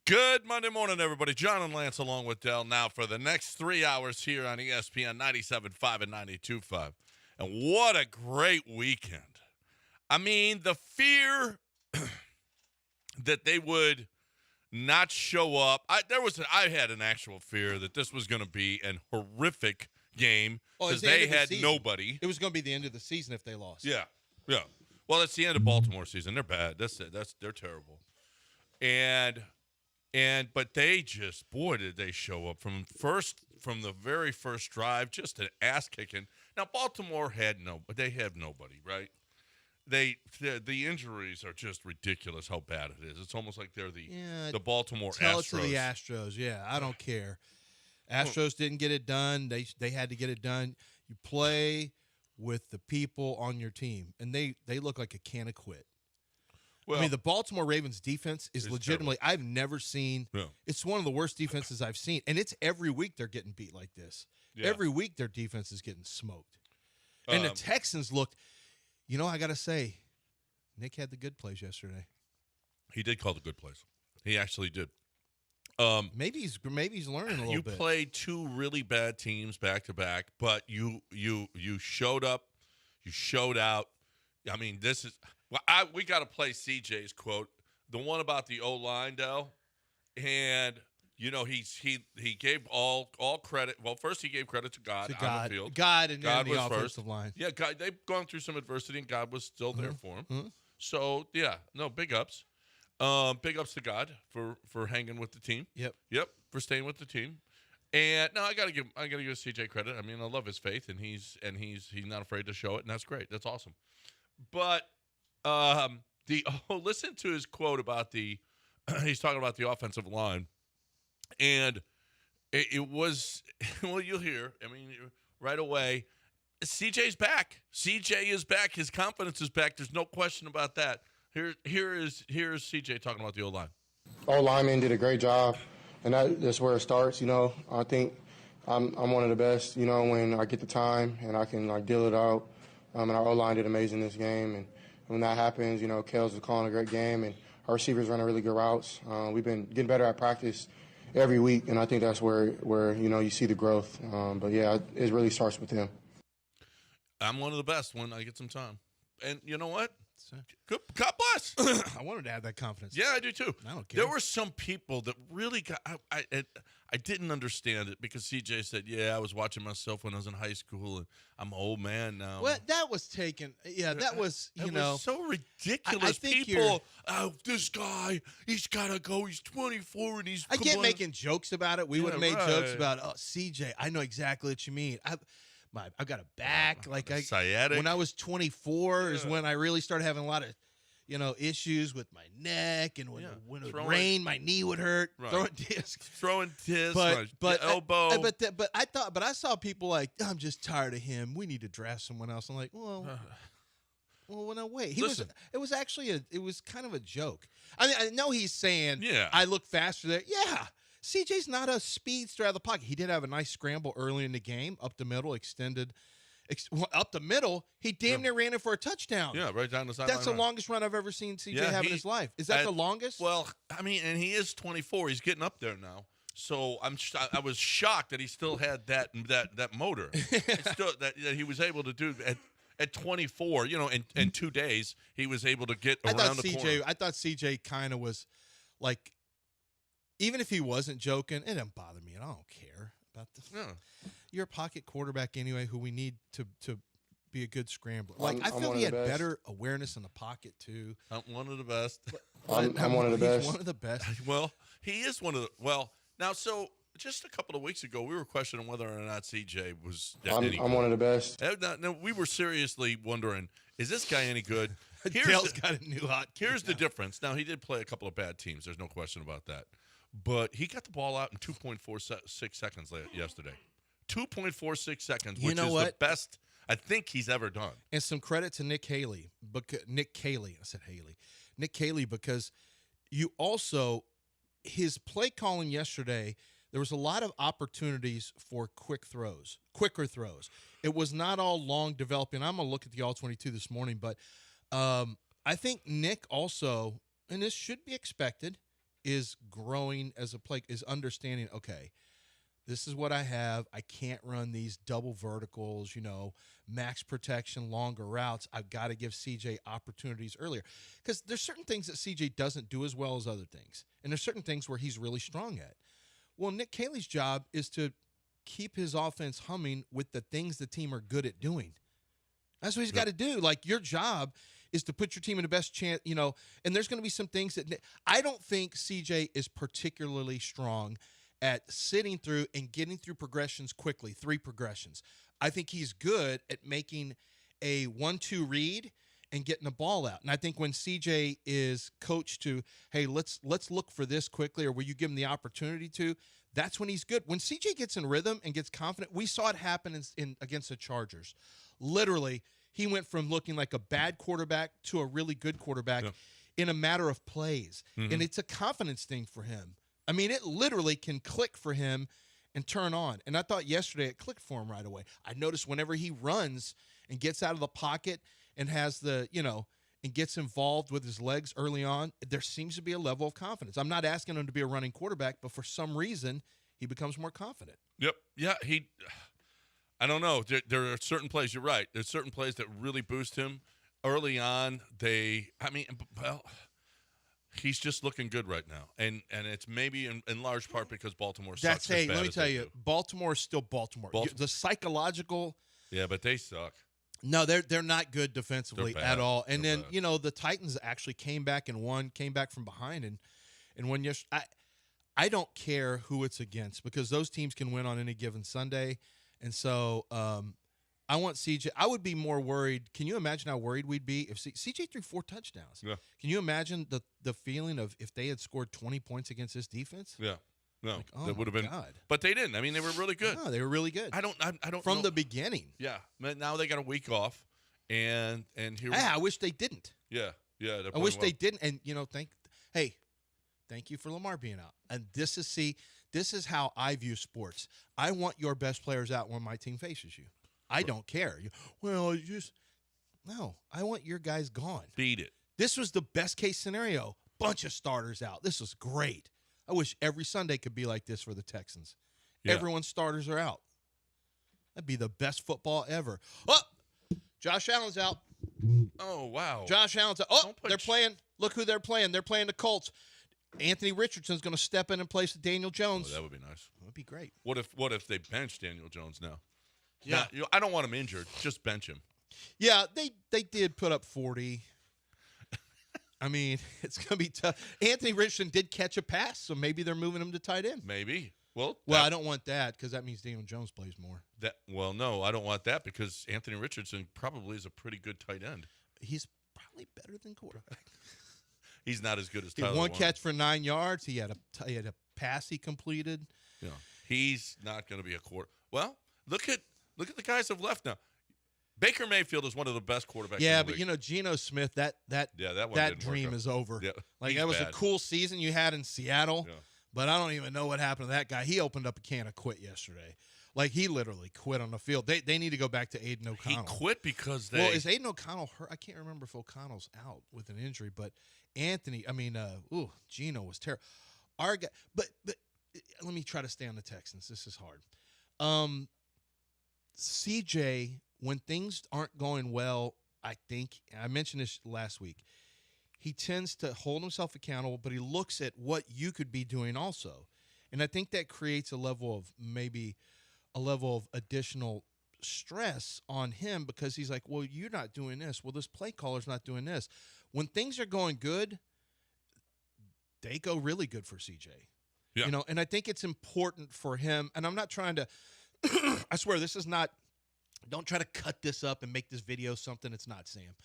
Good Monday morning, everybody. John and Lance along with Dell now for the next 3 hours here on ESPN 97.5 and 92.5. And what a great weekend. I mean, the fear that they would not show up. I had an actual fear that this was going to be an horrific game because they had nobody. It was going to be the end of the season if they lost. Yeah. Well, it's the end of Baltimore season. They're bad. They're terrible. But they just, boy, did they show up from the very first drive, just an ass kicking. Now Baltimore they have nobody, right? The injuries are just ridiculous how bad it is. It's almost like they're the Baltimore Astros. Tell it to the Astros. Yeah, I don't care. Astros didn't get it done. They had to get it done. You play with the people on your team, and they look like a can of quit. Well, I mean, the Baltimore Ravens defense is legitimately terrible. I've never seen it's one of the worst defenses I've seen, and it's every week they're getting beat like this. Yeah. Every week their defense is getting smoked. And the Texans looked, I got to say, Nick had the good plays yesterday. He did call the good plays. He actually did. Maybe he's learning a little bit. You played two really bad teams back to back, but you showed up, you showed out. I mean, this is we got to play CJ's quote, the one about the O-line, Dell, and he gave all credit. Well, first he gave credit to God on the field. God and God then the offensive line. Yeah, God, they've gone through some adversity, and God was still there for him. Mm-hmm. So big ups. Big ups to God for hanging with the team. Yep, for staying with the team. And no, I gotta give CJ credit. I mean, I love his faith, and he's not afraid to show it, and that's great. That's awesome. But listen to his quote about he's talking about the offensive line, and it was you'll hear. I mean, right away, CJ's back. CJ is back. His confidence is back. There's no question about that. Here's CJ talking about the O-line. All linemen did a great job, and that's where it starts. I think I'm one of the best. When I get the time and I can deal it out. And our O-line did amazing this game, and when that happens, Kels is calling a great game, and our receivers running really good routes. We've been getting better at practice every week, and I think that's where you see the growth. But yeah, it really starts with him. I'm one of the best when I get some time, and you know what? Good, God bless. I wanted to have that confidence. Yeah, I do too. I don't care. There were some people that really got. I didn't understand it because CJ said, "Yeah, I was watching myself when I was in high school, and I'm an old man now." Well, that was taken. Yeah, that was was so ridiculous. I think people, this guy, he's got to go. He's 24 and he's. I get making jokes about it. We would have made jokes about, CJ. I know exactly what you mean. I've got a back sciatic. When I was 24 is when I really started having a lot of, issues with my neck, and when it would rain, my knee would hurt. Right. Throwing discs, but elbow. But I saw people like, I'm just tired of him. We need to draft someone else. I'm like, well, no, wait. It was actually it was kind of a joke. I mean, I know he's saying, I look faster there. Yeah. CJ's not a speedster out of the pocket. He did have a nice scramble early in the game, up the middle, up the middle. He damn near ran it for a touchdown. Yeah, right down the sideline. That's the longest run I've ever seen CJ have in his life. Is that the longest? Well, I mean, and he is 24. He's getting up there now. So I was shocked that he still had that motor. Still, that he was able to do at 24. In 2 days he was able to get around the corner. I thought CJ kind of was like. Even if he wasn't joking, it doesn't bother me. I don't care about this. No. You're a pocket quarterback anyway, who we need to be a good scrambler. I feel he had better awareness in the pocket too. I'm one of the best. I'm one of the best. He's one of the best. Well, he is one of the. Well, now so just a couple of weeks ago, we were questioning whether or not CJ was. I'm one of the best. No, we were seriously wondering, is this guy any good? Dale's got a new hot. Here's the difference. Now he did play a couple of bad teams. There's no question about that. But he got the ball out in 2.46 seconds yesterday. 2.46 seconds, which is the best I think he's ever done. And some credit to Nick Cayley. Nick Cayley, because you also, his play calling yesterday, there was a lot of opportunities for quicker throws. It was not all long developing. I'm going to look at the All-22 this morning, but I think Nick also, and this should be expected, is growing as a player, is understanding, okay, this is what I have. I can't run these double verticals, max protection, longer routes. I've got to give CJ opportunities earlier. Because there's certain things that CJ doesn't do as well as other things. And there's certain things where he's really strong at. Well, Nick Caley's job is to keep his offense humming with the things the team are good at doing. That's what he's got to do. Like, your job is to put your team in the best chance, and there's going to be some things that I don't think CJ is particularly strong at sitting through and getting through progressions quickly, 3 progressions. I think he's good at making a 1-2 read and getting the ball out. And I think when CJ is coached to, hey, let's look for this quickly, or will you give him the opportunity to, that's when he's good. When CJ gets in rhythm and gets confident, we saw it happen in against the Chargers. Literally, he went from looking like a bad quarterback to a really good quarterback in a matter of plays. Mm-hmm. And it's a confidence thing for him. I mean, it literally can click for him and turn on. And I thought yesterday it clicked for him right away. I noticed whenever he runs and gets out of the pocket and has and gets involved with his legs early on, there seems to be a level of confidence. I'm not asking him to be a running quarterback, but for some reason, he becomes more confident. Yep. Yeah, I don't know. There are certain plays, you're right. There's certain plays that really boost him early on. He's just looking good right now. And it's maybe in large part because Baltimore sucks. Let me tell you, Baltimore is still Baltimore. The psychological. Yeah, but they suck. No, they're not good defensively at all. And then, the Titans actually came back and won, came back from behind. And when I don't care who it's against, because those teams can win on any given Sunday. And so I want CJ. I would be more worried. Can you imagine how worried we'd be if CJ threw 4 touchdowns? Yeah. Can you imagine the feeling of if they had scored 20 points against this defense? Yeah. No, that would have been. God. But they didn't. I mean, they were really good. No, they were really good. I don't from know. the beginning. Yeah. Now they got a week off, and here. I wish they didn't. Yeah. I wish they didn't. And thank you for Lamar being out. And this is how I view sports. I want your best players out when my team faces you. I don't care. No. I want your guys gone. Beat it. This was the best case scenario. Bunch of starters out. This was great. I wish every Sunday could be like this for the Texans. Yeah. Everyone's starters are out. That'd be the best football ever. Oh, Josh Allen's out. Oh, wow. Josh Allen's out. Oh, they're playing. Look who they're playing. They're playing the Colts. Anthony Richardson's going to step in place of Daniel Jones. Oh, that would be nice. That would be great. What if they bench Daniel Jones now? Yeah. I don't want him injured. Just bench him. Yeah, they did put up 40. I mean, it's going to be tough. Anthony Richardson did catch a pass, so maybe they're moving him to tight end. Maybe. Well, I don't want that because that means Daniel Jones plays more. No, I don't want that because Anthony Richardson probably is a pretty good tight end. He's probably better than quarterback. He's not as good as He Tyler had one Warren. catch for 9 yards. He had a pass he completed. Yeah, he's not going to be a quarter. Well, look at the guys who've left now. Baker Mayfield is one of the best quarterbacks. Yeah, in the but league. Geno Smith, that dream is over. Yeah, like that was bad. A cool season you had in Seattle, but I don't even know what happened to that guy. He opened up a can of quit yesterday. Like he literally quit on the field. They need to go back to Aiden O'Connell. He quit because they. Well, is Aiden O'Connell hurt? I can't remember if O'Connell's out with an injury, but Geno was terrible. Our guy, but let me try to stay on the Texans. This is hard. CJ, when things aren't going well, I think I mentioned this last week. He tends to hold himself accountable, but he looks at what you could be doing also, and I think that creates a level of additional stress on him because he's like, well, you're not doing this. Well, this play caller's not doing this. When things are going good, they go really good for CJ. Yeah. And I think it's important for him. And I'm not trying to, I swear this is not, don't try to cut this up and make this video something it's not, Sam.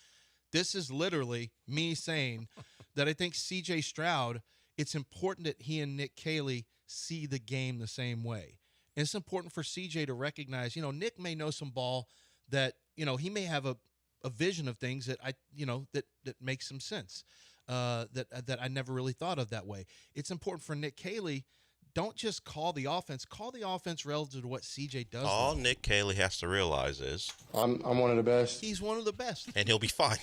This is literally me saying that I think CJ Stroud, it's important that he and Nick Caley see the game the same way. And it's important for CJ to recognize, Nick may know some ball that, he may have a vision of things that that makes some sense, that I never really thought of that way. It's important for Nick Caley. Don't just call the offense. Call the offense relative to what CJ does. All Nick Caley has to realize is I'm one of the best. He's one of the best, and he'll be fine.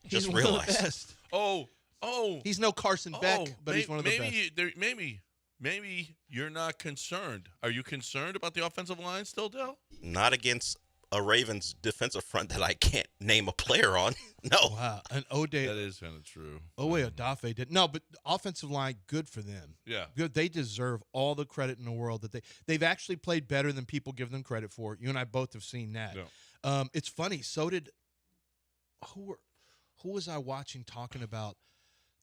Just He's realize. one of the best. Oh, Oh, He's no Carson Beck, but he's one of the best. Maybe you're not concerned. Are you concerned about the offensive line still, Dell? Not against a Ravens defensive front that I can't name a player on. No. Wow, and Ode That is kind of true. Odafe did no, but the offensive line, good for them. Yeah. Good. They deserve all the credit in the world that they've actually played better than people give them credit for. You and I both have seen that. Yeah. It's funny. So did who was I watching talking about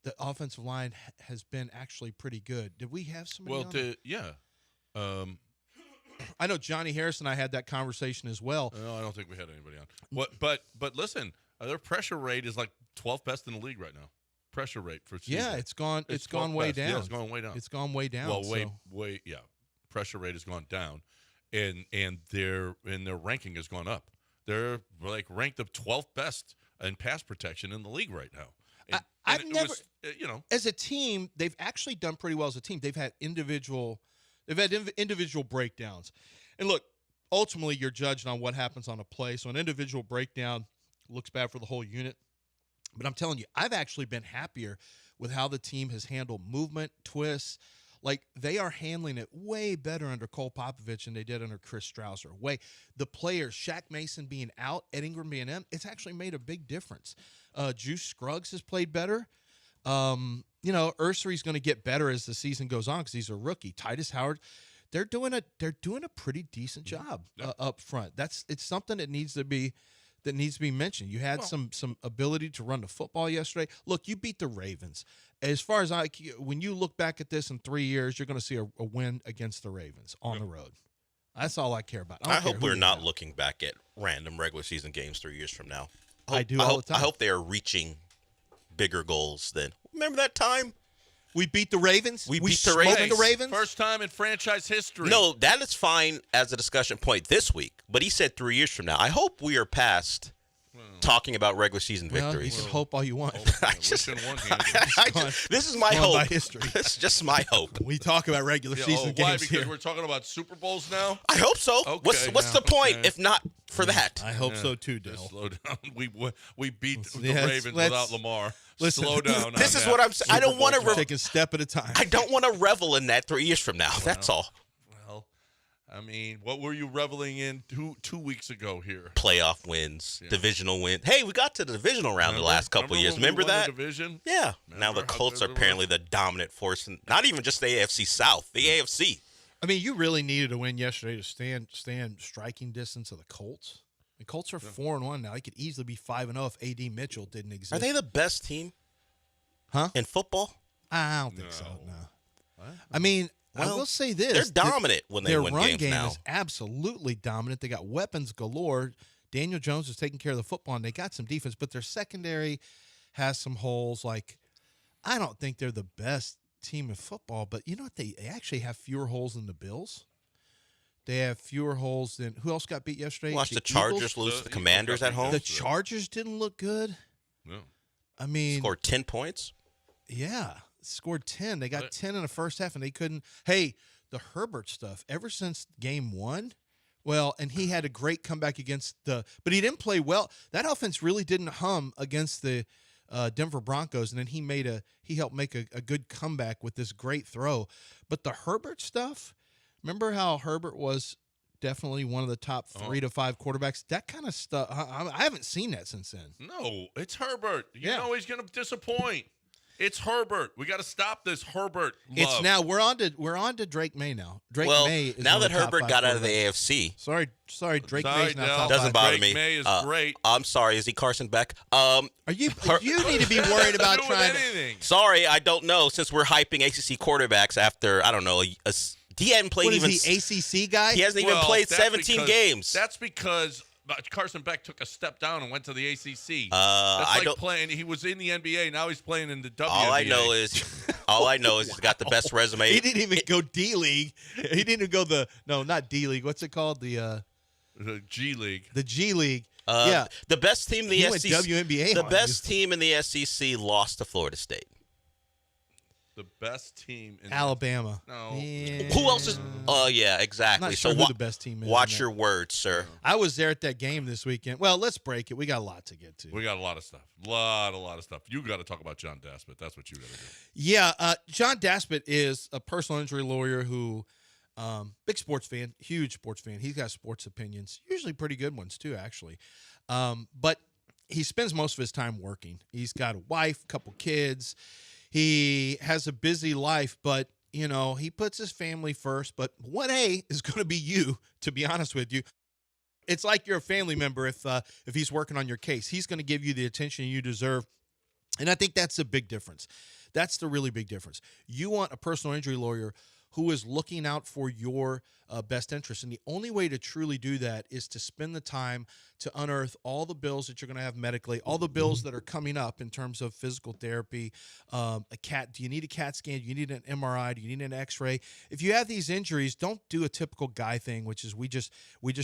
the offensive line has been actually pretty good. Did we have somebody? Well, yeah. I know Johnny Harris and I had that conversation as well. No, I don't think we had anybody on. But listen, their pressure rate is like 12th best in the league right now. Pressure rate for season. Yeah, it's gone way 12th best. down. Yeah, it's gone way down. It's gone way down. Well, way yeah. Pressure rate has gone down, and their ranking has gone up. They're like ranked the 12th best in pass protection in the league right now. As a team, they've actually done pretty well as a team. They've had individual breakdowns. And look, ultimately you're judged on what happens on a play. So an individual breakdown looks bad for the whole unit. But I'm telling you, I've actually been happier with how the team has handled movement, twists. Like, they are handling it way better under Cole Popovich than they did under Chris Strausser. The players, Shaq Mason being out, Ed Ingram being in, it's actually made a big difference. Juice Scruggs has played better. Ursery's going to get better as the season goes on because he's a rookie. Titus Howard, they're doing a pretty decent job up front. It's something that needs to be mentioned. You had some ability to run the football yesterday. Look, you beat the Ravens. As far as when you look back at this in 3 years, you're going to see a win against the Ravens on the road. That's all I care about. I hope we're not looking back at random regular season games 3 years from now. I do all the time. I hope they are reaching bigger goals than. Remember that time? We beat the Ravens? We beat smoked the Ravens? First time in franchise history. No, that is fine as a discussion point this week. But he said 3 years from now. I hope we are past talking about regular season victories. You can hope all you want. This is my hope. By history. This is just my hope. We talk about regular season why? games Because here. we're talking about Super Bowls now? I hope so. Okay, what's the point if not for that? I hope so too, Dale. Just slow down. We beat the Yes, Ravens without Lamar. Listen, Slow down. This on is that. what I'm saying. I don't want to. Take a step at a time. I don't want to revel in that 3 years from now. That's all. Well, I mean, what were you reveling in 2 weeks ago here? Playoff wins, divisional win. Hey, we got to the divisional round the last couple of years. Remember that? Division? Yeah. Now the Colts are apparently the dominant force, and not even just the AFC South, the AFC. I mean, you really needed a win yesterday to stand striking distance of the Colts. The Colts are 4-1 now. They could easily be 5-0 if A.D. Mitchell didn't exist. Are they the best team? Huh? In football? I don't think so. No. What? I mean, I will say this: they're dominant when they win games now. Their run game is absolutely dominant. They got weapons galore. Daniel Jones is taking care of the football, and they got some defense. But their secondary has some holes. Like, I don't think they're the best team in football. But you know what? They actually have fewer holes than the Bills. They have fewer holes than who else got beat yesterday? Watch the Chargers lose to the Commanders at home. The Chargers didn't look good. No. I mean, scored 10 points. Yeah, scored 10. They got 10 in the first half, and they couldn't. Hey, the Herbert stuff, ever since game 1, well, and he had a great comeback against but he didn't play well. That offense really didn't hum against the Denver Broncos, and then he helped make a good comeback with this great throw. But the Herbert stuff, remember how Herbert was definitely one of the top 3 to 5 quarterbacks? That kind of stuff, I haven't seen that since then. No, it's Herbert. You know he's going to disappoint. It's Herbert. We got to stop this Herbert love. It's now we're on to Drake May now. May is now one that of the top Herbert 5 got out of the quarterbacks. AFC. Sorry, Drake May's not top doesn't 5. bother Drake me. May is great. I'm sorry. Is he Carson Beck? You need to be worried about trying anything. Sorry, I don't know. Since we're hyping ACC quarterbacks after I don't know, he hadn't played What even. is he, ACC guy? He hasn't even played 17 games. That's because Carson Beck took a step down and went to the ACC. I don't playing. He was in the NBA. Now he's playing in the WNBA. All I know is he's got the best resume. He didn't even go D League. He didn't go not D League. What's it called? The G League. The G League. The best team in the He went SEC. WNBA The on best team in the SEC lost to Florida State. The best team in Alabama. No. Yeah. Who else is? Oh, yeah, I'm exactly. not sure So who the best team is. watch in your that. words, sir. I was there at that game this weekend. Well, let's break it. We got a lot to get to. We got a lot of stuff. A lot of stuff. You got to talk about John Daspit. That's what you got to do. Yeah, John Daspit is a personal injury lawyer who, big sports fan, huge sports fan. He's got sports opinions, usually pretty good ones too, actually. But he spends most of his time working. He's got a wife, a couple kids. He has a busy life, but he puts his family first. But 1A is going to be you, to be honest with you. It's like you're a family member if he's working on your case. He's going to give you the attention you deserve. And I think that's a big difference. That's the really big difference. You want a personal injury lawyer who is looking out for your best interest. And the only way to truly do that is to spend the time to unearth all the bills that you're going to have medically, all the bills that are coming up in terms of physical therapy, do you need a CAT scan? Do you need an MRI? Do you need an x-ray? If you have these injuries, don't do a typical guy thing, which is we just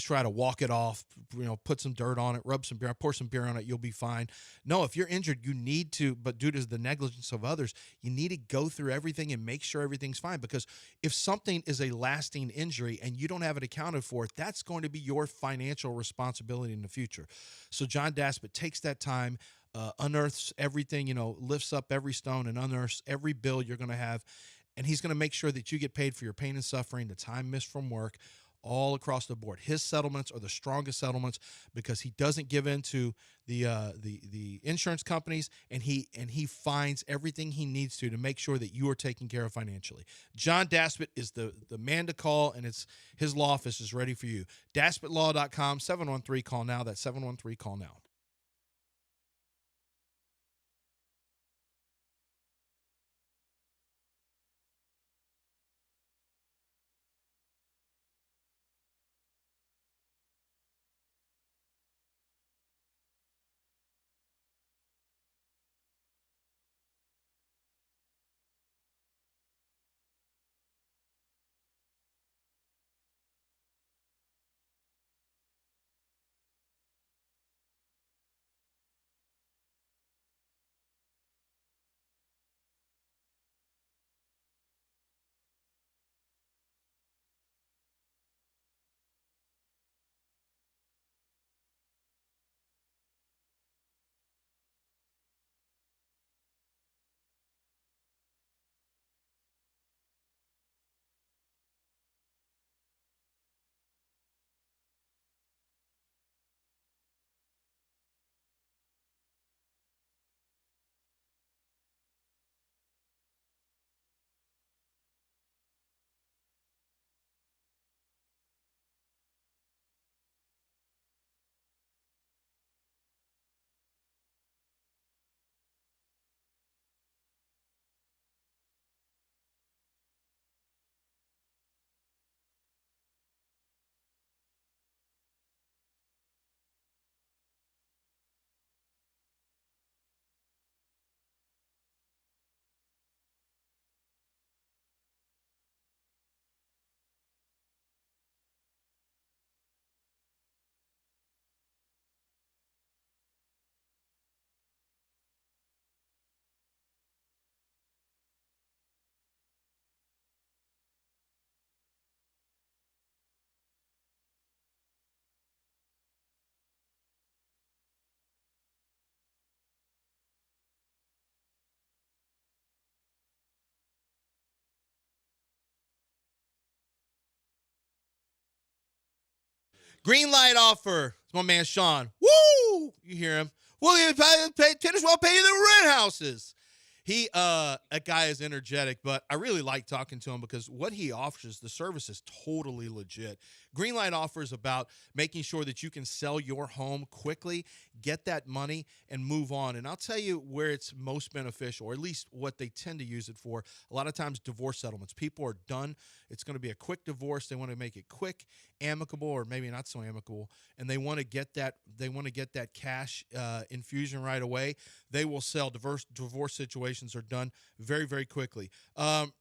try to walk it off, put some dirt on it, rub some beer, pour some beer on it, you'll be fine. No, if you're injured, you need to, but due to the negligence of others, you need to go through everything and make sure everything's fine, because if something is a lasting injury and you don't have it accounted for, that's going to be your financial responsibility in the future. So John Daspit takes that time, unearths everything, lifts up every stone and unearths every bill you're going to have. And he's going to make sure that you get paid for your pain and suffering, the time missed from work, all across the board. His settlements are the strongest settlements because he doesn't give in to the insurance companies, and he finds everything he needs to make sure that you are taken care of financially. John Daspit is the man to call, and his law office is ready for you. DaspitLaw.com, 713-CALL NOW. That's 713-CALL-NOW. Green light offer. It's my man Sean. Woo! You hear him. Well, tennis will pay you the rent houses. That guy is energetic, but I really like talking to him because what he offers, the service is totally legit. Greenlight offer is about making sure that you can sell your home quickly, get that money, and move on. And I'll tell you where it's most beneficial, or at least what they tend to use it for. A lot of times, divorce settlements. People are done. It's going to be a quick divorce. They want to make it quick, amicable, or maybe not so amicable, and they want to get that. They want to get that cash infusion right away. They will sell. Divorce situations are done very, very quickly.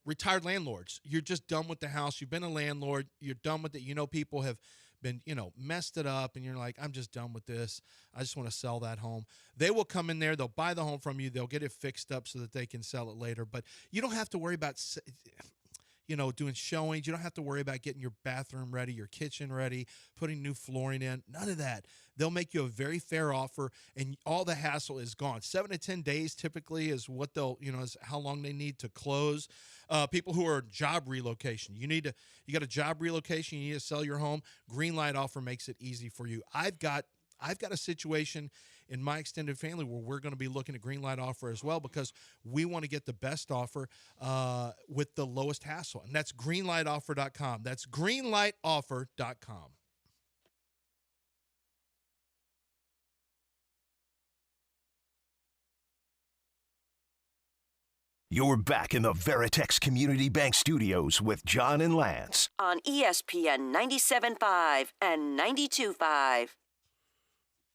Retired landlords. You're just done with the house. You've been a landlord. You're done with it. People have been, messed it up, and you're like, I'm just done with this. I just want to sell that home. They will come in there. They'll buy the home from you. They'll get it fixed up so that they can sell it later. But you don't have to worry about doing showings. You don't have to worry about getting your bathroom ready, your kitchen ready, putting new flooring in. None of that. They'll make you a very fair offer, and all the hassle is gone. 7 to 10 days typically is what is how long they need to close. People who are job relocation, you got a job relocation, you need to sell your home. Greenlight offer makes it easy for you. I've got a situation in my extended family where we're going to be looking at Greenlight offer as well, because we want to get the best offer with the lowest hassle. And that's greenlightoffer.com. That's greenlightoffer.com. You're back in the Veritex Community Bank Studios with John and Lance. On ESPN 97.5 and 92.5.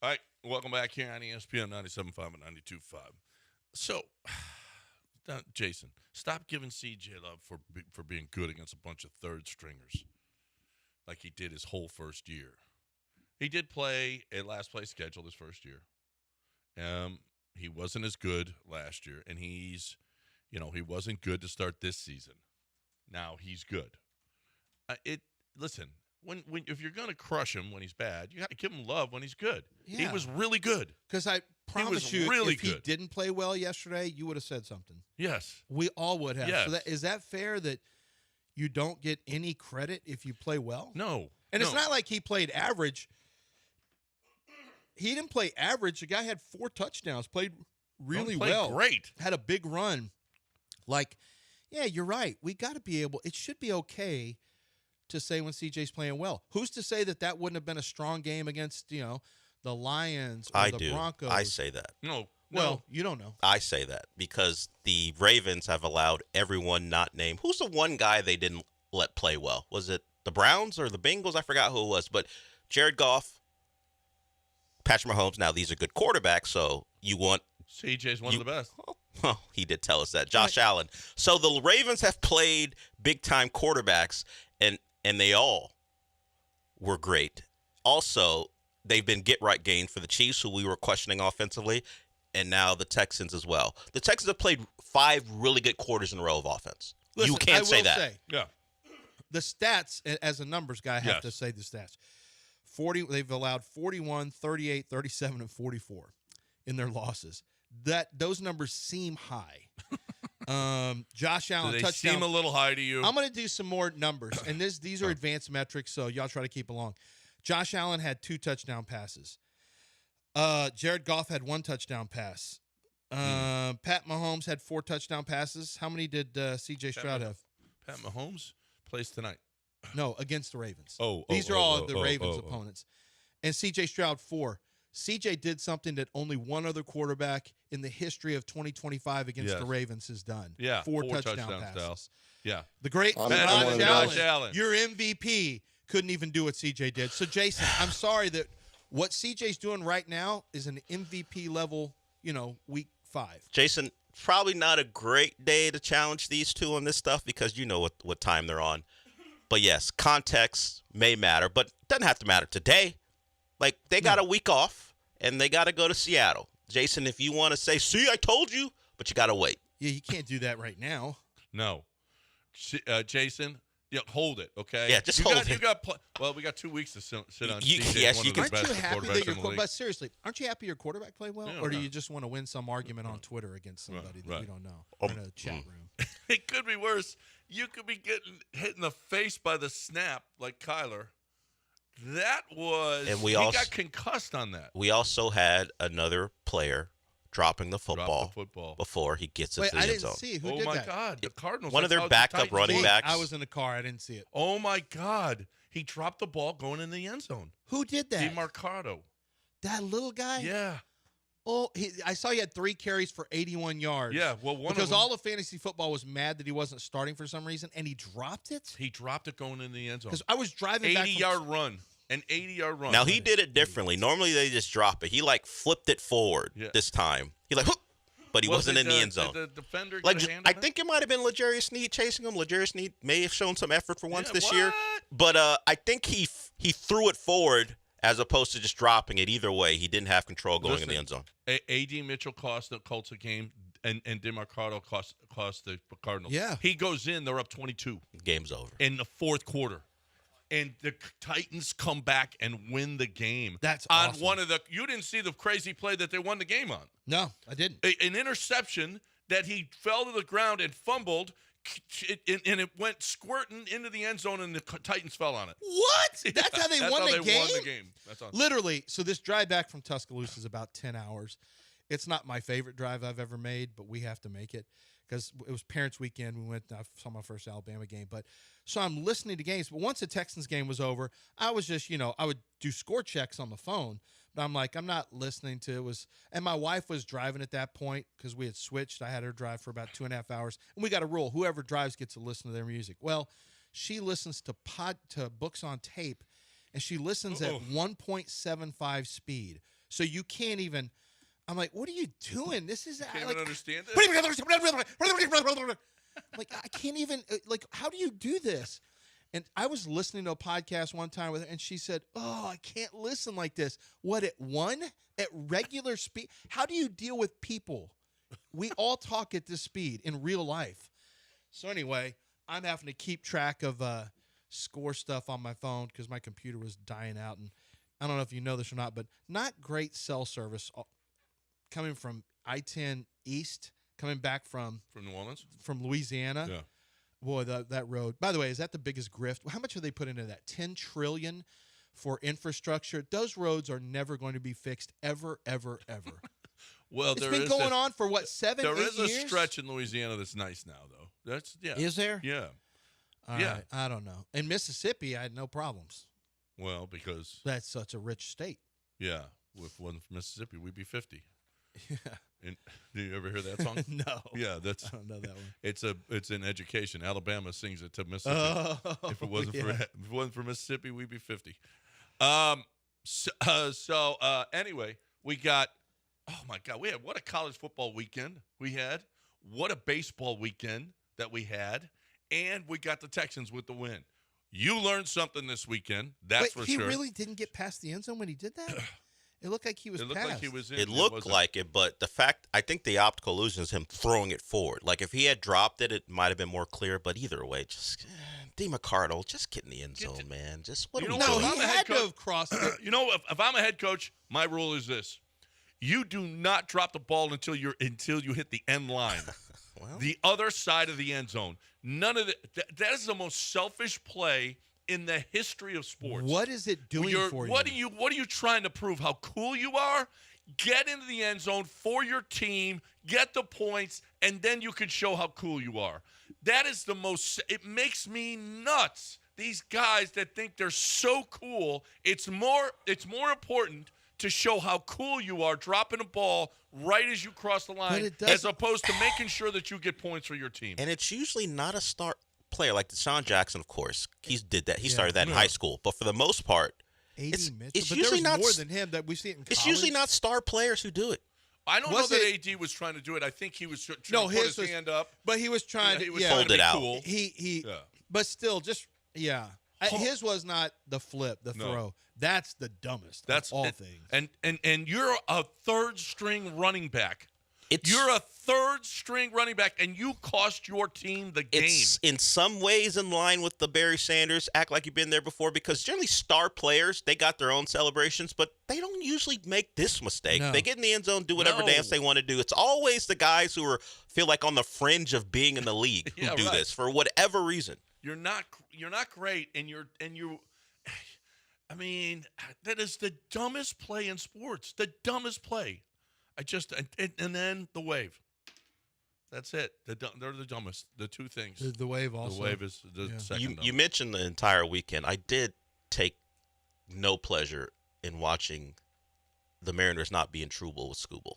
All right, welcome back here on ESPN 97.5 and 92.5. So, Jason, stop giving CJ love for being good against a bunch of third stringers like he did his whole first year. He did play a last place schedule his first year. He wasn't as good last year, and he wasn't good to start this season. Now he's good. Listen. If you're going to crush him when he's bad, you got to give him love when he's good. Yeah. He was really good. Because I promise you, if he didn't play well yesterday, you would have said something. Yes. We all would have. Yes. So is that fair that you don't get any credit if you play well? No. And it's not like he played average. He didn't play average. The guy had 4 touchdowns, played really well. Great. Had a big run. Yeah, you're right. We got to be able – it should be okay – to say when CJ's playing well. Who's to say that wouldn't have been a strong game against, the Lions or the Broncos? I say that. No. Well, you don't know. I say that because the Ravens have allowed everyone not named. Who's the one guy they didn't let play well? Was it the Browns or the Bengals? I forgot who it was. But Jared Goff, Patrick Mahomes, now these are good quarterbacks, so you want CJ's one of the best. Well, he did tell us that. Josh Allen. So the Ravens have played big-time quarterbacks, and they all were great. Also, they've been get-right game for the Chiefs, who we were questioning offensively, and now the Texans as well. The Texans have played 5 really good quarters in a row of offense. Listen, you can't say that. Yeah. The stats, as a numbers guy, I have to say the stats. They've allowed 41, 38, 37, and 44 in their losses. Those numbers seem high. Josh Allen Do they touchdown. seem a little high to you? I'm going to do some more numbers, and these are advanced metrics, so y'all try to keep along. Josh Allen had 2 touchdown passes. Jared Goff had 1 touchdown pass. Pat Mahomes had 4 touchdown passes. How many did C.J. Stroud have? Pat Mahomes plays tonight. No, against the Ravens. These are all the Ravens' opponents. And C.J. Stroud, 4. C.J. did something that only one other quarterback in the history of 2025 against the Ravens has done. Yeah, 4 touchdown passes. Yeah. The great Josh Allen. Your MVP couldn't even do what C.J. did. So, Jason, I'm sorry that what C.J.'s doing right now is an MVP level, week 5. Jason, probably not a great day to challenge these two on this stuff because you know what time they're on. But, yes, context may matter, but it doesn't have to matter today. Like, they got a week off, and they got to go to Seattle. Jason, if you want to say, see, I told you, but you got to wait. Yeah, you can't do that right now. No. Jason, hold it, okay? Yeah, just hold it. We got 2 weeks to sit on yes, you can. Aren't you happy that your quarterback, but seriously, aren't you happy your quarterback played well? Or do you just want to win some argument on Twitter against somebody that we don't know or in a chat room? It could be worse. You could be getting hit in the face by the snap like Kyler. That was, and he got concussed on that. We also had another player dropping the football, before he gets it to the end zone. I didn't see it. Who did that? Oh, my God. The Cardinals. One of their backup running backs. I was in the car. I didn't see it. Oh, my God. He dropped the ball going in the end zone. Who did that? DeMarcado. That little guy? Yeah. Oh, I saw he had 3 carries for 81 yards. Yeah, well, because all of fantasy football was mad that he wasn't starting for some reason, and he dropped it? He dropped it going in the end zone. Because I was driving back 80-yard run. An 80-yard run. Now, he did it differently. Normally, they just drop it. He, flipped it forward this time. He, hook, but he wasn't in the end zone. Did the defender I think it might have been L'Jarius Sneed chasing him. L'Jarius Sneed may have shown some effort for once this year. But I think He threw it forward as opposed to just dropping it. Either way, he didn't have control going in the end zone. A.D. Mitchell cost the Colts a game, and DeMarcado cost the Cardinals. Yeah. He goes in, they're up 22. Game's over. In the fourth quarter. And the Titans come back and win the game. That's on awesome. one of the – you didn't see the crazy play that they won the game on. No, I didn't. An interception that he fell to the ground and fumbled, and it went squirting into the end zone, and the Titans fell on it. What? That's how they won the game? Won the game. That's on. Literally. So this drive back from Tuscaloosa is about 10 hours. It's not my favorite drive I've ever made, but we have to make it because it was Parents' Weekend. We went. I saw my first Alabama game, but so I'm listening to games. But once the Texans game was over, I was just, I would do score checks on the phone. But I'm like, I'm not listening to it. And my wife was driving at that point because we had switched. I had her drive for about 2.5 hours, and we got a rule: whoever drives gets to listen to their music. Well, she listens to books on tape, and she listens at 1.75 speed. So you can't even. I'm like, what are you doing? This is Can't like, even understand it. like, I can't even, like, how do you do this? And I was listening to a podcast one time with her, and she said, oh, I can't listen like this. What, at 1? At regular speed? How do you deal with people? We all talk at this speed in real life. So anyway, I'm having to keep track of score stuff on my phone because my computer was dying out. And I don't know if you know this or not, but not great cell service coming from I-10 East, coming back from New Orleans? From Louisiana. Yeah. Boy, that road. By the way, is that the biggest grift? How much have they put into that? $10 trillion for infrastructure. Those roads are never going to be fixed ever, ever, ever. Well, it's been going on for what, 7, 8 years? There is a stretch in Louisiana that's nice now, though. Is there? Yeah. All right, I don't know. In Mississippi, I had no problems. Well, because that's such a rich state. Yeah, if it wasn't for Mississippi, we'd be 50. Yeah. And, do you ever hear that song? No. Yeah, I don't know that one. It's in education. Alabama sings it to Mississippi. Oh, if it wasn't for Mississippi, we'd be 50. Anyway, we got. Oh my God, what a college football weekend we had. What a baseball weekend that we had, and we got the Texans with the win. You learned something this weekend. That's for sure. He really didn't get past the end zone when he did that. It looked like he was. It looked like he was in. It looked like it, but I think the optical illusion is him throwing it forward. Like if he had dropped it, it might have been more clear. But either way, just DeMarcado, just get in the end zone, man. Just what? No, he had to have crossed it. You know, if I'm a head coach, my rule is this: you do not drop the ball until you hit the end line, well, the other side of the end zone. None of that is the most selfish play in the history of sports. What is it doing for you? What are you trying to prove? How cool you are? Get into the end zone for your team, get the points, and then you can show how cool you are. That is the most. It makes me nuts. These guys that think they're so cool. It's more important to show how cool you are dropping a ball right as you cross the line, as opposed to making sure that you get points for your team. And it's usually not a star player like Deshaun Jackson, of course. He did that. He started that in high school. But for the most part, it's usually not more than him that we see it in college. It's usually not star players who do it. I don't know that AD was trying to do it. I think he was trying to put his hand up. But he was trying to hold it out. Cool. But still, his was not the flip, the throw. That's the dumbest of all things. And you're a third-string running back. You're a third-string running back, and you cost your team the game. It's in some ways in line with the Barry Sanders, act like you've been there before, because generally star players, they got their own celebrations, but they don't usually make this mistake. No. They get in the end zone, do whatever dance they want to do. It's always the guys who feel like on the fringe of being in the league who do this for whatever reason. You're not great, and you. I mean, that is the dumbest play in sports. The dumbest play. And then the wave. That's it. They're the dumbest. The two things. The wave also. The wave is the second. You mentioned the entire weekend. I did take no pleasure in watching the Mariners not be in trouble with Scooble.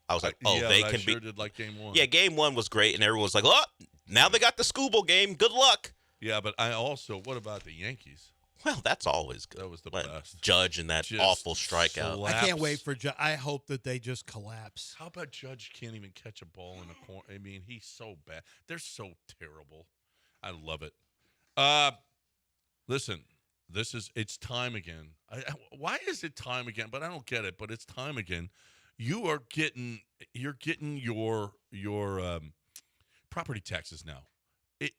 I was like, they can be. Did like game one. Yeah, game one was great, and everyone was like, oh, now they got the Scooble game. Good luck. Yeah, but what about the Yankees? Well, that's always good. That was the best. Judge and that awful strikeout. I can't wait for Judge. I hope that they just collapse. How about Judge can't even catch a ball in a corner? I mean, he's so bad. They're so terrible. I love it. Listen, It's time again. Why is it time again? But I don't get it. But it's time again. You're getting your property taxes now. It,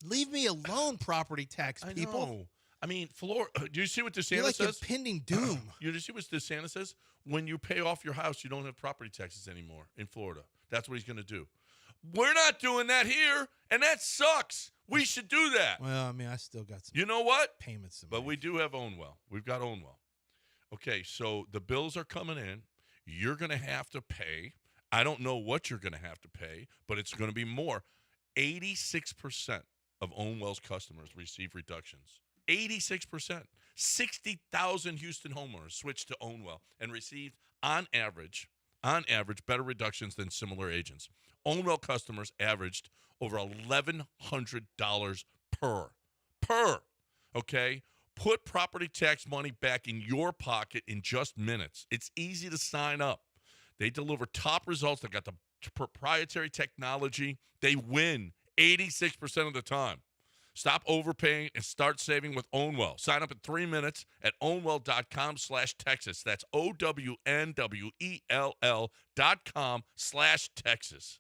Leave me alone, property tax I people. know. I mean, Florida. Do you see what DeSantis You're like says? impending doom. You see what DeSantis says? When you pay off your house, you don't have property taxes anymore in Florida. That's what he's going to do. We're not doing that here, and that sucks. We should do that. Well, I mean, I still got some You know what? payments. To But make. we do have Ownwell. We've got Ownwell. Okay, so the bills are coming in. You're going to have to pay. I don't know what you're going to have to pay, but it's going to be more. 86% of Ownwell's customers receive reductions. 86%. 60,000 Houston homeowners switched to Ownwell and received, on average, better reductions than similar agents. Ownwell customers averaged over $1,100 per. Okay? Put property tax money back in your pocket in just minutes. It's easy to sign up. They deliver top results. They got the proprietary technology. They win 86% of the time. Stop overpaying and start saving with Ownwell. Sign up in 3 minutes at ownwell.com/Texas. That's OWNWELL.com/Texas.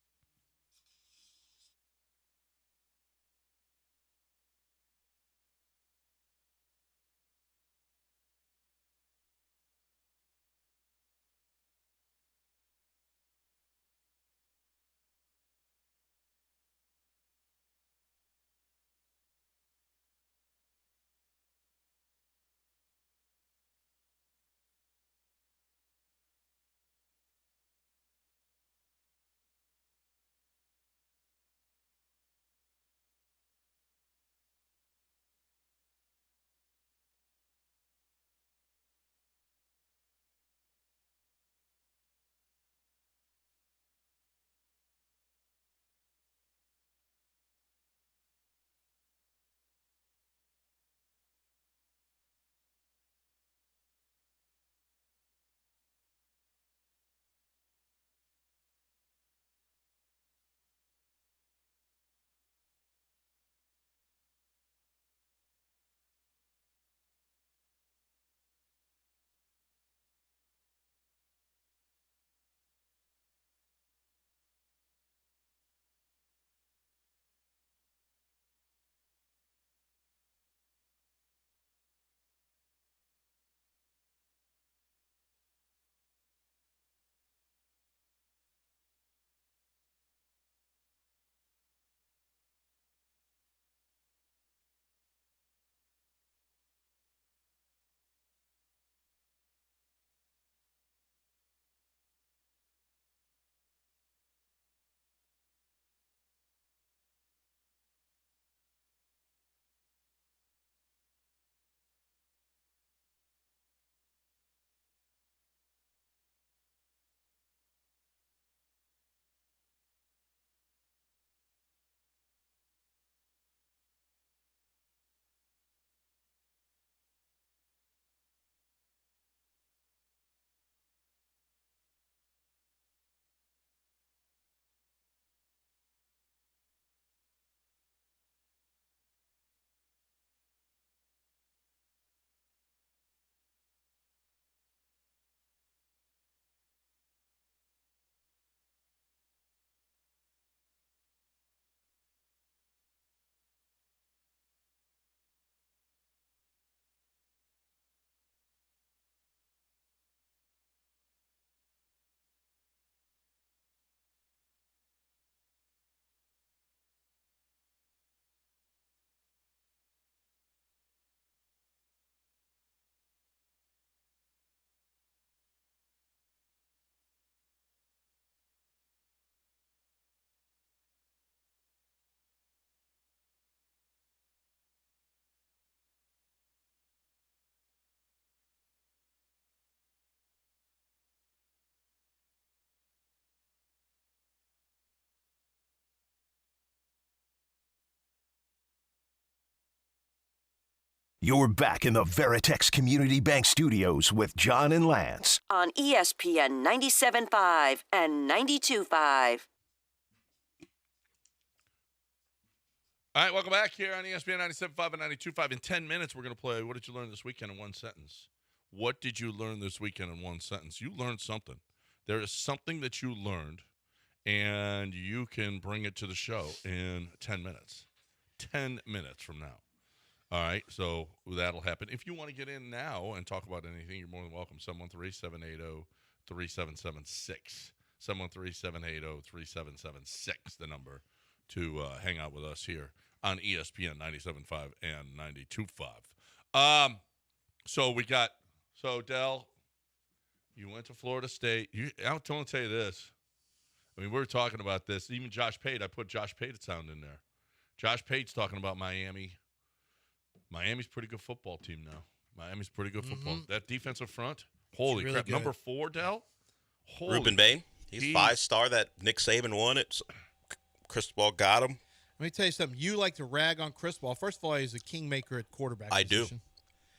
You're back in the Veritex Community Bank Studios with John and Lance. On ESPN 97.5 and 92.5. All right, welcome back here on ESPN 97.5 and 92.5. In 10 minutes, we're going to play What Did You Learn This Weekend in One Sentence? What did you learn this weekend in one sentence? You learned something. There is something that you learned, and you can bring it to the show in 10 minutes. 10 minutes from now. All right, so that'll happen. If you want to get in now and talk about anything, you're more than welcome. 713-780-3776. 713-780-3776, the number to hang out with us here on ESPN 97.5 and 92.5. So, Del, you went to Florida State. I want to tell you this. I mean, we were talking about this. Even Josh Pate, I put Josh Pate sound in there. Josh Pate's talking about Miami. Miami's a pretty good football team now. Miami's pretty good football. That defensive front, holy really crap. good. Number 4, Del. Reuben Bain. He's 5-star that Nick Saban won it. Cristobal got him. Let me tell you something. You like to rag on Cristobal. First of all, he's a kingmaker at quarterback I position. do.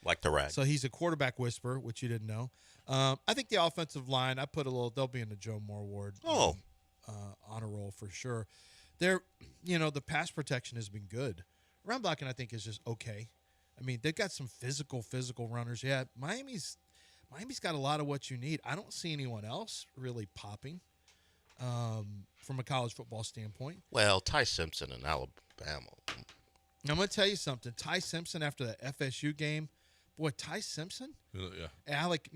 Like the rag. So he's a quarterback whisperer, which you didn't know. I think the offensive line, I put a little, they'll be in the Joe Moore Award honor roll for sure. The pass protection has been good. Run blocking, I think, is just okay. I mean, they've got some physical runners. Yeah, Miami's got a lot of what you need. I don't see anyone else really popping from a college football standpoint. Well, Ty Simpson in Alabama. I'm going to tell you something. Ty Simpson after the FSU game, boy, Ty Simpson? Yeah. Alec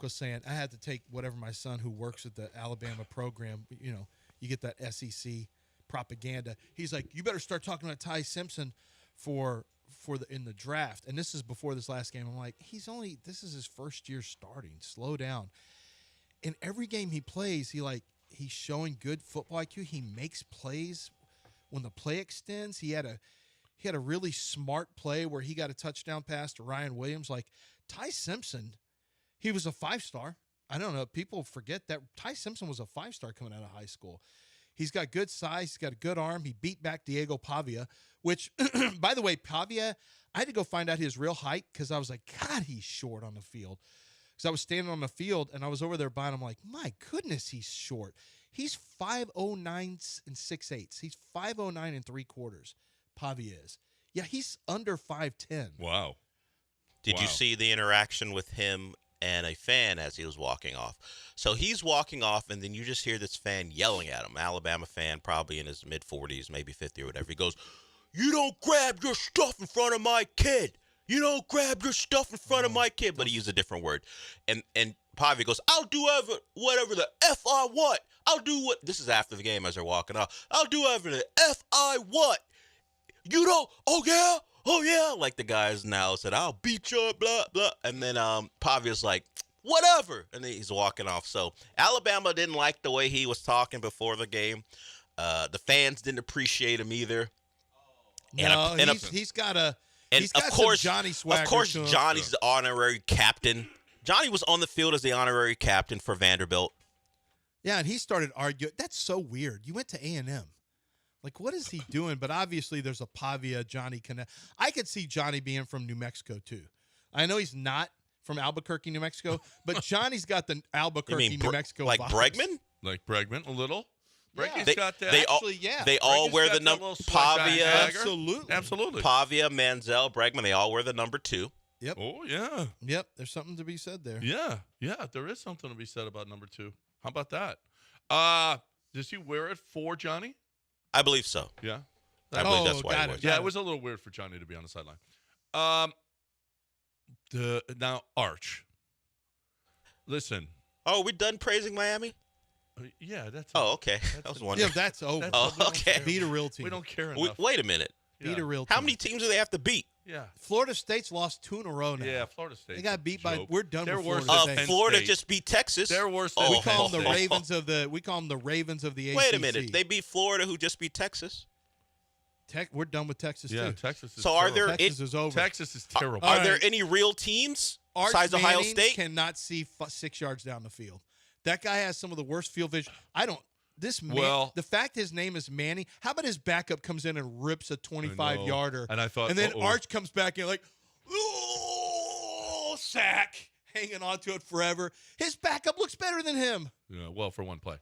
was saying, I had to take whatever my son who works at the Alabama program, you get that SEC propaganda. He's like, you better start talking about Ty Simpson in the draft. And this is before this last game. I'm like, this is his first year starting. Slow down. In every game he plays, he's showing good football IQ. He makes plays when the play extends. He had a really smart play where he got a touchdown pass to Ryan Williams. Like Ty Simpson, he was a 5-star. I don't know. People forget that Ty Simpson was a 5-star coming out of high school. He's got good size. He's got a good arm. He beat back Diego Pavia, which, by the way, Pavia, I had to go find out his real height because I was like, God, he's short on the field. Because I was standing on the field, and I was over there by him. I'm like, my goodness, he's short. He's 5'09" and 6/8. He's 5'09" and 3/4. Pavia is. Yeah, he's under 5'10". Wow. Did you see the interaction with him and a fan as he was walking off? So he's walking off, and then you just hear this fan yelling at him, Alabama fan, probably in his mid-40s, maybe 50 or whatever. He goes, "You don't grab your stuff in front of my kid. You don't grab your stuff in front of my kid." But he used a different word. And Pavia goes, "I'll do whatever the F I want. I'll do what." This is after the game as they're walking off. "I'll do whatever the F I want. You don't, oh yeah, like the guys now said, "I'll beat you up, blah, blah." And then Pavia's like, "Whatever." And then he's walking off. So Alabama didn't like the way he was talking before the game. The fans didn't appreciate him either. He's got some Johnny swagger. Of course, to him. Johnny's the honorary captain. Johnny was on the field as the honorary captain for Vanderbilt. Yeah, and he started arguing. That's so weird. You went to A&M. Like, what is he doing? But obviously, there's a Pavia-Johnny connect. I could see Johnny being from New Mexico, too. I know he's not from Albuquerque, New Mexico, but Johnny's got the Albuquerque, New Mexico like vibes. Bregman? Like Bregman, a little. Yeah. Bregman's got that. They all wear the number. Pavia, Absolutely. Pavia, Manziel, Bregman, they all wear the number 2. Yep. Oh, yeah. Yep. There's something to be said there. Yeah. There is something to be said about number 2. How about that? Does he wear it for Johnny? I believe so. Yeah. I believe that's why he was. Yeah, it was a little weird for Johnny to be on the sideline. Now, Arch. Listen. Oh, we done praising Miami? Yeah, that's. Oh, okay. I was wondering. Yeah, that's over. Okay. Beat a real team. We don't care enough. Wait a minute. Beat a real team. How many teams do they have to beat? Yeah. Florida State's lost 2 in a row now. Yeah, Florida State. They got beat by. Joke. We're done They're with worse Florida than State. Florida State. just beat Texas. They're worse than We call them the State. Ravens of the. We call them the Ravens of the ACC. Wait a minute. They beat Florida, who just beat Texas. We're done with Texas Yeah, too. Texas is So are there Texas is over. Texas is terrible. Are All there right. any real teams Arch besides Ohio Manning State? cannot see 6 yards down the field. That guy has some of the worst field vision. The fact his name is Manning. How about his backup comes in and rips a 25-yarder? And I thought, and then Arch comes back in like, oh, sack, hanging on to it forever. His backup looks better than him. Yeah, well, for one play,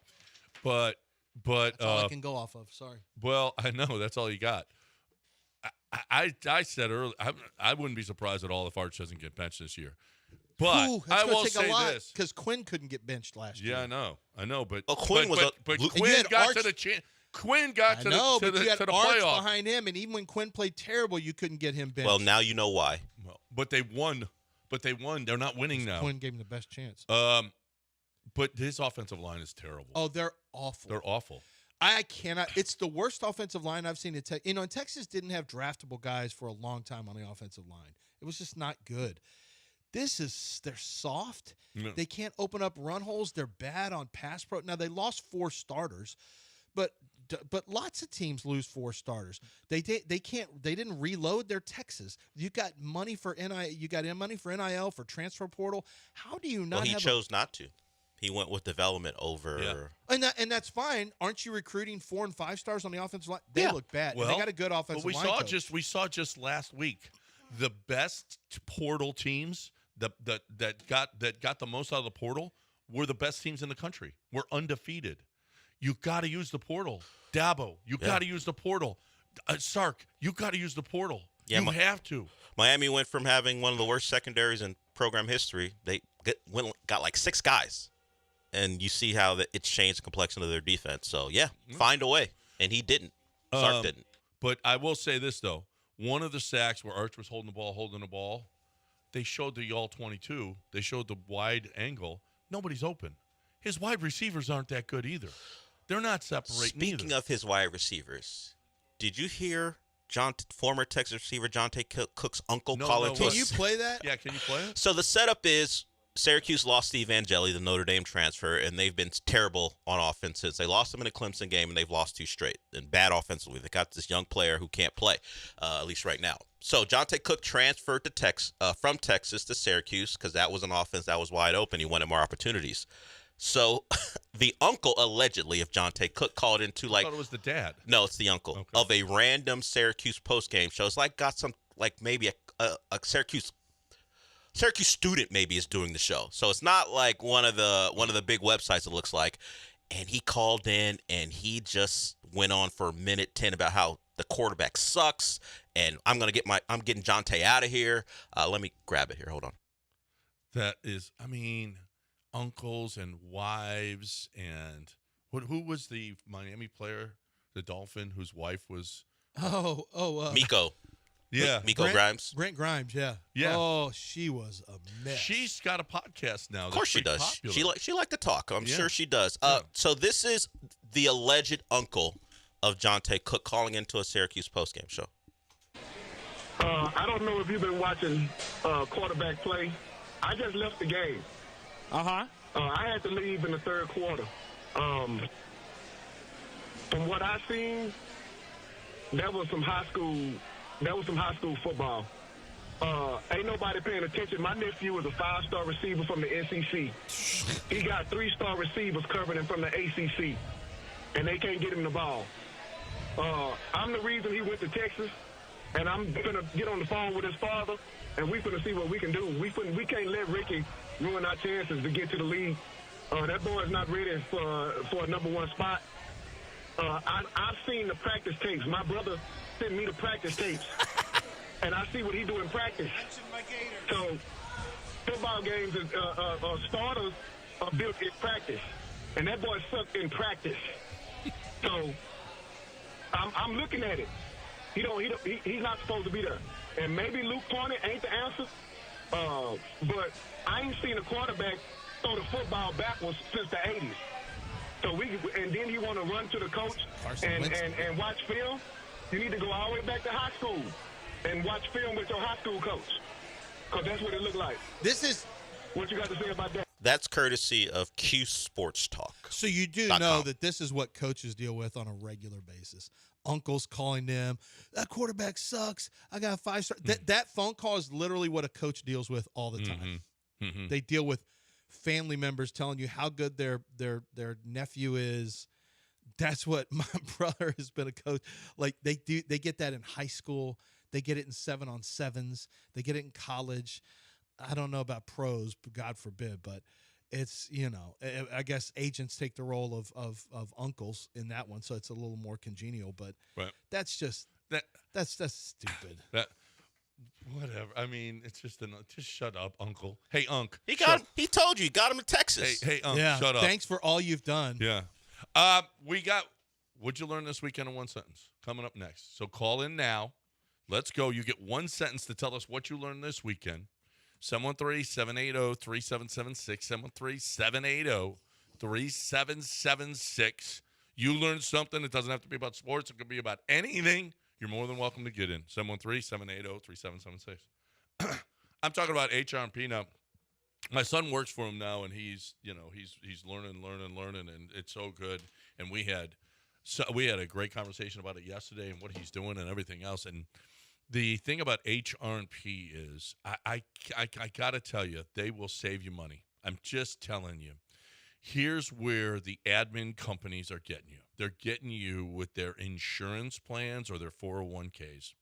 but That's all I can go off of. Sorry. well, I know that's all you got. I said earlier, I wouldn't be surprised at all if Arch doesn't get benched this year. But Ooh, I that's gonna will take say a lot this. because Quinn couldn't get benched last year. Yeah, I know, but Quinn was but you Quinn had got Arch- to the chance. Quinn got I to know, the but you had to the Arch playoff. behind him, and even when Quinn played terrible, you couldn't get him benched. Well, now you know why. Well, but they won. They're not winning now. Quinn gave him the best chance. But his offensive line is terrible. Oh, they're awful. They're awful. I cannot. It's the worst offensive line I've seen in Texas. And Texas didn't have draftable guys for a long time on the offensive line. It was just not good. They're soft. Yeah. They can't open up run holes. They're bad on pass pro. Now they lost 4 starters, but lots of teams lose 4 starters. They can't. They didn't reload their Texas. You got money for NIL. You got money for NIL for transfer portal. How do you not? Well, he have chose not to. He went with development over. Yeah. And that's fine. Aren't you recruiting 4 and 5 stars on the offensive line? They look bad. Well, and they got a good offensive line coach. We saw just last week the best portal teams that got the most out of the portal were the best teams in the country. We're undefeated. You got to use the portal. Dabo, you got to use the portal. Sark, you got to use the portal. Yeah, you have to. Miami went from having one of the worst secondaries in program history. They got like 6 guys. And you see how it's changed the complexion of their defense. So, find a way. And he didn't. Sark didn't. But I will say this, though. One of the sacks where Arch was holding the ball, they showed the all 22. They showed the wide angle. Nobody's open. His wide receivers aren't that good either. They're not separating Speaking of his wide receivers, did you hear former Texas receiver Jonte Cook's uncle calling to Can us? you play that? Yeah, can you play it? So the setup is Syracuse lost Steve Angeli, the Notre Dame transfer, and they've been terrible on offense since they lost him in a Clemson game, and they've lost 2 straight. And bad offensively. They got this young player who can't play, at least right now. So Jonte Cook transferred to from Texas to Syracuse because that was an offense that was wide open. He wanted more opportunities. So the uncle, allegedly, of Jonte Cook called into I thought it was the dad. No, it's the uncle of a random Syracuse postgame show. It's maybe a Syracuse student maybe is doing the show. So it's not like one of the big websites, it looks like. And he called in and he just went on for a minute 10 about how the quarterback sucks and I'm getting Jonte out of here. Let me grab it here. Hold on. That is, uncles and wives and who was the Miami player, the Dolphin, whose wife was Miko. Yeah, Miko Grimes. Brent Grimes, yeah. Oh, she was a mess. She's got a podcast now. Of course she does. Popular. She liked to talk. I'm sure she does. Yeah. So this is the alleged uncle of Jonte Cook calling into a Syracuse postgame show. I don't know if you've been watching quarterback play. I just left the game. I had to leave in the 3rd quarter. From what I seen, that was some high school football. Ain't nobody paying attention. My nephew was a 5-star receiver from the SEC. He got 3-star receivers covering him from the ACC, and they can't get him the ball. I'm the reason he went to Texas, and I'm gonna get on the phone with his father, and we're gonna see what we can do. We can't let Ricky ruin our chances to get to the league. That boy's not ready for a number 1 spot. I've seen the practice tapes. My brother sent me the practice tapes, and I see what he do in practice. So football games, starters are built in practice, and that boy sucked in practice. So I'm looking at it. He's not supposed to be there. And maybe Luke Cornett ain't the answer, but I ain't seen a quarterback throw the football backwards since the 80s. So and then he want to run to the coach and watch film. You need to go all the way back to high school and watch film with your high school coach, because that's what it looked like. What you got to say about that? That's courtesy of Q Sports Talk. So you do know that this is what coaches deal with on a regular basis. Uncles calling them, that quarterback sucks. I got a 5-star. That phone call is literally what a coach deals with all the time. Mm-hmm. They deal with family members telling you how good their nephew is. That's what my brother has been a coach. Like they get that in high school. They get it in 7-on-7s. They get it in college. I don't know about pros, God forbid, but it's, I guess agents take the role of uncles in that one, so it's a little more congenial. But that's just That's stupid. That whatever. I mean, it's just just shut up, Uncle. Hey, Unc. He told you. He got him in Texas. Hey, Unc. Yeah. Shut up. Thanks for all you've done. Yeah. We got. What'd you learn this weekend in one sentence? Coming up next. So call in now. Let's go. You get one sentence to tell us what you learned this weekend. 713-780-3776. 713-780-3776. You learned something. It doesn't have to be about sports. It could be about anything. You're more than welcome to get in. 713-780-3776. I'm talking about HRP now. My son works for him now, and he's learning, and it's so good. And we had a great conversation about it yesterday and what he's doing and everything else. And the thing about HRP is, I got to tell you, they will save you money. I'm just telling you. Here's where the admin companies are getting you. They're getting you with their insurance plans or their 401ks.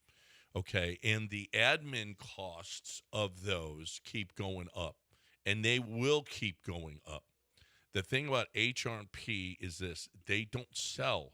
Okay, and the admin costs of those keep going up, and they will keep going up. The thing about HRP is this: they don't sell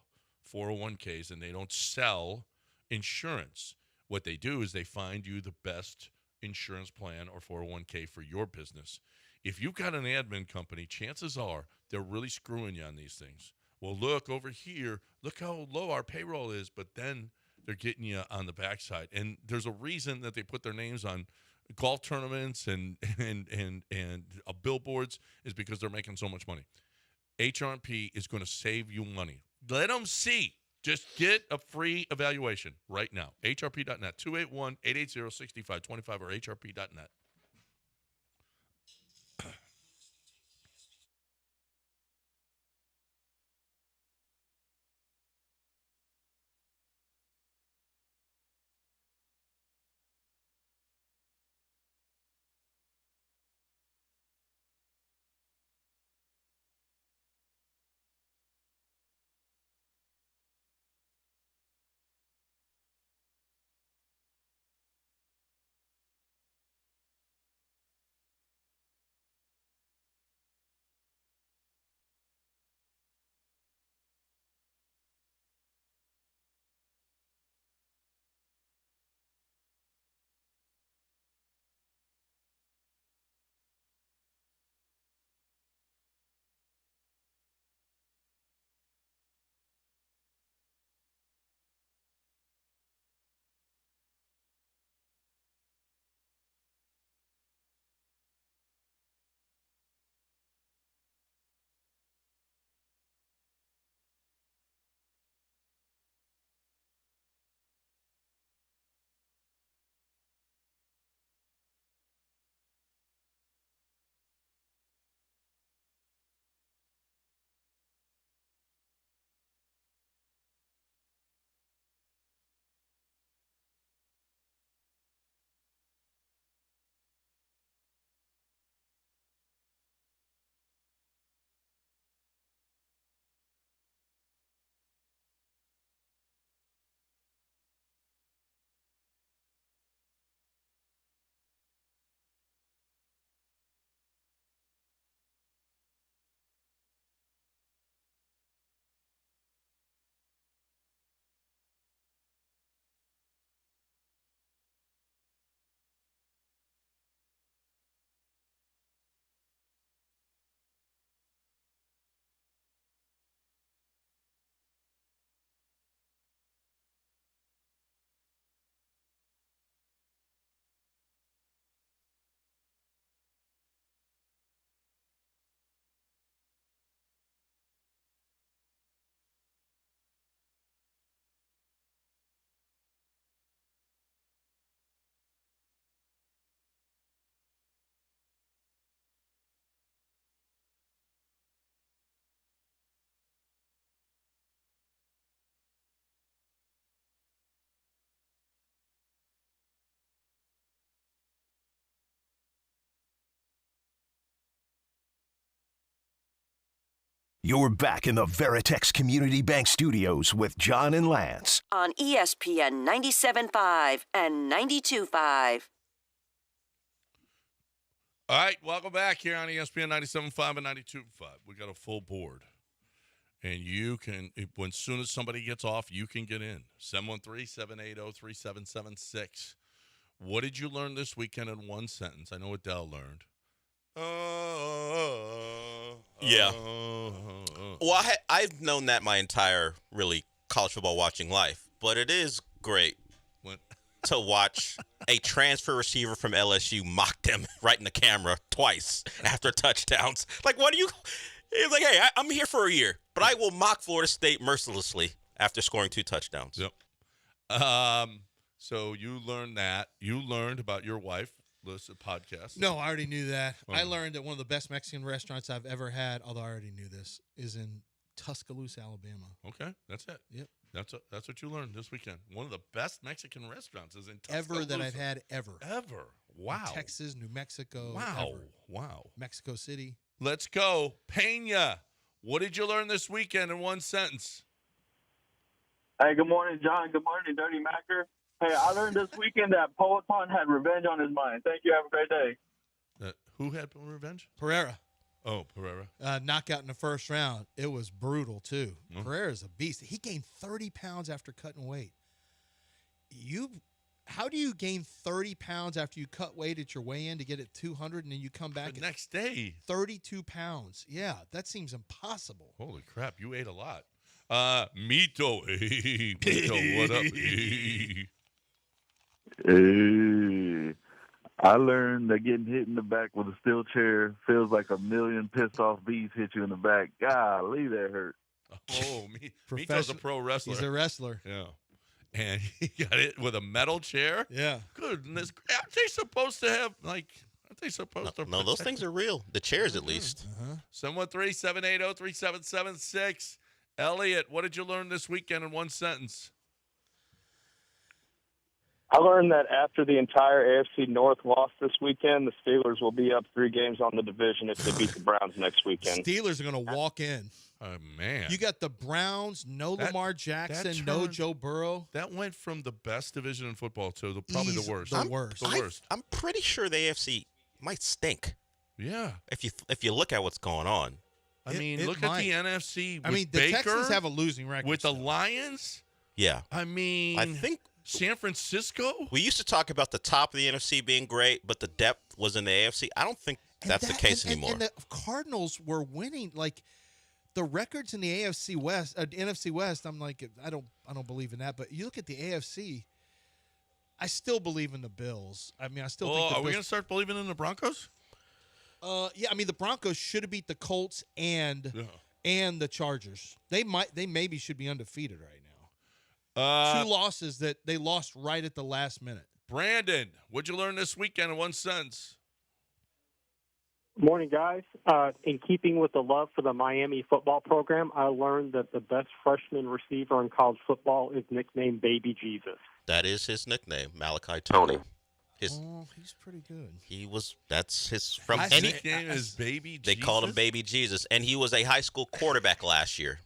401ks and they don't sell insurance. What they do is they find you the best insurance plan or 401k for your business. If you've got an admin company, chances are they're really screwing you on these things. Well, look over here. Look how low our payroll is, but then they're getting you on the backside. And there's a reason that they put their names on golf tournaments and billboards is because they're making so much money. HRP is going to save you money. Let them see. Just get a free evaluation right now. HRP.net, 281-880-6525 or HRP.net. You're back in the Veritex Community Bank Studios with John and Lance. On ESPN 97.5 and 92.5. All right, welcome back here on ESPN 97.5 and 92.5. We got a full board. And you can, when soon as somebody gets off, you can get in. 713-780-3776. What did you learn this weekend in one sentence? I know what Dell learned. Yeah. Well, I've known that my entire, really, college football watching life. But it is great to watch a transfer receiver from LSU mock them right in the camera twice after touchdowns. Like, what do you... He's like, hey, I'm here for a year, but I will mock Florida State mercilessly after scoring 2 touchdowns. Yep. So you learned that. You learned about your wife. Listen podcast. No, I already knew that. Oh. I learned that one of the best Mexican restaurants I've ever had, although I already knew this, is in Tuscaloosa, Alabama. Okay, that's it. Yep. That's what you learned this weekend. One of the best Mexican restaurants is in Tuscaloosa. Ever that I've had ever. Wow. In Texas, New Mexico. Wow. Ever. Wow. Mexico City. Let's go. Pena, what did you learn this weekend in one sentence? Hey, good morning, John. Good morning, Dirty Macker. Hey, I learned this weekend that Poetan had revenge on his mind. Thank you. Have a great day. Who had revenge? Pereira. Oh, Pereira. Knockout in the first round. It was brutal, too. Mm. Pereira's a beast. He gained 30 pounds after cutting weight. How do you gain 30 pounds after you cut weight at your weigh-in to get it 200 and then you come back The next day? 32 pounds? Yeah, that seems impossible. Holy crap, you ate a lot. Mito. Hey, Mito, what up? Hey. Hey, I learned that getting hit in the back with a steel chair feels like a million pissed off bees hit you in the back. Golly, that hurt. Oh, Mito's a pro wrestler. He's a wrestler. Yeah. And he got it with a metal chair? Yeah. Goodness. Aren't they supposed to have, aren't they supposed to? No, those things are real. The chairs, at least. 713-780-3776. Elliot, what did you learn this weekend in one sentence? I learned that after the entire AFC North loss this weekend, the Steelers will be up 3 games on the division if they beat the Browns next weekend. Steelers are going to walk in. Oh, man. You got the Browns, no Lamar Jackson, no Joe Burrow. That went from the best division in football to probably the worst. The worst. The I'm pretty sure the AFC might stink. Yeah. If you look at what's going on. I mean, look at the NFC. I mean, the Texans have a losing record. With the Lions? Yeah. I mean, I think San Francisco? We used to talk about the top of the NFC being great, but the depth was in the AFC. I don't think that's the case anymore. And the Cardinals were winning. Like, the records in the NFC West, NFC West, I'm like, I don't believe in that. But you look at the AFC, I still believe in the Bills. I mean, I still think the Are we going to start believing in the Broncos? Yeah, I mean, the Broncos should have beat the Colts and the Chargers. They maybe should be undefeated right now. 2 losses that they lost right at the last minute. Brandon, what'd you learn this weekend in one sentence? Morning, guys. In keeping with the love for the Miami football program, I learned that the best freshman receiver in college football is nicknamed Baby Jesus. That is his nickname, Malachi Tony. He's pretty good. That's his nickname is Baby Jesus. They called him Baby Jesus, and he was a high school quarterback last year.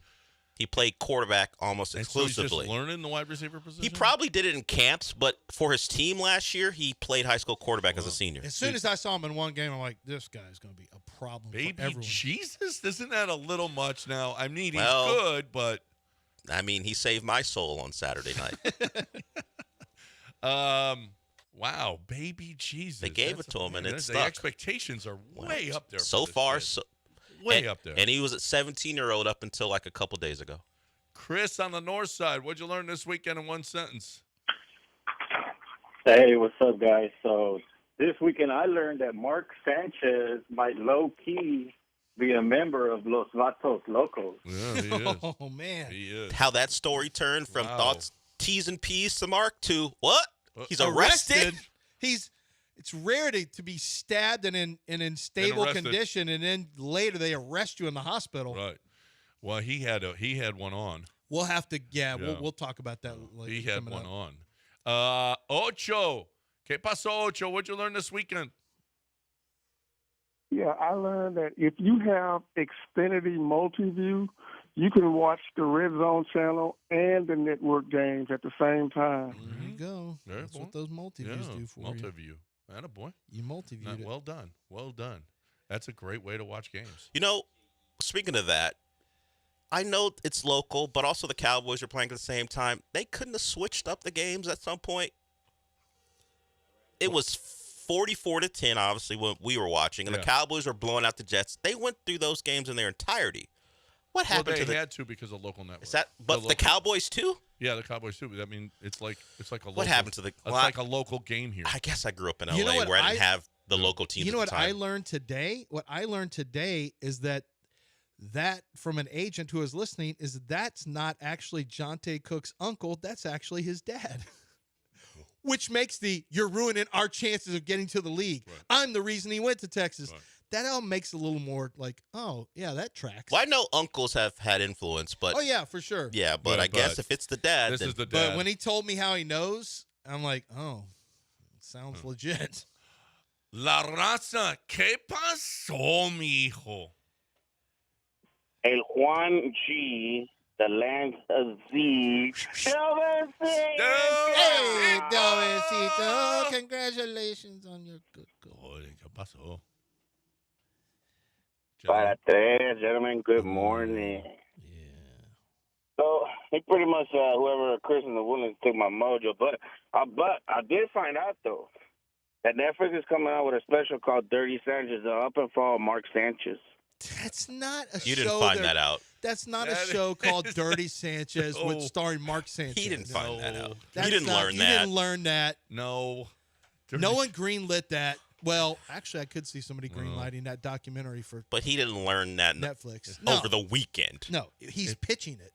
He played quarterback almost exclusively. So he's just learning the wide receiver position? He probably did it in camps, but for his team last year, he played high school quarterback as a senior. As soon as I saw him in one game, I'm like, this guy's going to be a problem for Baby everyone. Jesus? Isn't that a little much now? I mean, he's Well, good, but... I mean, he saved my soul on Saturday night. Wow, Baby Jesus. They gave it to him, and it the stuck. expectations are way up there. So far, way up there. And he was a 17-year-old up until like a couple days ago. Chris on the north side, what'd you learn this weekend in one sentence? Hey, what's up, guys? So this weekend I learned that Mark Sanchez might low-key be a member of Los Vatos Locos. Yeah, he is. Oh, man. He is. How that story turned from thoughts, T's and P's to Mark to what? He's arrested? It's rare to be stabbed and in stable condition, and then later they arrest you in the hospital. Right. Well, he had one on. We'll have to, we'll talk about that later. He had one on. Ocho. ¿Qué pasó, Ocho? What'd you learn this weekend? Yeah, I learned that if you have Xfinity Multiview, you can watch the Red Zone channel and the network games at the same time. There you go. That's what those multiviews do for you. Multiview. Attaboy. You multiviewed it. Well done. Well done. That's a great way to watch games. You know, speaking of that, I know it's local, but also the Cowboys are playing at the same time. They couldn't have switched up the games at some point. It was 44-10, obviously, when we were watching, and the Cowboys were blowing out the Jets. They went through those games in their entirety. What happened to they had to because of local network. Is that the Cowboys too? Yeah, the Cowboys too. I mean, it's like a local. What happened to the? It's like a local game here. I guess I grew up in LA where I didn't have the local teams. You know at what the time. I learned today? What I learned today is that from an agent who is listening is that's not actually Jonte Cook's uncle. That's actually his dad. Which makes you're ruining our chances of getting to the league. Right. I'm the reason he went to Texas. Right. That all makes it a little more like, oh, yeah, that tracks. Well, I know uncles have had influence, but... Oh, yeah, for sure. Yeah, but I guess if it's the dad... This is the dad. But when he told me how he knows, I'm like, oh, sounds legit. La raza, ¿qué pasó, mijo? El Juan G., the Lance Z. Hey, Dovencito. Congratulations on your good goal. ¿Qué pasó? Para tres, gentlemen, good morning. Yeah. So, he pretty much, whoever Chris and the Woodlands took my mojo. But I did find out, though, that Netflix is coming out with a special called Dirty Sanchez, the up and fall Mark Sanchez. That's not a show. You didn't find that out. That's not a show called Dirty Sanchez with starring Mark Sanchez. He didn't find that out. You didn't learn that. You didn't learn that. No. No one greenlit that. Well, actually, I could see somebody greenlighting that documentary for. But he didn't learn that Netflix over the weekend. No, he's pitching it.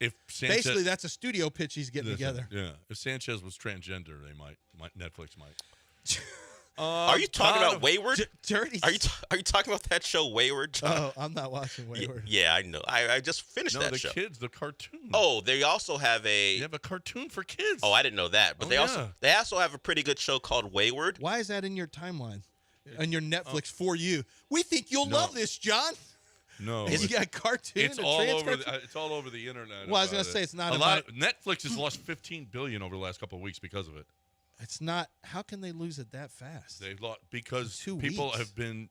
If Sanchez, basically that's a studio pitch he's getting together. Yeah, if Sanchez was transgender, Netflix might. Are you talking about Wayward? Dirty. Are you talking about that show Wayward, John? Oh, I'm not watching Wayward. Yeah, I know. I just finished that show. No, the kids, the cartoon. Oh, they also have They have a cartoon for kids. Oh, I didn't know that. But they also have a pretty good show called Wayward. Why is that in your timeline? On your Netflix for you? We think you'll love this, John. No, you got cartoon. It's all over. It's all over the internet. Well, I was going to say it's not a lot. Netflix has lost $15 billion over the last couple of weeks because of it. It's not. How can they lose it that fast? They've lost because people have been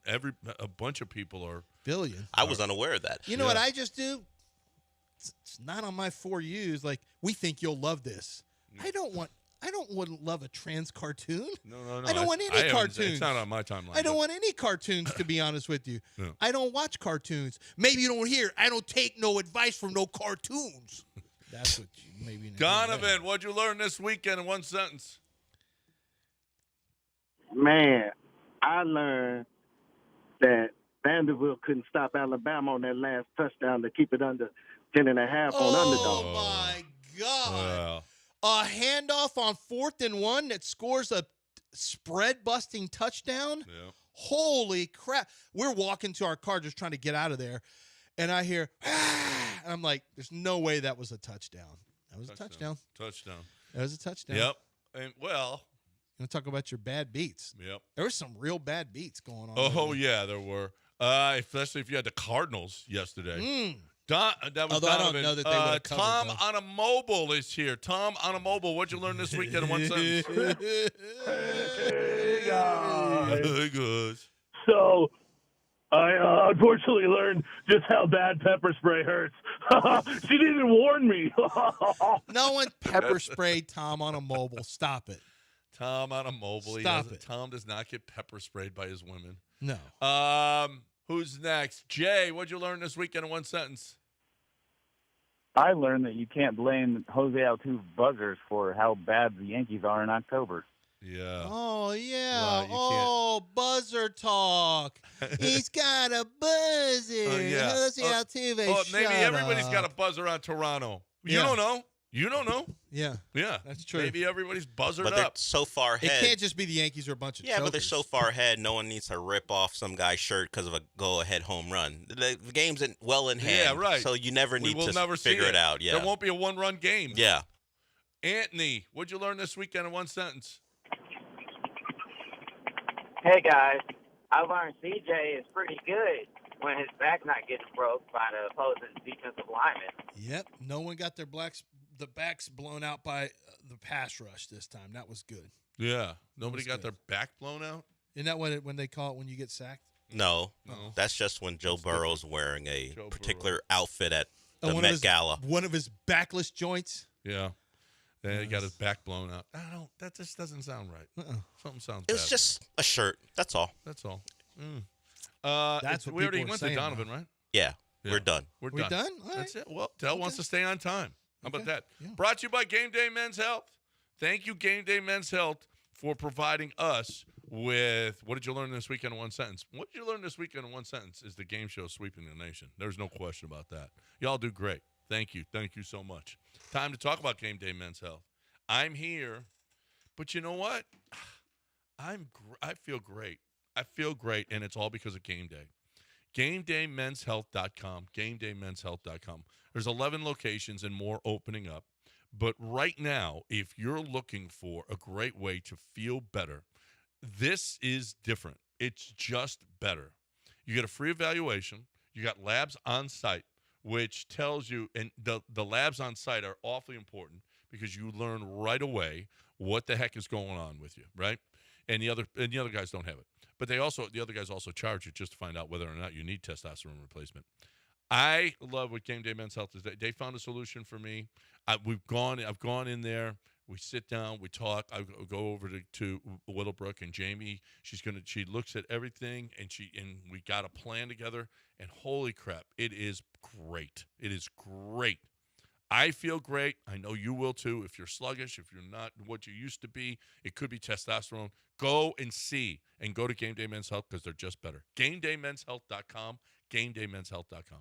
a bunch of people are billion. I was unaware of that. You know what I just do? It's not on my for yous. Like we think you'll love this. I don't want to love a trans cartoon. No. I don't want any cartoons. It's not on my timeline. I don't want any cartoons, to be honest with you. No. I don't watch cartoons. Maybe you don't hear. I don't take no advice from no cartoons. That's what you maybe. Donovan, what'd you learn this weekend in one sentence? Man, I learned that Vanderbilt couldn't stop Alabama on that last touchdown to keep it under 10.5 on underdog. Oh, my God. A handoff on 4th and 1 that scores a spread-busting touchdown? Yeah. Holy crap. We're walking to our car just trying to get out of there, and I hear, and I'm like, there's no way that was a touchdown. That was a touchdown. That was a touchdown. Yep. And, well. You want to talk about your bad beats? Yep. There were some real bad beats going on. Oh, yeah, there were. Especially if you had the Cardinals yesterday. That was Although Donovan. I don't know that they would have covered Tom those. on a mobile is here. Tom on a mobile. What'd you learn this weekend in one sentence? Hey, guys. Hey, guys. So, I unfortunately learned just how bad pepper spray hurts. She didn't even warn me. No one pepper sprayed Tom on a mobile. Stop it. Tom on a mobile. Stop it. Tom does not get pepper sprayed by his women. No. Who's next? Jay, what'd you learn this weekend in one sentence? I learned that you can't blame Jose Altuve's buzzers for how bad the Yankees are in October. Yeah. Oh, yeah. Buzzer talk. He's got a buzzer. Yeah. Jose Altuve, maybe shut everybody's up. got a buzzer on Toronto. You Yeah. don't know. You don't know. Yeah. Yeah. That's true. Maybe everybody's buzzered But they're up. so far It ahead. can't just be the Yankees or a bunch of Yeah, but they're chokers. so far ahead, no one needs to rip off some guy's shirt because of a go-ahead home run. The game's well in hand. Yeah, right. So you never We need will to never see figure it out. Yeah. There won't be a one-run game. Yeah. Anthony, what'd you learn this weekend in one sentence? Hey, guys. I learned CJ is pretty good when his back's not getting broke by the opposing defensive lineman. Yep. No one got their backs blown out by the pass rush this time. That was good. Yeah. Nobody got good. their back blown out? Isn't that when they call it when you get sacked? No. That's just when Joe Burrow's wearing a particular outfit at The Met Gala. One of his backless joints. Yeah. And he got his back blown out. That just doesn't sound right. Something sounds bad. It's just a shirt. That's all. That's all. That's what we already people are went saying to Donovan, now. right? Yeah, we're done. We're We done. done? All right. That's it. Well, Dell wants to stay on time. How about that? Yeah. Brought to you by Game Day Men's Health. Thank you, Game Day Men's Health, for providing us with what did you learn this weekend in one sentence? What did you learn this weekend in one sentence is the game show sweeping the nation. There's no question about that. Y'all do great. Thank you. Thank you so much. Time to talk about Game Day Men's Health. I'm here, but you know what? I feel great. I feel great, and it's all because of Game Day. GameDayMen'sHealth.com. GameDayMen'sHealth.com. There's 11 locations and more opening up. But right now, if you're looking for a great way to feel better, this is different. It's just better. You get a free evaluation. You got labs on site, which tells you, and the labs on site are awfully important because you learn right away what the heck is going on with you, right? And the other guys don't have it. But the other guys also charge you just to find out whether or not you need testosterone replacement. I love what Game Day Men's Health is. They found a solution for me. I've gone in there. We sit down. We talk. I go over to Willowbrook and Jamie. She looks at everything and we got a plan together. And holy crap, it is great. It is great. I feel great. I know you will too. If you're sluggish, if you're not what you used to be, it could be testosterone. Go and see and go to Game Day Men's Health because they're just better. GameDayMen'sHealth.com. GameDayMen'sHealth.com.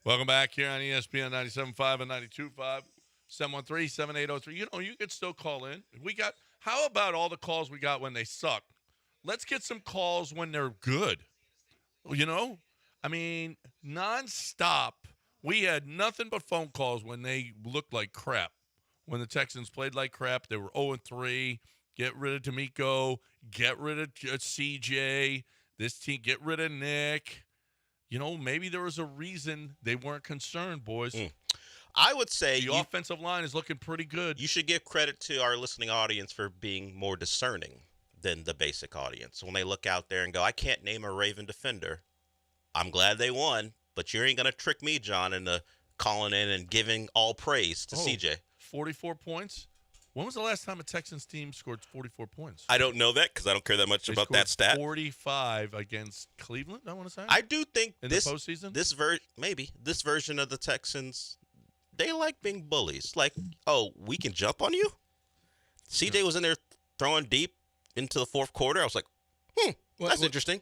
Welcome back here on ESPN 97.5 and 92.5, 713-7803. You know, you could still call in. How about all the calls we got when they suck? Let's get some calls when they're good. You know? I mean, nonstop. We had nothing but phone calls when they looked like crap. When the Texans played like crap, they were 0-3. Get rid of D'Amico. Get rid of CJ. This team, get rid of Nick. You know, maybe there was a reason they weren't concerned, boys. I would say the offensive line is looking pretty good. You should give credit to our listening audience for being more discerning than the basic audience. When they look out there and go, I can't name a Raven defender, I'm glad they won, but you ain't going to trick me, John, into calling in and giving all praise to CJ. 44 points? When was the last time a Texans team scored 44 points? I don't know that because I don't care that much about that stat. 45 against Cleveland, I want to say. I do think in the postseason? This version of the Texans, they like being bullies. Like, oh, we can jump on you? CJ was in there throwing deep into the fourth quarter. I was like, that's interesting.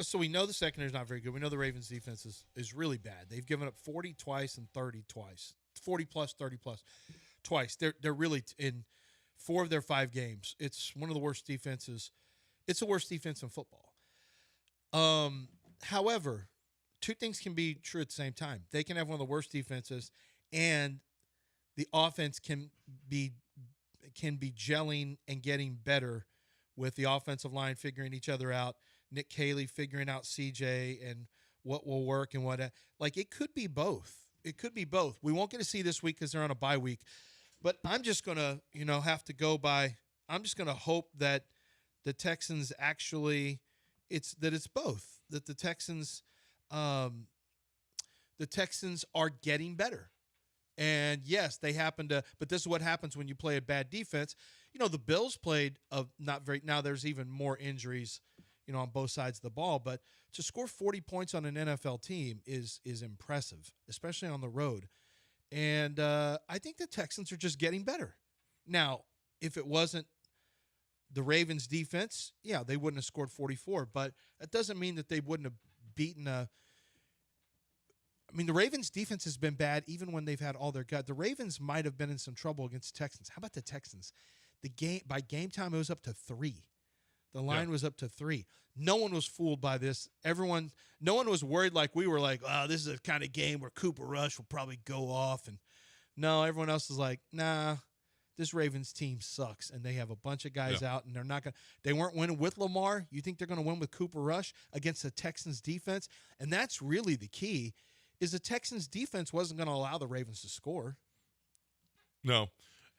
So we know the secondary is not very good. We know the Ravens' defense is really bad. They've given up 40 twice and 30 twice. 40 plus, 30 plus twice. They're really in 4 of their 5 games. It's one of the worst defenses. It's the worst defense in football. However, 2 things can be true at the same time. They can have one of the worst defenses, and the offense can be gelling and getting better with the offensive line figuring each other out. Nick Caley figuring out CJ and what will work and what. Like, it could be both. It could be both. We won't get to see this week because they're on a bye week. But I'm just going to, have to go by. I'm just going to hope that the Texans actually, it's both. That the Texans are getting better. And yes, they happen to, but this is what happens when you play a bad defense. The Bills played not very, now there's even more injuries, on both sides of the ball, but to score 40 points on an NFL team is impressive, especially on the road. And I think the Texans are just getting better. Now, if it wasn't the Ravens defense, yeah, they wouldn't have scored 44, but that doesn't mean that they wouldn't have beaten the Ravens defense has been bad even when they've had all their guys. The Ravens might have been in some trouble against the Texans. How about the Texans? By game time, it was up to 3. The line was up to 3. No one was fooled by this. No one was worried like we were like, oh, this is a kind of game where Cooper Rush will probably go off. And no, everyone else is like, nah, this Ravens team sucks. And they have a bunch of guys out, and they weren't winning with Lamar. You think they're going to win with Cooper Rush against the Texans defense? And that's really the key, is the Texans defense wasn't going to allow the Ravens to score. No.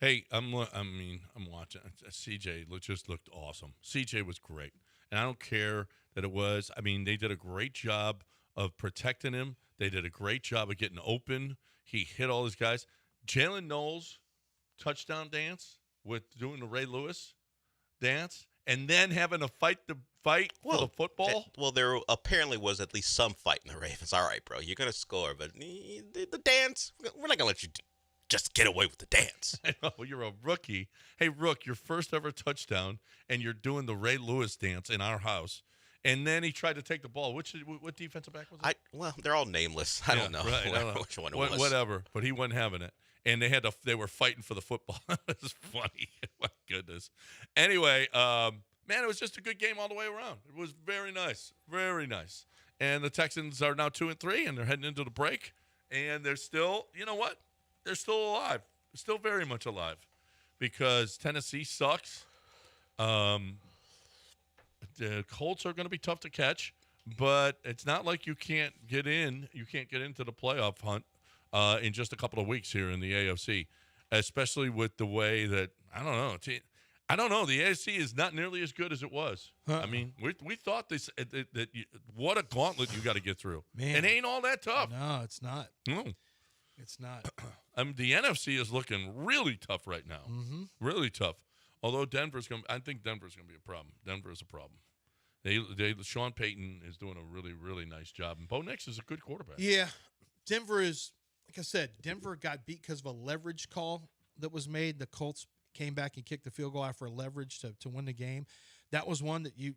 Hey, I'm watching. CJ just looked awesome. CJ was great. And I don't care that it was. They did a great job of protecting him. They did a great job of getting open. He hit all his guys. Jalen Knowles, touchdown dance with doing the Ray Lewis dance, and then having to fight for the football. There apparently was at least some fight in the Ravens. All right, bro, you're going to score, but the dance, we're not going to let you just get away with the dance. I know, you're a rookie. Hey, Rook, your first ever touchdown, and you're doing the Ray Lewis dance in our house. And then he tried to take the ball. What defensive back was it? Well, they're all nameless. I don't know. Right, I don't know which one it was. Whatever, but he wasn't having it. And they were fighting for the football. It was funny. My goodness. Anyway, man, it was just a good game all the way around. It was very nice. Very nice. And the Texans are now 2-3, and they're heading into the break. And they're still, you know what? They're still alive. They're still very much alive because Tennessee sucks. The Colts are going to be tough to catch, but it's not like you can't get in. You can't get into the playoff hunt in just a couple of weeks here in the AFC, especially with the way that, I don't know. The AFC is not nearly as good as it was. We thought what a gauntlet you got to get through. Man. It ain't all that tough. No, it's not. No. It's not. The NFC is looking really tough right now. Mm-hmm. Really tough. Although I think Denver's going to be a problem. Denver is a problem. Sean Payton is doing a really, really nice job. And Bo Nix is a good quarterback. Yeah. Denver is, like I said, Denver got beat because of a leverage call that was made. The Colts came back and kicked the field goal after a leverage to win the game. That was one that you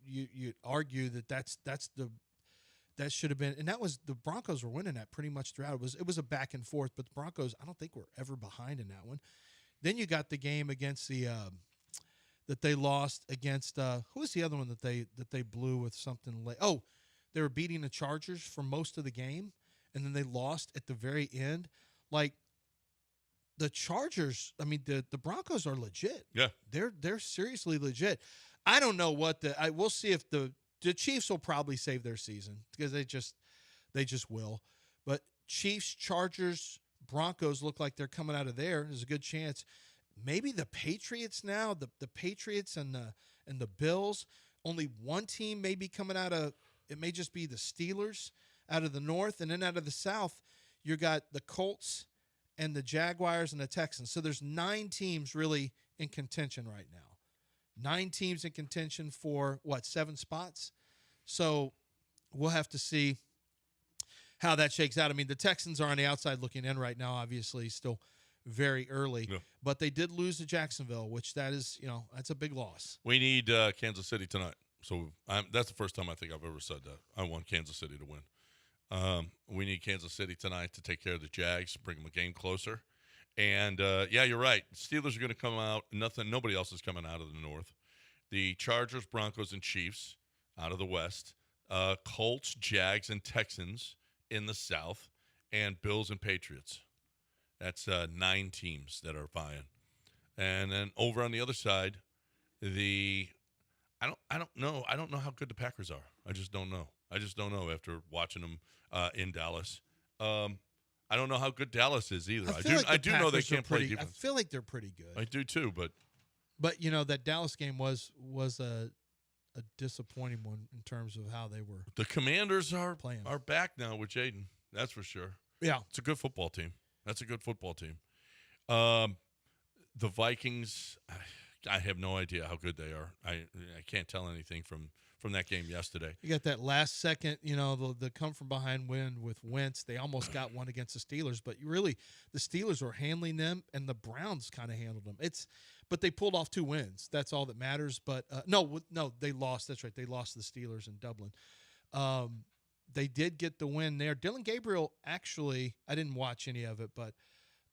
argue that should have been, and that was the Broncos were winning that pretty much throughout. It was a back and forth, but the Broncos, I don't think were ever behind in that one. Then you got the game against that they lost against who was the other one that they blew with something late? Oh, they were beating the Chargers for most of the game, and then they lost at the very end. Like the Chargers, the Broncos are legit. Yeah, they're seriously legit. I don't know what we'll see if the Chiefs will probably save their season because they just will. But Chiefs, Chargers, Broncos look like they're coming out of there. There's a good chance. Maybe the Patriots now, the Patriots and the Bills. Only one team may be coming out of. It may just be the Steelers. out of the North, and then out of the South, you got the Colts and the Jaguars and the Texans. So there's 9 teams really in contention right now. 9 teams in contention for, 7 spots? So we'll have to see how that shakes out. I mean, the Texans are on the outside looking in right now, obviously, still very early. Yeah. But they did lose to Jacksonville, which that is, that's a big loss. We need Kansas City tonight. So that's the first time I think I've ever said that. I want Kansas City to win. We need Kansas City tonight to take care of the Jags, bring them a game closer. And, yeah, you're right. Steelers are going to come out. Nobody else is coming out of the North. The Chargers, Broncos, and Chiefs out of the West. Colts, Jags, and Texans in the South. And Bills and Patriots. That's 9 teams that are vying. And then over on the other side, I don't know. I don't know how good the Packers are. I just don't know. After watching them in Dallas. I don't know how good Dallas is either. I do know they can't play defense. I feel like they're pretty good. I do too, but that Dallas game was a disappointing one in terms of how they were. The Commanders are playing. Are back now with Jaden. That's for sure. Yeah, it's a good football team. The Vikings, I have no idea how good they are. I can't tell anything from that game yesterday. You got that last second, the come from behind win with Wentz. They almost got one against the Steelers, but really the Steelers were handling them, and the Browns kind of handled them. But they pulled off 2 wins. That's all that matters. But no, they lost. That's right. They lost to the Steelers in Dublin. They did get the win there. Dylan Gabriel, actually, I didn't watch any of it, but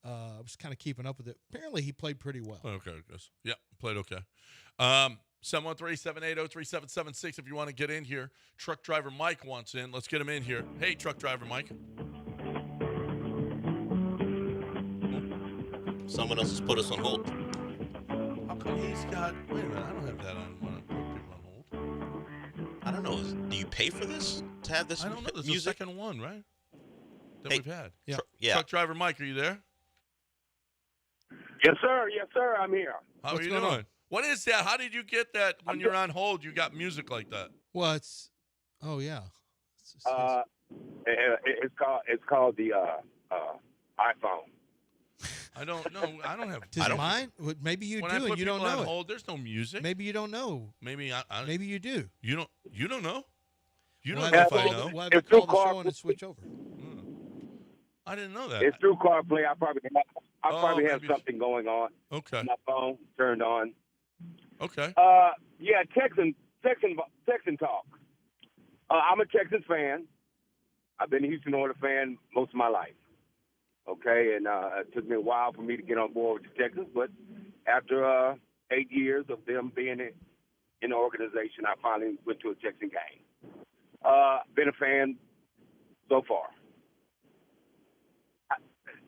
I was kind of keeping up with it. Apparently, he played pretty well. Okay, I guess. Yeah, played okay. 713-780-3776 if you want to get in here. Truck driver Mike wants in. Let's get him in here. Hey, truck driver Mike. Someone else has put us on hold. How come he's got... Wait a minute, I don't have that on when I put people on hold. I don't know. Do you pay for this to have this I don't know. This is the music? second one, right? That Hey, we've had. Yeah. Yeah. Truck driver Mike, are you there? Yes, sir. Yes, sir. I'm here. How What's are you going doing? on? What is that? How did you get that when you're on hold? You got music like that? Well, oh yeah. It's called the iPhone. I don't know. I don't have. Is it mine? Well, maybe you when do, I put and you don't people on know it. hold, there's no music. Maybe you don't know. Maybe Maybe you do. You don't. You don't know. You We'll don't know have if to I call know. We'll have to call the show and switch over. I didn't know that. It's through CarPlay. I probably have maybe- something going on. Okay. My phone turned on. Okay. Yeah, Texan talk. I'm a Texans fan. I've been a Houston Oilers fan most of my life. Okay, and it took me a while for me to get on board with the Texans, but after 8 years of them being in the organization, I finally went to a Texan game. Been a fan so far.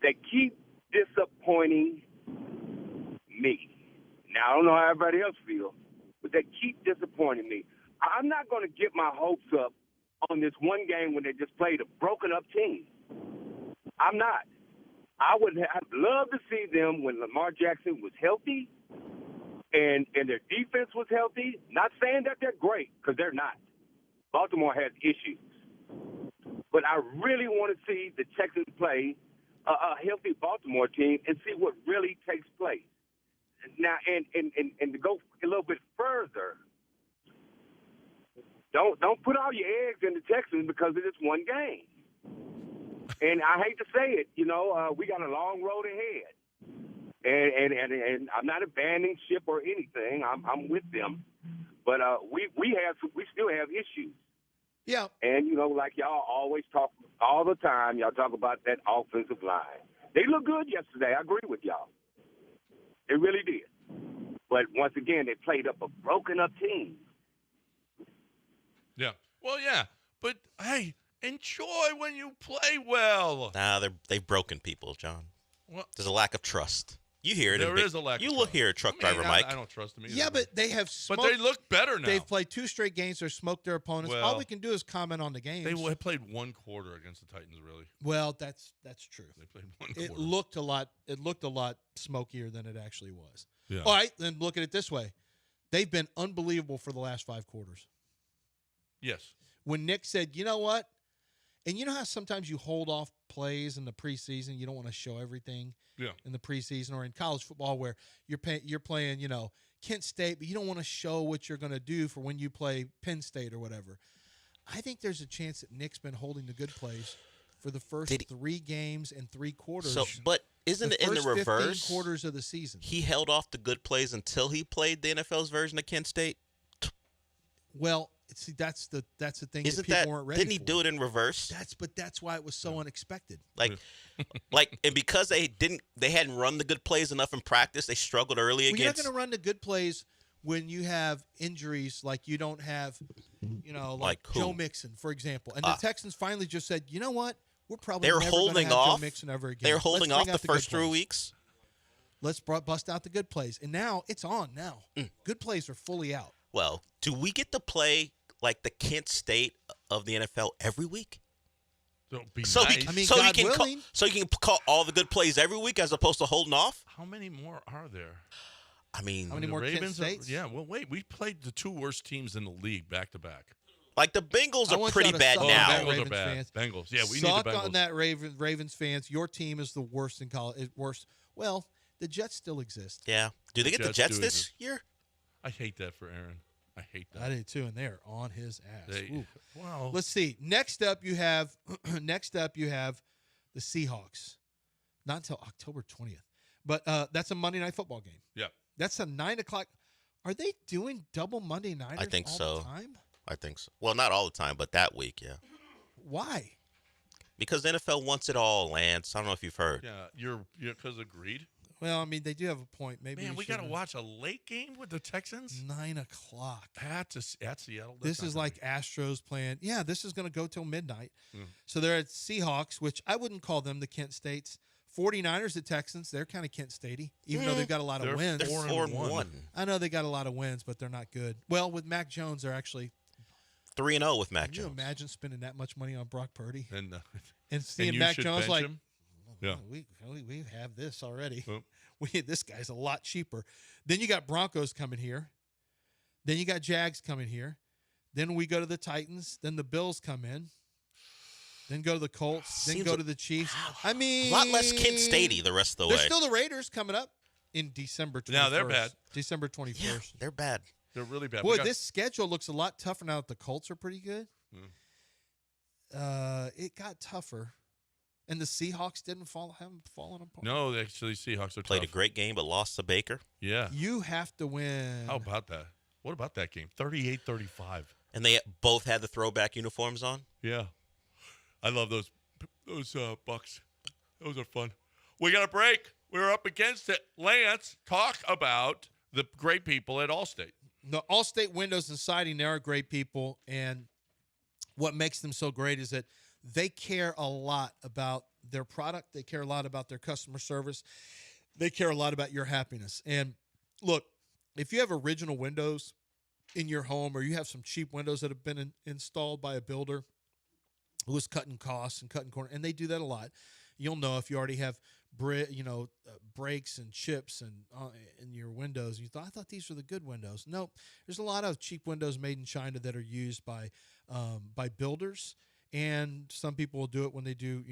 They keep disappointing me. Now, I don't know how everybody else feels, but they keep disappointing me. I'm not going to get my hopes up on this one game when they just played a broken-up team. I'm not. I would have loved to see them when Lamar Jackson was healthy and their defense was healthy. Not saying that they're great, because they're not. Baltimore has issues. But I really want to see the Texans play a healthy Baltimore team and see what really takes place. Now, and to go a little bit further, don't put all your eggs in the Texans because of this one game. And I hate to say it, we got a long road ahead. And I'm not abandoning ship or anything. I'm with them, but we still have issues. Yeah. And like y'all always talk all the time, y'all talk about that offensive line. They look good yesterday. I agree with y'all. They really did. But once again, they played up a broken up team. Yeah. Well, yeah. But hey, enjoy when you play well. Nah, they've broken people, John. Well, there's a lack of trust. You hear it. There is a lack of You trust. look here, truck driver Mike. I don't trust them either. Yeah, but they have smoked. But they look better now. They've played 2 straight games. They've smoked their opponents. All Well, we can do is comment on the games. They played one quarter against the Titans, really. Well, that's true. They played one quarter. It looked a lot smokier than it actually was. Yeah. All right, then look at it this way. They've been unbelievable for the last 5 quarters. Yes. When Nick said, "You know what? And you know how sometimes you hold off plays in the preseason? You don't want to show everything in the preseason, or in college football where you're playing, Kent State, but you don't want to show what you're going to do for when you play Penn State or whatever. I think there's a chance that Nick's been holding the good plays for the first 3 games and 3 quarters. So, but isn't it in the reverse? 15 quarters of the season. He held off the good plays until he played the NFL's version of Kent State. Well, see, that's the thing. Isn't that people weren't ready didn't he for. do it in reverse? That's why it was so unexpected. Like, and because they hadn't run the good plays enough in practice, they struggled early You're not against. going to run the good plays when you have injuries like you don't have, like who? Joe Mixon, for example. And the Texans finally just said, you know what? We're probably They're never holding gonna have off. Joe Mixon ever again. They're holding Let's off bring the out good first 3 plays. weeks. Let's bust out the good plays. And now it's on now. Good plays are fully out. Well, do we get to play like the Kent State of the NFL every week? So God willing. so you can call all the good plays every week as opposed to holding off. How many more are there? I mean, How many The more Kent Ravens States? yeah, well, wait. We played the 2 worst teams in the league back to back. Like the Bengals I are want pretty y'all to bad suck on now. that, Bengals are Ravens bad. fans. Bengals. Yeah, we Suck need the Bengals. on that, Ravens fans. Your team is the worst in college. Worst. Well, the Jets still exist. Yeah. Do they get the Jets do this exist. year? I hate that for Aaron. I hate that. I did too, and they're on his ass. Well, Let's see. Next up, you have the Seahawks. Not until October 20th, but that's a Monday Night Football game. Yeah. That's a 9:00. Are they doing double Monday nighters? I think all so. The time? I think so. Well, not all the time, but that week, yeah. Why? Because the NFL wants it all, Lance. I don't know if you've heard. Yeah, you're because of greed. Well, I mean, they do have a point. Maybe Man, we got to watch a late game with the Texans. 9:00. At Seattle. This is like Astros playing. Yeah, this is going to go till midnight. So they're at Seahawks, which I wouldn't call them the Kent States. 49ers, the Texans, they're kind of Kent Statey, even though they've got a lot of wins. They're 4-1. I know they got a lot of wins, but they're not good. Well, with Mac Jones, they're actually 3-0 with Mac Can you Jones. imagine spending that much money on Brock Purdy and seeing you Mac should Jones bench like, him? Yeah. we have this already. This guy's a lot cheaper. Then you got Broncos coming here. Then you got Jags coming here. Then we go to the Titans. Then the Bills come in. Then go to the Colts. Then go to the Chiefs. I mean, A lot less Kent Statey the rest of the way. There's still the Raiders coming up in December 21st. Now, they're bad. December 21st. Yeah, they're bad. They're really bad. Boy, this schedule looks a lot tougher now that the Colts are pretty good. It got tougher. And the Seahawks haven't fallen apart. No, actually, Seahawks are Played tough. a great game, but lost to Baker. Yeah. You have to win. How about that? What about that game? 38-35. And they both had the throwback uniforms on. Yeah. I love those Bucks. Those are fun. We got a break. We're up against it. Lance, talk about the great people at Allstate. The Allstate Windows and Siding, they are great people. And what makes them so great is that they care a lot about their product. They care a lot about their customer service. They care a lot about your happiness. And look, if you have original windows in your home or you have some cheap windows that have been installed by a builder who is cutting costs and cutting corners, and they do that a lot, you'll know if you already have breaks and chips and in your windows. You thought, I thought these were the good windows. No, there's a lot of cheap windows made in China that are used by builders. And some people will do it when they do,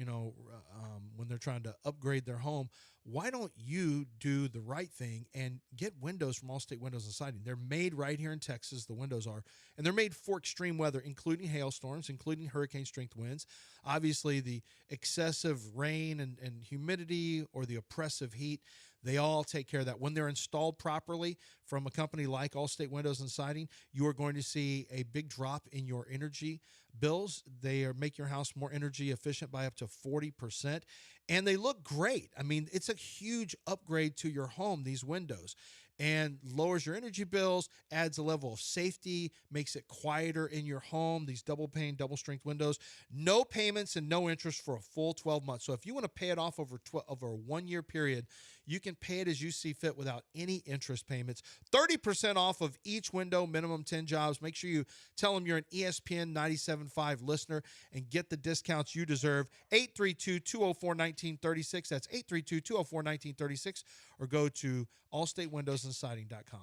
when they're trying to upgrade their home. Why don't you do the right thing and get windows from Allstate Windows and Siding? They're made right here in Texas, the windows are. And they're made for extreme weather, including hailstorms, including hurricane-strength winds. Obviously, the excessive rain and humidity or the oppressive heat, they all take care of that. When they're installed properly from a company like Allstate Windows and Siding, you are going to see a big drop in your energy bills. They make your house more energy efficient by up to 40%. And they look great. I mean, it's a huge upgrade to your home, these windows. And lowers your energy bills, adds a level of safety, makes it quieter in your home. These double pane, double strength windows, no payments and no interest for a full 12 months. So if you want to pay it off over a 1 year period, you can pay it as you see fit without any interest payments. 30% off of each window, minimum 10 jobs. Make sure you tell them you're an ESPN 97.5 listener and get the discounts you deserve. 832-204-1936. That's 832-204-1936. Or go to allstatewindowsandsiding.com.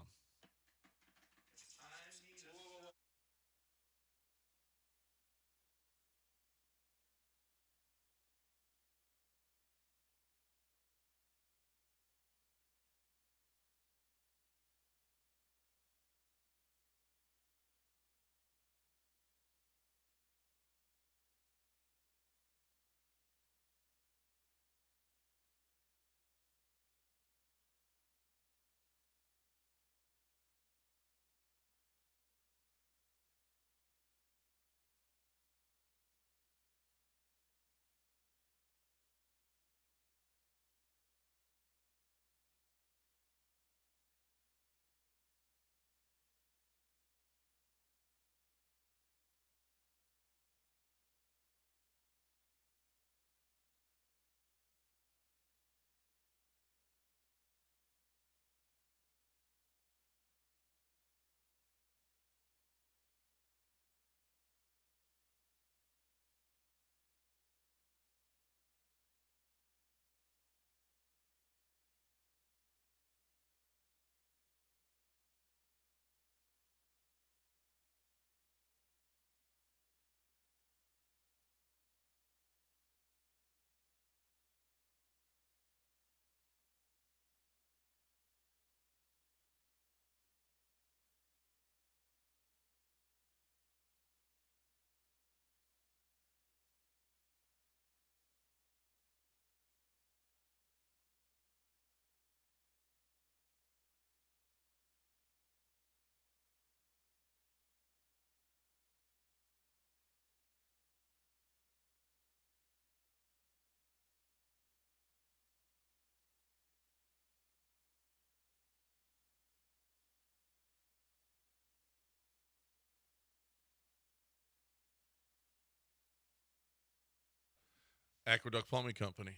Aqueduct Plumbing Company.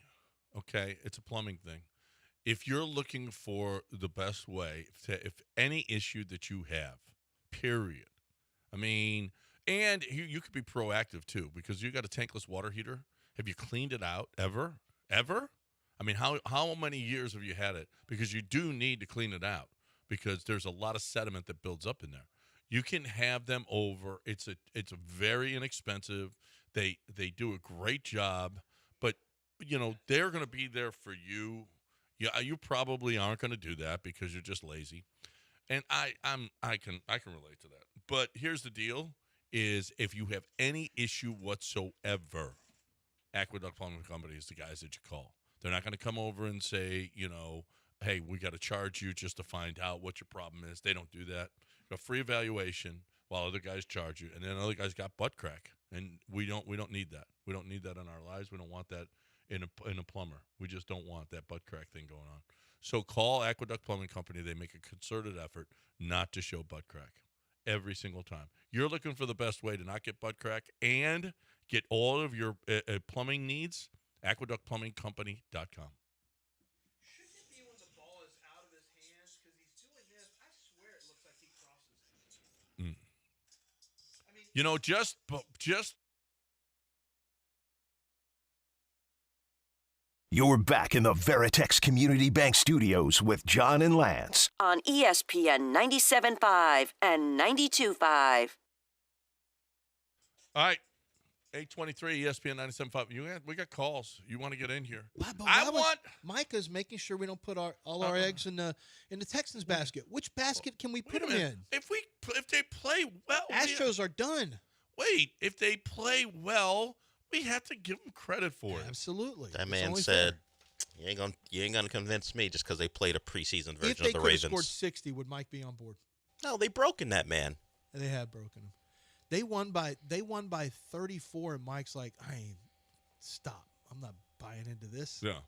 Okay, it's a plumbing thing. If you're looking for the best way, if any issue that you have, period. I mean, and you could be proactive too because you got a tankless water heater. Have you cleaned it out ever? Ever? I mean, how many years have you had it? Because you do need to clean it out because there's a lot of sediment that builds up in there. You can have them over. It's a very inexpensive. They do a great job, but they're going to be there for you. Yeah, you probably aren't going to do that because you're just lazy. And I can relate to that. But here's the deal is if you have any issue whatsoever, Aqueduct Plumbing Company is the guys that you call. They're not going to come over and say, hey, we got to charge you just to find out what your problem is. They don't do that. A free evaluation while other guys charge you, and then other guys got butt crack, and we don't need that. We don't need that in our lives. We don't want that in a plumber. We just don't want that butt crack thing going on. So call Aqueduct Plumbing Company. They make a concerted effort not to show butt crack every single time. You're looking for the best way to not get butt crack and get all of your plumbing needs. AqueductPlumbingCompany.com. Shouldn't it be when the ball is out of his hands because he's doing this? I swear it looks like he crosses it. I mean, just. You're back in the Veritex Community Bank Studios with John and Lance. On ESPN 97.5 and 92.5. All right. 823 ESPN 97.5. We got calls. You want to get in here? Micah's making sure we don't put all our eggs in the Texans basket. Which basket can we put them in? If they play well, Astros are done. Wait, if they play well, we have to give them credit for it. Absolutely. That man said, "You ain't gonna convince me just because they played a preseason version of the Ravens." If they could have scored 60, would Mike be on board? No, they broken that man. They have broken him. They won by 34, and Mike's like, stop. I'm not buying into this. Yeah.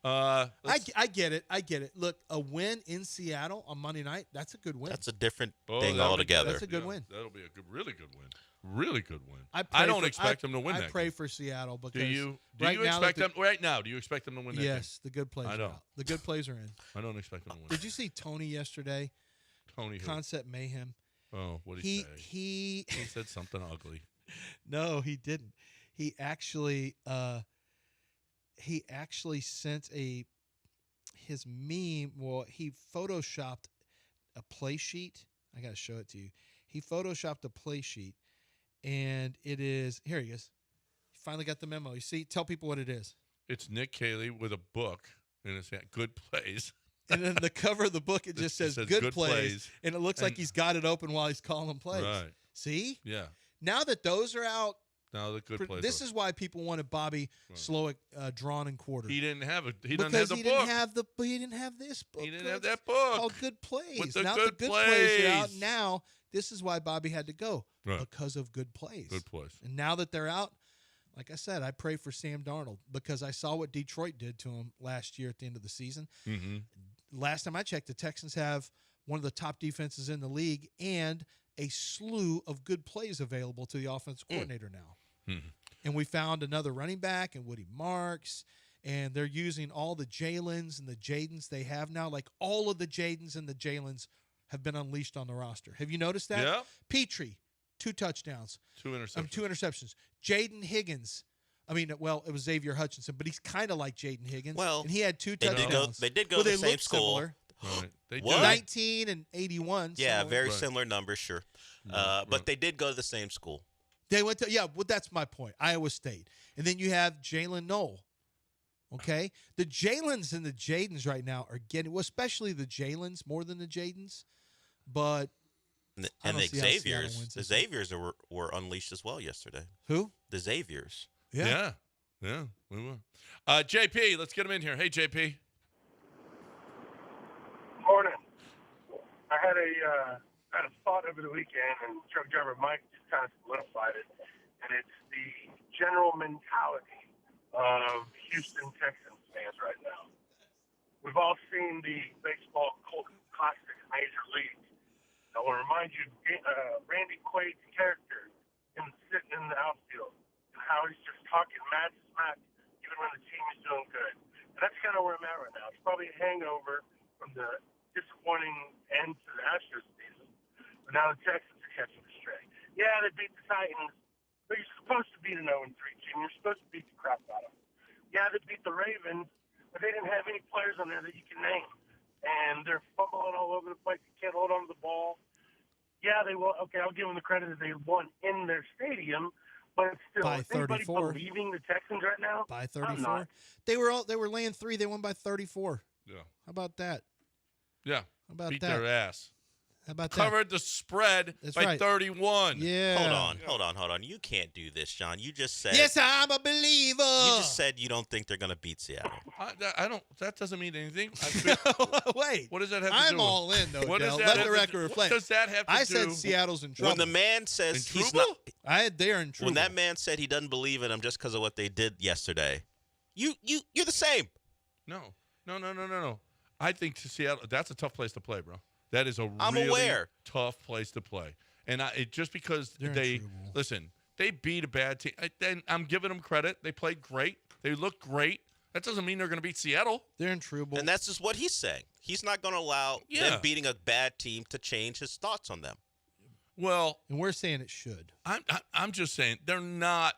I get it. Look, a win in Seattle on Monday night, that's a good win. That's a different thing altogether. That's a good win. That'll be a really good win. Really good win. I don't expect them to win that I pray game. for Seattle because Do you expect them right now? Do you expect them to win that game? Yes, the good plays I are don't. out. The good plays are in. I don't expect them to win. Did you see Tony yesterday? Tony who? Concept Mayhem. Oh, what did he say? He said something ugly. No, he didn't. He actually sent his meme. Well, he photoshopped a play sheet. I got to show it to you. He photoshopped a play sheet, and it is here. He is. He finally got the memo. You see? Tell people what it is. It's Nick Cayley with a book, and it's good plays. And then the cover of the book, it just says good plays. And it looks like he's got it open while he's calling plays. Right. See? Yeah. Now that those are out, now the good plays. This is why people wanted Bobby Slowick drawn and quartered. He didn't have it. He because doesn't have the he book. Didn't have the. He didn't have this book. He didn't have that book. Called Good Plays. With the now good the good plays are out. Now this is why Bobby had to go because of good plays. Good plays. And now that they're out, like I said, I pray for Sam Darnold because I saw what Detroit did to him last year at the end of the season. Mm-hmm. Last time I checked, the Texans have one of the top defenses in the league and a slew of good plays available to the offensive coordinator now. Mm-hmm. And we found another running back in Woody Marks, and they're using all the Jalens and the Jadens they have now. Like all of the Jadens and the Jalens have been unleashed on the roster. Have you noticed that? Yeah. Petrie, 2 touchdowns. 2 interceptions. 2 interceptions. Jaden Higgins. I mean, well, it was Xavier Hutchinson, but he's kind of like Jaden Higgins. Well, and he had 2 touchdowns. They did go to the same school. Right. They What? 19 and 81. Yeah, so- very similar numbers, sure. But they did go to the same school. They went to, well, that's my point. Iowa State. And then you have Jalen Knoll. Okay? The Jalens and the Jadens right now are getting, well, especially the Jalens more than the Jadens. But I And don't the see how Seattle Xaviers. wins The this. Xaviers were unleashed as well yesterday. Who? The Xaviers. Yeah, we were. JP, let's get him in here. Hey, JP. Morning. I had a thought over the weekend, and truck driver Mike just kind of solidified it, and it's the general mentality of Houston Texans fans right now. We've all seen the baseball classic Major League. I will remind you, Randy Quaid's character, him sitting in the outfield, and how he's just talking mad smack especially when the team is doing good. And that's kind of where I'm at right now. It's probably a hangover from the disappointing end to the Astros season. But now the Texans are catching the stray. Yeah, they beat the Titans, but you're supposed to beat an 0-3 team. You're supposed to beat the crap out of them. Yeah, they beat the Ravens, but they didn't have any players on there that you can name. And they're fumbling all over the place. They can't hold on to the ball. Yeah, they won. Okay, I'll give them the credit that they won in their stadium, but still, By is anybody 34. believing the Texans right now? By I'm 34. not. They were laying 3. They won by 34. Yeah. How about that? Yeah. How about Beat that? their ass. How about that? Covered the spread by 31. Yeah. Hold on. You can't do this, John. You just said. Yes, I'm a believer. You just said you don't think they're going to beat Seattle. I don't. That doesn't mean anything. Wait. What does that have to do? I'm all in, though. What does Dale. that Let have the to record do- reflect. What does that have to I do? said Seattle's in trouble. When the man says In he's trouble? not, They're in trouble. when that man said he doesn't believe in them just because of what they did yesterday, you're the same. No. I think to Seattle, that's a tough place to play, bro. That is a I'm really aware. tough place to play. And just because they beat a bad team, then I'm giving them credit. They played great. They looked great. That doesn't mean they're going to beat Seattle. They're in trouble. And that's just what he's saying. He's not going to allow them beating a bad team to change his thoughts on them. Well, and we're saying it should. I'm just saying they're not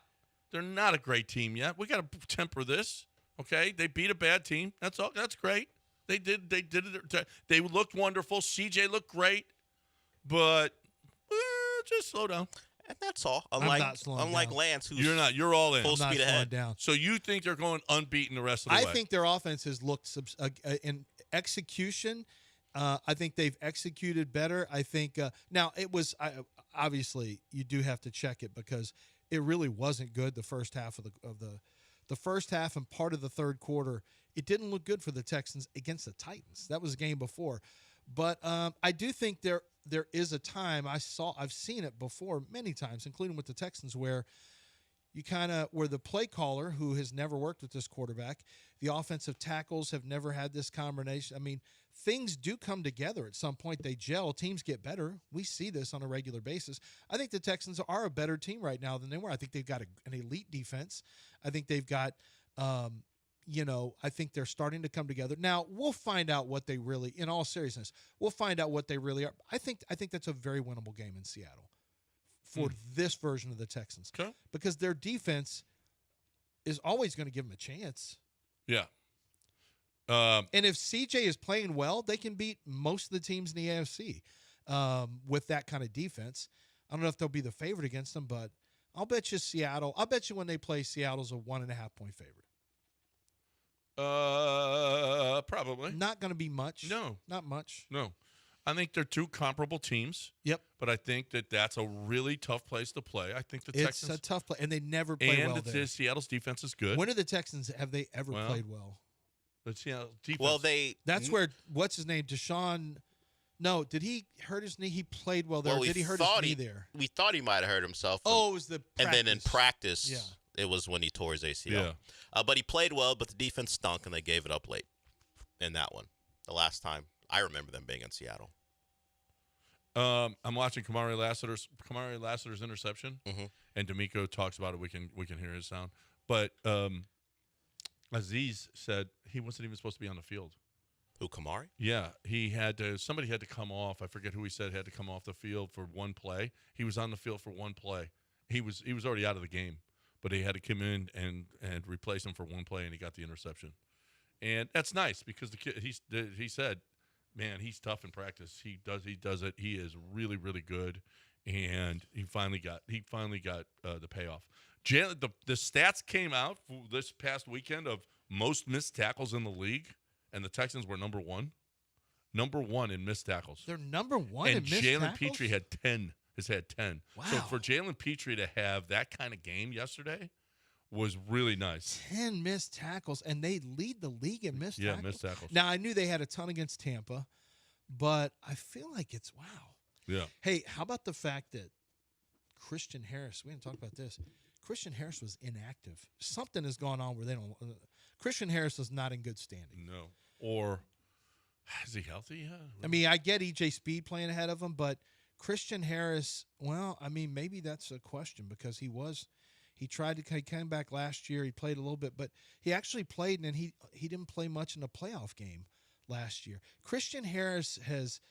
a great team yet. We got to temper this. Okay, they beat a bad team. That's all. That's great. They did it. They looked wonderful. CJ looked great, but just slow down. And that's all. I'm not slowing Unlike down. Lance, who's You're all in. full I'm not speed slowing ahead. down. So you think they're going unbeaten the rest of the way? I think their offense has looked in execution. I think they've executed better. I think now it was obviously you do have to check it because it really wasn't good the first half of the first half and part of the third quarter. It didn't look good for the Texans against the Titans. That was a game before, but I do think there is a time I've seen it before many times, including with the Texans, where where the play caller, who has never worked with this quarterback, the offensive tackles have never had this combination. I mean, things do come together at some point. They gel. Teams get better. We see this on a regular basis. I think the Texans are a better team right now than they were. I think they've got an elite defense. I think they've got, I think they're starting to come together. Now, we'll find out what they really, in all seriousness, we'll find out what they really are. I think that's a very winnable game in Seattle for this version of the Texans. Okay. Because their defense is always going to give them a chance. Yeah. And if CJ is playing well, they can beat most of the teams in the AFC with that kind of defense. I don't know if they'll be the favorite against them, but I'll bet you Seattle. I'll bet you when they play, Seattle's a 1.5-point favorite. Probably. Not going to be much. No. Not much. No. I think they're two comparable teams. Yep. But I think that's a really tough place to play. I think the Texans. It's a tough play, and they never play well there. And Seattle's defense is good. When are the Texans, have they ever played well? But Seattle defense. Well, that's where, what's his name? Deshaun. No, did he hurt his knee? He played well there. Did he hurt his knee there? We thought he might have hurt himself. It was the practice. And then in practice, it was when he tore his ACL. Yeah. But he played well, but the defense stunk, and they gave it up late in that one. The last time I remember them being in Seattle. I'm watching Kamari Lassiter's interception, and D'Amico talks about it. We can hear his sound. But Aziz said he wasn't even supposed to be on the field. Who, Kamari? Yeah, somebody had to come off. I forget who he said had to come off the field for one play. He was on the field for one play. He was already out of the game, but he had to come in and replace him for one play, and he got the interception. And that's nice because the kid he said, man, he's tough in practice. He does it. He is really, really good, and he finally got the payoff. The stats came out this past weekend of most missed tackles in the league, and the Texans were number one in missed tackles. They're number one in missed tackles? And tackles? Jalen Petrie has had 10. Wow. So for Jalen Petrie to have that kind of game yesterday was really nice. 10 missed tackles, and they lead the league in missed tackles. Yeah, missed tackles. Now, I knew they had a ton against Tampa, but I feel like it's wow. Yeah. Hey, how about the fact that Christian Harris, we didn't talk about this, Christian Harris was inactive. Something has gone on where they don't Christian Harris is not in good standing. No. Or is he healthy? Yeah. I mean, I get EJ Speed playing ahead of him, but Christian Harris, well, I mean, maybe that's a question because he was He came back last year. He played a little bit, but he actually played, and he didn't play much in a playoff game last year. Christian Harris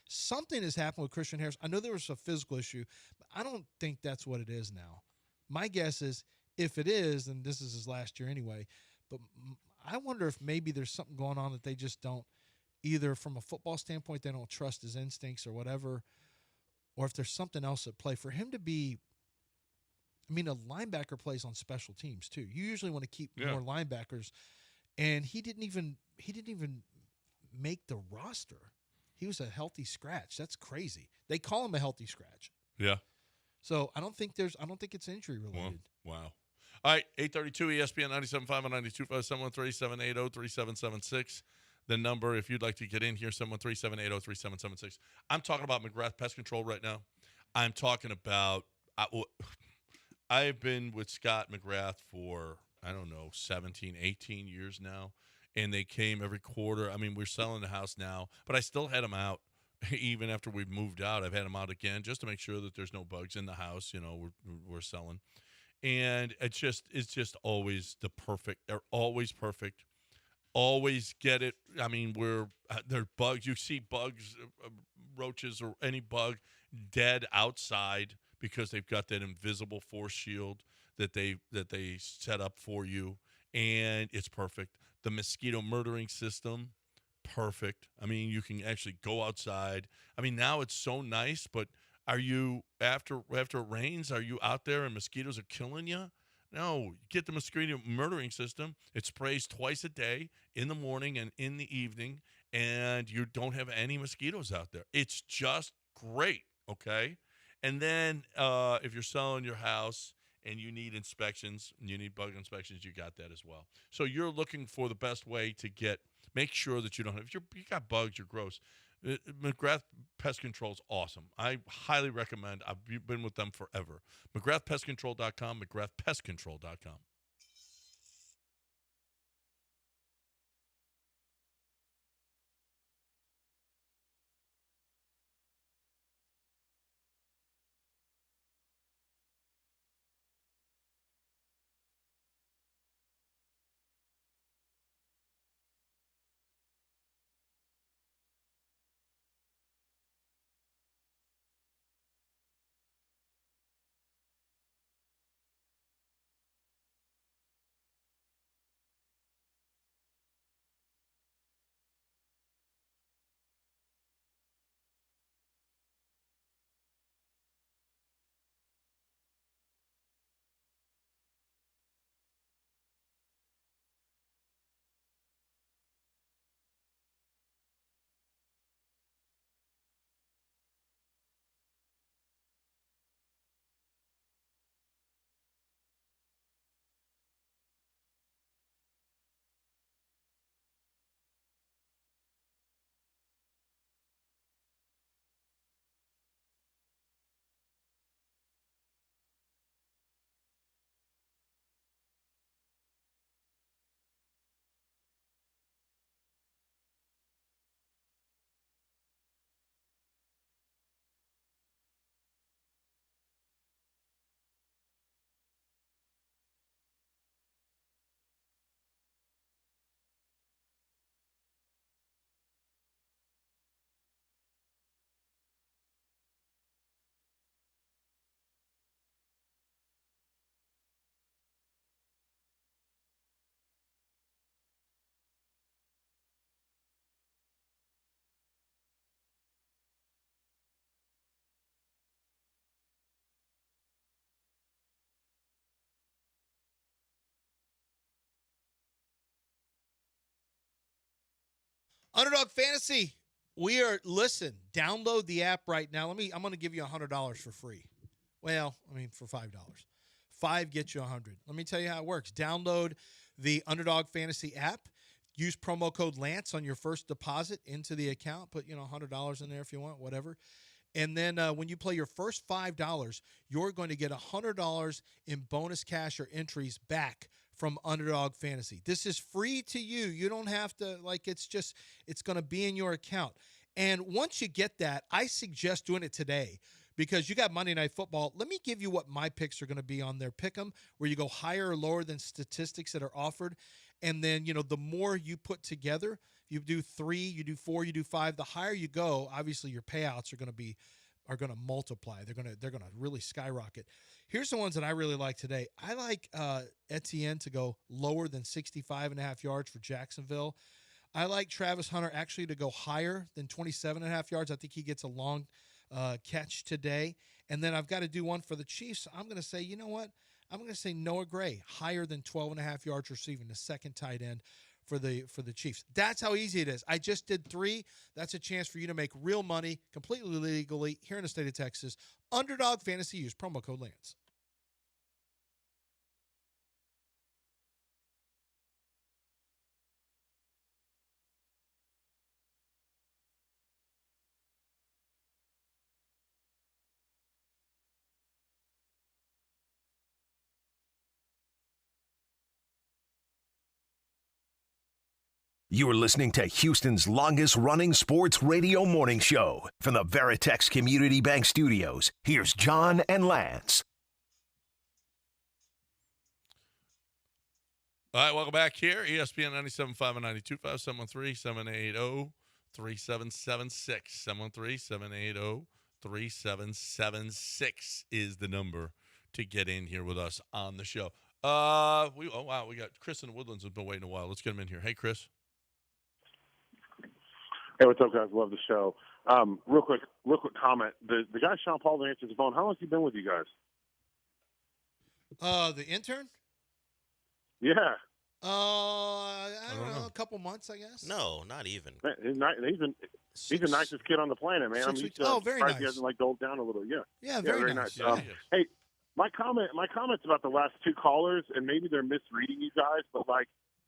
something has happened with Christian Harris. I know there was a physical issue, but I don't think that's what it is now. My guess is if it is, and this is his last year anyway, but I wonder if maybe there's something going on that they just don't, either from a football standpoint, they don't trust his instincts or whatever, or if there's something else at play. For him to be, I mean, a linebacker plays on special teams too. You usually want to keep more linebackers, and he didn't even make the roster. He was a healthy scratch. That's crazy. They call him a healthy scratch. Yeah. So I don't think it's injury related. Wow. All right, 832 ESPN 97.5 and 92.5, 713-780-3776. The number, if you'd like to get in here, 713-780-3776. I'm talking about McGrath Pest Control right now. I'm talking about, I've been with Scott McGrath for, 17, 18 years now. And they came every quarter. I mean, we're selling the house now, but I still had them out. Even after we've moved out, I've had them out again just to make sure that there's no bugs in the house. We're selling. And it's just always they're always perfect. Always get it. I mean, they're bugs. You see bugs, roaches, or any bug dead outside because they've got that invisible force shield that they set up for you, and it's perfect. The mosquito murdering system, perfect. I mean, you can actually go outside. I mean, now it's so nice, but are you, after it rains, are you out there and mosquitoes are killing you? No, get the mosquito murdering system. It sprays twice a day, in the morning and in the evening, and you don't have any mosquitoes out there. It's just great, okay? And then if you're selling your house and you need inspections, you need bug inspections, you got that as well. So you're looking for the best way to make sure that you don't have, if you got bugs, you're gross. McGrath Pest Control is awesome. I highly recommend. I've been with them forever. McGrathPestControl.com, McGrathPestControl.com. Underdog Fantasy. Download the app right now. I'm going to give you $100 for free. Well, for $5. $5 gets you $100. Let me tell you how it works. Download the Underdog Fantasy app. Use promo code Lance on your first deposit into the account. Put, $100 in there if you want, whatever. And then when you play your first $5, you're going to get $100 in bonus cash or entries back from Underdog Fantasy. This is free to you. You don't have to, it's going to be in your account. And once you get that, I suggest doing it today because you got Monday Night Football. Let me give you what my picks are going to be on there. Pick 'em where you go higher or lower than statistics that are offered. And then, the more you put together, you do 3, you do 4, you do 5, the higher you go, obviously your payouts are going to multiply. They're going to really skyrocket. Here's the ones that I really like today. I like Etienne to go lower than 65.5 yards for Jacksonville. I like Travis Hunter actually to go higher than 27.5 yards. I think he gets a long catch today. And then I've got to do one for the Chiefs. I'm going to say, you know what? I'm going to say Noah Gray, higher than 12.5 yards receiving, the second tight end for the Chiefs. That's how easy it is. I just did 3. That's a chance for you to make real money completely legally here in the state of Texas. Underdog Fantasy. Use promo code Lance. You're listening to Houston's longest-running sports radio morning show. From the Veritex Community Bank Studios, here's John and Lance. All right, welcome back here. ESPN 97.5 and 92.5, 713-780-3776. 713-780-3776 is the number to get in here with us on the show. We got Chris in the Woodlands has been waiting a while. Let's get him in here. Hey, Chris. Hey, what's up, guys? Love the show. Real quick comment. The guy Sean Paul that answers the phone, how long has he been with you guys? The intern? Yeah. I don't know, a couple months, I guess. No, not even. He's the nicest kid on the planet, man. 6 weeks. Very nice. He hasn't doled down a little. Yeah. Yeah, very nice. Hey, my comments about the last 2 callers, and maybe they're misreading you guys, but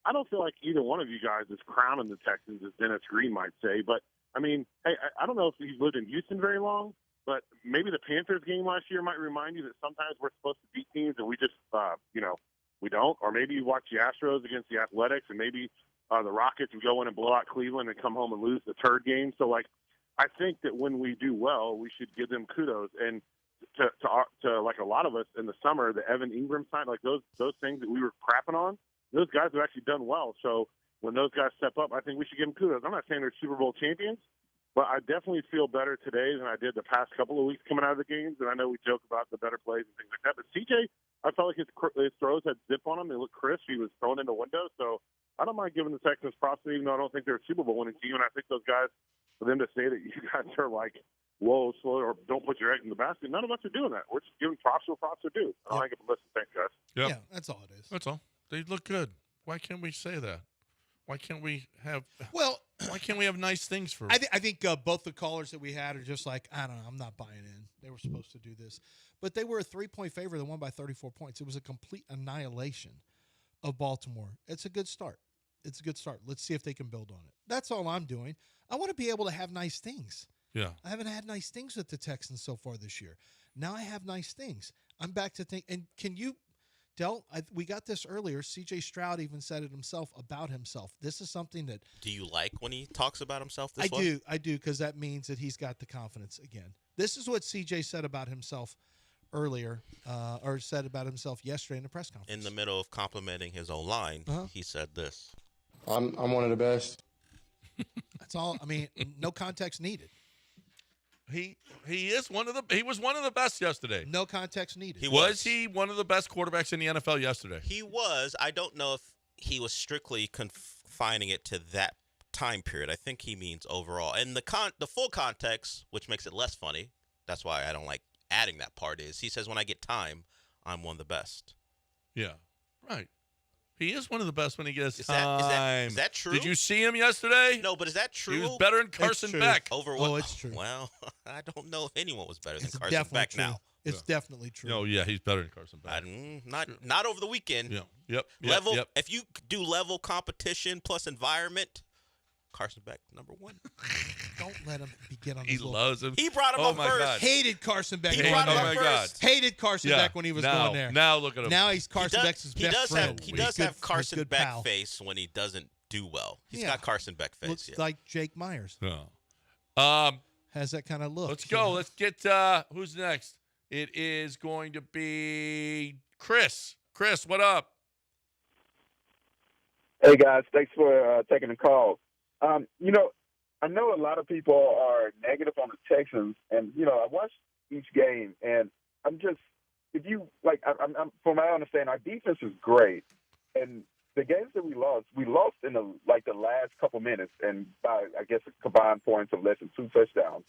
I don't feel like either one of you guys is crowning the Texans, as Dennis Green might say. But, I mean, hey, I don't know if he's lived in Houston very long, but maybe the Panthers game last year might remind you that sometimes we're supposed to beat teams and we just, we don't. Or maybe you watch the Astros against the Athletics, and maybe the Rockets would go in and blow out Cleveland and come home and lose the third game. So, I think that when we do well, we should give them kudos. And to a lot of us in the summer, the Evan Ingram sign, those things that we were crapping on, those guys have actually done well. So when those guys step up, I think we should give them kudos. I'm not saying they're Super Bowl champions, but I definitely feel better today than I did the past couple of weeks coming out of the games. And I know we joke about the better plays and things like that. But CJ, I felt like his throws had zip on them. They looked crisp. He was thrown in the window. So I don't mind giving the Texans props, even though I don't think they're a Super Bowl winning team. And I think those guys, for them to say that you guys are whoa, slow, or don't put your eggs in the basket, none of us are doing that. We're just giving props where props are due. I don't think it's a listen. Thanks, guys. Yep. Yeah, that's all it is. That's all. They look good. Why can't we say that? Why can't we have nice things for? I think both the callers that we had are just I don't know. I'm not buying in. They were supposed to do this, but they were a 3-point favorite that won by 34 points. It was a complete annihilation of Baltimore. It's a good start. Let's see if they can build on it. That's all I'm doing. I want to be able to have nice things. Yeah. I haven't had nice things with the Texans so far this year. Now I have nice things. I'm back to think. And can you? Del, we got this earlier. C.J. Stroud even said it himself about himself. This is something that... Do you like when he talks about himself this way? I do, because that means that he's got the confidence again. This is what C.J. said about himself earlier, or said about himself yesterday in the press conference. In the middle of complimenting his own line, he said this. I'm one of the best. That's all. I mean, no context needed. He was one of the best yesterday. No context needed. Was he one of the best quarterbacks in the NFL yesterday? He was. I don't know if he was strictly confining it to that time period. I think he means overall. And the full context, which makes it less funny, that's why I don't like adding that part, is he says, when I get time, I'm one of the best. Yeah, right. He is one of the best when he gets time. Is that true? Did you see him yesterday? No, but is that true? He was better than Carson Beck. Over what? Oh, it's true. Well, I don't know if anyone was better than Carson Beck true. now. It's definitely true. Oh, yeah, he's better than Carson Beck. Not over the weekend. Yep. If you do level competition plus environment, Carson Beck, number 1. Don't let him begin on He this. loves him. He brought him up first. God. Hated Carson Beck. He brought him up first. Hated Carson Beck when he was going there. Now look at him. Now he's Carson Beck's best friend. He does have Carson Beck face when he doesn't do well. He's got Carson Beck face. Looks like Jake Myers. No. has that kind of look. Let's go. Let's get who's next? It is going to be Chris. Chris, what up? Hey guys, thanks for taking the call. I know a lot of people are negative on the Texans, and I watched each game, and I'm just, if you like, I'm from my understanding, our defense is great, and the games that we lost in the last couple minutes, and by I guess a combined points of less than 2 touchdowns.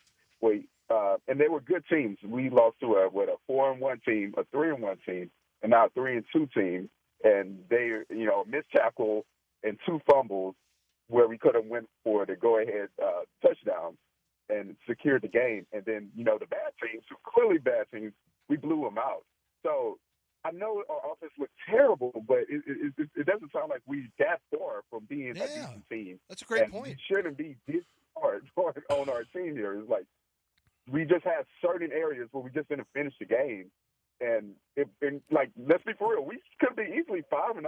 And they were good teams. We lost to a 4-1 team, a 3-1 team, and now a 3-2 team, and they missed tackle and 2 fumbles where we could have went for the go-ahead touchdowns and secured the game. And then, the bad teams, who clearly bad teams, we blew them out. So I know our offense looked terrible, but it doesn't sound like we that far from being a decent team. That's a great and point. We shouldn't be this hard on our team here. It's like we just had certain areas where we just didn't finish the game. And let's be for real, we could be easily 5-0.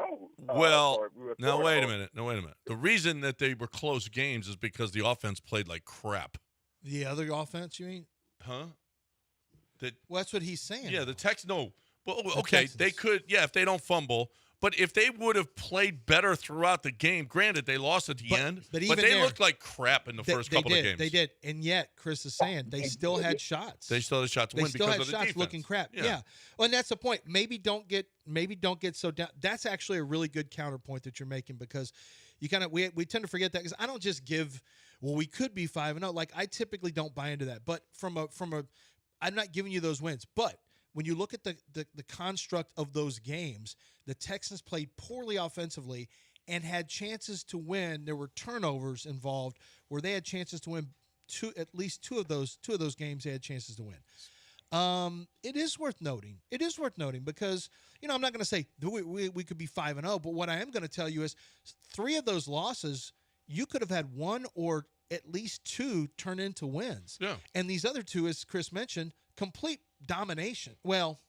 Well, now wait a minute. The reason that they were close games is because the offense played like crap. The other offense, you mean? Huh? Well, that's what he's saying. Yeah, the Texans. No, well, The okay, Texans. they could. Yeah, if they don't fumble, but if they would have played better throughout the game, granted they lost at the end, but but even they there, looked like crap in the first couple of games. They did, and yet Chris is saying they still had shots. They still had shots to They win still because had of the shots defense. looking crap. Yeah. Well, and that's the point. Maybe don't get so down. That's actually a really good counterpoint that you're making, because you kind of we tend to forget that, because I don't just give. Well, we could be 5-0. Like, I typically don't buy into that. But from a I'm not giving you those wins. But when you look at the construct of those games, the Texans played poorly offensively and had chances to win. There were turnovers involved where they had chances to win at least two of those games. They had chances to win. It is worth noting. Because I'm not going to say we could be 5-0, but what I am going to tell you is 3 of those losses you could have had 1 or at least 2 turn into wins. Yeah. And these other 2, as Chris mentioned, complete domination. Well,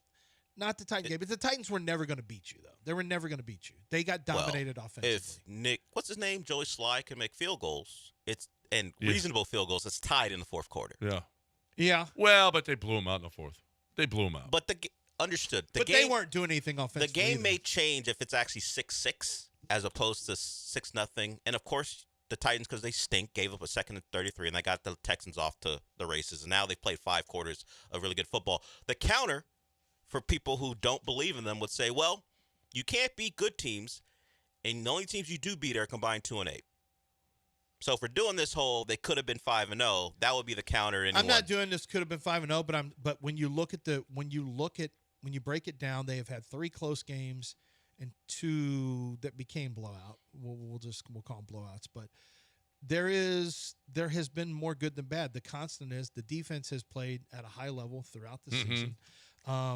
not the Titans game, but the Titans were never going to beat you, though. They were never going to beat you. They got dominated offensively. If Nick, what's his name, Joey Sly, can make field goals, reasonable field goals, it's tied in the fourth quarter. Yeah. Yeah. Well, but they blew them out in the fourth. They blew them out. But understood. But they weren't doing anything offensively. The game either. may change if it's actually 6-6 as opposed to 6-0. And of course, the Titans, because they stink, gave up a second and 33, and they got the Texans off to the races. And now they've played 5 quarters of really good football. The counter for people who don't believe in them would say, well, you can't beat good teams, and the only teams you do beat are combined 2-8. So for doing this whole, they could have been 5-0. That would be the counter. I'm not doing this. Could have been 5-0, but when you break it down, they have had 3 close games and 2 that became blowout. We'll call them blowouts. But there has been more good than bad. The constant is the defense has played at a high level throughout the season.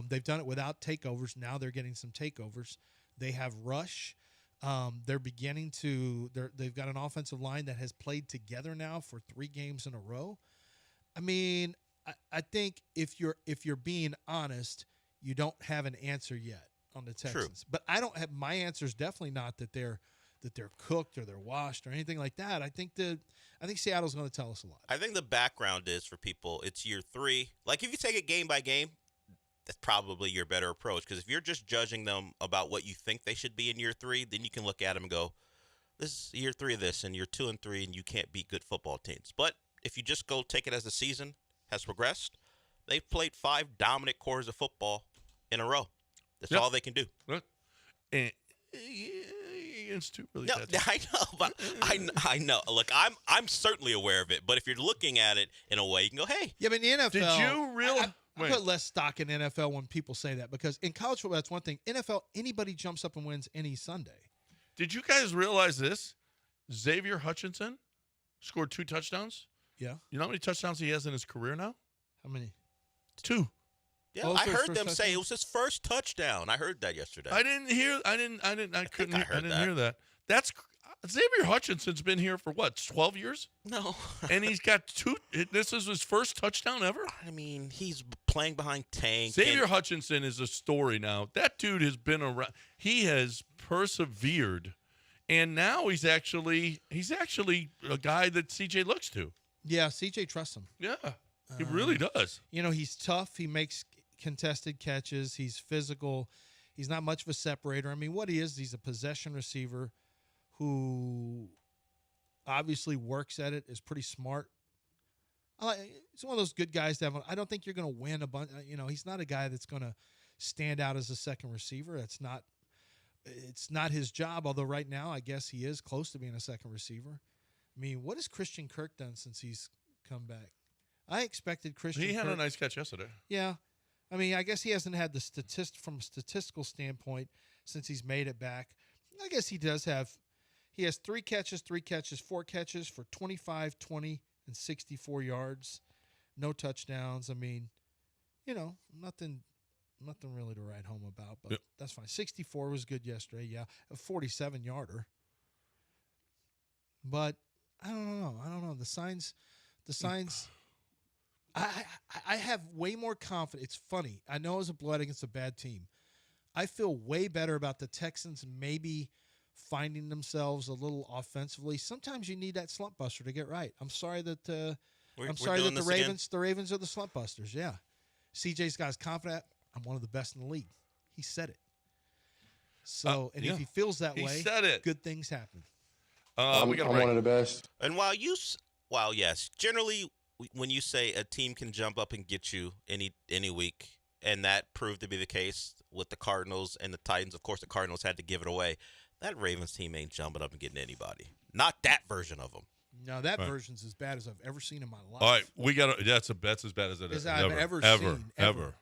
They've done it without takeovers. Now they're getting some takeovers. They have rush. They're beginning to. They've got an offensive line that has played together now for 3 games in a row. I mean, I think if you're being honest, you don't have an answer yet on the Texans. True. But I don't have my answer is definitely not that they're cooked or they're washed or anything like that. I think Seattle's going to tell us a lot. I think the background is for people, it's year 3. Like if you take it game by game, that's probably your better approach. Because if you're just judging them about what you think they should be in year 3, then you can look at them and go, this is year 3 of this, and you're 2 and 3, and you can't beat good football teams. But if you just go take it as the season has progressed, they've played 5 dominant quarters of football in a row. That's all they can do. And against 2 really bad I know, but I know. Look, I'm certainly aware of it. But if you're looking at it in a way, you can go, hey. Yeah, but in the NFL, did you really? I put less stock in NFL when people say that, because in college football, that's one thing. NFL, anybody jumps up and wins any Sunday. Did you guys realize this? Xavier Hutchinson scored 2 touchdowns. Yeah. You know how many touchdowns he has in his career now? How many? 2. Yeah, I heard them say it was his first touchdown. I heard that yesterday. I couldn't hear that. That's Xavier Hutchinson's been here for what, 12 years? No. And he's got 2. This is his first touchdown ever? I mean, he's playing behind Tank. Xavier Hutchinson is a story now. That dude has been around. He has persevered. And now he's actually a guy that CJ looks to. Yeah, CJ trusts him. Yeah, he really does. You know, he's tough. He makes contested catches. He's physical. He's not much of a separator. I mean, what he is, he's a possession receiver who obviously works at it, is pretty smart. He's one of those good guys to have. I don't think you're going to win a bunch. You know, he's not a guy that's going to stand out as a second receiver. It's not his job, although right now I guess he is close to being a second receiver. I mean, what has Christian Kirk done since he's come back? I expected Christian He had Kirk, a nice catch yesterday. Yeah. I mean, I guess he hasn't had the from a statistical standpoint since he's made it back. I guess he does have. He has 4 catches for 25, 20, and 64 yards. No touchdowns. I mean, you know, nothing really to write home about, but that's fine. 64 was good yesterday, yeah. A 47-yarder. But I don't know. The signs I have way more confidence. It's funny. I know it was a blowout against a bad team. I feel way better about the Texans maybe finding themselves a little offensively. Sometimes you need that slump buster to get right. I'm sorry that the Ravens are the slump busters. Yeah. CJ's got his confidence. I'm one of the best in the league. He said it. So, if he feels that way, said it. Good things happen. I'm one of the best. And yes, generally when you say a team can jump up and get you any week, and that proved to be the case with the Cardinals and the Titans. Of course, the Cardinals had to give it away. That Ravens team ain't jumping up and getting anybody. Not that version of them. No, that version's as bad as I've ever seen in my life. All right, that's as bad as it is. I've ever seen. Ever.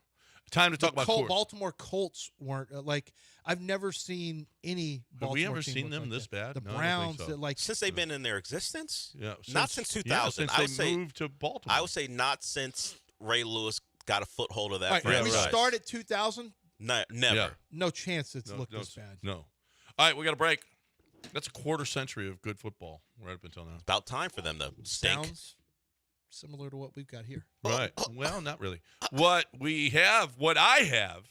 Time to talk about Baltimore Colts weren't I've never seen any Baltimore Have we ever team seen them like this bad? The No, I don't Browns, think so. Since they've been in their existence? Yeah. Not since 2000. Since they moved to Baltimore. I would say not since Ray Lewis got a foothold of that right, franchise. We start at 2000? Never. Yeah. No chance it's looked this bad. No. All right, we got a break. That's a quarter century of good football right up until now. It's about time for them to stink. Sounds similar to what we've got here. Right. Well, not really. What I have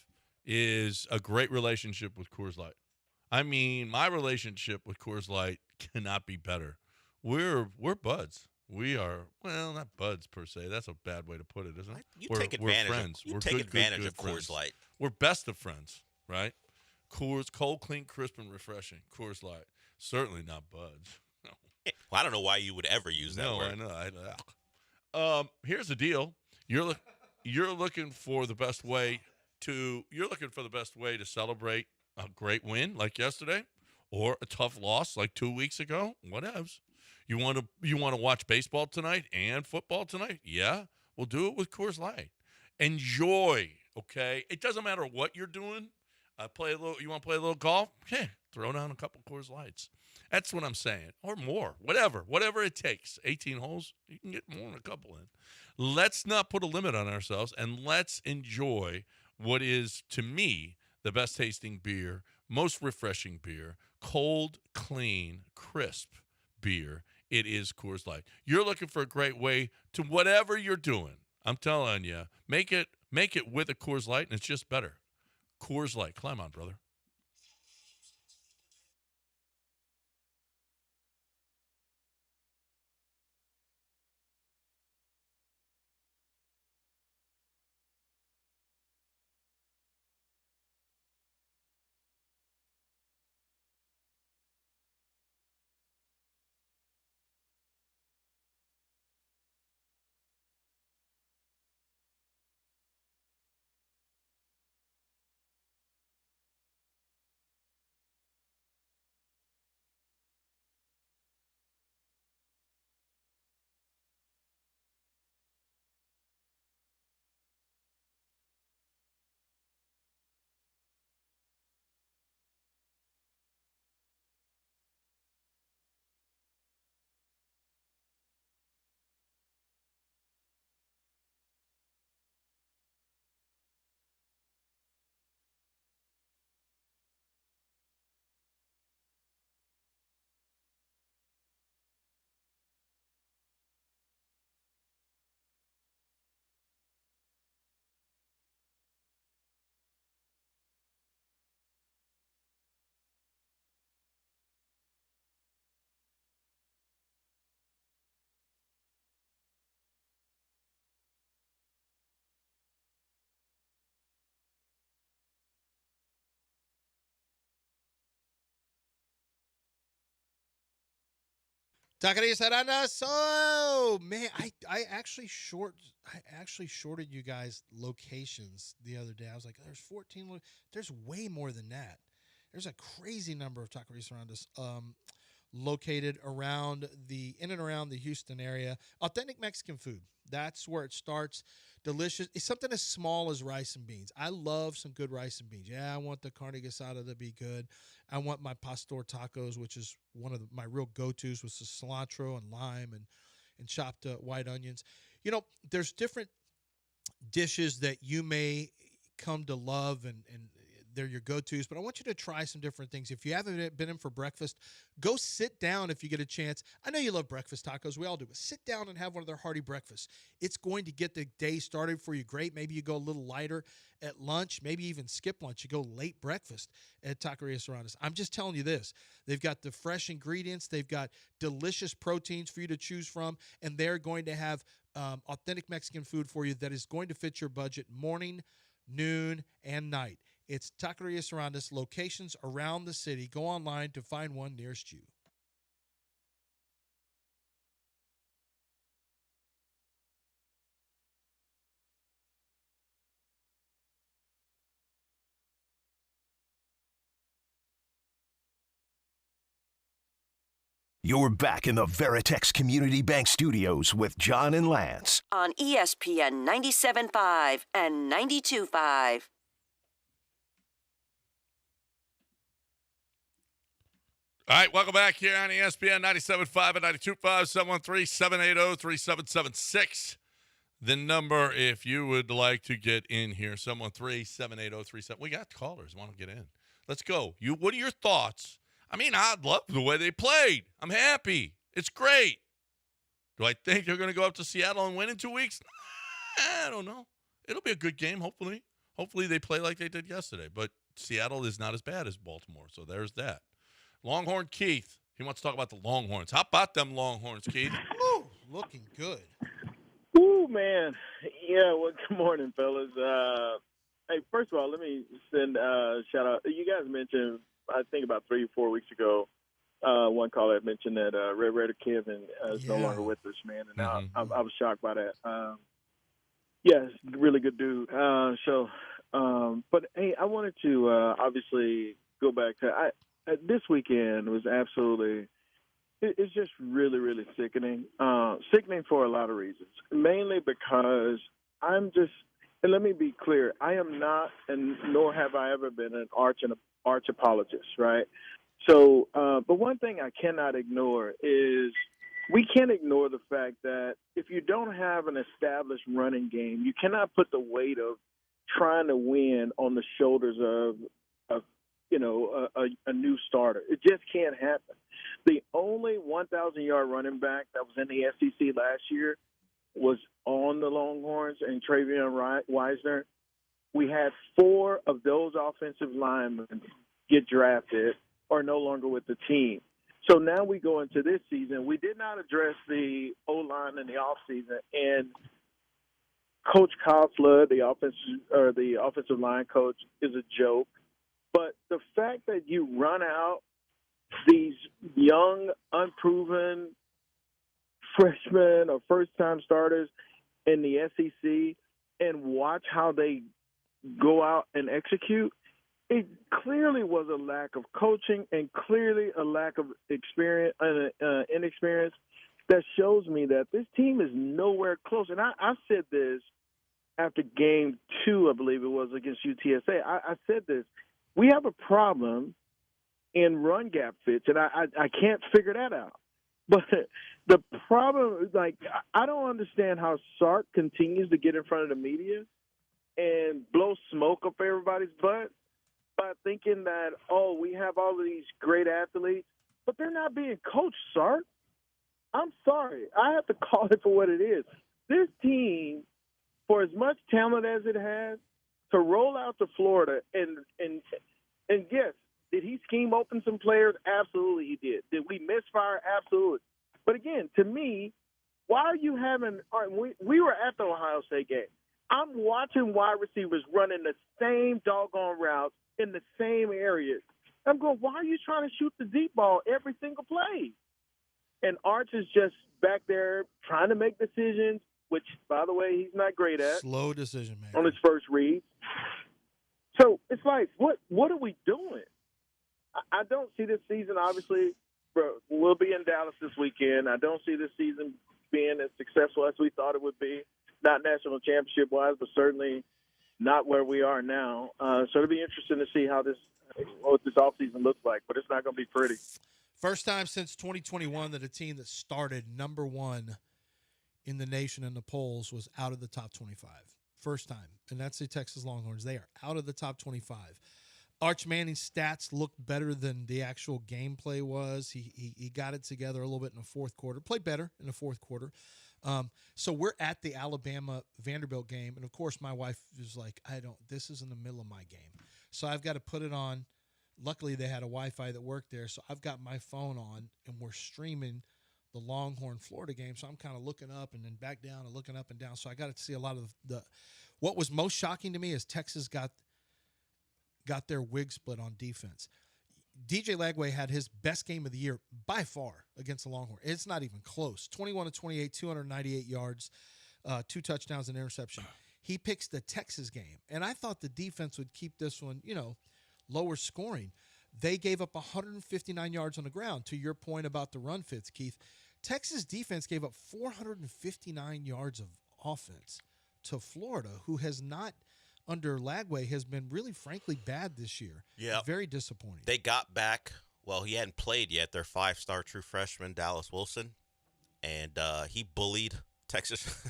is a great relationship with Coors Light. I mean, my relationship with Coors Light cannot be better. We're buds. We are, well, not buds per se. That's a bad way to put it, isn't it? We're friends. We're take advantage good of friends. Coors Light. We're best of friends, right? Coors, cold, clean, crisp, and refreshing. Coors Light. Certainly not buds. No. Well, I don't know why you would ever use that word. I know. Here's the deal. You're looking for the best way to celebrate a great win like yesterday, or a tough loss like 2 weeks ago. Whatevs. You want to watch baseball tonight and football tonight? Yeah, we'll do it with Coors Light. Enjoy. Okay, it doesn't matter what you're doing. You want to play a little golf? Okay, throw down a couple Coors Lights. That's what I'm saying, or more, whatever it takes. 18 holes, you can get more than a couple in. Let's not put a limit on ourselves, and let's enjoy what is, to me, the best tasting beer, most refreshing beer, cold, clean, crisp beer. It is Coors Light. You're looking for a great way to whatever you're doing. I'm telling you, make it with a Coors Light, and it's just better. Coors Light. Climb on, brother. Taquerías Arandas. Oh man, I actually shorted you guys locations the other day. I was like, there's 14. There's way more than that. There's a crazy number of Taquerías Arandas located in and around the Houston area. Authentic Mexican food. That's where it starts. Delicious. It's something as small as rice and beans. I love some good rice and beans. Yeah, I want the carne asada to be good. I want my pastor tacos, which is one of my real go-tos with the cilantro and lime and chopped white onions. There's different dishes that you may come to love and they're your go-tos, but I want you to try some different things. If you haven't been in for breakfast, go sit down if you get a chance. I know you love breakfast tacos. We all do, but sit down and have one of their hearty breakfasts. It's going to get the day started for you great. Maybe you go a little lighter at lunch, maybe even skip lunch. You go late breakfast at Taquerías Arandas. I'm just telling you this. They've got the fresh ingredients. They've got delicious proteins for you to choose from, and they're going to have authentic Mexican food for you that is going to fit your budget morning, noon, and night. It's Taquerías Arandas, locations around the city. Go online to find one nearest you. You're back in the Veritex Community Bank Studios with John and Lance. On ESPN 97.5 and 92.5. All right, welcome back here on ESPN 97.5 and 92.5, 713-780-3776. The number, if you would like to get in here, 713-780-37. We got callers want to get in. Let's go. What are your thoughts? I mean, I love the way they played. I'm happy. It's great. Do I think they're going to go up to Seattle and win in 2 weeks? I don't know. It'll be a good game, hopefully. Hopefully they play like they did yesterday. But Seattle is not as bad as Baltimore, so there's that. Longhorn Keith. He wants to talk about the Longhorns. How about them Longhorns, Keith? Woo, looking good. Ooh, man. Yeah, well, good morning, fellas. Hey, first of all, let me send a shout-out. You guys mentioned, I think about 3 or 4 weeks ago, one caller had mentioned that Red Raider Kevin is no longer with us, man, and I was shocked by that. Yeah, really good dude. But, hey, I wanted to obviously go back to this weekend was absolutely – it's just really, really sickening. Sickening for a lot of reasons, mainly because I'm just – and let me be clear. I am not, and nor have I ever been, an arch apologist, right? So, but one thing I cannot ignore is we can't ignore the fact that if you don't have an established running game, you cannot put the weight of trying to win on the shoulders of a new starter. It just can't happen. The only 1,000-yard running back that was in the SEC last year was on the Longhorns and Travion Weisner. We had 4 of those offensive linemen get drafted or no longer with the team. So now we go into this season. We did not address the O-line in the offseason, and Coach Kyle Flood, the offensive line coach, is a joke. But the fact that you run out these young, unproven freshmen or first-time starters in the SEC and watch how they go out and execute, it clearly was a lack of coaching and clearly a lack of inexperience that shows me that this team is nowhere close. And I said this after game 2, I believe it was, against UTSA. I said this. We have a problem in run gap fits, and I can't figure that out. But the problem, I don't understand how Sark continues to get in front of the media and blow smoke up everybody's butt by thinking that, we have all of these great athletes, but they're not being coached, Sark. I'm sorry. I have to call it for what it is. This team, for as much talent as it has, to roll out to Florida and yes, did he scheme open some players? Absolutely he did. Did we misfire? Absolutely. But again, to me, why are you having – we were at the Ohio State game. I'm watching wide receivers running the same doggone routes in the same areas. I'm going, why are you trying to shoot the deep ball every single play? And Arch is just back there trying to make decisions, which, by the way, he's not great at. Slow decision making on his first read. So it's like, what are we doing? I don't see this season, obviously, we'll be in Dallas this weekend. I don't see this season being as successful as we thought it would be. Not national championship-wise, but certainly not where we are now. So it'll be interesting to see what this offseason looks like, but it's not going to be pretty. First time since 2021 that a team that started number 1 in the nation in the polls was out of the top 25. First time. And that's the Texas Longhorns. They are out of the top 25. Arch Manning's stats look better than the actual gameplay was. He got it together a little bit in the fourth quarter. Played better in the fourth quarter. So we're at the Alabama-Vanderbilt game. And, of course, my wife is like, this is in the middle of my game. So I've got to put it on. Luckily, they had a Wi-Fi that worked there. So I've got my phone on, and we're streaming the Longhorn Florida game. So I'm kind of looking up and then back down and looking up and down. So I got to see a lot of what was most shocking to me is Texas got their wig split on defense. DJ Lagway had his best game of the year by far against the Longhorn. It's not even close. 21-28, 298 yards, 2 touchdowns and interception. He picks the Texas game, and I thought the defense would keep this one, lower scoring. They gave up 159 yards on the ground. To your point about the run fits, Keith, Texas defense gave up 459 yards of offense to Florida, who has not – under Lagway has been really, frankly, bad this year. Yeah. Very disappointing. They got back, he hadn't played yet, their 5-star true freshman, Dallas Wilson, and he bullied Texas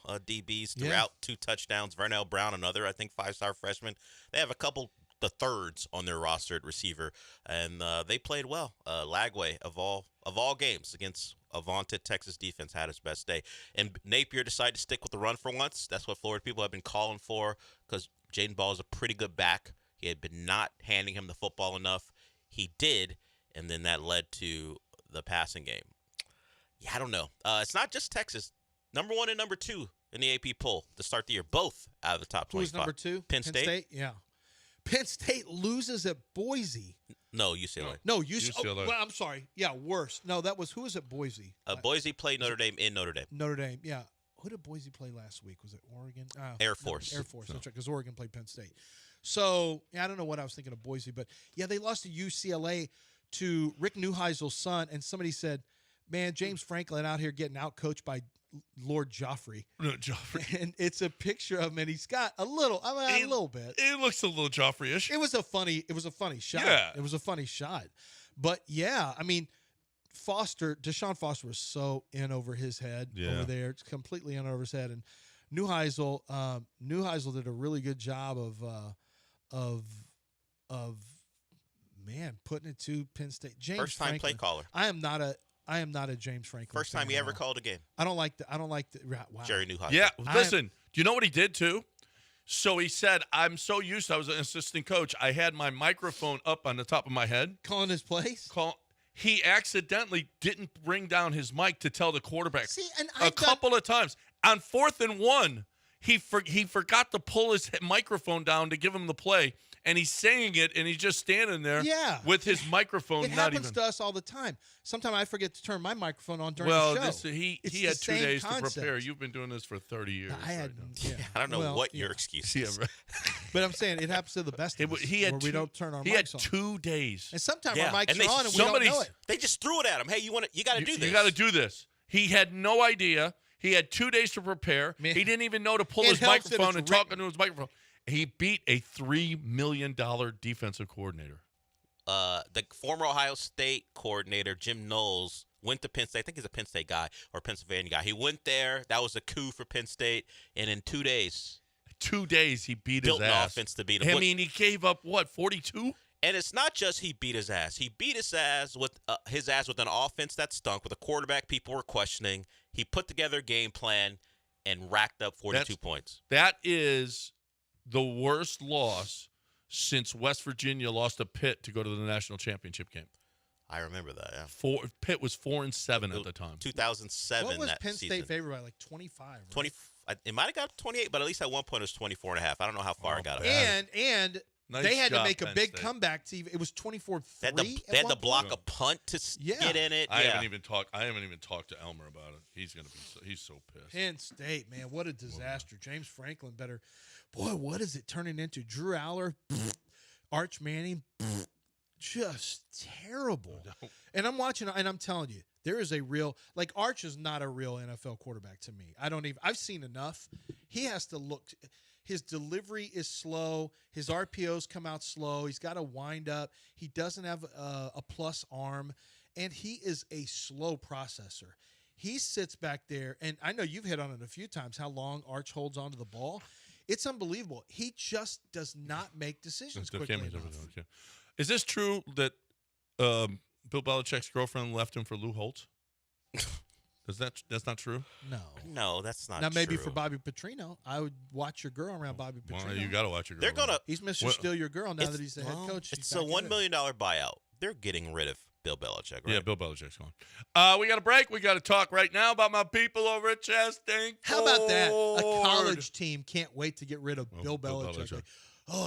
DBs throughout. 2 touchdowns. Vernell Brown, another, I think, 5-star freshman. They have a couple the thirds on their roster at receiver, and they played well. Lagway, of all games against a vaunted Texas defense, had his best day. And Napier decided to stick with the run for once. That's what Florida people have been calling for, because Jaden Ball is a pretty good back. He had been not handing him the football enough. He did, and then that led to the passing game. Yeah, I don't know. It's not just Texas. Number 1 and number 2 in the AP poll to start the year, both out of the top 25. Who's number 2? Penn State? Yeah. Penn State loses at Boise. No, UCLA. No, UCLA. Oh, well, I'm sorry. Yeah, worse. No, who was at Boise? Boise played Notre Dame in Notre Dame. Notre Dame, yeah. Who did Boise play last week? Was it Oregon? Air Force. No, Air Force, that's right, because Oregon played Penn State. So, I don't know what I was thinking of Boise, but, yeah, they lost to UCLA to Rick Neuheisel's son, and somebody said, man, James Franklin out here getting out-coached by Lord Joffrey. No, Joffrey. And it's a picture of him, and he's got a little bit. It looks a little Joffrey-ish. It was a funny shot. Yeah. It was a funny shot. But, yeah, I mean, Deshaun Foster was so in over his head over there. It's completely in over his head. And Neuheisel did a really good job of putting it to Penn State. James First-time Franklin, play caller. I am not a James Franklin. First time he ever called a game. I don't like the wow. Jerry Neuheisel. Yeah, listen, do you know what he did too? So he said, I was an assistant coach. I had my microphone up on the top of my head. Calling his plays? He accidentally didn't bring down his mic to tell the quarterback. See, and couple of times. On 4th and 1, he forgot to pull his microphone down to give him the play. And he's saying it, and he's just standing there with his microphone. It happens to us all the time. Sometimes I forget to turn my microphone on during the show. He had 2 days to prepare. You've been doing this for 30 years. I don't know what your excuse is. Yeah, right. But I'm saying it happens to the best of us where we don't turn our mics on. He had 2 days. And sometimes our mics are on and we don't know it. They just threw it at him. Hey, you got to do this. You got to do this. He had no idea. He had 2 days to prepare. Man. He didn't even know to pull his microphone and talk into his microphone. He beat a $3 million defensive coordinator. The former Ohio State coordinator, Jim Knowles, went to Penn State. I think he's a Penn State guy or Pennsylvania guy. He went there. That was a coup for Penn State. And in 2 days. 2 days, he beat his ass. Built an offense to beat him. I mean, he gave up, 42? And it's not just he beat his ass. He beat his ass with an offense that stunk, with a quarterback people were questioning. He put together a game plan and racked up 42 points. That is the worst loss since West Virginia lost to Pitt to go to the national championship game. I remember that, yeah. Pitt was 4-7 at the time. 2007. What was that Penn season. State favored by, like 25? Right? 20. It might have got 28, but at least at one point it was 24.5. I don't know how far it got. And Nice they had to job, make a Penn big State. comeback to even. It was 24-3. They had to block a punt to get in it. I haven't even talked to Elmer about it. He's gonna be. He's so pissed. Penn State, man, what a disaster. James Franklin better. Boy, what is it turning into? Drew Aller, Arch Manning, just terrible. And I'm watching, and I'm telling you, there is a real, like, Arch is not a real NFL quarterback to me. I've seen enough. He has to look. His delivery is slow. His RPOs come out slow. He's got to wind up. He doesn't have a plus arm, and he is a slow processor. He sits back there, and I know you've hit on it a few times, how long Arch holds onto the ball. It's unbelievable. He just does not make decisions quickly enough. Is this true that Bill Belichick's girlfriend left him for Lou Holtz? That's not true? No, that's not now, true. maybe for Bobby Petrino, I would watch your girl around Bobby Petrino. Well, you got to watch your girl. He's Mr. Steal Your Girl now that he's the head coach. It's a $1 million buyout. They're getting rid of Bill Belichick, right? Yeah, Bill Belichick's gone. We got a break. We got to talk right now about my people over at Chastain. How about that? A college team can't wait to get rid of Bill Belichick. Like,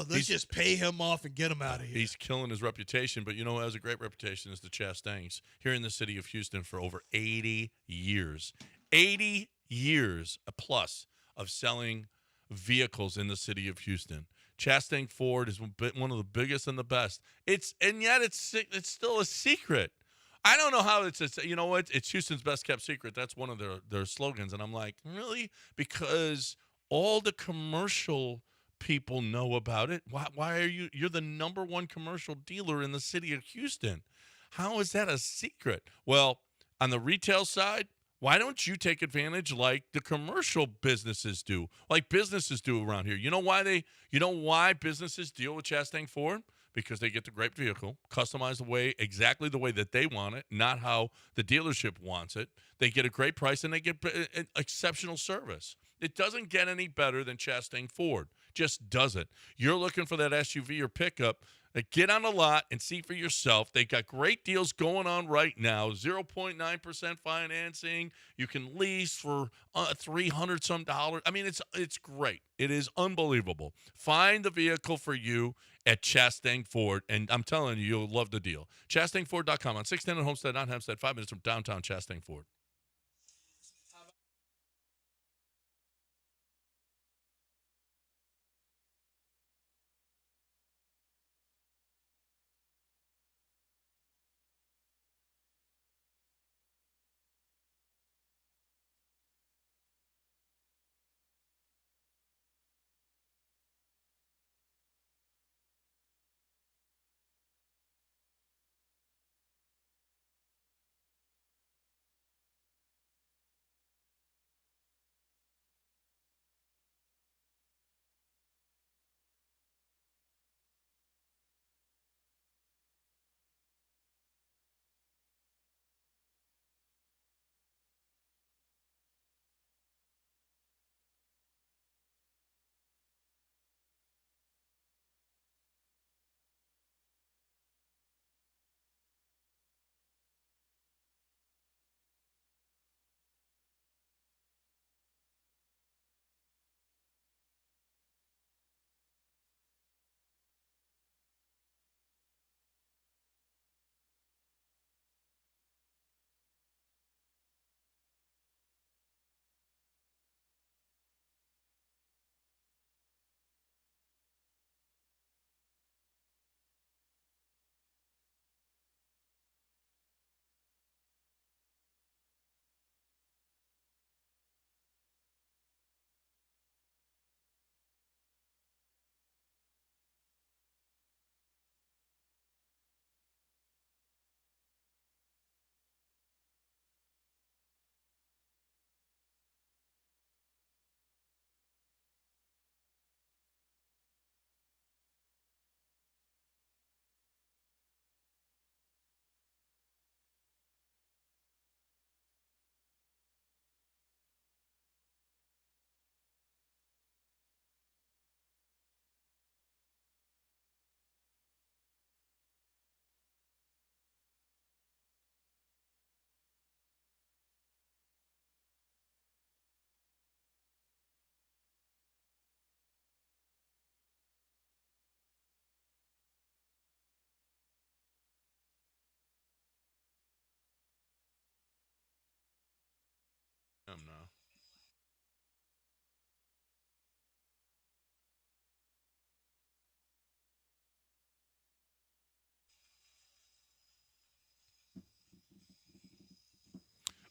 let's just pay him off and get him out of here. He's killing his reputation, but you know who has a great reputation is the Chastains here in the city of Houston for over 80 years. 80 years plus of selling vehicles in the city of Houston. Chastain Ford is one of the biggest and the best. It's still a secret. I don't know how you know what? It's Houston's best kept secret. That's one of their slogans. And I'm like, really? Because all the commercial people know about it. Why are you're the number one commercial dealer in the city of Houston? How is that a secret? Well, on the retail side, why don't you take advantage like the commercial businesses do, like businesses do around here? You know why businesses deal with Chastain Ford? Because they get the great vehicle, customized exactly the way that they want it, not how the dealership wants it. They get a great price and they get exceptional service. It doesn't get any better than Chastain Ford. Just doesn't. You're looking for that SUV or pickup. Get on the lot and see for yourself. They got great deals going on right now. 0.9% financing. You can lease for $300 some dollars. I mean, it's great. It is unbelievable. Find the vehicle for you at Chastain Ford, and I'm telling you, you'll love the deal. ChastainFord.com on 610 and Homestead, not Hempstead, 5 minutes from downtown Chastain Ford.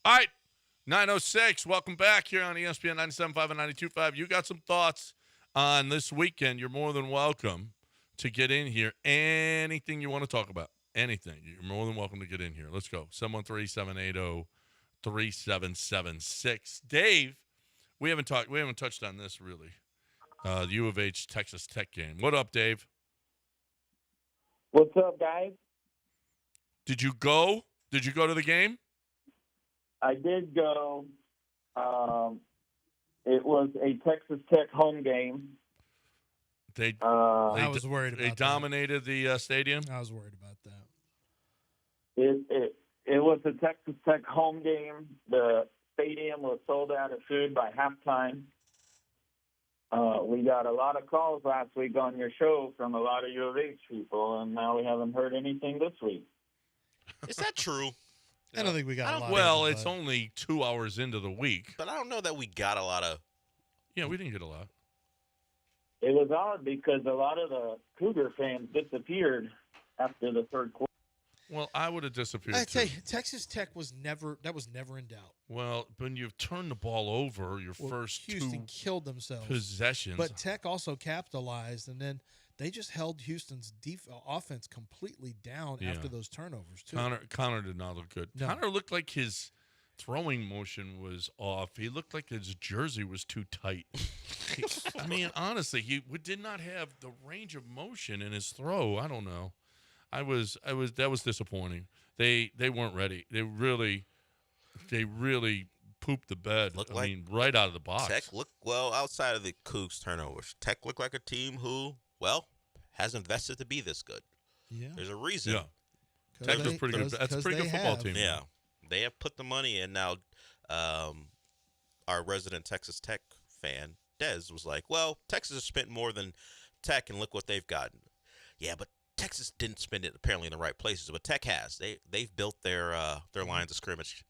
All right, 9:06. Welcome back here on ESPN 97.5 and 92.5. You got some thoughts on this weekend? You're more than welcome to get in here. Anything you want to talk about, anything, you're more than welcome to get in here. Let's go. 713-780-3776. Dave, we haven't touched on this really. The U of H Texas Tech game. What up, Dave? What's up, guys? Did you go? Did you go to the game? I did go. It was a Texas Tech home game. I was worried about They dominated the stadium? I was worried about that. It was a Texas Tech home game. The stadium was sold out of food by halftime. We got a lot of calls last week on your show from a lot of U of H people, and now we haven't heard anything this week. Is that true? I don't think we got a lot. Well, it's only 2 hours into the week. But I don't know that we got a lot of. Yeah, we didn't get a lot. It was odd because a lot of the Cougar fans disappeared after the third quarter. Well, I would have disappeared I tell too. you, Texas Tech was never in doubt. Well, when you've turned the ball over your first Houston two killed themselves. possessions. But Tech also capitalized, and then they just held Houston's offense completely down after those turnovers, too. Connor did not look good. No. Connor looked like his throwing motion was off. He looked like his jersey was too tight. I mean, honestly, he did not have the range of motion in his throw. I don't know. That was disappointing. They weren't ready. They really pooped the bed. Right out of the box. Tech looked outside of the Cougs turnovers. Tech looked like a team who, has invested to be this good. Yeah. There's a reason. Yeah. Tech was pretty good. That's a pretty good football team. Yeah. They have put the money in. Now, our resident Texas Tech fan, Dez, was like, well, Texas has spent more than Tech, and look what they've gotten. Yeah, but Texas didn't spend it apparently in the right places, but Tech has. They've built their lines of scrimmage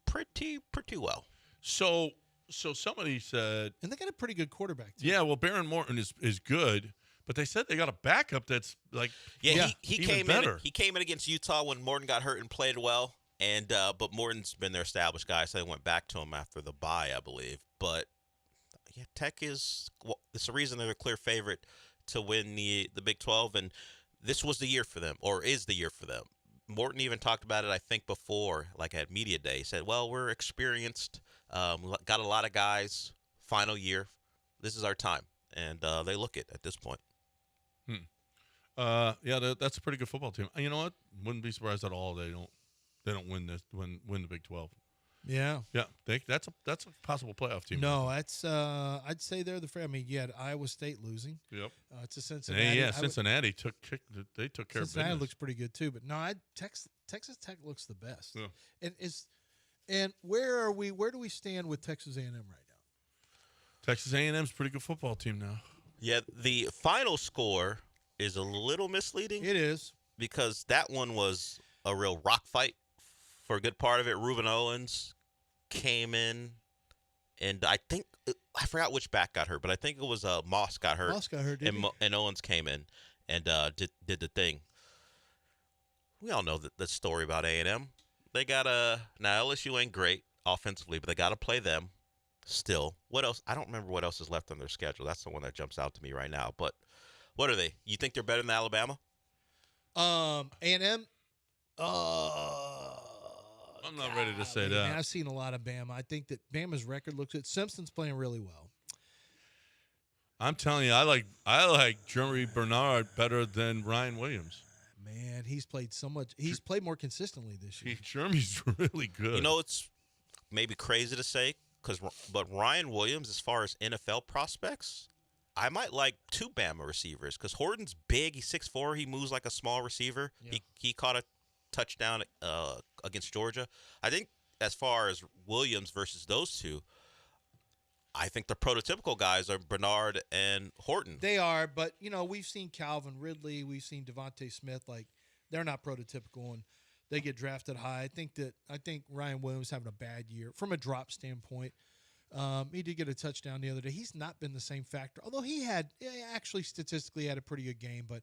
pretty well. So somebody said, and they got a pretty good quarterback too. Yeah, well, Baron Morton is good, but they said they got a backup that's like he even came better. in. He came in against Utah when Morton got hurt and played well, and but Morton's been their established guy, so they went back to him after the bye, I believe. But yeah, Tech it's the reason they're a clear favorite to win the Big 12, and this was the year for them, or is the year for them. Morton even talked about it, I think, before, like at Media Day. He said, well, we're experienced, got a lot of guys, final year. This is our time. And they look it at this point. That's a pretty good football team. You know what? Wouldn't be surprised at all they don't win the Big 12. Yeah. Yeah. That's a possible playoff team. No, that's I'd say they're the favorite. I mean, you had Iowa State losing. Yep. To Cincinnati. Yeah, Cincinnati took care of business. Cincinnati looks pretty good too, but no, Texas Tech looks the best. Yeah. And where do we stand with Texas A&M right now? Texas A&M's a pretty good football team now. Yeah, the final score is a little misleading. It is. Because that one was a real rock fight for a good part of it. Reuben Owens came in, and I forgot which back got hurt, but I think it was Moss got hurt. Moss got hurt, and Owens came in and did the thing. We all know the story about A&M. They got now LSU ain't great offensively, but they got to play them still. What else? I don't remember what else is left on their schedule. That's the one that jumps out to me right now. But what are they? You think they're better than Alabama? A&M. I'm not ready to say that. Man, I've seen a lot of Bama. I think that Bama's record looks good. Simpson's playing really well. I'm telling you, I like Jeremy Bernard better than Ryan Williams. Man, he's played so much. He's played more consistently this year. Jeremy's really good. You know, it's maybe crazy to say, but Ryan Williams, as far as NFL prospects, I might like two Bama receivers because Horton's big. He's 6'4". He moves like a small receiver. Yeah. He caught a touchdown against Georgia. I think as far as Williams versus those two, I think the prototypical guys are Bernard and Horton. They are, but, we've seen Calvin Ridley. We've seen Devontae Smith. Like, they're not prototypical, and they get drafted high. I think Ryan Williams having a bad year from a drop standpoint. He did get a touchdown the other day. He's not been the same factor, although he actually statistically had a pretty good game. But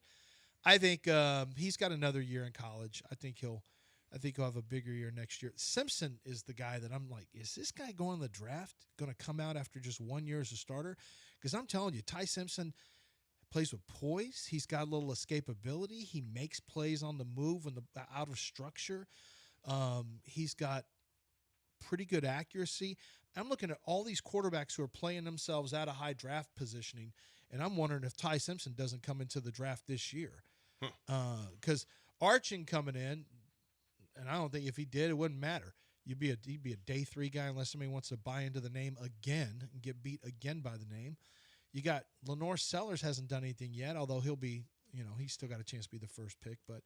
I think he's got another year in college. I think he'll I think he'll have a bigger year next year. Simpson is the guy that I'm like, is this guy going to the draft going to come out after just 1 year as a starter? Because I'm telling you, Ty Simpson plays with poise. He's got a little escapability. He makes plays on the move when out of structure. He's got pretty good accuracy. I'm looking at all these quarterbacks who are playing themselves out of high draft positioning, and I'm wondering if Ty Simpson doesn't come into the draft this year. Because Arching coming in, and I don't think if he did, it wouldn't matter. He'd be a day 3 guy unless somebody wants to buy into the name again and get beat again by the name. You got Lenore Sellers hasn't done anything yet, although he'll be, he's still got a chance to be the first pick. But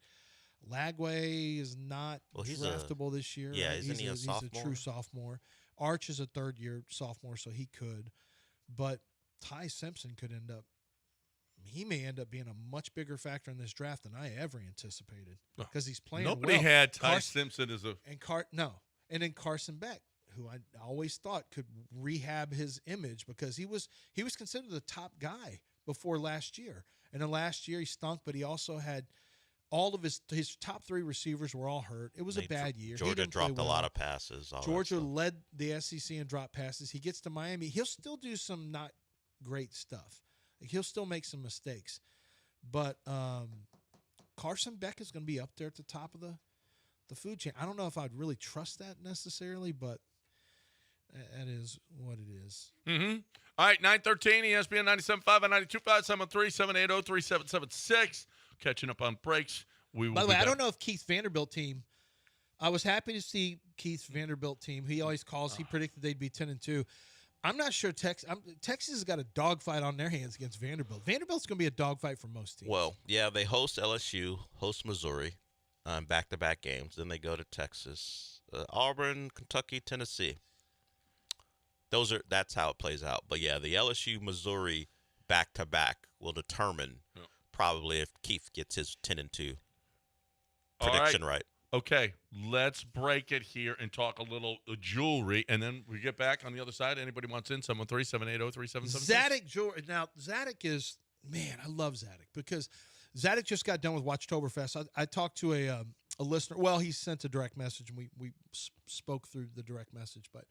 Lagway is not draftable this year. Yeah, right? isn't he a sophomore? He's a true sophomore. Arch is a third-year sophomore, so he could. But Ty Simpson he may end up being a much bigger factor in this draft than I ever anticipated because he's playing Nobody well. had Ty Simpson as a and then Carson Beck, who I always thought could rehab his image because he was considered the top guy before last year. And then last year he stunk, but he also had all of his top 3 receivers were all hurt. It was a bad year. Georgia dropped a lot of passes. Georgia led the SEC in drop passes. He gets to Miami. He'll still do some not great stuff. He'll still make some mistakes. But Carson Beck is going to be up there at the top of the food chain. I don't know if I'd really trust that necessarily, but that is what it is. Mm-hmm. All right, 913 ESPN 97.5 and 92.5, 73780-3776. Catching up on breaks. By the way, I don't know if Keith Vanderbilt team. I was happy to see Keith's Vanderbilt team. He always calls. He predicted they'd be 10-2. I'm not sure Texas has got a dogfight on their hands against Vanderbilt. Vanderbilt's going to be a dogfight for most teams. Well, yeah, they host LSU, host Missouri, back-to-back games. Then they go to Texas, Auburn, Kentucky, Tennessee. That's how it plays out. But yeah, the LSU Missouri back-to-back will determine probably if Keith gets his 10-2 prediction right. Okay, let's break it here and talk a little jewelry, and then we get back on the other side. Anybody wants in? 713-780-3776. Zadig jewelry. Now, Zadig is, man, I love Zadig because Zadig just got done with Watchtoberfest. I talked to a listener. Well, he sent a direct message, and we spoke through the direct message, but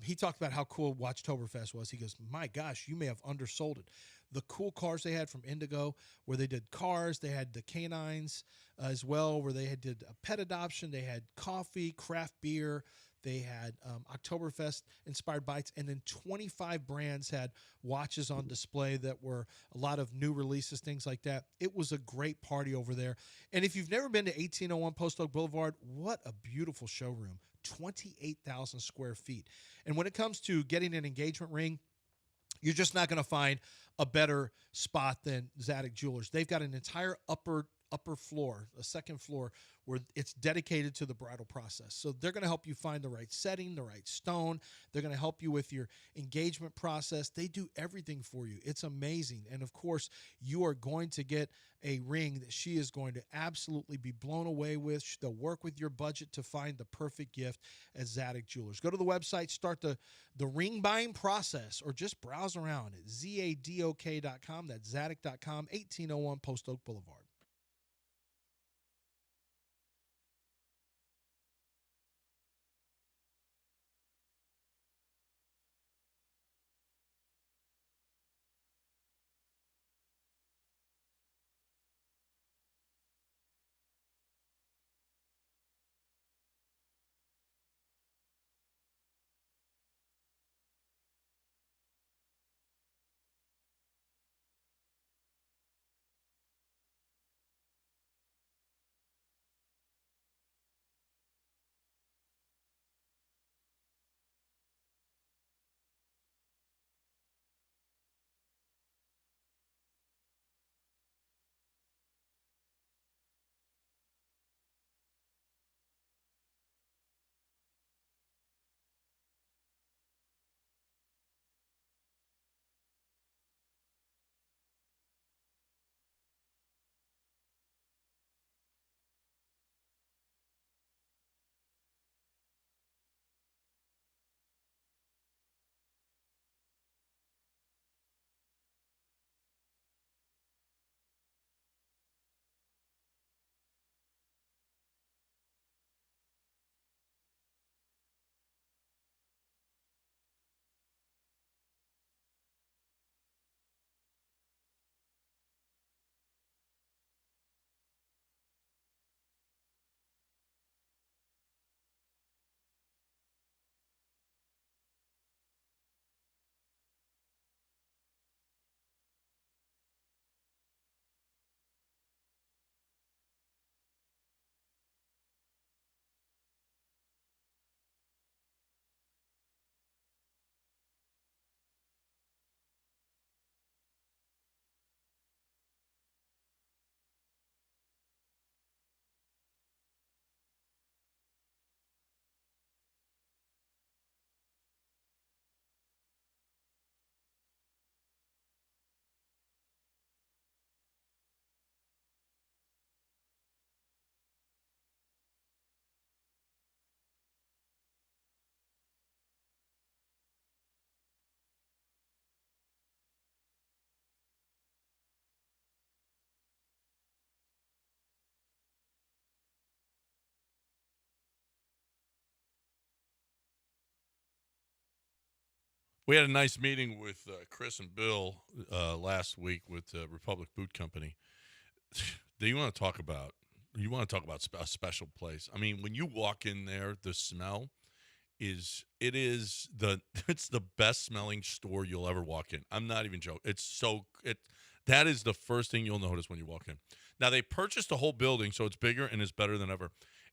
he talked about how cool Watchtoberfest was. He goes, my gosh, you may have undersold it. The cool cars they had from Indigo, where they did cars, they had the canines as well, where they did a pet adoption, they had coffee, craft beer, they had Oktoberfest-inspired bites, and then 25 brands had watches on display that were a lot of new releases, things like that. It was a great party over there. And if you've never been to 1801 Post Oak Boulevard, what a beautiful showroom. 28,000 square feet. And when it comes to getting an engagement ring, you're just not going to find a better spot than Zadig Jewelers. They've got an entire upper floor, a second floor, where it's dedicated to the bridal process. So they're going to help you find the right setting, the right stone. They're going to help you with your engagement process. They do everything for you. It's amazing. And of course, you are going to get a ring that she is going to absolutely be blown away with. They'll work with your budget to find the perfect gift at Zadig Jewelers. Go to the website, start the ring buying process, or just browse around at zadok.com. That's zadig.com, 1801 Post Oak Boulevard. We had a nice meeting with Chris and Bill last week with Republic Boot Company. Do you want to talk about? You want to talk about a special place? I mean, when you walk in there, the smell it's the best smelling store you'll ever walk in. I'm not even joking. That is the first thing you'll notice when you walk in. Now they purchased the whole building, so it's bigger and it's better than ever.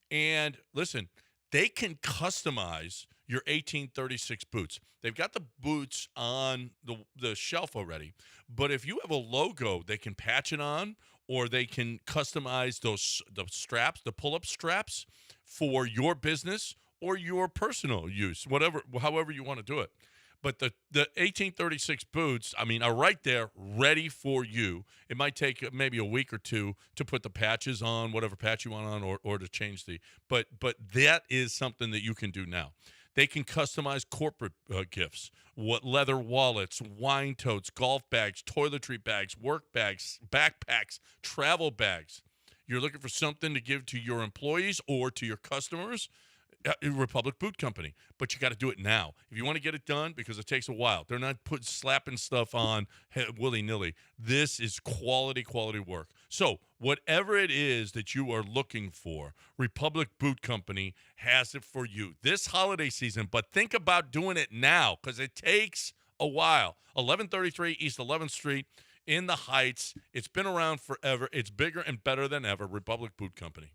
And listen, they can customize your 1836 boots. They've got the boots on the shelf already, but if you have a logo, they can patch it on, or they can customize the straps, the pull-up straps for your business or your personal use, however you want to do it. But the 1836 boots, I mean, are right there ready for you. It might take maybe a week or two to put the patches on, whatever patch you want on, or to change but that is something that you can do now. They can customize corporate gifts, leather wallets, wine totes, golf bags, toiletry bags, work bags, backpacks, travel bags. You're looking for something to give to your employees or to your customers, Republic Boot Company. But you got to do it now. If you want to get it done, because it takes a while. They're not slapping stuff on willy-nilly. This is quality work. So whatever it is that you are looking for, Republic Boot Company has it for you this holiday season. But think about doing it now, because it takes a while. 1133 East 11th Street in the Heights. It's been around forever. It's bigger and better than ever. Republic Boot Company.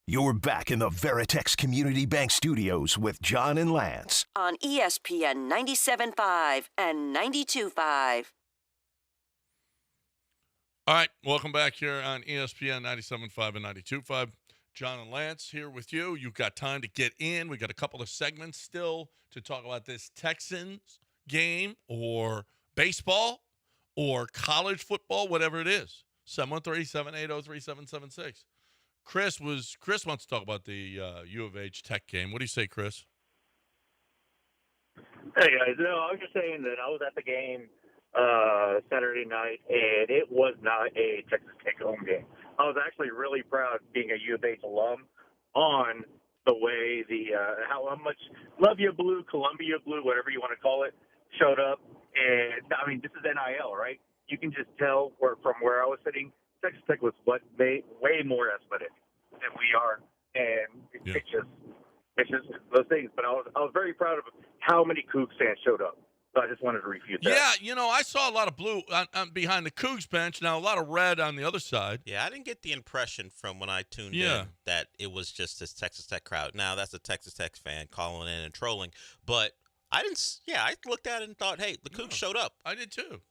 You're back in the Veritex Community Bank Studios with John and Lance. On ESPN 97.5 and 92.5. All right, welcome back here on ESPN 97.5 and 92.5. John and Lance here with you. You've got time to get in. We got a couple of segments still to talk about this Texans game or baseball or college football, whatever it is. 713-780-3776. Chris wants to talk about the U of H Tech game. What do you say, Chris? Hey, guys. No, I was just saying that I was at the game Saturday night, and it was not a Texas Tech home game. I was actually really proud being a U of H alum on the way how much Love You Blue, Columbia Blue, whatever you want to call it, showed up. And, I mean, this is NIL, right? You can just tell from where I was sitting, Texas Tech was way more athletic than we are, and it's just those things. But I was very proud of how many Cougs fans showed up. So I just wanted to refute that. Yeah, I saw a lot of blue on behind the Cougs bench. Now a lot of red on the other side. Yeah, I didn't get the impression from when I tuned in that it was just this Texas Tech crowd. Now that's a Texas Tech fan calling in and trolling, but I didn't. Yeah, I looked at it and thought, hey, the Cougs showed up. I did too,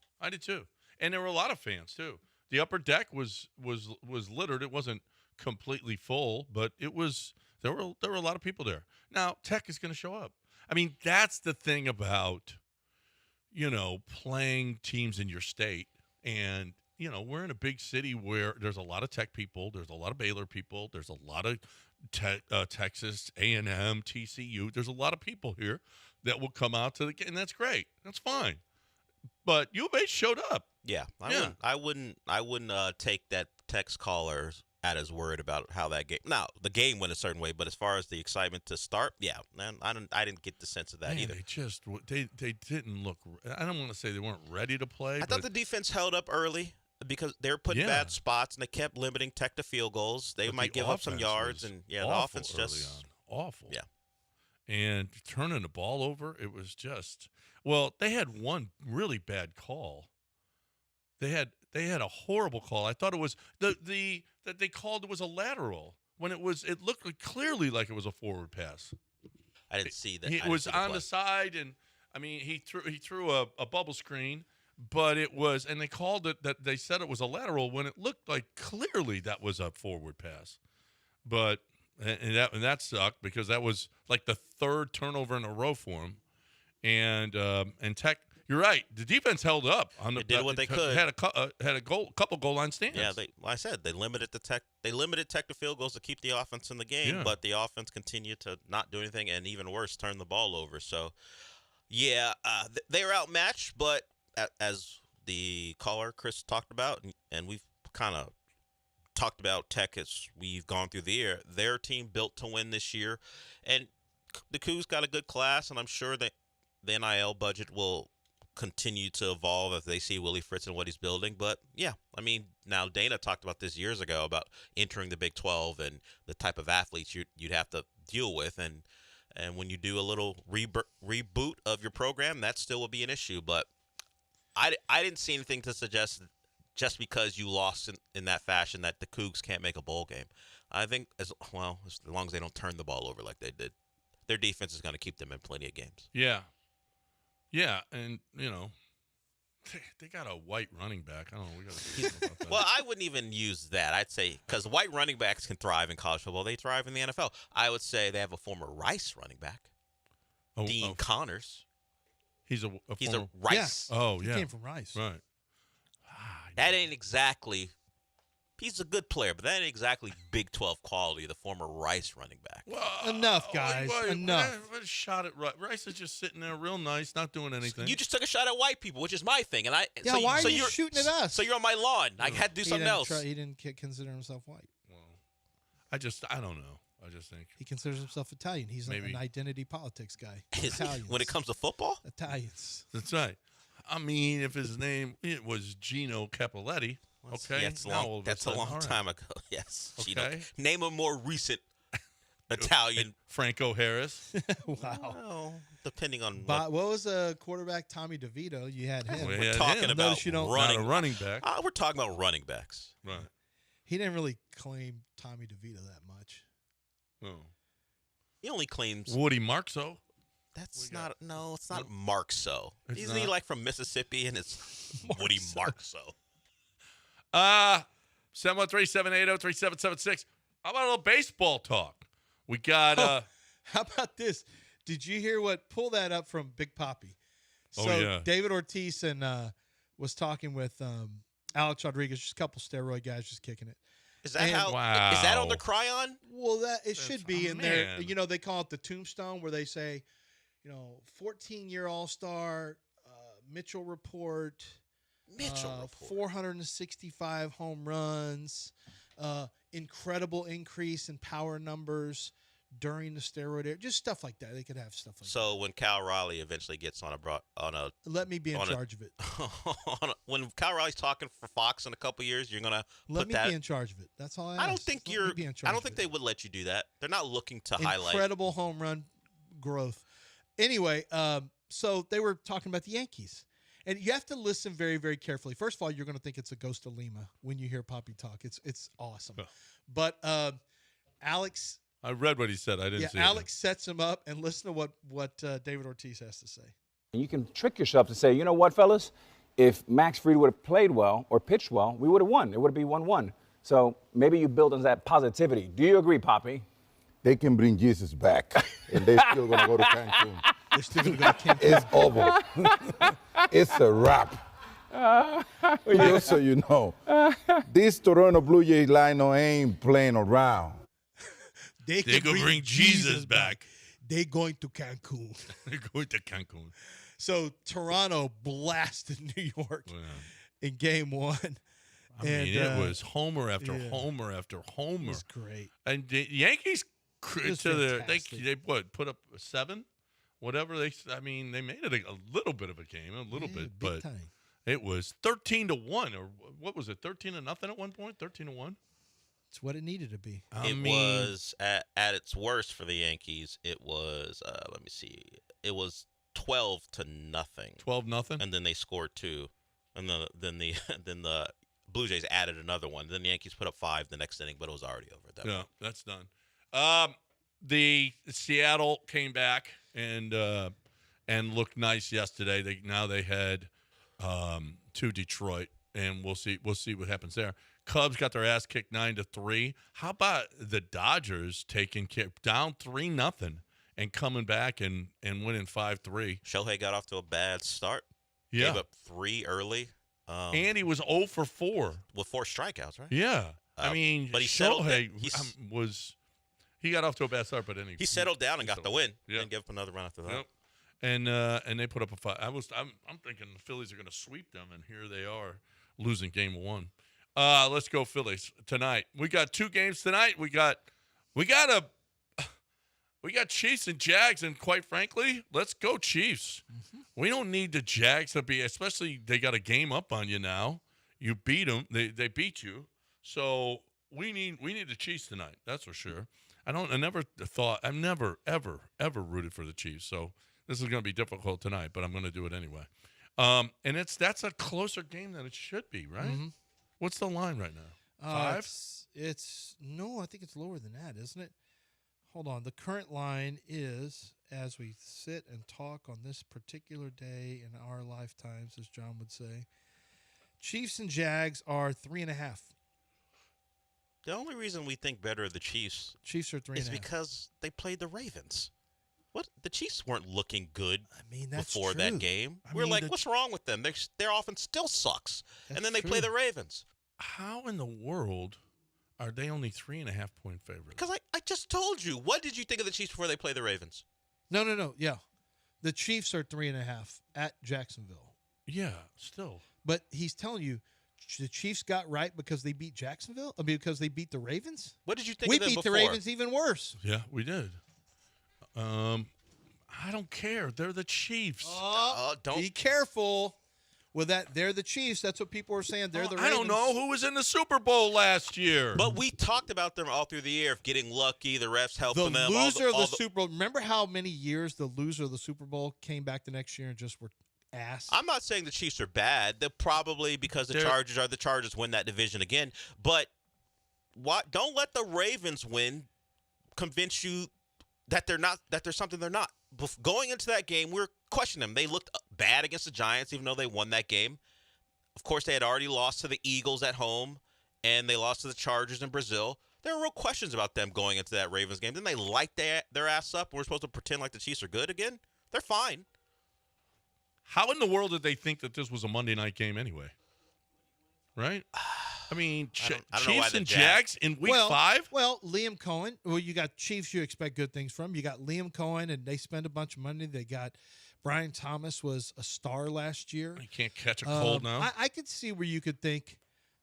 and there were a lot of fans too. The upper deck was littered. It wasn't completely full, but it was. There were a lot of people there. Now Tech is going to show up. I mean, that's the thing about playing teams in your state, and we're in a big city where there's a lot of Tech people, there's a lot of Baylor people, there's a lot of Texas A&M, TCU. There's a lot of people here that will come out to the game, and that's great. That's fine. But U of H showed up. Yeah, I wouldn't take that text caller at his word about how that game. Now the game went a certain way, but as far as the excitement to start, yeah, man, I didn't get the sense of that either. They didn't look. I don't want to say they weren't ready to play. I thought the defense held up early because they were put in bad spots and they kept limiting Tech to field goals. They might give up some yards, and the offense just awful. Yeah, and turning the ball over, it was just. Well, they had one really bad call. They had a horrible call. I thought it was that they called it was a lateral when it looked clearly like it was a forward pass. I didn't see that. It was on the side, and I mean he threw a bubble screen, but it was, and they called it that they said it was a lateral when it looked like clearly that was a forward pass. But and that sucked because that was like the third turnover in a row for him, and Tech. You're right. The defense held up. They did what they could. Had a couple goal line stands. Yeah, like I said, they limited Tech to field goals to keep the offense in the game, but the offense continued to not do anything, and even worse, turn the ball over. So, yeah, they were outmatched, but as the caller Chris talked about, and we've kind of talked about Tech as we've gone through the year, their team built to win this year, and the Cougs got a good class, and I'm sure that the NIL budget will continue to evolve as they see Willie Fritz and what he's building. But yeah, I mean, now Dana talked about this years ago about entering the Big 12 and the type of athletes you'd have to deal with, and when you do a little reboot of your program, that still will be an issue. But I didn't see anything to suggest just because you lost in that fashion that the Cougs can't make a bowl game. I think as long as they don't turn the ball over like they did, their defense is going to keep them in plenty of games. Yeah. Yeah, and, they got a white running back. I don't know. We got to do something about that. Well, I wouldn't even use that. I'd say because white running backs can thrive in college football. They thrive in the NFL. I would say they have a former Rice running back, Dean Connors. He's a Rice. Yeah. Oh, yeah. He came from Rice. Right. That ain't exactly – he's a good player, but that ain't exactly Big 12 quality, the former Rice running back. Well, enough, guys. Enough. What a shot at Rice. Rice is just sitting there real nice, not doing anything. You just took a shot at white people, which is my thing. And why are you shooting at us? So you're on my lawn. I had to do something else. He didn't consider himself white. I don't know. I just think. He considers himself Italian. He's an identity politics guy. Italians. When it comes to football? Italians. That's right. I mean, if his name was Gino Cappelletti. Okay, yeah, that's a long time ago. Yes. Okay. Name a more recent Italian. Franco Harris. Wow. Well, depending on what was quarterback Tommy DeVito? You had him. We're talking about running back. We're talking about running backs. Right. He didn't really claim Tommy DeVito that much. No. He only claims Woody Marxo. That's not. No, it's not Marxo. Isn't he like from Mississippi and it's Woody Marxo? 713-780-3776. How about a little baseball talk? We got how about this? Did you hear pull that up from Big Papi? So David Ortiz and was talking with Alex Rodriguez, just a couple steroid guys just kicking it. Is that is that on the Cryon? Well, it should be in there. They call it the tombstone where they say, 14-year All-Star, Mitchell Report. 465 home runs, incredible increase in power numbers during the steroid era, just stuff like that. They could have stuff like that. So when Cal Raleigh eventually gets on a let me be in charge of it. When Cal Raleigh's talking for Fox in a couple years, you're gonna let me be in charge of it. That's all I ask. I don't think they would let you do that. They're not looking to highlight incredible home run growth. Anyway, so they were talking about the Yankees. And you have to listen very, very carefully. First of all, you're going to think it's a ghost of Lima when you hear Papi talk. It's awesome. But Alex, I read what he said. I didn't see it. Alex sets him up, and listen to what David Ortiz has to say. You can trick yourself to say, you know what, fellas? If Max Fried would have played well or pitched well, we would have won. It would have been 1-1. So maybe you build on that positivity. Do you agree, Papi? They can bring Jesus back, and they're still going to go to Cancun. They're still going to go to Cancun. It's over. It's a wrap. Just so you know, this Toronto Blue Jays lineup ain't playing around. They can bring Jesus back. They're going to Cancun. They're going to Cancun. So Toronto blasted New York in Game 1. I mean, it was homer after homer after homer. It was great. And the Yankees, they put up 7? Whatever they made it a little bit of a game, but time. It was 13-1, or what was it, 13-0 at one point, 13-1. It's what it needed to be. It was at its worst for the Yankees. It was let me see, it was 12-0. 12-0, and then they scored 2, and then the Blue Jays added another one. Then the Yankees put up 5 the next inning, but it was already over at that point. That's done. The Seattle came back and looked nice yesterday. They head to Detroit, and we'll see what happens there. Cubs got their ass kicked 9-3. How about the Dodgers taking care down 3-0 and coming back and winning 5-3? Shohei got off to a bad start. Yeah. Gave up 3 early. And he was 0 for 4. With 4 strikeouts, right? Yeah. I mean, but he settled Shohei down. he got off to a bad start, but then He settled down and got the win. Yeah. And gave up another run after that. Yep. And they put up a 5. I'm thinking the Phillies are going to sweep them, and here they are losing game 1. Let's go Phillies tonight. We got 2 games tonight. We got Chiefs and Jags, and quite frankly, let's go Chiefs. Mm-hmm. We don't need the Jags to be, especially they got a game up on you now. You beat them. They beat you. So we need the Chiefs tonight. That's for sure. I've never ever rooted for the Chiefs. So this is going to be difficult tonight, but I'm going to do it anyway. And that's a closer game than it should be, right? Mm-hmm. What's the line right now? 5? No, I think it's lower than that, isn't it? Hold on. The current line is, as we sit and talk on this particular day in our lifetimes, as John would say, Chiefs and Jags are 3.5. The only reason we think better of the Chiefs are 3.5 is because they played the Ravens. What? The Chiefs weren't looking good that's before true. that game. We're like, what's wrong with them? Their offense still sucks. And then they play the Ravens. How in the world are they only 3.5 point favorites? Because I just told you. What did you think of the Chiefs before they play the Ravens? No. Yeah. The Chiefs are 3.5 at Jacksonville. Yeah, still. But he's telling you the Chiefs got right because they beat Jacksonville? I mean, because they beat the Ravens? What did you think we of them beat before? the Ravens even worse. Yeah, we did. I don't care. They're the Chiefs. Don't be careful with that. They're the Chiefs. That's what people are saying. They're the Ravens. I don't know who was in the Super Bowl last year. But we talked about them all through the year of getting lucky, the refs helping them. The loser of the Super Bowl. Remember how many years the loser of the Super Bowl came back the next year and just were ass? I'm not saying the Chiefs are bad. They're probably, because the Chargers are the Chargers, win that division again. But don't let the Ravens win convince you that they're not, that there's something they're not. Going into that game, we were questioning them. They looked bad against the Giants, even though they won that game. Of course, they had already lost to the Eagles at home, and they lost to the Chargers in Brazil. There were real questions about them going into that Ravens game. Didn't they light their ass up, and we're supposed to pretend like the Chiefs are good again? They're fine. How in the world did they think that this was a Monday night game anyway? Right? I mean, I don't know why Chiefs the and Jags in week 5? Well, Liam Cohen. Well, you got Chiefs you expect good things from. You got Liam Cohen, and they spend a bunch of money. They got Brian Thomas was a star last year. You can't catch a cold now. I could see where you could think,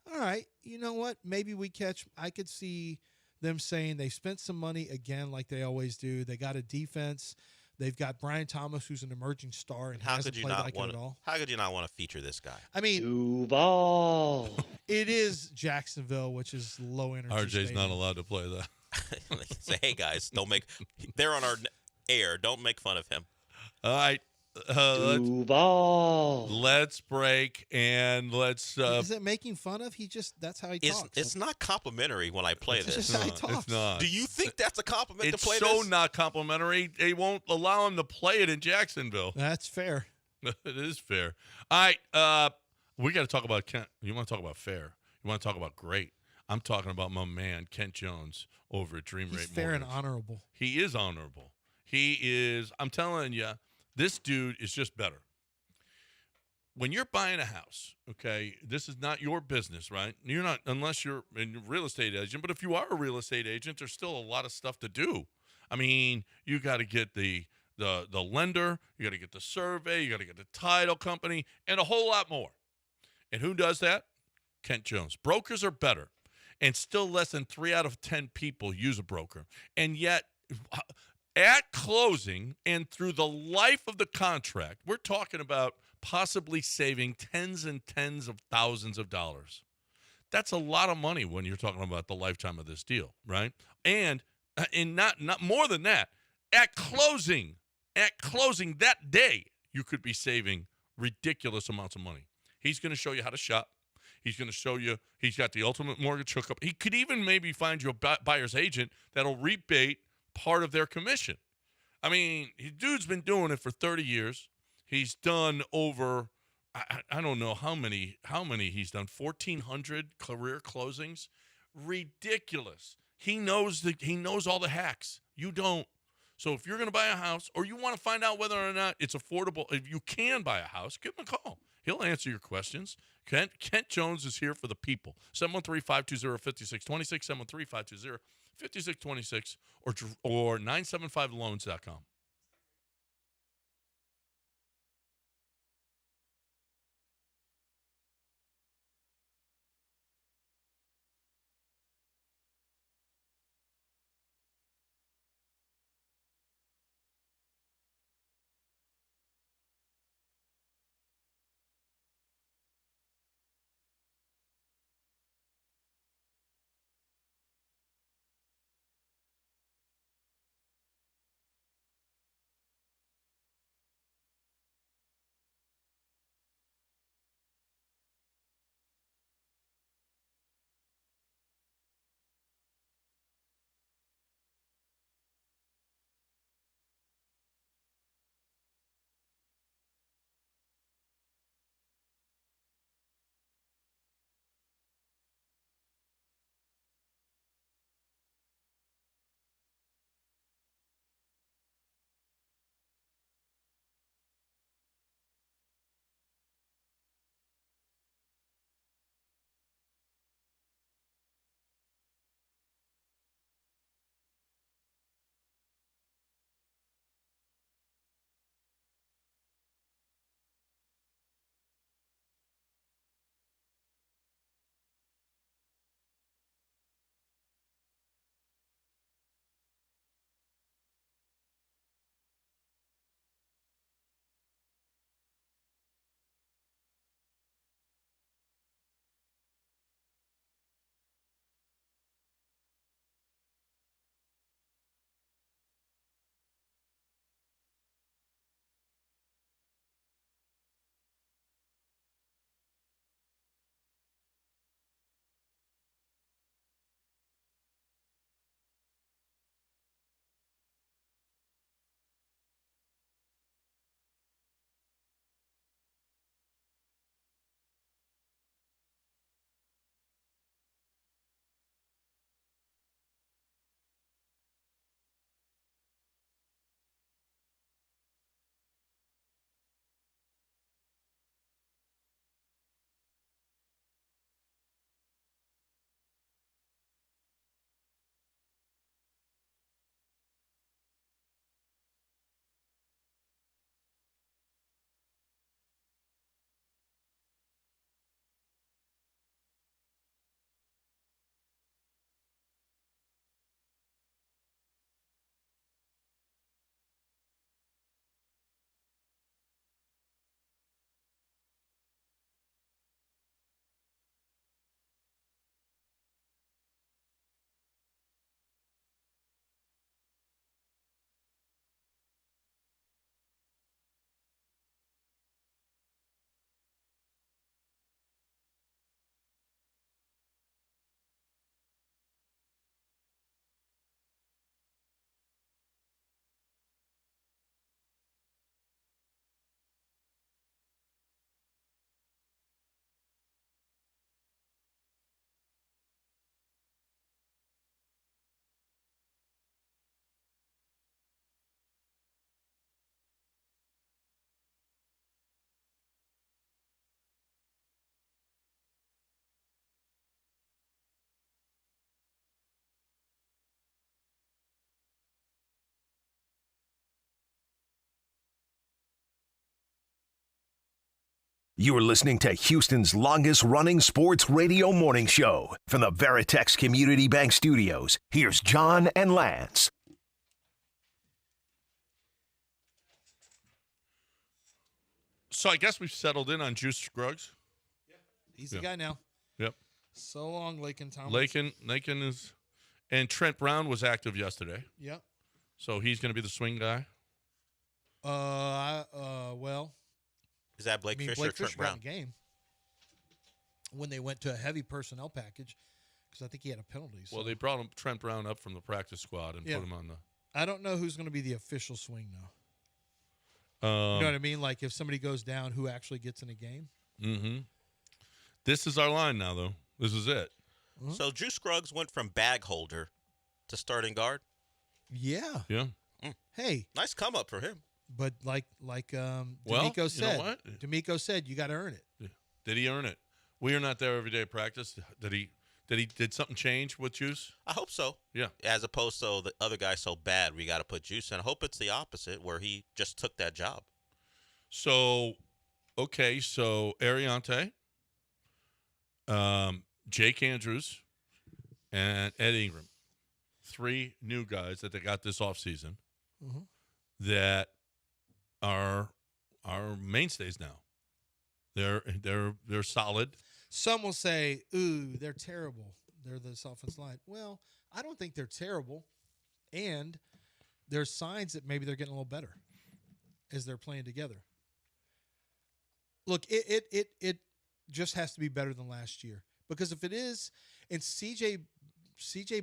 all right, you know what? Maybe we catch. I could see them saying they spent some money again like they always do. They got a defense. They've got Brian Thomas, who's an emerging star and hasn't played like it at all. How could you not want to feature this guy? I mean, Duval. It is Jacksonville, which is low energy. RJ's stadium. not allowed to play that. Say, hey guys, they're on our air. Don't make fun of him. All right. Duval. Let's break and let's. Is it making fun of? That's how he talks. It's not complimentary when I play this. Just how he talks. It's not. Do you think that's a compliment It's to play so this? not complimentary. They won't allow him to play it in Jacksonville. That's fair. It is fair. All right. We got to talk about Kent. You want to talk about fair? You want to talk about great? I'm talking about my man Kent Jones over at Dream He's Rate fair and Mortgage. honorable. He is honorable. He is. I'm telling you, this dude is just better. When you're buying a house, okay, this is not your business, right? You're not, unless you're a real estate agent. But if you are a real estate agent, there's still a lot of stuff to do. I mean, you got to get the lender, you got to get the survey, you got to get the title company, and a whole lot more. And who does that? Kent Jones. Brokers are better, and still less than 3 out of 10 people use a broker. And yet, at closing and through the life of the contract, we're talking about possibly saving tens and tens of thousands of dollars. That's a lot of money when you're talking about the lifetime of this deal, right? And not more than that, at closing that day, you could be saving ridiculous amounts of money. He's going to show you how to shop. He's going to show you he's got the ultimate mortgage hookup. He could even maybe find you a buyer's agent that'll rebate part of their commission. I mean, dude's been doing it for 30 years. He's done over, I don't know how many he's done, 1,400 career closings. Ridiculous. He knows all the hacks. You don't. So if you're going to buy a house or you want to find out whether or not it's affordable, if you can buy a house, give him a call. He'll answer your questions. Kent Jones is here for the people. 713-520-5626, 713-520-5626, or 975loans.com. You are listening to Houston's longest-running sports radio morning show. From the Veritex Community Bank Studios, here's John and Lance. So I guess we've settled in on Juice Scruggs. He's the guy now. Yep. So long, Lakin Tomlinson. Lakin is, and Trent Brown was active yesterday. Yep. So he's going to be the swing guy. Well, is that Blake Fisher or Blake Trent Fisher Brown? got in the game when they went to a heavy personnel package because I think he had a penalty. So. Well, they brought Trent Brown up from the practice squad and put him on the. I don't know who's going to be the official swing though. You know what I mean? Like if somebody goes down, who actually gets in a game? Mm-hmm. This is our line now, though. This is it. So Juice Scruggs went from bag holder to starting guard? Yeah. Yeah. Hey, nice come up for him. But like Well, D'Amico said, you know what? D'Amico said you got to earn it. Did he earn it? We are not there every day at practice. Did something change with Juice? I hope so. Yeah. As opposed to the other guy's so bad, we got to put Juice in. I hope it's the opposite, where he just took that job. So, okay, so Ariante, Jake Andrews, and Ed Ingram, 3 new guys that they got this offseason that are mainstays now. They're solid. Some will say, "Ooh, they're terrible. They're this offensive line." Well, I don't think they're terrible, and there's signs that maybe they're getting a little better as they're playing together. Look, it just has to be better than last year, because if it is, and CJ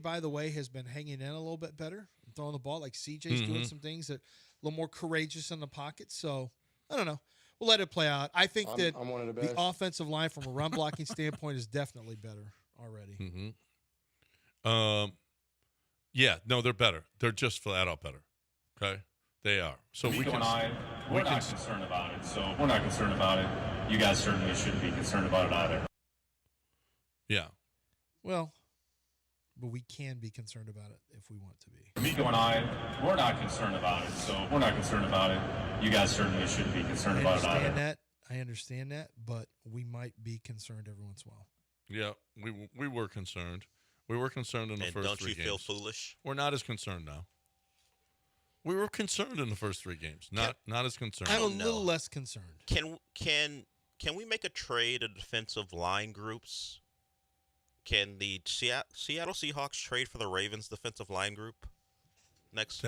by the way has been hanging in a little bit better, throwing the ball. Like CJ's doing some things that a little more courageous in the pocket. So I don't know. We'll let it play out. I think that I'm one of the best. the offensive line from a run blocking standpoint is definitely better already. Yeah, no, they're better. They're just flat out better. Okay, they are. So we're not concerned about it. So we're not concerned about it. You guys certainly shouldn't be concerned about it either. Yeah. Well, but we can be concerned about it if we want to be. D'Amico and I, we're not concerned about it. So we're not concerned about it. You guys certainly shouldn't be concerned about it either. I understand that, but we might be concerned every once in a while. Yeah, we were concerned. We were concerned in the first 3 games. Don't you feel foolish? We're not as concerned now. We were concerned in the first 3 games. Not as concerned. I'm a little less concerned. Can we make a trade of defensive line groups? Can the Seattle Seahawks trade for the Ravens defensive line group next?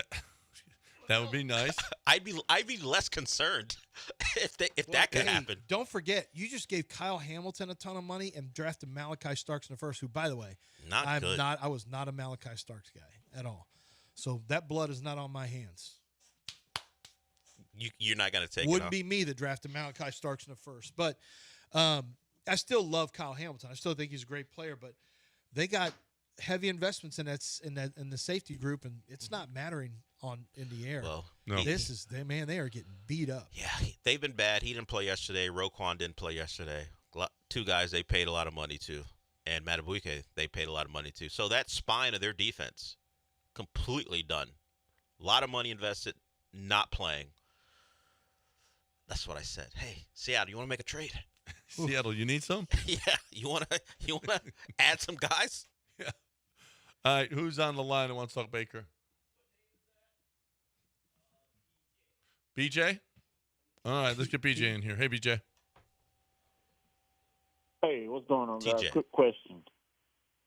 That would be nice. I'd be less concerned if that could happen. Don't forget, you just gave Kyle Hamilton a ton of money and drafted Malachi Starks in the first. Who, by the way, I was not a Malachi Starks guy at all. So that blood is not on my hands. You're not going to take it. Wouldn't be me that drafted Malachi Starks in the first, but I still love Kyle Hamilton. I still think he's a great player, but they got heavy investments in the safety group, and it's not mattering in the air. Well, no. They are getting beat up. Yeah, they've been bad. He didn't play yesterday. Roquan didn't play yesterday. 2 guys they paid a lot of money to, and Matabuike they paid a lot of money to. So that spine of their defense completely done. A lot of money invested, not playing. That's what I said. Hey, Seattle, you want to make a trade? Seattle, you need some? Yeah, you want to add some guys? Yeah. All right, who's on the line and wants to talk Baker? BJ? All right, let's get BJ in here. Hey, BJ. Hey, what's going on, guys? TJ. Quick question.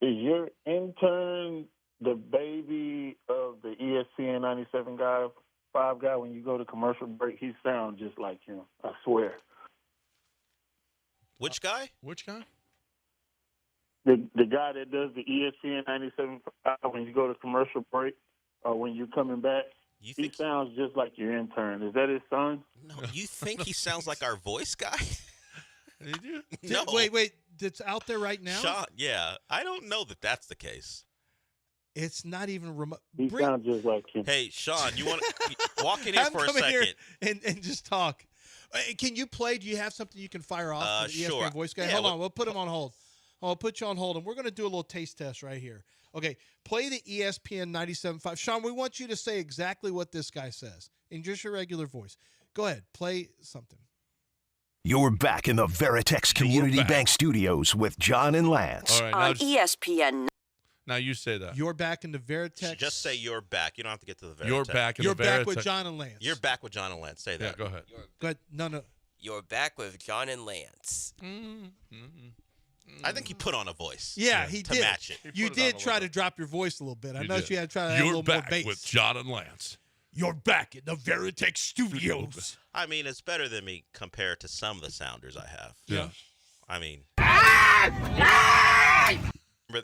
Is your intern the baby of the ESPN 97 guy, 5 guy? When you go to commercial break, he sounds just like him. I swear. Which guy? The guy that does the ESPN 97 when you go to commercial break or when you're coming back. He sounds just like your intern. Is that his son? No, you think he sounds like our voice guy? Did you? No. Wait. That's out there right now? Sean, yeah. I don't know that that's the case. It's not even remote. He sounds just like him. Hey, Sean, you want to walk in here Have for him a come in here second? and just talk. Can you play? Do you have something you can fire off? The Sure. ESPN voice guy? Yeah, Hold on. We'll put him on hold. I'll put you on hold, and we're going to do a little taste test right here. Okay, play the ESPN 97.5. Sean, we want you to say exactly what this guy says in just your regular voice. Go ahead. Play something. You're back in the Veritex Community Bank Studios with John and Lance. All right, On ESPN. Now you say that. You're back in the Veritex. Just say you're back. You don't have to get to the Veritex. You're back in You're the back Veritex. with John and Lance. You're back with John and Lance. Say that. Yeah, go ahead. Go ahead. No. You're back with John and Lance. I think he put on a voice. Yeah, he to did. match it. You did try to drop your voice a little bit. I You know did. you had to try to add a You're little more back bass. with John and Lance. You're back in the Veritex Studios. I mean, it's better than me compared to some of the sounders I have. Yeah. I mean,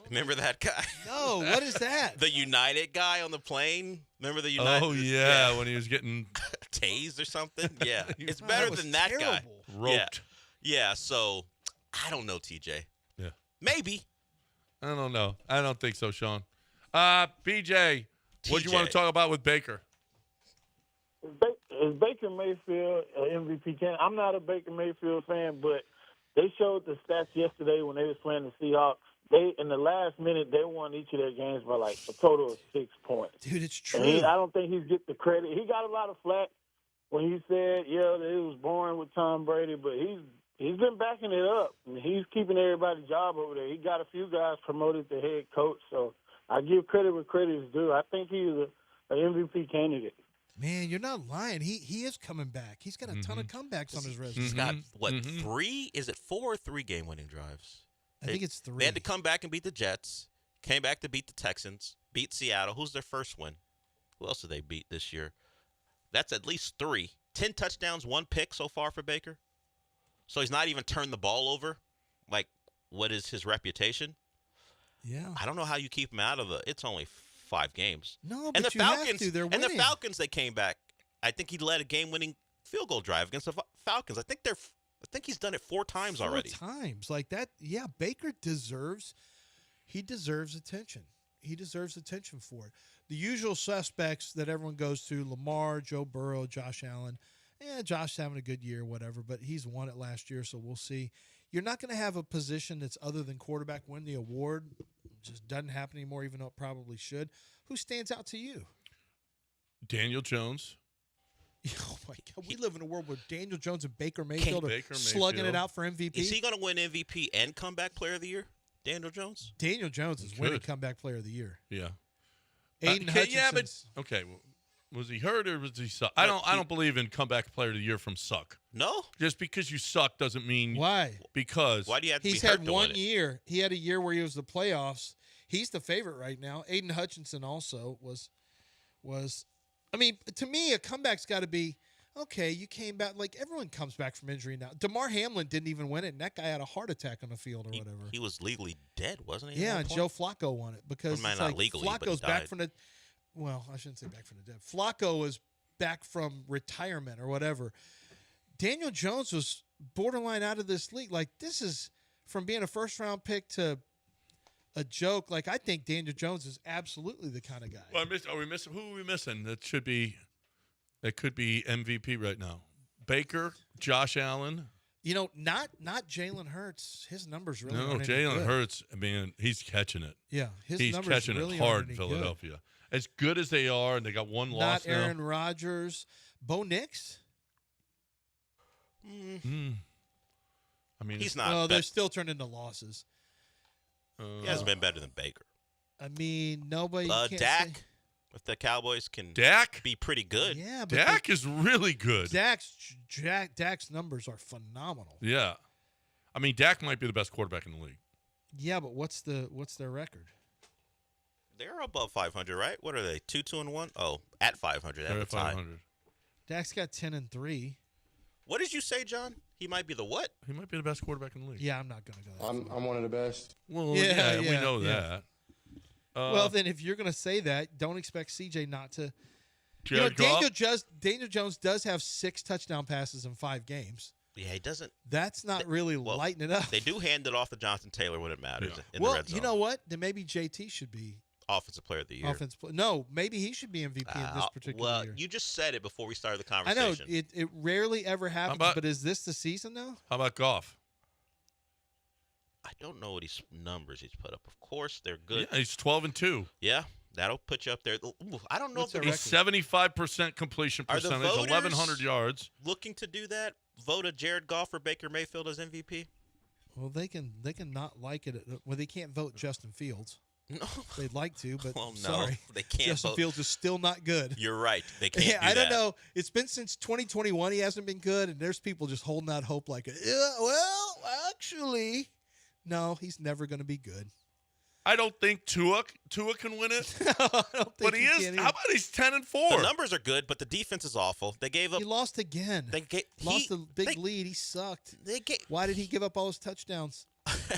remember that guy? No, what is that? The United guy on the plane? Remember the United? Oh, yeah, when he was getting tased or something? Yeah. It's better than that guy. roped. Yeah, so I don't know, TJ. Yeah. Maybe. I don't know. I don't think so, Sean. BJ, what do you want to talk about with Baker? Is Baker Mayfield an MVP candidate? I'm not a Baker Mayfield fan, but they showed the stats yesterday when they was playing the Seahawks. They in the last minute they won each of their games by like a total of 6 points. Dude, it's true. And I don't think he's get the credit. He got a lot of flack when he said, "Yeah, that it was boring with Tom Brady," but he's been backing it up. And he's keeping everybody's job over there. He got a few guys promoted to head coach, so I give credit where credit is due. I think he's an MVP candidate. Man, you're not lying. He is coming back. He's got a ton of comebacks on his resume. He's got, what, 3? Is it 4 or 3 game-winning drives? I think it's 3. They had to come back and beat the Jets, came back to beat the Texans, beat Seattle. Who's their first win? Who else did they beat this year? That's at least 3. 10 touchdowns, 1 pick so far for Baker. So he's not even turned the ball over. Like, what is his reputation? Yeah. I don't know how you keep him out of it's only 5 games. No, and but the you Falcons, have to. They're and the winning. Falcons, they came back. I think he led a game-winning field goal drive against the Falcons. I think he's done it 4 times already. 4 times like that. Yeah, Baker deserves attention. He deserves attention for it. The usual suspects that everyone goes to: Lamar, Joe Burrow, Josh Allen. Josh having a good year, whatever, but he's won it last year, so we'll see. You're not going to have a position that's other than quarterback win the award. It just doesn't happen anymore, even though it probably should. Who stands out to you? Daniel Jones. Oh, my God. We live in a world where Daniel Jones and Baker Mayfield are slugging it out for MVP. Is he going to win MVP and Comeback Player of the Year? Daniel Jones? Daniel Jones is winning Comeback Player of the Year. Yeah. Aiden Hutchinson's. Yeah, but okay. Was he hurt or was he suck? I don't believe in Comeback Player of the Year from suck. No? Just because you suck doesn't mean why. Because why do you have to he's be hurt had to one win it? year. He had a year where he was the playoffs. He's the favorite right now. Aiden Hutchinson also was. I mean, to me, a comeback's got to be okay. You came back like everyone comes back from injury now. DeMar Hamlin didn't even win it, and that guy had a heart attack on the field or whatever. He was legally dead, wasn't he? Yeah, and Joe Flacco won it because Well, it's not like legally, but he Flacco's back died. from the. Well, I shouldn't say back from the dead. Flacco was back from retirement or whatever. Daniel Jones was borderline out of this league. Like, this is from being a first-round pick to a joke. Like, I think Daniel Jones is absolutely the kind of guy. Well, are we missing? Who are we missing? That could be MVP right now. Baker, Josh Allen. You know, not Jalen Hurts. His numbers really No, aren't any Jalen good. Hurts. I mean, he's catching it. Yeah, his he's numbers catching really it aren't hard in any good. Philadelphia. As good as they are, and they got one loss Not Aaron Rodgers. Bo Nix. now. I mean, He's not. Well, they're still turned into losses. He hasn't been better than Baker. I mean, nobody. Can't Dak, say- if the Cowboys can Dak be pretty good. Yeah, but Dak is really good. Dak's numbers are phenomenal. Yeah, I mean, Dak might be the best quarterback in the league. Yeah, but what's their record? They're above 500, right? What are they? 2-2-1? Oh, at 500. They're At at the time. 500. Dak's got 10-3. What did you say, John? He might be the what? He might be the best quarterback in the league. Yeah, I'm not going to go that far. I'm one of the best. Well, Yeah, we know that. Well, then if you're going to say that, don't expect CJ not to. Jared Daniel Goff? Jones does have 6 touchdown passes in 5 games. Yeah, he doesn't. That's not really lighting it up. They do hand it off to Jonathan Taylor when it matters in well, the red zone. you know what? Then maybe JT should be Offensive Player of the Year. No, maybe he should be MVP in this particular year. You just said it before we started the I conversation. know it rarely ever happens, but is this the season though? How about Goff? I don't know what numbers he's put up. Of course, they're good. Yeah, he's 12-2. Yeah, that'll put you up there. Ooh, I don't know What's if their He's 75% completion Are the percentage, voters 1,100 yards. looking to do that. Vote a Jared Goff or Baker Mayfield as MVP. Well, they can not like it. Well, they can't vote Justin Fields. No, they'd like to, but well, no, sorry, they can't. Justin vote. Fields is still not good. You're right. They can't. Yeah, do I don't that. know. It's been since 2021 he hasn't been good, and there's people just holding out hope like, well, actually, no, he's never going to be good. I don't think Tua can win it. I don't think But he is. can How either. about he's 10-4? The numbers are good, but the defense is awful. They gave up. He lost again. Lost a big lead. He sucked. Why did he give up all his touchdowns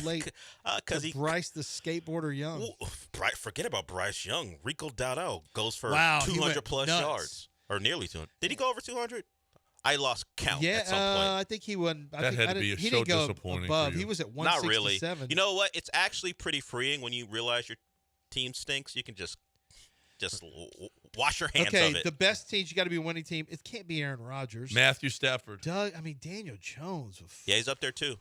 late? Because To Bryce the skateboarder Young. Forget about Bryce Young. Rico Dowdell goes for Wow, he 200 went plus nuts. yards, or nearly 200. Did he go over 200? I lost count Yeah, at some point. I think he won. That had to be he so didn't go disappointing above. for you. He was at Not really. 167. You know what? It's actually pretty freeing when you realize your team stinks. You can just just wash your hands of Okay, it. the best teams, you got to be a winning team. It can't be Aaron Rodgers. Matthew Stafford. Daniel Jones. Yeah, he's up there too.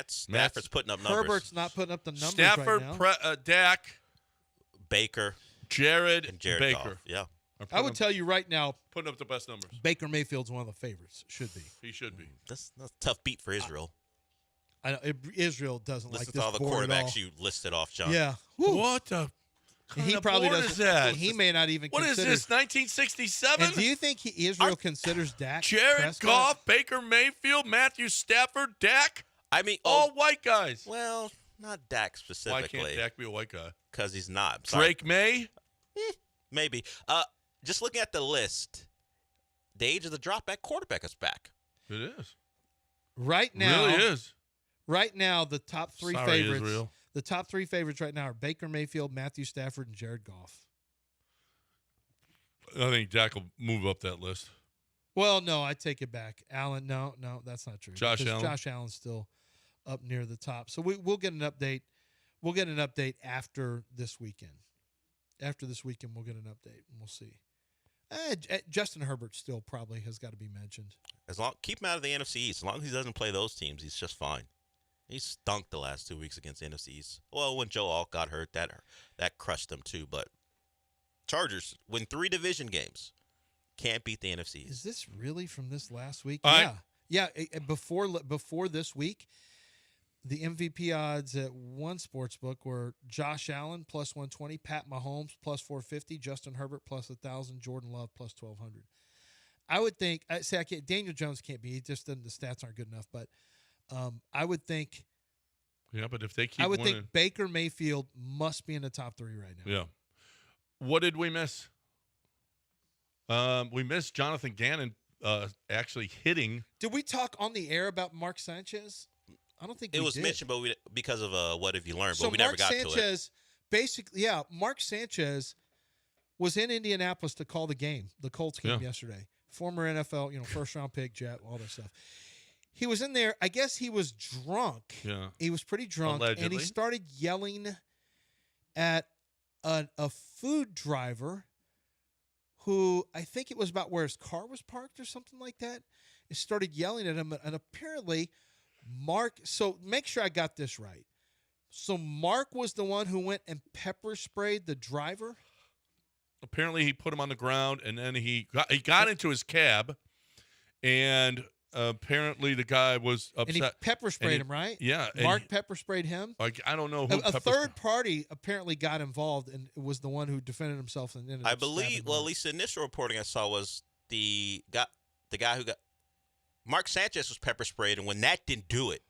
Stafford's putting up numbers. Herbert's not putting up the numbers Stafford, right now. Dak, Baker, Jared Baker. Goff. Yeah. I would tell you right now, putting up the best numbers. Baker Mayfield's one of the favorites. Should be. He should be. That's a tough beat for Israel. I know Israel doesn't Listen like to this all the board at all. quarterbacks you listed off, John. Yeah. What the? And he kind of probably board doesn't. is that? He may not even. What is consider, this? 1967. And do you think Israel considers Dak? Jared Prescott? Goff, Baker Mayfield, Matthew Stafford, Dak. I mean, all white guys. Well, not Dak specifically. Why can't Dak be a white guy? Because he's not. Sorry. Drake May. Maybe. Just looking at the list, the age of the drop back quarterback is back. It is. Right now, Really is. Right now, the top three Sorry, favorites. Israel. The top three favorites right now are Baker Mayfield, Matthew Stafford, and Jared Goff. I think Dak will move up that list. Well, no, I take it back. Allen, no, that's not true. Josh Because Allen? Josh Allen's still up near the top. So we'll get an update. We'll get an update after this weekend. After this weekend, we'll get an update, and we'll see. Justin Herbert still probably has got to be mentioned. Keep him out of the NFC East. As long as he doesn't play those teams, he's just fine. He stunk the last 2 weeks against the NFC East. Well, when Joe Alt got hurt, that crushed them too. But Chargers win 3 division games. Can't beat the NFC East. Is this really from this last week? Yeah. Before this week, the MVP odds at one sportsbook were Josh Allen plus 120, Pat Mahomes plus 450, Justin Herbert plus 1,000, Jordan Love plus 1,200. I would think Daniel Jones can't be. He just doesn't. The stats aren't good enough. But I would think. Yeah, but if they keep I would winning, think Baker Mayfield must be in the top 3 right now. Yeah. What did we miss? We missed Jonathan Gannon actually hitting. Did we talk on the air about Mark Sanchez? I don't think it we was did. mentioned, but because of what have you learned? So But we never got Sanchez, to it. Basically, Mark Sanchez was in Indianapolis to call the game, the Colts game yesterday. Former NFL, first round pick, Jet, all that stuff. He was in there. I guess he was drunk. Yeah, he was pretty drunk, Allegedly. and he started yelling at a food driver who I think it was about where his car was parked or something like that. He started yelling at him, and apparently Mark. So make sure I got this right. So Mark was the one who went and pepper sprayed the driver. Apparently, he put him on the ground, and then he got into his cab, and apparently the guy was upset. And he pepper sprayed him, right? Yeah. Mark pepper sprayed him. I don't know who. A third party apparently got involved and was the one who defended himself. And ended I up believe. stabbing Well, at Mark. least the initial reporting I saw was the guy who got Mark Sanchez was pepper sprayed, and when that didn't do it,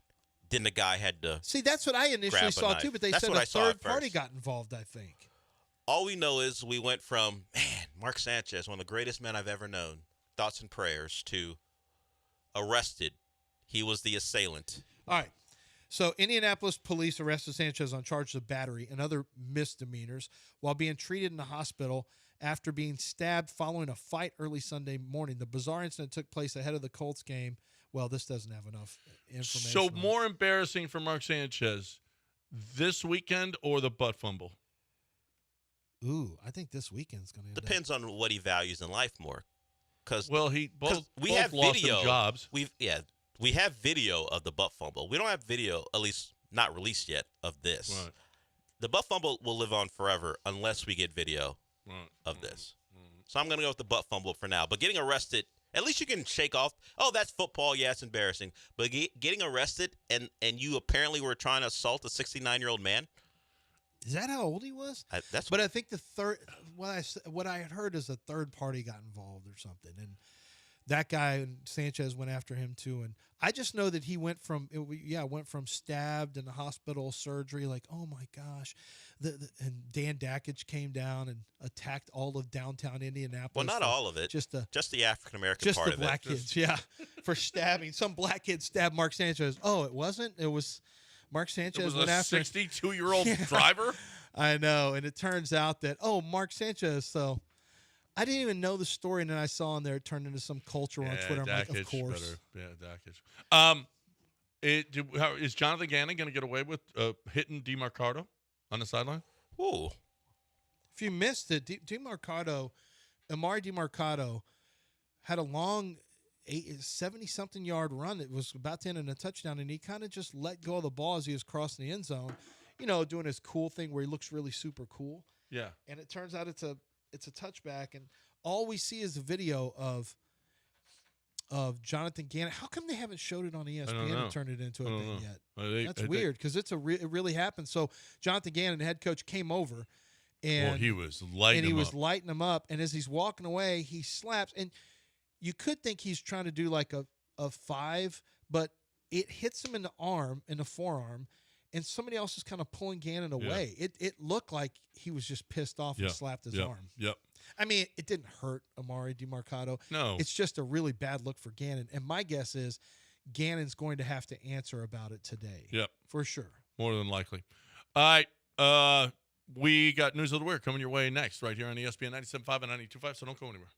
then the guy had to. See, that's what I initially grab a saw knife. too. But they That's said what a I saw third at party first. got involved. I think. All we know is we went from, Mark Sanchez, one of the greatest men I've ever known, thoughts and prayers, to arrested. He was the assailant. All right. So Indianapolis police arrested Sanchez on charges of battery and other misdemeanors while being treated in the hospital after being stabbed following a fight early Sunday morning. The bizarre incident took place ahead of the Colts game. Well, this doesn't have enough information. So on it. more embarrassing for Mark Sanchez this weekend or the butt fumble? Ooh, I think this weekend's going to Depends on what he values in life more. Because we we both have lost video. some jobs. We have video of the butt fumble. We don't have video, at least not released yet, of this. Right. The butt fumble will live on forever unless we get video of this. So I'm going to go with the butt fumble for now. But getting arrested, at least you can shake off, oh, that's football. Yeah, it's embarrassing. But getting arrested and you apparently were trying to assault a 69-year-old man. Is that how old he was? But I think the third, what I had heard is a third party got involved or something, and that guy Sanchez went after him too. And I just know that he went from stabbed in the hospital, surgery, like, oh my gosh, and Dan Dakich came down and attacked all of downtown Indianapolis. Well, not all of it. Just the African American just part the of it. black kids, for stabbing. Some black kid stabbed Mark Sanchez. Oh, it wasn't. It was. Mark Sanchez It was went a after 62-year-old driver? I know. And it turns out that, Mark Sanchez. So I didn't even know the story. And then I saw on there, it turned into some culture on Twitter. I'm like, of course. Is Jonathan Gannon going to get away with hitting DeMarcado on the sideline? Ooh. If you missed it, Amari DeMarcado had a long 70-something yard run that was about to end in a touchdown, and he kind of just let go of the ball as he was crossing the end zone, doing his cool thing where he looks really super cool. Yeah. And it turns out it's a touchback, and all we see is a video of Jonathan Gannon. How come they haven't showed it on ESPN and turned it into a thing yet? That's weird because it really happened. So Jonathan Gannon, the head coach, came over, and he was lighting him up. And as he's walking away, he slaps, and you could think he's trying to do like a 5, but it hits him in the forearm, and somebody else is kind of pulling Gannon away. It looked like he was just pissed off and slapped his arm. Yep. I mean, it didn't hurt Amari DeMarcado. No. It's just a really bad look for Gannon. And my guess is Gannon's going to have to answer about it today. Yep. For sure. More than likely. All right. We got News of the Week coming your way next right here on ESPN 97.5 and 92.5, so don't go anywhere.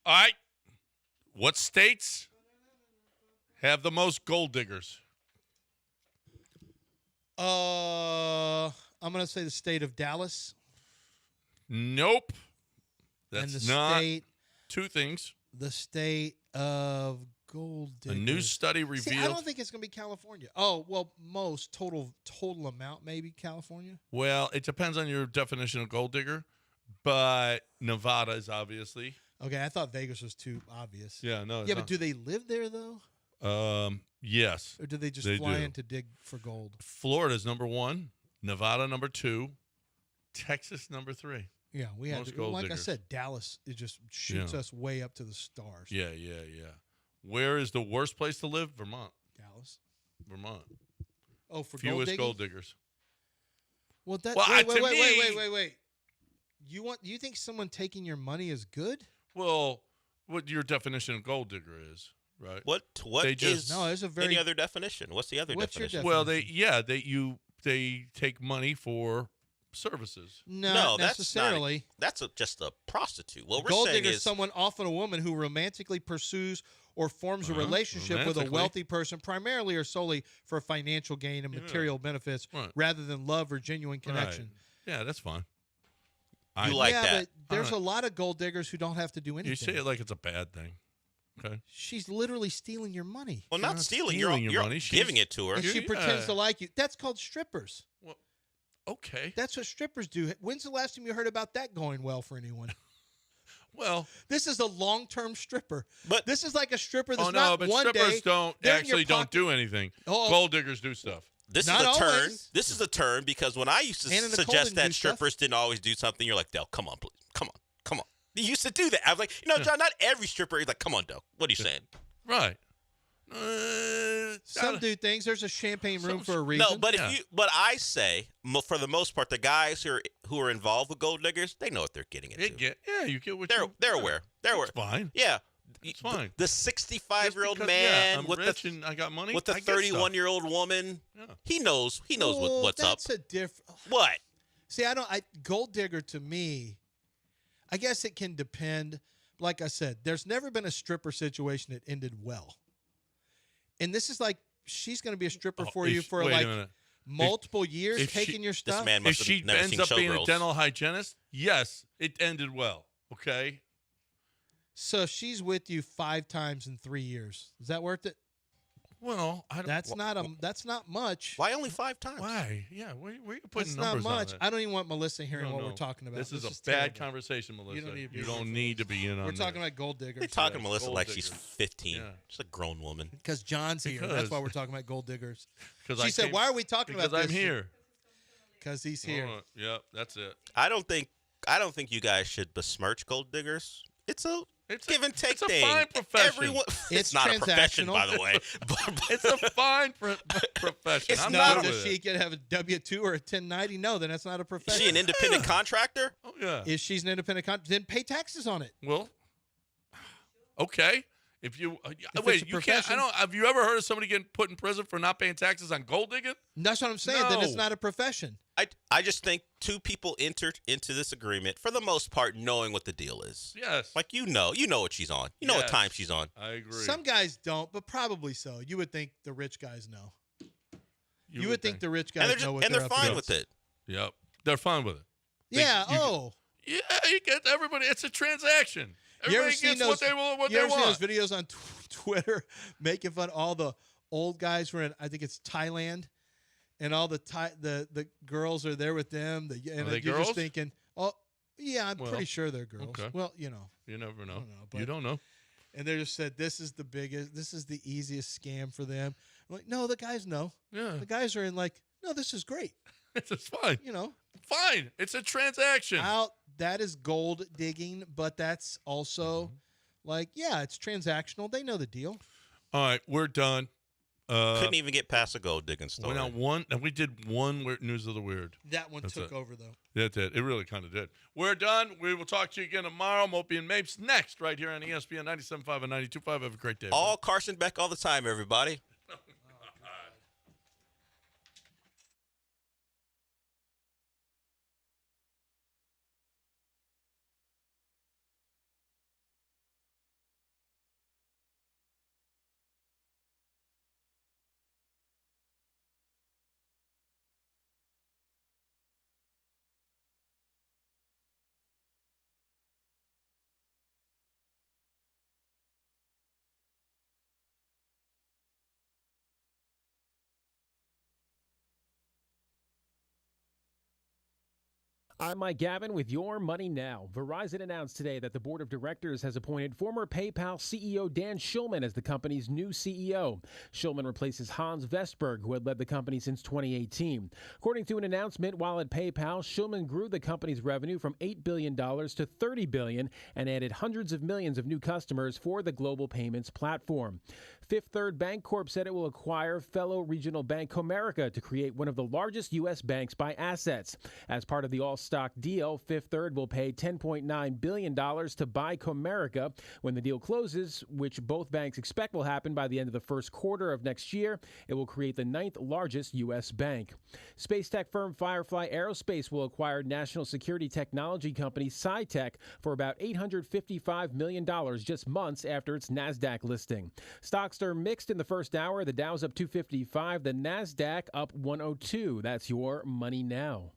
All right. What states have the most gold diggers? I'm going to say the state of Dallas. Nope. And That's the not state, two things. the state of gold diggers. A new study See, revealed. I don't think it's going to be California. Oh, well, most total amount, maybe California. Well, it depends on your definition of gold digger, but Nevada is obviously. Okay, I thought Vegas was too obvious. Yeah, no. it's Yeah, not. but do they live there, though? Yes. Or do they just They fly do. in to dig for gold? Florida's number 1, Nevada number 2, Texas number 3. Yeah, we had Most to, gold like diggers. I said, Dallas, it just shoots us way up to the stars. Yeah. Where is the worst place to live? Vermont. Dallas. Vermont. Oh, for Fewest gold digging? diggers. Well, that Well, wait. You think someone taking your money is good? Well, what your definition of gold digger is, right? What They is just- No, there's a very any other definition? What's the other What's your definition? Well, they take money for services. Not necessarily. That's just a prostitute. What we're Gold saying digger is is someone, often a woman, who romantically pursues or forms a relationship with a romantically. wealthy person, primarily or solely for financial gain and material benefits, Right. rather than love or genuine connection. Right. Yeah, that's fine. But there's a lot of gold diggers who don't have to do anything. You say it like it's a bad thing. Okay. She's literally stealing your money. well, not stealing. You're stealing your money. giving it to her. And she pretends to like you. That's called strippers. Okay. That's what strippers do. When's the last time you heard about that going well for anyone? Well, this is a long-term stripper. But this is like a stripper that's oh no, not but one strippers day. don't they're in your actually don't pocket. do anything. Oh. Gold diggers do stuff. This Not is a turn. always. This is a turn because when I used to Anna Nicole suggest didn't that do stuff. strippers didn't always do something, you're like, Del, come on, please. Come on. You used to do that. I was like, John, not every stripper. He's like, come on, Del. What are you saying? Right. Some do things. There's a champagne room for a reason. No, but but I say for the most part, the guys who are involved with gold diggers, they know what they're getting into. You get what they're aware. They're aware. Fine. Yeah. It's fine. The 65-year-old Because, man I'm with rich and I got money. with the I get stuff. 31-year-old woman, he knows what's up. That's a different. What? See, gold digger to me, I guess it can depend. Like I said, there's never been a stripper situation that ended well. And this is like, she's going to be a stripper for you for wait a like minute. multiple years, if taking your stuff. This man If must have she never ends seen up being a Showgirls. dental hygienist, yes, it ended well. Okay. So if she's with you 5 times in 3 years, is that worth it? Well, I don't. That's not much. Why only 5 times? Why? Yeah, where are you putting That's not numbers on much. it? I don't even want Melissa hearing No, what no. we're talking about. This is a terrible. bad conversation, Melissa. You don't need to be You here don't for need this. to be in on We're talking this. about gold diggers. They're talking to Yes, Melissa gold like she's diggers. 15. Yeah. She's a grown woman. Because John's here. That's why we're talking about gold diggers. Because She said, "Why are we talking about Because this?" I'm here. Because he's here. Yep, that's it. I don't think you guys should besmirch gold diggers. It's a give and take It's a thing. fine profession. Everyone, It's it's not a profession, transactional. by the way. It's a fine profession. It's I'm not good Does with she it. get have a W-2 or a 1090? No, then that's not a Is profession. she an independent contractor? Oh yeah. If she's an independent contractor, then pay taxes on it. Well, okay. If you it's wait, a you can't. profession- I don't. Have you ever heard of somebody getting put in prison for not paying taxes on gold digging? That's what I'm saying. Then it's No. not a profession. I just think two people entered into this agreement for the most part knowing what the deal is. Yes. Like you know what she's on. You know what Yes. time she's on. I agree. Some guys don't, but probably so. You would think the rich guys know. You would think the rich And guys they're know what they're up fine to. with it. Yep. They're fine with it. Yeah. Yeah, you get everybody. It's a transaction. You ever Everybody seen gets those? what they want. What you they ever want. seen those videos on Twitter making fun of all the old guys who are in? I think it's Thailand, and all the girls are there with them. And Are they you're girls? just thinking, oh yeah, I'm Well, pretty sure they're girls. okay. Well, you know. You never know. but- You don't know. And they just said this is the biggest, this is the easiest scam for them. I'm like, no, the guys know. Yeah. The guys are in like, no, this is great. It's fine. You know, Fine. It's a transaction. that is gold digging, but that's also like, yeah, it's transactional. They know the deal. All right, we're done. Couldn't even get past a gold digging story. Went out one, and we did one weird news of the weird. That one That's took it. over though. That did. It really kind of did. We're done. We will talk to you again tomorrow. Mopey and Mapes next, right here on ESPN 97.5 and 92.5. Have a great day. All Carson Beck all the time, everybody. I'm Mike Gavin with Your Money Now. Verizon announced today that the board of directors has appointed former PayPal CEO Dan Schulman as the company's new CEO. Schulman replaces Hans Vestberg, who had led the company since 2018. According to an announcement, while at PayPal, Schulman grew the company's revenue from $8 billion to $30 billion and added hundreds of millions of new customers for the global payments platform. Fifth Third Bancorp said it will acquire fellow regional bank Comerica to create one of the largest U.S. banks by assets. As part of the all-stock deal, Fifth Third will pay $10.9 billion to buy Comerica. When the deal closes, which both banks expect will happen by the end of the first quarter of next year, it will create the ninth largest U.S. bank. Space tech firm Firefly Aerospace will acquire national security technology company SciTech for about $855 million just months after its NASDAQ listing. Stocks are mixed in the first hour. The Dow's up 255, the NASDAQ up 102. That's Your Money Now.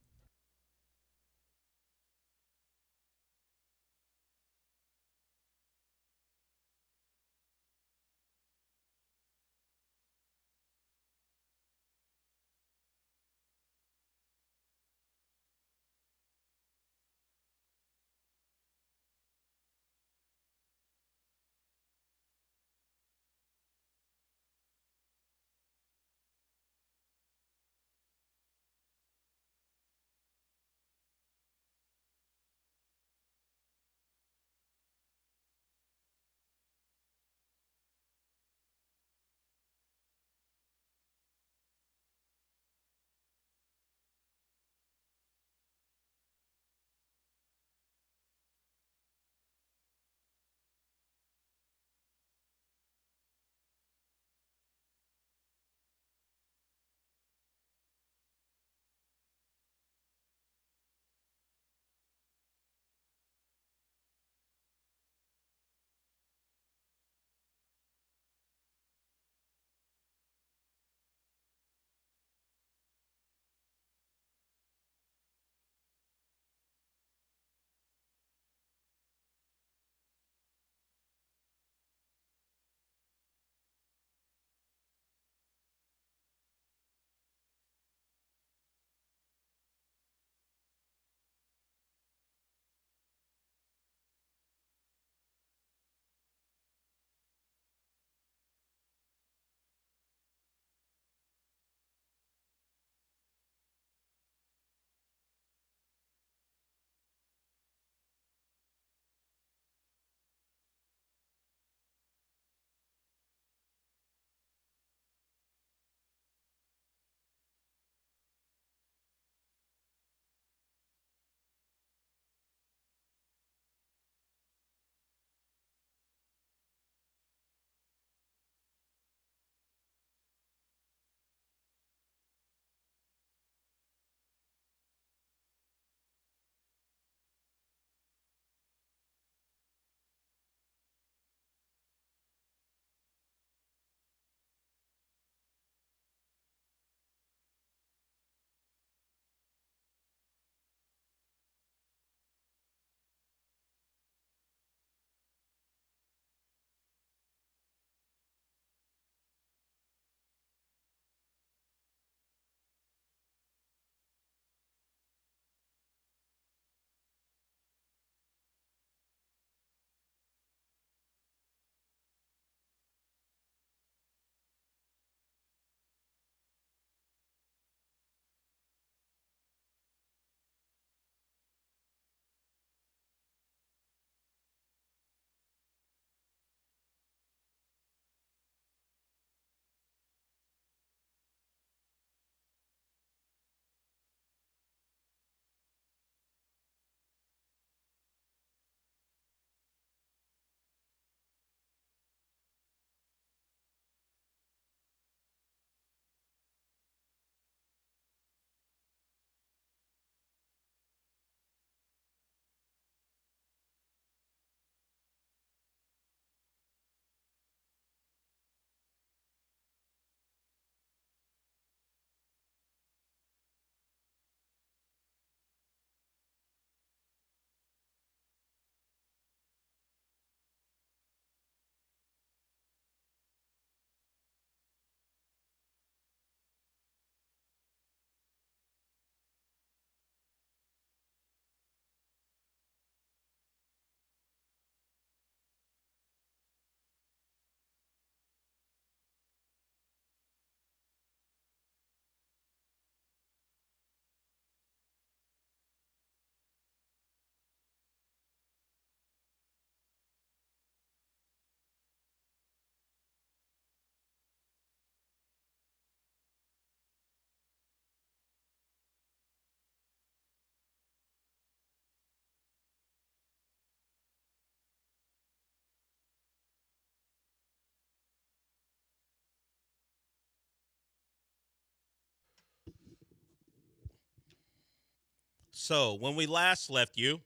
So when we last left you,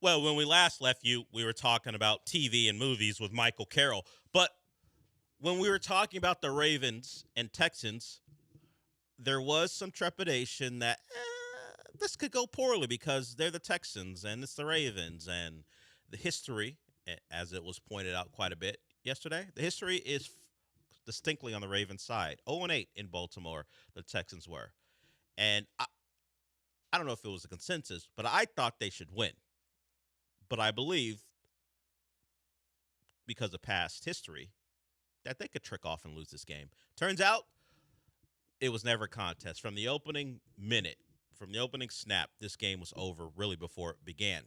we were talking about TV and movies with Michael Carroll. But when we were talking about the Ravens and Texans, there was some trepidation that this could go poorly because they're the Texans and it's the Ravens. And the history, as it was pointed out quite a bit yesterday, the history is distinctly on the Ravens side. 0-8 in Baltimore, the Texans were. And I don't know if it was a consensus, but I thought they should win. But I believe, because of past history, that they could trick off and lose this game. Turns out, it was never a contest. From the opening minute, from the opening snap, this game was over really before it began.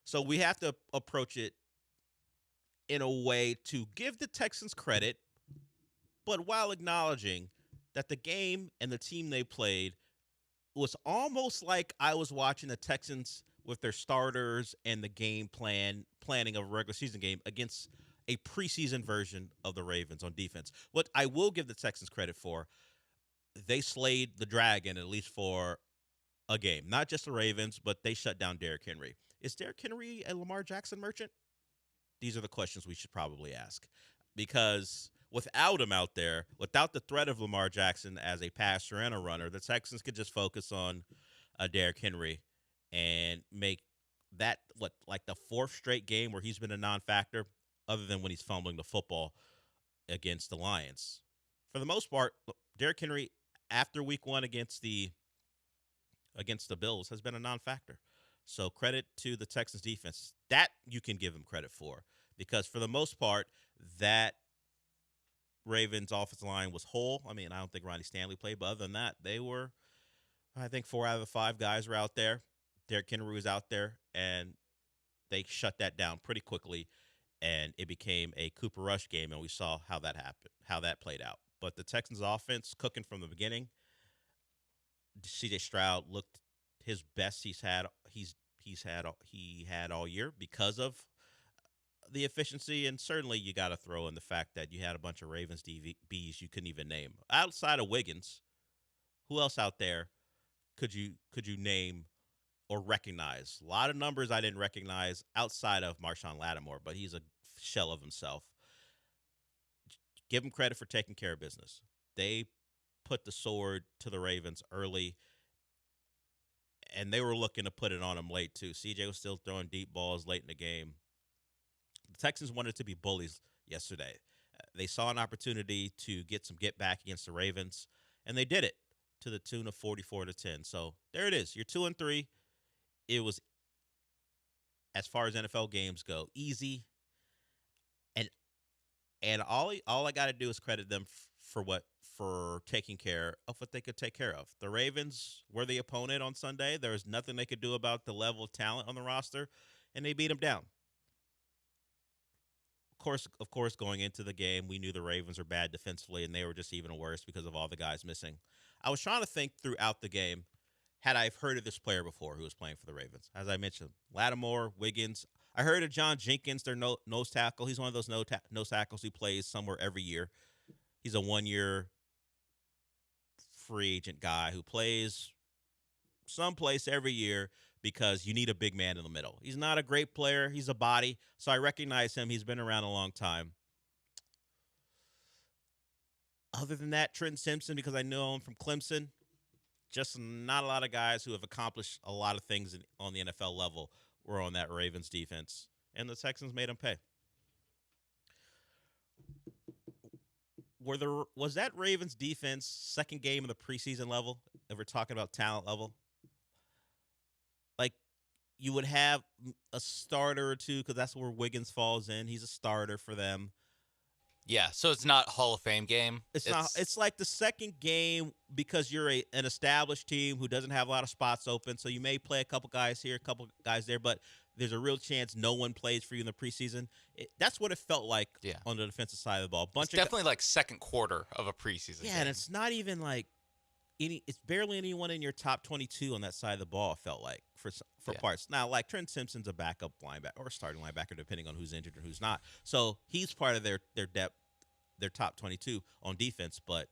So we have to approach it in a way to give the Texans credit, but while acknowledging that the game and the team they played was almost like I was watching the Texans with their starters and the game planning of a regular season game against a preseason version of the Ravens on defense. What I will give the Texans credit for, they slayed the dragon at least for a game. Not just the Ravens, but they shut down Derrick Henry. Is Derrick Henry a Lamar Jackson merchant? These are the questions we should probably ask. Because without him out there, without the threat of Lamar Jackson as a passer and a runner, the Texans could just focus on Derrick Henry and make that, like the fourth straight game where he's been a non-factor, other than when he's fumbling the football against the Lions. For the most part, Derrick Henry, after week one against the Bills, has been a non-factor. So credit to the Texans defense. That you can give him credit for, because for the most part, that Ravens offensive line was whole. I mean, I don't think Ronnie Stanley played, but other than that, they were, I think 4 out of the 5 guys were out there. Derrick Henry was out there, and they shut that down pretty quickly, and it became a Cooper Rush game, and we saw how that happened, how that played out. But the Texans offense cooking from the beginning. CJ Stroud looked his best he had all year because of the efficiency, and certainly you got to throw in the fact that you had a bunch of Ravens DBs you couldn't even name outside of Wiggins. Who else out there could you name or recognize? A lot of numbers I didn't recognize outside of Marshawn Lattimore, but he's a shell of himself. Give him credit for taking care of business. They put the sword to the Ravens early, and they were looking to put it on him late too. CJ was still throwing deep balls late in the game. The Texans wanted to be bullies yesterday. They saw an opportunity to get some get back against the Ravens, and they did it to the tune of 44-10. So there it is. You're 2-3. It was, as far as NFL games go, easy. And all I got to do is credit them for taking care of what they could take care of. The Ravens were the opponent on Sunday. There was nothing they could do about the level of talent on the roster, and they beat them down. Of course, going into the game, we knew the Ravens were bad defensively, and they were just even worse because of all the guys missing. I was trying to think throughout the game, had I heard of this player before who was playing for the Ravens? As I mentioned, Lattimore, Wiggins. I heard of John Jenkins, their nose tackle. He's one of those nose tackles who plays somewhere every year. He's a 1-year free agent guy who plays someplace every year because you need a big man in the middle. He's not a great player. He's a body. So I recognize him. He's been around a long time. Other than that, Trenton Simpson, because I know him from Clemson, just not a lot of guys who have accomplished a lot of things on the NFL level were on that Ravens defense. And the Texans made them pay. Was that Ravens defense second game of the preseason level, if we're talking about talent level? Like, you would have a starter or two, because that's where Wiggins falls in. He's a starter for them. Yeah, so it's not Hall of Fame game. It's not. It's like the second game because you're an established team who doesn't have a lot of spots open. So you may play a couple guys here, a couple guys there, but there's a real chance no one plays for you in the preseason. That's what it felt like on the defensive side of the ball. It's definitely like second quarter of a preseason game. And it's not even like it's barely anyone in your top 22 on that side of the ball, it felt like, for parts. Now, like, Trent Simpson's a backup linebacker or starting linebacker, depending on who's injured or who's not. So he's part of their depth, their top 22 on defense, but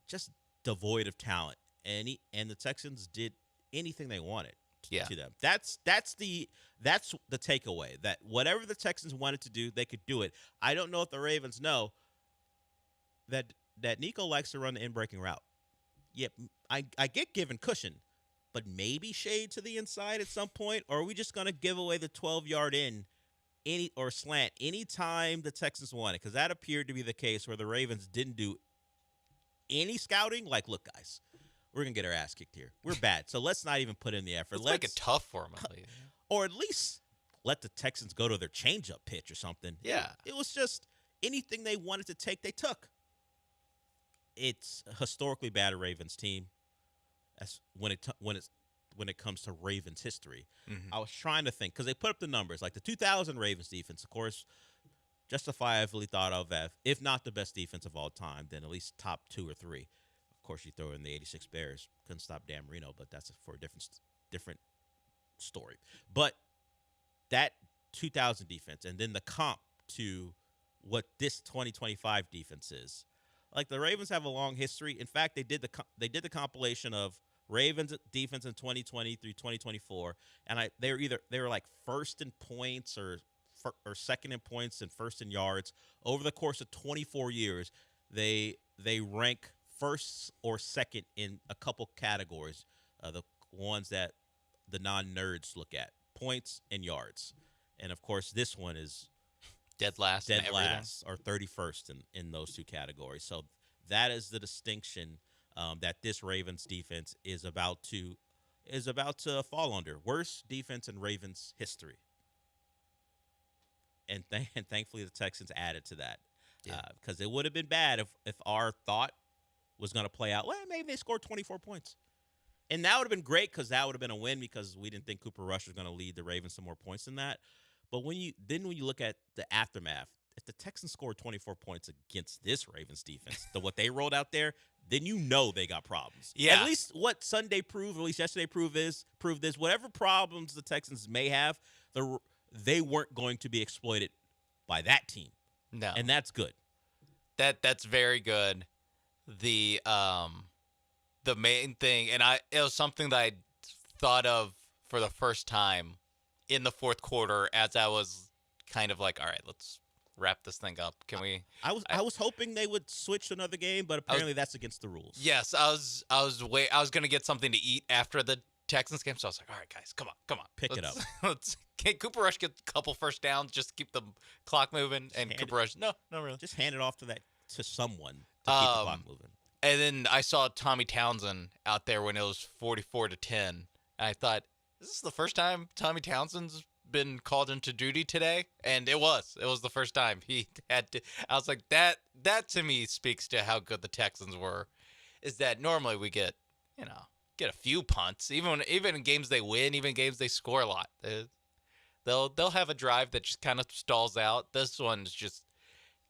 just devoid of talent. and the Texans did anything they wanted Yeah. to them. That's the takeaway, that whatever the Texans wanted to do, they could do it. I don't know if the Ravens know that Nico likes to run the in-breaking route. Yep, I get given cushion, but maybe shade to the inside at some point, or are we just going to give away the 12-yard in or slant anytime the Texans want it? Because that appeared to be the case where the Ravens didn't do any scouting. Like, look, guys, we're going to get our ass kicked here. We're bad, so let's not even put in the effort. Let's make it tough for them, at least. Or at least let the Texans go to their change-up pitch or something. Yeah. It was just anything they wanted to take, they took. It's a historically bad Ravens team. That's when it comes to Ravens history. Mm-hmm. I was trying to think, because they put up the numbers. Like the 2000 Ravens defense, of course, justifiably thought of as, if not the best defense of all time, then at least top 2 or 3. Of course, you throw in the 86 Bears. Couldn't stop Dan Marino, but that's for a different story. But that 2000 defense, and then the comp to what this 2025 defense is. Like, the Ravens have a long history. In fact, they did the compilation of Ravens defense in 2020 through 2024, and they were like first in points or second in points and first in yards over the course of 24 years. They rank first or second in a couple categories, the ones that the non-nerds look at: points and yards. And of course, this one is dead last or 31st in those two categories. So that is the distinction that this Ravens defense is about to fall under. Worst defense in Ravens history. And thankfully the Texans added to that. Because it would have been bad if our thought was going to play out. Well, maybe they scored 24 points. And that would have been great, because that would have been a win, because we didn't think Cooper Rush was going to lead the Ravens to more points than that. But when you look at the aftermath, if the Texans scored 24 points against this Ravens defense, what they rolled out there, then you know they got problems. Yeah. At least what Sunday proved, at least yesterday proved this. Whatever problems the Texans may have, they weren't going to be exploited by that team. No. And that's good. That's very good. The main thing, and it was something that I thought of for the first time in the fourth quarter, as I was kind of like, all right, let's wrap this thing up. Can we? I was hoping they would switch to another game, but apparently that's against the rules. Yes, I was gonna get something to eat after the Texans game, so I was like, all right, guys, come on, pick it up. Can Cooper Rush get a couple first downs just to keep the clock moving? And Cooper Rush, no, really. Just hand it off to someone to keep the clock moving. And then I saw Tommy Townsend out there when it was 44-10, and I thought, is this the first time Tommy Townsend's been called into duty today? And it was the first time he had to. I was like, that to me speaks to how good the Texans were. Is that normally we get a few punts, even in games they win, even games they score a lot. They'll have a drive that just kind of stalls out. This one's just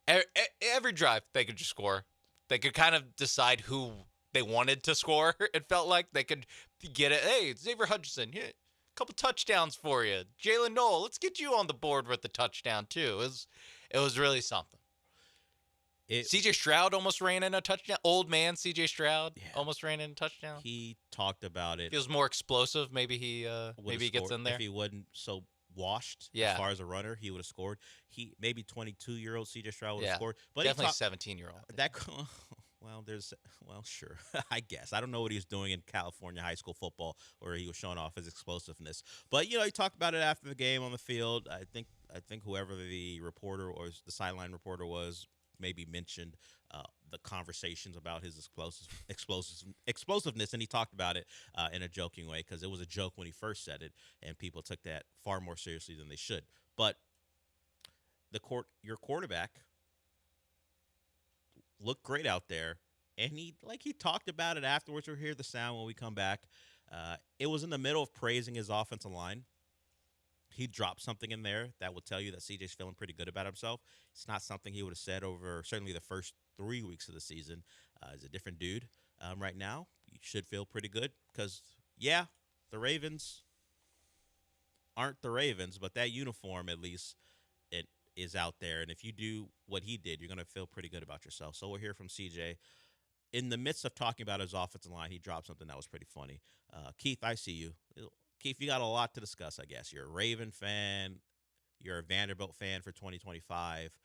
every drive they could just score. They could kind of decide who they wanted to score. It felt like they could get it. Hey, Xavier Hutchinson, yeah, a couple touchdowns for you. Jalen Noel, let's get you on the board with the touchdown too. It was really something. C.J. Stroud almost ran in a touchdown. Old man C.J. Stroud almost ran in a touchdown. He talked about it. He was more explosive. Maybe he gets in there. If he wasn't so washed as far as a runner, he would have scored. He maybe 22-year-old C.J. Stroud would have scored. But definitely 17-year-old. Sure. I guess. I don't know what he was doing in California high school football where he was showing off his explosiveness. But, he talked about it after the game on the field. I think whoever the reporter or the sideline reporter was maybe mentioned the conversations about his explosiveness, and he talked about it in a joking way, because it was a joke when he first said it, and people took that far more seriously than they should. But your quarterback looked great out there, and he talked about it afterwards. We'll hear the sound when we come back. It was in the middle of praising his offensive line. He dropped something in there that will tell you that CJ's feeling pretty good about himself. It's not something he would have said over certainly the first 3 weeks of the season. He's a different dude right now. You should feel pretty good because, the Ravens aren't the Ravens, but that uniform, at least, it is out there. And if you do what he did, you're going to feel pretty good about yourself. So we'll hear from CJ in the midst of talking about his offensive line, he dropped something that was pretty funny. Keith, I see you. Keith, you got a lot to discuss, I guess. You're a Raven fan. You're a Vanderbilt fan for 2025.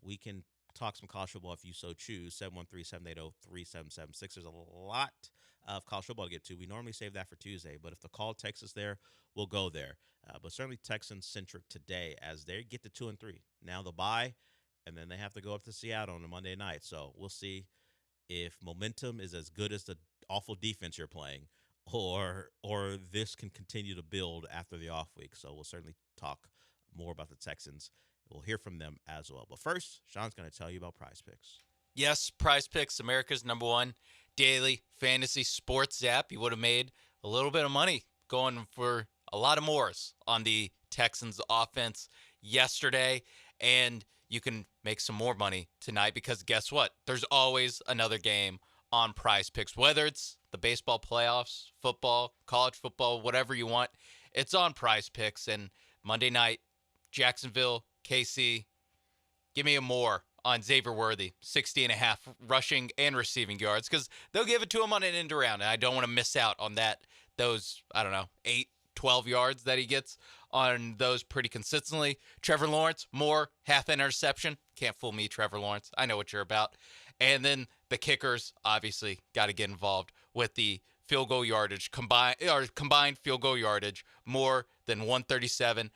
We can talk some college football if you so choose. 713-780-3776. There's a lot of college football to get to. We normally save that for Tuesday, but if the call takes us there, we'll go there. But certainly Texans-centric today as they get to 2-3. Now the bye, and then they have to go up to Seattle on a Monday night. So we'll see if momentum is as good as the awful defense you're playing, or this can continue to build after the off week. So we'll certainly talk more about the Texans. We'll hear from them as well. But first, Sean's going to tell you about Prize Picks. Yes, Prize Picks, America's #1 daily fantasy sports app. You would have made a little bit of money going for a lot of mores on the Texans offense yesterday, and you can make some more money tonight because guess what? There's always another game on Prize Picks, whether it's the baseball playoffs, football, college football, whatever you want. It's on Prize Picks, and Monday night, Jacksonville, KC, give me a more on Xavier Worthy, 60.5 rushing and receiving yards, because they'll give it to him on an end around, and I don't want to miss out on those, 8, 12 yards that he gets on those pretty consistently. Trevor Lawrence, more half interception. Can't fool me, Trevor Lawrence. I know what you're about. And then the kickers, obviously, got to get involved with the field goal yardage, combined field goal yardage, more than 137.5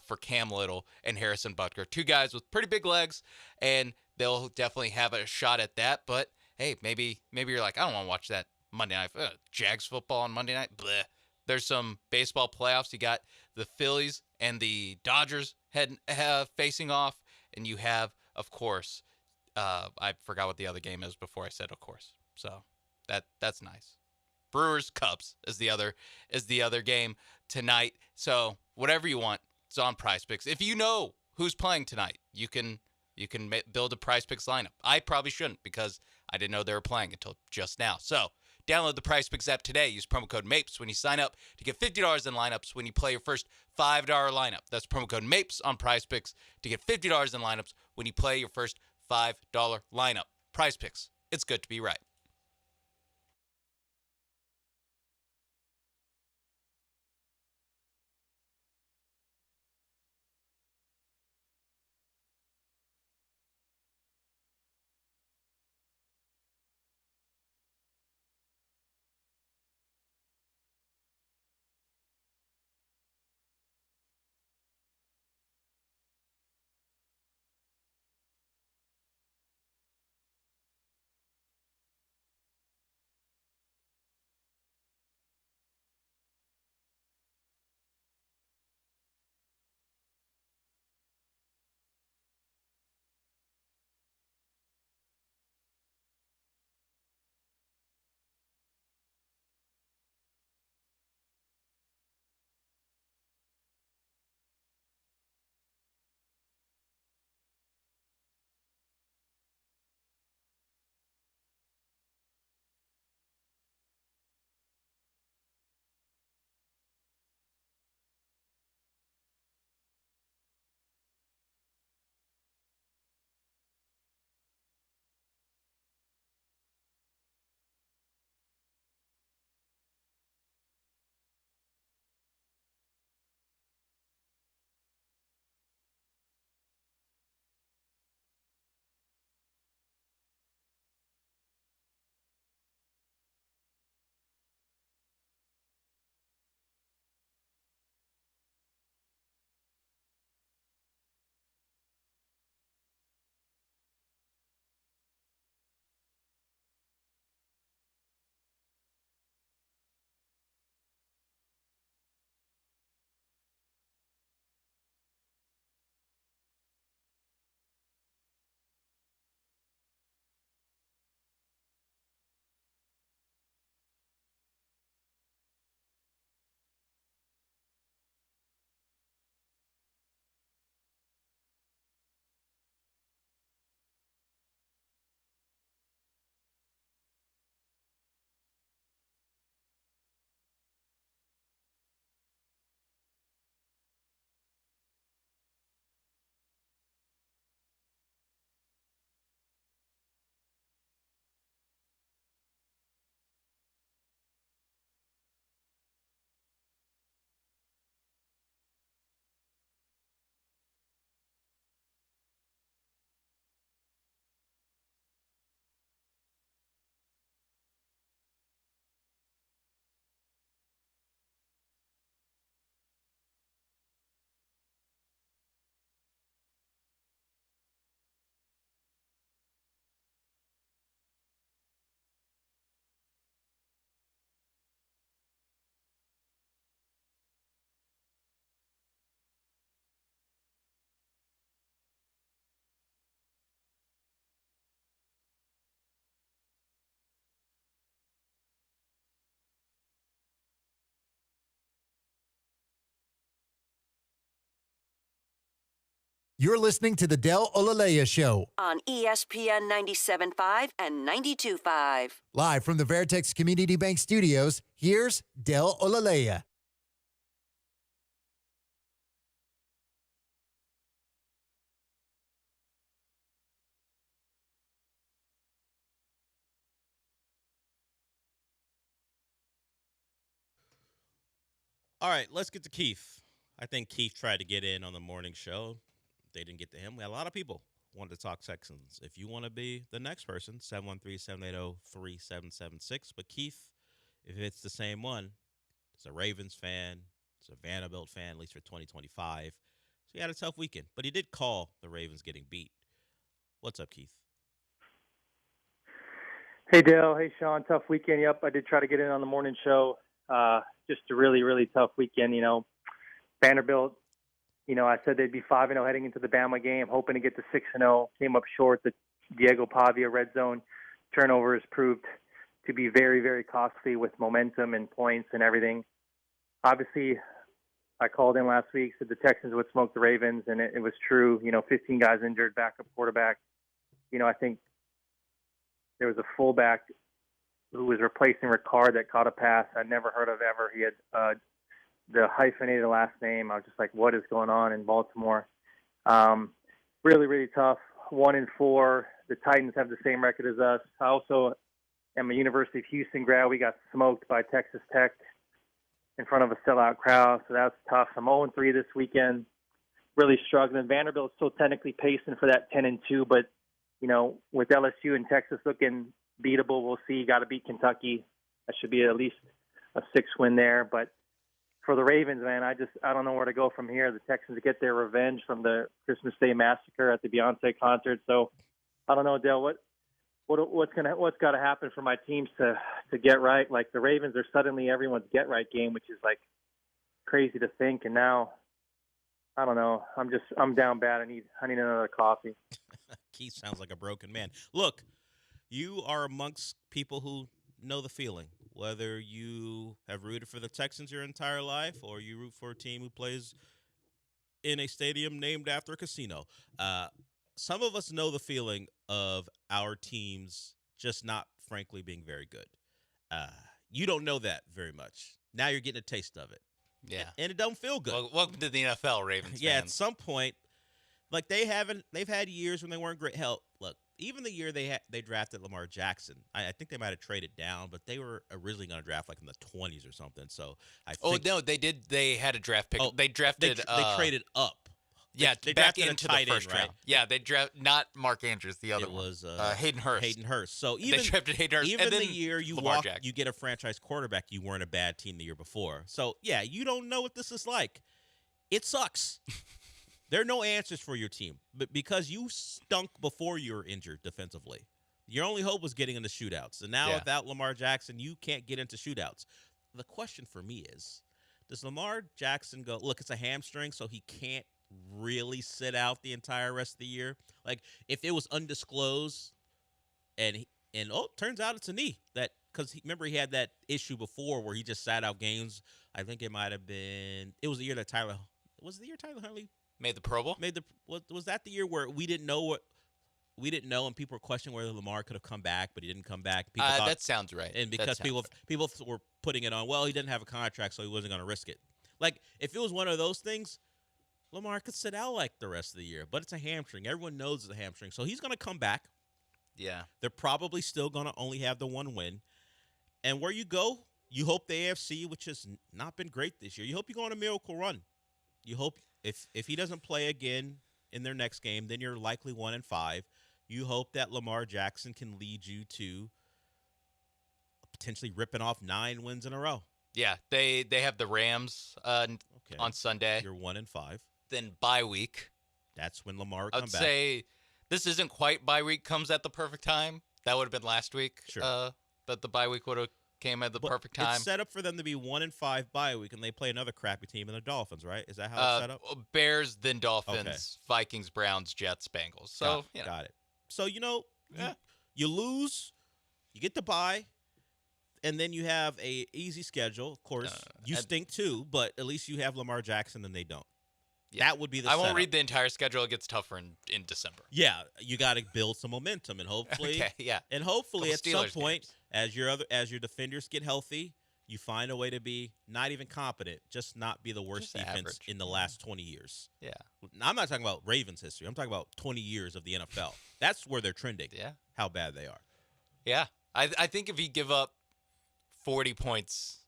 for Cam Little and Harrison Butker. Two guys with pretty big legs, and they'll definitely have a shot at that. But, hey, maybe you're like, I don't want to watch that Monday night. Jags football on Monday night? Bleh. There's some baseball playoffs. You got the Phillies and the Dodgers facing off, and you have, of course, I forgot what the other game is before I said of course. So that's nice. Brewers Cubs is the other game tonight. So whatever you want, it's on Prize Picks. If you know who's playing tonight, you can build a Prize Picks lineup. I probably shouldn't because I didn't know they were playing until just now. So download the Prize Picks app today. Use promo code MAPES when you sign up to get $50 in lineups when you play your first $5 lineup. That's promo code MAPES on Prize Picks to get $50 in lineups when you play your first $5 lineup. Prize Picks. It's good to be right. You're listening to the Del Olalea Show. On ESPN 97.5 and 92.5. Live from the Veritex Community Bank Studios, here's Del Olalea. All right, let's get to Keith. I think Keith tried to get in on the morning show. They didn't get to him. We had a lot of people wanted to talk Texans. If you want to be the next person, 713-780-3776. But Keith, if it's the same one, it's a Ravens fan, it's a Vanderbilt fan, at least for 2025. So he had a tough weekend. But he did call the Ravens getting beat. What's up, Keith? Hey, Dale. Hey, Sean. Tough weekend. Yep, I did try to get in on the morning show. Just a really, really tough weekend. Vanderbilt, I said they'd be 5-0 heading into the Bama game, hoping to get to 6-0. Came up short. The Diego Pavia red zone turnovers proved to be very, very costly with momentum and points and everything. Obviously, I called in last week, said the Texans would smoke the Ravens, and it was true. 15 guys injured, backup quarterback. I think there was a fullback who was replacing Ricard that caught a pass I'd never heard of ever. He had the hyphenated last name. I was just like, what is going on in Baltimore? Really, really tough. 1-4. The Titans have the same record as us. I also am a University of Houston grad. We got smoked by Texas Tech in front of a sellout crowd, so that's tough. I'm 0-3 this weekend. Really struggling. Vanderbilt's still technically pacing for that 10-2, but with LSU and Texas looking beatable, we'll see. Got to beat Kentucky. That should be at least a 6-win there. But for the Ravens, man, I don't know where to go from here. The Texans get their revenge from the Christmas Day massacre at the Beyonce concert. So I don't know, Dale, what's got to happen for my teams to get right. Like the Ravens are suddenly everyone's get right game, which is like crazy to think. And now I don't know. I'm down bad. I need another coffee. Keith sounds like a broken man. Look, you are amongst people who know the feeling. Whether you have rooted for the Texans your entire life or you root for a team who plays in a stadium named after a casino. Some of us know the feeling of our teams just not, frankly, being very good. You don't know that very much. Now you're getting a taste of it. Yeah. And it don't feel good. Well, welcome to the NFL, Ravens Yeah, fans. at some point, like they've had years when they weren't great. Hell, look, even the year they drafted Lamar Jackson, I think they might have traded down, but they were originally going to draft like in the 20s or something. So I think, no, they did. They had a draft pick. They drafted. They traded up. Yeah, they back drafted into a tight the first end, round. right? Yeah, they drafted not Mark Andrews, the other It was Hayden Hurst. Hayden Hurst. So even they drafted Hayden Hurst, even and then the year you Lamar walk, Jackson. you get a franchise quarterback. You weren't a bad team the year before. So yeah, you don't know what this is like. It sucks. There are no answers for your team, but because you stunk before you were injured defensively, your only hope was getting into shootouts. And now without Lamar Jackson, you can't get into shootouts. The question for me is, does Lamar Jackson go, look, it's a hamstring, so he can't really sit out the entire rest of the year? Like, if it was undisclosed and turns out it's a knee. Because remember, he had that issue before where he just sat out games. I think it might have been, it was the year that Tyler Huntley made the Pro Bowl? Was that the year where we didn't know and people were questioning whether Lamar could have come back, but he didn't come back. People thought, that sounds right. And because people were putting it on, well, he didn't have a contract, so he wasn't going to risk it. Like, if it was one of those things, Lamar could sit out like the rest of the year, but it's a hamstring. Everyone knows it's a hamstring, so he's going to come back. Yeah. They're probably still going to only have the one win. And where you go, you hope the AFC, which has not been great this year, you hope you go on a miracle run. You hope if he doesn't play again in their next game, then you're likely 1-5. You hope that Lamar Jackson can lead you to potentially ripping off 9 wins in a row. Yeah, they have the Rams on Sunday. You're 1-5. Then bye week. That's when Lamar I comes would back. say this isn't quite bye week comes at the perfect time. That would have been last week. Sure. That the bye week would have came at the perfect time. It's set up for them to be 1-5 bye week, and they play another crappy team in the Dolphins, right? Is that how it's set up? Bears, then Dolphins, Vikings, Browns, Jets, Bengals. So got it. So you lose, you get the bye, and then you have a easy schedule. Of course, you stink too, but at least you have Lamar Jackson and they don't. That would be the I won't setup. read the entire schedule. It gets tougher in December. Yeah, you got to build some momentum, and hopefully, Okay, yeah. and hopefully at Couple some Steelers point, as your defenders get healthy, you find a way to be not even competent, just not be the worst Just defense average. in the last 20 years. Yeah. Now, I'm not talking about Ravens history. I'm talking about 20 years of the NFL. That's where they're trending. Yeah. How bad they are. Yeah. I think if you give up 40 points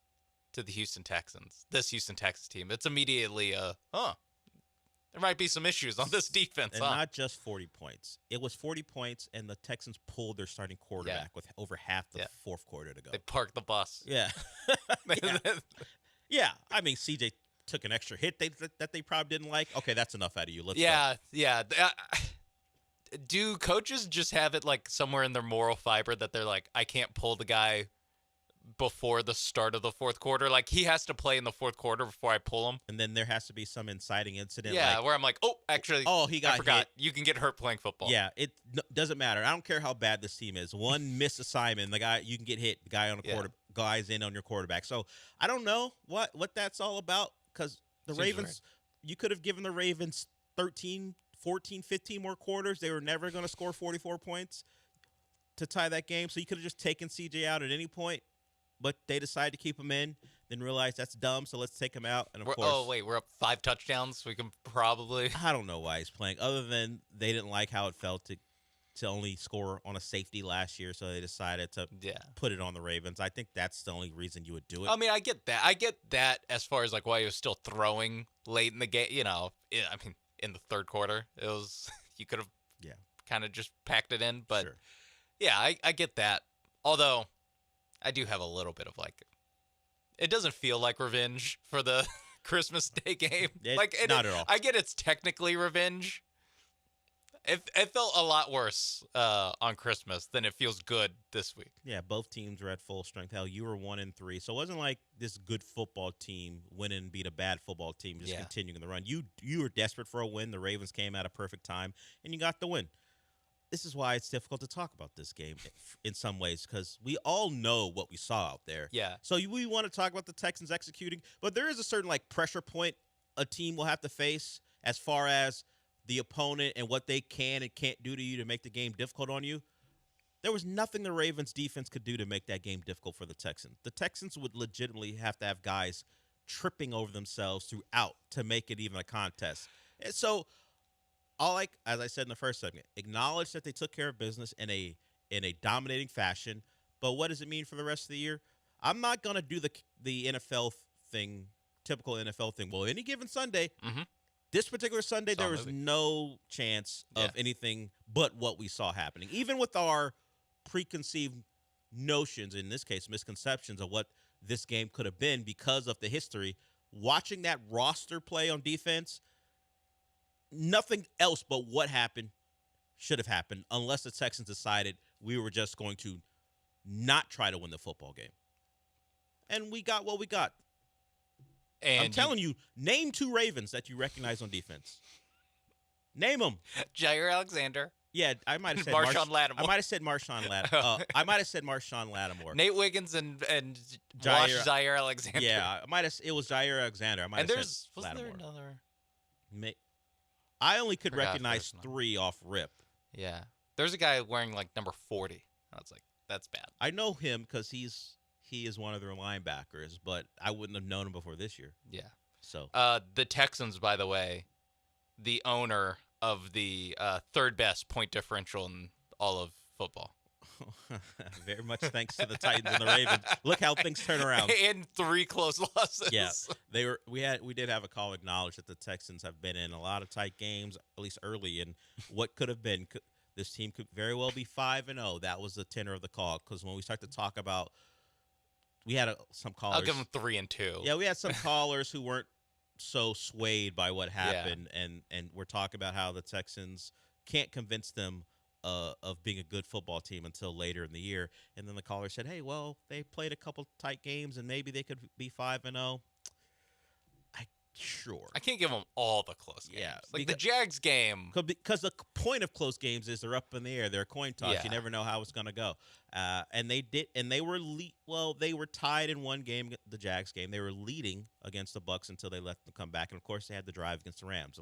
to the Houston Texans, this Houston Texans team, it's immediately there might be some issues on this defense. And not just 40 points. It was 40 points, and the Texans pulled their starting quarterback with over half the fourth quarter to go. They parked the bus. Yeah. Yeah. I mean, CJ took an extra hit that they probably didn't like. Okay, that's enough out of you. Let's go. Do coaches just have it like somewhere in their moral fiber that they're like, I can't pull the guy before the start of the fourth quarter? Like, he has to play in the fourth quarter before I pull him. And then there has to be some inciting incident. Yeah, where I'm like, he got I forgot. hit. You can get hurt playing football. Yeah, it doesn't matter. I don't care how bad this team is. One missed assignment, you can get hit. The guy on the guy's in on your quarterback. So I don't know what that's all about, because the Seems Ravens, you could have given the Ravens 13, 14, 15 more quarters. They were never going to score 44 points to tie that game. So you could have just taken CJ out at any point, but they decided to keep him in, then realized that's dumb, so let's take him out. And of course, we're up 5 touchdowns. We can probably. I don't know why he's playing, other than they didn't like how it felt to only score on a safety last year, so they decided to put it on the Ravens. I think that's the only reason you would do it. I mean, I get that. I get that as far as like why he was still throwing late in the game. In the third quarter, it was you could have kind of just packed it in. But I get that. Although I do have a little bit of like, it doesn't feel like revenge for the Christmas Day game. Not at all. I get it's technically revenge. It felt a lot worse on Christmas than it feels good this week. Yeah, both teams were at full strength. Hell, you were 1-3, so it wasn't like this good football team win and beat a bad football team, just continuing the run. You were desperate for a win. The Ravens came at a perfect time, and you got the win. This is why it's difficult to talk about this game in some ways, because we all know what we saw out there. Yeah. So we want to talk about the Texans executing, but there is a certain pressure point a team will have to face as far as the opponent and what they can and can't do to you to make the game difficult on you. There was nothing the Ravens defense could do to make that game difficult for the Texans. The Texans would legitimately have to have guys tripping over themselves throughout to make it even a contest. And so, as I said in the first segment, acknowledge that they took care of business in a dominating fashion. But what does it mean for the rest of the year? I'm not gonna do the NFL thing, typical NFL thing. Well, any given Sunday. Mm-hmm. This particular Sunday, there was no chance of anything but what we saw happening. Even with our preconceived notions, in this case, misconceptions of what this game could have been because of the history, watching that roster play on defense, nothing else but what happened should have happened unless the Texans decided we were just going to not try to win the football game. And we got what we got. And I'm telling you, name 2 Ravens that you recognize on defense. Name them. Jair Alexander. Yeah, I might have said Marshawn Lattimore. I might have said Marshawn Lattimore. I might have said Marshawn Lattimore. Nate Wiggins and Jair Alexander. Yeah, it was Jair Alexander. I might have said wasn't Lattimore. there another? I only could recognize 3 off rip. Yeah, there's a guy wearing number 40. I was like, that's bad. I know him because he is one of their linebackers, but I wouldn't have known him before this year. Yeah. So the Texans, by the way, the owner of the third best point differential in all of football. Very much thanks to the Titans and the Ravens. Look how things turn around. And 3 close losses. Yeah, we did have a call acknowledge that the Texans have been in a lot of tight games, at least early, and what could have been. This team could very well be 5-0. That was the tenor of the call, because when we start to talk about, we had some callers. I'll give them 3-2. Yeah, we had some callers who weren't so swayed by what happened, and we're talking about how the Texans can't convince them of being a good football team until later in the year. And then the caller said, hey, well, they played a couple tight games, and maybe they could be 5-0. Sure. I can't give them all the close games. Yeah, Like the Jags game. Because the point of close games is they're up in the air. They're a coin toss. Yeah. You never know how it's going to go. And they were they were tied in one game, the Jags game. They were leading against the Bucs until they let them come back. And of course, they had the drive against the Rams.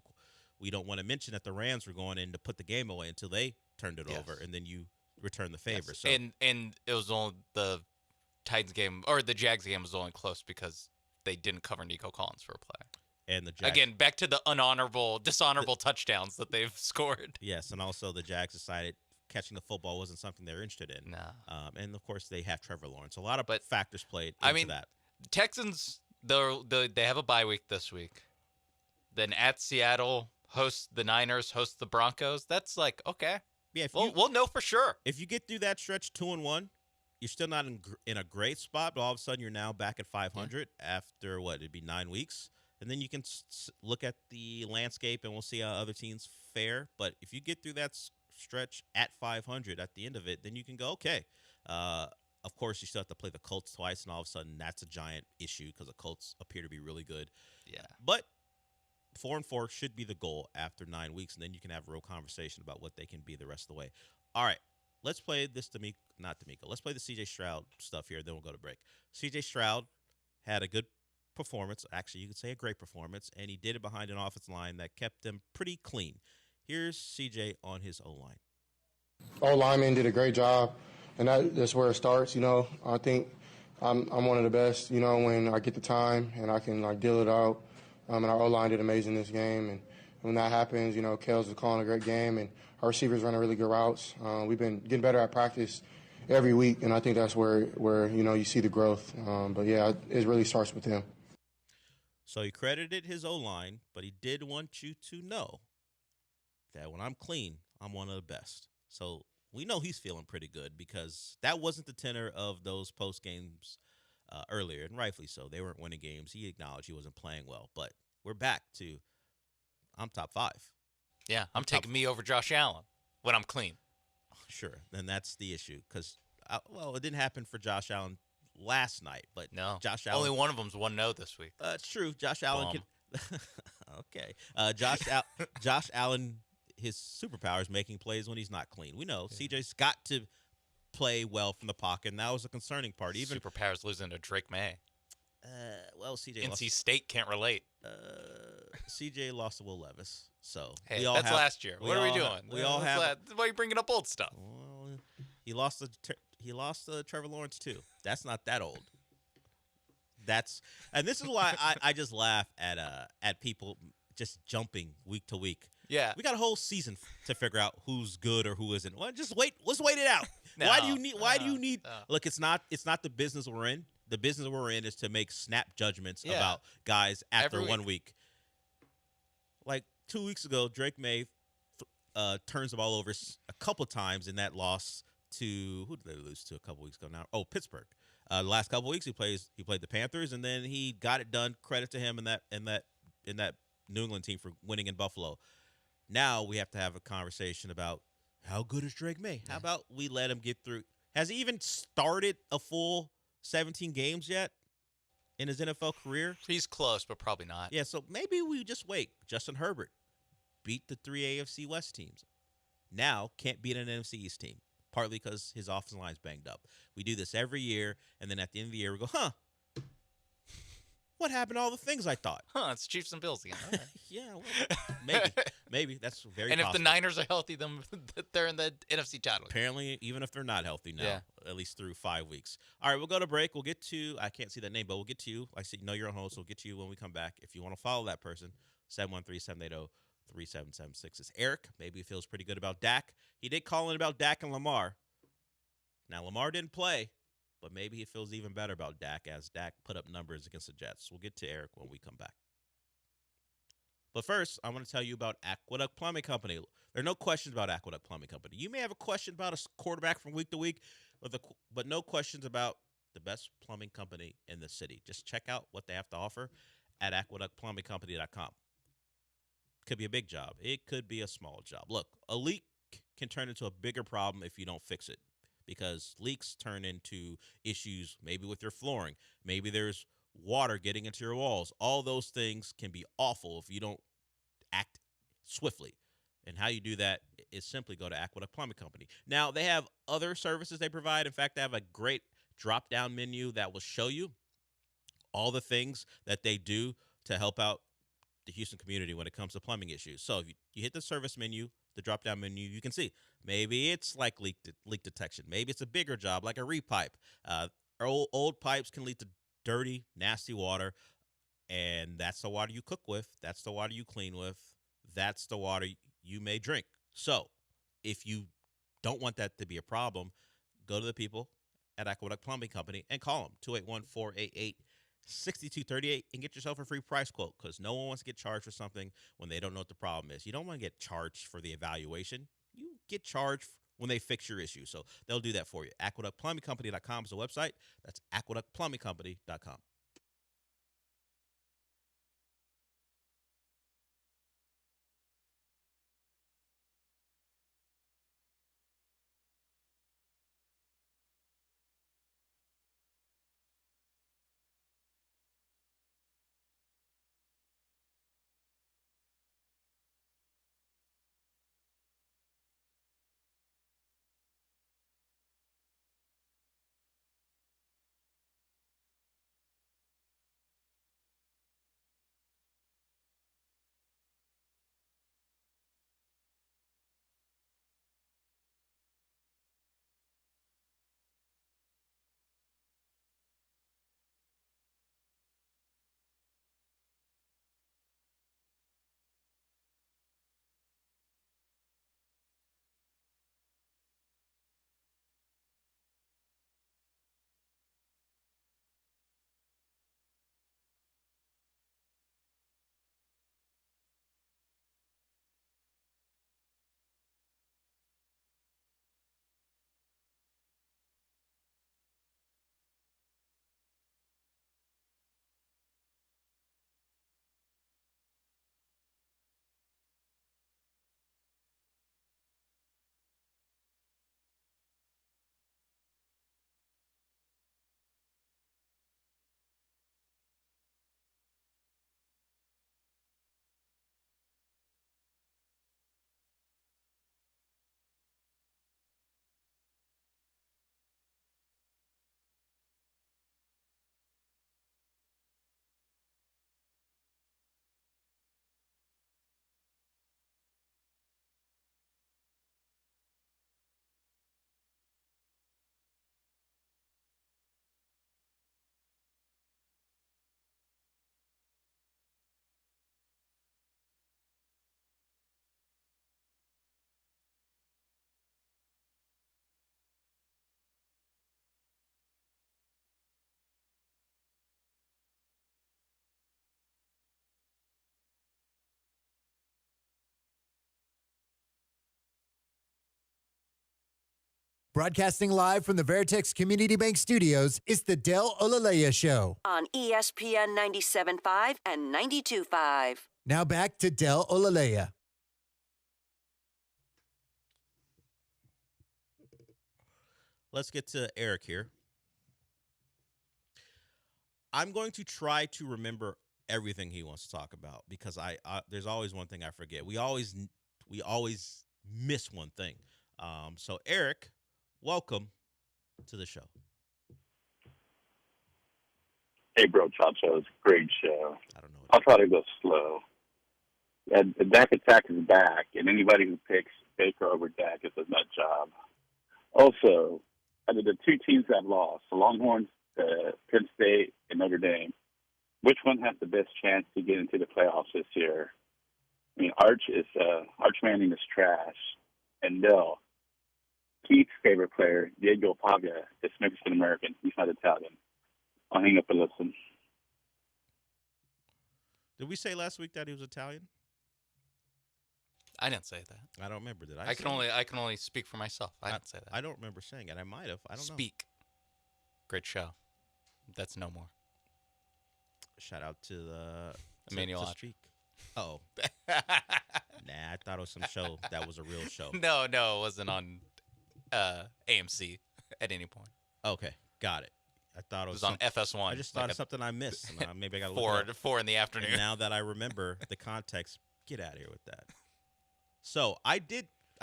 We don't want to mention that the Rams were going in to put the game away until they turned it over, and then you return the favor. Yes. So and it was only the Titans game or the Jags game was only close because they didn't cover Nico Collins for a play. And the Jags, again, back to the dishonorable touchdowns that they've scored. Yes, and also the Jags decided catching the football wasn't something they're interested in. No. And of course they have Trevor Lawrence. A lot of factors played into that. Texans they have a bye week this week. Then at Seattle, host the Niners, host the Broncos. That's like okay. Yeah, we'll know for sure. If you get through that stretch 2-1, you're still not in a great spot, but all of a sudden you're now back at 500 after it'd be 9 weeks. And then you can look at the landscape and we'll see how other teams fare. But if you get through that stretch at 500 at the end of it, then you can go, okay. Of course, you still have to play the Colts twice, and all of a sudden that's a giant issue because the Colts appear to be really good. Yeah. But 4-4 should be the goal after 9 weeks, and then you can have a real conversation about what they can be the rest of the way. All right, let's play this Let's play the C.J. Stroud stuff here, then we'll go to break. C.J. Stroud had a good performance. Actually, you could say a great performance, and he did it behind an offensive line that kept them pretty clean. Here's C.J. on his O-line. O-lineman did a great job, and that's where it starts. I think I'm one of the best, when I get the time and I can deal it out. And our O-line did amazing this game. And when that happens, Kels is calling a great game, and our receivers running really good routes. We've been getting better at practice every week, and I think that's where you see the growth. But, yeah, it really starts with him. So he credited his O-line, but he did want you to know that when I'm clean, I'm one of the best. So we know he's feeling pretty good because that wasn't the tenor of those post games earlier, and rightfully so. They weren't winning games. He acknowledged he wasn't playing well, but we're back to I'm top 5. Yeah, I'm taking me over Josh Allen when I'm clean. Sure, then that's the issue because, it didn't happen for Josh Allen last night, but no, Josh Allen. Only one of them's 1-0 this week. It's true. Josh Allen can. Okay. Josh Allen, his superpower is making plays when he's not clean. We know CJ's got to play well from the pocket, and that was a concerning part. Even superpowers losing to Drake May. CJ. NC State can't relate. CJ lost to Will Levis, so hey, that's last year. What are we doing? Why are you bringing up old stuff? Well, he lost to Trevor Lawrence too. That's not that old. And this is why I just laugh at people just jumping week to week. Yeah, we got a whole season to figure out who's good or who isn't. Well, just wait. Let's wait it out. No, why do you need? Look, it's not the business we're in. The business we're in is to make snap judgments about guys after 1 week. Like 2 weeks ago, Drake May turns the ball over a couple times in that loss to who did they lose to a couple weeks ago now? Oh, Pittsburgh. The last couple weeks he played the Panthers, and then he got it done. Credit to him in that New England team for winning in Buffalo. Now we have to have a conversation about how good is Drake May? How about we let him get through? Has he even started a full 17 games yet in his NFL career? He's close, but probably not. Yeah, so maybe we just wait. Justin Herbert beat the 3 AFC West teams. Now can't beat an NFC East team, partly because his offensive line's banged up. We do this every year, and then at the end of the year we go, what happened to all the things I thought? It's Chiefs and Bills again. Right. Yeah, well, maybe that's very. And possible. If the Niners are healthy, then they're in the NFC title. Apparently, even if they're not healthy now, at least through 5 weeks. All right, we'll go to break. We'll get to I can't see that name, but we'll get to you. Like I said, you're on hold, so we'll get to you when we come back. If you want to follow that person, 713-780-3776. It's Eric. Maybe he feels pretty good about Dak. He did call in about Dak and Lamar. Now Lamar didn't play. But maybe he feels even better about Dak as Dak put up numbers against the Jets. We'll get to Eric when we come back. But first, I want to tell you about Aqueduct Plumbing Company. There are no questions about Aqueduct Plumbing Company. You may have a question about a quarterback from week to week, but no questions about the best plumbing company in the city. Just check out what they have to offer at aqueductplumbingcompany.com. Could be a big job. It could be a small job. Look, a leak can turn into a bigger problem if you don't fix it. Because leaks turn into issues maybe with your flooring. Maybe there's water getting into your walls. All those things can be awful if you don't act swiftly. And how you do that is simply go to Aqueduct Plumbing Company. Now, they have other services they provide. In fact, they have a great drop-down menu that will show you all the things that they do to help out the Houston community when it comes to plumbing issues. So if you hit the service menu, the drop-down menu, you can see maybe it's like leak detection. Maybe it's a bigger job like a repipe. Old pipes can lead to dirty, nasty water, and that's the water you cook with. That's the water you clean with. That's the water you may drink. So if you don't want that to be a problem, go to the people at Aqueduct Plumbing Company and call them, 281-488-6238, and get yourself a free price quote, because no one wants to get charged for something when they don't know what the problem is. You don't want to get charged for the evaluation. You get charged when they fix your issue. So they'll do that for you. AqueductPlumbingCompany.com is the website. That's AqueductPlumbingCompany.com. Broadcasting live from the Veritex Community Bank Studios, it's the Del Olalea Show. On ESPN 97.5 and 92.5. Now back to Del Olalea. Let's get to Eric here. I'm going to try to remember everything he wants to talk about, because there's always one thing I forget. We always miss one thing. So Eric, welcome to the show. Hey, bro, Chacho, it's a great show. I don't know. I'll try to go slow. The Dak attack is back, and anybody who picks Baker over Dak is a nut job. Also, out of the two teams that lost, the Longhorns, Penn State, and Notre Dame, which one has the best chance to get into the playoffs this year? I mean, Arch Manning is trash, and Dell, Keith's favorite player, Diego Paga, is Mexican American. He's not Italian. I'll hang up and listen. Did we say last week that he was Italian? I didn't say that. I don't remember. Did I? I can only speak for myself. I didn't say that. I don't remember saying it. I might have. I don't know. Speak. Great show. That's no more. Shout out to the Emmanuel Streak. Oh. Nah, I thought it was some show that was a real show. No, it wasn't on AMC at any point. Okay, got it. I thought It was on FS1. I just thought of something I missed. And maybe I got to four look it up. 4 in the afternoon. And now that I remember the context, get out of here with that. So I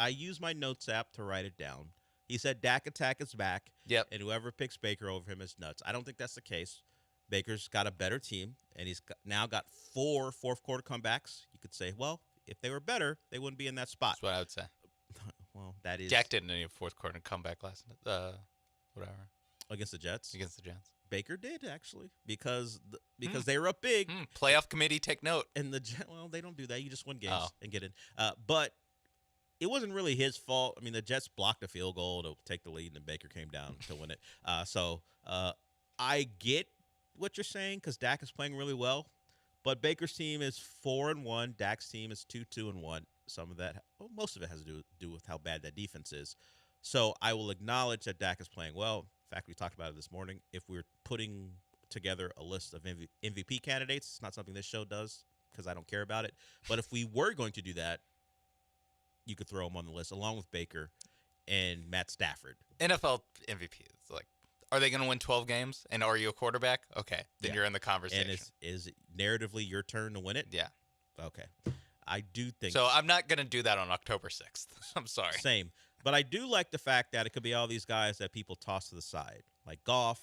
used my notes app to write it down. He said Dak attack is back. Yep. And whoever picks Baker over him is nuts. I don't think that's the case. Baker's got a better team, and he's now got 4 fourth-quarter comebacks. You could say, well, if they were better, they wouldn't be in that spot. That's what I would say. Well, that is Dak didn't any fourth-quarter comeback last night. Whatever. Against the Jets? Against the Jets. Baker did, actually, because they were up big. Playoff committee, take note. And well, they don't do that. You just win games and get in. But it wasn't really his fault. I mean, the Jets blocked a field goal to take the lead, and then Baker came down to win it. So I get what you're saying because Dak is playing really well. But Baker's team is 4-1. Dak's team is 2-1. Some of that, well, most of it has to do with how bad that defense is. So I will acknowledge that Dak is playing well. In fact, we talked about it this morning. If we're putting together a list of MVP candidates, it's not something this show does because I don't care about it. But if we were going to do that, you could throw him on the list along with Baker and Matt Stafford. NFL MVP. It's like, are they going to win 12 games? And are you a quarterback? Okay, then you're in the conversation. And is it narratively your turn to win it? Yeah. Okay. I do think so. I'm not going to do that on October 6th. I'm sorry. Same. But I do like the fact that it could be all these guys that people toss to the side, like Goff,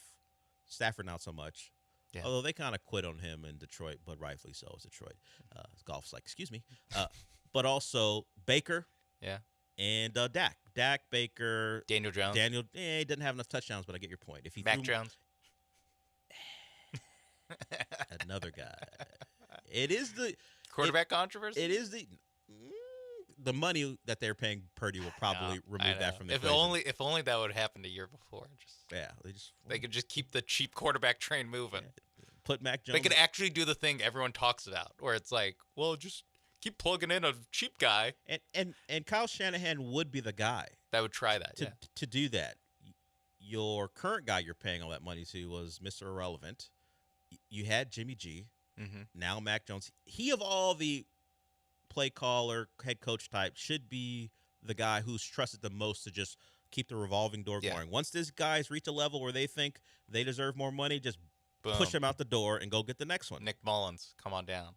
Stafford, not so much. Yeah. Although they kind of quit on him in Detroit, but rightfully so is Detroit. Goff's like, excuse me. But also Baker. Yeah. And Dak. Dak, Baker. Daniel Jones. He doesn't have enough touchdowns, but I get your point. If he Mac Jones. Another guy. It is the quarterback controversy. It is the money that they're paying Purdy will probably remove that from the equation. If only that would have happened a year before. They could just keep the cheap quarterback train moving. Put Mac Jones. They could actually do the thing everyone talks about, where it's like, well, just keep plugging in a cheap guy. And Kyle Shanahan would be the guy that would try that to do that. Your current guy you're paying all that money to was Mr. Irrelevant. You had Jimmy G. Mm-hmm. Now Mac Jones. He of all the play caller, head coach type should be the guy who's trusted the most to just keep the revolving door going. Once these guys reach a level where they think they deserve more money, just push them out the door and go get the next one. Nick Mullins, come on down.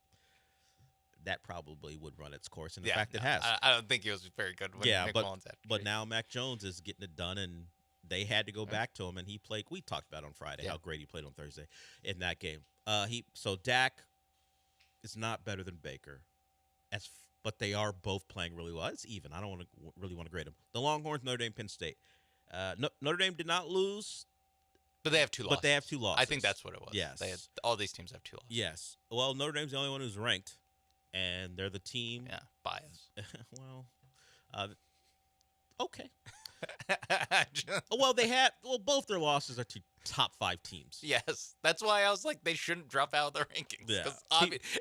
That probably would run its course, and in fact, it has. I don't think he was very good when Nick Mullins had. But now Mac Jones is getting it done, and they had to go back to him, and he played. We talked about on Friday how great he played on Thursday in that game. So Dak is not better than Baker, but they are both playing really well. It's even. I don't really want to grade them. The Longhorns, Notre Dame, Penn State. Notre Dame did not lose. But they have 2 losses. But they have 2 losses. I think that's what it was. Yes. All these teams have 2 losses. Yes. Well, Notre Dame's the only one who's ranked, and they're the team. Yeah, bias. Okay. Both their losses are to top 5 teams. Yes. That's why I was like, they shouldn't drop out of the rankings. Yeah.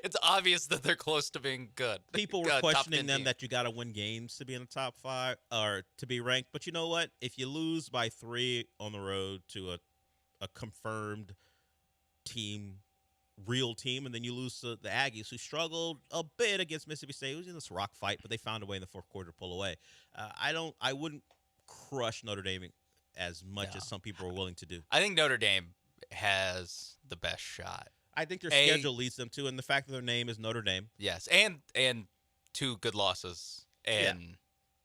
It's obvious that they're close to being good. People were questioning them that you got to win games to be in the top 5 or to be ranked. But you know what? If you lose by 3 on the road to a confirmed team, real team, and then you lose to the Aggies, who struggled a bit against Mississippi State. It was in this rock fight, but they found a way in the fourth quarter to pull away. I wouldn't crush Notre Dame as much as some people are willing to do. I think Notre Dame has the best shot. I think their schedule leads them to, and the fact that their name is Notre Dame. Yes, and 2 good losses, and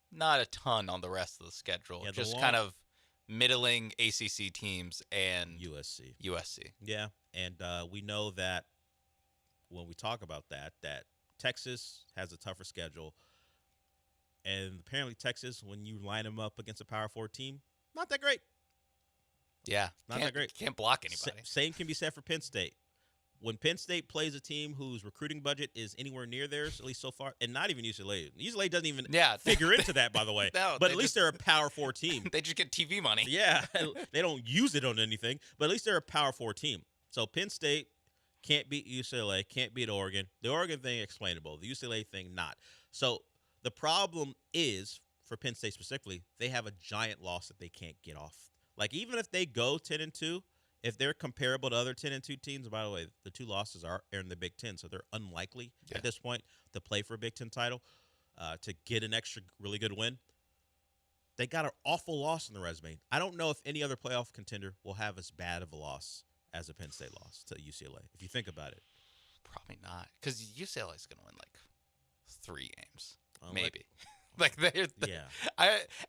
not a ton on the rest of the schedule. Yeah, just kind of middling ACC teams and USC. Yeah, and we know that when we talk about that Texas has a tougher schedule, and apparently Texas, when you line them up against a Power 4 team, not that great. Yeah, not that great. Can't block anybody. Same can be said for Penn State. When Penn State plays a team whose recruiting budget is anywhere near theirs, at least so far, and not even UCLA. UCLA doesn't even figure into that, by the way. No, but at least they're a Power 4 team. They just get TV money. Yeah, they don't use it on anything, but at least they're a Power 4 team. So Penn State can't beat UCLA, can't beat Oregon. The Oregon thing, explainable. The UCLA thing, not. So the problem is, for Penn State specifically, they have a giant loss that they can't get off. Like, even if they go 10-2, if they're comparable to other 10-2 teams, by the way, the 2 losses are in the Big Ten, so they're unlikely at this point to play for a Big Ten title, to get an extra really good win. they got an awful loss in the resume. I don't know if any other playoff contender will have as bad of a loss as a Penn State loss to UCLA, if you think about it. Probably not, because UCLA is going to win like 3 games, Well, maybe.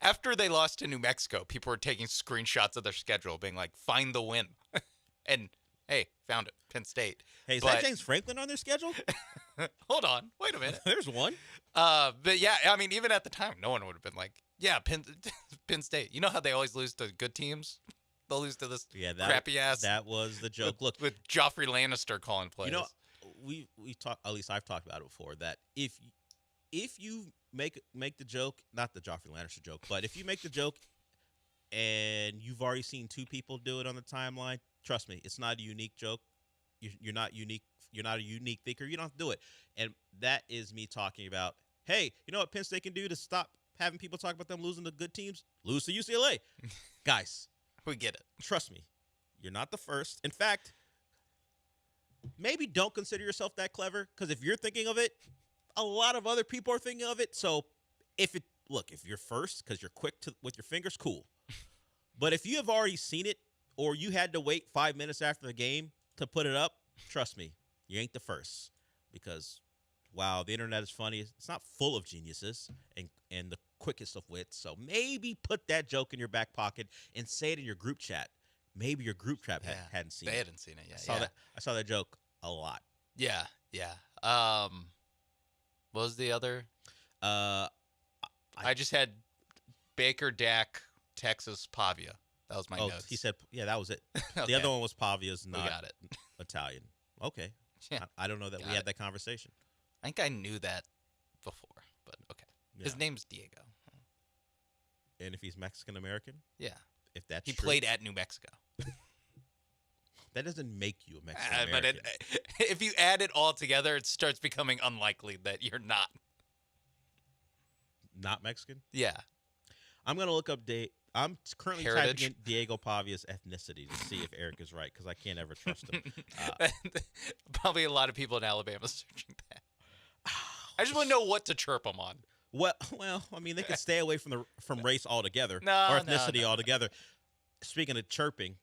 After they lost to New Mexico, people were taking screenshots of their schedule, being like, "Find the win," and hey, found it. Penn State. Hey, is that James Franklin on their schedule? Hold on, wait a minute. There's one. But yeah, I mean, even at the time, no one would have been like, "Yeah, Penn State." You know how they always lose to good teams? They'll lose to this crappy ass. That was the joke. Look, with Joffrey Lannister calling plays. You know, we talked. At least I've talked about it before. That if you make the joke, not the Joffrey Lannister joke, but if you make the joke and you've already seen 2 people do it on the timeline, trust me, it's not a unique joke. You're not unique. You're not a unique thinker. You don't have to do it. And that is me talking about, hey, you know what Penn State can do to stop having people talk about them losing to good teams? Lose to UCLA. Guys. We get it. Trust me. You're not the first. In fact, maybe don't consider yourself that clever, because if you're thinking of it, a lot of other people are thinking of it. So if you're first because you're quick with your fingers, cool. But if you have already seen it, or you had to wait 5 minutes after the game to put it up, trust me, you ain't the first. Because, wow, the internet is funny. It's not full of geniuses and the quickest of wits. So maybe put that joke in your back pocket and say it in your group chat. Maybe your group chat hadn't seen it. They hadn't seen it yet. I saw that joke a lot. Yeah. What was the other? I just had Baker, Dak, Texas, Pavia. That was my notes. He said, yeah, that was it. Okay. The other one was Pavia's not got it. Italian. Okay. Yeah. I don't know that we had that conversation. I think I knew that before, but okay. Yeah. His name's Diego. And if he's Mexican-American? Yeah. If that's He true, played at New Mexico. that doesn't make you a Mexican-American. But if you add it all together, it starts becoming unlikely that you're not. Not Mexican? Yeah. I'm going to look up I'm currently Heritage. typing in Diego Pavia's ethnicity to see if Eric is right, because I can't ever trust him. Probably a lot of people in Alabama searching that. I just want to know what to chirp them on. Well, I mean, they could stay away from race altogether or No, ethnicity altogether. Speaking of chirping,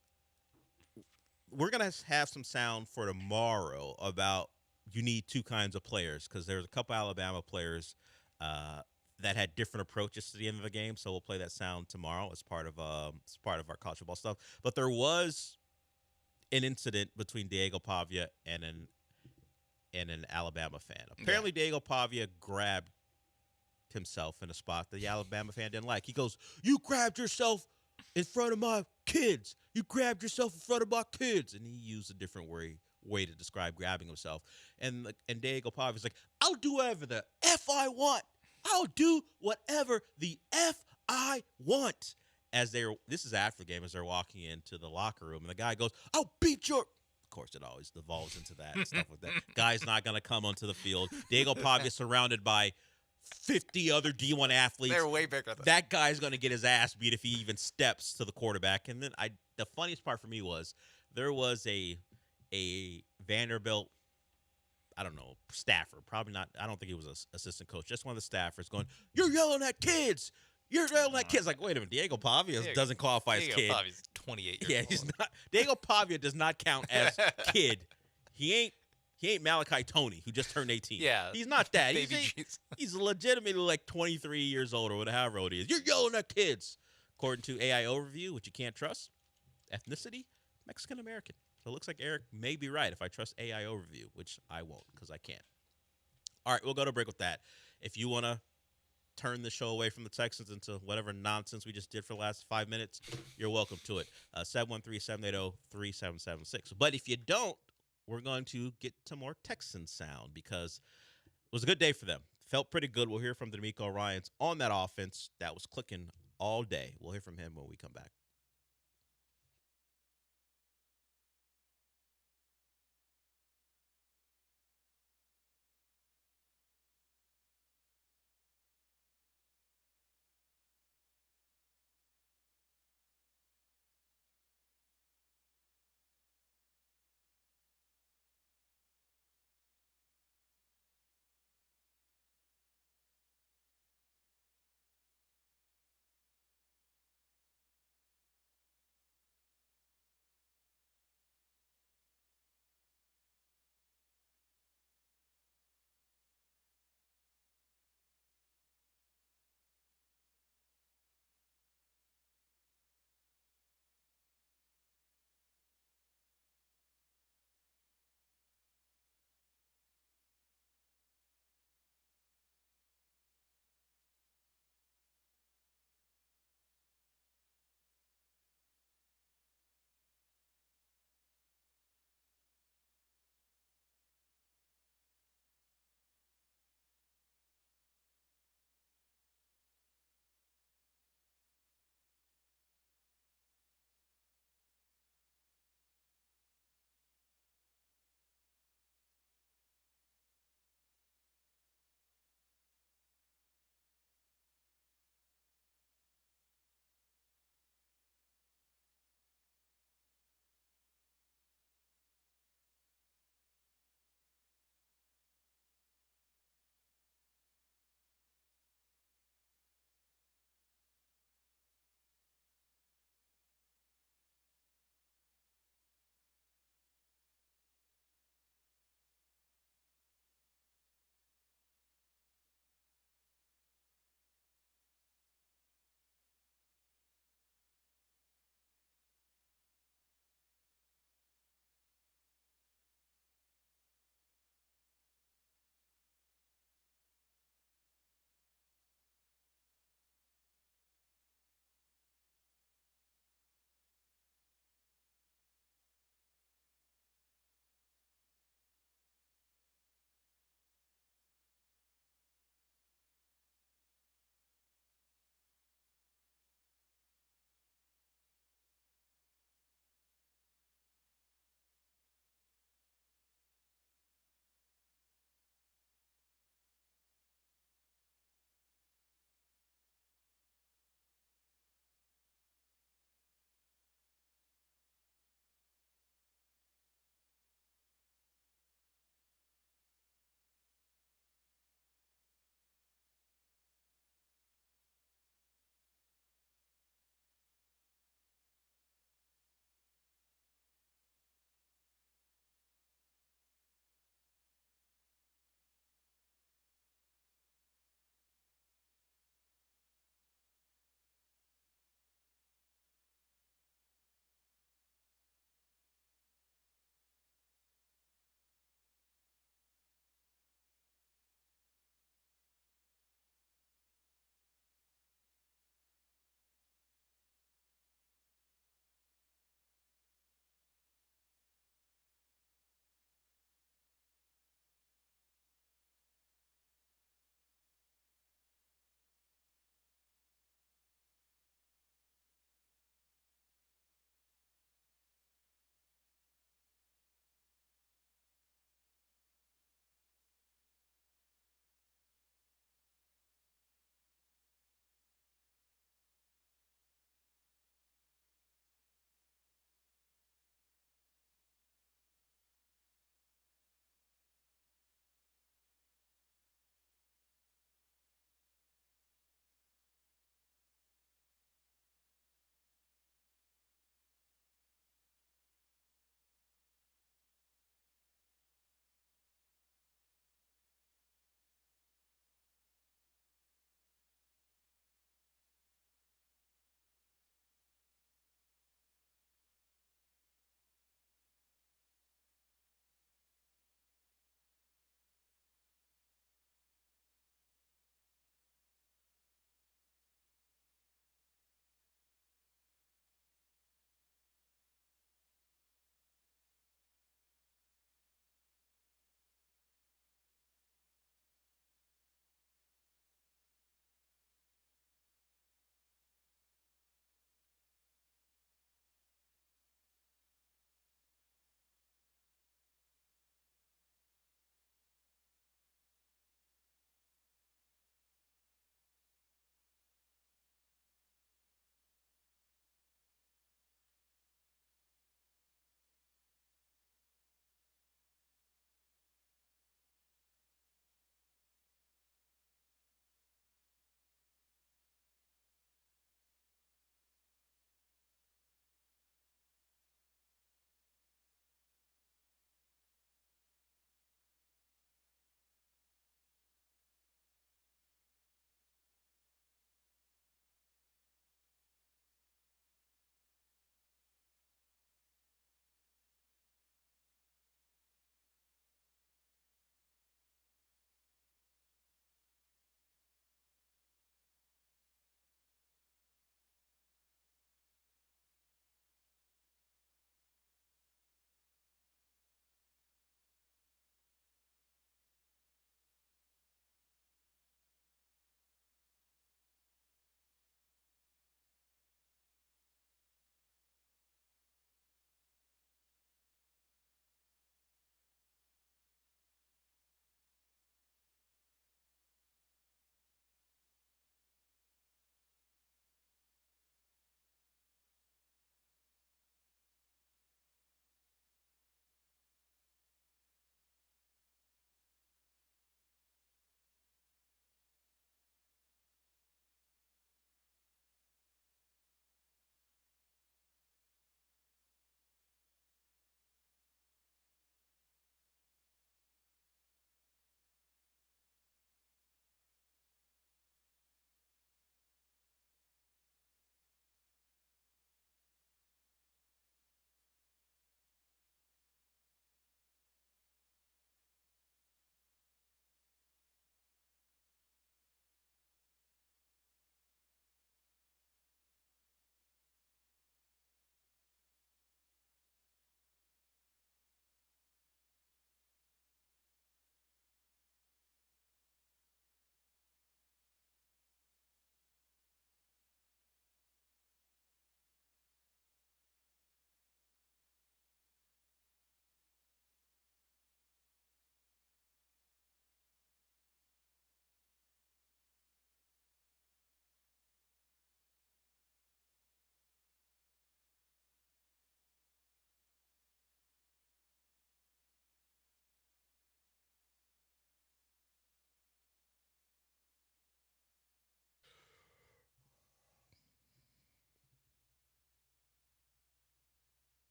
we're going to have some sound for tomorrow about you need 2 kinds of players, because there's a couple Alabama players that had different approaches to the end of the game. So we'll play that sound tomorrow as part of our college football stuff. But there was an incident between Diego Pavia and an Alabama fan. Apparently, Diego Pavia grabbed himself in a spot that the Alabama fan didn't like. He goes, "You grabbed yourself in front of my kids. You grabbed yourself in front of my kids." And he used a different way to describe grabbing himself. And Diego Pavia's like, "I'll do whatever the F I want. I'll do whatever the F I want." This is after the game, as they're walking into the locker room, and the guy goes, "I'll beat your." Of course, it always devolves into that and stuff like that. Guy's not going to come onto the field. Diego Pavia surrounded by 50 other D1 athletes. They're way bigger than that guy's going to get his ass beat if he even steps to the quarterback. And then the funniest part for me was there was a Vanderbilt, I don't know, staffer, probably not. I don't think he was an assistant coach, just one of the staffers going, "You're yelling at kids. You're yelling at kids." Like, wait a minute, Diego Pavia doesn't qualify as kid. Diego Pavia's 28 years old. He's not. Diego Pavia does not count as kid. He ain't Malachi Tony, who just turned 18. Yeah. He's not that. Baby Jesus. He's legitimately like 23 years old or whatever old he is. You're yelling at kids. According to AI Overview, which you can't trust, ethnicity, Mexican-American. So it looks like Eric may be right if I trust AI Overview, which I won't because I can't. All right, we'll go to break with that. If you want to turn the show away from the Texans into whatever nonsense we just did for the last 5 minutes, you're welcome to it. 713-780-3776. But if you don't, we're going to get to more Texans sound because it was a good day for them. Felt pretty good. We'll hear from D'Amico Ryans on that offense that was clicking all day. We'll hear from him when we come back.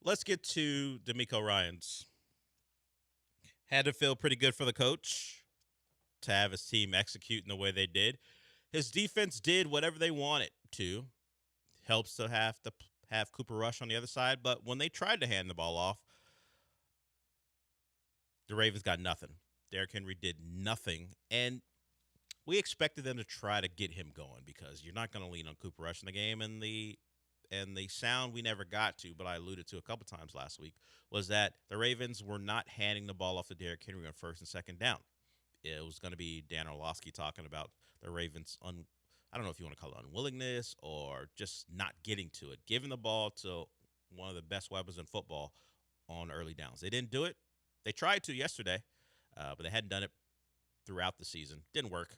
let's get to DeMeco Ryans. Had to feel pretty good for the coach to have his team execute in the way they did. His defense did whatever they wanted to. Helps to have Cooper Rush on the other side, but when they tried to hand the ball off, the Ravens got nothing. Derrick Henry did nothing, and we expected them to try to get him going because you're not going to lean on Cooper Rush in the game. And the sound we never got to, but I alluded to a couple times last week, was that the Ravens were not handing the ball off to Derrick Henry on first and second down. It was going to be Dan Orlovsky talking about the Ravens' I don't know if you want to call it unwillingness or just not getting to it, giving the ball to one of the best weapons in football on early downs. They didn't do it. They tried to yesterday, but they hadn't done it throughout the season. Didn't work.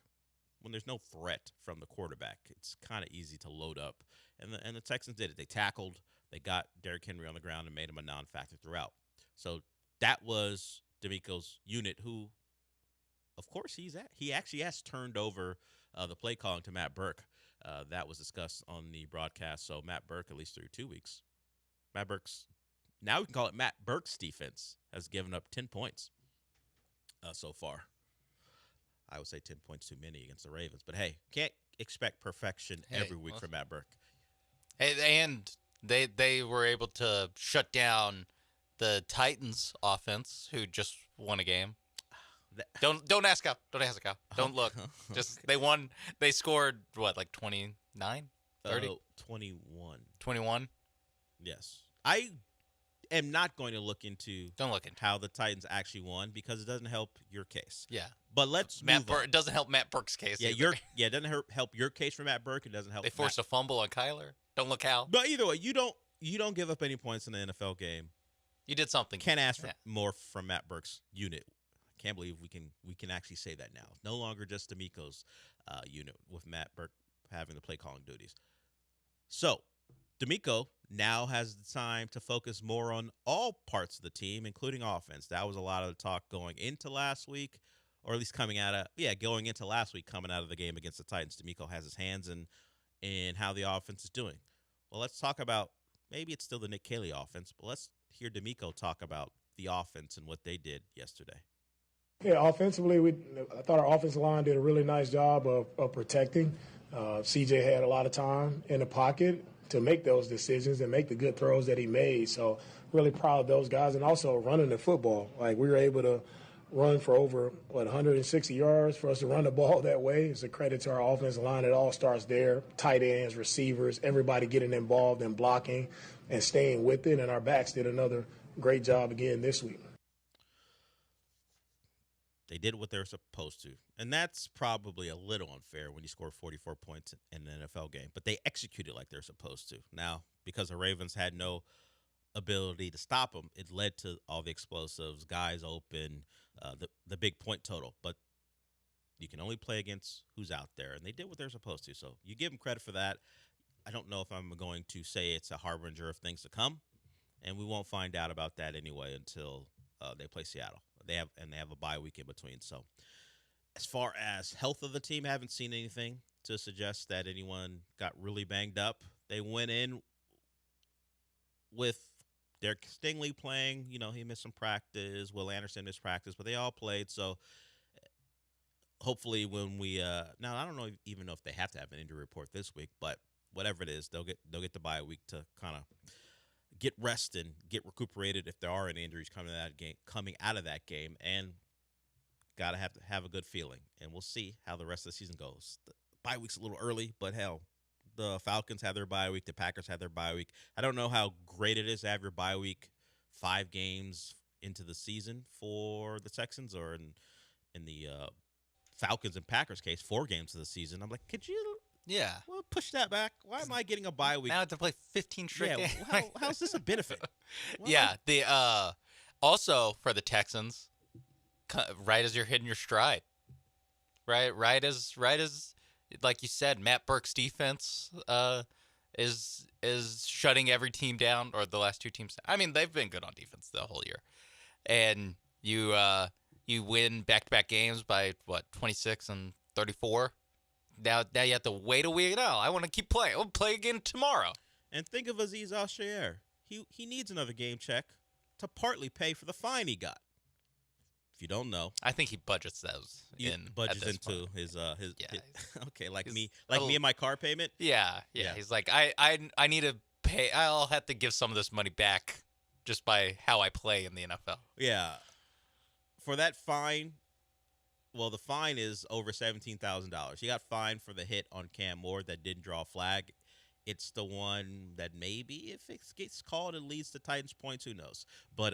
When there's no threat from the quarterback, it's kind of easy to load up. And the Texans did it. They tackled. They got Derrick Henry on the ground and made him a non-factor throughout. So that was DeMeco's unit, who, of course, he actually has turned over the play calling to Matt Burke. That was discussed on the broadcast. So Matt Burke, at least through 2 weeks, now we can call it Matt Burke's defense, has given up 10 points so far. I would say 10 points too many against the Ravens. But, hey, can't expect perfection every week from Matt Burke. And they were able to shut down the Titans offense, who just won a game. Don't ask how. Don't ask how. Don't look. Just they won. They scored, what, like 29? 30? 21. 21? Yes. I am not going to look into how the Titans actually won because it doesn't help your case. Yeah. But let's move on. It doesn't help Matt Burke's case. Yeah, either. it doesn't help your case for Matt Burke. It doesn't help. They forced a fumble on Kyler. Don't look how. But either way, you don't give up any points in the NFL game. You did something. Can't ask for more from Matt Burke's unit. Can't believe we can actually say that now. No longer just DeMeco's unit with Matt Burke having the play calling duties. So DeMeco now has the time to focus more on all parts of the team, including offense. That was a lot of the talk going into last week, or at least going into last week, coming out of the game against the Titans. DeMeco has his hands in how the offense is doing. Well, let's talk about, maybe it's still the Nick Caley offense, but let's hear DeMeco talk about the offense and what they did yesterday. Yeah, offensively, I thought our offensive line did a really nice job of protecting. CJ had a lot of time in the pocket to make those decisions and make the good throws that he made. So really proud of those guys, and also running the football. Like, we were able to run for over, 160 yards for us to run the ball that way. It's a credit to our offensive line. It all starts there. Tight ends, receivers, everybody getting involved and blocking and staying with it. And our backs did another great job again this week. They did what they were supposed to. And that's probably a little unfair when you score 44 points in an NFL game. But they executed like they're supposed to. Now, because the Ravens had no ability to stop them, it led to all the explosives, guys open, the big point total. But you can only play against who's out there. And they did what they're supposed to. So you give them credit for that. I don't know if I'm going to say it's a harbinger of things to come. And we won't find out about that anyway until they play Seattle. They have a bye week in between. So as far as health of the team, I haven't seen anything to suggest that anyone got really banged up. They went in with Derek Stingley playing. He missed some practice. Will Anderson missed practice, but they all played. So hopefully when we now I don't know even know if they have to have an injury report this week, but whatever it is, they'll get the bye week to kind of get rest and get recuperated if there are any injuries coming out of that game, and gotta have a good feeling. And we'll see how the rest of the season goes. The bye week's a little early, but hell, the Falcons have their bye week, the Packers have their bye week. I don't know how great it is to have your bye week 5 games into the season for the Texans, or in the Falcons and Packers case, 4 games of the season. I'm like, could you? Yeah. Well, push that back. Why am I getting a bye week? Now I have to play 15 straight games. How's this a benefit? Yeah. The also for the Texans, right as you're hitting your stride, right as like you said, Matt Burke's defense is shutting every team down, or the last 2 teams. I mean, they've been good on defense the whole year, and you win back-to-back games by 26 and 34. Now you have to wait a week. No, I want to keep playing. I'll play again tomorrow. And think of Azeez Al-Shaair. he needs another game check to partly pay for the fine he got. If you don't know, I think he budgets those budgets into point. his okay, like me a and my car payment. Yeah. He's like, I need to pay. I'll have to give some of this money back just by how I play in the NFL. Yeah. For that fine, well, the fine is over $17,000. He got fined for the hit on Cam Moore that didn't draw a flag. It's the one that maybe if it gets called, it leads to Titans points. Who knows? But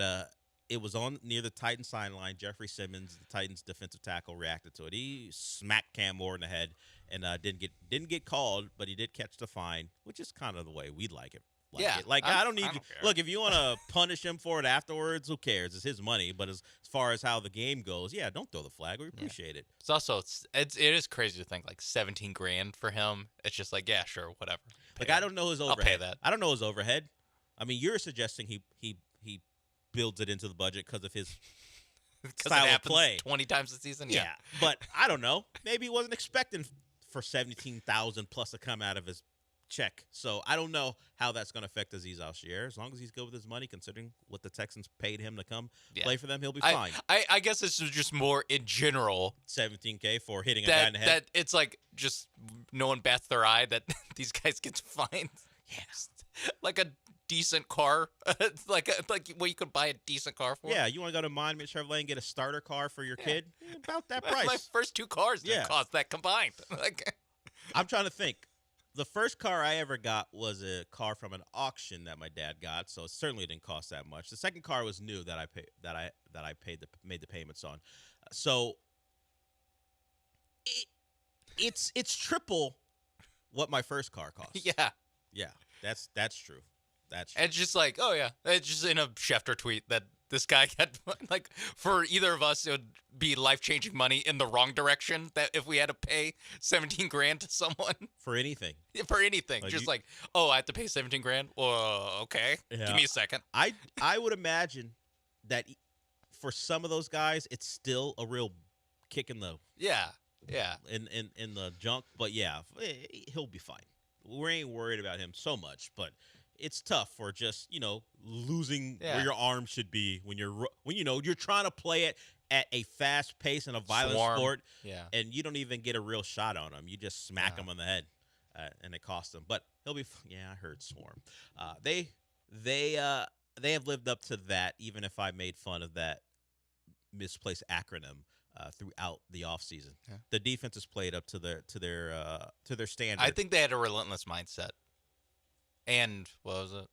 it was on near the Titans sideline. Jeffrey Simmons, the Titans defensive tackle, reacted to it. He smacked Cam Moore in the head and didn't get called, but he did catch the fine, which is kind of the way we'd like it. I don't need you. Look, if you want to punish him for it afterwards, who cares? It's his money. But as far as how the game goes, yeah, don't throw the flag. We appreciate it. It's also it is crazy to think like $17,000 for him. It's just like, yeah, sure, whatever. Like I don't know his overhead. I'll pay that. I don't know his overhead. I mean, you're suggesting he builds it into the budget because of his style of play 20 times a season. Yeah, but I don't know. Maybe he wasn't expecting for $17,000 plus to come out of his check. So I don't know how that's going to affect Azeez Al-Shaair. As long as he's good with his money, considering what the Texans paid him to come play for them, he'll be fine. I guess this is just more in general. $17K for hitting a guy in the head. That it's like just no one bats their eye that these guys get fined. Yes, like a decent car, like what you could buy a decent car for. Yeah, you want to go to Monument Chevrolet and get a starter car for your kid? About that price. My first two cars didn't cost that combined. I'm trying to think. The first car I ever got was a car from an auction that my dad got, so it certainly didn't cost that much. The second car was new that I made the payments on. So it's triple what my first car cost. Yeah, that's true. That's true. It's just like, oh yeah, it's just in a Schefter tweet that this guy had, like, for either of us, it would be life-changing money in the wrong direction. That if we had to pay $17,000 to someone for anything, like, oh, I have to pay $17,000. Well, okay, give me a second. I would imagine that for some of those guys, it's still a real kick in the in the junk. But yeah, he'll be fine. We ain't worried about him so much, but it's tough for just, losing where your arm should be when you're trying to play it at a fast pace in a violent sport, and you don't even get a real shot on him. You just smack him on the head, and it costs him. But he'll be. I heard swarm. They have lived up to that, even if I made fun of that misplaced acronym throughout the offseason. Yeah. The defense has played up to their standard. I think they had a relentless mindset. And what was it?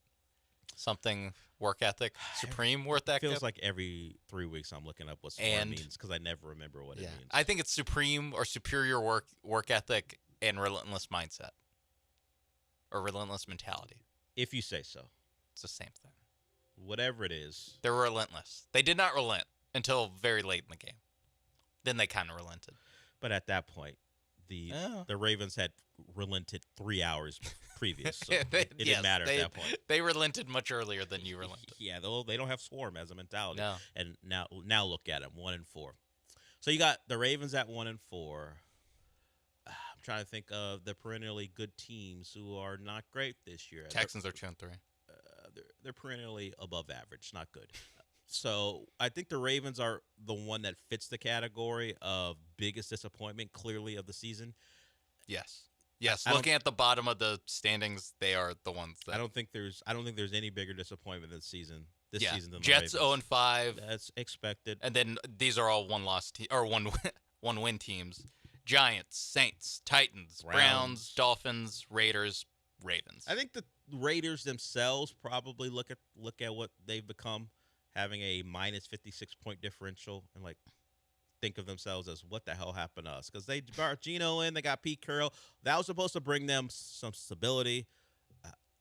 Something work ethic, supreme work ethic. Feels like every 3 weeks I'm looking up what swarm means because I never remember what it means. I think it's supreme or superior work ethic and relentless mindset or relentless mentality. If you say so. It's the same thing. Whatever it is. They're relentless. They did not relent until very late in the game. Then they kind of relented. But at that point, the Ravens had relented 3 hours previous, so it didn't matter at that point. They relented much earlier than you relented. Yeah, though they don't have swarm as a mentality. No. And now look at them, 1-4. So you got the Ravens at 1-4. I'm trying to think of the perennially good teams who are not great this year. Texans are 2-3. They're perennially above average, not good. So I think the Ravens are the one that fits the category of biggest disappointment, clearly, of the season. Yes. Looking at the bottom of the standings, they are the ones that I don't think there's any bigger disappointment this season. Season than Jets the 0-5. That's expected. And then these are all one win teams. Giants, Saints, Titans, Browns, Dolphins, Raiders, Ravens. I think the Raiders themselves probably look at what they've become, having a minus 56 point differential, and think of themselves as what the hell happened to us, because they brought Geno in, they got Pete Carroll. That was supposed to bring them some stability,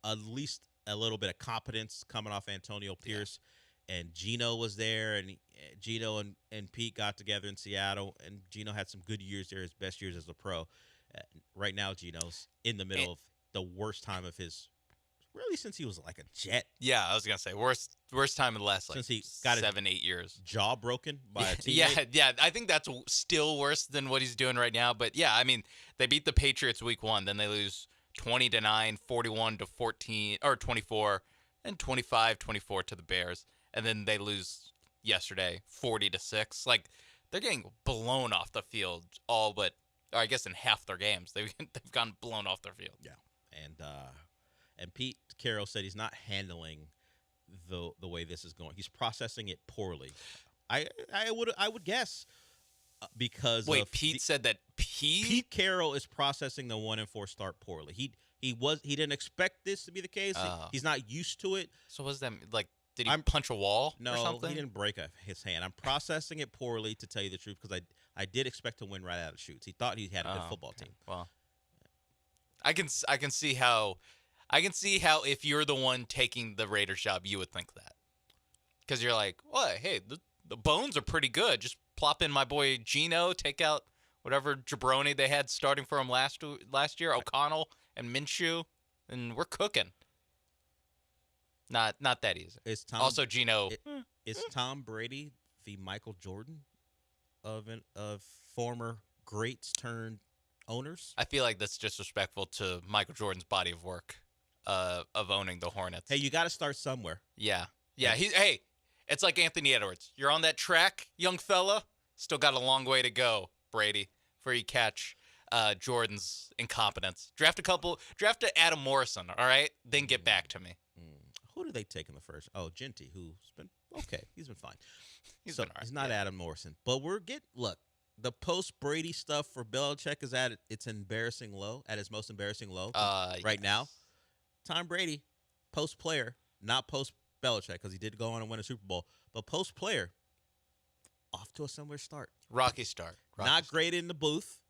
at least a little bit of competence coming off Antonio Pierce, and Geno was there, and Geno and Pete got together in Seattle, and Geno had some good years there, his best years as a pro. Right now, Geno's in the middle of the worst time of his. Really, since he was like a Jet. Yeah, I was gonna say worst time in the last since he got 7-8 years. Jaw broken by a teammate. Yeah. I think that's still worse than what he's doing right now. But yeah, I mean, they beat the Patriots week 1, then they lose 20-9, 41-14, or 24 and 25-24 to the Bears, and then they lose yesterday 40-6. Like, they're getting blown off the field all but, or I guess in half their games. They've gotten blown off their field. Yeah. And Pete Carroll said he's not handling the way this is going. He's processing it poorly. I would guess because Pete said that Pete Carroll is processing the 1-4 start poorly. He didn't expect this to be the case. He's not used to it. So what does that mean? Like, did he punch a wall no, or something? He didn't break his hand. I'm processing it poorly, to tell you the truth, because I did expect to win right out of the chutes. He thought he had a good football team. Well, I can see how if you're the one taking the Raiders job, you would think that, because you're like, what? Hey, the bones are pretty good. Just plop in my boy Geno, take out whatever jabroni they had starting for him last year, O'Connell and Minshew, and we're cooking. Not that easy. Also Geno. Is Tom Brady the Michael Jordan of former greats turned owners? I feel like that's disrespectful to Michael Jordan's body of work of owning the Hornets. Hey, you got to start somewhere. Yeah. It's like Anthony Edwards. You're on that track, young fella. Still got a long way to go, Brady, before you catch Jordan's incompetence. Draft Adam Morrison, all right? Then get back to me. Who did they take in the first? Oh, Genty, who's been okay. He's been fine. He's been all right. He's not Adam Morrison. But the post-Brady stuff for Belichick is at its embarrassing low, at its most embarrassing low right now. Tom Brady, post-player, not post-Belichick, because he did go on and win a Super Bowl, but post-player, off to a similar start. Rocky start. Not great in the booth.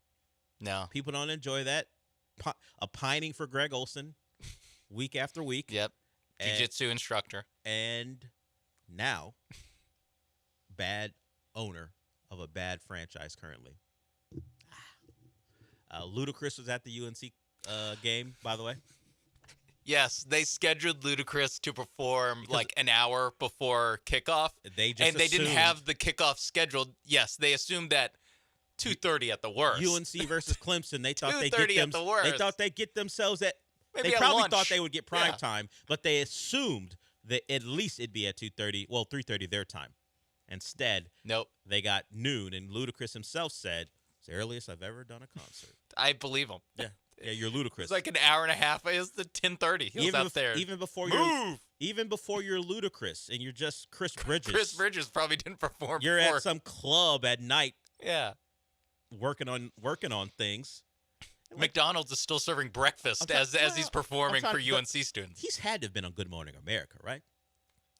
No. People don't enjoy that. Pining for Greg Olson week after week. Yep. Jiu-jitsu instructor. And now, bad owner of a bad franchise currently. Ludacris was at the UNC game, by the way. Yes, they scheduled Ludacris to perform like an hour before kickoff. They didn't have the kickoff scheduled. Yes, they assumed that 2:30 at the worst. UNC versus Clemson. They thought they'd get themselves at. Maybe they at probably lunch. thought they would get prime time, but they assumed that at least it'd be at 2:30. Well, 3:30 their time. Instead, nope. They got noon, and Ludacris himself said, "It's the earliest I've ever done a concert." I believe him. Yeah, you're Ludacris. It's like an hour and a half. It was the 10:30. He was out there. Even before you're Ludacris and you're just Chris Bridges. Chris Bridges probably didn't perform. You're at some club at night. Yeah. Working on things. McDonald's is still serving breakfast as he's performing for UNC students. He's had to have been on Good Morning America, right?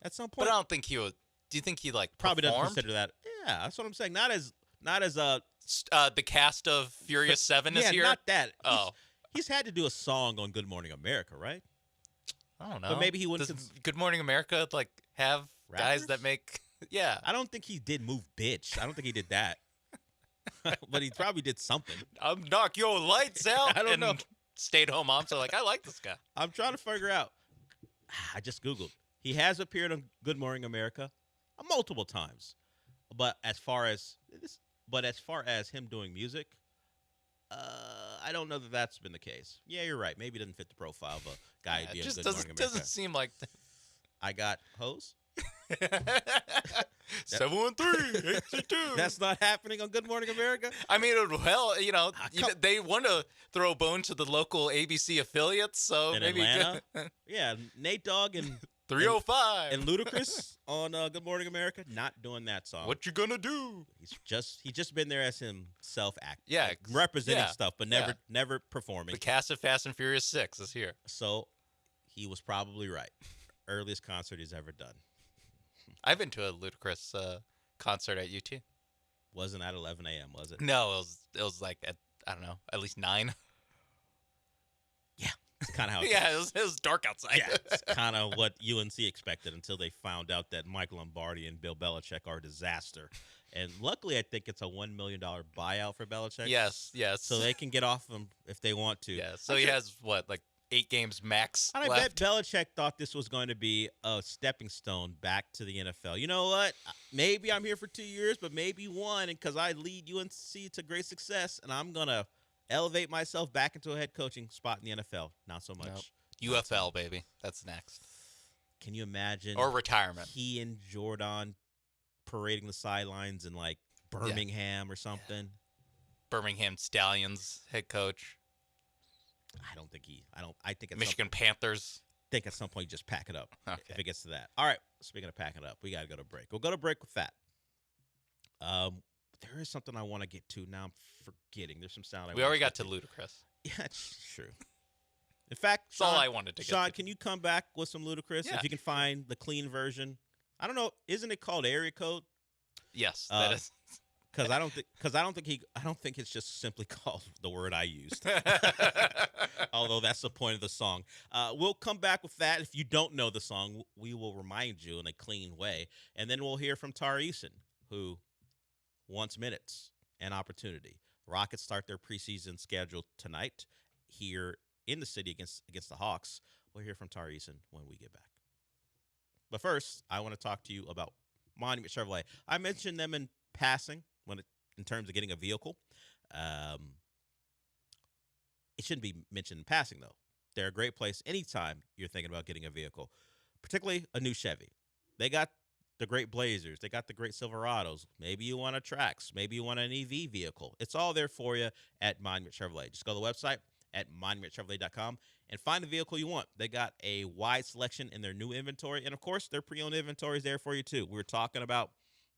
At some point. But I don't think he would. Do you think he probably performed? doesn't consider that? Yeah, that's what I'm saying. Not as the cast of Furious 7 is here. Yeah, not that. Oh. He's had to do a song on Good Morning America, right? I don't know. But maybe he wouldn't. Does Good Morning America have rappers? Guys that make? Yeah. I don't think he did Move Bitch. I don't think he did that. But he probably did something. I'm knock your lights out. I don't know. Stay-at-home moms are like, I like this guy. I'm trying to figure out. I just Googled. He has appeared on Good Morning America multiple times. But as far as him doing music, I don't know that that's been the case. Yeah, you're right. Maybe it doesn't fit the profile of a guy who'd be on Good Morning America. Doesn't seem like that. I got hose. 713-822. That's not happening on Good Morning America. I mean, they want to throw a bone to the local ABC affiliates, so in maybe Atlanta. Yeah, Nate Dogg and 305 and Ludacris on Good Morning America, not doing that song. What you gonna do? He's just been there as himself acting. Yeah, representing stuff, but never performing. The cast of Fast and Furious 6 is here. So he was probably right. Earliest concert he's ever done. I've been to a Ludacris concert at UT. Wasn't at 11 a.m., was it? No, it was like at, I don't know, at least 9. Yeah, it's kind of how. Yeah, it was dark outside. Yeah, it's kind of what UNC expected until they found out that Mike Lombardi and Bill Belichick are a disaster. And luckily, I think it's a $1 million buyout for Belichick. Yes. So they can get off him if they want to. Yeah. So he has 8 games max I left. bet Belichick thought this was going to be a stepping stone back to the NFL. You know what? Maybe I'm here for 2 years, but maybe one, because I lead UNC to great success, and I'm going to elevate myself back into a head coaching spot in the NFL. Not so much. Nope. UFL, baby. That's next. can you imagine? Or retirement. He and Jordan parading the sidelines in like Birmingham or something. Birmingham Stallions head coach. I think Michigan Panthers. I think at some point you just pack it up if it gets to that. All right. Speaking of packing up, we got to go to break. We'll go to break with that. There is something I want to get to. Now I'm forgetting. There's some sound. We already got to Ludacris. Yeah, it's true. In fact, that's all I wanted to get Sean, to. can you come back with some Ludacris if you can find the clean version? I don't know. Isn't it called Area Code? Yes, that is. Because I don't think it's just simply called the word I used. Although that's the point of the song. We'll come back with that. If you don't know the song, we will remind you in a clean way, and then we'll hear from Tari Eason, who wants minutes and opportunity. Rockets start their preseason schedule tonight here in the city against the Hawks. We'll hear from Tari Eason when we get back. But first, I want to talk to you about Monument Chevrolet. I mentioned them in passing in terms of getting a vehicle. It shouldn't be mentioned in passing, though. They're a great place anytime you're thinking about getting a vehicle, particularly a new Chevy. They got the great Blazers. They got the great Silverados. Maybe you want a Trax. Maybe you want an EV vehicle. It's all there for you at Monument Chevrolet. Just go to the website at monumentchevrolet.com and find the vehicle you want. They got a wide selection in their new inventory. And, of course, their pre-owned inventory is there for you, too. We were talking about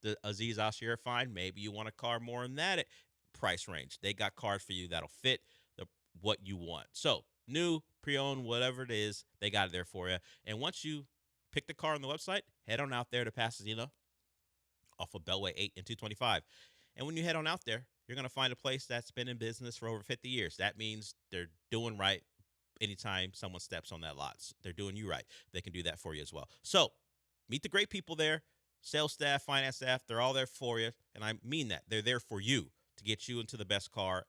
the Aziz Ashir find. Maybe you want a car more in that price range. They got cars for you that'll fit what you want. So, new, pre-owned, whatever it is, they got it there for you. And once you pick the car on the website, head on out there to Pasadena off of Beltway 8 and 225. And when you head on out there, you're going to find a place that's been in business for over 50 years. That means they're doing right anytime someone steps on that lot. They're doing you right. They can do that for you as well. So, meet the great people there. Sales staff, finance staff, they're all there for you. And I mean that. They're there for you to get you into the best car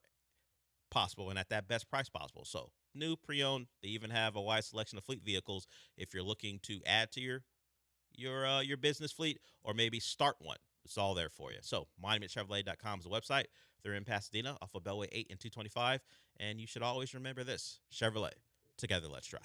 possible and at that best price possible. So, new, pre-owned, they even have a wide selection of fleet vehicles if you're looking to add to your business fleet or maybe start one. It's all there for you. So, monumentchevrolet.com is the website. They're in Pasadena off of Beltway 8 and 225. And you should always remember this: Chevrolet, together let's drive.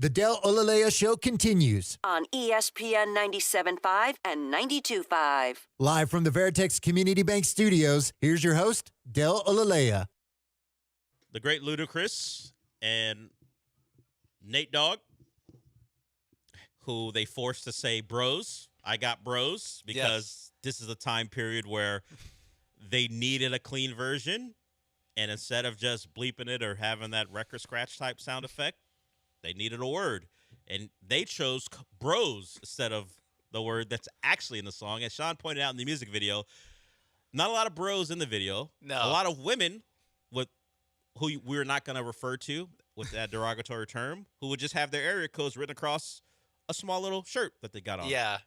The Del Olalea Show continues. On ESPN 97.5 and 92.5. Live from the Veritex Community Bank Studios, here's your host, Del Olalea. The great Ludacris and Nate Dogg, who they forced to say bros. I got bros because this is a time period where they needed a clean version. And instead of just bleeping it or having that record scratch type sound effect, they needed a word. And they chose bros instead of the word that's actually in the song. As Sean pointed out in the music video, not a lot of bros in the video. No. A lot of women with who we're not going to refer to with that derogatory term, who would just have their area codes written across a small little shirt that they got on. Yeah,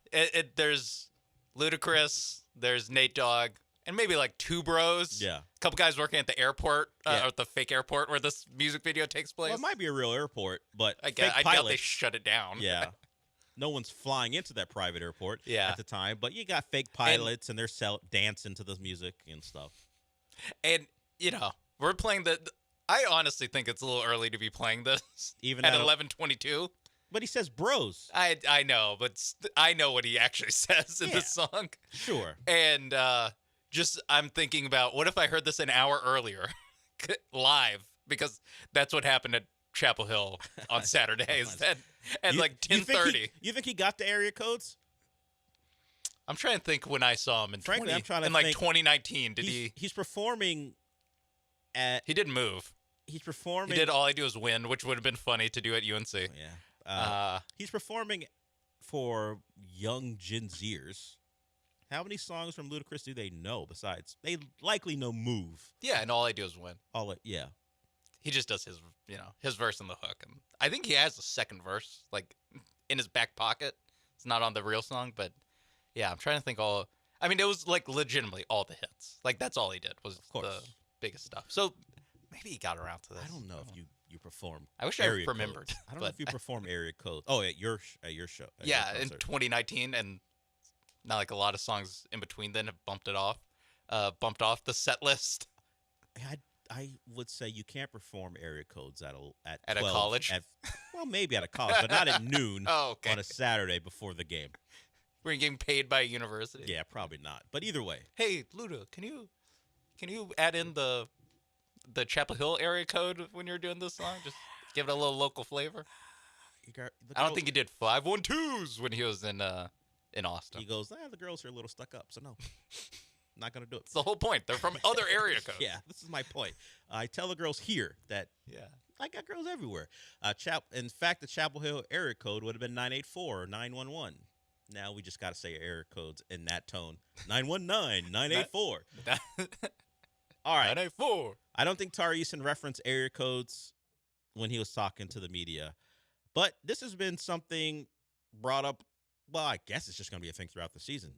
there's Ludacris, there's Nate Dogg, and maybe like two bros. Yeah. A couple guys working at the airport, or at the fake airport where this music video takes place. Well, it might be a real airport, but I fake doubt pilots, they shut it down. Yeah. No one's flying into that private airport Yeah. at the time, but you got fake pilots and they're dancing to the music and stuff. And, we're playing I honestly think it's a little early to be playing this, even at 11:22. But he says bros. I know, but I know what he actually says in the song. Sure. And I'm thinking about, what if I heard this an hour earlier, live? Because that's what happened at Chapel Hill on Saturdays at like 10:30. You think he got the area codes? I'm trying to think when I saw him in Frankly, I'm trying to like think. 2019. He's performing at. He didn't move. He's performing. He did All I Do Is Win, which would have been funny to do at UNC. Yeah. He's performing for young Gen Zers. How many songs from Ludacris do they know besides? They likely know Move. Yeah, and All I Do Is Win. Yeah. He just does his verse in the hook. And I think he has a second verse, like, in his back pocket. It's not on the real song, but yeah, I'm trying to think it was like legitimately all the hits. Like, that's all he did was the biggest stuff. So maybe he got around to this. I don't know if you perform. I wish I remembered. I don't know if you perform area codes. Oh, at your show. Yeah, in 2019, and not like a lot of songs in between then have bumped off the set list. I would say you can't perform area codes at 12, a college. Well, maybe at a college, but not at noon on a Saturday before the game. Were you getting paid by a university? Yeah, probably not. But either way. Hey, Luda, can you add in the Chapel Hill area code when you're doing this song? Just give it a little local flavor. I don't think he did 512s when he was in Austin. He goes, the girls are a little stuck up, so no. Not going to do it. It's the whole point. They're from other area codes. Yeah, this is my point. I tell the girls here that I got girls everywhere. In fact, the Chapel Hill area code would have been 984 or 911. Now we just got to say area codes in that tone. 919, 984. All right. 984. I don't think Tari Eason referenced area codes when he was talking to the media. But this has been something brought up. Well, I guess it's just going to be a thing throughout the season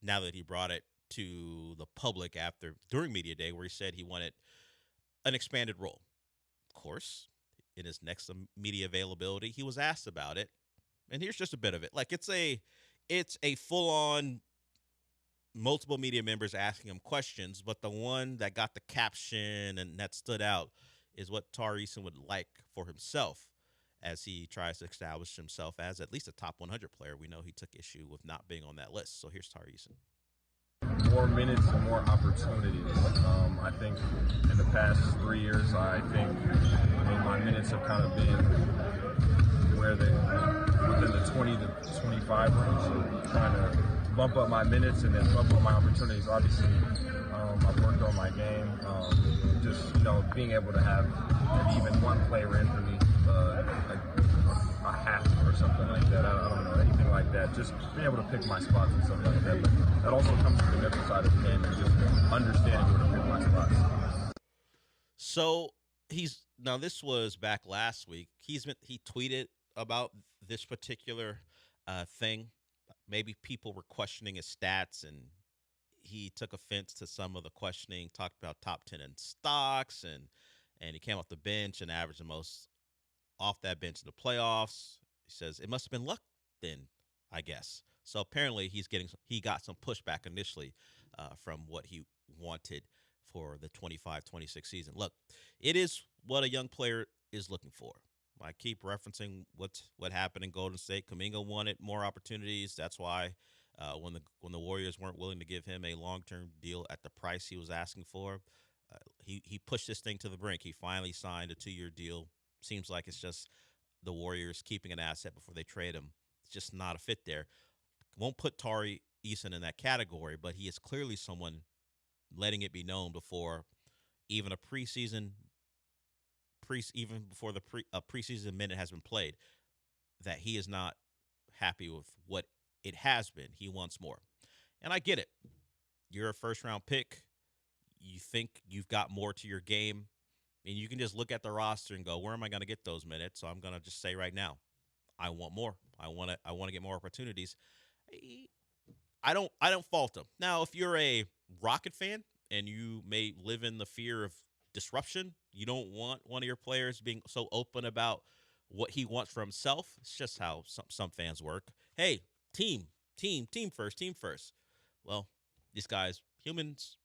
now that he brought it to the public during media day, where he said he wanted an expanded role. Of course, in his next media availability, he was asked about it, and here's just a bit of it. Like, it's a full-on multiple media members asking him questions, but the one that got the caption and that stood out is what Tari Eason would like for himself as he tries to establish himself as at least a top 100 player. We know he took issue with not being on that list. So here's Tari Eason. More minutes and more opportunities. I think in the past 3 years, my minutes have kind of been where they within the 20 to 25 range. So trying to bump up my minutes and then bump up my opportunities. Obviously, I've worked on my game. Being able to have maybe even one player in for me, like a half or something like that. I don't know, anything like that. Just being able to pick my spots and something like that. But that also comes from the mental side of the game and just understanding where to pick my spots. So this was back last week. He tweeted about this particular thing. Maybe people were questioning his stats, and he took offense to some of the questioning, talked about top 10 in stocks, and he came off the bench and averaged the most off that bench in the playoffs. He says it must have been luck then, I guess. So apparently he got some pushback initially from what he wanted for the 25-26 season. Look, it is what a young player is looking for. I keep referencing what happened in Golden State. Kuminga wanted more opportunities. That's why when the Warriors weren't willing to give him a long-term deal at the price he was asking for, he pushed this thing to the brink. He finally signed a 2-year deal. Seems like it's just the Warriors keeping an asset before they trade him. It's just not a fit there. Won't put Tari Eason in that category, but he is clearly someone letting it be known before even a preseason even before a preseason minute has been played, that he is not happy with what it has been. He wants more. And I get it. You're a first-round pick. You think you've got more to your game, and you can just look at the roster and go, where am I going to get those minutes? So I'm going to just say right now, I want more. I want to get more opportunities. I don't fault him. Now, if you're a Rocket fan and you may live in the fear of disruption, you don't want one of your players being so open about what he wants for himself. It's just how some fans work. Hey, team first. Well, these guys, humans,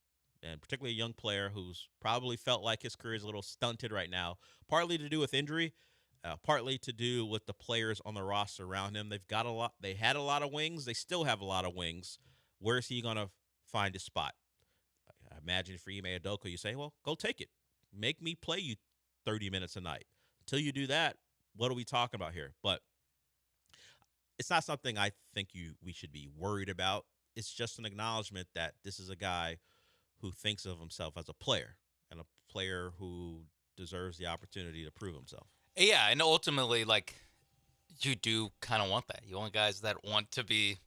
and particularly a young player who's probably felt like his career is a little stunted right now, partly to do with injury, partly to do with the players on the roster around him. They had a lot of wings. They still have a lot of wings. Where's he going to find his spot? I imagine for Ime Udoka, you say, well, go take it. Make me play you 30 minutes a night. Until you do that, what are we talking about here? But it's not something I think we should be worried about. It's just an acknowledgement that this is a guy who thinks of himself as a player, and a player who deserves the opportunity to prove himself. Yeah, and ultimately, like, you do kind of want that. You want guys that want to be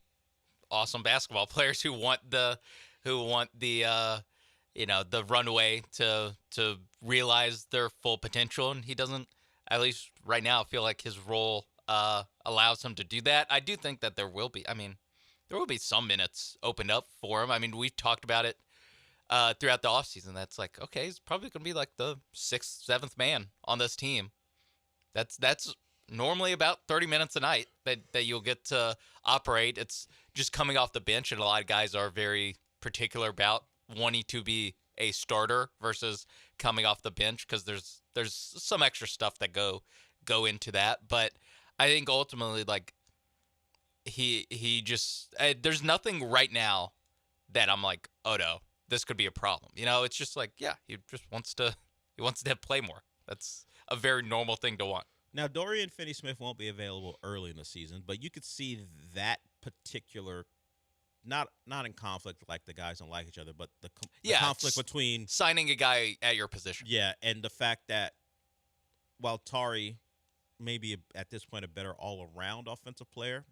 awesome basketball players who want the the runway to realize their full potential, and he doesn't, at least right now, feel like his role allows him to do that. I do think that there will be some minutes opened up for him. I mean, we've talked about it throughout the offseason. That's like, okay, he's probably going to be like the 6th, 7th man on this team. That's normally about 30 minutes a night that you'll get to operate. It's just coming off the bench, and a lot of guys are very particular about wanting to be a starter versus coming off the bench, because there's some extra stuff that go into that. But I think ultimately, like, he just there's nothing right now that I'm like, oh no, this could be a problem. It's just like, yeah, he wants to play more. That's a very normal thing to want. Now, Dorian Finney-Smith won't be available early in the season, but you could see that particular, not in conflict, like the guys don't like each other, but the conflict between signing a guy at your position. Yeah, and the fact that while Tari may be at this point a better all-around offensive player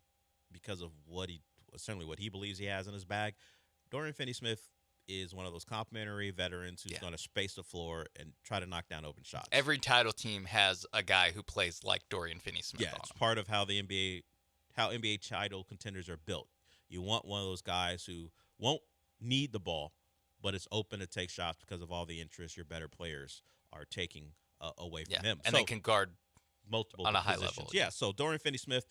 because of what he believes he has in his bag, Dorian Finney-Smith is one of those complimentary veterans who's going to space the floor and try to knock down open shots. Every title team has a guy who plays like Dorian Finney-Smith. Yeah, it's part of how NBA title contenders are built. You want one of those guys who won't need the ball, but is open to take shots because of all the interest your better players are taking away from him. And they can guard multiple on a high positions. level. Yeah, so Dorian Finney-Smith,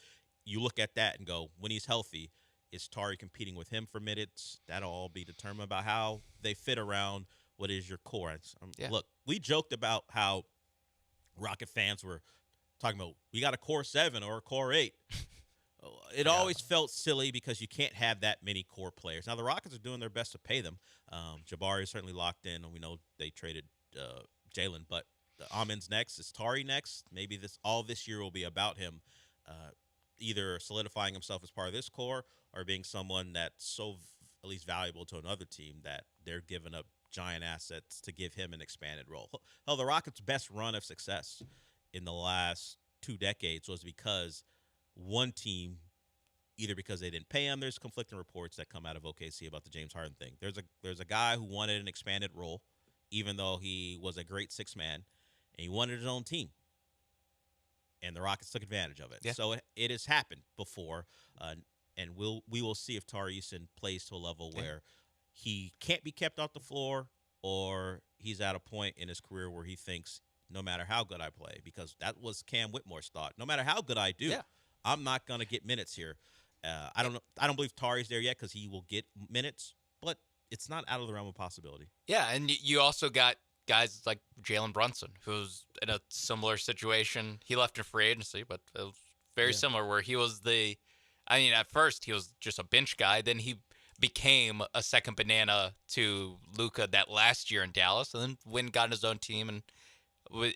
you look at that and go, when he's healthy, is Tari competing with him for minutes? That'll all be determined about how they fit around what is your core. Look, we joked about how Rocket fans were talking about, we got a core 7 or a core 8. It always felt silly because you can't have that many core players. Now, the Rockets are doing their best to pay them. Jabari is certainly locked in, and we know they traded Jalen, but Amin's next. Is Tari next? Maybe all this year will be about him either solidifying himself as part of this core or being someone that's so at least valuable to another team that they're giving up giant assets to give him an expanded role. Hell, the Rockets' best run of success in the last 2 decades was because one team, either because they didn't pay him, there's conflicting reports that come out of OKC about the James Harden thing. There's a guy who wanted an expanded role, even though he was a great 6-man, and he wanted his own team. And the Rockets took advantage of it. Yeah. So it has happened before, and we will see if Tari Eason plays to a level where he can't be kept off the floor, or he's at a point in his career where he thinks, no matter how good I play, because that was Cam Whitmore's thought, no matter how good I do, I'm not going to get minutes here. I don't believe Tari's there yet because he will get minutes, but it's not out of the realm of possibility. Yeah, and you also got guys like Jalen Brunson, who's in a similar situation. He left in free agency, but it was very similar where he was at first he was just a bench guy. Then he became a second banana to Luka that last year in Dallas, and then went and got his own team and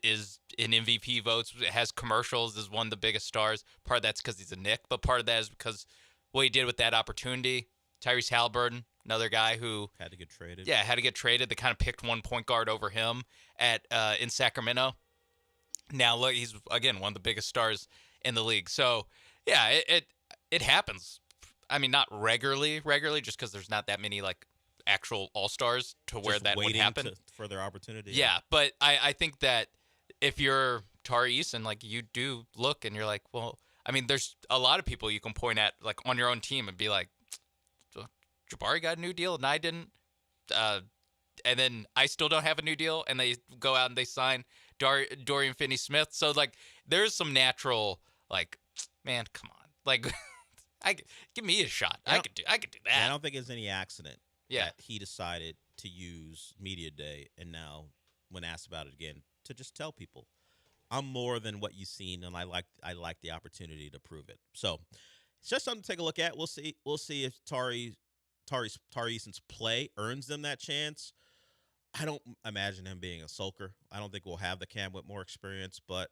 is in MVP votes, has commercials, is one of the biggest stars. Part of that's because he's a Knick, but part of that is because what he did with that opportunity. Tyrese Halliburton, another guy who had to get traded. Yeah, had to get traded. They kind of picked one point guard over him in Sacramento. Now look, he's again one of the biggest stars in the league. So yeah, it happens. I mean, not regularly, just because there's not that many like actual all-stars to where Just that would waiting happen for their opportunity. Yeah, but I think that if you're Tari Eason, like you do look and you're like, well, I mean, there's a lot of people you can point at like on your own team and be like, Jabari got a new deal and I didn't, and then I still don't have a new deal, and they go out and they sign Dorian Finney-Smith. So like, there's some natural like, man, come on, like, give me a shot. I could do that. And I don't think it's any accident. Yeah. That he decided to use Media Day, and now, when asked about it again, to just tell people, I'm more than what you've seen, and I like the opportunity to prove it. So it's just something to take a look at. We'll see if Tari Eason's play earns them that chance. I don't imagine him being a sulker. I don't think we'll have the Cam Whitmore experience, but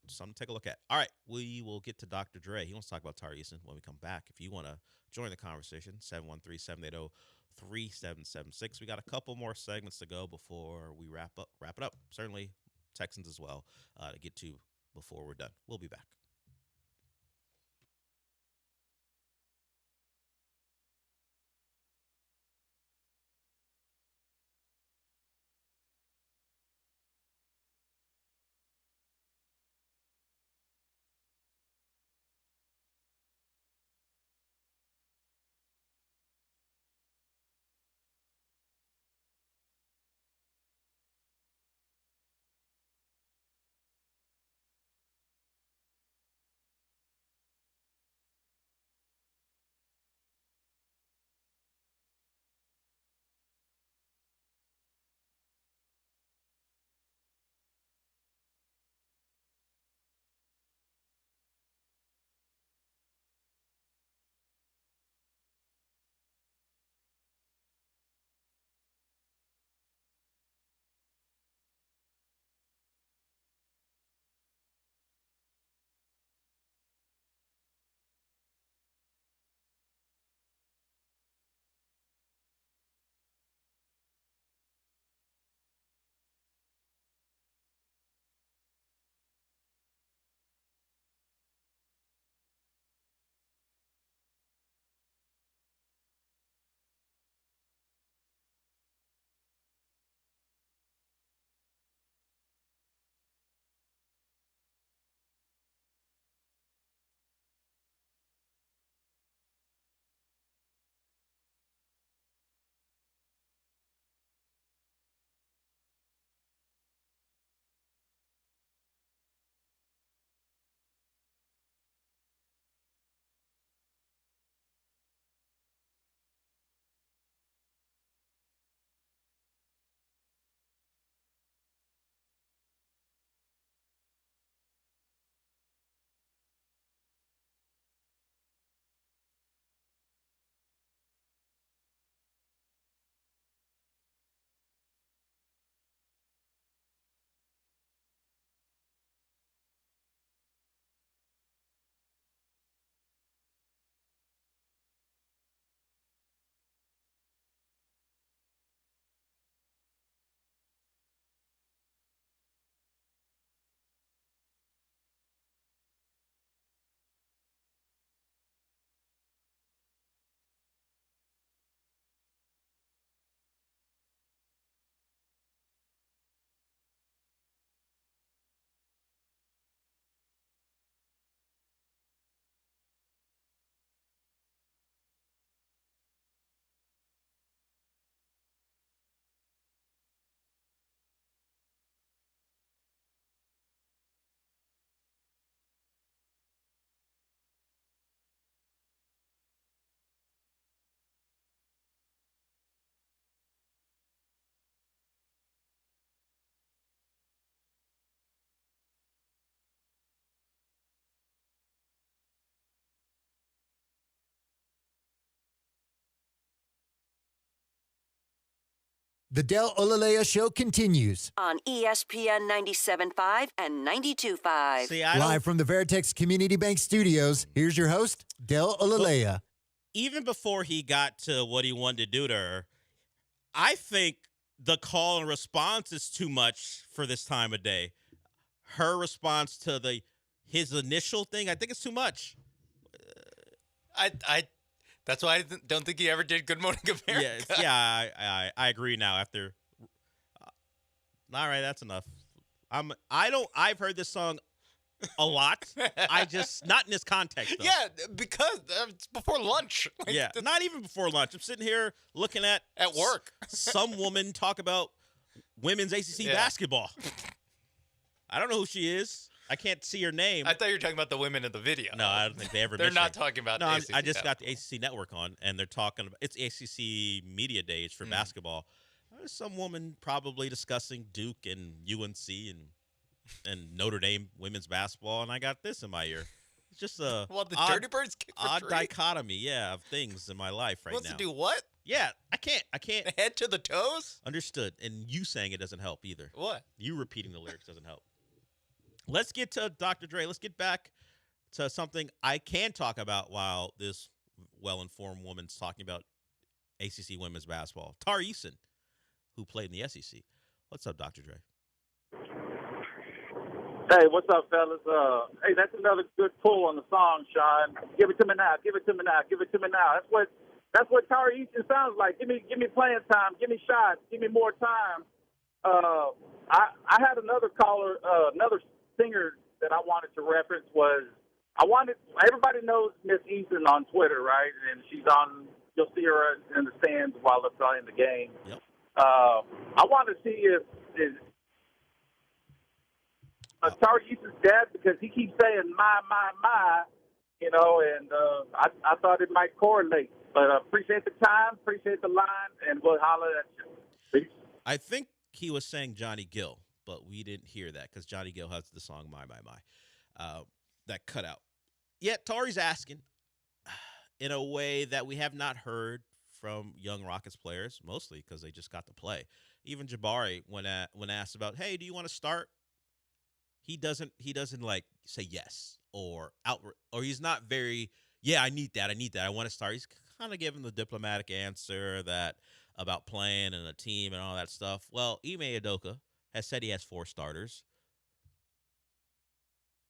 something to take a look at. All right, we will get to Dr. Dre. He wants to talk about Tari Eason when we come back. If you want to join the conversation, 713-780-3776. We got a couple more segments to go before we wrap it up. Certainly Texans as well to get to before we're done. We'll be back. The Del Olalea Show continues. On ESPN 97.5 and 92.5. See, Live from the Veritex Community Bank Studios, here's your host, Del Olalea. Even before he got to what he wanted to do to her, I think the call and response is too much for this time of day. Her response to his initial thing, I think it's too much. That's why I don't think he ever did Good Morning America. I agree now. After, all right, that's enough. I've heard this song a lot. I just not in this context. Though. Yeah, because it's before lunch. Not even before lunch. I'm sitting here looking at work. Some woman talk about women's ACC basketball. I don't know who she is. I can't see her name. I thought you were talking about the women in the video. No, I don't think they ever. They're not talking about. No, ACC, I just got the ACC network on, and they're talking about it's ACC Media Days for basketball. There's some woman probably discussing Duke and UNC and Notre Dame women's basketball, and I got this in my ear. It's just a the Dirty Birds kick for odd three? Dichotomy, of things in my life right Wants now. to do what? Yeah, I can't. Head to the toes? Understood. And you saying it doesn't help either. What? You repeating the lyrics doesn't help. Let's get to Dr. Dre. Let's get back to something I can talk about while this well-informed woman's talking about ACC women's basketball. Tari Eason, who played in the SEC. What's up, Dr. Dre? Hey, what's up, fellas? Hey, that's another good pull on the song, Sean. Give it to me now. Give it to me now. Give it to me now. That's what Tari Eason sounds like. Give me playing time. Give me shots. Give me more time. I had another caller, another singer that I wanted to reference everybody knows Miss Eason on Twitter, right? And you'll see her in the stands while they're playing the game. Yep. I want to see if Tari Eason's dad, because he keeps saying my, and I thought it might correlate. But appreciate the time, appreciate the line, and we'll holler at you. Peace. I think he was saying Johnny Gill, but we didn't hear that because Johnny Gill has the song My. That cut out. Yet Tari's asking in a way that we have not heard from young Rockets players, mostly because they just got to play. Even Jabari, when asked about, hey, do you want to start? He doesn't like say yes or he's not very, I need that. I want to start. He's kind of giving the diplomatic answer that about playing and a team and all that stuff. Well, Ime Udoka has said he has 4 starters.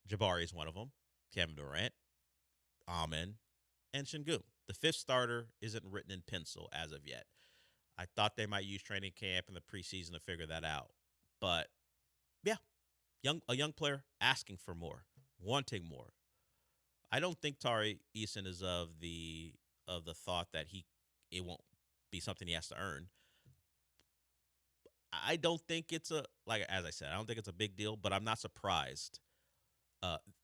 Jabari is one of them. Kevin Durant, Amen, and Şengün. The 5th starter isn't written in pencil as of yet. I thought they might use training camp in the preseason to figure that out. But, a young player asking for more, wanting more. I don't think Tari Eason is of the thought that it won't be something he has to earn. I don't think it's as I said, I don't think it's a big deal, but I'm not surprised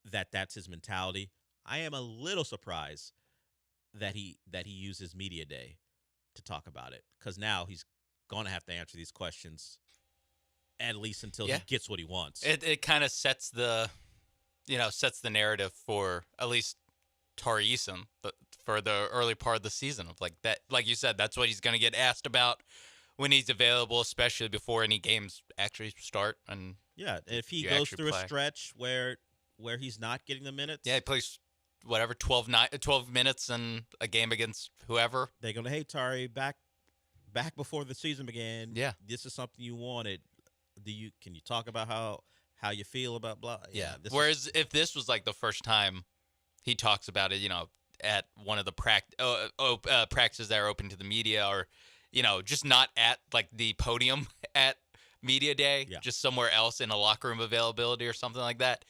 that's his mentality. I am a little surprised that he uses media day to talk about it, because now he's going to have to answer these questions at least until he gets what he wants. It kind of sets the narrative for at least Tari Eason for the early part of the season of that. Like you said, that's what he's going to get asked about when he's available, especially before any games actually start. And if he goes through a stretch where he's not getting the minutes, he plays whatever 12 minutes in a game against whoever. They're going to, hey, Tari, back before the season began. Yeah, this is something you wanted. Can you talk about how you feel about blah? Yeah. Whereas if this was like the first time he talks about it, at one of the practices that are open to the media, or just not at like the podium at media day, just somewhere else in a locker room availability or something like that.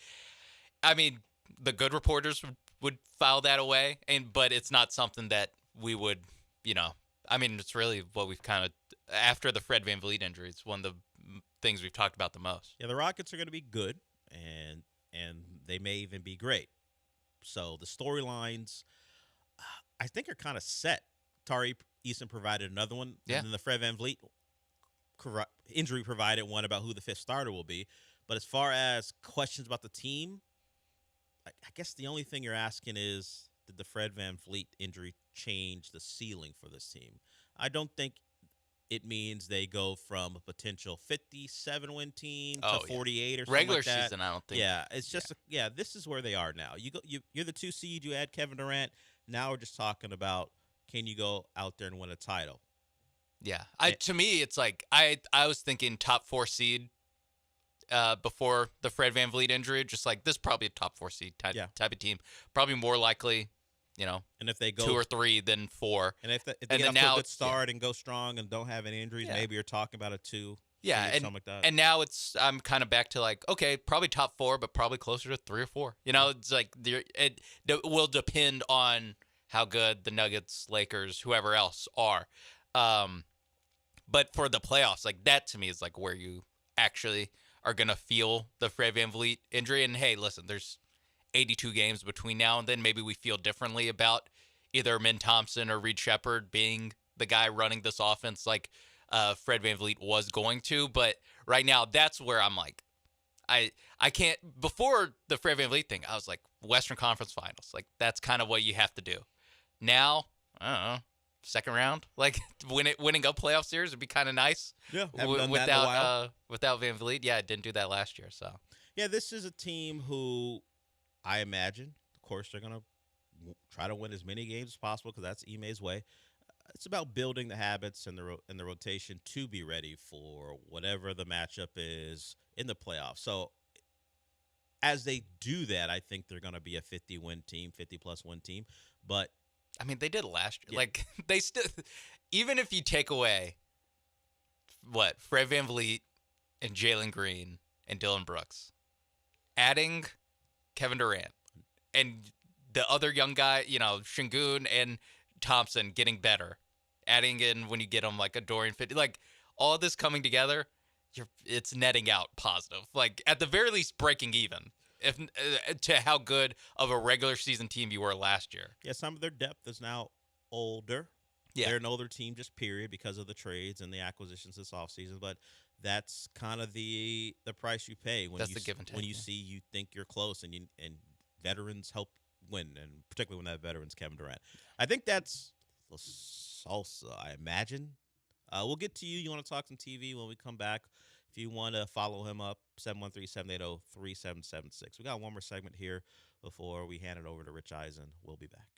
I mean, the good reporters would file that away, but it's not something that we would, it's really what we've kind of, after the Fred VanVleet injury, it's one of the things we've talked about the most. Yeah, the Rockets are going to be good, and they may even be great. So the storylines, I think, are kind of set. Tari Eason provided another one, and then the Fred VanVleet injury provided one about who the 5th starter will be. But as far as questions about the team, I guess the only thing you're asking is, did the Fred VanVleet injury change the ceiling for this team? I don't think it means they go from a potential 57-win team Oh, to 48 or something regular like that. season, I don't think. Yeah, it's just this is where they are now. You're the 2 seed. You add Kevin Durant. Now we're just talking about, can you go out there and win a title? Yeah, to me, it's like I was thinking top 4 seed before the Fred VanVleet injury. Just like this, is probably a top 4 seed type of team. Probably more likely, and if they go 2 or 3 than 4, and if they and get then off to now a good start and go strong and don't have any injuries, maybe you're talking about a 2. Yeah, seed or something like that. And now I'm kind of back to like, okay, probably top 4, but probably closer to 3 or 4. It's like it will depend on how good the Nuggets, Lakers, whoever else are. But for the playoffs, like that to me is like where you actually are gonna feel the Fred VanVleet injury. And hey, listen, there's 82 games between now and then. Maybe we feel differently about either Min Thompson or Reed Shepherd being the guy running this offense like Fred VanVleet was going to. But right now, that's where I'm like, I can't. Before the Fred VanVleet thing, I was like, Western Conference Finals. Like that's kind of what you have to do. Now, I don't know. Second round, like winning a playoff series would be kind of nice. Yeah, haven't done that in a while. Without VanVleet, yeah, I didn't do that last year. So yeah, this is a team who I imagine, of course, they're gonna try to win as many games as possible because that's Ime's way. It's about building the habits and the rotation to be ready for whatever the matchup is in the playoffs. So as they do that, I think they're gonna be a 50-win team, 50+ win team, but. I mean, they did last year. Yeah. Like, they still, even if you take away, Fred VanVleet and Jalen Green and Dylan Brooks, adding Kevin Durant and the other young guy, Şengün and Thompson getting better, adding in when you get them like a Dorian Finney, like all of this coming together, it's netting out positive. Like, at the very least, breaking even. If to how good of a regular season team you were last year. Yeah, some of their depth is now older. Yeah. They're an older team just period because of the trades and the acquisitions this offseason, but that's kind of the price you pay when that's the give and take, when you see you think you're close and veterans help win, and particularly when that veteran's Kevin Durant. I think that's the salsa, I imagine. We'll get to you. You want to talk some TV when we come back. If you want to follow him up, 713-780-3776. We got one more segment here before we hand it over to Rich Eisen. We'll be back.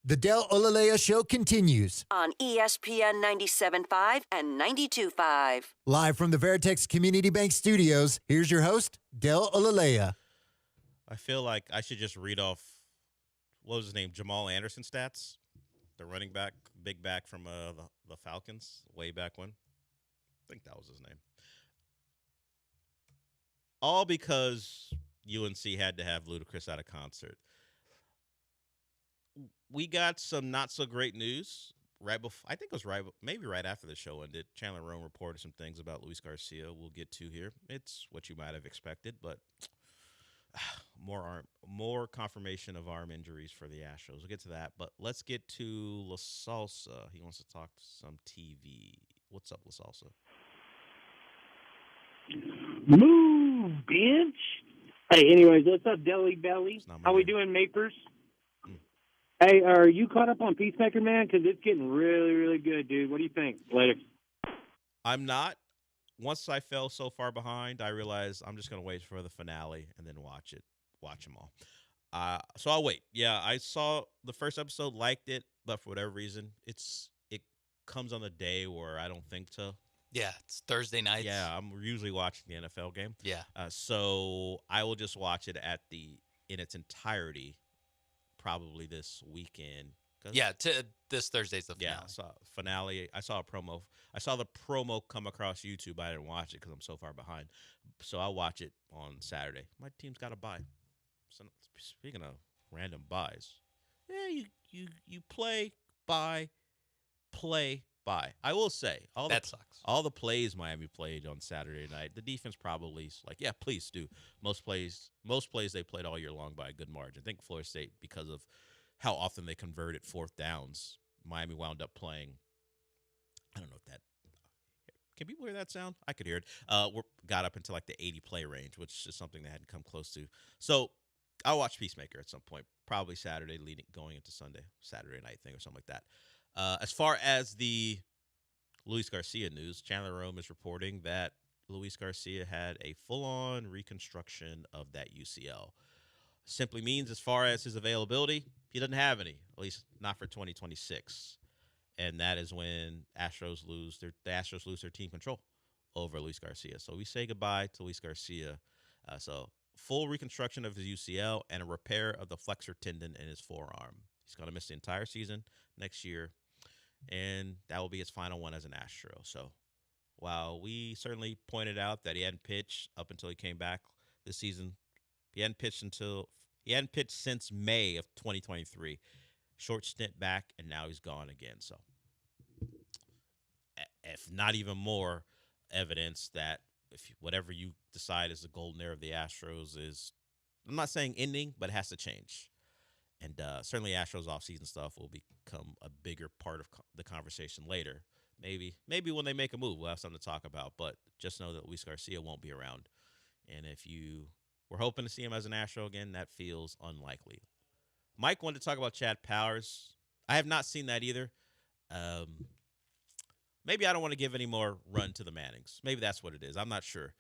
The Del Olalea Show continues. On ESPN 97.5 and 92.5. Live from the Veritex Community Bank Studios, here's your host, Del Olalea. I feel like I should just read off, what was his name, Jamal Anderson stats? The running back, big back from the Falcons way back when. I think that was his name. All because UNC had to have Ludacris at a concert. We got some not so great news right before. I think it was maybe right after the show ended. Chandler Rome reported some things about Luis Garcia. We'll get to here. It's what you might have expected, but more confirmation of arm injuries for the Astros. We'll get to that, but let's get to La Salsa. He wants to talk some TV. What's up, La Salsa? Move, bitch. Hey, anyways, what's up, Deli Belly? How we doing, Mapers? Hey, are you caught up on Peacemaker, man? Because it's getting really, really good, dude. What do you think? Later. I'm not. Once I fell so far behind, I realized I'm just going to wait for the finale and then watch them all. So I'll wait. Yeah, I saw the first episode, liked it, but for whatever reason, it comes on a day where I don't think to. Yeah, it's Thursday nights. Yeah, I'm usually watching the NFL game. Yeah. So I will just watch it in its entirety, probably this weekend. Yeah, this Thursday's the finale. Yeah, finale. I saw a promo. I saw the promo come across YouTube. I didn't watch it because I'm so far behind. So I'll watch it on Saturday. My team's got a bye. So speaking of random buys, yeah, you play, buy, play, buy. I will say that sucks. All the plays Miami played on Saturday night, the defense probably yeah, please do. Most plays they played all year long by a good margin. I think Florida State, because of how often they converted fourth downs, Miami wound up playing. I don't know if that. Can people hear that sound? I could hear it. Got up into like the 80 play range, which is something they hadn't come close to. So I'll watch Peacemaker at some point, probably Saturday, going into Saturday night thing or something like that. As far as the Luis Garcia news, Chandler Rome is reporting that Luis Garcia had a full-on reconstruction of that UCL. Simply means, as far as his availability, he doesn't have any, at least not for 2026. And that is when the Astros lose their team control over Luis Garcia. So we say goodbye to Luis Garcia. So full reconstruction of his UCL and a repair of the flexor tendon in his forearm. He's going to miss the entire season next year, and that will be his final one as an Astro. So while we certainly pointed out that he hadn't pitched up until he came back this season, he hadn't pitched since May of 2023. Short stint back, and now he's gone again. So, if not even more evidence that whatever you decide is the golden era of the Astros is, I'm not saying ending, but it has to change. And certainly Astros offseason stuff will become a bigger part of the conversation later. Maybe when they make a move, we'll have something to talk about. But just know that Luis Garcia won't be around. And if you were hoping to see him as an Astro again, that feels unlikely. Mike wanted to talk about Chad Powers. I have not seen that either. Maybe I don't want to give any more run to the Mannings. Maybe that's what it is. I'm not sure.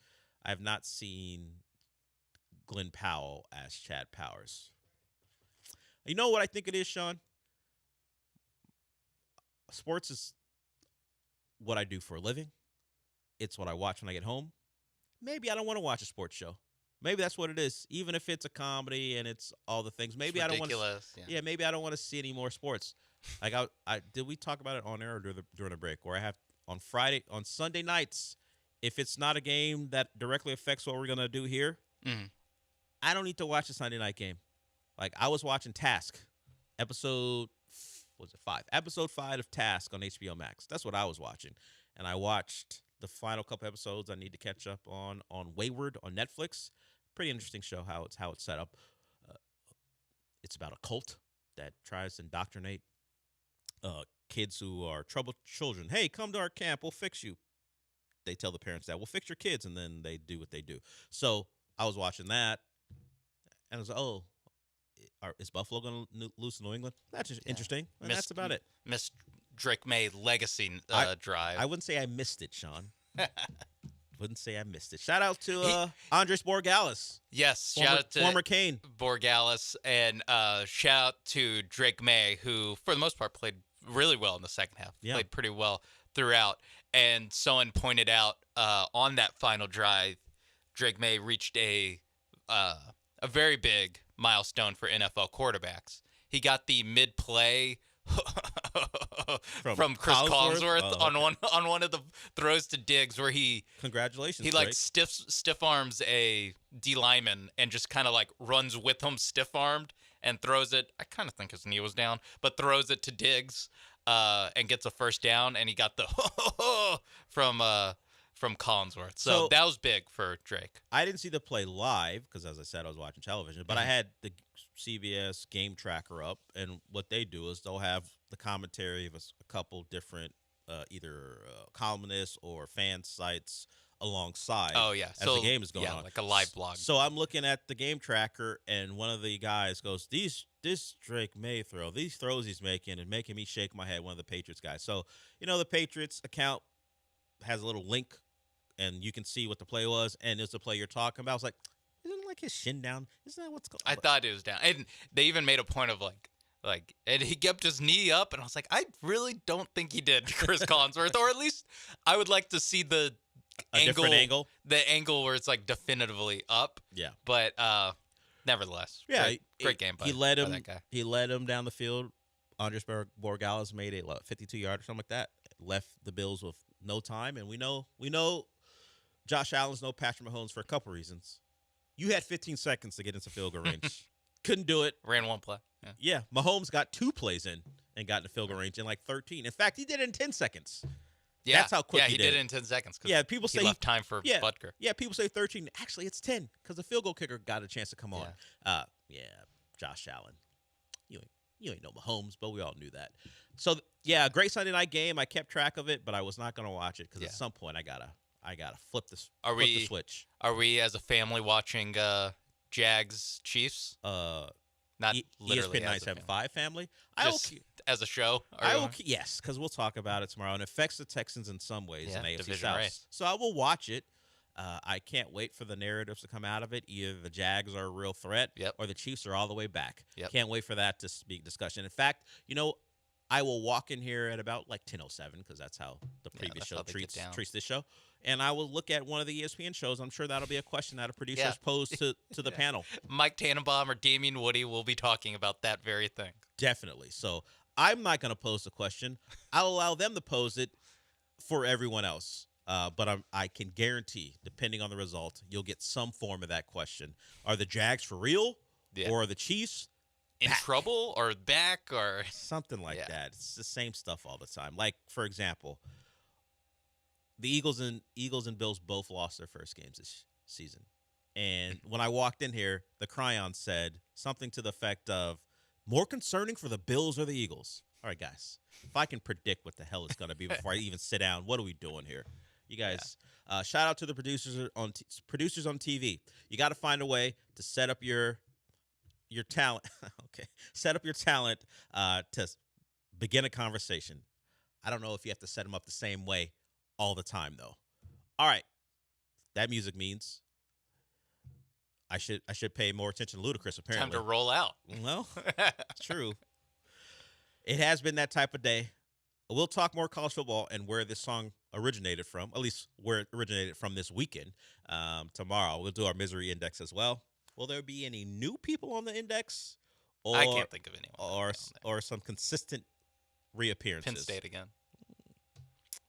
I have not seen Glenn Powell as Chad Powers. You know what I think it is, Sean? Sports is what I do for a living. It's what I watch when I get home. Maybe I don't want to watch a sports show. Maybe that's what it is. Even if it's a comedy and it's all the things. Maybe I don't want to. Yeah, maybe I don't want to see any more sports. Like did we talk about it on air or during the break? Where I have on Sunday nights, if it's not a game that directly affects what we're gonna do here, I don't need to watch the Sunday night game. Like I was watching Task, episode 5 of Task on HBO Max. That's what I was watching, and I watched the final couple episodes I need to catch up on Wayward on Netflix. Pretty interesting show how it's set up. It's about a cult that tries to indoctrinate kids who are troubled children. Hey, come to our camp. We'll fix you. They tell the parents that. We'll fix your kids, and then they do what they do. So I was watching that, and I was like, is Buffalo going to lose to New England? That's just interesting. And that's about it. Miss Drake May legacy drive. I wouldn't say I missed it, Sean. wouldn't say I missed it. Shout out to Andres Borregales. Yes, Former- shout out to former Cane. Borregales, and shout out to Drake May, who for the most part played really well in the second half. Yeah. Played pretty well throughout. And someone pointed out on that final drive, Drake May reached a very big milestone for NFL quarterbacks. He got the mid-play from Chris Collinsworth on one of the throws to Diggs, where he congratulations, he like Drake. stiff arms a D lineman and just kind of like runs with him stiff armed and throws it. I kind of think his knee was down, but throws it to Diggs and gets a first down, and he got the from Collinsworth. So that was big for Drake. I didn't see the play live because, as I said, I was watching television. But I had the CBS game tracker up, and what they do is they'll have the commentary of a couple different either columnists or fan sites alongside. Oh yeah, as the game is going on, like a live blog. So I'm looking at the game tracker, and one of the guys goes, "This Drake May throw, these throws he's making, and making me shake my head." One of the Patriots guys. So the Patriots account has a little link, and you can see what the play was, and it's the play you're talking about. I was like, isn't like his shin down? Isn't that what's going on? I thought it was down, and they even made a point of like, and he kept his knee up, and I was like, I really don't think he did, Chris Collinsworth, or at least I would like to see the different angle, the angle where it's like definitively up. Yeah, but nevertheless, great game by, he led him. that guy. He led him down the field. Andres Borregales made a 52-yard or something like that. Left the Bills with no time, and we know Josh Allen's no Patrick Mahomes for a couple reasons. You had 15 seconds to get into field goal range. Couldn't do it. Ran one play. Yeah, Mahomes got 2 plays in and got into field goal range in like 13. In fact, he did it in 10 seconds. Yeah, that's how quick he did it in 10 seconds. Yeah, people say he left time for Butker. Yeah, people say 13. Actually, it's 10 because the field goal kicker got a chance to come on. Josh Allen, you ain't no Mahomes, but we all knew that. So great Sunday night game. I kept track of it, but I was not going to watch it because at some point I gotta flip the switch. Are we as a family watching Jags Chiefs? Not literally ESPN 975 family. Just as a show. Yes, because we'll talk about it tomorrow, and it affects the Texans in some ways in AFC division South. race. So I will watch it. I can't wait for the narratives to come out of it. Either the Jags are a real threat, or the Chiefs are all the way back. Can't wait for that to be discussion. In fact, I will walk in here at about like 10:07 because that's how the previous show treats this show. And I will look at one of the ESPN shows. I'm sure that'll be a question that a producer's posed to the panel. Mike Tannenbaum or Damian Woody will be talking about that very thing. Definitely. So I'm not going to pose the question. I'll allow them to pose it for everyone else. But I can guarantee, depending on the result, you'll get some form of that question. Are the Jags for real? Or are the Chiefs in trouble or back or something like that? It's the same stuff all the time. Like, for example, the Eagles and Bills both lost their first games this season. And when I walked in here, the Cryon said something to the effect of, more concerning for the Bills or the Eagles. All right, guys, if I can predict what the hell it's going to be before I even sit down, what are we doing here? You guys, shout out to the producers on TV. You got to find a way to set up your talent. Okay, set up your talent to begin a conversation. I don't know if you have to set them up the same way all the time, though. All right, that music means I should pay more attention to Ludacris. Apparently, time to roll out. Well, it's true. It has been that type of day. We'll talk more college football and where this song originated from, at least where it originated from this weekend. Tomorrow, we'll do our misery index as well. Will there be any new people on the index? Or, I can't think of anyone. Or some consistent reappearances. Penn State again.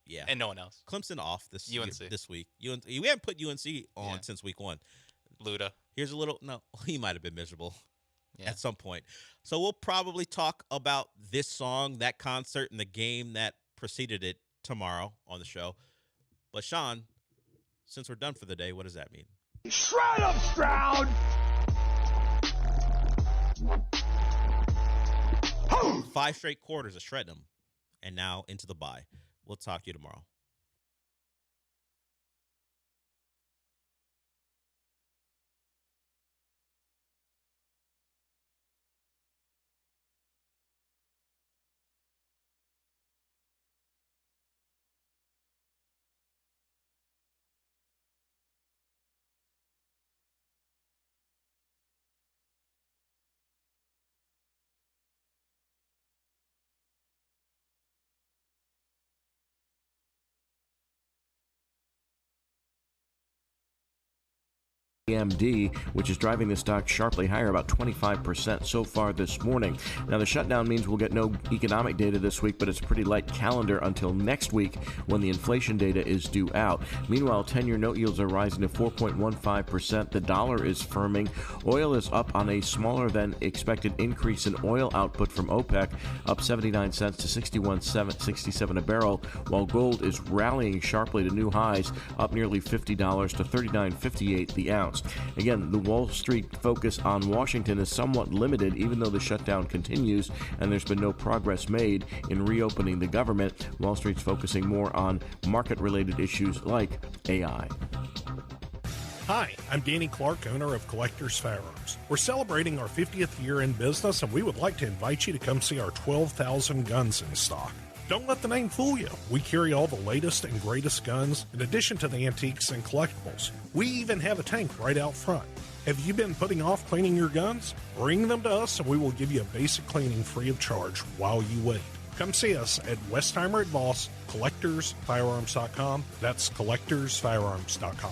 Yeah. And no one else. Clemson off this week. We haven't put UNC on since week 1. Luda. Here's a little. No, he might have been miserable at some point. So we'll probably talk about this song, that concert, and the game that preceded it tomorrow on the show. But Sean, since we're done for the day, what does that mean? Shred up, Stroud! 5 straight quarters of shredding them, and now into the bye. We'll talk to you tomorrow. AMD, which is driving the stock sharply higher, about 25% so far this morning. Now, the shutdown means we'll get no economic data this week, but it's a pretty light calendar until next week when the inflation data is due out. Meanwhile, 10-year note yields are rising to 4.15%. The dollar is firming. Oil is up on a smaller than expected increase in oil output from OPEC, up 79 cents to 61.67 a barrel, while gold is rallying sharply to new highs, up nearly $50 to 39.58 the ounce. Again, the Wall Street focus on Washington is somewhat limited, even though the shutdown continues and there's been no progress made in reopening the government. Wall Street's focusing more on market-related issues like AI. Hi, I'm Danny Clark, owner of Collectors Firearms. We're celebrating our 50th year in business, and we would like to invite you to come see our 12,000 guns in stock. Don't let the name fool you. We carry all the latest and greatest guns, in addition to the antiques and collectibles. We even have a tank right out front. Have you been putting off cleaning your guns? Bring them to us, and we will give you a basic cleaning free of charge while you wait. Come see us at Westheimer at Voss, CollectorsFirearms.com. That's CollectorsFirearms.com.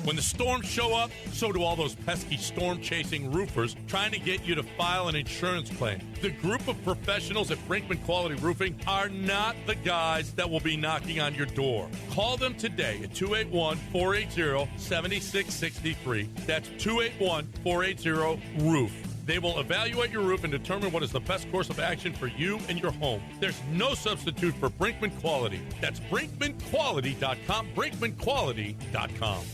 When the storms show up, so do all those pesky storm-chasing roofers trying to get you to file an insurance claim. The group of professionals at Brinkman Quality Roofing are not the guys that will be knocking on your door. Call them today at 281-480-7663. That's 281-480-ROOF. They will evaluate your roof and determine what is the best course of action for you and your home. There's no substitute for Brinkman Quality. That's BrinkmanQuality.com, BrinkmanQuality.com.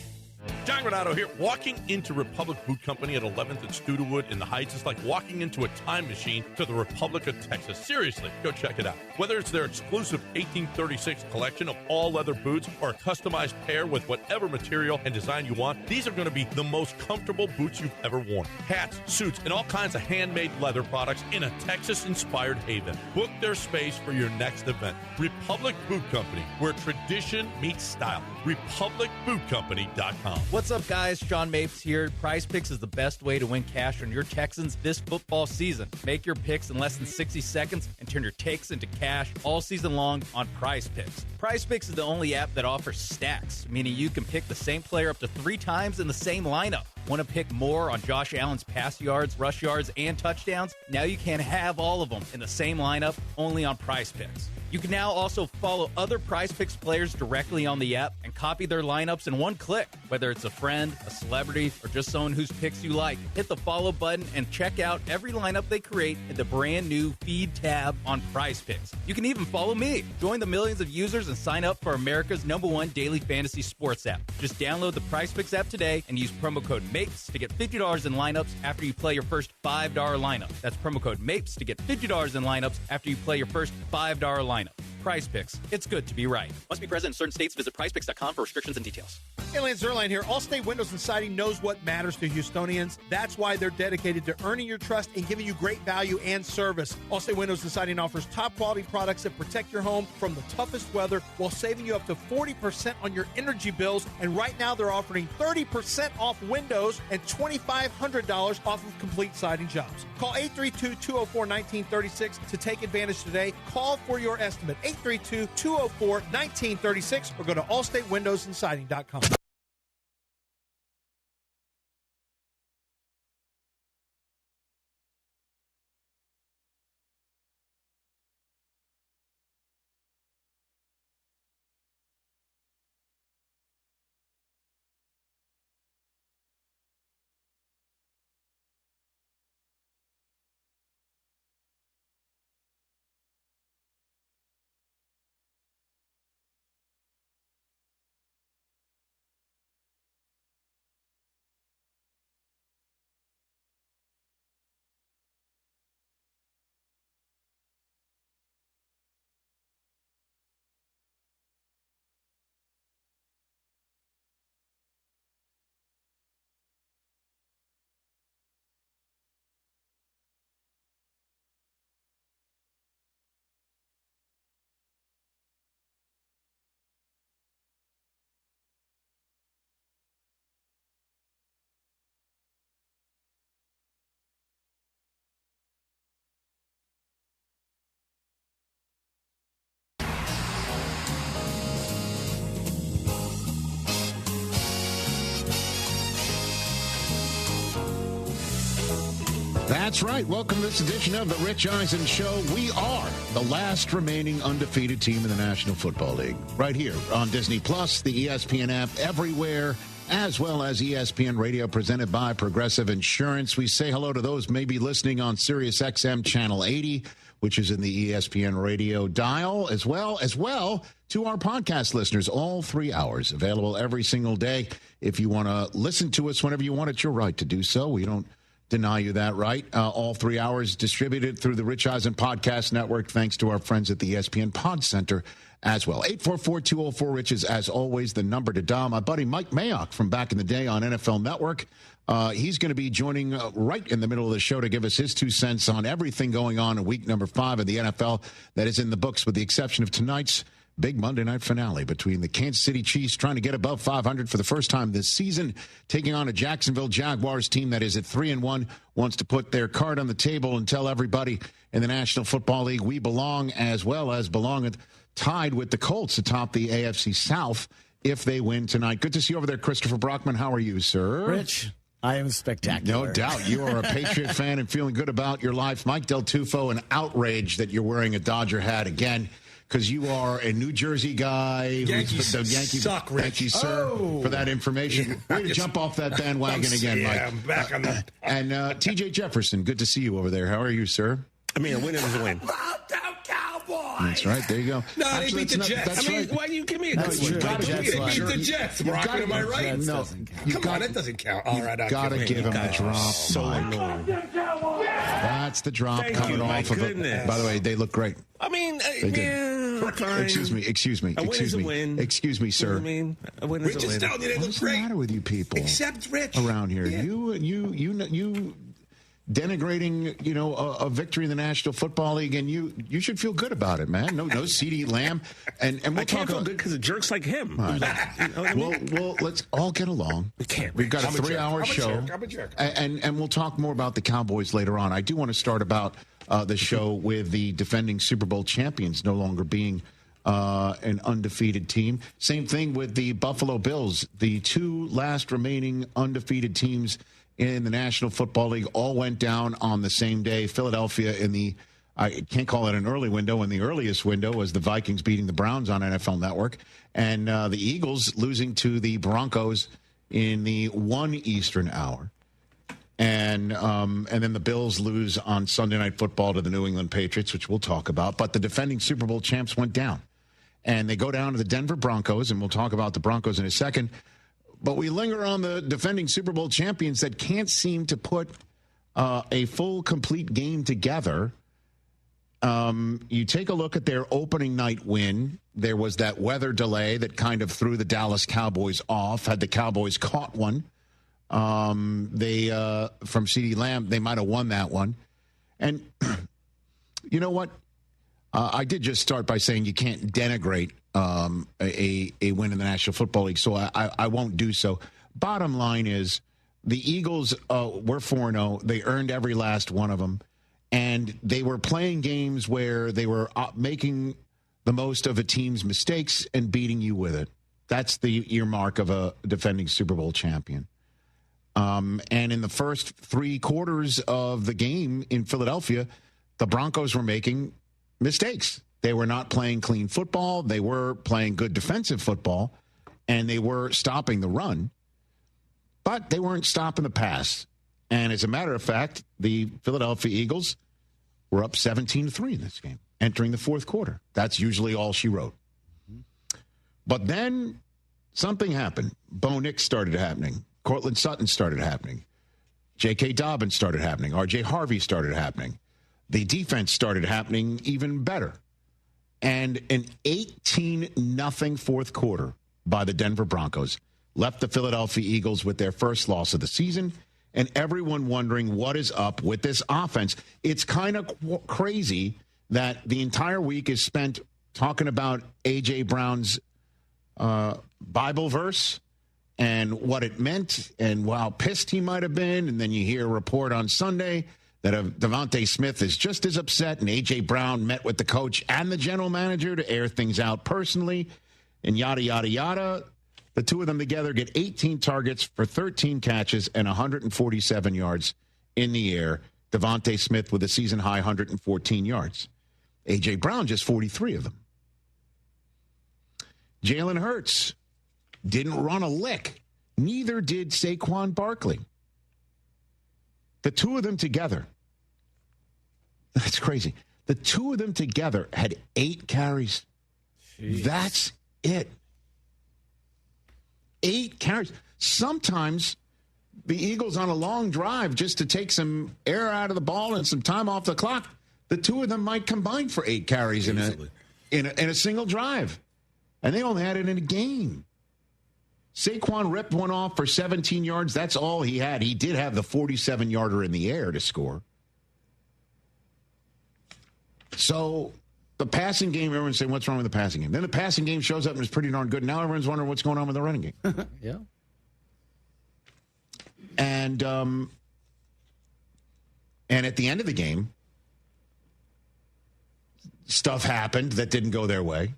John Granado here. Walking into Republic Boot Company at 11th and Studewood in the Heights is like walking into a time machine to the Republic of Texas. Seriously, go check it out. Whether it's their exclusive 1836 collection of all leather boots or a customized pair with whatever material and design you want, these are going to be the most comfortable boots you've ever worn. Hats, suits, and all kinds of handmade leather products in a Texas-inspired haven. Book their space for your next event. Republic Boot Company, where tradition meets style. RepublicBootCompany.com. What's up, guys? Sean Mapes here. Prize Picks is the best way to win cash on your Texans this football season. Make your picks in less than 60 seconds and turn your takes into cash all season long on Prize Picks. Prize Picks is the only app that offers stacks, meaning you can pick the same player up to 3 times in the same lineup. Want to pick more on Josh Allen's pass yards, rush yards, and touchdowns? Now you can have all of them in the same lineup, only on Prize Picks. You can now also follow other Prize Picks players directly on the app and copy their lineups in one click. Whether it's a friend, a celebrity, or just someone whose picks you like, hit the follow button and check out every lineup they create in the brand new Feed tab on Prize Picks. You can even follow me. Join the millions of users and sign up for America's #1 daily fantasy sports app. Just download the Prize Picks app today and use promo code MAPES to get $50 in lineups after you play your first $5 lineup. That's promo code MAPES to get $50 in lineups after you play your first $5 lineup. Prize Picks. It's good to be right. Must be present in certain states. Visit prizepicks.com for restrictions and details. Hey, Lance Zerline here. Allstate Windows and Siding knows what matters to Houstonians. That's why they're dedicated to earning your trust and giving you great value and service. Allstate Windows and Siding offers top quality products that protect your home from the toughest weather while saving you up to 40% on your energy bills. And right now they're offering 30% off windows and $2,500 off of complete siding jobs. Call 832-204-1936 to take advantage today. Call for your estimate. 832-204-1936 or go to allstatewindowsandsiding.com. That's right. Welcome to this edition of the Rich Eisen Show. We are the last remaining undefeated team in the National Football League. Right here on Disney Plus, the ESPN app, everywhere, as well as ESPN Radio, presented by Progressive Insurance. We say hello to those maybe listening on Sirius XM Channel 80, which is in the ESPN Radio dial, as well to our podcast listeners, all 3 hours, available every single day. If you want to listen to us whenever you want, it's your right to do so. We don't deny you that right. All 3 hours distributed through the Rich Eisen Podcast Network, thanks to our friends at the ESPN Pod Center as well. 844-204-RICH is, as always, the number to dial. My buddy Mike Mayock from back in the day on NFL Network, he's going to be joining right in the middle of the show to give us his 2 cents on everything going on in week number 5 of the NFL that is in the books, with the exception of tonight's big Monday night finale between the Kansas City Chiefs, trying to get above 500 for the first time this season, taking on a Jacksonville Jaguars team that is at 3-1, wants to put their card on the table and tell everybody in the National Football League we belong, as well as tied with the Colts atop the AFC South if they win tonight. Good to see you over there, Christopher Brockman. How are you, sir? Rich, I am spectacular. No doubt. You are a Patriot fan and feeling good about your life. Mike Del Tufo, an outrage that you're wearing a Dodger hat again, because you are a New Jersey guy. Yankees suck, Rich. Thank you, sir, for that information. Way to jump off that bandwagon again, Mike. I'm back on that. And TJ Jefferson, good to see you over there. How are you, sir? I mean, a win is a win. That's right. There you go. No, Actually, they beat the Jets. That's right. Why do you give me a That's good true. one? They beat the Jets, Brockman. Am I right? No. Come on, that doesn't count. All right, I'll got to give him a drop. So annoying. That's the drop coming off of it. By the way, they look great. I mean, fine. Excuse me. A win is a win. Excuse me, sir. You know what I mean? A win is a win. Just telling you they look great. What's the matter with you people? Except Rich. Around here. Yeah. You denigrating, a victory in the National Football League, and you should feel good about it, man. No CeeDee Lamb, and we'll I can't feel good because of jerks like him. Well, let's all get along. We can't. We've got a 3-hour show, I'm a jerk. And we'll talk more about the Cowboys later on. I do want to start about the show with the defending Super Bowl champions no longer being an undefeated team. Same thing with the Buffalo Bills. The 2 last remaining undefeated teams in the National Football League all went down on the same day. Philadelphia I can't call it an early window. In the earliest window was the Vikings beating the Browns on NFL Network, and the Eagles losing to the Broncos in the 1 Eastern hour. And then the Bills lose on Sunday Night Football to the New England Patriots, which we'll talk about. But the defending Super Bowl champs went down. And they go down to the Denver Broncos, and we'll talk about the Broncos in a second. But we linger on the defending Super Bowl champions that can't seem to put a full, complete game together. You take a look at their opening night win. There was that weather delay that kind of threw the Dallas Cowboys off. Had the Cowboys caught one, from CeeDee Lamb, they might have won that one. And you know what? I did just start by saying you can't denigrate a win in the National Football League, so I won't do so. Bottom line is the Eagles were 4-0. They earned every last one of them, and they were playing games where they were making the most of a team's mistakes and beating you with it. That's the earmark of a defending Super Bowl champion. And in the first 3 quarters of the game in Philadelphia, the Broncos were making mistakes. They were not playing clean football. They were playing good defensive football, and they were stopping the run, but they weren't stopping the pass. And as a matter of fact, the Philadelphia Eagles were up 17-3 in this game, entering the 4th quarter. That's usually all she wrote. But then something happened. Bo Nix started happening. Cortland Sutton started happening. J.K. Dobbins started happening. R.J. Harvey started happening. The defense started happening even better. And an 18-0 fourth quarter by the Denver Broncos left the Philadelphia Eagles with their first loss of the season, and everyone wondering what is up with this offense. It's kind of crazy that the entire week is spent talking about A.J. Brown's Bible verse and what it meant and how pissed he might have been, and then you hear a report on Sunday that Devontae Smith is just as upset, and A.J. Brown met with the coach and the general manager to air things out personally, and yada, yada, yada. The two of them together get 18 targets for 13 catches and 147 yards in the air Devontae Smith with a season-high 114 yards. A.J. Brown, just 43 of them. Jalen Hurts didn't run a lick. Neither did Saquon Barkley. The two of them together, that's crazy. The two of them together had 8 carries. Jeez. That's it. 8 carries. Sometimes the Eagles on a long drive just to take some air out of the ball and some time off the clock, the two of them might combine for 8 carries in a single drive. And they only had it in a game. Saquon ripped one off for 17 yards. That's all he had. He did have the 47-yarder in the air to score. So the passing game, everyone's saying, what's wrong with the passing game? Then the passing game shows up and is pretty darn good. Now everyone's wondering what's going on with the running game. Yeah. And at the end of the game, stuff happened that didn't go their way.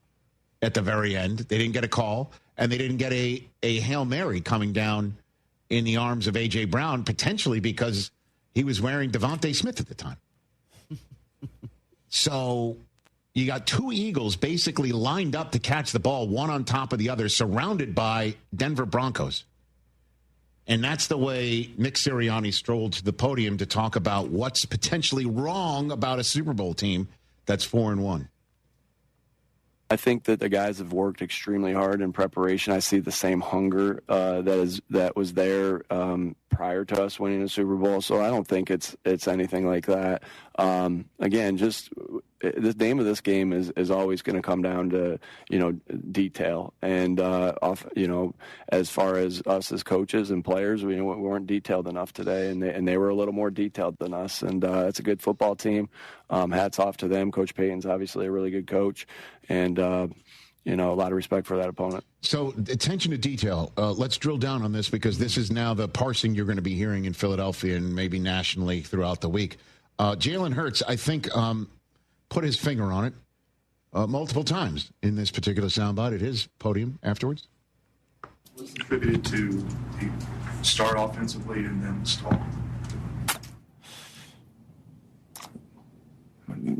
At the very end, they didn't get a call, and they didn't get a Hail Mary coming down in the arms of A.J. Brown, potentially because he was wearing Devontae Smith at the time. So you got 2 Eagles basically lined up to catch the ball, one on top of the other, surrounded by Denver Broncos. And that's the way Nick Sirianni strolled to the podium to talk about what's potentially wrong about a Super Bowl team that's 4-1. I think that the guys have worked extremely hard in preparation. I see the same hunger that was there prior to us winning the Super Bowl. So I don't think it's anything like that. Again, just the name of this game is always going to come down to detail. And as far as us as coaches and players, we weren't detailed enough today, and they were a little more detailed than us. And it's a good football team. Hats off to them. Coach Payton's obviously a really good coach, and a lot of respect for that opponent. So attention to detail. Let's drill down on this because this is now the parsing you're going to be hearing in Philadelphia and maybe nationally throughout the week. Jalen Hurts, I think, put his finger on it multiple times in this particular soundbite at his podium afterwards. What's attributed to the start offensively and then stall?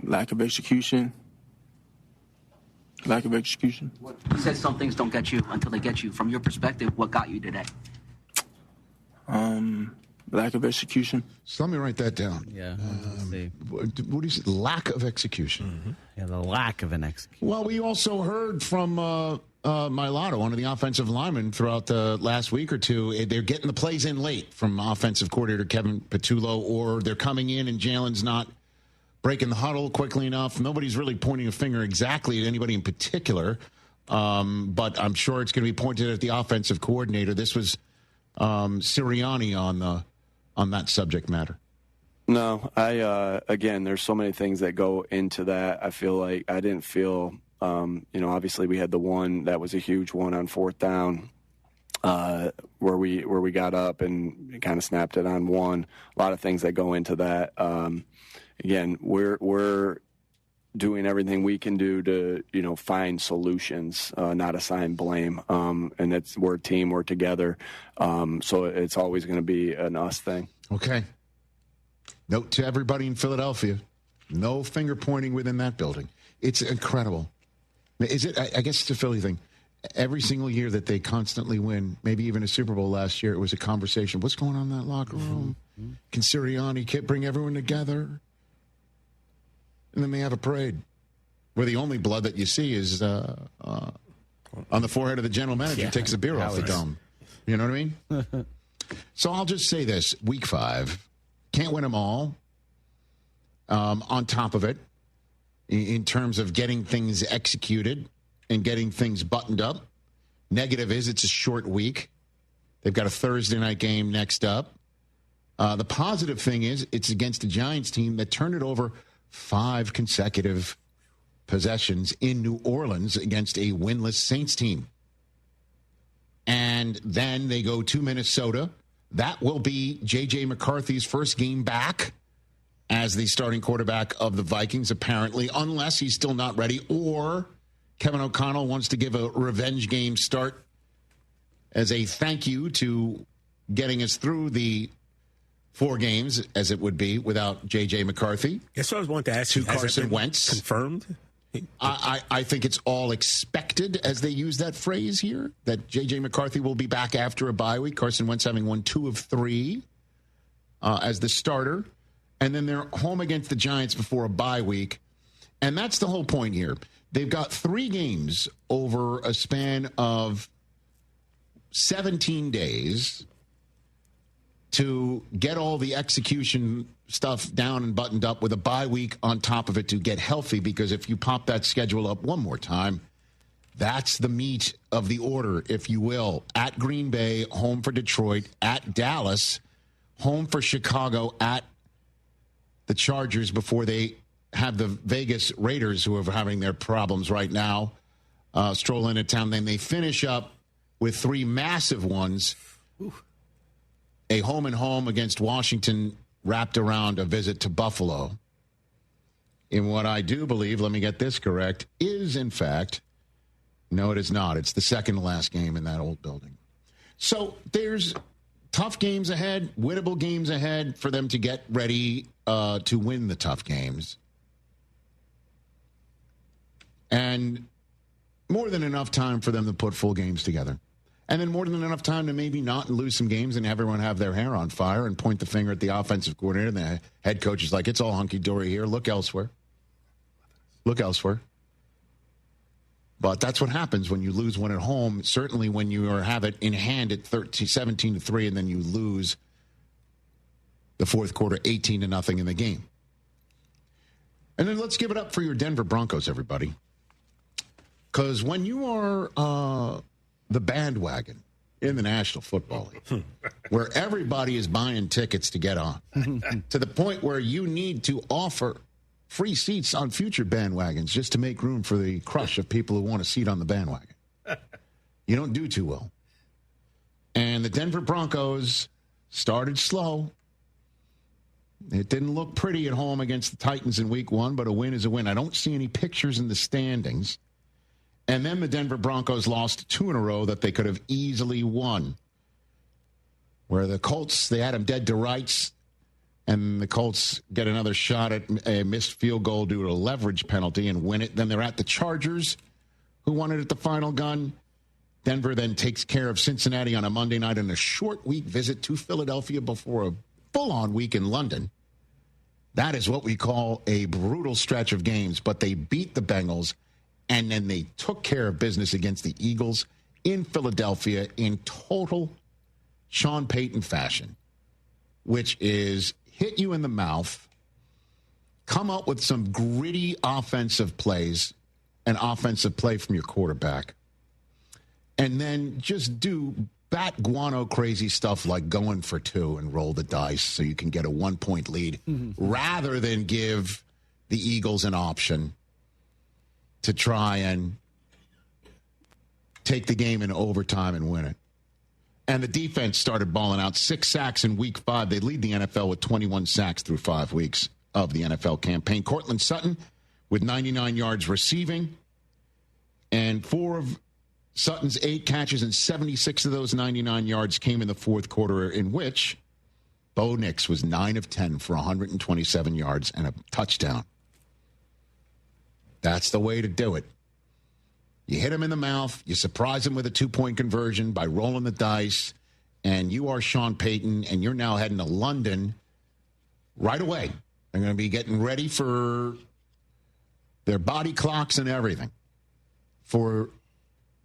Lack of execution. You said some things don't get you until they get you. From your perspective, what got you today? Lack of execution. So let me write that down. Yeah. What do you say? Lack of execution. Mm-hmm. Yeah, the lack of an execution. Well, we also heard from Mailata, one of the offensive linemen, throughout the last week or two. They're getting the plays in late from offensive coordinator Kevin Patullo, or they're coming in and Jalen's not breaking the huddle quickly enough. Nobody's really pointing a finger exactly at anybody in particular, but I'm sure it's going to be pointed at the offensive coordinator. This was Sirianni on that subject matter. No, again, there's so many things that go into that. I feel like I didn't feel, obviously we had the one that was a huge one on 4th down, where we got up and kind of snapped it on one. A lot of things that go into that. Again, we're doing everything we can do to, find solutions, not assign blame. And we're a team, we're together. So it's always going to be an us thing. Okay. Note to everybody in Philadelphia, no finger pointing within that building. It's incredible. Is it? I guess it's a Philly thing. Every single year that they constantly win, maybe even a Super Bowl last year, it was a conversation. What's going on in that locker room? Mm-hmm. Can Sirianni bring everyone together? And then they have a parade where the only blood that you see is on the forehead of the general manager. Takes the beer off the dome. You know what I mean? So I'll just say this. Week 5. Can't win them all. On top of it, in terms of getting things executed and getting things buttoned up. Negative is it's a short week. They've got a Thursday night game next up. The positive thing is it's against a Giants team that turned it over 5 consecutive possessions in New Orleans against a winless Saints team. And then they go to Minnesota. That will be J.J. McCarthy's first game back as the starting quarterback of the Vikings, apparently, unless he's still not ready, or Kevin O'Connell wants to give a revenge game start as a thank you to getting us through the 4 games, as it would be, without J.J. McCarthy. That's what I was wanting to ask you. To Carson Wentz. Confirmed? I think it's all expected, as they use that phrase here, that J.J. McCarthy will be back after a bye week. Carson Wentz having won 2 of 3 as the starter. And then they're home against the Giants before a bye week. And that's the whole point here. They've got 3 games over a span of 17 days to get all the execution stuff down and buttoned up with a bye week on top of it to get healthy, because if you pop that schedule up one more time, that's the meat of the order, if you will. At Green Bay, home for Detroit, at Dallas, home for Chicago, at the Chargers before they have the Vegas Raiders, who are having their problems right now, stroll into town. Then they finish up with 3 massive ones. Ooh. A home and home against Washington, wrapped around a visit to Buffalo. In what I do believe, let me get this correct, is in fact, no, it is not. It's the second to last game in that old building. So there's tough games ahead, winnable games ahead for them to get ready to win the tough games. And more than enough time for them to put full games together. And then more than enough time to maybe not lose some games and everyone have their hair on fire and point the finger at the offensive coordinator. And the head coach is like, it's all hunky-dory here. Look elsewhere. Look elsewhere. But that's what happens when you lose one at home. Certainly when you have it in hand at 17-3 and then you lose the fourth quarter 18-0 in the game. And then let's give it up for your Denver Broncos, everybody. Because when you are the bandwagon in the National Football League, where everybody is buying tickets to get on, to the point where you need to offer free seats on future bandwagons just to make room for the crush of people who want a seat on the bandwagon. You don't do too well. And the Denver Broncos started slow. It didn't look pretty at home against the Titans in week 1, but a win is a win. I don't see any pictures in the standings. And then the Denver Broncos lost 2 in a row that they could have easily won. Where the Colts, they had them dead to rights, and the Colts get another shot at a missed field goal due to a leverage penalty and win it. Then they're at the Chargers, who won it at the final gun. Denver then takes care of Cincinnati on a Monday night in a short week visit to Philadelphia before a full-on week in London. That is what we call a brutal stretch of games, but they beat the Bengals. And then they took care of business against the Eagles in Philadelphia in total Sean Payton fashion, which is hit you in the mouth, come up with some gritty offensive plays, an offensive play from your quarterback, and then just do bat guano crazy stuff like going for 2 and roll the dice so you can get a 1-point lead rather than give the Eagles an option to try and take the game in overtime and win it. And the defense started balling out. 6 sacks in week 5. They lead the NFL with 21 sacks through 5 weeks of the NFL campaign. Cortland Sutton with 99 yards receiving. And 4 of Sutton's 8 catches and 76 of those 99 yards came in the fourth quarter, in which Bo Nix was 9 of 10 for 127 yards and a touchdown. That's the way to do it. You hit him in the mouth, you surprise him with a 2-point conversion by rolling the dice, and you are Sean Payton, and you're now heading to London right away. They're going to be getting ready for their body clocks and everything for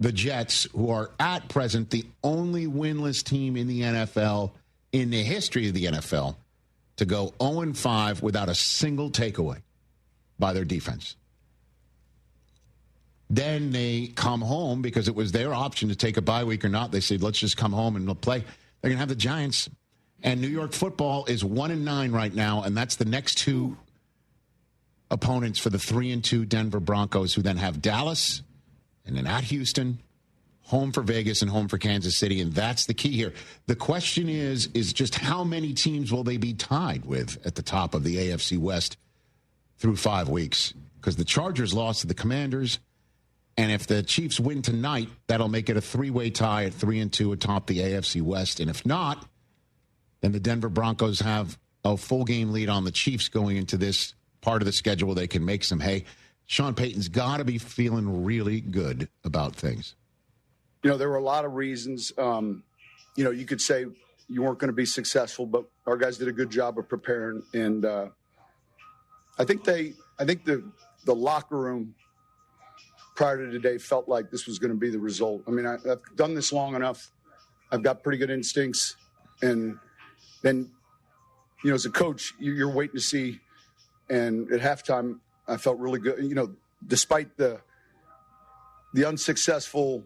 the Jets, who are at present the only winless team in the NFL, in the history of the NFL, to go 0-5 without a single takeaway by their defense. Then they come home because it was their option to take a bye week or not. They said, let's just come home and play. They're going to have the Giants. And New York football is 1-9 right now, and that's the next 2 opponents for the 3-2 Denver Broncos, who then have Dallas and then at Houston, home for Vegas and home for Kansas City. And that's the key here. The question is just how many teams will they be tied with at the top of the AFC West through 5 weeks? Because the Chargers lost to the Commanders. And if the Chiefs win tonight, that'll make it a 3-way tie at 3-2 atop the AFC West. And if not, Then the Denver Broncos have a full game lead on the Chiefs going into this part of the schedule. They can make some hay. Sean Payton's got to be feeling really good about things. You know, there were a lot of reasons. You could say you weren't going to be successful, but our guys did a good job of preparing. And I think the locker room prior to today felt like this was going to be the result. I mean, I've done this long enough. I've got pretty good instincts. And then, as a coach, you're waiting to see. And at halftime, I felt really good. Despite the unsuccessful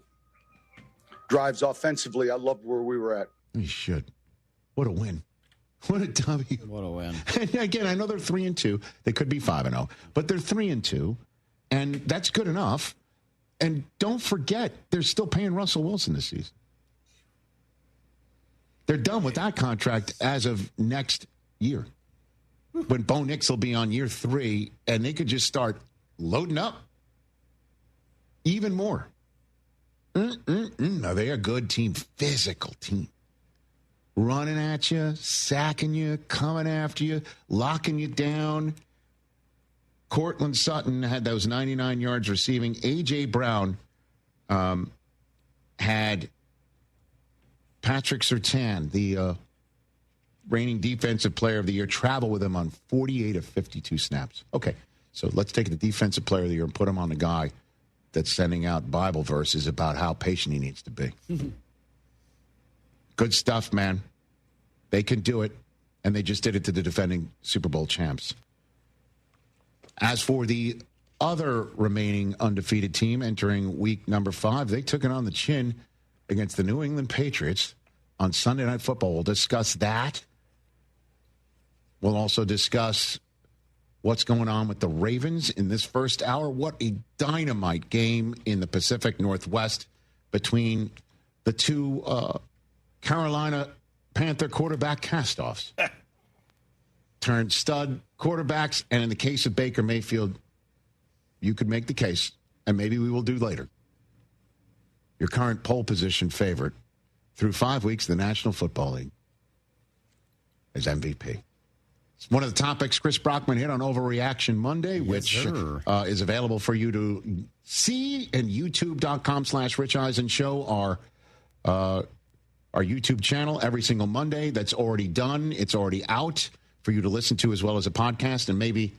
drives offensively, I loved where we were at. You should. What a win. What a W. What a win. And again, I know they're 3-2. They could be 5-0, but they're 3-2, and that's good enough. And don't forget, they're still paying Russell Wilson this season. They're done with that contract as of next year, when Bo Nix will be on year 3, and they could just start loading up even more. No, they're a good team, physical team. Running at you, sacking you, coming after you, locking you down. Cortland Sutton had those 99 yards receiving. A.J. Brown had Patrick Surtain, the reigning defensive player of the year, travel with him on 48 of 52 snaps. Okay, so let's take the defensive player of the year and put him on the guy that's sending out Bible verses about how patient he needs to be. Good stuff, man. They can do it, and they just did it to the defending Super Bowl champs. As for the other remaining undefeated team entering week number 5, they took it on the chin against the New England Patriots on Sunday Night Football. We'll discuss that. We'll also discuss what's going on with the Ravens in this first hour. What a dynamite game in the Pacific Northwest between the two Carolina Panther quarterback castoffs. Turned stud quarterbacks, and in the case of Baker Mayfield, you could make the case, and maybe we will do later, your current pole position favorite through 5 weeks of the National Football League is MVP. It's one of the topics Chris Brockman hit on Overreaction Monday, which is available for you to see, and youtube.com/Rich Eisen Show, our YouTube channel every single Monday. That's already done. It's already out for you to listen to as well as a podcast, and maybe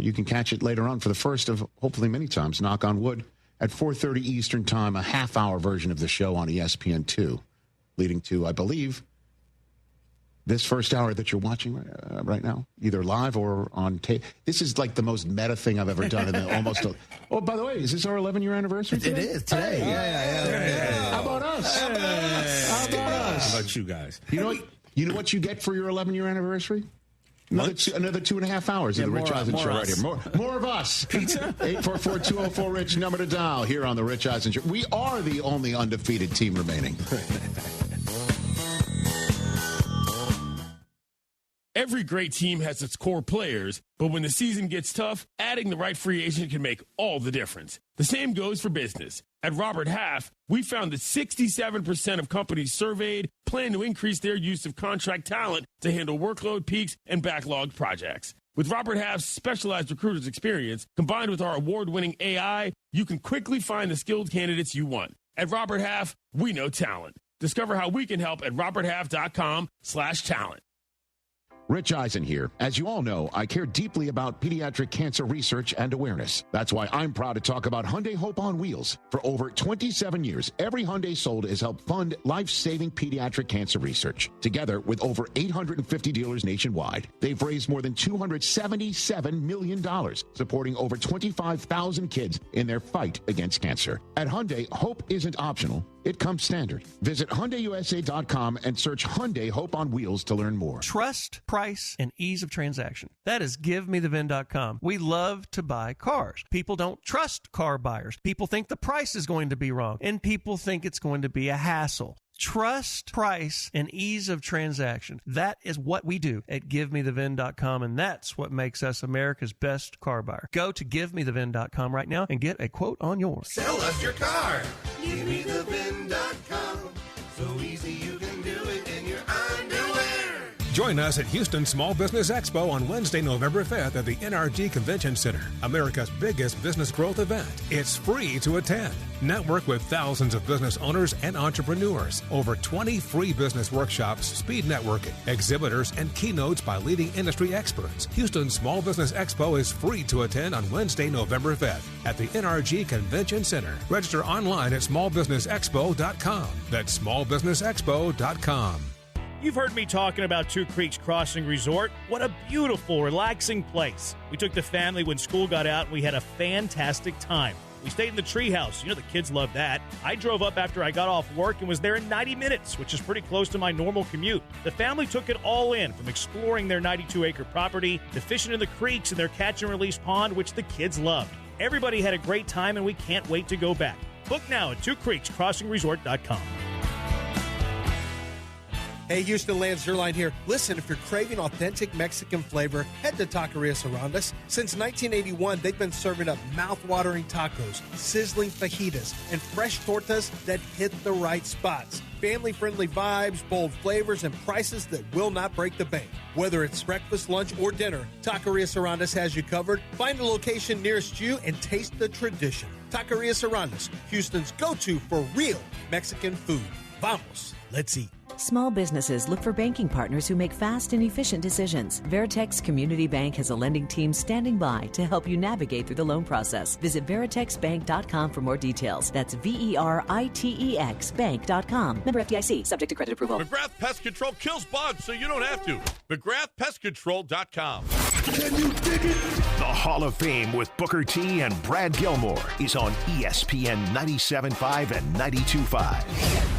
you can catch it later on for the first of hopefully many times, knock on wood, at 4:30 Eastern Time, a half-hour version of the show on ESPN2, leading to, I believe, this first hour that you're watching right now, either live or on tape. This is like the most meta thing I've ever done. Oh, by the way, is this our 11-year anniversary today? It is today. Hey. Yeah. How about us? How about us? How about you guys? You know what you get for your 11-year anniversary? Another 2.5 hours of the Rich Eisen Show right here. More of us. Pizza? 844-204-RICH, number to dial here on the Rich Eisen Show. We are the only undefeated team remaining. Every great team has its core players, but when the season gets tough, adding the right free agent can make all the difference. The same goes for business. At Robert Half, we found that 67% of companies surveyed plan to increase their use of contract talent to handle workload peaks and backlogged projects. With Robert Half's specialized recruiters' experience, combined with our award-winning AI, you can quickly find the skilled candidates you want. At Robert Half, we know talent. Discover how we can help at roberthalf.com/talent. Rich Eisen here. As you all know, I care deeply about pediatric cancer research and awareness. That's why I'm proud to talk about Hyundai Hope on Wheels. For over 27 years, every Hyundai sold has helped fund life-saving pediatric cancer research. Together with over 850 dealers nationwide, they've raised more than $277 million, supporting over 25,000 kids in their fight against cancer. At Hyundai, hope isn't optional. It comes standard. Visit HyundaiUSA.com and search Hyundai Hope on Wheels to learn more. Trust, price, and ease of transaction. That is GiveMeTheVin.com. We love to buy cars. People don't trust car buyers. People think the price is going to be wrong, and people think it's going to be a hassle. Trust, price, and ease of transaction. That is what we do at GiveMeTheVin.com, and that's what makes us America's best car buyer. Go to GiveMeTheVin.com right now and get a quote on yours. Sell us your car. GiveMeTheVin.com. So easy you can do it in your underwear. Join us at Houston Small Business Expo on Wednesday, November 5th at the NRG Convention Center, America's biggest business growth event. It's free to attend. Network with thousands of business owners and entrepreneurs. Over 20 free business workshops, speed networking, exhibitors, and keynotes by leading industry experts. Houston Small Business Expo is free to attend on Wednesday, November 5th at the NRG Convention Center. Register online at smallbusinessexpo.com. That's smallbusinessexpo.com. You've heard me talking about Two Creeks Crossing Resort. What a beautiful, relaxing place. We took the family when school got out, and we had a fantastic time. We stayed in the treehouse. You know the kids love that. I drove up after I got off work and was there in 90 minutes, which is pretty close to my normal commute. The family took it all in, from exploring their 92-acre property to fishing in the creeks and their catch-and-release pond, which the kids loved. Everybody had a great time, and we can't wait to go back. Book now at twocreekscrossingresort.com. Hey, Houston, Lance Zerline here. Listen, if you're craving authentic Mexican flavor, head to Taqueria Sarandas. Since 1981, they've been serving up mouth-watering tacos, sizzling fajitas, and fresh tortas that hit the right spots. Family-friendly vibes, bold flavors, and prices that will not break the bank. Whether it's breakfast, lunch, or dinner, Taqueria Sarandas has you covered. Find a location nearest you and taste the tradition. Taqueria Sarandas, Houston's go-to for real Mexican food. Vamos, let's eat. Small businesses look for banking partners who make fast and efficient decisions. Veritex Community Bank has a lending team standing by to help you navigate through the loan process. Visit veritexbank.com for more details. That's VERITEX bank.com. Member FDIC, subject to credit approval. McGrath Pest Control kills bugs so you don't have to. McGrathPestControl.com. Can you dig it? The Hall of Fame with Booker T and Brad Gilmore is on ESPN 97.5 and 92.5.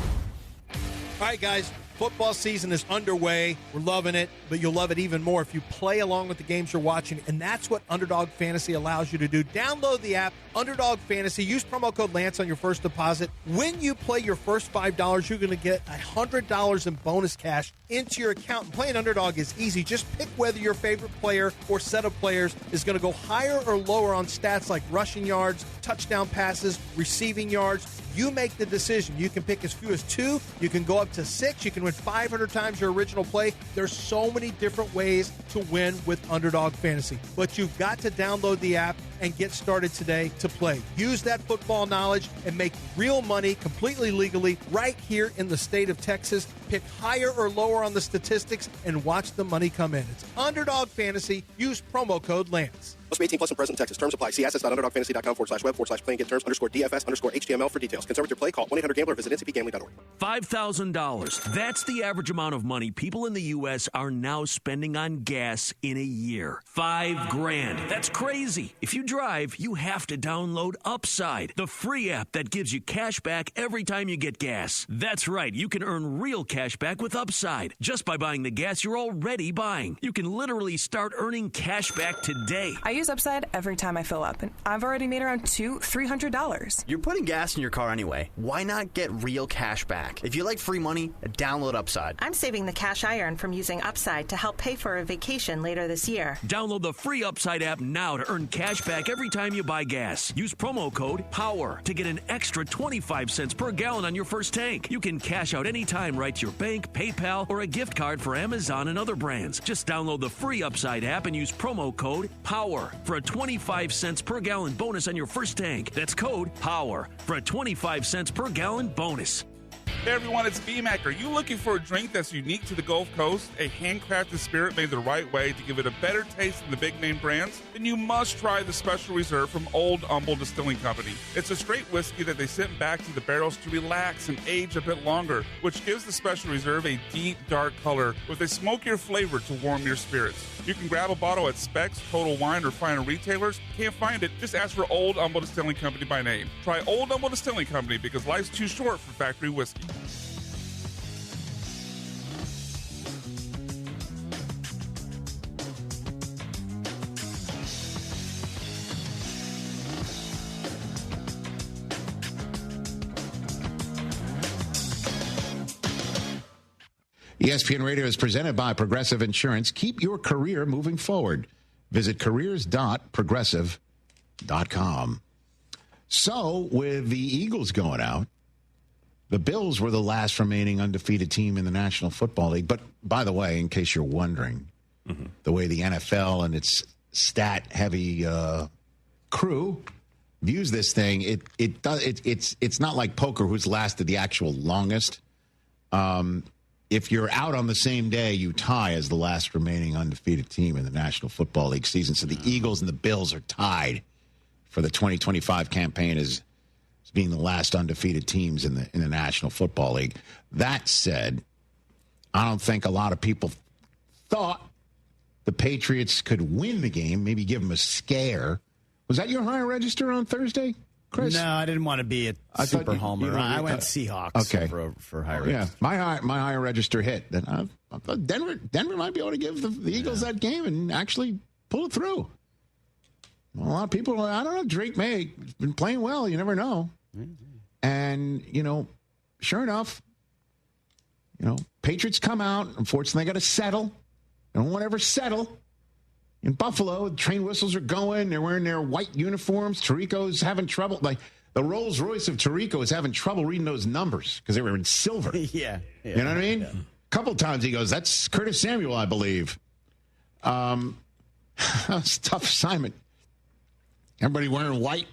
All right, guys, football season is underway. We're loving it, but you'll love it even more if you play along with the games you're watching, and that's what Underdog Fantasy allows you to do. Download the app, Underdog Fantasy. Use promo code Lance on your first deposit. When you play your first $5, you're going to get $100 in bonus cash into your account. And playing Underdog is easy. Just pick whether your favorite player or set of players is going to go higher or lower on stats like rushing yards, touchdown passes, receiving yards. You make the decision. You can pick as few as 2. You can go up to 6. You can win 500 times your original play. There's so many different ways to win with Underdog Fantasy. But you've got to download the app and get started today to play. Use that football knowledge and make real money completely legally right here in the state of Texas. Pick higher or lower on the statistics and watch the money come in. It's Underdog Fantasy. Use promo code Lance. Must be 18 plus and present in Texas. Terms apply. See assets.underdogfantasy.com/web/play and get terms _DFS_HTML for details. Concern with your play. Call 1-800-GAMBLER or visit ncpgambling.org. $5,000. That's the average amount of money people in the U.S. are now spending on gas in a year. $5,000. That's crazy. If you drive, you have to download Upside, the free app that gives you cash back every time you get gas. That's right. You can earn real cash back with Upside just by buying the gas you're already buying. You can literally start earning cash back today. I use Upside every time I fill up, and I've already made around $200-$300. You're putting gas in your car anyway. Why not get real cash back? If you like free money, download Upside. I'm saving the cash I earn from using Upside to help pay for a vacation later this year. Download the free Upside app now to earn cash back every time you buy gas. Use promo code POWER to get an extra 25 cents per gallon on your first tank. You can cash out anytime right to your bank, PayPal, or a gift card for Amazon and other brands. Just download the free Upside app and use promo code POWER for a 25 cents per gallon bonus on your first tank. That's code POWER for a 25 cents per gallon bonus. Hey everyone, it's BMAC. Are you looking for a drink that's unique to the Gulf Coast? A handcrafted spirit made the right way to give it a better taste than the big name brands? Then you must try the Special Reserve from Old Humble Distilling Company. It's a straight whiskey that they sent back to the barrels to relax and age a bit longer, which gives the Special Reserve a deep, dark color with a smokier flavor to warm your spirits. You can grab a bottle at Specs, Total Wine, or finer retailers. Can't find it? Just ask for Old Humble Distilling Company by name. Try Old Humble Distilling Company because life's too short for factory whiskey. ESPN Radio is presented by Progressive Insurance. Keep your career moving forward. Visit careers.progressive.com. So, with the Eagles going out, The Bills were the last remaining undefeated team in the National Football League. But, by the way, in case you're wondering, the way the NFL and its stat-heavy crew views this thing, it's not like poker, who's lasted the actual longest. If you're out on the same day, you tie as the last remaining undefeated team in the National Football League season. So the Eagles and the Bills are tied for the 2025 campaign as being the last undefeated teams in the National Football League. That said, I don't think a lot of people thought the Patriots could win the game, maybe give them a scare. Was that your higher register on Thursday, Chris? No, I didn't want to be a super homer. I went Seahawks for higher register. Yeah, my higher register hit. Then I thought Denver might be able to give the Eagles that game and actually pull it through. Well, a lot of people, I don't know, Drake May has been playing well. You never know. And, sure enough, Patriots come out. Unfortunately, they got to settle. They don't want to ever settle. In Buffalo, the train whistles are going. They're wearing their white uniforms. Tirico's having trouble. Like, the Rolls Royce of Tirico is having trouble reading those numbers because they were in silver. Yeah. You know what I mean? Yeah. A couple of times he goes, that's Curtis Samuel, I believe. That's a tough assignment. Everybody wearing white.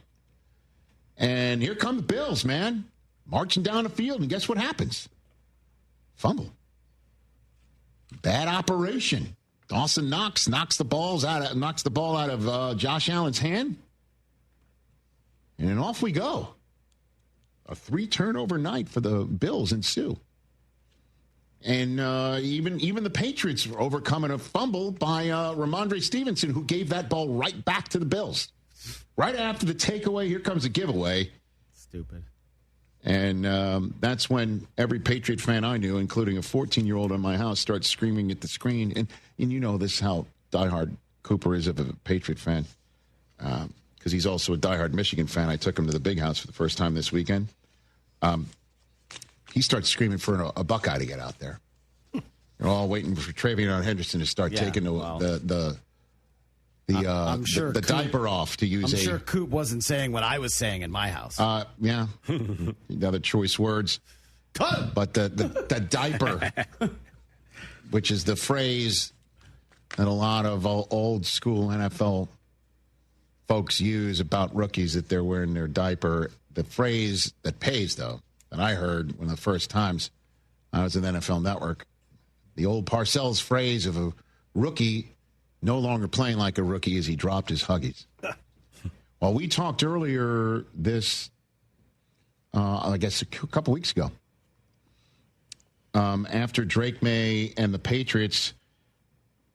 And here come the Bills, man. Marching down the field, and guess what happens? Fumble. Bad operation. Dawson knocks the ball out of Josh Allen's hand. And then off we go. A 3-turnover night for the Bills ensue. And even the Patriots were overcoming a fumble by Ramondre Stevenson, who gave that ball right back to the Bills. Right after the takeaway, here comes a giveaway. Stupid. And that's when every Patriot fan I knew, including a 14-year-old in my house, starts screaming at the screen. And you know this, how diehard Cooper is of a Patriot fan. Because he's also a diehard Michigan fan. I took him to the Big House for the first time this weekend. He starts screaming for a Buckeye to get out there. They're all waiting for Travion Henderson to start taking I'm sure the diaper off, to use I'm sure Coop wasn't saying what I was saying in my house. Yeah. Other choice words. But the diaper, which is the phrase that a lot of old school NFL folks use about rookies, that they're wearing their diaper. The phrase that pays, though, that I heard one of the first times I was in the NFL Network, the old Parcells phrase of a rookie no longer playing like a rookie as he dropped his Huggies. Well, we talked earlier this, I guess a couple weeks ago, after Drake May and the Patriots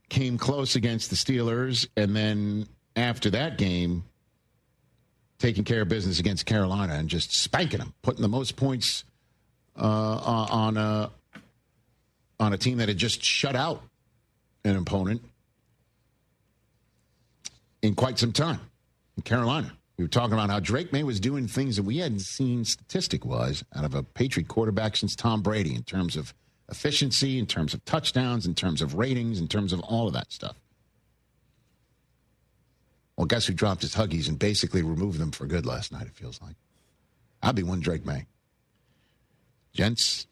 came close against the Steelers, and then after that game, taking care of business against Carolina and just spanking them, putting the most points on a team that had just shut out an opponent in quite some time in Carolina. We were talking about how Drake May was doing things that we hadn't seen statistic-wise out of a Patriot quarterback since Tom Brady, in terms of efficiency, in terms of touchdowns, in terms of ratings, in terms of all of that stuff. Well, guess who dropped his Huggies and basically removed them for good last night, it feels like? I'll be one Drake May. Gents,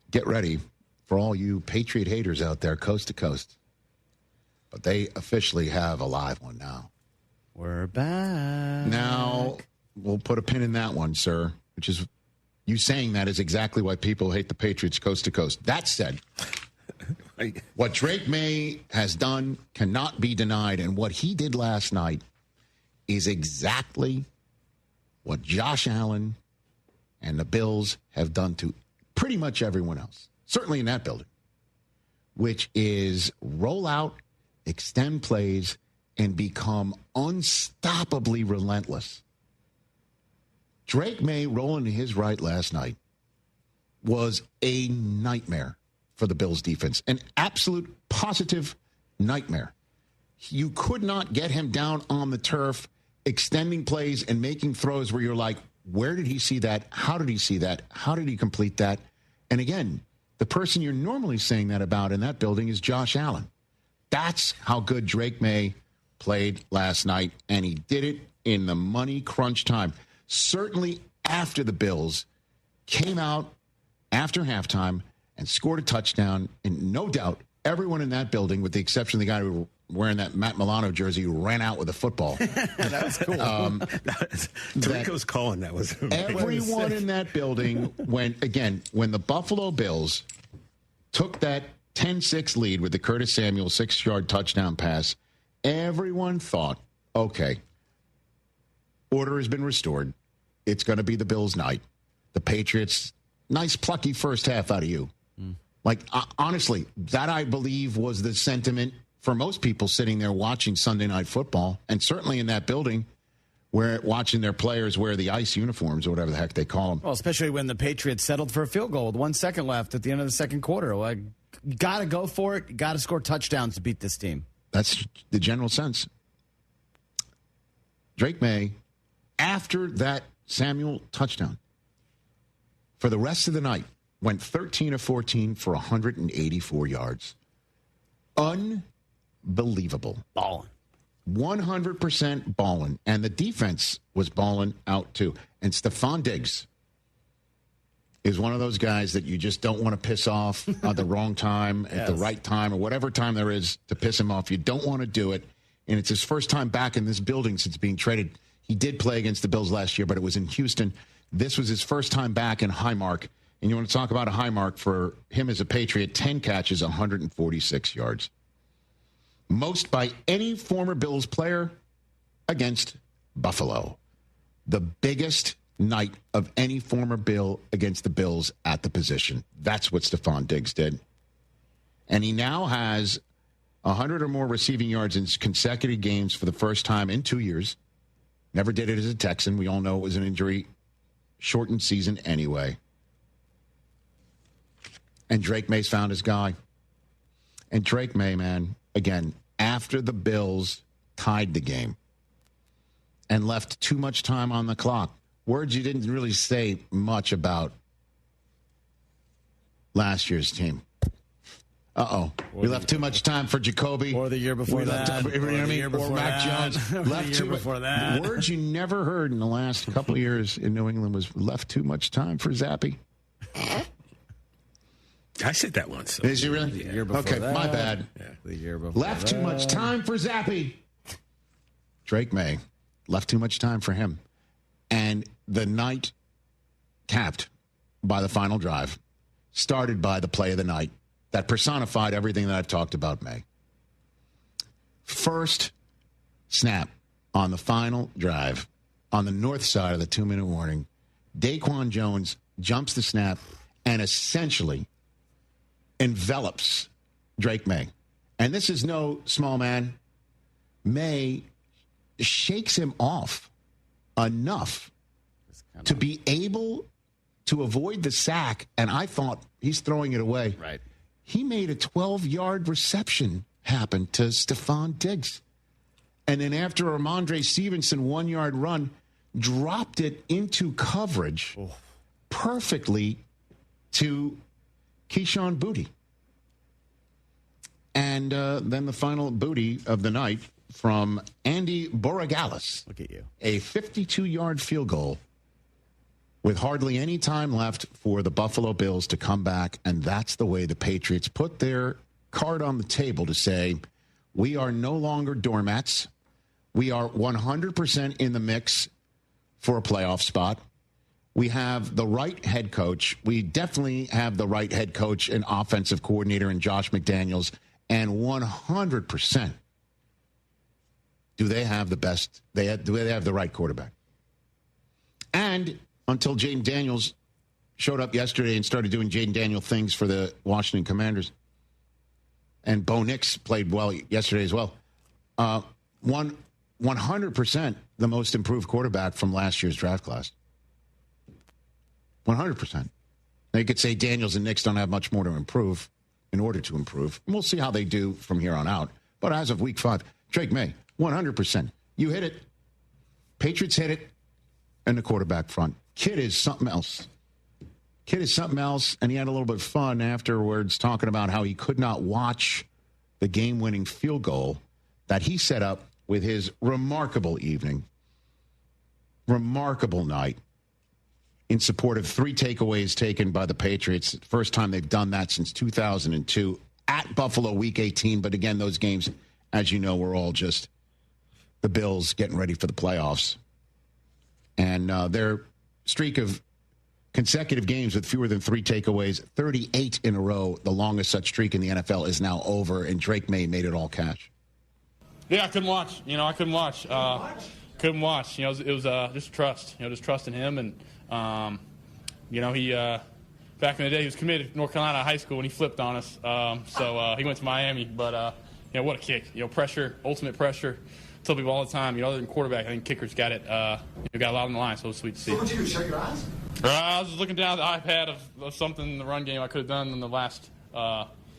get ready for all you Patriot haters out there coast to coast. But they officially have a live one now. We're back. Now, we'll put a pin in that one, sir, which is, you saying that is exactly why people hate the Patriots coast to coast. That said, what Drake May has done cannot be denied, and what he did last night is exactly what Josh Allen and the Bills have done to pretty much everyone else, certainly in that building, which is roll out, extend plays, and become unstoppably relentless. Drake May rolling to his right last night was a nightmare for the Bills defense. An absolute positive nightmare. You could not get him down on the turf, extending plays and making throws where you're like, where did he see that? How did he see that? How did he complete that? And again, the person you're normally saying that about in that building is Josh Allen. That's how good Drake May played last night, and he did it in the money crunch time. Certainly after the Bills came out after halftime and scored a touchdown. And no doubt, everyone in that building, with the exception of the guy who was wearing that Matt Milano jersey, who ran out with a football. That was cool. Tarico's calling. That was everyone in that building, when the Buffalo Bills took that 10-6 lead with the Curtis Samuel 6-yard touchdown pass, everyone thought, okay, order has been restored. It's going to be the Bills' night. The Patriots, nice plucky first half out of you. Like, honestly, that I believe was the sentiment for most people sitting there watching Sunday Night Football, and certainly in that building where watching their players wear the ice uniforms or whatever the heck they call them. Well, especially when the Patriots settled for a field goal with 1 second left at the end of the second quarter. Like, got to go for it. Got to score touchdowns to beat this team. That's the general sense. Drake May, after that Samuel touchdown, for the rest of the night, went 13 of 14 for 184 yards. Unbelievable. Balling. 100% balling. And the defense was balling out, too. And Stephon Diggs is one of those guys that you just don't want to piss off at the wrong time, at the right time, or whatever time there is to piss him off. You don't want to do it. And it's his first time back in this building since being traded. He did play against the Bills last year, but it was in Houston. This was his first time back in Highmark. And you want to talk about a high mark for him as a Patriot, 10 catches, 146 yards. Most by any former Bills player against Buffalo. The biggest night of any former Bill against the Bills at the position. That's what Stephon Diggs did. And he now has 100 or more receiving yards in consecutive games for the first time in 2 years. Never did it as a Texan. We all know it was an injury-shortened season anyway. And Drake May's found his guy. And Drake May, man, again, after the Bills tied the game and left too much time on the clock. Words you didn't really say much about last year's team. We left too much time for Jacoby. Or the year before that. Or Mac Jones. Left too much. That. Words you never heard in the last couple of years in New England was left too much time for Zappy. I said that once. So. Is you really? The year before okay, that. my bad. Yeah. The year before left too much time for Zappy. Drake May left too much time for him. And the night capped by the final drive, started by the play of the night that personified everything that I've talked about May. First snap on the final drive on the north side of the 2-minute warning. Daquan Jones jumps the snap and essentially envelops Drake May. And this is no small man. May shakes him off enough to be able to avoid the sack. And I thought he's throwing it away. Right. He made a 12-yard reception happen to Stephon Diggs. And then after a Ramondre Stevenson 1-yard run, dropped it into coverage perfectly to Keyshawn Boutte. And then the final booty of the night from Andy Borregales. Look at you. A 52-yard field goal with hardly any time left for the Buffalo Bills to come back. And that's the way the Patriots put their card on the table to say, we are no longer doormats. We are 100% in the mix for a playoff spot. We have the right head coach. We definitely have the right head coach and offensive coordinator in Josh McDaniels. And 100%, do they have the best? Do they have the right quarterback? And until Jaden Daniels showed up yesterday and started doing Jaden Daniel things for the Washington Commanders, and Bo Nix played well yesterday as well. 100% the most improved quarterback from last year's draft class. 100%. Now you could say Daniels and Nix don't have much more to improve in order to improve. And we'll see how they do from here on out. But as of week 5, Drake May, 100%. You hit it. Patriots hit it. And the quarterback front. Kid is something else. And he had a little bit of fun afterwards talking about how he could not watch the game-winning field goal that he set up with his remarkable evening. Remarkable night. in support of 3 takeaways taken by the Patriots. First time they've done that since 2002 at Buffalo Week 18. But again, those games, as you know, were all just the Bills getting ready for the playoffs. And their streak of consecutive games with fewer than 3 takeaways, 38 in a row, the longest such streak in the NFL, is now over, and Drake May made it all cash. Yeah, I couldn't watch. I couldn't watch. Couldn't watch. It was just trust. Just trust in him. And, he back in the day, he was committed to North Carolina high school, and he flipped on us. So he went to Miami. But, what a kick. Pressure, ultimate pressure. I tell people all the time, other than quarterback, I think kickers got it. Got a lot on the line, so it was sweet to see. What did you do? Shut your eyes? I was just looking down at the iPad of something in the run game I could have done in the last,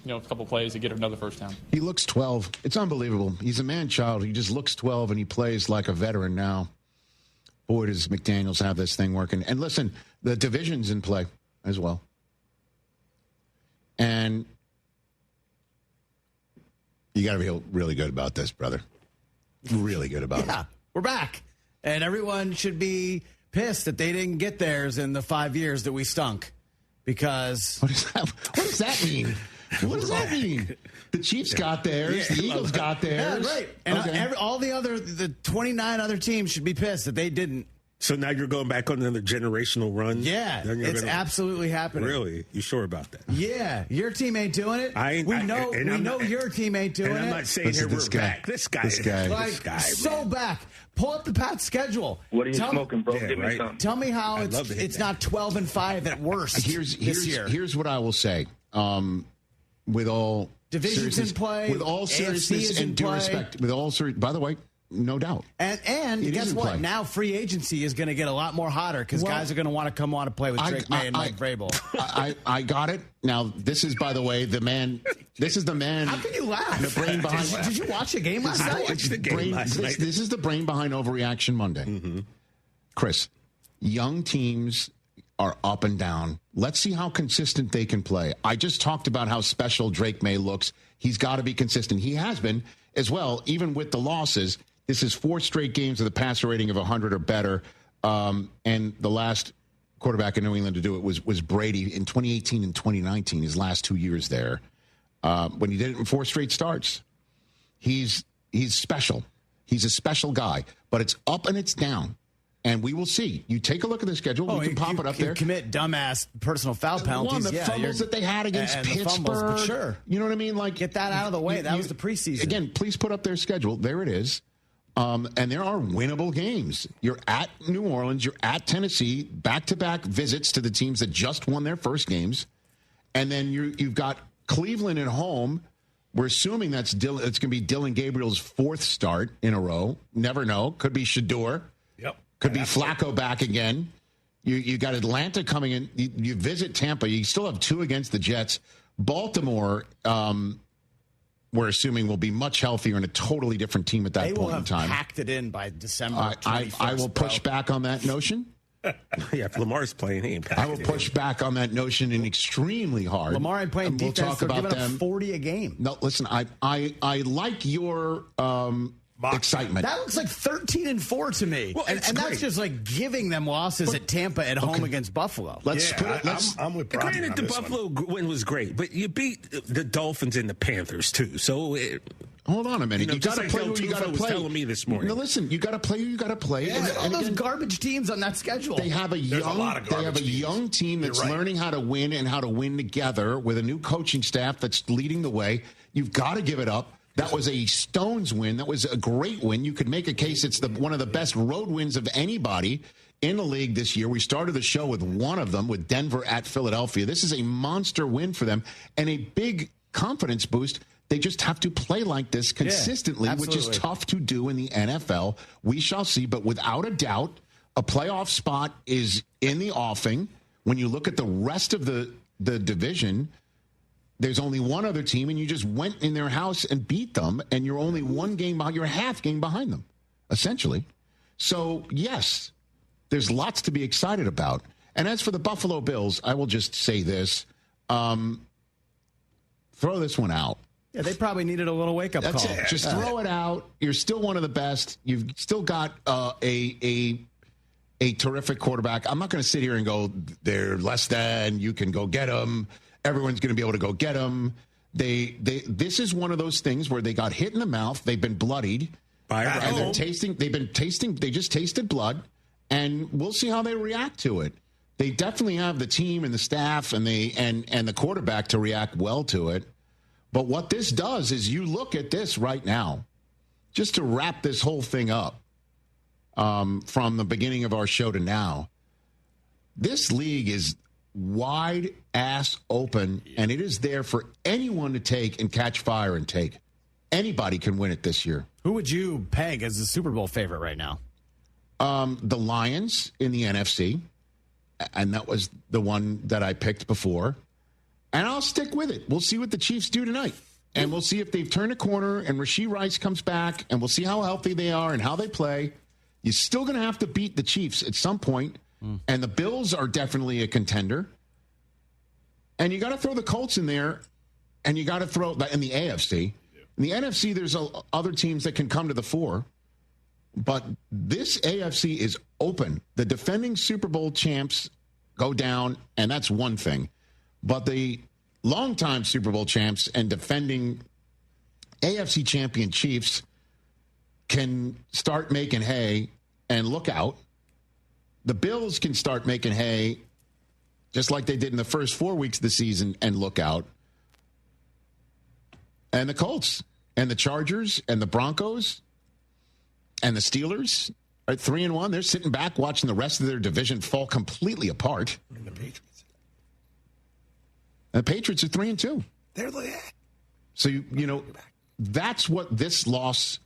couple plays to get another first down. He looks 12. It's unbelievable. He's a man-child. He just looks 12, and he plays like a veteran now. Boy, does McDaniels have this thing working. And listen, the division's in play as well. And you got to feel really good about this, brother. Really good about it. Yeah, we're back. And everyone should be pissed that they didn't get theirs in the 5 years that we stunk. Because... What does that mean? What does that mean? The Chiefs got theirs. The Eagles got theirs. Yeah, right. And all the 29 other teams should be pissed that they didn't. So now you're going back on another generational run? Yeah, it's absolutely happening. Really? You sure about that? Yeah, your team ain't doing it. We know your team ain't doing it. And I'm not saying here we're back. This guy. So back. Pull up the Pats schedule. What are you smoking, bro? Give me some. Tell me how it's not 12-5 at worst this year. Here's what I will say. With all divisions in play, with all seriousness and due respect, by the way, no doubt. And guess what? Now free agency is going to get a lot more hotter because guys are going to want to come on and play with Drake May and Mike Vrabel. I got it. Now, this is, by the way, the man. This is the man. How can you laugh? The brain behind. Did you watch the game last night? I watched the game last night. This is the brain behind Overreaction Monday. Mm-hmm. Chris, young teams are up and down. Let's see how consistent they can play. I just talked about how special Drake May looks. He's got to be consistent. He has been as well, even with the losses. This is 4 straight games with a passer rating of 100 or better. And the last quarterback in New England to do it was Brady in 2018 and 2019, his last 2 years there. When he did it in 4 straight starts. He's special. He's a special guy. But it's up and it's down. And we will see. You take a look at the schedule. You can pop it up there. Commit dumbass personal foul penalties. The fumbles that they had against Pittsburgh. Fumbles, sure. You know what I mean? Like, get that out of the way. That was the preseason. Again, please put up their schedule. There it is. And there are winnable games. You're at New Orleans. You're at Tennessee. Back-to-back visits to the teams that just won their first games. And then you've got Cleveland at home. We're assuming it's going to be Dylan Gabriel's 4th start in a row. Never know. Could be Shador. Yep. Could be Flacco back again. You got Atlanta coming in. You visit Tampa. You still have 2 against the Jets. Baltimore, we're assuming, will be much healthier and a totally different team at that point in time. They will have packed it in by December 21st. I will push back on that notion. Yeah, if Lamar's playing, he ain't packed. I will push back on that notion extremely hard. Lamar ain't playing defense. We'll talk about giving them. Up 40 a game. No, listen, I like your excitement. That looks like 13-4 to me. Well, and that's just like giving them losses at Tampa at home against Buffalo. I'm with Brock. Granted, the Buffalo win was great, but you beat the Dolphins and the Panthers too. So hold on a minute. You got to play who you got to play. Telling me this morning. No, listen. You got to play who you got to play. Yeah, and those garbage teams on that schedule. They have a young team that's learning how to win and how to win together with a new coaching staff that's leading the way. You've got to give it up. That was a Stones win. That was a great win. You could make a case it's one of the best road wins of anybody in the league this year. We started the show with one of them, with Denver at Philadelphia. This is a monster win for them and a big confidence boost. They just have to play like this consistently, which is tough to do in the NFL. We shall see. But without a doubt, a playoff spot is in the offing. When you look at the rest of the division, there's only one other team, and you just went in their house and beat them, and you're only one game behind. You're a half game behind them, essentially. So, yes, there's lots to be excited about. And as for the Buffalo Bills, I will just say this. Throw this one out. Yeah, they probably needed a little wake-up call. That's it. Just throw it out. You're still one of the best. You've still got a a terrific quarterback. I'm not going to sit here and go, they're less than, you can go get them. Everyone's going to be able to go get them. This is one of those things where they got hit in the mouth. They've been bloodied. They just tasted blood, and we'll see how they react to it. They definitely have the team and the staff and the quarterback to react well to it. But what this does is you look at this right now, just to wrap this whole thing up from the beginning of our show to now. This league is wide ass open, and it is there for anyone to take and catch fire and take. Anybody can win it this year. Who would you peg as the Super Bowl favorite right now? The Lions in the NFC, and that was the one that I picked before. And I'll stick with it. We'll see what the Chiefs do tonight. And we'll see if they've turned a corner and Rashee Rice comes back, and we'll see how healthy they are and how they play. You're still going to have to beat the Chiefs at some point, and the Bills are definitely a contender. And you got to throw the Colts in there, and you got to throw in the AFC. In the NFC, there's other teams that can come to the fore. But this AFC is open. The defending Super Bowl champs go down, and that's one thing. But the longtime Super Bowl champs and defending AFC champion Chiefs can start making hay and look out. The Bills can start making hay just like they did in the first 4 weeks of the season and look out. And the Colts and the Chargers and the Broncos and the Steelers are 3-1. They're sitting back watching the rest of their division fall completely apart. And the Patriots. And the Patriots are 3-2. They're the So, that's what this loss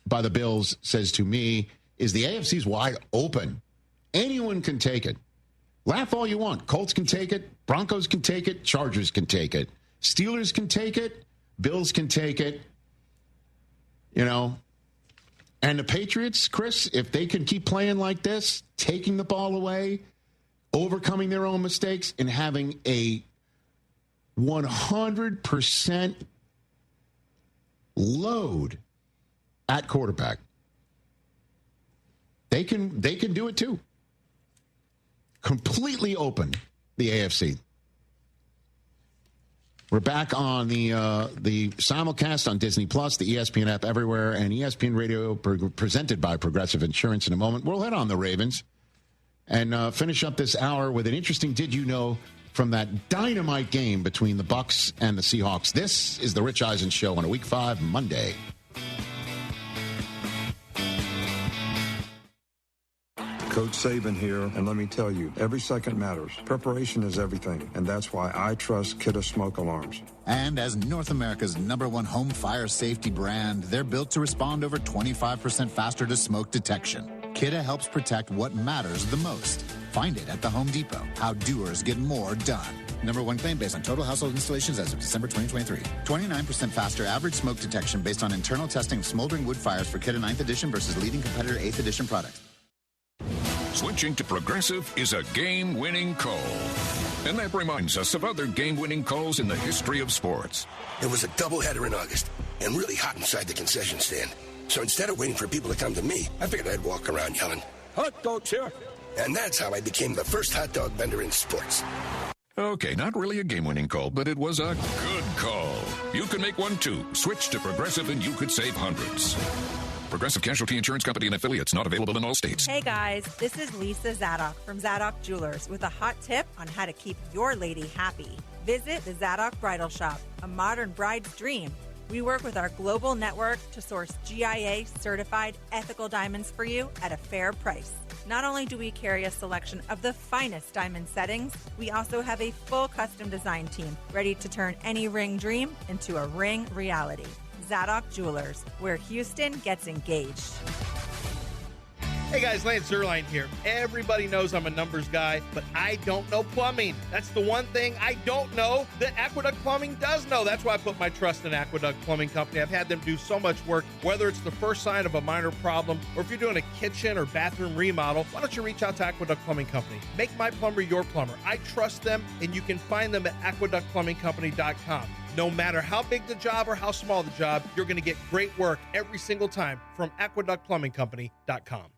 by the Bills says to me is the AFC's wide open. Anyone can take it. Laugh all you want. Colts can take it. Broncos can take it. Chargers can take it. Steelers can take it. Bills can take it. And the Patriots, Chris, if they can keep playing like this, taking the ball away, overcoming their own mistakes, and having a 100% load at quarterback, they can do it too. Completely open, the AFC. We're back on the simulcast on Disney Plus, the ESPN app everywhere, and ESPN Radio presented by Progressive Insurance in a moment. We'll head on the Ravens and finish up this hour with an interesting Did You Know from that dynamite game between the Bucs and the Seahawks. This is the Rich Eisen Show on a Week 5 Monday. Coach Saban here, and let me tell you, every second matters. Preparation is everything, and that's why I trust Kidde Smoke Alarms. And as North America's #1 home fire safety brand, they're built to respond over 25% faster to smoke detection. Kidde helps protect what matters the most. Find it at the Home Depot. How doers get more done. #1 claim based on total household installations as of December 2023. 29% faster average smoke detection based on internal testing of smoldering wood fires for Kidde 9th edition versus leading competitor 8th edition products. Switching to Progressive is a game-winning call. And that reminds us of other game-winning calls in the history of sports. It was a doubleheader in August and really hot inside the concession stand. So instead of waiting for people to come to me, I figured I'd walk around yelling, "Hot dogs here!" And that's how I became the first hot dog vendor in sports. Okay, not really a game-winning call, but it was a good call. You can make one too. Switch to Progressive and you could save hundreds. Progressive Casualty Insurance Company and affiliates, not available in all states. Hey guys, this is Lisa Zadok from Zadok Jewelers with a hot tip on how to keep your lady happy. Visit the Zadok Bridal Shop, a modern bride's dream. We work with our global network to source GIA-certified ethical diamonds for you at a fair price. Not only do we carry a selection of the finest diamond settings, we also have a full custom design team ready to turn any ring dream into a ring reality. Zadok Jewelers, where Houston gets engaged. Hey guys, Lance Zerline here. Everybody knows I'm a numbers guy, but I don't know plumbing. That's the one thing I don't know that Aqueduct Plumbing does know. That's why I put my trust in Aqueduct Plumbing Company. I've had them do so much work, whether it's the first sign of a minor problem or if you're doing a kitchen or bathroom remodel, why don't you reach out to Aqueduct Plumbing Company? Make my plumber your plumber. I trust them, and you can find them at aqueductplumbingcompany.com. No matter how big the job or how small the job, you're going to get great work every single time from aqueductplumbingcompany.com.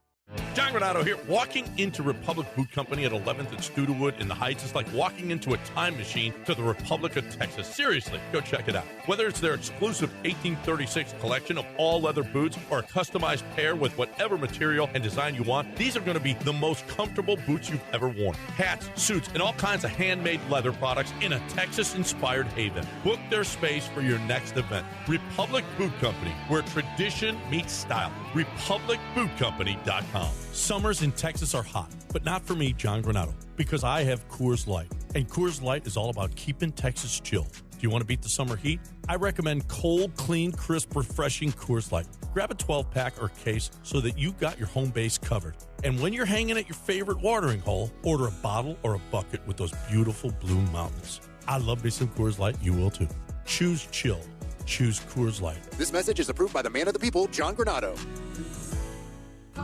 John Granato here. Walking into Republic Boot Company at 11th and Studewood in the Heights is like walking into a time machine to the Republic of Texas. Seriously, go check it out. Whether it's their exclusive 1836 collection of all leather boots or a customized pair with whatever material and design you want, these are going to be the most comfortable boots you've ever worn. Hats, suits, and all kinds of handmade leather products in a Texas-inspired haven. Book their space for your next event. Republic Boot Company, where tradition meets style. RepublicBootCompany.com. Summers in Texas are hot, but not for me, John Granato, because I have Coors Light. And Coors Light is all about keeping Texas chill. Do you want to beat the summer heat? I recommend cold, clean, crisp, refreshing Coors Light. Grab a 12-pack or case so that you got your home base covered. And when you're hanging at your favorite watering hole, order a bottle or a bucket with those beautiful blue mountains. I love me some Coors Light. You will too. Choose chill. Choose Coors Light. This message is approved by the man of the people, John Granato.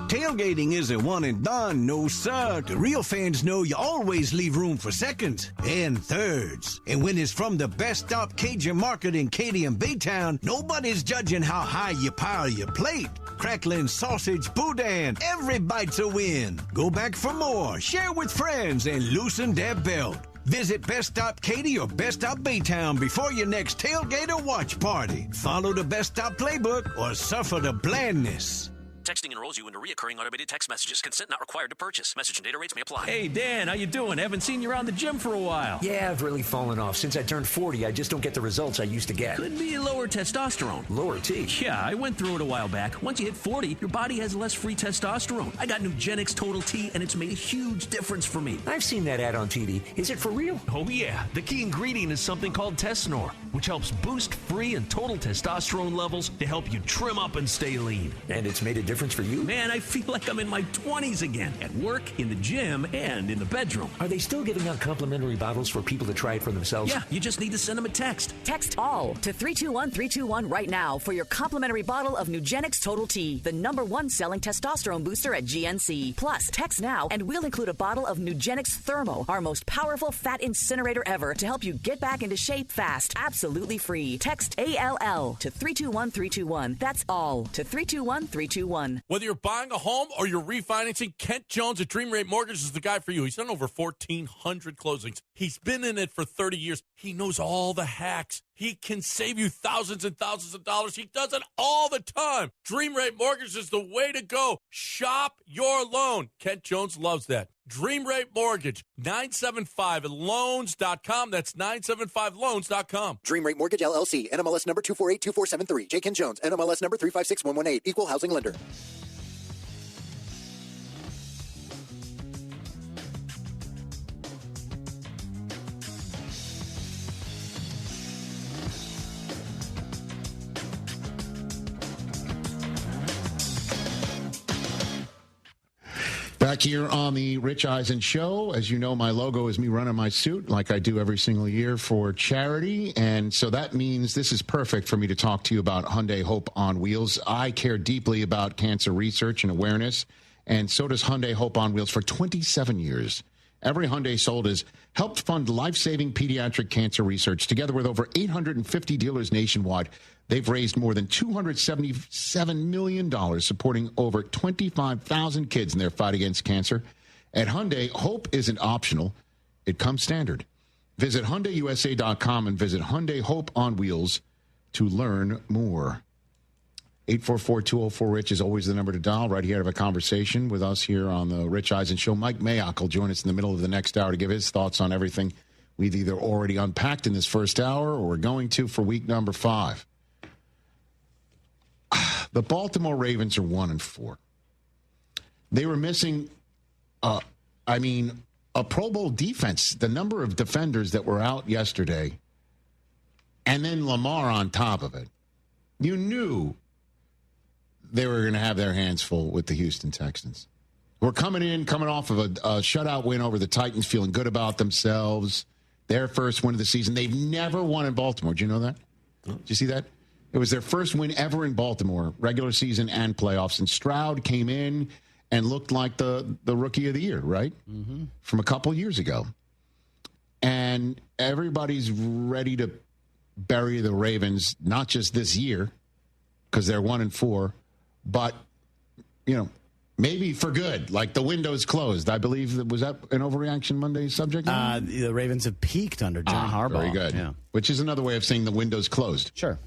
Tailgating isn't one and done, no sir. The real fans know you always leave room for seconds and thirds. And when it's from the best stop Cajun Market in Katy and Baytown, nobody's judging how high you pile your plate. Crackling sausage, boudin, every bite's a win. Go back for more, share with friends, and loosen that belt. Visit Best Stop Katy or Best Stop Baytown before your next tailgate or watch party. Follow the Best Stop playbook or suffer the blandness. Texting enrolls you into recurring automated text messages. Consent not required to purchase. Message and data rates may apply. Hey, Dan, how you doing? Haven't seen you around the gym for a while. Yeah, I've really fallen off. Since I turned 40, I just don't get the results I used to get. Could be lower testosterone. Lower T? Yeah, I went through it a while back. Once you hit 40, your body has less free testosterone. I got Nugenix Total T, and it's made a huge difference for me. I've seen that ad on TV. Is it for real? Oh, yeah. The key ingredient is something called Tesnor, which helps boost free and total testosterone levels to help you trim up and stay lean. And it's made a difference for you? Man, I feel like I'm in my 20s again, at work, in the gym, and in the bedroom. Are they still giving out complimentary bottles for people to try it for themselves? Yeah, you just need to send them a text. Text ALL to 321-321 right now for your complimentary bottle of Nugenix Total T, the #1 selling testosterone booster at GNC. Plus, text now and we'll include a bottle of Nugenix Thermo, our most powerful fat incinerator ever, to help you get back into shape fast, absolutely free. Text ALL to 321-321. That's ALL to 321-321. Whether you're buying a home or you're refinancing, Kent Jones at Dream Rate Mortgage is the guy for you. He's done over 1,400 closings. He's been in it for 30 years. He knows all the hacks. He can save you thousands and thousands of dollars. He does it all the time. Dream Rate Mortgage is the way to go. Shop your loan. Kent Jones loves that. Dream Rate Mortgage, 975loans.com. That's 975loans.com. Dream Rate Mortgage, LLC, NMLS number 2482473. J. Ken Jones, NMLS number 356118. Equal housing lender. Back here on the Rich Eisen Show. As you know, my logo is me running my suit like I do every single year for charity. And so that means this is perfect for me to talk to you about Hyundai Hope on Wheels. I care deeply about cancer research and awareness, and so does Hyundai Hope on Wheels. For 27 years, every Hyundai sold has helped fund life-saving pediatric cancer research. Together with over 850 dealers nationwide, they've raised more than $277 million, supporting over 25,000 kids in their fight against cancer. At Hyundai, hope isn't optional. It comes standard. Visit HyundaiUSA.com and visit Hyundai Hope on Wheels to learn more. 844-204-RICH is always the number to dial. Right here to have a conversation with us here on the Rich Eisen Show. Mike Mayock will join us in the middle of the next hour to give his thoughts on everything we've either already unpacked in this first hour or we're going to for week number 5. The Baltimore Ravens are 1-4. They were missing, a Pro Bowl defense. The number of defenders that were out yesterday, and then Lamar on top of it. You knew they were going to have their hands full with the Houston Texans. We're coming off of a shutout win over the Titans, feeling good about themselves. Their first win of the season. They've never won in Baltimore. Did you know that? Did you see that? It was their first win ever in Baltimore, regular season and playoffs. And Stroud came in and looked like the rookie of the year, right? Mm-hmm. From a couple years ago. And everybody's ready to bury the Ravens, not just this year, because they're 1-4, but, Maybe for good, like the window's closed. I believe was that an overreaction Monday subject? The Ravens have peaked under John Harbaugh. Very good. Yeah. Which is another way of saying the window's closed. Sure.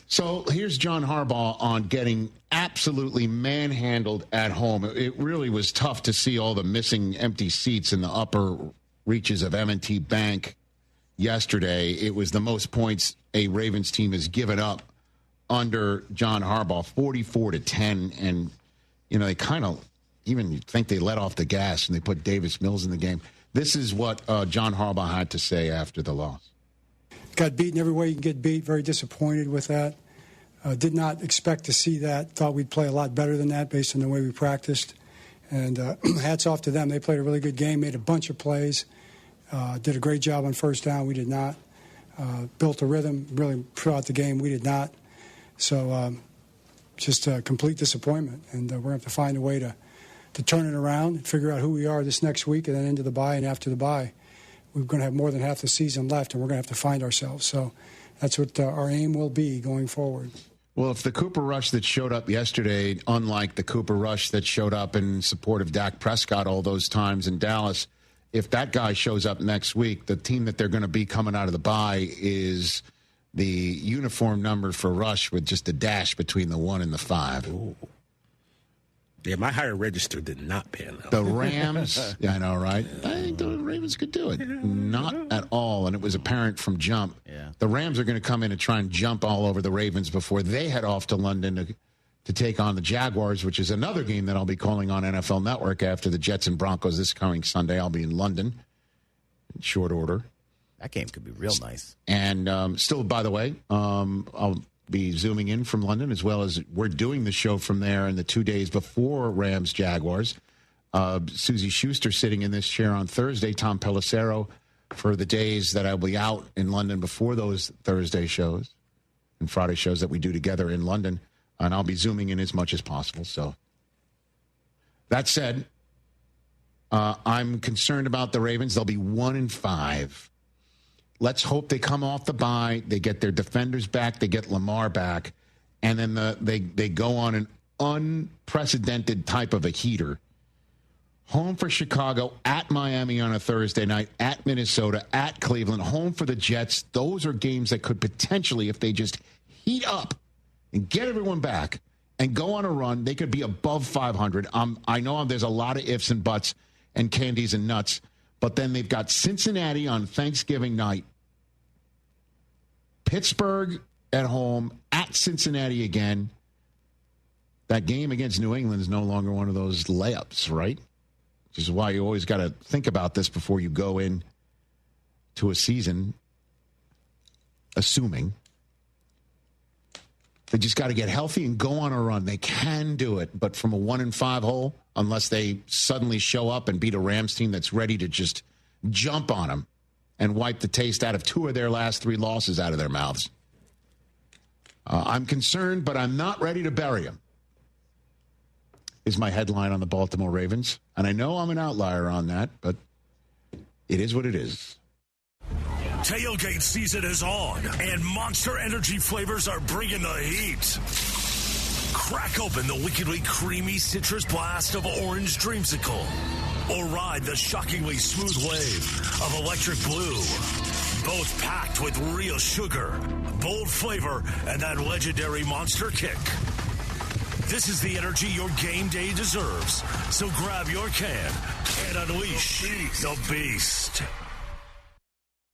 So here's John Harbaugh on getting absolutely manhandled at home. It really was tough to see all the missing empty seats in the upper reaches of M&T Bank yesterday. It was the most points a Ravens team has given up under John Harbaugh, 44-10. And, they kind of even think they let off the gas and they put Davis Mills in the game. This is what John Harbaugh had to say after the loss. Got beaten every way you can get beat. Very disappointed with that. Did not expect to see that. Thought we'd play a lot better than that based on the way we practiced. And hats off to them. They played a really good game, made a bunch of plays, did a great job on first down. We did not. Built a rhythm really throughout the game. We did not. So just a complete disappointment. And we're going to have to find a way to turn it around and figure out who we are this next week and then into the bye and after the bye. We're going to have more than half the season left, and we're going to have to find ourselves. So that's what our aim will be going forward. Well, if the Cooper Rush that showed up yesterday, unlike the Cooper Rush that showed up in support of Dak Prescott all those times in Dallas, if that guy shows up next week, the team that they're going to be coming out of the bye is the uniform number for Rush with just a dash between the 1 and the 5. Ooh. Yeah, my higher register did not pan out. The Rams, yeah, I know, right? I think the Ravens could do it. Not at all, and it was apparent from jump. Yeah. The Rams are going to come in and try and jump all over the Ravens before they head off to London to take on the Jaguars, which is another game that I'll be calling on NFL Network after the Jets and Broncos this coming Sunday. I'll be in London in short order. That game could be real nice. And still, by the way, I'll be zooming in from London, as well as we're doing the show from there in the 2 days before Rams Jaguars. Susie Schuster sitting in this chair on Thursday, Tom Pelissero for the days that I'll be out in London before those Thursday shows and Friday shows that we do together in London. And I'll be zooming in as much as possible. So that said, I'm concerned about the Ravens. They'll be 1-5. Let's hope they come off the bye. They get their defenders back. They get Lamar back. And then they go on an unprecedented type of a heater. Home for Chicago, at Miami on a Thursday night, at Minnesota, at Cleveland, home for the Jets. Those are games that could potentially, if they just heat up and get everyone back and go on a run, they could be above 500. I know there's a lot of ifs and buts and candies and nuts. But then they've got Cincinnati on Thanksgiving night, Pittsburgh at home, at Cincinnati again. That game against New England is no longer one of those layups, right? Which is why you always got to think about this before you go in to a season, assuming. They just got to get healthy and go on a run. They can do it, but from a 1-5 hole, unless they suddenly show up and beat a Rams team that's ready to just jump on them and wipe the taste out of 2 of their last 3 losses out of their mouths. I'm concerned, but I'm not ready to bury them, is my headline on the Baltimore Ravens. And I know I'm an outlier on that, but it is what it is. Tailgate season is on, and Monster Energy flavors are bringing the heat. Crack open the wickedly creamy citrus blast of Orange Dreamsicle, or ride the shockingly smooth wave of Electric Blue. Both packed with real sugar, bold flavor, and that legendary monster kick. This is the energy your game day deserves. So grab your can and unleash the beast.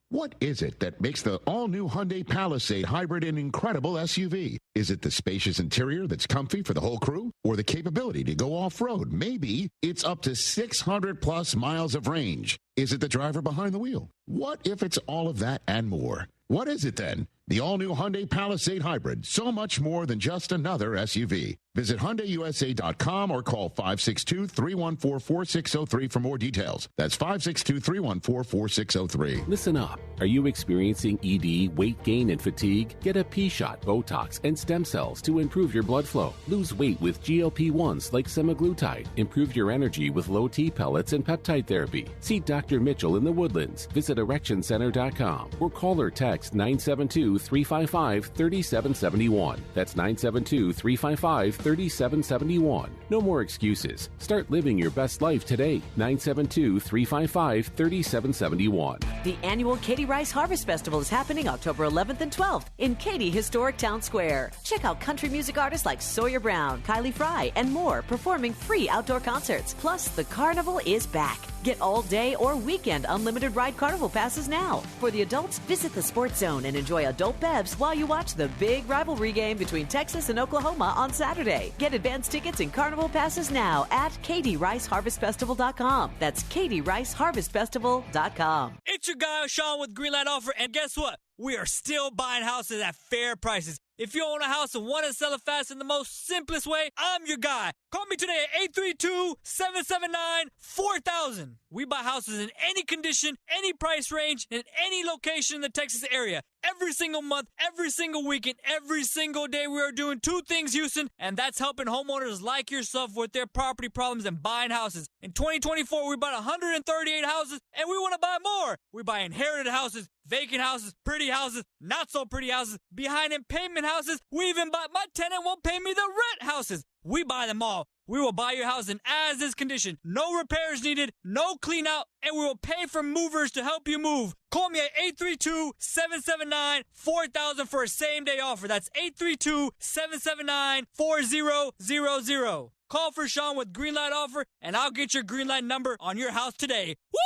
What is it that makes the all-new Hyundai Palisade hybrid an incredible SUV? Is it the spacious interior that's comfy for the whole crew? Or the capability to go off-road? Maybe it's up to 600-plus miles of range. Is it the driver behind the wheel? What if it's all of that and more? What is it then? The all-new Hyundai Palisade Hybrid. So much more than just another SUV. Visit HyundaiUSA.com or call 562-314-4603 for more details. That's 562-314-4603. Listen up. Are you experiencing ED, weight gain, and fatigue? Get a P-shot, Botox, and stem cells to improve your blood flow. Lose weight with GLP-1s like semaglutide. Improve your energy with low T pellets and peptide therapy. See Dr. Mitchell in the Woodlands. Visit ErectionCenter.com or call or text 972 972-355-3771. That's 972-355-3771. No more excuses. Start living your best life today. 972-355-3771. The annual Katie Rice Harvest Festival is happening October 11th and 12th in Katy Historic Town Square. Check out country music artists like Sawyer Brown, Kylie Fry, and more performing free outdoor concerts. Plus, the carnival is back. Get all day or weekend unlimited ride carnival passes now. For the adults, visit the Sports Zone and enjoy adult bevs while you watch the big rivalry game between Texas and Oklahoma on Saturday. Get advance tickets and carnival passes now at KatieRiceHarvestFestival.com. That's KatieRiceHarvestFestival.com. It's your guy, Sean, with Greenlight Offer, and guess what? We are still buying houses at fair prices. If you own a house and want to sell it fast in the most simplest way, I'm your guy. Call me today at 832-779-4000. We buy houses in any condition, any price range, in any location in the Texas area. Every single month, every single weekend, every single day, we are doing two things, Houston, and that's helping homeowners like yourself with their property problems and buying houses. In 2024, we bought 138 houses, and we want to buy more. We buy inherited houses, vacant houses, pretty houses, not so pretty houses, behind in payment houses. We even buy my tenant won't pay me the rent houses. We buy them all. We will buy your house in as-is condition. No repairs needed, no clean out, and we will pay for movers to help you move. Call me at 832-779-4000 for a same-day offer. That's 832-779-4000. Call for Sean with Greenlight Offer, and I'll get your Greenlight number on your house today. Woo!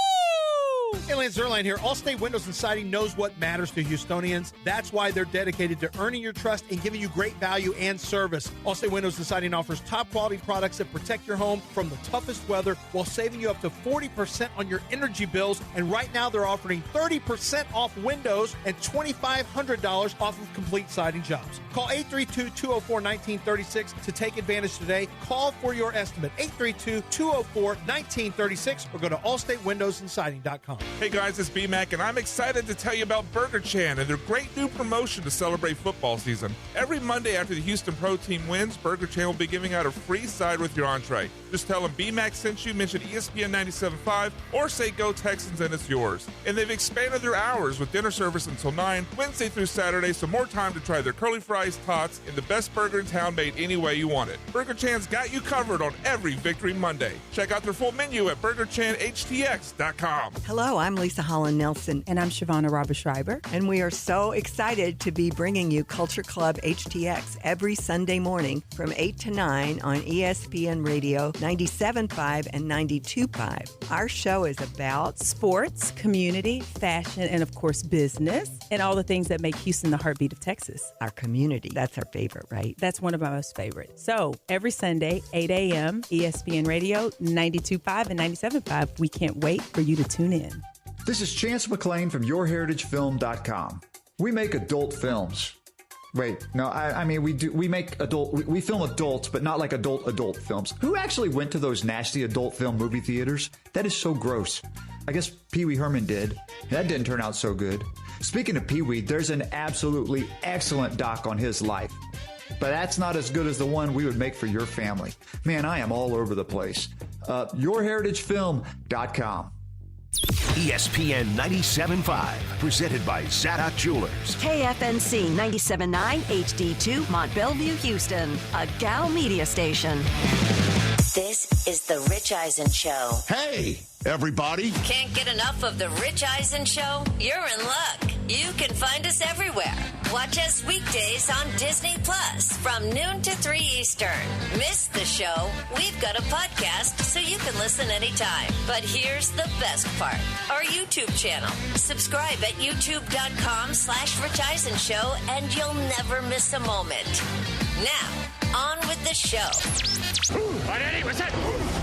Hey, Lance Zerline here. Allstate Windows and Siding knows what matters to Houstonians. That's why they're dedicated to earning your trust and giving you great value and service. Allstate Windows and Siding offers top-quality products that protect your home from the toughest weather while saving you up to 40% on your energy bills. And right now, they're offering 30% off windows and $2,500 off of complete siding jobs. Call 832-204-1936 to take advantage today. Call for your estimate, 832-204-1936, or go to allstatewindowsandsiding.com. Hey guys, it's B-Mac, and I'm excited to tell you about Burger Chan and their great new promotion to celebrate football season. Every Monday after the Houston Pro Team wins, Burger Chan will be giving out a free side with your entree. Just tell them B-Mac sent you, mention ESPN 97.5, or say Go Texans and it's yours. And they've expanded their hours with dinner service until 9, Wednesday through Saturday, so more time to try their curly fries, tots, and the best burger in town made any way you want it. Burger Chan's got you covered on every Victory Monday. Check out their full menu at BurgerChanHTX.com. Hello, I'm Lisa Holland Nelson. And I'm Shavonna Robber-Schreiber. And we are so excited to be bringing you Culture Club HTX every Sunday morning from 8 to 9 on ESPN Radio 97.5 and 92.5. Our show is about sports, community, fashion, and of course business, and all the things that make Houston the heartbeat of Texas. Our community. That's our favorite, right? That's one of my most favorite. So every Sunday, 8 a.m., ESPN Radio 92.5 and 97.5. We can't wait for you to tune in. This is Chance McClain from YourHeritageFilm.com. We make adult films. Wait, no, I mean, we film adults, but not like adult films. Who actually went to those nasty adult film movie theaters? That is so gross. I guess Pee Wee Herman did. That didn't turn out so good. Speaking of Pee Wee, there's an absolutely excellent doc on his life. But that's not as good as the one we would make for your family. Man, I am all over the place. YourHeritageFilm.com. ESPN 97.5, presented by Zadok Jewelers. KFNC 97.9 HD2 Mont Bellevue, Houston, a Gal media station. This is the Rich Eisen Show. Hey, everybody. Can't get enough of the Rich Eisen Show? You're in luck. You can find us everywhere. Watch us weekdays on Disney Plus from noon to 3 Eastern. Miss the show? We've got a podcast so you can listen anytime. But here's the best part. Our YouTube channel. Subscribe at youtube.com/Rich Eisen Show and you'll never miss a moment. Now, on with the show. What's that?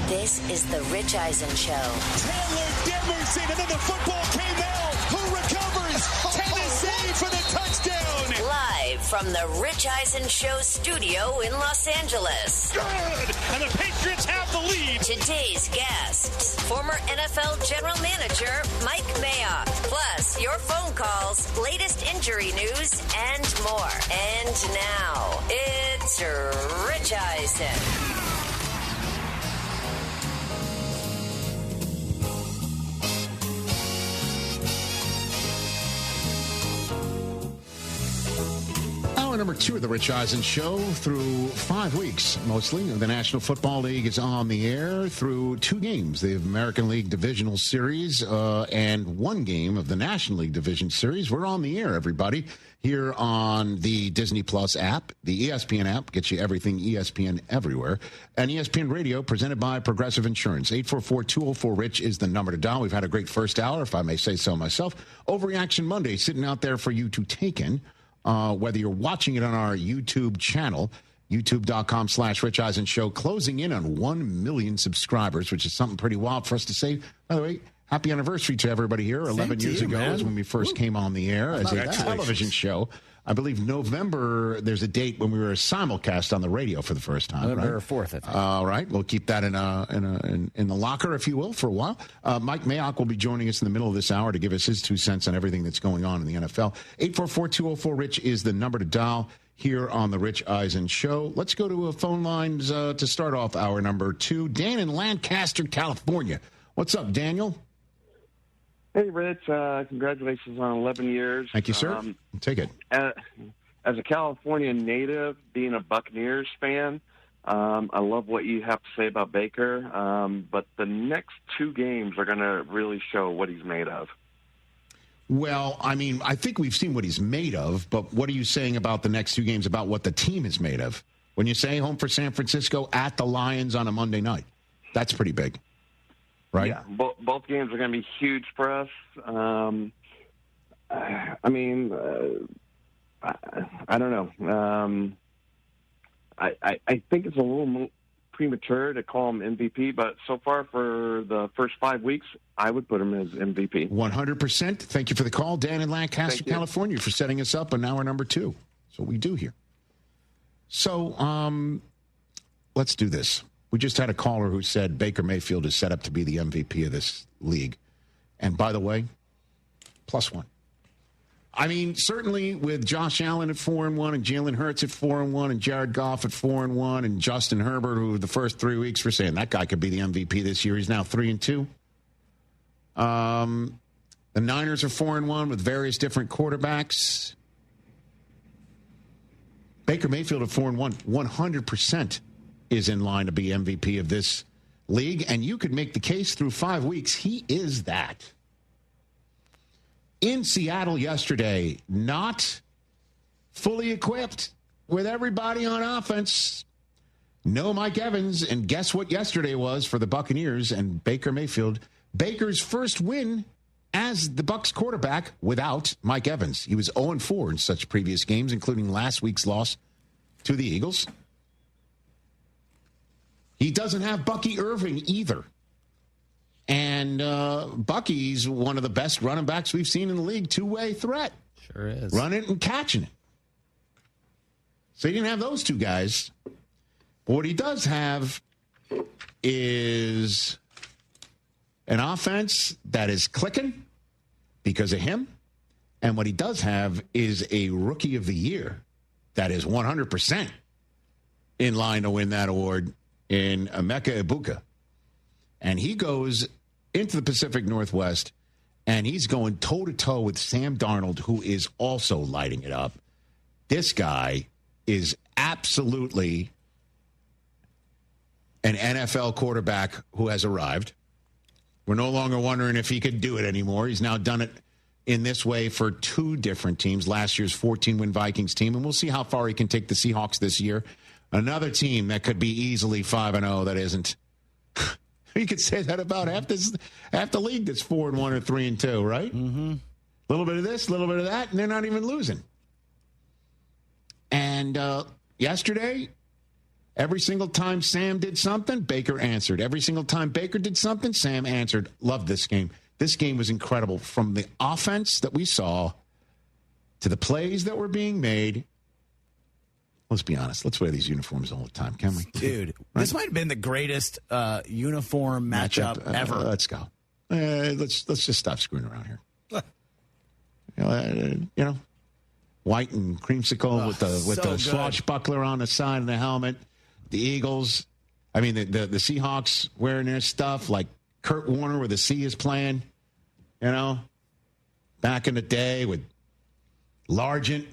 This is the Rich Eisen Show. Taylor Demerson, and then the football came out. Who recovers? Tennessee for the touchdown. Live from the Rich Eisen Show studio in Los Angeles. Good. And the Patriots have the lead. Today's guests, former NFL General Manager Mike Mayock. Plus, your phone calls, latest injury news, and more. And now, it's Rich Eisen. Hour number 2 of the Rich Eisen Show. Through 5 weeks, mostly, the National Football League is on the air through 2 games. The American League Divisional Series and 1 game of the National League Division Series. We're on the air, everybody, here on the Disney Plus app. The ESPN app gets you everything ESPN everywhere. And ESPN Radio, presented by Progressive Insurance. 844-204-RICH is the number to dial. We've had a great first hour, if I may say so myself. Overreaction Monday sitting out there for you to take in. Whether you're watching it on our YouTube channel, youtube.com/Rich Eisen Show, closing in on 1 million subscribers, which is something pretty wild for us to say. By the way, happy anniversary to everybody here. 11 years ago is when we first came on the air as a television show. I believe November, there's a date when we were a simulcast on the radio for the first time. November 4th, I think. All right. We'll keep that in the locker, if you will, for a while. Mike Mayock will be joining us in the middle of this hour to give us his 2 cents on everything that's going on in the NFL. 844-204-RICH is the number to dial here on the Rich Eisen Show. Let's go to phone lines to start off hour number 2. Dan in Lancaster, California. What's up, Daniel? Hey, Rich. Congratulations on 11 years. Thank you, sir. Take it. As a California native, being a Buccaneers fan, I love what you have to say about Baker. But the next 2 games are going to really show what he's made of. Well, I mean, I think we've seen what he's made of, but what are you saying about the next 2 games, about what the team is made of? When you say home for San Francisco at the Lions on a Monday night, that's pretty big. Right? Yeah, both games are going to be huge for us. I mean, I don't know. I think it's a little premature to call him MVP, but so far for the first 5 weeks, I would put him as MVP. 100%. Thank you for the call, Dan in Lancaster, California, for setting us up on hour number 2. That's what we do here. So let's do this. We just had a caller who said Baker Mayfield is set up to be the MVP of this league. And by the way, +1. I mean, certainly with Josh Allen at 4-1 and Jalen Hurts at 4-1 and Jared Goff at 4-1 and Justin Herbert, who the first 3 weeks were saying that guy could be the MVP this year. He's now 3-2. The Niners are 4-1 with various different quarterbacks. Baker Mayfield at 4-1, 100%. Is in line to be MVP of this league, and you could make the case through 5 weeks he is that. In Seattle yesterday, not fully equipped with everybody on offense. No Mike Evans, and guess what yesterday was for the Buccaneers and Baker Mayfield? Baker's first win as the Bucs quarterback without Mike Evans. He was 0-4 in such previous games, including last week's loss to the Eagles. He doesn't have Bucky Irving either. And Bucky's one of the best running backs we've seen in the league. 2-way threat. Sure is. Running it and catching it. So he didn't have those 2 guys. But what he does have is an offense that is clicking because of him. And what he does have is a Rookie of the Year that is 100% in line to win that award in Emeka Egbuka. And he goes into the Pacific Northwest, and he's going toe-to-toe with Sam Darnold, who is also lighting it up. This guy is absolutely an NFL quarterback who has arrived. We're no longer wondering if he could do it anymore. He's now done it in this way for 2 different teams, last year's 14-win Vikings team, and we'll see how far he can take the Seahawks this year. Another team that could be easily 5-0 that isn't. You could say that about half the league that's 4-1 or 3-2, right? Mm-hmm. A little bit of this, a little bit of that, and they're not even losing. And yesterday, every single time Sam did something, Baker answered. Every single time Baker did something, Sam answered. Loved this game. This game was incredible. From the offense that we saw to the plays that were being made. Let's be honest. Let's wear these uniforms all the time, can we? Dude, right? This might have been the greatest uniform matchup ever. Let's go. Let's just stop screwing around here. White and creamsicle with the swashbuckler on the side of the helmet. The Eagles. I mean, the Seahawks wearing their stuff like Kurt Warner where the C is playing. Back in the day with Largent.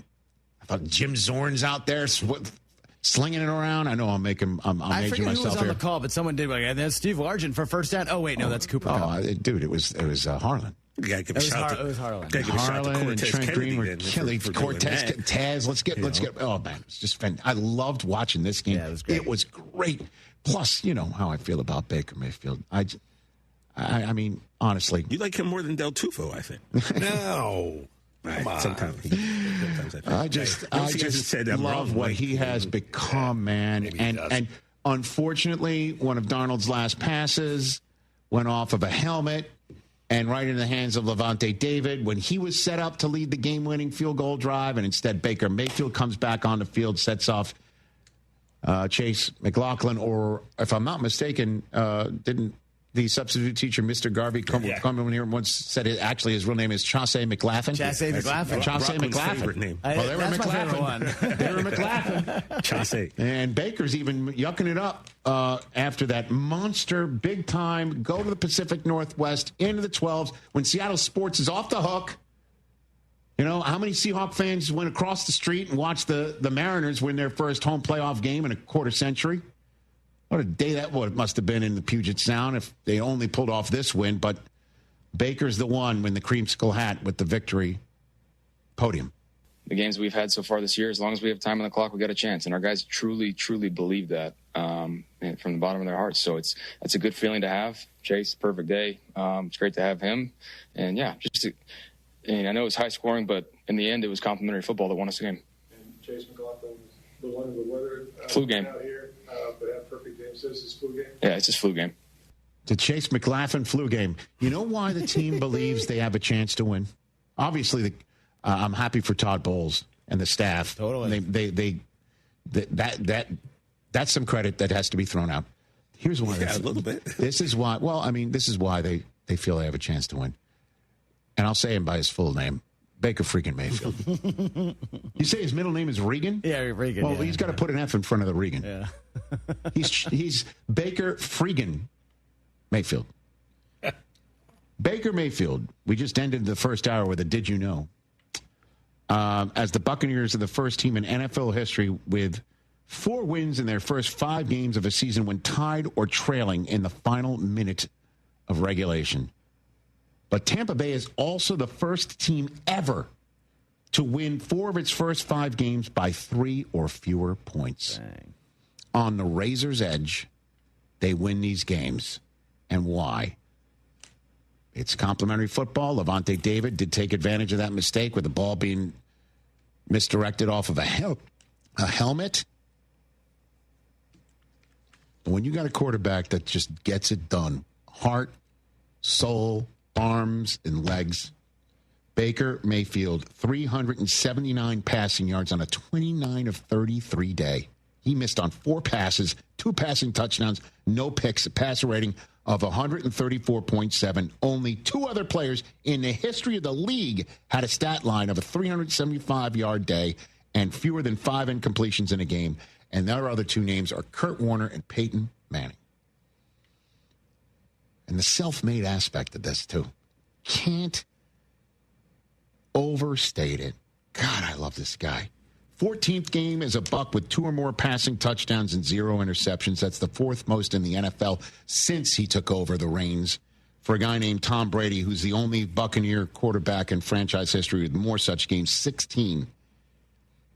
I thought Jim Zorn's out there slinging it around. I know I'm aging myself here. I forget who was on the call, but someone did and there's Steve Largent for first down. Oh wait, no, that's Cooper Kupp. Dude, it was Harlan. You gotta give a shout out. It was Harlan. Harlan and Trent Green were killing Cortez. Taz, let's get. Oh man, it's just fun. I loved watching this game. Yeah, it was great. It was great. Plus, you know how I feel about Baker Mayfield. I mean, honestly, you like him more than Del Tufo, I think. No. Right. Sometimes I just love what he has become, man. And unfortunately, one of Darnold's last passes went off of a helmet and right in the hands of Levante David when he was set up to lead the game-winning field goal drive, and instead Baker Mayfield comes back on the field, sets off Chase McLaughlin, or if I'm not mistaken, didn't the substitute teacher, Mr. Garvey, come in here and once said his real name is Chauncey McLaughlin. Chauncey McLaughlin. Chauncey McLaughlin. Favorite name. Well, they were That's McLaughlin. my favorite one. They were McLaughlin. Chauncey. And Baker's even yucking it up after that monster, big time, go to the Pacific Northwest, into the 12s, when Seattle sports is off the hook. You know, how many Seahawk fans went across the street and watched the Mariners win their first home playoff game in a quarter century? What a day that must have been in the Puget Sound if they only pulled off this win. But Baker's the one with the creamsicle hat with the victory podium. The games we've had so far this year, as long as we have time on the clock, we got a chance. And our guys truly, truly believe that from the bottom of their hearts. So that's a good feeling to have. Chase, perfect day. It's great to have him. And, yeah, I know it was high scoring, but in the end, it was complimentary football that won us the game. And Chase McLaughlin was the one of the weather flu game out here, but had a perfect game. So this is flu game? Yeah, it's his flu game. The Chase McLaughlin flu game. You know why the team believes they have a chance to win? Obviously, I'm happy for Todd Bowles and the staff. Totally. That's some credit that has to be thrown out. Here's why. Yeah, a little bit. This is why. Well, I mean, this is why they feel they have a chance to win. And I'll say him by his full name, Baker freaking Mayfield. You say his middle name is Regan? Yeah, Regan. Well, he's got to put an F in front of the Regan. Yeah. He's Baker freaking Mayfield. Baker Mayfield. We just ended the first hour with a did you know? As the Buccaneers are the first team in NFL history with 4 wins in their first 5 games of a season when tied or trailing in the final minute of regulation. But Tampa Bay is also the first team ever to win 4 of its first 5 games by 3 or fewer points. Dang. On the razor's edge, they win these games. And why? It's complimentary football. Levante David did take advantage of that mistake with the ball being misdirected off of a helmet. When you got a quarterback that just gets it done, heart, soul, arms, and legs, Baker Mayfield, 379 passing yards on a 29 of 33 day. He missed on 4 passes, 2 passing touchdowns, no picks, a passer rating of 134.7. Only 2 other players in the history of the league had a stat line of a 375-yard day and fewer than 5 incompletions in a game. And their other 2 names are Kurt Warner and Peyton Manning. And the self-made aspect of this, too. Can't overstate it. God, I love this guy. 14th game as a Buck with 2 or more passing touchdowns and 0 interceptions. That's the 4th most in the NFL since he took over the reins for a guy named Tom Brady, who's the only Buccaneer quarterback in franchise history with more such games, 16.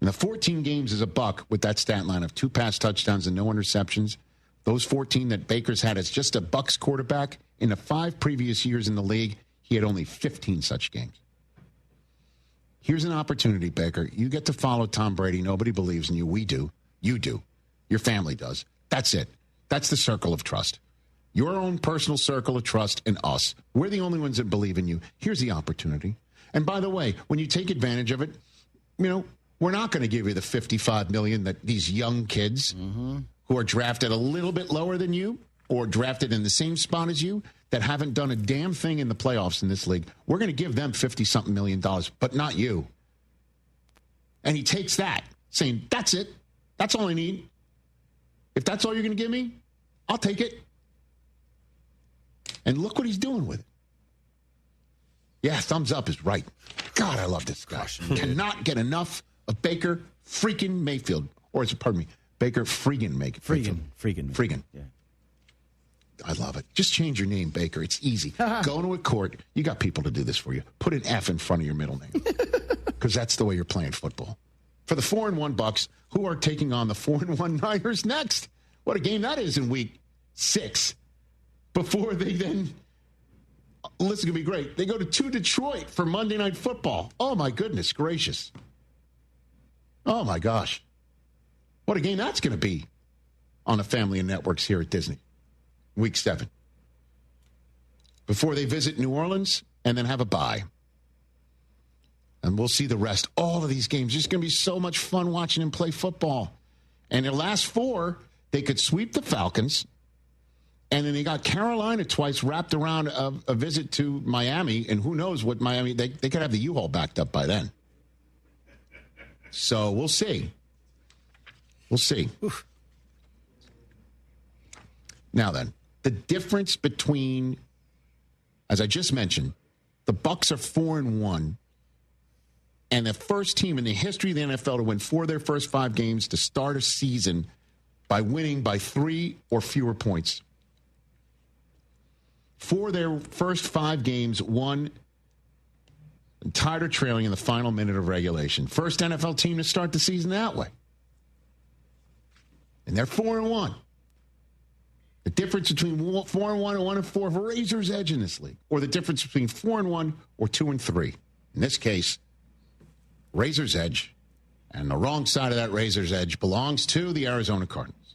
In the 14 games as a Buck with that stat line of 2 pass touchdowns and no interceptions, those 14 that Baker's had as just a Bucks quarterback, in the 5 previous years in the league, he had only 15 such games. Here's an opportunity, Baker. You get to follow Tom Brady. Nobody believes in you. We do. You do. Your family does. That's it. That's the circle of trust. Your own personal circle of trust and us. We're the only ones that believe in you. Here's the opportunity. And by the way, when you take advantage of it, you know, we're not going to give you the $55 million that these young kids who are drafted a little bit lower than you or drafted in the same spot as you that haven't done a damn thing in the playoffs in this league. We're going to give them $50-something million, but not you. And he takes that, saying, that's it. That's all I need. If that's all you're going to give me, I'll take it. And look what he's doing with it. Yeah, thumbs up is right. God, I love this guy. Cannot get enough of Baker freaking Mayfield. Or is it, pardon me, Baker Freakin Mayfield. Freakin. Yeah. I love it. Just change your name, Baker. It's easy. Go to a court. You got people to do this for you. Put an F in front of your middle name. Because that's the way you're playing football. For the 4-1 Bucs, who are taking on the 4-1 Niners next? What a game that is in week 6. Before they then, this is going to be great. They go to Detroit for Monday Night Football. Oh, my goodness gracious. Oh, my gosh. What a game that's going to be on the family of networks here at Disney. Week 7. Before they visit New Orleans and then have a bye. And we'll see the rest. All of these games. It's going to be so much fun watching them play football. And their last 4, they could sweep the Falcons. And then they got Carolina twice wrapped around a visit to Miami. And who knows what Miami, they could have the U-Haul backed up by then. So we'll see. We'll see. Oof. Now then, the difference between, as I just mentioned, the Bucs are 4-1, and the first team in the history of the NFL to win 4 of their first 5 games to start a season by winning by 3 or fewer points. 4 of their first 5 games won tied or trailing in the final minute of regulation. First NFL team to start the season that way. And they're 4-1. The difference between 4-1 and 1-4 for razor's edge in this league, or the difference between 4-1 or 2-3. In this case, razor's edge, and the wrong side of that razor's edge belongs to the Arizona Cardinals,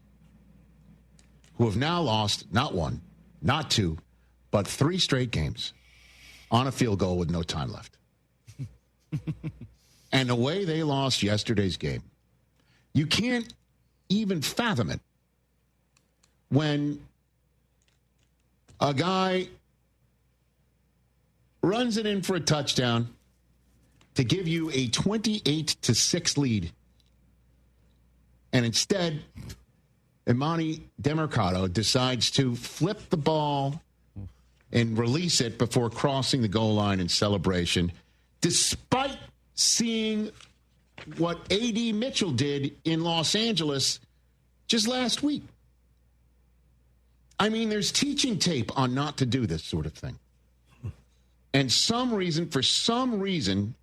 who have now lost not 1, not 2, but 3 straight games on a field goal with no time left. And the way they lost yesterday's game, you can't even fathom it. When a guy runs it in for a touchdown to give you a 28-6 lead, and instead, Imani Demercado decides to flip the ball and release it before crossing the goal line in celebration, despite seeing what A.D. Mitchell did in Los Angeles just last week. I mean, there's teaching tape on not to do this sort of thing. And for some reason,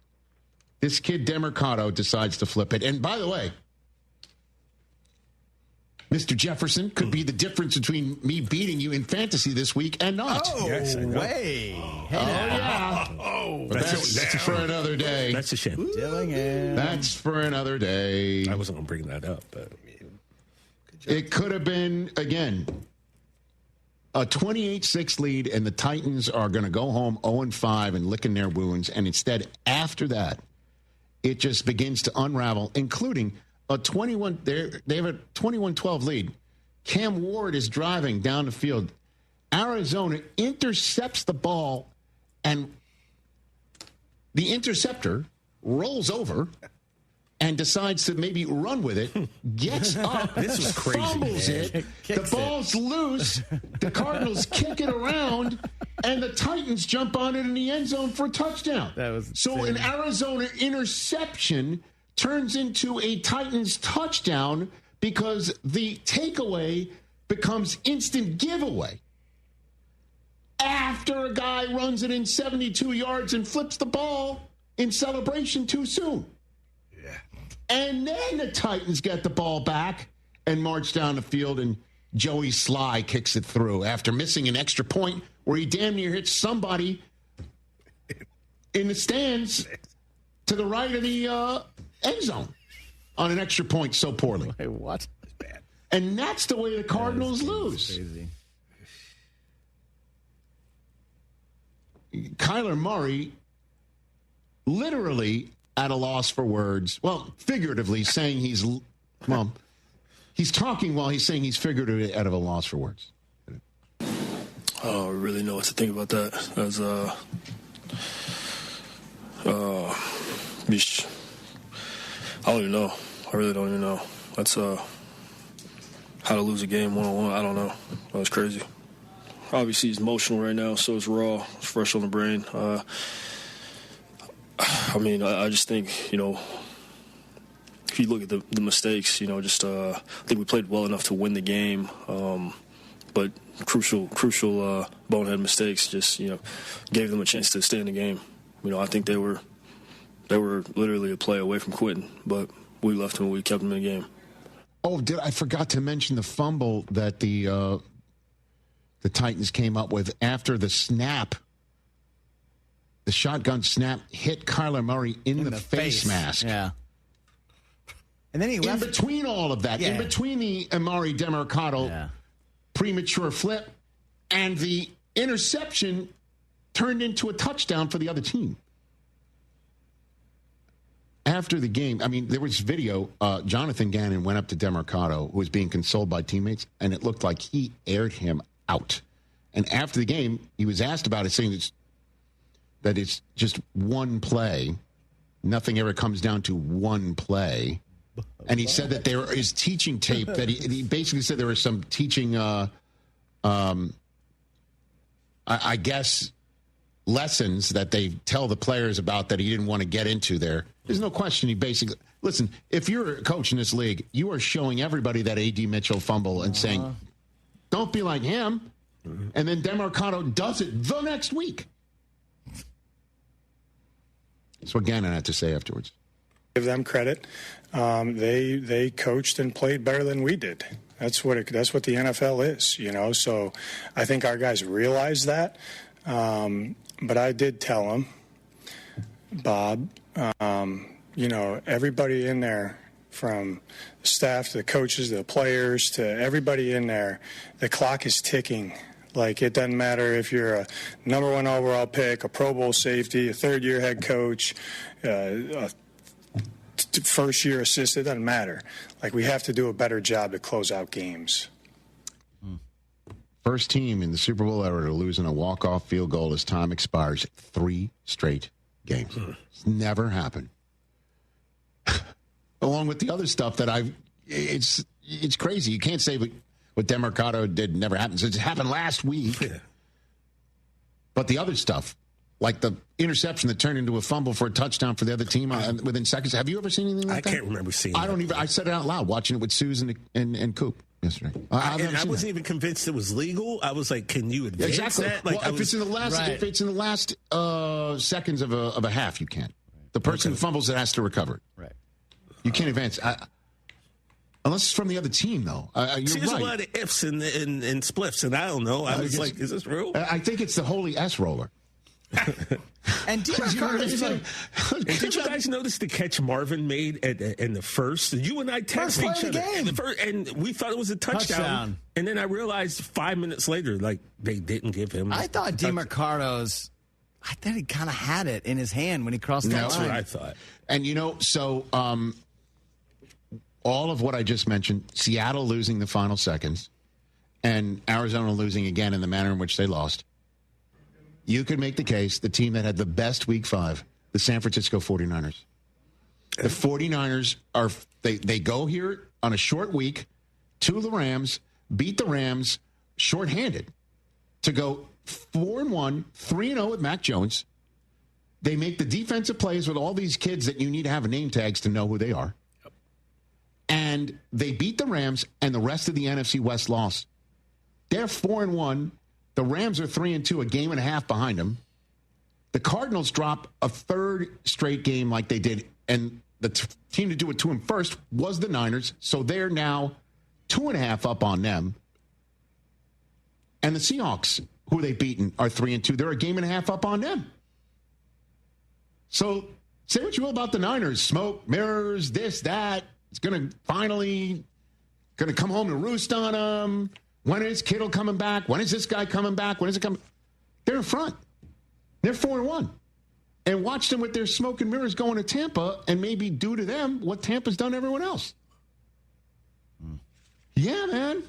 this kid Demercado decides to flip it. And by the way, Mr. Jefferson could be the difference between me beating you in fantasy this week and not. Oh, yes, way. Hey, yeah. But that's for another day. That's a shame. That's for another day. I wasn't going to bring that up, but it could have been, again, a 28-6 lead, and the Titans are going to go home 0-5 and licking their wounds. And instead, after that, it just begins to unravel, including a 21. They have a 21-12 lead. Cam Ward is driving down the field. Arizona intercepts the ball, and the interceptor rolls over and decides to maybe run with it, gets up, this was crazy, fumbles it, the ball's loose, the Cardinals kick it around, and the Titans jump on it in the end zone for a touchdown. So an Arizona interception turns into a Titans touchdown because the takeaway becomes instant giveaway after a guy runs it in 72 yards and flips the ball in celebration too soon. And then the Titans get the ball back and march down the field, and Joey Sly kicks it through after missing an extra point where he damn near hits somebody in the stands to the right of the end zone on an extra point so poorly. Wait, what? That's bad. And that's the way the Cardinals lose. Crazy. Kyler Murray literally at a loss for words. Well, figuratively saying he's talking while he's saying he's figuratively out of a loss for words. I don't really know what to think about that. As I don't even know. I really don't even know. That's how to lose a game 1-on-1. I don't know. That was crazy. Obviously, he's emotional right now, so it's raw. It's fresh on the brain. I mean, I just think, you look at the mistakes, just I think we played well enough to win the game, but crucial bonehead mistakes just gave them a chance to stay in the game. I think they were literally a play away from quitting, but we left them and we kept them in the game. Oh, I forgot to mention the fumble that the Titans came up with after the snap. The shotgun snap hit Kyler Murray in the face mask. Yeah. And then he left. In between all of that, in between the Amari Demercado premature flip and the interception turned into a touchdown for the other team. After the game, there was video. Jonathan Gannon went up to Demercado, who was being consoled by teammates, and it looked like he aired him out. And after the game, he was asked about it, saying that it's just one play. Nothing ever comes down to one play. And he said that there is teaching tape that he basically said there was some teaching, I guess, lessons that they tell the players about that he didn't want to get into there. There's no question he basically, listen, if you're a coach in this league, you are showing everybody that A.D. Mitchell fumble and saying, don't be like him. And then Demercado does it the next week. That's what Gannon had to say afterwards. Give them credit. They coached and played better than we did. That's what the NFL is, So I think our guys realize that. But I did tell them, Bob, everybody in there, from the staff to the coaches to the players to everybody in there, the clock is ticking. Like, it doesn't matter if you're a number 1 overall pick, a Pro Bowl safety, a third-year head coach, a first-year assistant, it doesn't matter. Like, we have to do a better job to close out games. First team in the Super Bowl ever to lose in a walk-off field goal as time expires. 3 straight games. It's never happened. Along with the other stuff that it's crazy. You can't say what Demercado did never happened. It happened last week. Yeah. But the other stuff, like the interception that turned into a fumble for a touchdown for the other team within seconds. Have you ever seen anything like that? I can't remember seeing that. I said it out loud, watching it with Susan and Coop yesterday. I wasn't even convinced it was legal. I was like, can you advance that? Like, if it's in the last seconds of a half, you can't. The person who fumbles it has to recover it. Right. You can't advance. Unless it's from the other team, though. There's a lot of ifs and spliffs, and I don't know. I was like, is this real? I think it's the holy S roller. And did you guys notice the catch Marvin made in the first? You and I texted each other, and we thought it was a touchdown. And then I realized 5 minutes later, like, they didn't give him. I thought Demercado's. I thought he kind of had it in his hand when he crossed the line. That's what I thought. And so all of what I just mentioned, Seattle losing the final seconds, and Arizona losing again in the manner in which they lost. You could make the case the team that had the best Week 5, the San Francisco 49ers. The 49ers they go here on a short week to the Rams, beat the Rams shorthanded to go 4-1, 3-0 with Mac Jones. They make the defensive plays with all these kids that you need to have name tags to know who they are. Yep. And they beat the Rams, and the rest of the NFC West lost. They're 4-1. The Rams are 3-2, a game and a half behind them. The Cardinals drop a third straight game like they did, and the team to do it to them first was the Niners, so they're now 2.5 up on them. And the Seahawks, who they've beaten, are 3-2. They're a game and a half up on them. So say what you will about the Niners. Smoke, mirrors, this, that. It's going to finally come home to roost on them. When is Kittle coming back? When is this guy coming back? When is it coming? They're in front. They're 4-1. And watch them with their smoke and mirrors going to Tampa and maybe do to them what Tampa's done to everyone else. Yeah, man.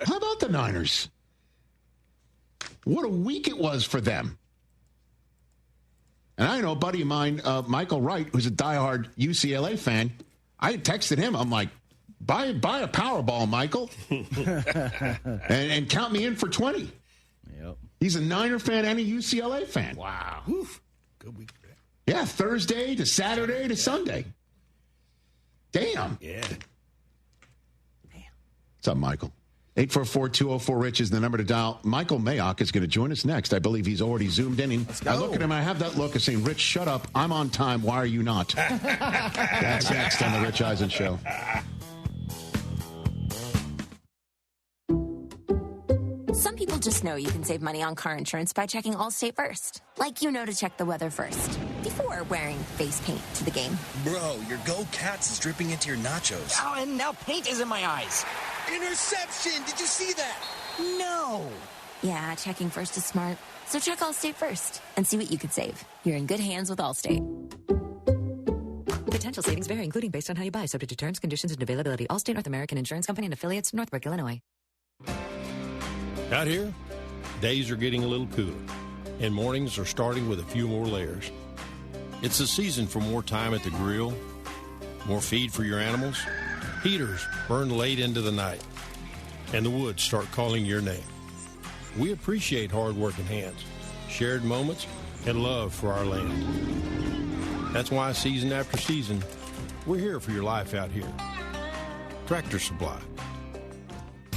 How about the Niners? What a week it was for them. And I know a buddy of mine, Michael Wright, who's a diehard UCLA fan. I texted him. I'm like, buy a Powerball, Michael, and count me in for 20. Yep. He's a Niner fan and a UCLA fan. Wow. Oof. Good week. Yeah, Thursday to Saturday to Sunday. Damn. Yeah. What's up, Michael? 844-204-RICH is the number to dial. Michael Mayock is going to join us next. I believe he's already zoomed in. I look at him, I have that look of saying, Rich, shut up. I'm on time. Why are you not? That's next on the Rich Eisen Show. Some people just know you can save money on car insurance by checking Allstate first. Like you know to check the weather first, before wearing face paint to the game. Bro, your Go Cats is dripping into your nachos. Oh, and now paint is in my eyes. Interception! Did you see that? No. Yeah, checking first is smart. So check Allstate first and see what you could save. You're in good hands with Allstate. Potential savings vary, including based on how you buy, subject to terms, conditions, and availability. Allstate North American Insurance Company and affiliates, Northbrook, Illinois. Out here, days are getting a little cooler, and mornings are starting with a few more layers. It's the season for more time at the grill, more feed for your animals. Heaters burn late into the night, and the woods start calling your name. We appreciate hard-working hands, shared moments, and love for our land. That's why season after season, we're here for your life out here. Tractor Supply.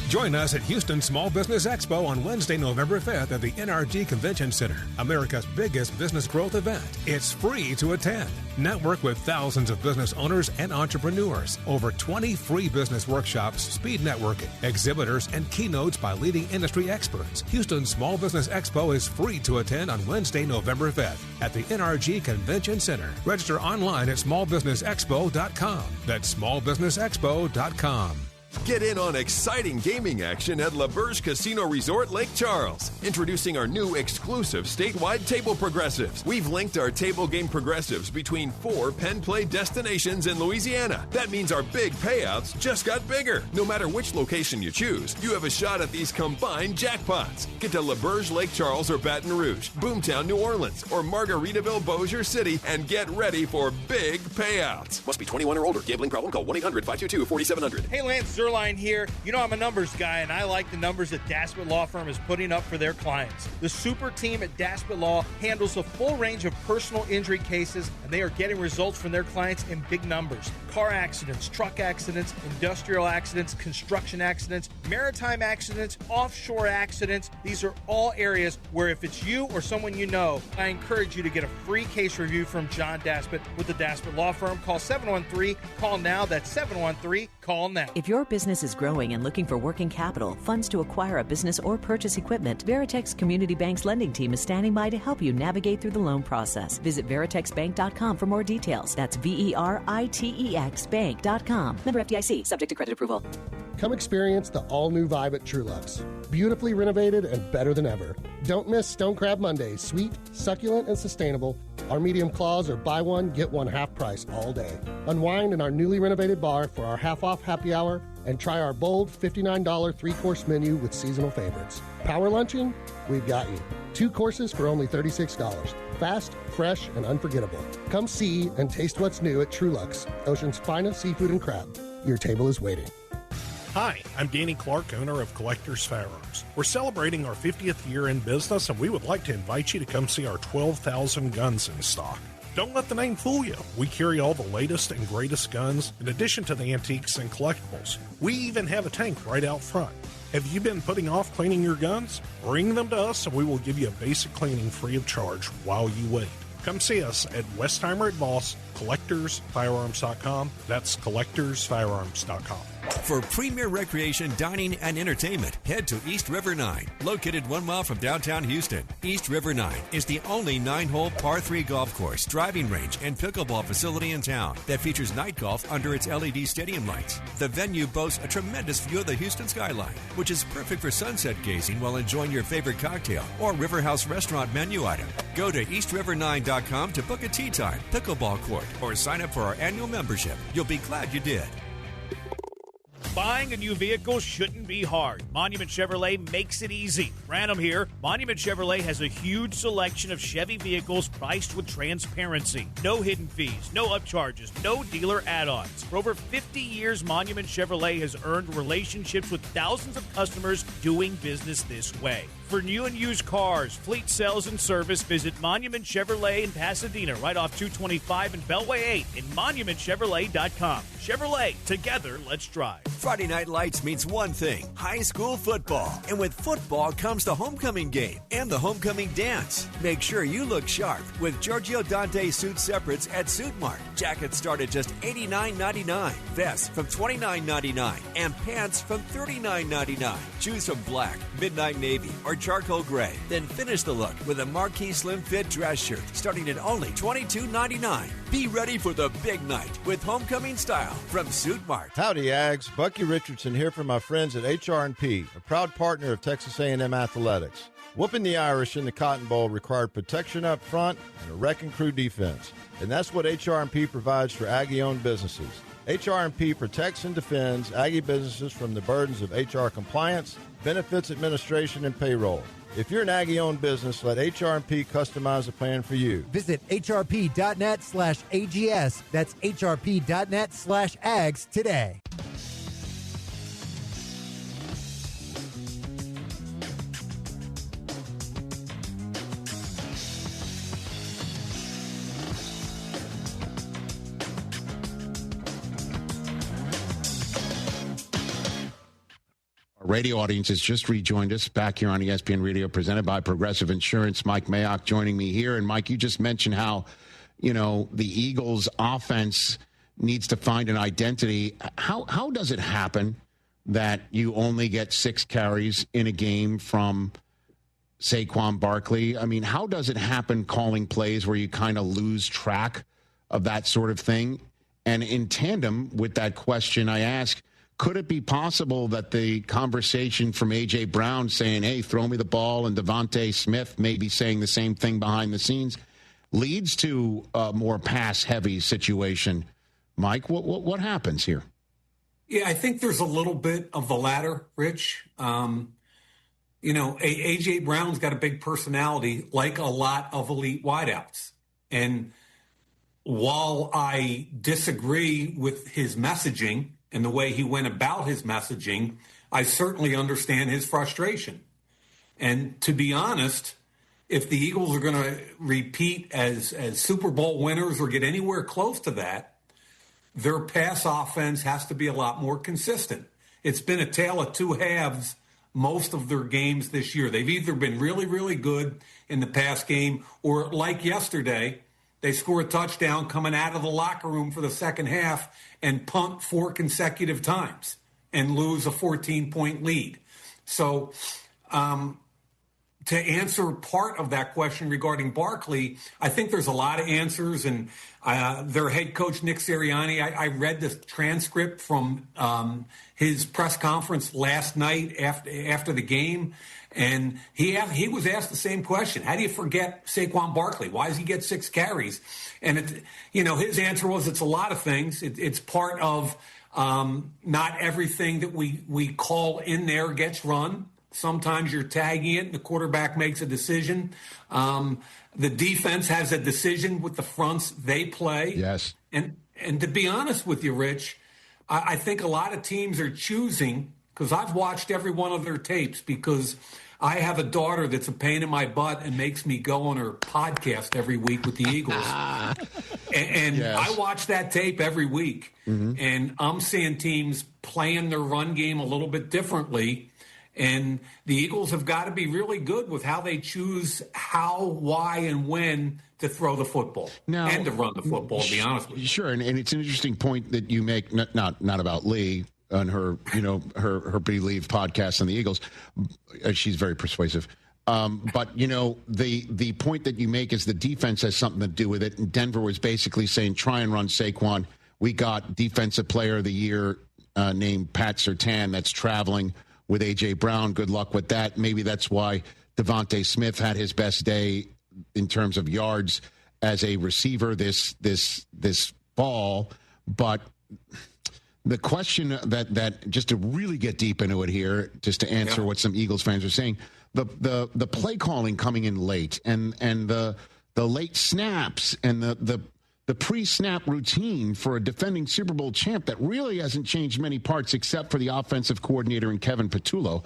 Join us at Houston Small Business Expo on Wednesday, November 5th at the NRG Convention Center, America's biggest business growth event. It's free to attend. Network with thousands of business owners and entrepreneurs. Over 20 free business workshops, speed networking, exhibitors, and keynotes by leading industry experts. Houston Small Business Expo is free to attend on Wednesday, November 5th at the NRG Convention Center. Register online at smallbusinessexpo.com. That's smallbusinessexpo.com. Get in on exciting gaming action at La Berge Casino Resort Lake Charles. Introducing our new exclusive statewide table progressives. We've linked our table game progressives between 4 pen play destinations in Louisiana. That means our big payouts just got bigger. No matter which location you choose, you have a shot at these combined jackpots. Get to La Berge Lake Charles or Baton Rouge, Boomtown, New Orleans, or Margaritaville, Bossier City, and get ready for big payouts. Must be 21 or older. Gambling problem? Call 1-800-522-4700. Hey, Lance Zerline here. You know I'm a numbers guy, and I like the numbers that Daspit Law Firm is putting up for their clients. The super team at Daspit Law handles a full range of personal injury cases, and they are getting results from their clients in big numbers. Car accidents, truck accidents, industrial accidents, construction accidents, maritime accidents, offshore accidents. These are all areas where if it's you or someone you know, I encourage you to get a free case review from John Daspit with the Daspit Law Firm. Call 713-CALL-NOW. That's 713-CALL-NOW. If your business is growing and looking for working capital, funds to acquire a business or purchase equipment, Veritex Community Bank's lending team is standing by to help you navigate through the loan process. Visit veritexbank.com for more details. That's VERITEX bank.com. Member FDIC, subject to credit approval. Come experience the all-new vibe at Trulux. Beautifully renovated and better than ever. Don't miss Stone Crab Mondays. Sweet, succulent, and sustainable. Our medium claws are buy one, get one half price all day. Unwind in our newly renovated bar for our half-off happy hour and try our bold $59 three-course menu with seasonal favorites. Power luncheon? We've got you. 2 courses for only $36. Fast, fresh, and unforgettable. Come see and taste what's new at Trulux, Ocean's finest seafood and crab. Your table is waiting. Hi, I'm Danny Clark, owner of Collectors Firearms. We're celebrating our 50th year in business, and we would like to invite you to come see our 12,000 guns in stock. Don't let the name fool you. We carry all the latest and greatest guns, in addition to the antiques and collectibles. We even have a tank right out front. Have you been putting off cleaning your guns? Bring them to us, and we will give you a basic cleaning free of charge while you wait. Come see us at Westheimer at Voss, CollectorsFirearms.com. That's CollectorsFirearms.com. For premier recreation, dining, and entertainment, head to East River 9, located 1 mile from downtown Houston. East River 9 is the only 9-hole par 3 golf course, driving range, and pickleball facility in town that features night golf under its LED stadium lights. The venue boasts a tremendous view of the Houston skyline, which is perfect for sunset gazing while enjoying your favorite cocktail or River House restaurant menu item. Go to eastriver9.com to book a tee time, pickleball court, or sign up for our annual membership. You'll be glad you did. Buying a new vehicle shouldn't be hard. Monument Chevrolet makes it easy. Random here. Monument Chevrolet has a huge selection of Chevy vehicles priced with transparency. No hidden fees, no upcharges, no dealer add-ons. For over 50 years, Monument Chevrolet has earned relationships with thousands of customers doing business this way. For new and used cars, fleet sales, and service, visit Monument Chevrolet in Pasadena, right off 225 and Beltway 8, and monumentchevrolet.com. Chevrolet, together, let's drive. Friday Night Lights means one thing, high school football. And with football comes the homecoming game and the homecoming dance. Make sure you look sharp with Giorgio Dante suit separates at Suit Mart. Jackets start at just $89.99, vests from $29.99, and pants from $39.99. Choose from black, midnight navy, or charcoal gray. Then finish the look with a marquee slim fit dress shirt starting at only $22.99. Be ready for the big night with homecoming style from Suit Mart. Howdy, Ags. Bucky Richardson here from my friends at HR&P, a proud partner of Texas A&M Athletics. Whooping the Irish in the Cotton Bowl required protection up front and a wrecking crew defense. And that's what HR&P provides for Aggie-owned businesses. HR&P protects and defends Aggie businesses from the burdens of HR compliance, benefits administration, and payroll. If you're an Aggie-owned business, let HR&P customize a plan for you. Visit hrp.net/AGS. That's hrp.net/AGS today. Radio audience has just rejoined us back here on ESPN Radio, presented by Progressive Insurance. Mike Mayock joining me here. And Mike, you just mentioned how, the Eagles offense needs to find an identity. How does it happen that you only get 6 carries in a game from Saquon Barkley? I mean, how does it happen calling plays where you kind of lose track of that sort of thing? And in tandem with that question, I ask, could it be possible that the conversation from A.J. Brown saying, hey, throw me the ball, and Devontae Smith maybe saying the same thing behind the scenes leads to a more pass-heavy situation? Mike, what happens here? Yeah, I think there's a little bit of the latter, Rich. A.J. Brown's got a big personality, like a lot of elite wideouts. And while I disagree with his messaging and the way he went about his messaging, I certainly understand his frustration. And to be honest, if the Eagles are going to repeat as Super Bowl winners or get anywhere close to that, their pass offense has to be a lot more consistent. It's been a tale of two halves most of their games this year. They've either been really, really good in the pass game, or like yesterday, they score a touchdown coming out of the locker room for the second half and punt 4 consecutive times and lose a 14-point lead. So to answer part of that question regarding Barkley, I think there's a lot of answers. And their head coach, Nick Sirianni, I read the transcript from his press conference last night after the game. And he was asked the same question. How do you forget Saquon Barkley? Why does he get 6 carries? And, his answer was it's a lot of things. It's part of not everything that we call in there gets run. Sometimes you're tagging it and the quarterback makes a decision. The defense has a decision with the fronts they play. Yes. And to be honest with you, Rich, I think a lot of teams are choosing, because I've watched every one of their tapes, because I have a daughter that's a pain in my butt and makes me go on her podcast every week with the Eagles. and yes. I watch that tape every week. Mm-hmm. And I'm seeing teams playing their run game a little bit differently. And the Eagles have got to be really good with how they choose how, why, and when to throw the football and to run the football, to be honest with you. Sure, and it's an interesting point that you make, not about Lee on her, her Believe podcast on the Eagles. She's very persuasive. But, the point that you make is the defense has something to do with it. And Denver was basically saying, try and run Saquon. We got Defensive Player of the Year named Pat Surtain that's traveling with A.J. Brown. Good luck with that. Maybe that's why Devontae Smith had his best day in terms of yards as a receiver this fall. But the question that just to really get deep into it here, just to answer what some Eagles fans are saying, the play calling coming in late and the late snaps and the pre-snap routine for a defending Super Bowl champ that really hasn't changed many parts except for the offensive coordinator and Kevin Patullo.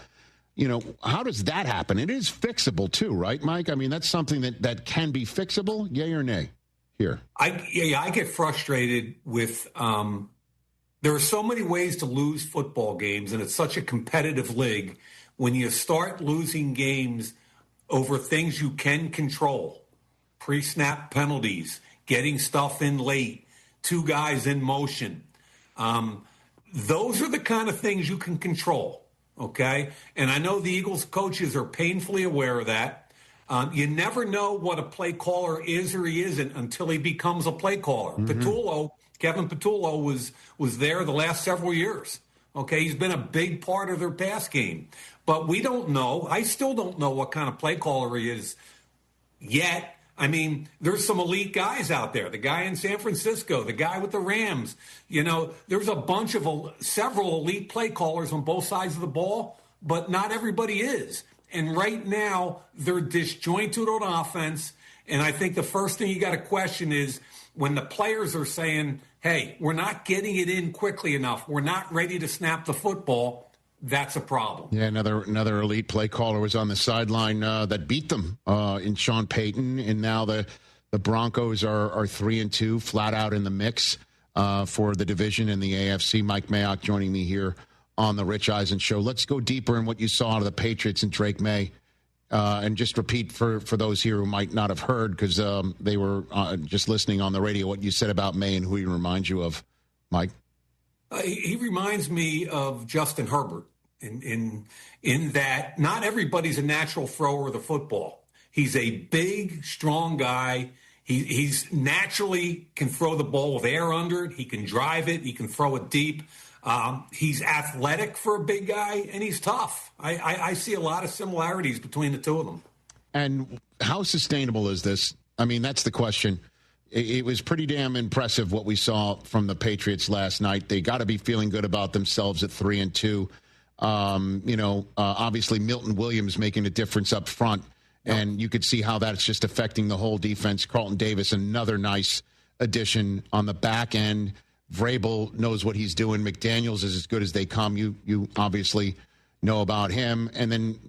how does that happen? It is fixable too, right, Mike? I mean, that's something that can be fixable, yay or nay? Here. I get frustrated with there are so many ways to lose football games, and it's such a competitive league. When you start losing games over things you can control, pre-snap penalties, getting stuff in late, 2 guys in motion, those are the kind of things you can control, okay? And I know the Eagles coaches are painfully aware of that. You never know what a play caller is or he isn't until he becomes a play caller. Mm-hmm. Kevin Patullo was there the last several years. Okay, he's been a big part of their pass game. But we don't know. I still don't know what kind of play caller he is yet. I mean, there's some elite guys out there. The guy in San Francisco, the guy with the Rams. There's a bunch of several elite play callers on both sides of the ball, but not everybody is. And right now, they're disjointed on offense. And I think the first thing you got to question is when the players are saying, hey, we're not getting it in quickly enough, we're not ready to snap the football, that's a problem. Yeah, another elite play caller was on the sideline that beat them in Sean Payton. And now the Broncos are 3-2, flat out in the mix for the division in the AFC. Mike Mayock joining me here on the Rich Eisen Show. Let's go deeper in what you saw out of the Patriots and Drake May. And just repeat for those here who might not have heard, because they were just listening on the radio, what you said about May and who he reminds you of, Mike. He reminds me of Justin Herbert in that not everybody's a natural thrower of the football. He's a big, strong guy. He's naturally can throw the ball with air under it. He can drive it. He can throw it deep. He's athletic for a big guy, and he's tough. I see a lot of similarities between the two of them. And how sustainable is this? I mean, that's the question. It was pretty damn impressive what we saw from the Patriots last night. They got to be feeling good about themselves at 3-2. Obviously Milton Williams making a difference up front, and you could see how that's just affecting the whole defense. Carlton Davis, another nice addition on the back end. Vrabel knows what he's doing. McDaniels is as good as they come. You obviously know about him. And then,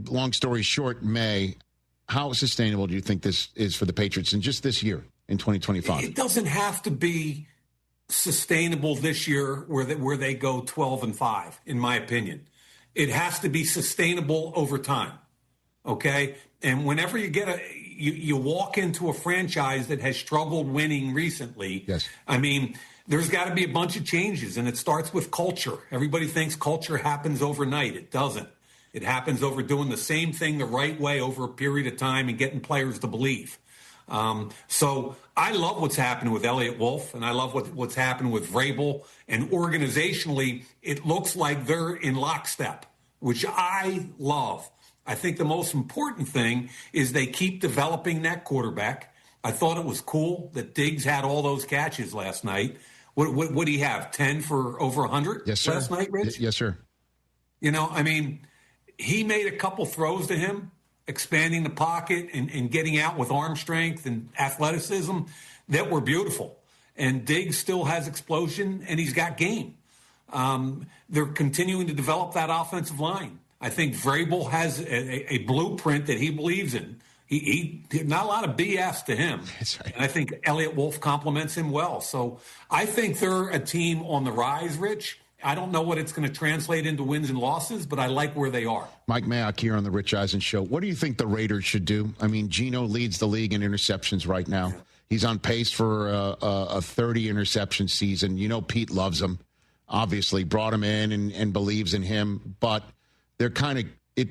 long story short, May, how sustainable do you think this is for the Patriots in just this year, in 2025? It doesn't have to be sustainable this year where they go 12-5, in my opinion. It has to be sustainable over time, okay? And whenever you get you walk into a franchise that has struggled winning recently, yes. I mean, there's got to be a bunch of changes, and it starts with culture. Everybody thinks culture happens overnight. It doesn't. It happens over doing the same thing the right way over a period of time and getting players to believe. So I love what's happening with Elliott Wolf, and I love what's happening with Vrabel. And organizationally, it looks like they're in lockstep, which I love. I think the most important thing is they keep developing that quarterback. I thought it was cool that Diggs had all those catches last night. What do you have, 10 for over 100 yes, sir. Last night, Rich? Yes, sir. I mean, he made a couple throws to him, expanding the pocket and getting out with arm strength and athleticism that were beautiful. And Diggs still has explosion, and he's got game. They're continuing to develop that offensive line. I think Vrabel has a blueprint that he believes in. He not a lot of BS to him. That's right. And I think Elliott Wolf complements him well. So I think they're a team on the rise, Rich. I don't know what it's going to translate into wins and losses, but I like where they are. Mike Mayock here on the Rich Eisen Show. What do you think the Raiders should do? I mean, Geno leads the league in interceptions right now. Yeah. He's on pace for a 30 interception season. Pete loves him, obviously, brought him in and believes in him. But they're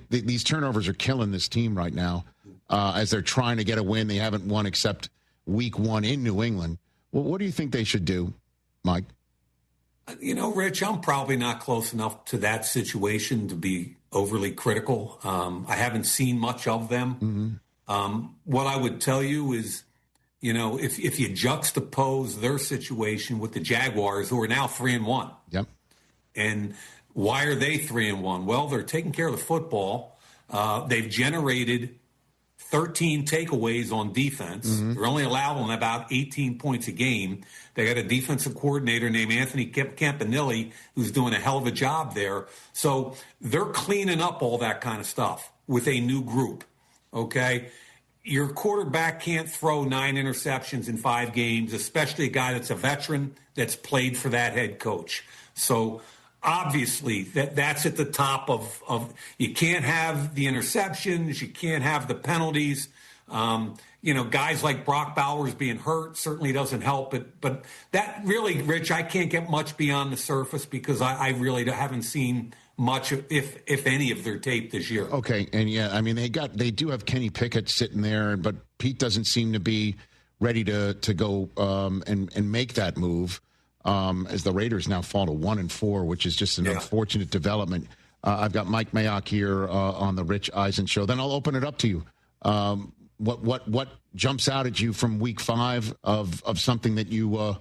these turnovers are killing this team right now as they're trying to get a win. They haven't won except week 1 in New England. Well, what do you think they should do, Mike? Rich, I'm probably not close enough to that situation to be overly critical. I haven't seen much of them. Mm-hmm. What I would tell you is, if you juxtapose their situation with the Jaguars, who are now 3-1. Yep. And why are they 3-1? Well, they're taking care of the football. They've generated 13 takeaways on defense. Mm-hmm. They're only allowing about 18 points a game. They got a defensive coordinator named Anthony Campanelli who's doing a hell of a job there. So they're cleaning up all that kind of stuff with a new group, okay? Your quarterback can't throw 9 interceptions in 5 games, especially a guy that's a veteran that's played for that head coach. So obviously that's at the top of you can't have the interceptions, you can't have the penalties. Guys like Brock Bowers being hurt certainly doesn't help it. But that really, Rich, I can't get much beyond the surface because I really haven't seen much, if any, of their tape this year. Okay, and they do have Kenny Pickett sitting there, but Pete doesn't seem to be ready to go and make that move. As the Raiders now fall to 1-4, which is just an unfortunate development. I've got Mike Mayock here on the Rich Eisen Show. Then I'll open it up to you. What jumps out at you from Week 5 of something that you want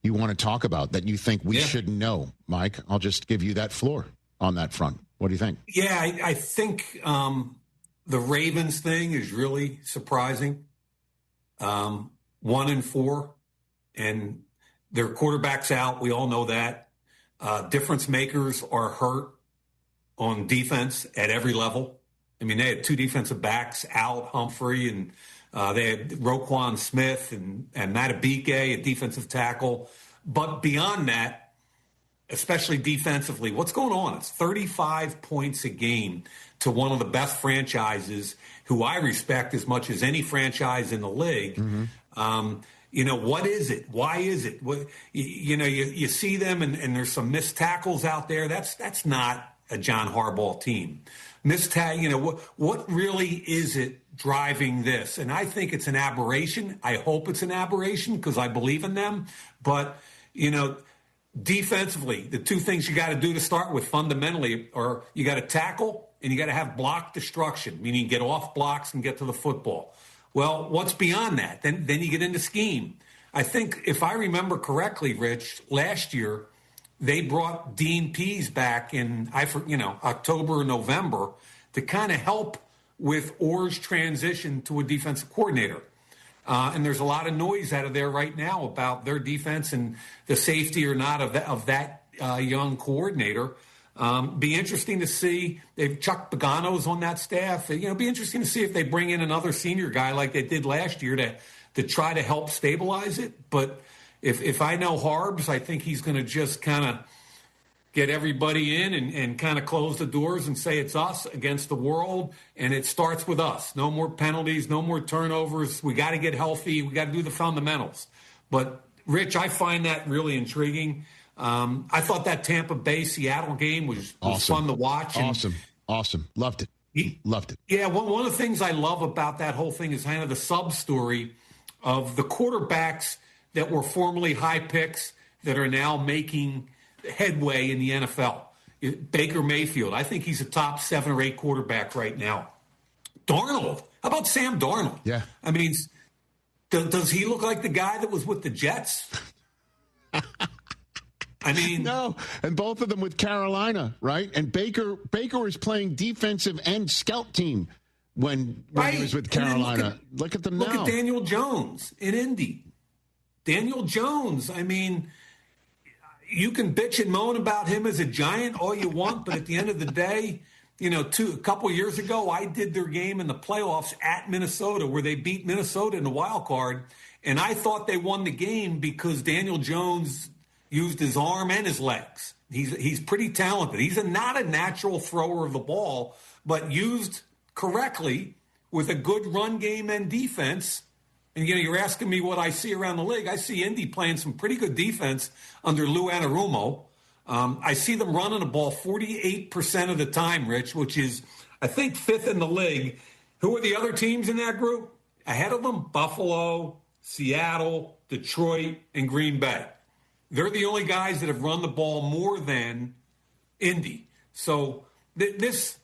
to talk about that you think we should know, Mike? I'll just give you that floor on that front. What do you think? Yeah, I think the Ravens thing is really surprising. 1-4, and their quarterback's out. We all know that. Difference makers are hurt on defense at every level. I mean, they had 2 defensive backs out, Humphrey, and they had Roquan Smith and Matt Abike, a defensive tackle. But beyond that, especially defensively, what's going on? It's 35 points a game to one of the best franchises who I respect as much as any franchise in the league. Mm-hmm. What is it? Why is it? You see them and there's some missed tackles out there. That's not a John Harbaugh team. What really is it driving this? And I think it's an aberration. I hope it's an aberration because I believe in them. But, defensively, the 2 things you got to do to start with fundamentally are you got to tackle and you got to have block destruction, meaning get off blocks and get to the football. Well, what's beyond that? Then you get into scheme. I think if I remember correctly, Rich, last year they brought Dean Pease back in October or November to kind of help with Orr's transition to a defensive coordinator. And there's a lot of noise out of there right now about their defense and the safety or not of that young coordinator. Be interesting to see. They've Chuck Pagano's on that staff. Be interesting to see if they bring in another senior guy like they did last year to try to help stabilize it. But if I know Harbs, I think he's going to just kind of get everybody in and kind of close the doors and say it's us against the world, and it starts with us. No more penalties, no more turnovers. We got to get healthy. We got to do the fundamentals. But, Rich, I find that really intriguing. I thought that Tampa Bay-Seattle game was awesome. Fun to watch. Awesome. Loved it. Loved it. Yeah, one of the things I love about that whole thing is kind of the sub-story of the quarterbacks that were formerly high picks that are now making headway in the NFL. Baker Mayfield, I think he's a top 7 or 8 quarterback right now. Darnold, how about Sam Darnold? Yeah. I mean, does he look like the guy that was with the Jets? I mean, no, and both of them with Carolina, right? And Baker is playing defensive and scout team when he was with Carolina. Look at them now. Look at Daniel Jones in Indy. Daniel Jones, I mean, you can bitch and moan about him as a Giant all you want, but at the end of the day, a couple of years ago, I did their game in the playoffs at Minnesota where they beat Minnesota in the wild card, and I thought they won the game because Daniel Jones used his arm and his legs. He's pretty talented. He's not a natural thrower of the ball, but used correctly with a good run game and defense. And, you're asking me what I see around the league. I see Indy playing some pretty good defense under Lou Anarumo. I see them running the ball 48% of the time, Rich, which is, I think, 5th in the league. Who are the other teams in that group? Ahead of them, Buffalo, Seattle, Detroit, and Green Bay. They're the only guys that have run the ball more than Indy. So this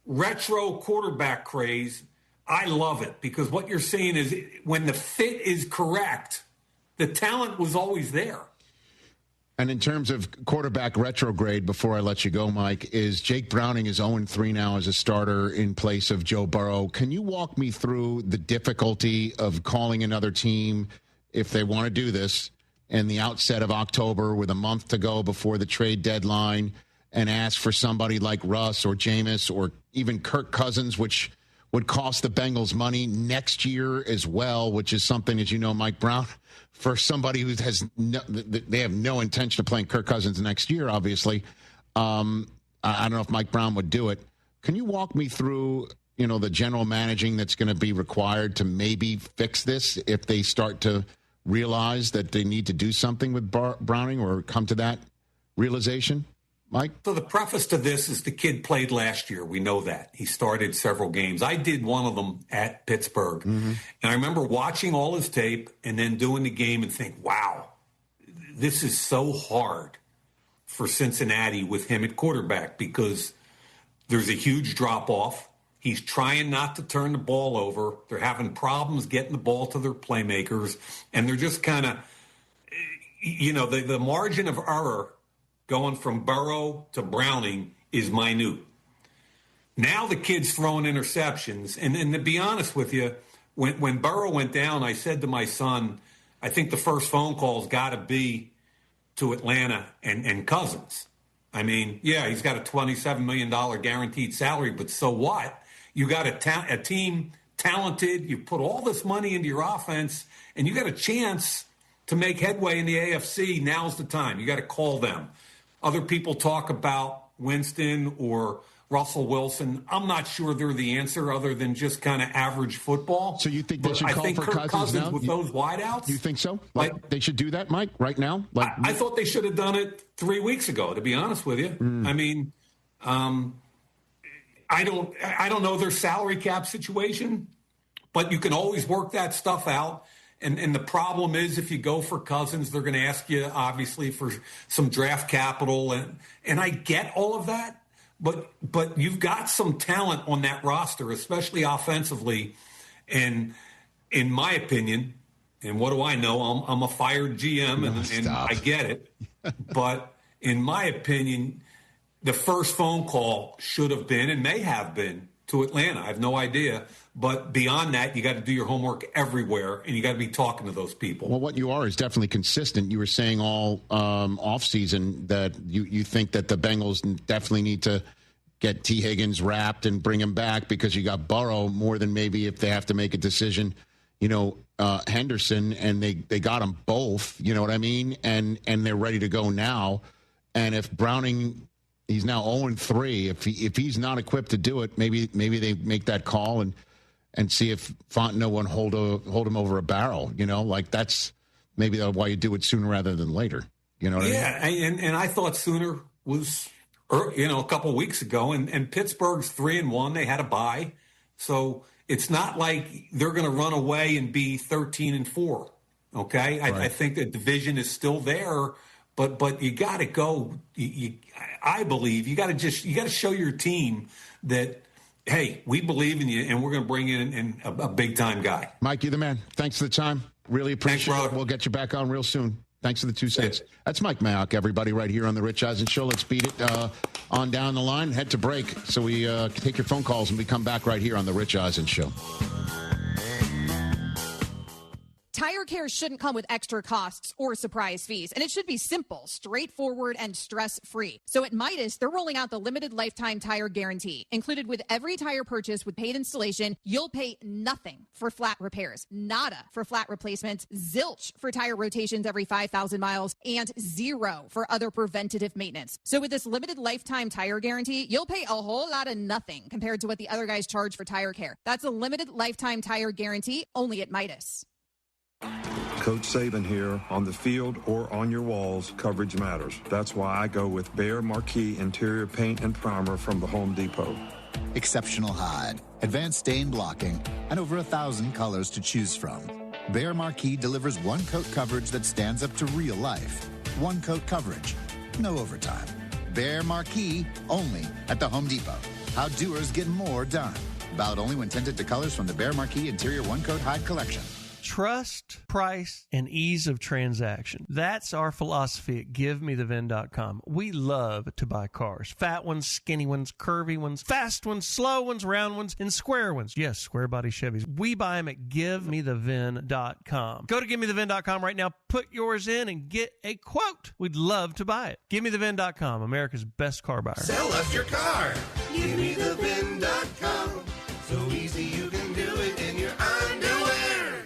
retro quarterback craze, I love it because what you're seeing is when the fit is correct, the talent was always there. And in terms of quarterback retrograde, before I let you go, Mike, is Jake Browning is 0-3 now as a starter in place of Joe Burrow. Can you walk me through the difficulty of calling another team if they want to do this in the outset of October with a month to go before the trade deadline and ask for somebody like Russ or Jameis or even Kirk Cousins, which would cost the Bengals money next year as well, which is something, as you know, Mike Brown, for somebody who has they have no intention of playing Kirk Cousins next year, obviously. I don't know if Mike Brown would do it. Can you walk me through, the general managing that's going to be required to maybe fix this if they start to realize that they need to do something with Browning or come to that realization? Mike? So the preface to this is the kid played last year. We know that. He started several games. I did one of them at Pittsburgh. Mm-hmm. And I remember watching all his tape and then doing the game and think, wow, this is so hard for Cincinnati with him at quarterback because there's a huge drop-off. He's trying not to turn the ball over. They're having problems getting the ball to their playmakers. And they're just kind of, the margin of error going from Burrow to Browning is minute. Now the kid's throwing interceptions. And to be honest with you, when Burrow went down, I said to my son, I think the first phone call's got to be to Atlanta and Cousins. I mean, yeah, he's got a $27 million guaranteed salary, but so what? You got a team talented. You put all this money into your offense, and you got a chance to make headway in the AFC. Now's the time. You got to call them. Other people talk about Winston or Russell Wilson. I'm not sure they're the answer other than just kind of average football. So you think they should call for Kirk Cousins now? With those wideouts? You think so? Like they should do that, Mike, right now? I thought they should have done it 3 weeks ago, to be honest with you. I mean, I don't know their salary cap situation, but you can always work that stuff out. And the problem is if you go for Cousins, they're going to ask you, obviously, for some draft capital. And I get all of that. But you've got some talent on that roster, especially offensively. And in my opinion, and what do I know? I'm a fired GM, and I get it. But in my opinion, the first phone call should have been and may have been to Atlanta. I have no idea. But beyond that, you got to do your homework everywhere, and you got to be talking to those people. Well, what you are is definitely consistent. You were saying all offseason that you think that the Bengals definitely need to get T. Higgins wrapped and bring him back because you got Burrow more than maybe if they have to make a decision, Henderson, and they got them both, you know what I mean? And they're ready to go now. And if Browning, he's now 0-3, if he's not equipped to do it, maybe they make that call and see if Fontenot won't hold him over a barrel, like that's maybe why you do it sooner rather than later. You know what I mean? Yeah, and I thought sooner was, a couple of weeks ago, and Pittsburgh's 3-1. They had a bye. So it's not like they're going to run away and be 13-4. Okay? Right. I think the division is still there, but you got to go. I believe you got to show your team that, hey, we believe in you, and we're going to bring in a big-time guy. Mike, you're the man. Thanks for the time. Really appreciate it. We'll get you back on real soon. Thanks for the 2 cents. That's Mike Mayock, everybody, right here on The Rich Eisen Show. Let's beat it on down the line. Head to break. So we take your phone calls, and we come back right here on The Rich Eisen Show. Tire care shouldn't come with extra costs or surprise fees, and it should be simple, straightforward, and stress-free. So at Midas, they're rolling out the limited lifetime tire guarantee. Included with every tire purchase with paid installation, you'll pay nothing for flat repairs, nada for flat replacements, zilch for tire rotations every 5,000 miles, and zero for other preventative maintenance. So with this limited lifetime tire guarantee, you'll pay a whole lot of nothing compared to what the other guys charge for tire care. That's a limited lifetime tire guarantee only at Midas. Coach Saban here. On the field or on your walls, coverage matters. That's why I go with Behr Marquee Interior Paint and Primer from the Home Depot. Exceptional hide, advanced stain blocking, and over 1,000 colors to choose from. Behr Marquee delivers one-coat coverage that stands up to real life. One-coat coverage, no overtime. Behr Marquee, only at the Home Depot. How doers get more done. Valid only when tinted to colors from the Behr Marquee Interior One-Coat Hide Collection. Trust, price, and ease of transaction. That's our philosophy at GiveMeTheVin.com. We love to buy cars. Fat ones, skinny ones, curvy ones, fast ones, slow ones, round ones, and square ones. Yes, square body Chevys. We buy them at GiveMeTheVin.com. Go to GiveMeTheVin.com right now. Put yours in and get a quote. We'd love to buy it. GiveMeTheVin.com, America's best car buyer. Sell us your car. GiveMeTheVin.com. So easy you can do it in your underwear.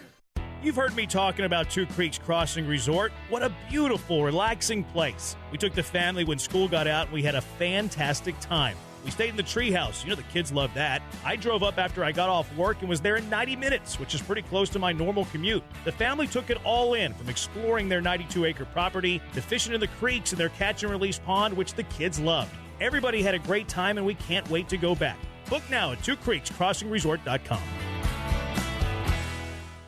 You've heard me talking about Two Creeks Crossing Resort. What a beautiful, relaxing place. We took the family when school got out, and we had a fantastic time. We stayed in the treehouse. You know the kids love that. I drove up after I got off work and was there in 90 minutes, which is pretty close to my normal commute. The family took it all in, from exploring their 92-acre property to fishing in the creeks and their catch-and-release pond, which the kids loved. Everybody had a great time, and we can't wait to go back. Book now at twocreekscrossingresort.com.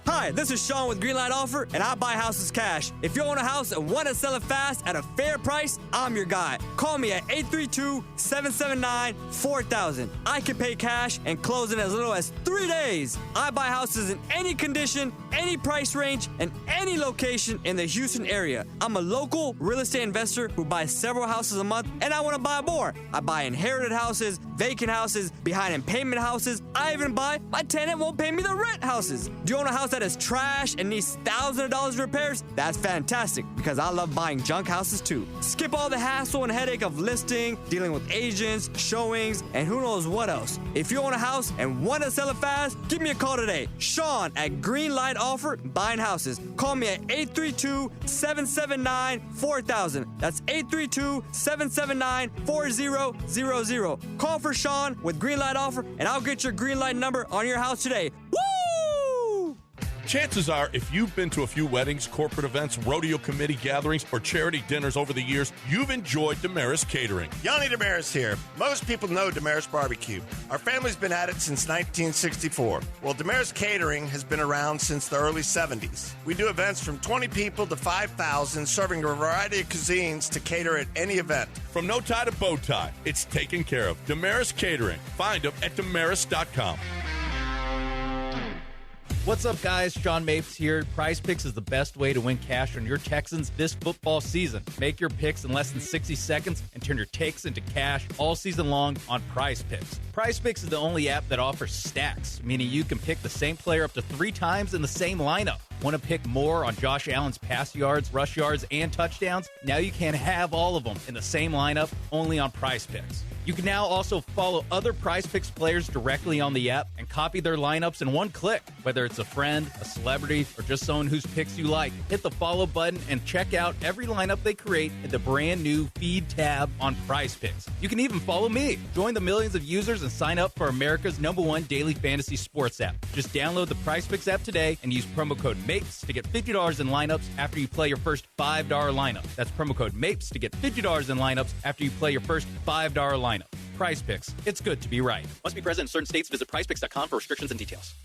Hi, this is Sean with Greenlight Offer, and I buy houses cash. If you own a house and want to sell it fast at a fair price, I'm your guy. Call me at 832-779-4000. I can pay cash and close in as little as 3 days. I buy houses in any condition, any price range, and any location in the Houston area. I'm a local real estate investor who buys several houses a month, and I want to buy more. I buy inherited houses, vacant houses, behind in payment houses. I even buy my tenant won't pay me the rent houses. Do you own a house that is trash and needs thousands of dollars in repairs? That's fantastic, because I love buying junk houses too. Skip all the hassle and headache of listing, dealing with agents, showings, and who knows what else. If you own a house and want to sell it fast, give me a call today. Sean at Greenlight Offer, buying houses. Call me at 832-779-4000. That's 832-779-4000. Call for Sean with Greenlight Offer, and I'll get your Greenlight number on your house today. Woo! Chances are, if you've been to a few weddings, corporate events, rodeo committee gatherings, or charity dinners over the years, you've enjoyed Damaris Catering. Yanni Damaris here. Most people know Damaris Barbecue. Our family's been at it since 1964. Well, Damaris Catering has been around since the early 70s. We do events from 20 people to 5,000, serving a variety of cuisines to cater at any event. From no tie to bow tie, it's taken care of. Damaris Catering. Find them at damaris.com. What's up, guys? Sean Mapes here. Prize Picks is the best way to win cash on your Texans this football season. Make your picks in less than 60 seconds and turn your takes into cash all season long on Prize Picks. Prize Picks is the only app that offers stacks, meaning you can pick the same player up to 3 times in the same lineup. Want to pick more on Josh Allen's pass yards, rush yards, and touchdowns? Now you can have all of them in the same lineup, only on Prize Picks. You can now also follow other Prize Picks players directly on the app and copy their lineups in one click. Whether it's a friend, a celebrity, or just someone whose picks you like, hit the follow button and check out every lineup they create in the brand new Feed tab on Prize Picks. You can even follow me. Join the millions of users and sign up for America's #1 daily fantasy sports app. Just download the Prize Picks app today and use promo code MAPES to get $50 in lineups after you play your first $5 lineup. That's promo code MAPES to get $50 in lineups after you play your first $5 lineup. Prize Picks. It's good to be right. Must be present in certain states. Visit prizepicks.com for restrictions and details.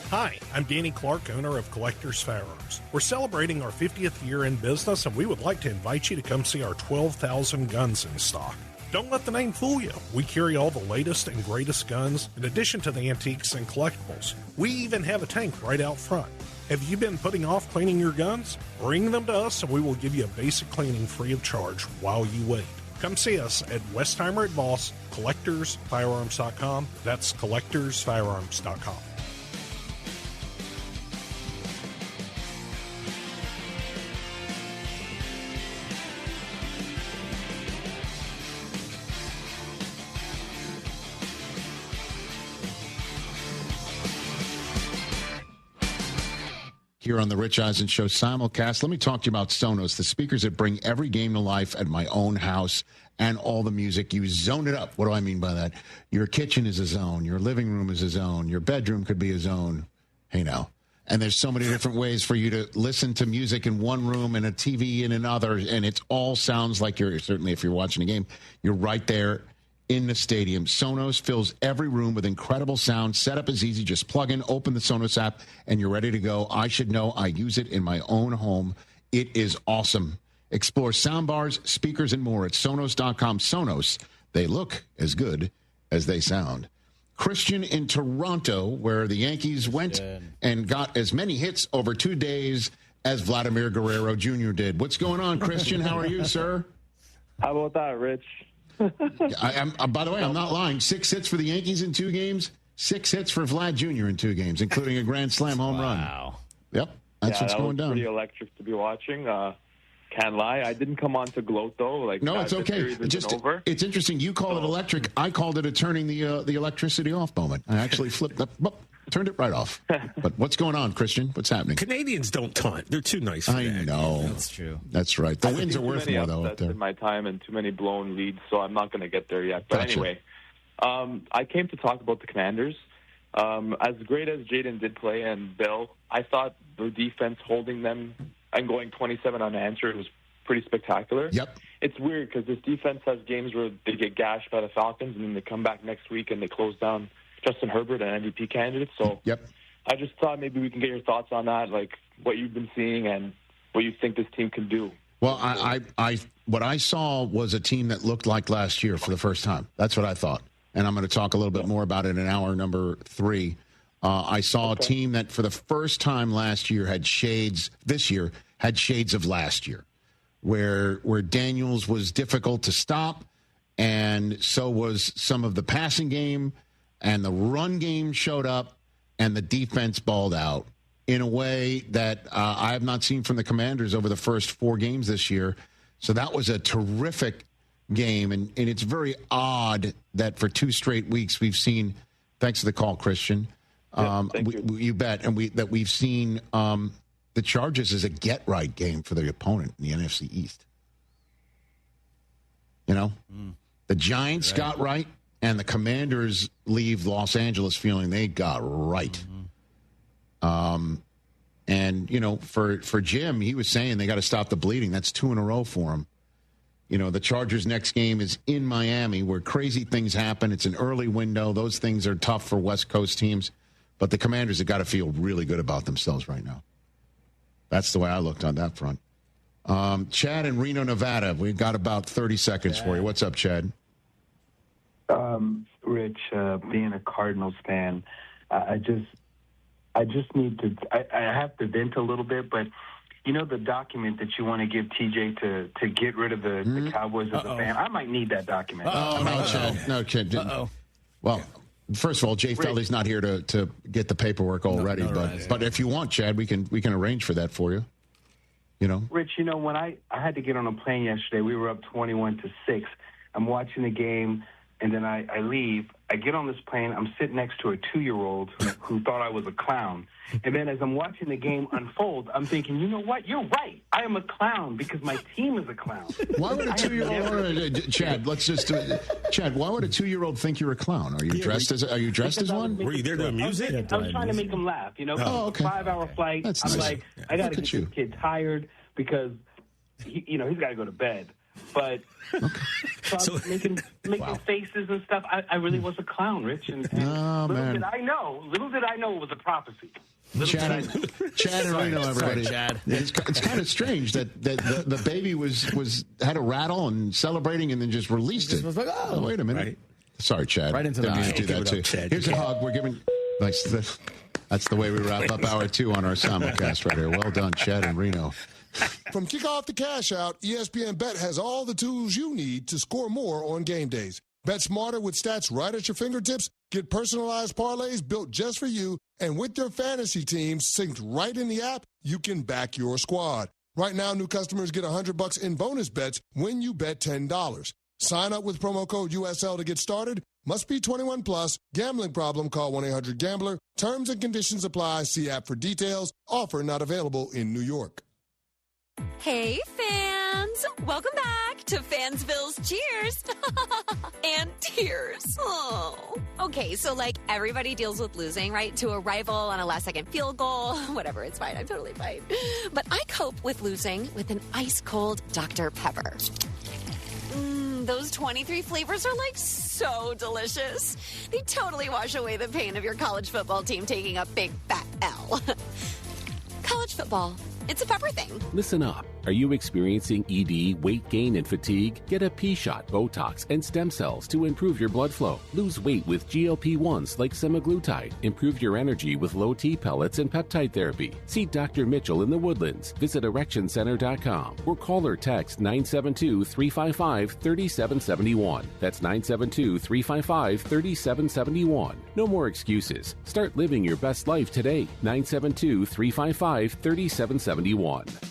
Hi, I'm Danny Clark, owner of Collectors Firearms. We're celebrating our 50th year in business, and we would like to invite you to come see our 12,000 guns in stock. Don't let the name fool you. We carry all the latest and greatest guns, in addition to the antiques and collectibles. We even have a tank right out front. Have you been putting off cleaning your guns? Bring them to us, and we will give you a basic cleaning free of charge while you wait. Come see us at Westheimer at Voss, CollectorsFirearms.com. That's CollectorsFirearms.com. Here on the Rich Eisen Show simulcast, let me talk to you about Sonos, the speakers that bring every game to life at my own house and all the music. You zone it up. What do I mean by that? Your kitchen is a zone. Your living room is a zone. Your bedroom could be a zone. Hey, now. And there's so many different ways for you to listen to music in one room and a TV in another, and it all sounds like you're, certainly if you're watching a game, you're right there in the stadium. Sonos fills every room with incredible sound. Setup is easy. Just plug in, open the Sonos app, and you're ready to go. I should know. I use it in my own home. It is awesome. Explore soundbars, speakers, and more at Sonos.com. Sonos, they look as good as they sound. Christian in Toronto, where the Yankees went and got as many hits over 2 days as Vladimir Guerrero Jr. did. What's going on, Christian? How are you, sir? How about that, Rich? By the way, I'm not lying. 6 hits for the Yankees in 2 games. 6 hits for Vlad Jr. in 2 games, including a grand slam home run. Wow. Yep, that's what's going down. Pretty electric to be watching. Can't lie. I didn't come on to gloat, though. No, it's okay. It's interesting. You call it electric. I called it a turning the electricity off moment. I actually flipped up. Turned it right off. But what's going on, Christian? What's happening? Canadians don't taunt. They're too nice for I know. That's true. That's right. The wins are worth more, though, up there. In my time and too many blown leads, so I'm not going to get there yet. But anyway, I came to talk about the Commanders. As great as Jaden did play and Bill, I thought the defense holding them and going 27 unanswered was pretty spectacular. Yep. It's weird because this defense has games where they get gashed by the Falcons and then they come back next week and they close down Justin Herbert, an MVP candidate. So I just thought maybe we can get your thoughts on that, like what you've been seeing and what you think this team can do. Well, what I saw was a team that looked like last year for the first time. That's what I thought. And I'm going to talk a little bit more about it in hour number 3. I saw a team that for the first time last year had shades of last year, where Daniels was difficult to stop, and so was some of the passing game, and the run game showed up, and the defense balled out in a way that I have not seen from the Commanders over the first 4 games this year. So that was a terrific game, and it's very odd that for 2 straight weeks we've seen, thanks to the call, Christian, you bet, and we've seen the Chargers as a get-right game for the opponent in the NFC East. You know? The Giants got right, and the Commanders leave Los Angeles feeling they got right. And, you know, for Jim, he was saying they got to stop the bleeding. That's 2 in a row for him. You know, the Chargers' next game is in Miami, where crazy things happen. It's an early window. Those things are tough for West Coast teams. But the Commanders have got to feel really good about themselves right now. That's the way I looked on that front. Chad in Reno, Nevada. We've got about 30 seconds for you. What's up, Chad? Rich, being a Cardinals fan, I just need to. I have to vent a little bit, but you know the document that you want to give TJ to get rid of the Cowboys as a fan. I might need that document. No, Chad. Well, first of all, Jay Felly's not here to get the paperwork already, but if you want, Chad, we can arrange for that for you. You know, Rich. You know, when I had to get on a plane yesterday, we were up 21-6. I'm watching the game. And then I leave. I get on this plane. I'm sitting next to a 2-year-old who thought I was a clown. And then as I'm watching the game unfold, I'm thinking, you know what? You're right. I am a clown because my team is a clown. Why would a 2-year-old, Chad? Let's just Chad. Why would a 2-year-old think you're a clown? Are you dressed as one? Were you there doing music? I was trying to make him laugh. You know, 5-hour flight. That's I'm nice. like, I got to get this kid tired because he's got to go to bed. But so I'm making faces and stuff. I really was a clown, Rich. And little did I know it was a prophecy. Chad and Reno, everybody. Sorry, Chad. It's kind of strange that the baby had a rattle and celebrating and then just released it. Like, oh, wait a minute. Right. Sorry, Chad. Right into the eye. Do that too. Here's a hug. We're giving. That's the way we wrap up hour 2 on our simulcast right here. Well done, Chad and Reno. From kickoff to cash out, ESPN Bet has all the tools you need to score more on game days. Bet smarter with stats right at your fingertips. Get personalized parlays built just for you. And with your fantasy teams synced right in the app, you can back your squad. Right now, new customers get $100 in bonus bets when you bet $10. Sign up with promo code USL to get started. Must be 21 plus. Gambling problem? Call 1-800-GAMBLER. Terms and conditions apply. See app for details. Offer not available in New York. Hey, fans! Welcome back to Fansville's Cheers and Tears. Oh. Okay, so everybody deals with losing, right? To a rival on a last-second field goal. Whatever, it's fine. I'm totally fine. But I cope with losing with an ice-cold Dr. Pepper. Those 23 flavors are so delicious. They totally wash away the pain of your college football team taking a big fat L. College college football. It's a pepper thing. Listen up. Are you experiencing ED, weight gain, and fatigue? Get a P-shot, Botox, and stem cells to improve your blood flow. Lose weight with GLP-1s like semaglutide. Improve your energy with low T pellets and peptide therapy. See Dr. Mitchell in the Woodlands. Visit ErectionCenter.com or call or text 972-355-3771. That's 972-355-3771. No more excuses. Start living your best life today. 972-355-3771.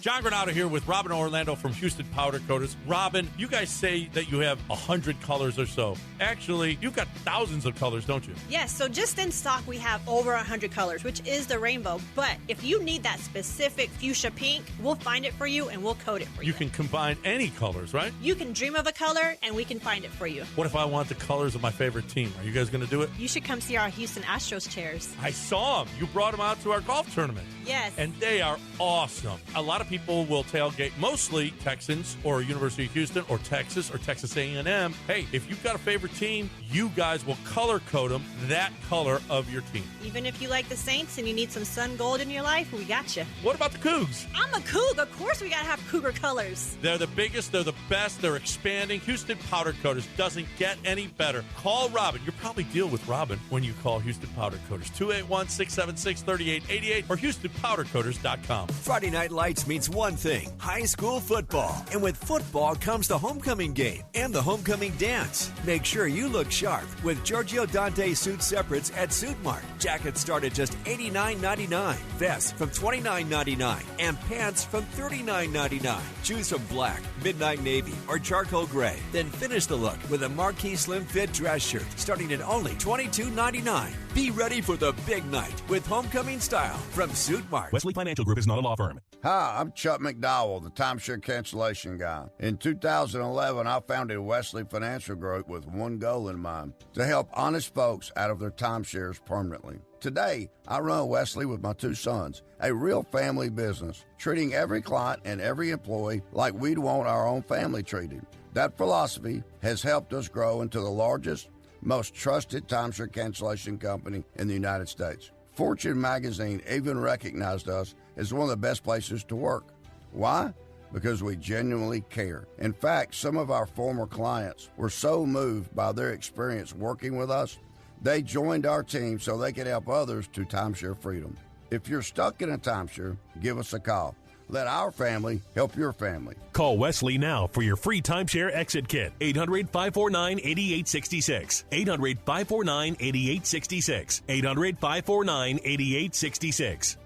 John Granado here with Robin Orlando from Houston Powder Coaters. Robin, you guys say that you have 100 colors or so. Actually, you've got thousands of colors, don't you? Yes, so just in stock we have over 100 colors, which is the rainbow. But if you need that specific fuchsia pink, we'll find it for you and we'll coat it for you. You can combine any colors, right? You can dream of a color and we can find it for you. What if I want the colors of my favorite team? Are you guys going to do it? You should come see our Houston Astros chairs. I saw them. You brought them out to our golf tournament. Yes. And they are awesome. A lot of people will tailgate, mostly Texans or University of Houston or Texas A&M. Hey, if you've got a favorite team, you guys will color code them that color of your team. Even if you like the Saints and you need some sun gold in your life, we got you. What about the Cougs? I'm a Coug. Of course we got to have Cougar colors. They're the biggest. They're the best. They're expanding. Houston Powder Coaters doesn't get any better. Call Robin. You probably deal with Robin when you call Houston Powder Coaters. 281-676-3888 or HoustonPowderCoaters.com. Friday Night Lights means one thing, high school football. And with football comes the homecoming game and the homecoming dance. Make sure you look sharp with Giorgio Dante suit separates at Suit Mart. Jackets start at just $89.99, vests from $29.99, and pants from $39.99. Choose from black, midnight navy, or charcoal gray. Then finish the look with a marquee slim fit dress shirt starting at only $22.99. Be ready for the big night with homecoming style from Suit Mart. Wesley Financial Group is not a law firm. Hi, I'm Chuck McDowell, the timeshare cancellation guy. In 2011, I founded Wesley Financial Group with one goal in mind, to help honest folks out of their timeshares permanently. Today, I run Wesley with my two sons, a real family business, treating every client and every employee like we'd want our own family treated. That philosophy has helped us grow into the largest, most trusted timeshare cancellation company in the United States. Fortune magazine even recognized us as one of the best places to work. Why? Because we genuinely care. In fact, some of our former clients were so moved by their experience working with us, they joined our team so they could help others to timeshare freedom. If you're stuck in a timeshare, give us a call. Let our family help your family. Call Wesley now for your free timeshare exit kit. 800-549-8866. 800-549-8866. 800-549-8866.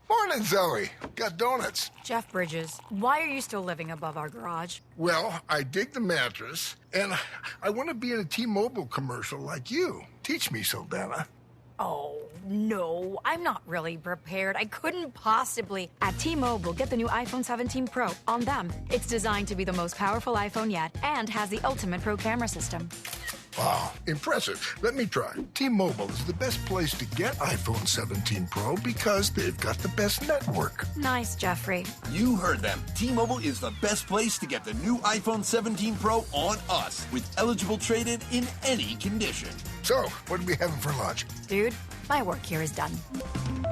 Morning, Zoe. Got donuts. Jeff Bridges, why are you still living above our garage? Well, I dig the mattress, and I want to be in a T-Mobile commercial like you. Teach me, Saldana. Oh, no, I'm not really prepared. I couldn't possibly. At T-Mobile, get the new iPhone 17 Pro on them. It's designed to be the most powerful iPhone yet and has the ultimate Pro camera system. Wow, impressive. Let me try. T-Mobile is the best place to get iPhone 17 Pro because they've got the best network. Nice, Jeffrey. You heard them. T-Mobile is the best place to get the new iPhone 17 Pro on us with eligible trade-in in any condition. So, what are we having for lunch? Dude, my work here is done.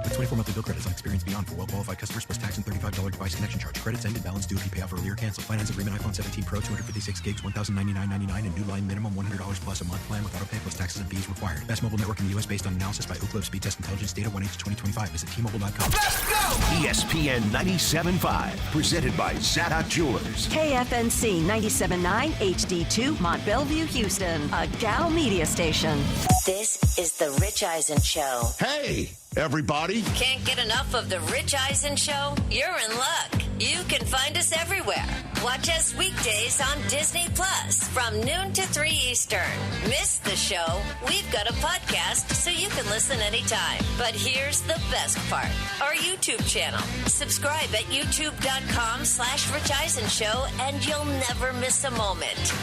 With 24 monthly bill credits on Experience Beyond for well-qualified customers plus tax and $35 device connection charge. Credits ended, balance due if you pay off earlier. Cancel. Finance agreement iPhone 17 Pro, 256 gigs, $1,099.99 and new line minimum $100 plus a month plan with auto pay plus taxes and fees required. Best mobile network in the U.S. based on analysis by Ookla Speed Test Intelligence data 1H 2025. Visit T-Mobile.com. Let's go! ESPN 97.5, presented by Zadok Jewelers. KFNC 97.9 HD2 Mont Bellevue, Houston, a Gal media station. This is The Rich Eisen Show. Hey, everybody. Can't get enough of The Rich Eisen Show? You're in luck. You can find us everywhere. Watch us weekdays on Disney Plus from noon to 3 Eastern. Miss the show? We've got a podcast so you can listen anytime. But here's the best part. Our YouTube channel. Subscribe at youtube.com/Rich Eisen Show and you'll never miss a moment.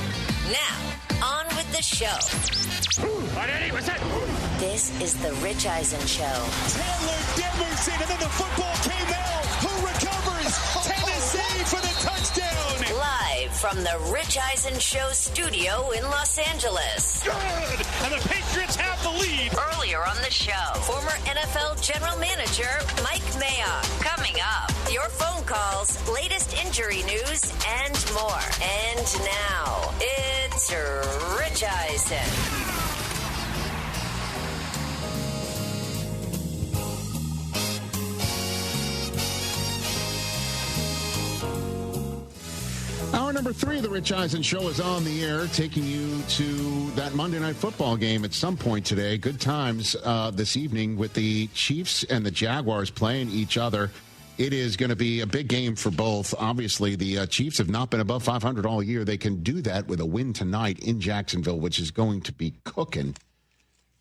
Now, on with the show. This is The Rich Eisen Show. Taylor Demerson, and then the football came out. Who recovers? Tennessee for the touchdown. Live from the Rich Eisen Show studio in Los Angeles. Good. And the Patriots have the lead. Earlier on the show, former NFL General Manager Mike Mayock. Coming up, your phone calls, latest injury news, and more. And now, it's Rich Eisen. Hour number 3 of the Rich Eisen Show is on the air, taking you to that Monday Night Football game at some point today. Good times this evening with the Chiefs and the Jaguars playing each other. It is going to be a big game for both. Obviously, the Chiefs have not been above 500 all year. They can do that with a win tonight in Jacksonville, which is going to be cooking.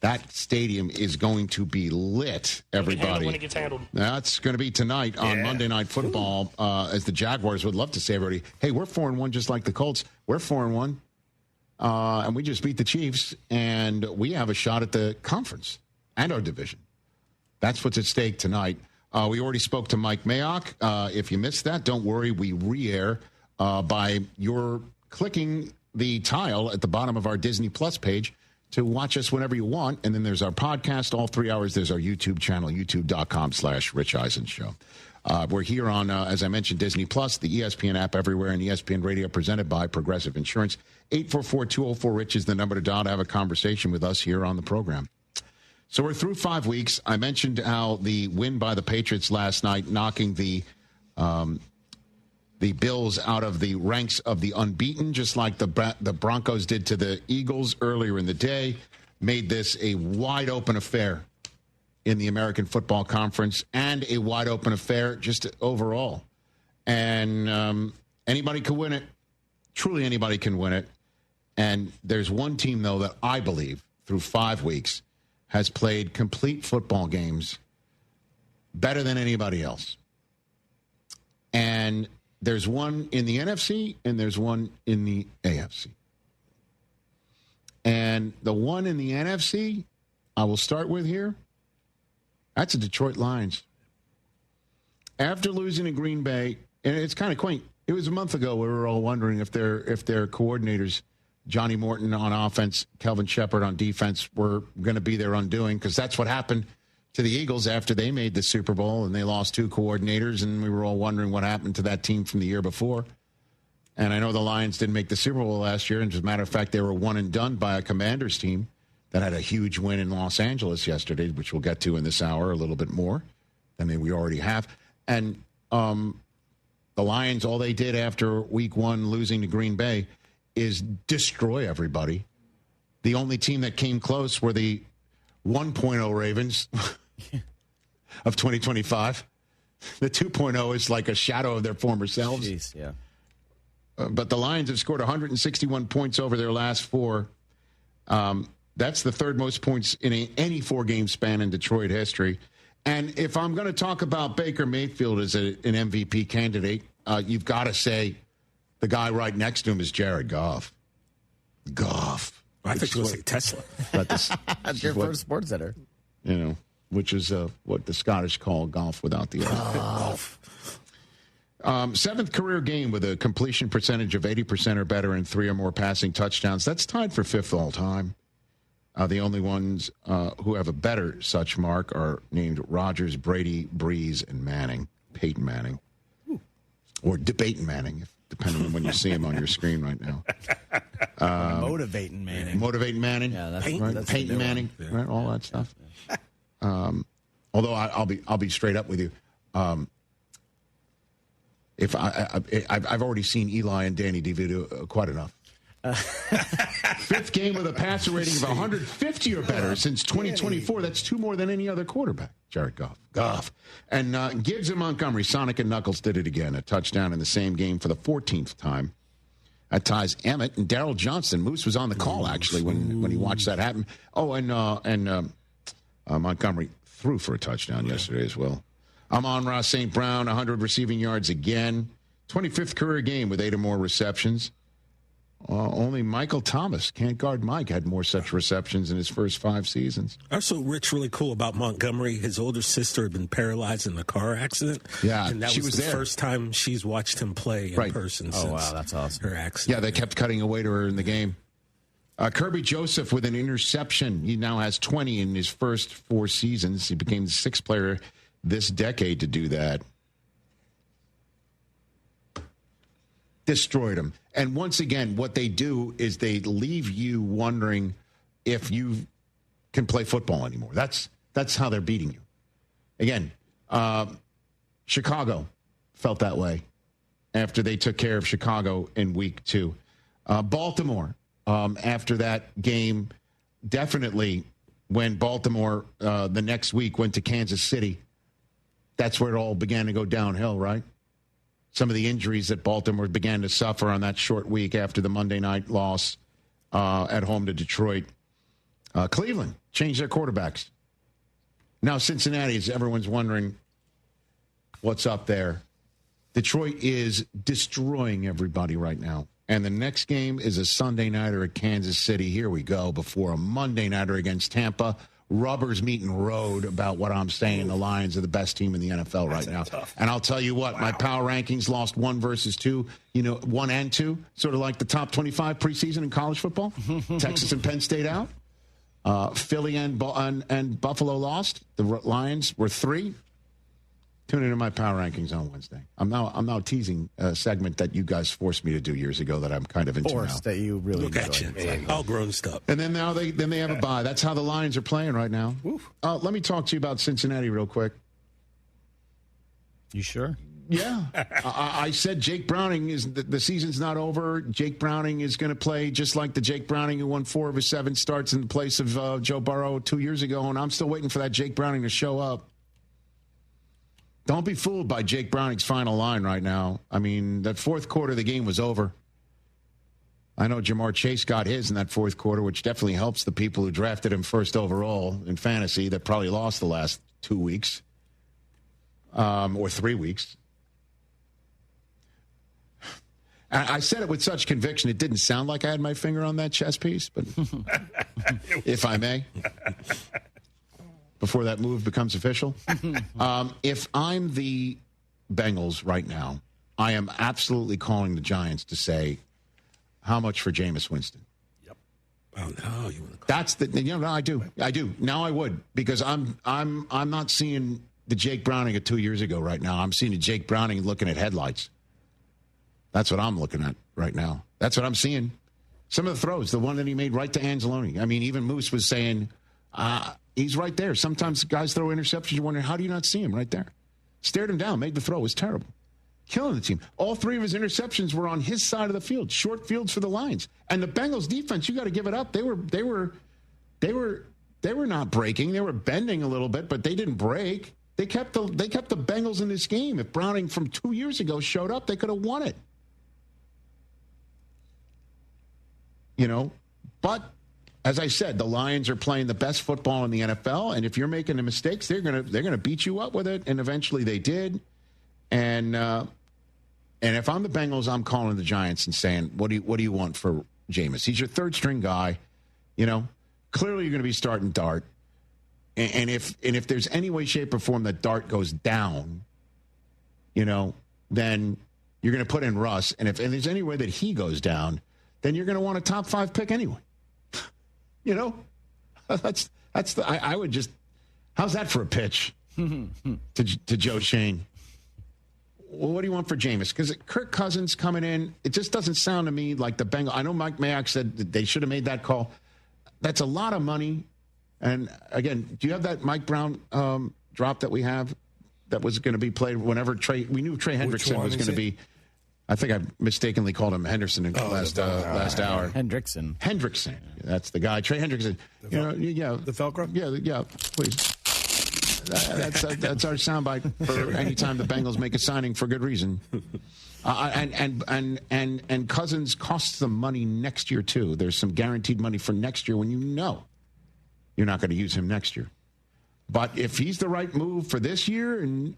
That stadium is going to be lit, everybody. When it gets handled. That's going to be tonight on Monday Night Football, as the Jaguars would love to say, everybody, hey, we're 4-1 just like the Colts. We're 4-1, and we just beat the Chiefs, and we have a shot at the conference and our division. That's what's at stake tonight. We already spoke to Mike Mayock. If you missed that, don't worry. We re-air by your clicking the tile at the bottom of our Disney Plus page to watch us whenever you want. And then there's our podcast, all 3 hours. There's our YouTube channel, youtube.com/Rich Eisen Show. We're here on, as I mentioned, Disney Plus, the ESPN app everywhere, and ESPN Radio presented by Progressive Insurance. 844-204-RICH is the number to dial to have a conversation with us here on the program. So we're through 5 weeks. I mentioned how the win by the Patriots last night, knocking the Bills out of the ranks of the unbeaten, just like the Broncos did to the Eagles earlier in the day, made this a wide-open affair in the American Football Conference and a wide-open affair just overall. And anybody can win it. Truly anybody can win it. And there's one team, though, that I believe through 5 weeks has played complete football games better than anybody else. And there's one in the NFC and there's one in the AFC. And the one in the NFC, I will start with here, that's the Detroit Lions. After losing to Green Bay, and it's kind of quaint, it was a month ago we were all wondering if their coordinators, Johnny Morton on offense, Kelvin Shepard on defense, were going to be their undoing, because that's what happened to the Eagles after they made the Super Bowl and they lost 2 coordinators, and we were all wondering what happened to that team from the year before. And I know the Lions didn't make the Super Bowl last year, and as a matter of fact, they were one and done by a Commanders team that had a huge win in Los Angeles yesterday, which we'll get to in this hour a little bit more than we already have. And the Lions, all they did after week 1 losing to Green Bay is destroy everybody. The only team that came close were the 1.0 Ravens of 2025. The 2.0 is like a shadow of their former selves. Jeez, yeah. But the Lions have scored 161 points over their last 4. That's the 3rd most points in any 4-game span in Detroit history. And if I'm going to talk about Baker Mayfield as an MVP candidate, you've got to say the guy right next to him is Jared Goff. I think it was like Tesla. That's your first sports center. You know, which is what the Scottish call golf without the golf. 7th career game with a completion percentage of 80% or better and 3 or more passing touchdowns. That's tied for 5th all time. The only ones who have a better such mark are named Rodgers, Brady, Breeze, and Manning. Peyton Manning. Or Debating Manning, depending on when you see him on your screen right now. Motivating Manning. Motivating Manning. Yeah, that's right? that's Peyton Manning. Yeah. Right, all that stuff. Although I'll be straight up with you. If I've already seen Eli and Danny DeVito quite enough. 5th game with a passer rating of 150 or better since 2024. That's 2 more than any other quarterback. Jared Goff. And Gibbs and Montgomery, Sonic and Knuckles did it again. A touchdown in the same game for the 14th time. That ties Emmett and Darryl Johnston. Moose was on the call, actually, when he watched that happen. Oh, and Montgomery threw for a touchdown yesterday as well. Amon-Ra St. Brown, 100 receiving yards again. 25th career game with 8 or more receptions. Only Michael Thomas, can't guard Mike, had more such receptions in his first 5 seasons. Also, Rich, really cool about Montgomery. His older sister had been paralyzed in a car accident. Yeah, and that she was the first time she's watched him play in person since wow, that's awesome. her accident. Yeah, they kept cutting away to her in the game. Kirby Joseph with an interception. He now has 20 in his first 4 seasons. He became the 6th player this decade to do that. Destroyed him. And once again, what they do is they leave you wondering if you can play football anymore. That's how they're beating you. Again, Chicago felt that way after they took care of Chicago in week 2. Baltimore, after that game, definitely when Baltimore the next week went to Kansas City, that's where it all began to go downhill, right? Some of the injuries that Baltimore began to suffer on that short week after the Monday night loss at home to Detroit. Cleveland changed their quarterbacks. Now Cincinnati, as everyone's wondering what's up there. Detroit is destroying everybody right now. And the next game is a Sunday nighter at Kansas City. Here we go, before a Monday nighter against Tampa. Rubber's meeting road about what I'm saying. The Lions are the best team in the NFL right now. Tough. And I'll tell you what, my power rankings lost 1 versus 2, 1 and 2, sort of like the top 25 preseason in college football. Texas and Penn State out. Philly and Buffalo lost. The Lions were 3. Tune into my power rankings on Wednesday. I'm now teasing a segment that you guys forced me to do years ago that I'm kind of into now. That you really look at you, man. All grown stuff. And then now they have a bye. That's how the Lions are playing right now. Let me talk to you about Cincinnati real quick. You sure? Yeah. I said Jake Browning is the season's not over. Jake Browning is going to play just like the Jake Browning who won 4 of his 7 starts in place of Joe Burrow 2 years ago, and I'm still waiting for that Jake Browning to show up. Don't be fooled by Jake Browning's final line right now. I mean, that fourth quarter of the game was over. I know Jamar Chase got his in that fourth quarter, which definitely helps the people who drafted him first overall in fantasy that probably lost the last 2 weeks or 3 weeks. I said it with such conviction, it didn't sound like I had my finger on that chess piece, but if I may. Before that move becomes official. If I'm the Bengals right now, I am absolutely calling the Giants to say, how much for Jameis Winston? Yep. Oh no, you want to? That's the. No, I do. Now I would, because I'm not seeing the Jake Browning of 2 years ago right now. I'm seeing the Jake Browning looking at headlights. That's what I'm looking at right now. That's what I'm seeing. Some of the throws, the one that he made right to Anzalone. I mean, even Moose was saying. He's right there. Sometimes guys throw interceptions. You're wondering, how do you not see him right there? Stared him down, made the throw. It was terrible. Killing the team. All 3 of his interceptions were on his side of the field. Short fields for the Lions. And the Bengals defense, you got to give it up. They were not breaking. They were bending a little bit, but they didn't break. They kept the Bengals in this game. If Browning from 2 years ago showed up, they could have won it. But as I said, the Lions are playing the best football in the NFL, and if you're making the mistakes, they're gonna beat you up with it. And eventually, they did. And if I'm the Bengals, I'm calling the Giants and saying, "What do you want for Jameis? He's your 3rd string guy. Clearly you're going to be starting Dart. And if there's any way, shape, or form that Dart goes down, then you're going to put in Russ. And if there's any way that he goes down, then you're going to want a top 5 pick anyway." I would just, how's that for a pitch to Joe Shane? Well, what do you want for Jameis? Because Kirk Cousins coming in, it just doesn't sound to me like the Bengals. I know Mike Mayock said that they should have made that call. That's a lot of money. And again, do you have that Mike Brown drop that we have that was going to be played whenever we knew Trey Hendrickson was going to be? I think I mistakenly called him Henderson in last hour. Hendrickson. That's the guy. Trey Hendrickson. The Velcro? Yeah, please. That's our soundbite for any time the Bengals make a signing for good reason. And Cousins costs them money next year, too. There's some guaranteed money for next year when you're not going to use him next year. But if he's the right move for this year, and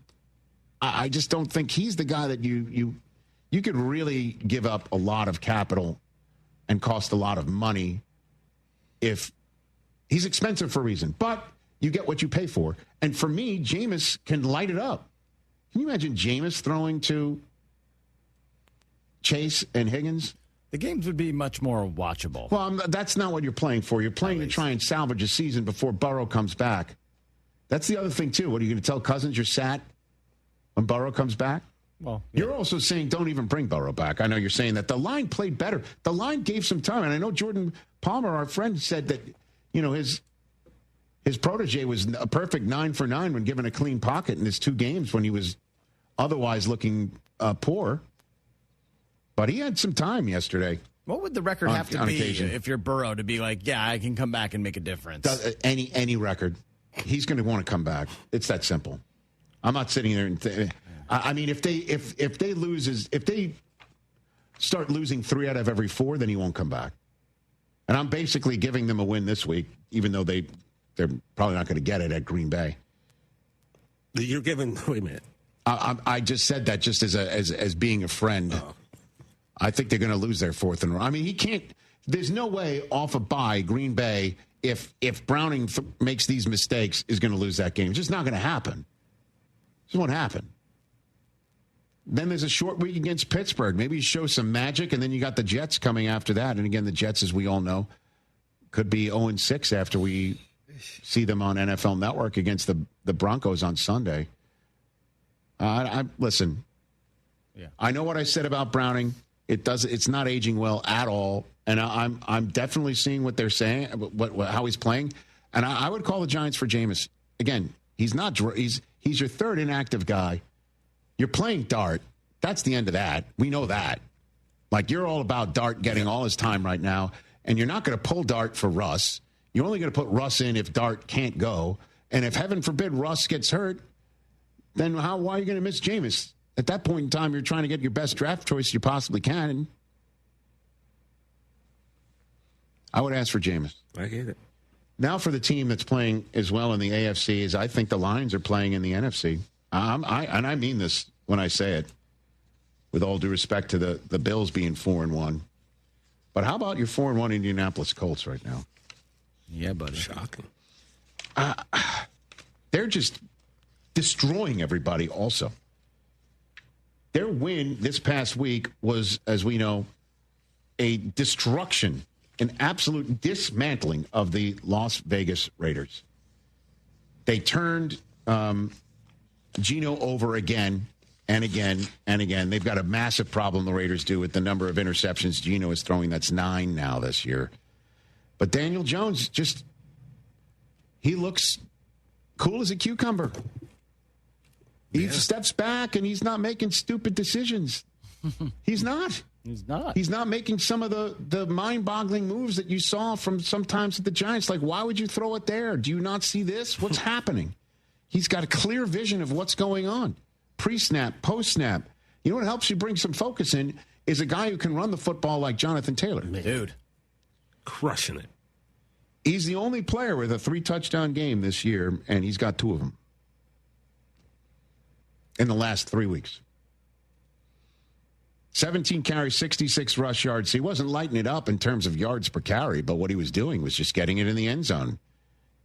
I just don't think he's the guy that you could really give up a lot of capital and cost a lot of money if he's expensive for a reason. But you get what you pay for. And for me, Jameis can light it up. Can you imagine Jameis throwing to Chase and Higgins The games would be much more watchable. Well, that's not what you're playing for. You're playing to try and salvage a season before Burrow comes back. That's the other thing, too. What, are you going to tell Cousins you're sat when Burrow comes back? Well, yeah. You're also saying don't even bring Burrow back. I know you're saying that. The line played better. The line gave some time. And I know Jordan Palmer, our friend, said that, his protege was a perfect 9 for 9 when given a clean pocket in his 2 games when he was otherwise looking poor. But he had some time yesterday. What would the record have to be if you're Burrow to be like, yeah, I can come back and make a difference? Any record. He's going to want to come back. It's that simple. I'm not sitting there and I mean, if they start losing 3 out of every 4, then he won't come back. And I'm basically giving them a win this week, even though they're probably not going to get it at Green Bay. You're giving. Wait a minute. I just said that just as being a friend. Oh. I think they're going to lose their 4th in a row. I mean, he can't. There's no way off a bye Green Bay, if Browning makes these mistakes, is going to lose that game. It's just not going to happen. It just won't happen. Then there's a short week against Pittsburgh. Maybe you show some magic, and then you got the Jets coming after that. And again, the Jets, as we all know, could be 0-6 after we see them on NFL Network against the Broncos on Sunday. Listen. Yeah. I know what I said about Browning. It's not aging well at all, and I'm definitely seeing what they're saying, how he's playing, and I would call the Giants for Jameis. Again, he's your 3rd inactive guy. You're playing Dart. That's the end of that. We know that. Like, you're all about Dart getting all his time right now, and you're not going to pull Dart for Russ. You're only going to put Russ in if Dart can't go, and if heaven forbid Russ gets hurt, then why are you going to miss Jameis? At that point in time, you're trying to get your best draft choice you possibly can. I would ask for Jameis. I get it. Now for the team that's playing as well in the AFC is I think the Lions are playing in the NFC. And I mean this when I say it, with all due respect to the Bills being 4-1. But how about your 4-1 Indianapolis Colts right now? Yeah, buddy. Shocking. They're just destroying everybody also. Their win this past week was, as we know, a destruction, an absolute dismantling of the Las Vegas Raiders. They turned Geno over again and again and again. They've got a massive problem, the Raiders do, with the number of interceptions Geno is throwing. That's 9 now this year. But Daniel Jones he looks cool as a cucumber. He steps back, and he's not making stupid decisions. He's not. He's not. He's not making some of the mind-boggling moves that you saw from sometimes at the Giants. Like, why would you throw it there? Do you not see this? What's happening? He's got a clear vision of what's going on. Pre-snap, post-snap. You know what helps you bring some focus in is a guy who can run the football like Jonathan Taylor. Dude. Crushing it. He's the only player with a 3-touchdown game this year, and he's got 2 of them in the last 3 weeks. 17 carries, 66 rush yards. He wasn't lighting it up in terms of yards per carry, but what he was doing was just getting it in the end zone.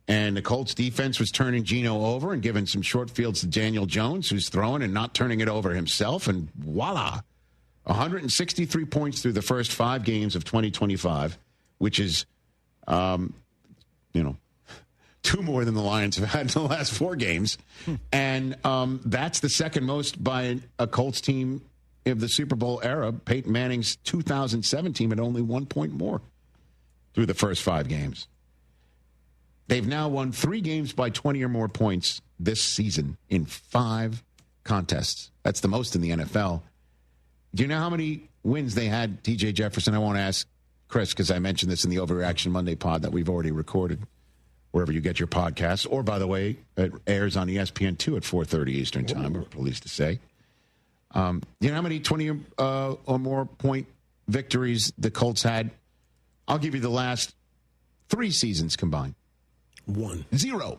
And the Colts defense was turning Geno over and giving some short fields to Daniel Jones, who's throwing and not turning it over himself. And voila, 163 points through the first 5 games of 2025, which is, 2 more than the Lions have had in the last 4 games. And that's the second most by a Colts team of the Super Bowl era. Peyton Manning's 2017 had only 1 point more through the first 5 games. They've now won 3 games by 20 or more points this season in 5 contests. That's the most in the NFL. Do you know how many wins they had, TJ Jefferson? I want to ask Chris, because I mentioned this in the Overreaction Monday pod that we've already recorded, wherever you get your podcasts. Or, by the way, it airs on ESPN2 at 4:30 Eastern Time, we're pleased to say. You know how many 20 or more point victories the Colts had? I'll give you the last 3 seasons combined. 1. 0.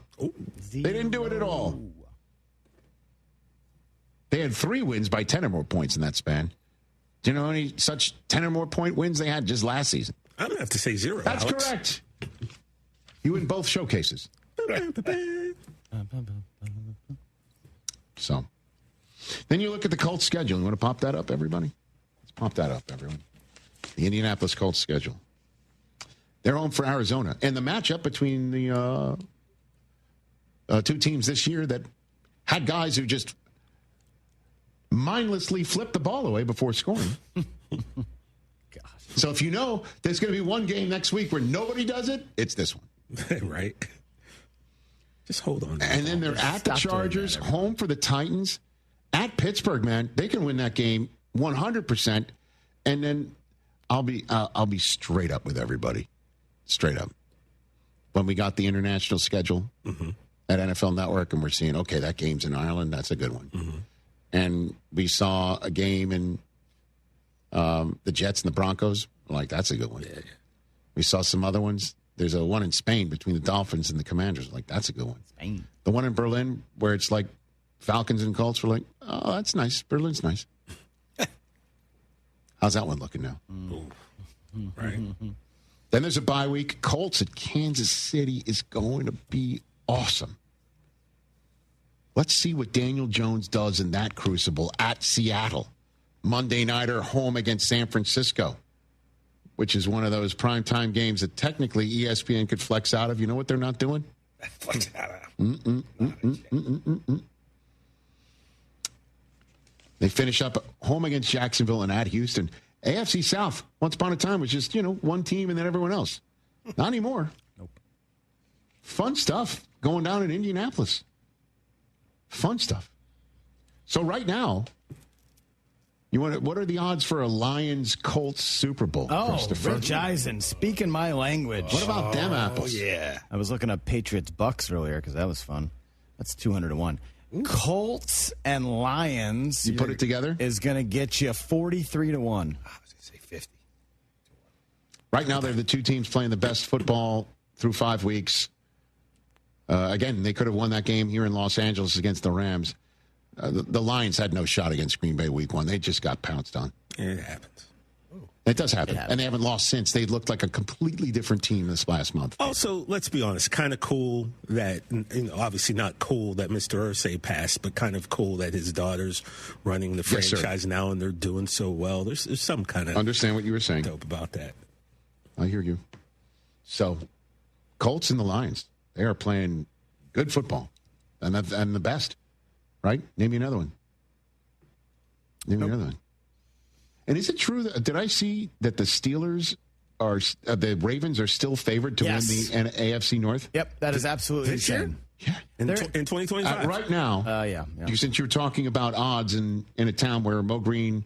They didn't do it at all. They had 3 wins by 10 or more points in that span. Do you know how many such 10 or more point wins they had just last season? I'm going to have to say 0. That's Alex. correct. You win both showcases. So, then you look at the Colts schedule. You want to pop that up, everybody? Let's pop that up, everyone. The Indianapolis Colts schedule. They're home for Arizona. And the matchup between the two teams this year that had guys who just mindlessly flipped the ball away before scoring. So if you know there's going to be one game next week where nobody does it, it's this one. Right. Just hold on. And then they're at the Chargers, home for the Titans, at Pittsburgh, man. They can win that game 100%. And then I'll be straight up with everybody. Straight up. When we got the international schedule at NFL Network and we're seeing, okay, that game's in Ireland, that's a good one. And we saw a game in the Jets and the Broncos. Like, that's a good one. Yeah. We saw some other ones. There's a one in Spain between the Dolphins and the Commanders. Like, that's a good one. Spain. The one in Berlin where it's like Falcons and Colts were like, oh, that's nice. Berlin's nice. How's that one looking now? Right. Then there's a bye week. Colts at Kansas City is going to be awesome. Let's see what Daniel Jones does in that crucible at Seattle. Monday nighter, home against San Francisco, which is one of those primetime games that technically ESPN could flex out of. You know what they're not doing? Flex out of. They finish up home against Jacksonville and at Houston. AFC South, once upon a time, was just, one team and then everyone else. Not anymore. Nope. Fun stuff going down in Indianapolis. Fun stuff. So right now, what are the odds for a Lions-Colts Super Bowl? Oh, Rich Eisen, speaking my language. What about them apples? Yeah. I was looking up Patriots-Bucks earlier because that was fun. That's 200-1. Colts and Lions. You put it together? Is going to get you 43-1. I was going to say 50. Right now, they're the two teams playing the best football through 5 weeks. Again, they could have won that game here in Los Angeles against the Rams. The Lions had no shot against Green Bay week 1. They just got pounced on. It happens. It does happen. And they haven't lost since. They looked like a completely different team this last month. Also, let's be honest, kind of cool that, obviously not cool that Mr. Irsay passed, but kind of cool that his daughter's running the franchise now and they're doing so well. There's some kind of... Understand what you were saying. Dope about that. I hear you. So, Colts and the Lions, they are playing good football. And the best, right? Name me another one. Name me another one. And is it true that did I see that the Steelers are the Ravens are still favored to win the AFC North? Yep, that is absolutely insane. Yeah, in 2025. Right now. Yeah. Since you're talking about odds in a town where Mo Green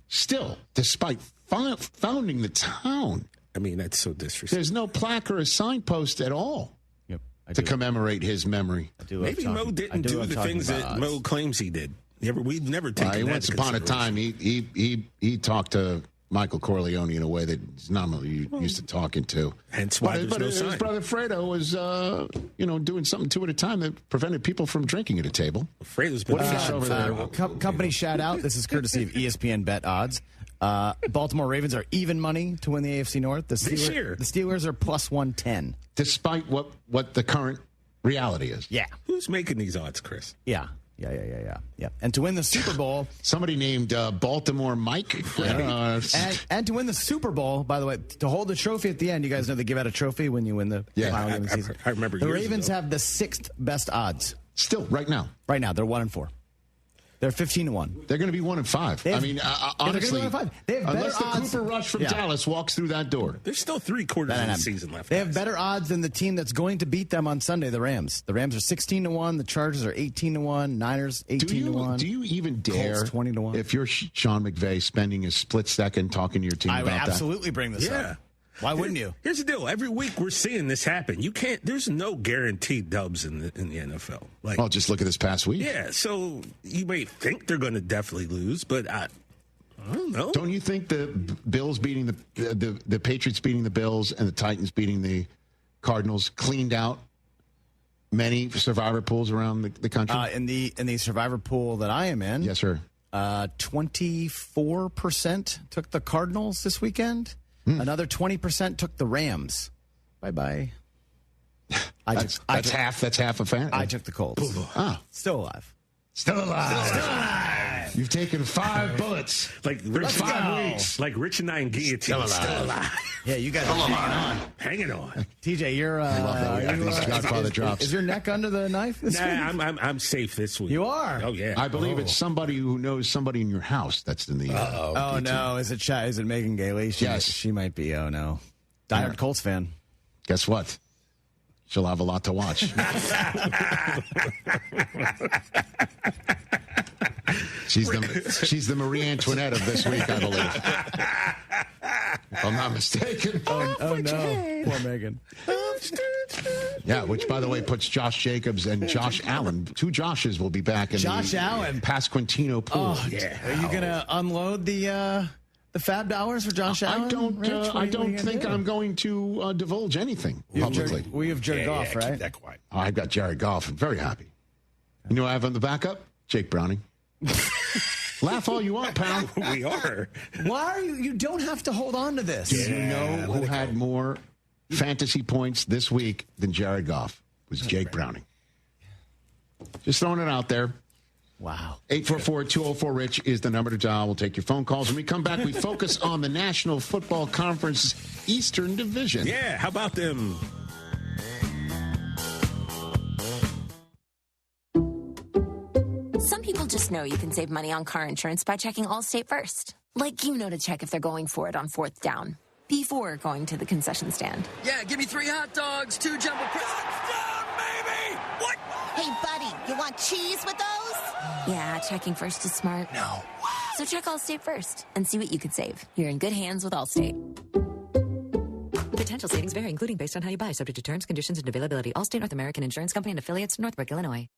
still, despite founding the town, I mean that's so disrespectful. There's no plaque or a signpost at all. Yep, to commemorate his memory. Maybe Mo didn't do the things that Mo claims he did. We've never taken that once upon a time, he talked to Michael Corleone in a way that he's not used to talking to. Hence why but there's no his sign. brother Fredo was, doing something two at a time that prevented people from drinking at a table. Fredo's been over there. Company shout out. This is courtesy of ESPN Bet Odds. Baltimore Ravens are even money to win the AFC North. The Steelers are plus 110. Despite what the current reality is. Yeah. Who's making these odds, Chris? Yeah. And to win the Super Bowl... Somebody named Baltimore Mike. And to win the Super Bowl, by the way, to hold the trophy at the end, you guys know they give out a trophy when you win the final game of the season. I remember the Ravens have the 6th best odds. Still, right now. Right now, they're 1-4. They're 15-1. They're going to be 1-5. Honestly, they have unless better odds. The Cooper Rush from Dallas walks through that door. There's still 3 quarters of the season left. They have better odds than the team that's going to beat them on Sunday, the Rams. The Rams are 16-1. The Chargers are 18-1. Niners 18-1. Do you even dare, Colts 20-1. If you're Sean McVay, spending a split second talking to your team I would about absolutely bring this up. Why wouldn't you? Here's the deal. Every week we're seeing this happen. There's no guaranteed dubs in the NFL. Well, just look at this past week. Yeah, so you may think they're going to definitely lose, but I don't know. Don't you think the Bills beating the Patriots beating the Bills and the Titans beating the Cardinals cleaned out many survivor pools around the country? In the survivor pool that I am in, yes, sir. 24% took the Cardinals this weekend. Another 20% took the Rams. Bye-bye. That's half a fan. I took the Colts. Ah. Still alive. Still alive. You've taken 5 bullets. Like Rich, 5 weeks. Like Rich and I in guillotine. Still alive. Yeah, you guys are hanging on. TJ, you're. I love that. These Godfather drops. Is your neck under the knife this week? I'm safe this week. You are? Oh, yeah. I believe it's somebody who knows somebody in your house that's in the. Oh, no. Is it Megan Gailey? Yes. She might be. Oh, no. Diehard Colts fan. Guess what? She'll have a lot to watch. She's the Marie Antoinette of this week, I believe. If I'm not mistaken. Oh no. Poor Megan. Yeah, which, by the way, puts Josh Jacobs and Josh Allen. 2 Joshes will be back in Allen. Pasquantino pool. Oh, yeah. Are you going to unload the fab dollars for Josh Allen? I don't think I'm going to divulge anything publicly. We have Jared Goff, right? Keep that quiet. I've got Jared Goff. I'm very happy. You know who I have on the backup? Jake Browning. Laugh all you want, pal. We are. Why are you? You don't have to hold on to this. Do you know who had more fantasy points this week than Jared Goff? It was Jake Browning. Just throwing it out there. Wow. 844-204-RICH is the number to dial. We'll take your phone calls. When we come back, we focus on the National Football Conference Eastern Division. Yeah, how about them? Some people just know you can save money on car insurance by checking Allstate first. Like, you know to check if they're going for it on 4th down before going to the concession stand. Yeah, give me 3 hot dogs, 2 jumbo touchdown, baby! What? Hey, buddy, you want cheese with those? Yeah, checking first is smart. No. So check Allstate first and see what you could save. You're in good hands with Allstate. Potential savings vary, including based on how you buy, subject to terms, conditions, and availability. Allstate North American Insurance Company and affiliates, Northbrook, Illinois.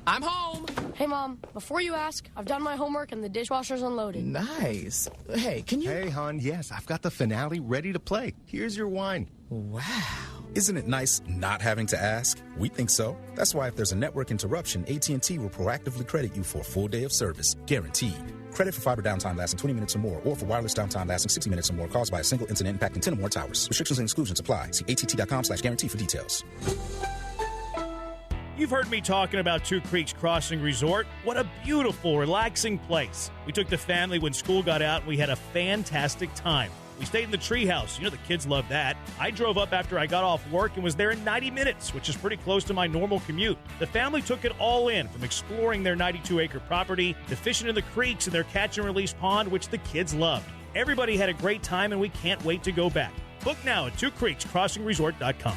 I'm home. Hey, Mom, before you ask, I've done my homework and the dishwasher's unloaded. Nice. Hey, can you... Hey, hon, yes, I've got the finale ready to play. Here's your wine. Wow. Isn't it nice not having to ask? We think so. That's why if there's a network interruption, AT&T will proactively credit you for a full day of service. Guaranteed. Credit for fiber downtime lasting 20 minutes or more, or for wireless downtime lasting 60 minutes or more caused by a single incident impacting 10 or more towers. Restrictions and exclusions apply. See att.com/guarantee for details. You've heard me talking about Two Creeks Crossing Resort. What a beautiful, relaxing place. We took the family when school got out, and we had a fantastic time. We stayed in the treehouse. You know the kids love that. I drove up after I got off work and was there in 90 minutes, which is pretty close to my normal commute. The family took it all in, from exploring their 92-acre property to fishing in the creeks and their catch-and-release pond, which the kids loved. Everybody had a great time, and we can't wait to go back. Book now at twocreekscrossingresort.com.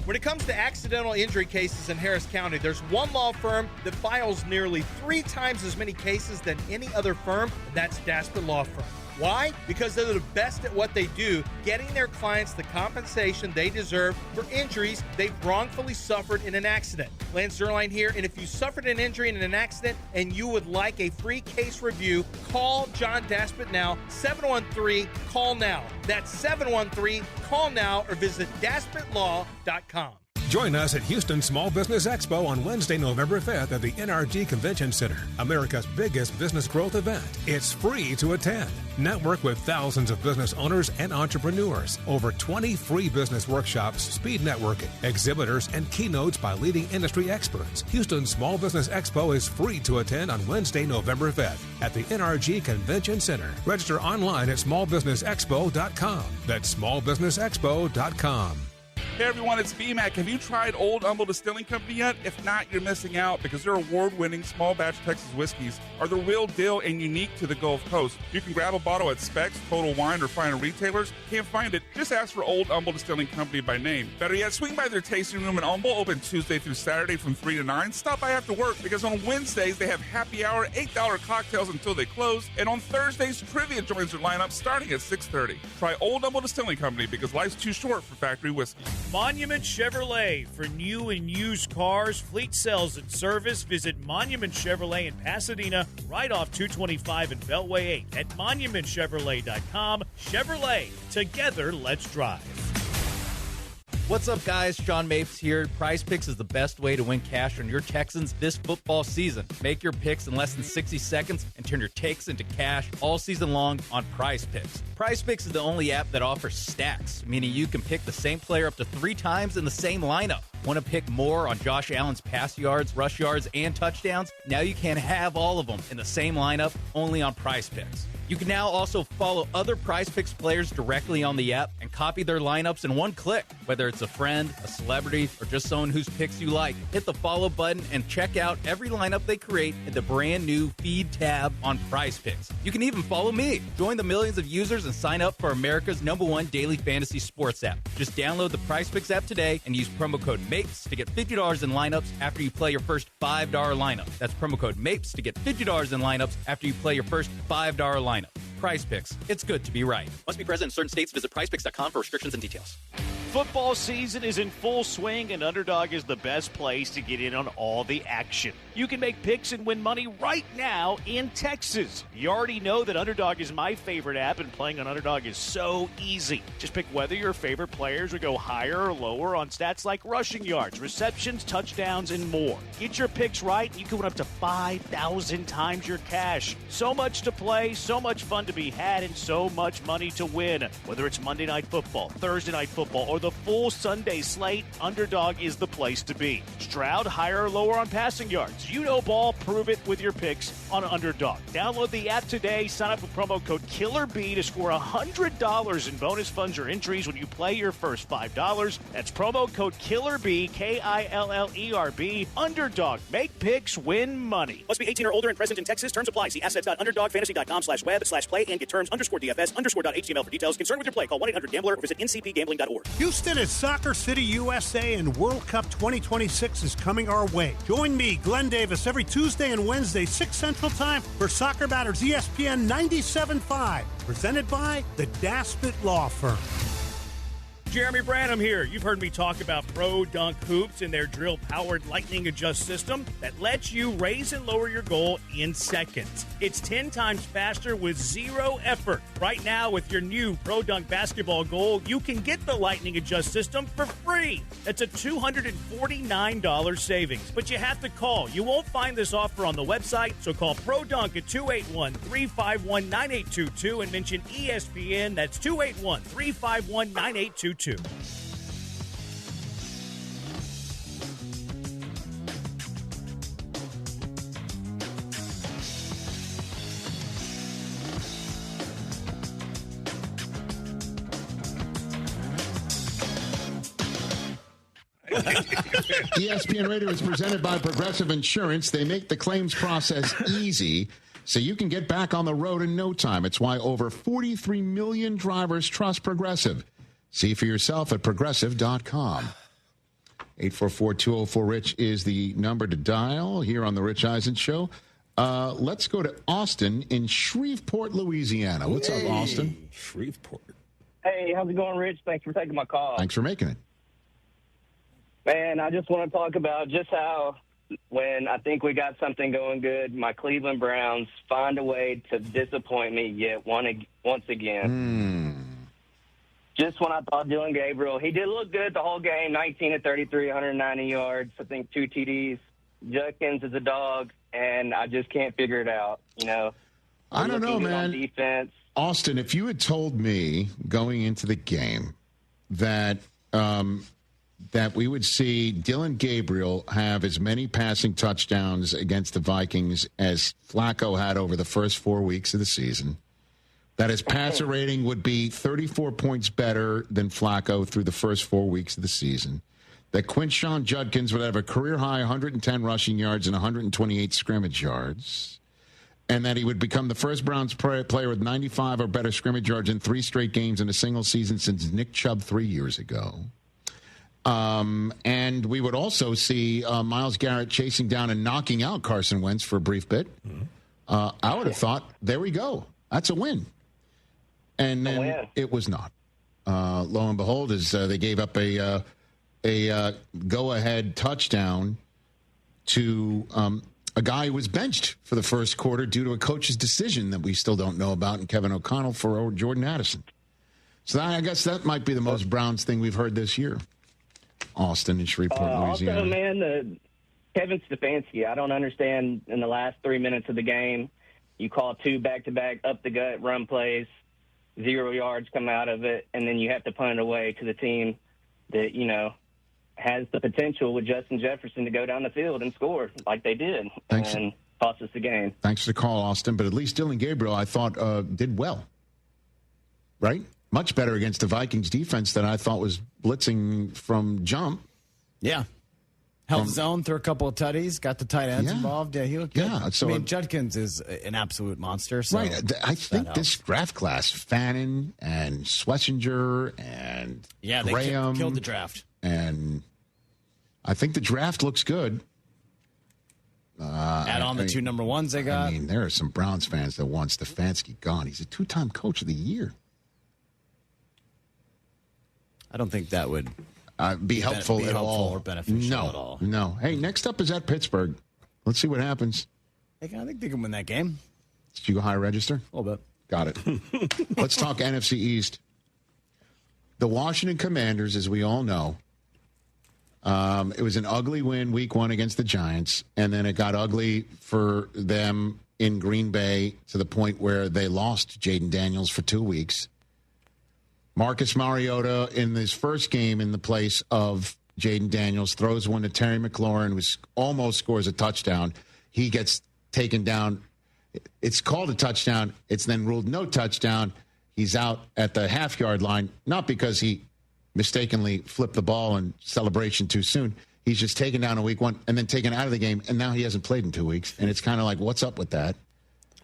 When it comes to accidental injury cases in Harris County, there's one law firm that files nearly 3 times as many cases than any other firm, and that's Daspit Law Firm. Why? Because they're the best at what they do, getting their clients the compensation they deserve for injuries they've wrongfully suffered in an accident. Lance Zerline here, and if you suffered an injury in an accident and you would like a free case review, call John Daspit now, 713-CALL-NOW. That's 713-CALL-NOW, or visit DaspitLaw.com. Join us at Houston Small Business Expo on Wednesday, November 5th at the NRG Convention Center, America's biggest business growth event. It's free to attend. Network with thousands of business owners and entrepreneurs. Over 20 free business workshops, speed networking, exhibitors, and keynotes by leading industry experts. Houston Small Business Expo is free to attend on Wednesday, November 5th at the NRG Convention Center. Register online at smallbusinessexpo.com. That's smallbusinessexpo.com. Hey everyone, it's BMAC. Have you tried Old Humble Distilling Company yet? If not, you're missing out, because their award-winning small batch Texas whiskeys are the real deal and unique to the Gulf Coast. You can grab a bottle at Specs, Total Wine, or fine retailers. Can't find it? Just ask for Old Humble Distilling Company by name. Better yet, swing by their tasting room in Humble, open Tuesday through Saturday from 3 to 9. Stop by after work, because on Wednesdays they have happy hour, $8 cocktails until they close, and on Thursdays, trivia joins their lineup starting at 6:30. Try Old Humble Distilling Company, because life's too short for factory whiskey. Monument Chevrolet. For new and used cars, fleet sales and service, visit Monument Chevrolet in Pasadena, right off 225 and Beltway 8 at monumentchevrolet.com. Chevrolet, together, let's drive. What's up, guys? Sean Mapes here. Prize Picks is the best way to win cash on your Texans this football season. Make your picks in less than 60 seconds and turn your takes into cash all season long on Prize Picks. Prize Picks is the only app that offers stacks, meaning you can pick the same player up to 3 times in the same lineup. Want to pick more on Josh Allen's pass yards, rush yards, and touchdowns? Now you can have all of them in the same lineup, only on Prize Picks. You can now also follow other Prize Picks players directly on the app and copy their lineups in one click. Whether it's a friend, a celebrity, or just someone whose picks you like, hit the follow button and check out every lineup they create in the brand new Feed tab on Prize Picks. You can even follow me. Join the millions of users and sign up for America's #1 daily fantasy sports app. Just download the Prize Picks app today and use promo code MAPES to get $50 in lineups after you play your first $5 lineup. That's promo code MAPES to get $50 in lineups after you play your first $5 lineup. Prize Picks. It's good to be right. Must be present in certain states. Visit prizepicks.com for restrictions and details. Football season is in full swing, and Underdog is the best place to get in on all the action. You can make picks and win money right now in Texas. You already know that Underdog is my favorite app, and playing on Underdog is so easy. Just pick whether your favorite players would go higher or lower on stats like rushing yards, receptions, touchdowns, and more. Get your picks right, and you can win up to 5,000 times your cash. So much to play, so much fun to be had, and so much money to win. Whether it's Monday Night Football, Thursday Night Football, or the full Sunday slate, Underdog is the place to be. Stroud, higher or lower on passing yards. You know ball, prove it with your picks on Underdog. Download the app today, sign up with promo code KILLERB to score $100 in bonus funds or entries when you play your first $5. That's promo code KILLERB, KILLERB. Underdog, make picks, win money. Must be 18 or older and present in Texas. Terms apply. See assets.underdogfantasy.com/web/play and get terms _DFS_.html for details. Concerned with your play, call 1-800-GAMBLER or visit ncpgambling.org. Houston is Soccer City, USA, and World Cup 2026 is coming our way. Join me, Glenn Davis, every Tuesday and Wednesday, 6 Central Time, for Soccer Batters ESPN 97.5, presented by the Daspit Law Firm. Jeremy Branham here. You've heard me talk about Pro Dunk Hoops and their drill-powered lightning adjust system that lets you raise and lower your goal in seconds. It's 10 times faster with zero effort. Right now, with your new Pro Dunk basketball goal, you can get the lightning adjust system for free. That's a $249 savings. But you have to call. You won't find this offer on the website, so call Pro Dunk at 281-351-9822 and mention ESPN. That's 281-351-9822. ESPN Radio is presented by Progressive Insurance. They make the claims process easy so you can get back on the road in no time. It's why over 43 million drivers trust Progressive. See for yourself at Progressive.com. 844-204-RICH is the number to dial here on the Rich Eisen Show. Let's go to Austin in Shreveport, Louisiana. What's up, Austin? Shreveport. Hey, how's it going, Rich? Thanks for taking my call. Thanks for making it. Man, I just want to talk about just how when I think we got something going good, my Cleveland Browns find a way to disappoint me yet once again. Just when I thought Dylan Gabriel, he did look good the whole game, 19 of 33, 190 yards, I think 2 TDs. Judkins is a dog, and I just can't figure it out, you know. I don't know, man. On defense. Austin, if you had told me going into the game that that we would see Dylan Gabriel have as many passing touchdowns against the Vikings as Flacco had over the first 4 weeks of the season, that his passer rating would be 34 points better than Flacco through the first 4 weeks of the season, that Quinshon Judkins would have a career-high 110 rushing yards and 128 scrimmage yards, and that he would become the first Browns player with 95 or better scrimmage yards in 3 straight games in a single season since Nick Chubb 3 years ago. And we would also see Myles Garrett chasing down and knocking out Carson Wentz for a brief bit. I would have thought, there we go. That's a win. And then it was not. Lo and behold, as they gave up a go-ahead touchdown to a guy who was benched for the first quarter due to a coach's decision that we still don't know about, and Kevin O'Connell for Jordan Addison. So I guess that might be the most Browns thing we've heard this year. Austin and Shreveport, Louisiana. Also, man, Kevin Stefanski, I don't understand in the last 3 minutes of the game, you call 2 back-to-back up-the-gut run plays, 0 yards come out of it, and then you have to punt it away to the team that, you know, has the potential with Justin Jefferson to go down the field and score like they did and cost us the game. Thanks for the call, Austin. But at least Dylan Gabriel, I thought, did well. Right? Much better against the Vikings defense that I thought was blitzing from jump. Yeah. Held zone, threw a couple of tutties, got the tight ends involved. Yeah, he looked good. Yeah, so Judkins is an absolute monster. So right. I think this draft class, Fannin and Schlesinger and Graham. They killed the draft. And I think the draft looks good. Add on the 2 number ones they got. I mean, there are some Browns fans that want Stefanski gone. He's a 2-time coach of the year. I don't think that would be helpful at all. Or beneficial at all. No. Hey, next up is at Pittsburgh. Let's see what happens. I think they can win that game. Did you go high register? A little bit. Got it. Let's talk NFC East. The Washington Commanders, as we all know, it was an ugly win week 1 against the Giants, and then it got ugly for them in Green Bay to the point where they lost Jaden Daniels for 2 weeks. Marcus Mariota, in his first game in the place of Jaden Daniels, throws one to Terry McLaurin, who almost scores a touchdown. He gets taken down. It's called a touchdown. It's then ruled no touchdown. He's out at the half-yard line, not because he mistakenly flipped the ball in celebration too soon. He's just taken down in week 1 and then taken out of the game, and now he hasn't played in 2 weeks. And it's kind of like, what's up with that?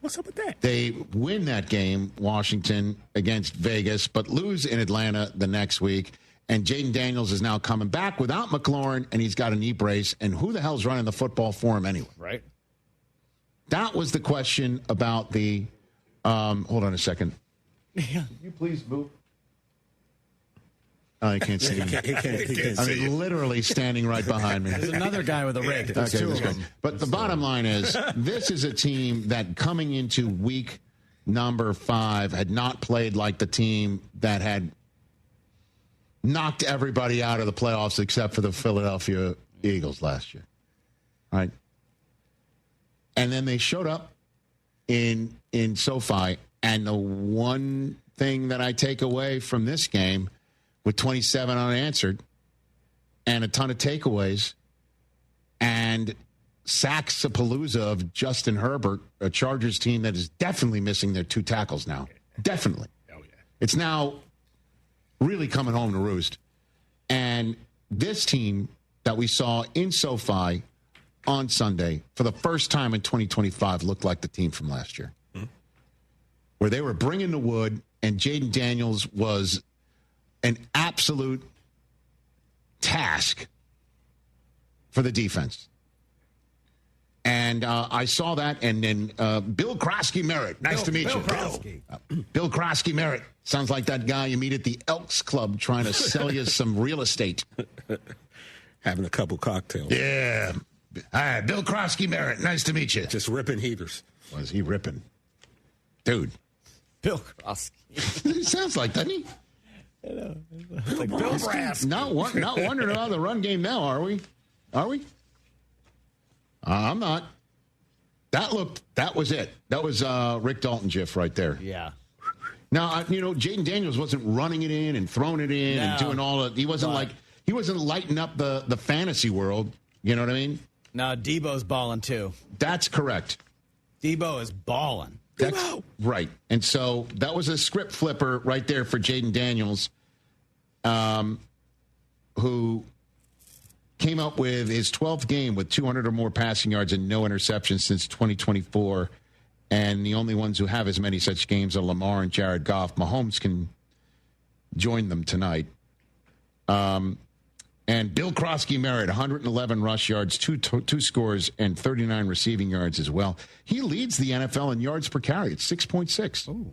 What's up with that? They win that game, Washington, against Vegas, but lose in Atlanta the next week. And Jaden Daniels is now coming back without McLaurin, and he's got a knee brace. And who the hell's running the football for him anyway? Right. That was the question about the hold on a second. Yeah. Can you please move? Oh, I can't see him. He can't I see mean, you. literally standing right behind me. There's another guy with a rig. There's 2 of them. But the bottom line is, this is a team that coming into week number 5 had not played like the team that had knocked everybody out of the playoffs except for the Philadelphia Eagles last year. Right? And then they showed up in SoFi, and the one thing that I take away from this game, with 27 unanswered and a ton of takeaways and sacks-a-palooza of Justin Herbert, a Chargers team that is definitely missing their 2 tackles now. Definitely. Oh, yeah. It's now really coming home to roost. And this team that we saw in SoFi on Sunday for the first time in 2025 looked like the team from last year. Where they were bringing the wood, and Jaden Daniels was an absolute task for the defense. And I saw that, and then Bill Krosky Merritt. Nice to meet you. Bill Krosky Merritt. Sounds like that guy you meet at the Elks Club trying to sell you some real estate. Having a couple cocktails. Yeah. Hi, Bill Krosky Merritt. Nice to meet you. Just ripping heaters. Was he ripping? Dude. Bill Krosky. He sounds like, doesn't he? I know. Like Bill Brass. Not wondering about the run game now, are we? Are we? I'm not. That was it. That was Rick Dalton GIF right there. Yeah. Now, Jaden Daniels wasn't running it in and throwing it in and doing all of, he wasn't lighting up the fantasy world. You know what I mean? No, Debo's balling too. That's correct. Debo is balling. That's right. And so that was a script flipper right there for Jaden Daniels, who came up with his 12th game with 200 or more passing yards and no interceptions since 2024. And the only ones who have as many such games are Lamar and Jared Goff. Mahomes can join them tonight. And Bill Krosky Merritt, 111 rush yards, two scores, and 39 receiving yards as well. He leads the NFL in yards per carry. It's 6.6. Oh.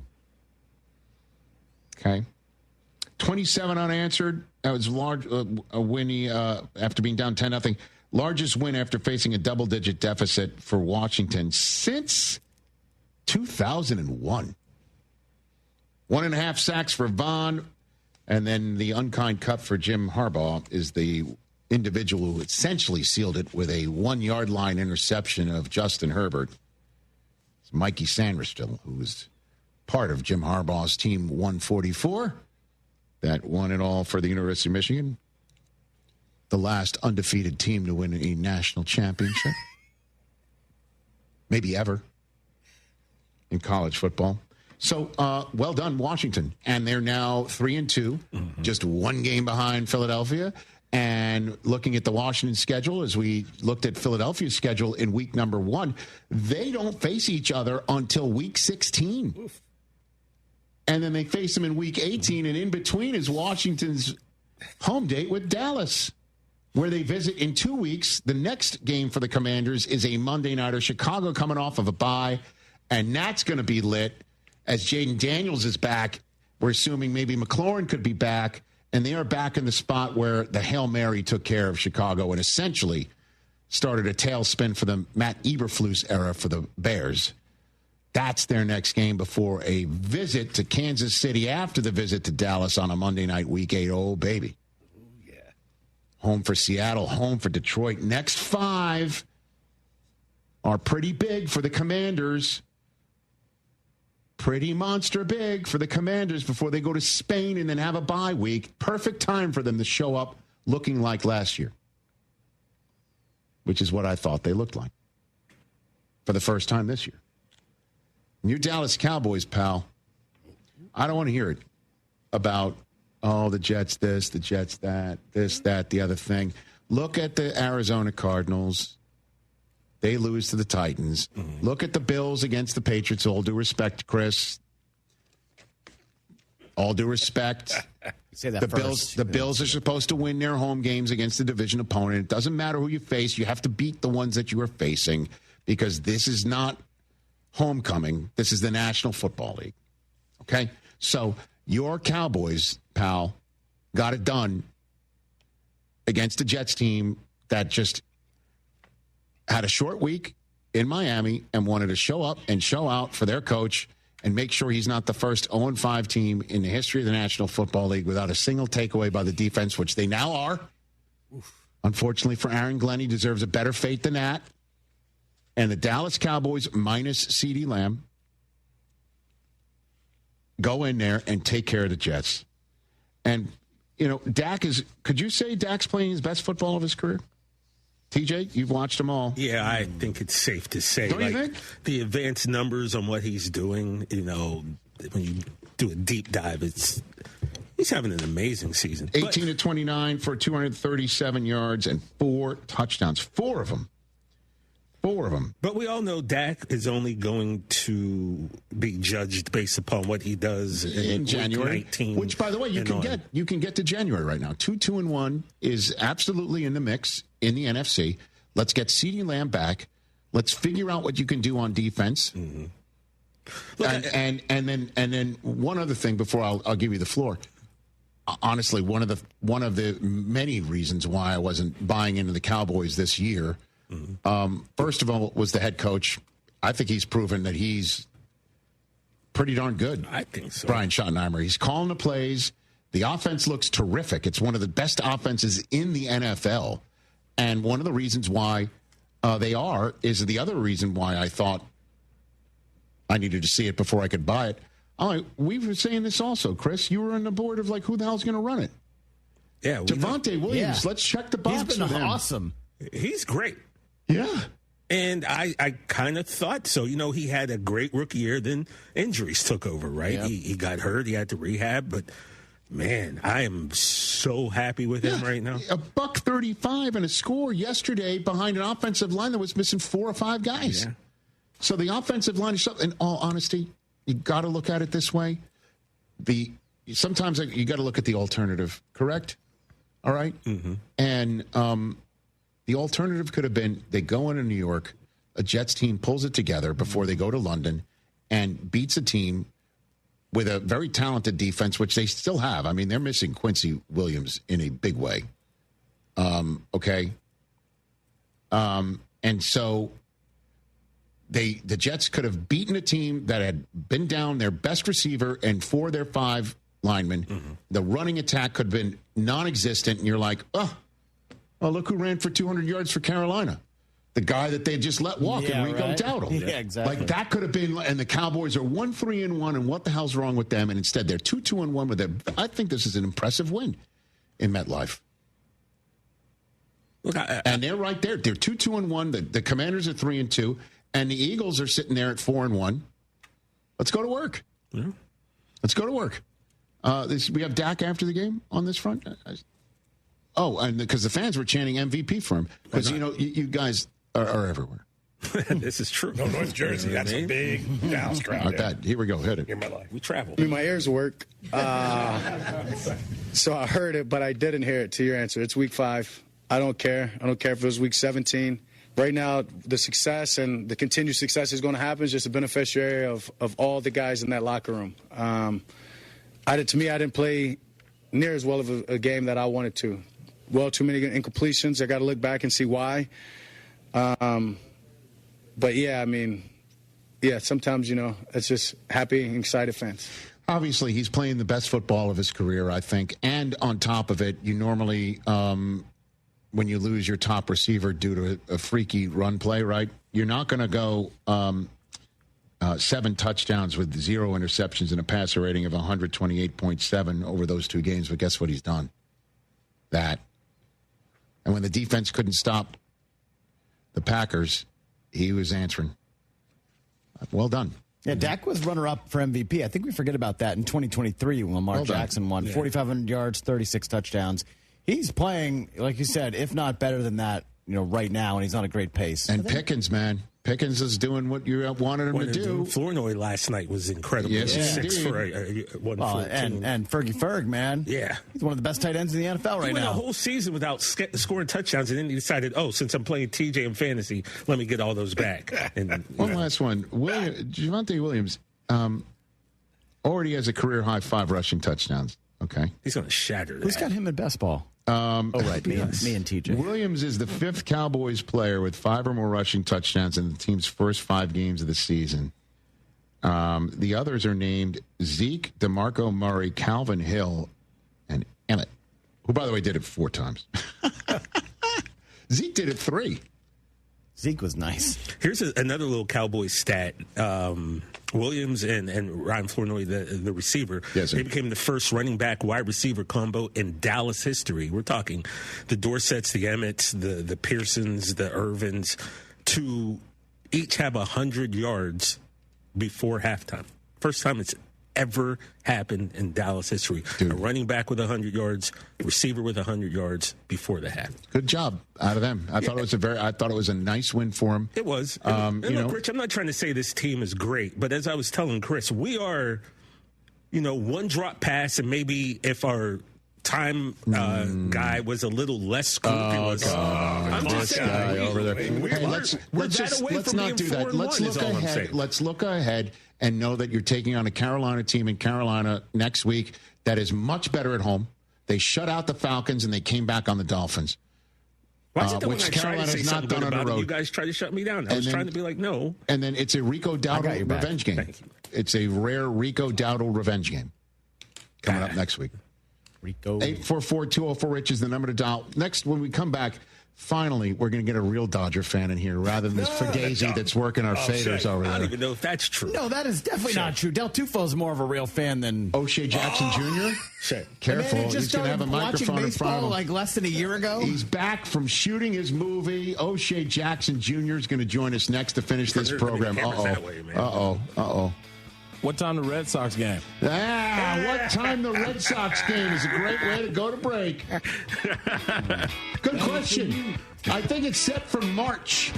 Okay. 27 unanswered. That was large. A win after being down 10-0. Largest win after facing a double-digit deficit for Washington since 2001. 1.5 sacks for Vaughn. And then the unkind cut for Jim Harbaugh is the individual who essentially sealed it with a 1-yard line interception of Justin Herbert. It's Mikey Sanderstil, who was part of Jim Harbaugh's team 144 that won it all for the University of Michigan. the last undefeated team to win a national championship. Maybe ever in college football. So, well done, Washington. And they're now 3-2, just one game behind Philadelphia. And looking at the Washington schedule, as we looked at Philadelphia's schedule in week number 1, they don't face each other until week 16. Oof. And then they face them in week 18, and in between is Washington's home date with Dallas, where they visit in 2 weeks. The next game for the Commanders is a Monday nighter. Chicago coming off of a bye, and that's going to be lit as Jaden Daniels is back. We're assuming maybe McLaurin could be back, and they are back in the spot where the Hail Mary took care of Chicago and essentially started a tailspin for the Matt Eberflus era for the Bears. That's their next game before a visit to Kansas City after the visit to Dallas on a Monday night, week 8. Oh, baby. Yeah. Home for Seattle, home for Detroit. Next 5 are pretty big for the Commanders. Pretty monster big for the Commanders before they go to Spain and then have a bye week. Perfect time for them to show up looking like last year, which is what I thought they looked like for the first time this year. And your Dallas Cowboys, pal, I don't want to hear it about, the Jets this, the Jets that, this, that, the other thing. Look at the Arizona Cardinals. They lose to the Titans. Look at the Bills against the Patriots. All due respect, Chris. All due respect. Say that the Bills are supposed to win their home games against the division opponent. It doesn't matter who you face. You have to beat the ones that you are facing because this is not homecoming. This is the National Football League. Okay? So your Cowboys, pal, got it done against a Jets team that just had a short week in Miami and wanted to show up and show out for their coach and make sure he's not the first 0-5 team in the history of the National Football League without a single takeaway by the defense, which they now are. Oof. Unfortunately for Aaron Glenn, he deserves a better fate than that. And the Dallas Cowboys minus CeeDee Lamb go in there and take care of the Jets. And, Dak is, could you say Dak's playing his best football of his career? TJ, you've watched them all. Yeah, I think it's safe to say. Don't you think? The advanced numbers on what he's doing, when you do a deep dive, he's having an amazing season. 18 to 29 for 237 yards and 4 touchdowns. 4 of them. But we all know Dak is only going to be judged based upon what he does in January 19. Which, by the way, you can get to January right now. 2-1 is absolutely in the mix in the NFC. Let's get CeeDee Lamb back. Let's figure out what you can do on defense. Mm-hmm. Look, and then one other thing before I'll give you the floor. Honestly, one of the many reasons why I wasn't buying into the Cowboys this year. Mm-hmm. First of all, was the head coach. I think he's proven that he's pretty darn good. I think so. Brian Schottenheimer. He's calling the plays. The offense looks terrific. It's one of the best offenses in the NFL. And one of the reasons why they are is the other reason why I thought I needed to see it before I could buy it. We were saying this also, Chris. You were on the board of who the hell's going to run it? Yeah. Javonte Williams. Let's check the box. He's been awesome. He's great. Yeah. And I kind of thought so. He had a great rookie year. Then injuries took over, right? Yep. He got hurt. He had to rehab. But, man, I am so happy with him right now. $135 and a score yesterday behind an offensive line that was missing 4 or 5 guys. Yeah. So the offensive line is up. In all honesty, you got to look at it this way. Sometimes you got to look at the alternative, correct? All right? Mm-hmm. And the alternative could have been they go into New York, a Jets team pulls it together before they go to London and beats a team with a very talented defense, which they still have. I mean, they're missing Quincy Williams in a big way. Okay. And so the Jets could have beaten a team that had been down their best receiver and 4 of their 5 linemen. Mm-hmm. The running attack could have been non-existent, and you're like, look who ran for 200 yards for Carolina. The guy that they just let walk, Enrico Dowdle. Yeah, exactly. That could have been, and the Cowboys are 1-3-1, and what the hell's wrong with them? And instead, they're 2-2-1 with them. I think this is an impressive win in MetLife. Look, and they're right there. They're 2-2-1. The Commanders are 3-2, and the Eagles are sitting there at 4-1. Let's go to work. Yeah. Let's go to work. We have Dak after the game on this front. And because the fans were chanting MVP for him, because you guys are everywhere. This is true. No, North Jersey. That's a big Dallas crowd. Here we go. Hit it. Hear my life. We travel. My ears work. So I heard it, but I didn't hear it to your answer. It's week 5. I don't care. I don't care if it was week 17. Right now, the success and the continued success is going to happen. It's just a beneficiary of all the guys in that locker room. I didn't play near as well of a game that I wanted to. Well, too many incompletions. I got to look back and see why. But, sometimes, it's just happy and excited fans. Obviously, he's playing the best football of his career, I think. And on top of it, you normally, when you lose your top receiver due to a freaky run play, right, you're not going to go 7 touchdowns with 0 interceptions and a passer rating of 128.7 over those 2 games. But guess what he's done? That. And when the defense couldn't stop the Packers, he was answering. Well done. Yeah, Dak was runner-up for MVP. I think we forget about that in 2023 when Lamar Jackson won. 4,500 yards, 36 touchdowns. He's playing, like you said, if not better than that, right now, and he's on a great pace. And Pickens, man. Pickens is doing what you wanted him to do. Flournoy last night was incredible. Yes, 6 for and Fergie Ferg, man. Yeah. He's one of the best tight ends in the NFL right now. He went a whole season without scoring touchdowns, and then he decided, since I'm playing TJ in fantasy, let me get all those back. And one last one. Javonte Williams already has a career-high 5 rushing touchdowns. Okay. He's going to shatter that. Who's got him in best ball? Right. Me and TJ. Williams is the 5th Cowboys player with 5 or more rushing touchdowns in the team's first 5 games of the season. The others are named Zeke, DeMarco Murray, Calvin Hill, and Emmett, who, by the way, did it 4 times. Zeke did it 3. Zeke was nice. Here's another little Cowboys stat. Williams and Ryan Flournoy, the receiver, they became the first running back wide receiver combo in Dallas history. We're talking the Dorsets, the Emmets, the Pearsons, the Irvins, to each have 100 yards before halftime. First time it's ever happened in Dallas history. Dude. A running back with 100 yards, a receiver with 100 yards before the half. Good job out of them. I thought it was a nice win for him. It was. Look, Rich, I'm not trying to say this team is great, but as I was telling Chris, we are, one drop pass, and maybe if our time guy was a little less scrupulous. I'm just saying, guy over there. Let's not do that. Let's look ahead and know that you're taking on a Carolina team in Carolina next week that is much better at home. They shut out the Falcons and they came back on the Dolphins. Why is it that when I try to say not done on the road? You guys try to shut me down. I was trying to be like, no. And then it's a Rico Dowdle revenge game. It's a rare Rico Dowdle revenge game coming up next week. Rico. 844-204-RICH is the number to dial. Next, when we come back, finally, we're going to get a real Dodger fan in here rather than this Fugazi that's working our faders over there. I don't even know if that's true. No, that is definitely not true. Del Tufo's more of a real fan than O'Shea Jackson Jr. Careful, he's going to have a microphone in front of him. Like less than a year ago. He's back from shooting his movie. O'Shea Jackson Jr. is going to join us next to finish this program. Uh-oh. What time the Red Sox game? What time the Red Sox game is a great way to go to break. Good question. I think it's set for March.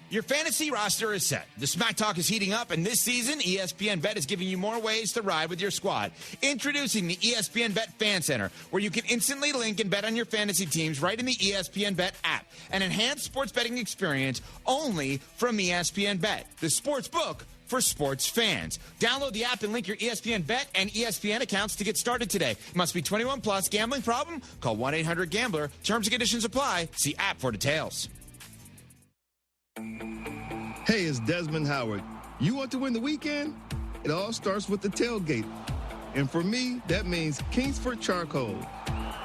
Your fantasy roster is set. The Smack Talk is heating up, and this season, ESPN Bet is giving you more ways to ride with your squad. Introducing the ESPN Bet Fan Center, where you can instantly link and bet on your fantasy teams right in the ESPN Bet app. An enhanced sports betting experience only from ESPN Bet, the sports book for sports fans. Download the app and link your ESPN Bet and ESPN accounts to get started today. Must be 21 plus. Gambling problem? Call 1-800-GAMBLER. Terms and conditions apply. See app for details. Hey, it's Desmond Howard. You want to win the weekend? It all starts with the tailgate. And for me, that means Kingsford Charcoal.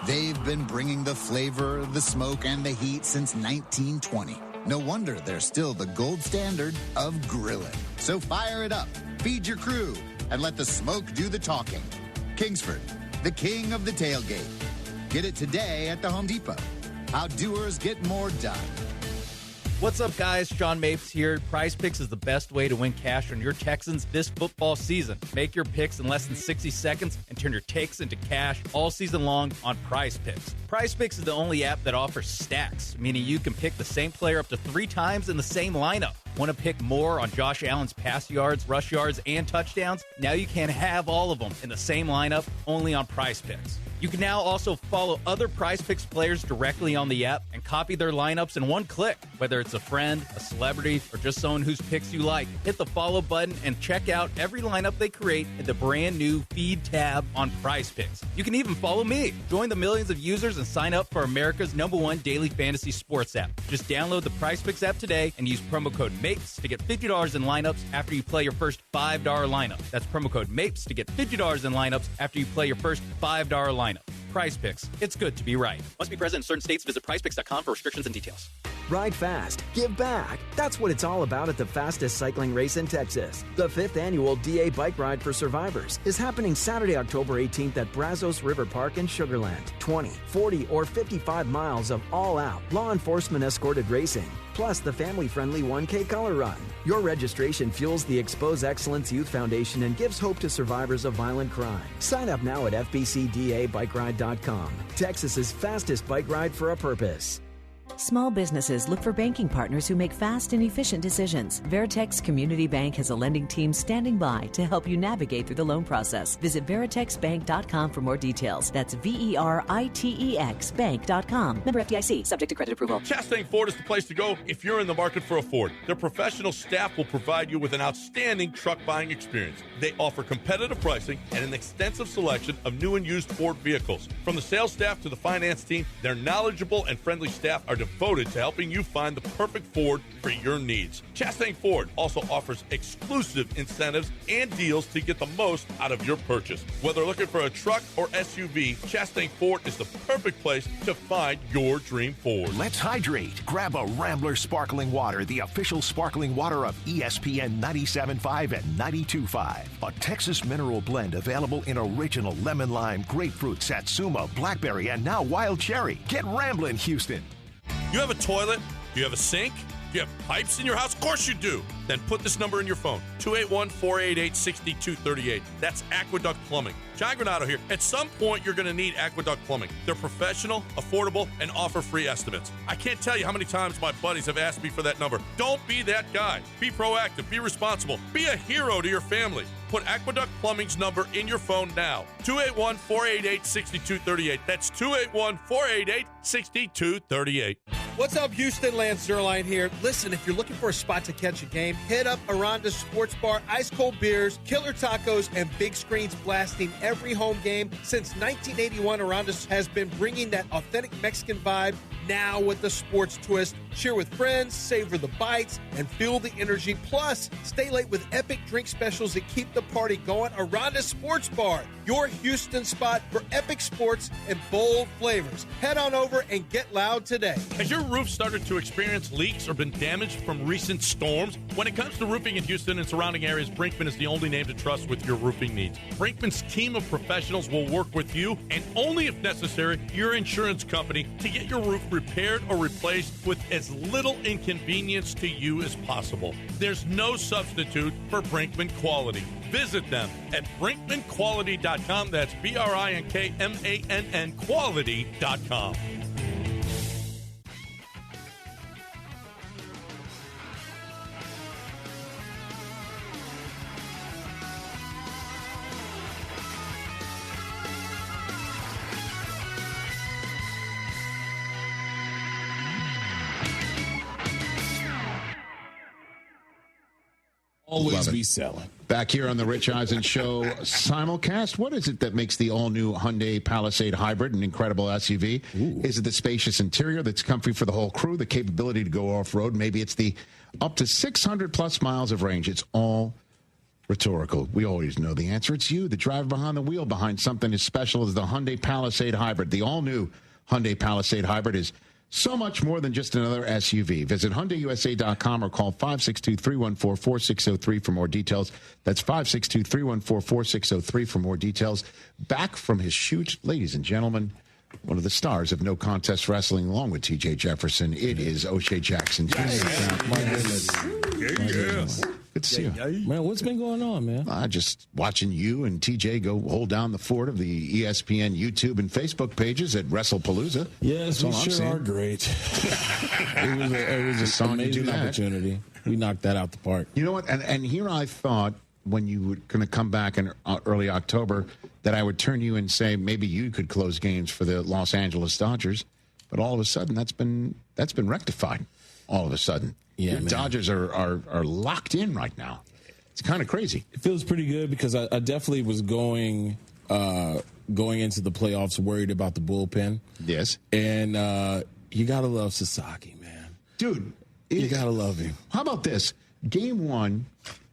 They've been bringing the flavor, the smoke, and the heat since 1920. No wonder they're still the gold standard of grilling. So fire it up, feed your crew, and let the smoke do the talking. Kingsford, the king of the tailgate. Get it today at the Home Depot. How doers get more done. What's up, guys? Sean Mapes here. Prize Picks is the best way to win cash on your Texans this football season. Make your picks in less than 60 seconds and turn your takes into cash all season long on Prize Picks. Prize Picks is the only app that offers stacks, meaning you can pick the same player up to 3 times in the same lineup. Want to pick more on Josh Allen's pass yards, rush yards, and touchdowns? Now you can have all of them in the same lineup, only on Prize Picks. You can now also follow other Prize Picks players directly on the app and copy their lineups in one click. Whether it's a friend, a celebrity, or just someone whose picks you like, hit the follow button and check out every lineup they create in the brand new Feed tab on Prize Picks. You can even follow me. Join the millions of users and sign up for America's #1 daily fantasy sports app. Just download the Prize Picks app today and use promo code MAPES to get $50 in lineups after you play your first $5 lineup. That's promo code MAPES to get $50 in lineups after you play your first $5 lineup. Prize Picks. It's good to be right. Must be present in certain states. Visit prizepicks.com for restrictions and details. Ride fast, give back. That's what it's all about at the fastest cycling race in Texas. The 5th annual DA Bike Ride for Survivors is happening Saturday, October 18th at Brazos River Park in Sugar Land. 20, 40, or 55 miles of all-out, law enforcement escorted racing, plus the family-friendly 1K color run. Your registration fuels the Expose Excellence Youth Foundation and gives hope to survivors of violent crime. Sign up now at FBCDABikeRide.com. Texas's fastest bike ride for a purpose. Small businesses look for banking partners who make fast and efficient decisions. Veritex Community Bank has a lending team standing by to help you navigate through the loan process. Visit veritexbank.com for more details. That's VERITEX bank.com. Member FDIC, subject to credit approval. Chastang Ford is the place to go if you're in the market for a Ford. Their professional staff will provide you with an outstanding truck buying experience. They offer competitive pricing and an extensive selection of new and used Ford vehicles. From the sales staff to the finance team, their knowledgeable and friendly staff are devoted to helping you find the perfect Ford for your needs. Chastang Ford also offers exclusive incentives and deals to get the most out of your purchase. Whether looking for a truck or SUV, Chastang Ford is the perfect place to find your dream Ford. Let's hydrate. Grab a Rambler Sparkling Water, the official sparkling water of ESPN 97.5 and 92.5. A Texas mineral blend available in original lemon lime, grapefruit, satsuma, blackberry, and now wild cherry. Get Ramblin', Houston. You have a toilet? Do you have a sink? Do you have pipes in your house? Of course you do. Then put this number in your phone, 281-488-6238. That's Aqueduct Plumbing. John Granato here. At some point, you're going to need Aqueduct Plumbing. They're professional, affordable, and offer free estimates. I can't tell you how many times my buddies have asked me for that number. Don't be that guy. Be proactive. Be responsible. Be a hero to your family. Put Aqueduct Plumbing's number in your phone now, 281-488-6238. That's 281-488-6238. What's up, Houston? Lance Zerline here. Listen, if you're looking for a spot to catch a game, hit up Aranda's Sports Bar, ice cold beers, killer tacos, and big screens blasting every home game. Since 1981, Aranda's has been bringing that authentic Mexican vibe, now with the sports twist. Cheer with friends, savor the bites, and feel the energy. Plus, stay late with epic drink specials that keep the party going. Aranda's Sports Bar, your Houston spot for epic sports and bold flavors. Head on over and get loud today. Has your roof started to experience leaks or been damaged from recent storms? When it comes to roofing in Houston and surrounding areas, Brinkman is the only name to trust with your roofing needs. Brinkman's team of professionals will work with you, and only if necessary, your insurance company, to get your roof repaired or replaced with as little inconvenience to you as possible. There's no substitute for Brinkman quality. Visit them at brinkmanquality.com. That's BRINKMANN quality.com. Always be selling. Back here on the Rich Eisen Show simulcast, what is it that makes the all-new Hyundai Palisade Hybrid an incredible SUV? Is it the spacious interior that's comfy for the whole crew, the capability to go off-road? Maybe it's the up to 600-plus miles of range. It's all rhetorical. We always know the answer. It's you, the driver behind the wheel, behind something as special as the Hyundai Palisade Hybrid. The all-new Hyundai Palisade Hybrid is So much more than just another SUV. Visit HyundaiUSA.com or call 562-314-4603 for more details. That's 562-314-4603 for more details. Back from his shoot, ladies and gentlemen, one of the stars of No Contest Wrestling, along with T.J. Jefferson, it is O'Shea Jackson. Yes. My goodness. Good to see you. Man, what's been going on, man? Just watching you and TJ go hold down the fort of the ESPN YouTube and Facebook pages at WrestlePalooza. Yes, we sure are great. it was an amazing opportunity. We knocked that out the park. You know what? And here I thought when you were going to come back in early October that I would turn you and say maybe you could close games for the Los Angeles Dodgers. But all of a sudden, that's been rectified. All of a sudden. Yeah, the Dodgers are locked in right now. It's kind of crazy. It feels pretty good because I definitely was going into the playoffs worried about the bullpen. Yes. And you got to love Sasaki, man. Dude. You got to love him. How about this? Game one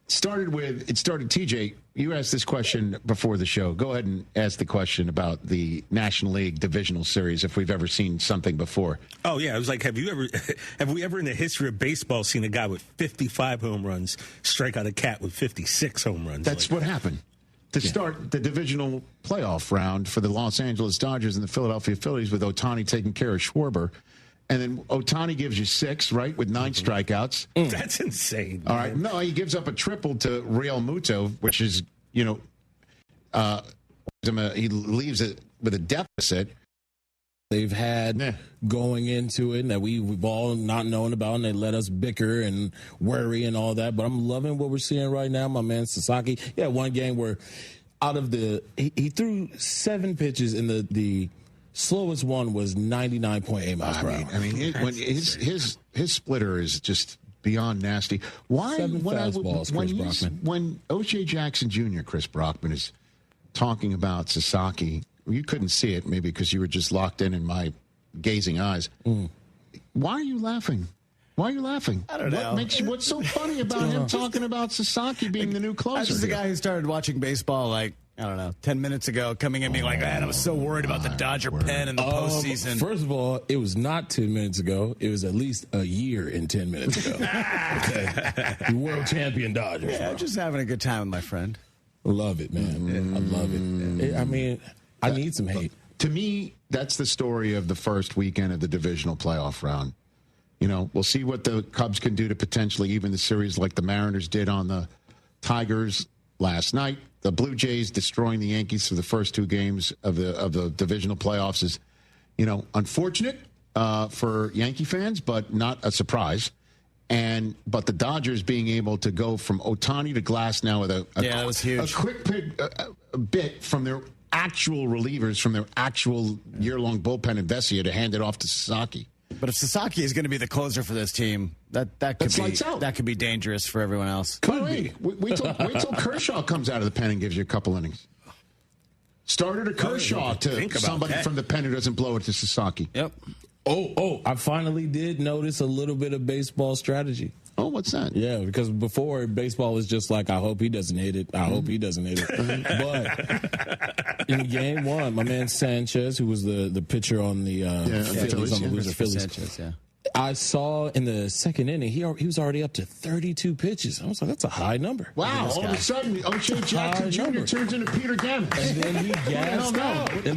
started, TJ, you asked this question before the show. Go ahead and ask the question about the National League Divisional Series, if we've ever seen something before. Oh, yeah. It was like, have we ever in the history of baseball seen a guy with 55 home runs strike out a cat with 56 home runs? That's what happened. To start the divisional playoff round for the Los Angeles Dodgers and the Philadelphia Phillies with Ohtani taking care of Schwarber. And then Ohtani gives you 6, right, with 9 strikeouts. That's insane. All right. No, he gives up a triple to Real Muto, which is, he leaves it with a deficit. They've had going into it and that we've all not known about, and they let us bicker and worry and all that. But I'm loving what we're seeing right now. My man Sasaki, one game where out of he threw 7 pitches in the slowest one was 99.8 miles per hour. I mean, his splitter is just beyond nasty. Why? 7 fastballs, Chris Brockman. When O'Shea Jackson Jr., Chris Brockman, is talking about Sasaki, you couldn't see it maybe because you were just locked in my gazing eyes. Why are you laughing? Why are you laughing? I don't know. What's so funny about him talking about Sasaki being the new closer? I was just the guy who started watching baseball 10 minutes ago, coming in being like, man, I was so worried about the Dodger pen in the postseason. First of all, it was not 10 minutes ago. It was at least a year and 10 minutes ago. The world champion Dodgers. Yeah, I'm just having a good time with my friend. Love it, man. I love it. I mean, I need some hate. To me, that's the story of the first weekend of the divisional playoff round. We'll see what the Cubs can do to potentially even the series like the Mariners did on the Tigers last night. The Blue Jays destroying the Yankees for the first 2 games of the divisional playoffs is, unfortunate for Yankee fans, but not a surprise. But the Dodgers being able to go from Ohtani to Glass now with that was huge. A quick bit from their actual relievers, from their actual year-long bullpen in Vesia to hand it off to Sasaki. But if Sasaki is going to be the closer for this team, that could be dangerous for everyone else. Could be. Wait till Kershaw comes out of the pen and gives you a couple innings. Starter to Kershaw to somebody from the pen who doesn't blow it to Sasaki. Yep. Oh, I finally did notice a little bit of baseball strategy. Oh, what's that? Yeah, because before baseball was just like, I hope he doesn't hit it. I hope he doesn't hit it. But in game 1, my man Sanchez, who was the pitcher on the Phillies, Sanchez, I saw in the second inning, he was already up to 32 pitches. I was like, that's a high number. Wow, all of a sudden, O'Shea Jackson Jr. turns into Peter Gammons. And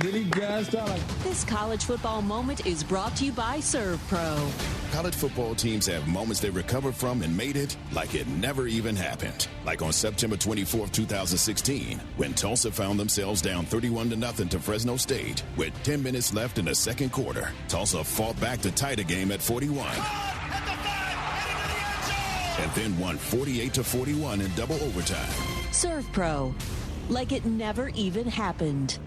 then he gassed out. This college football moment is brought to you by Serve Pro. College football teams have moments they recover from and made it like it never even happened. Like on September 24th, 2016, when Tulsa found themselves down 31-0 to Fresno State. With 10 minutes left in the second quarter, Tulsa fought back to tie the game at 41. And then won 48-41 in double overtime. Serve Pro. Like it never even happened.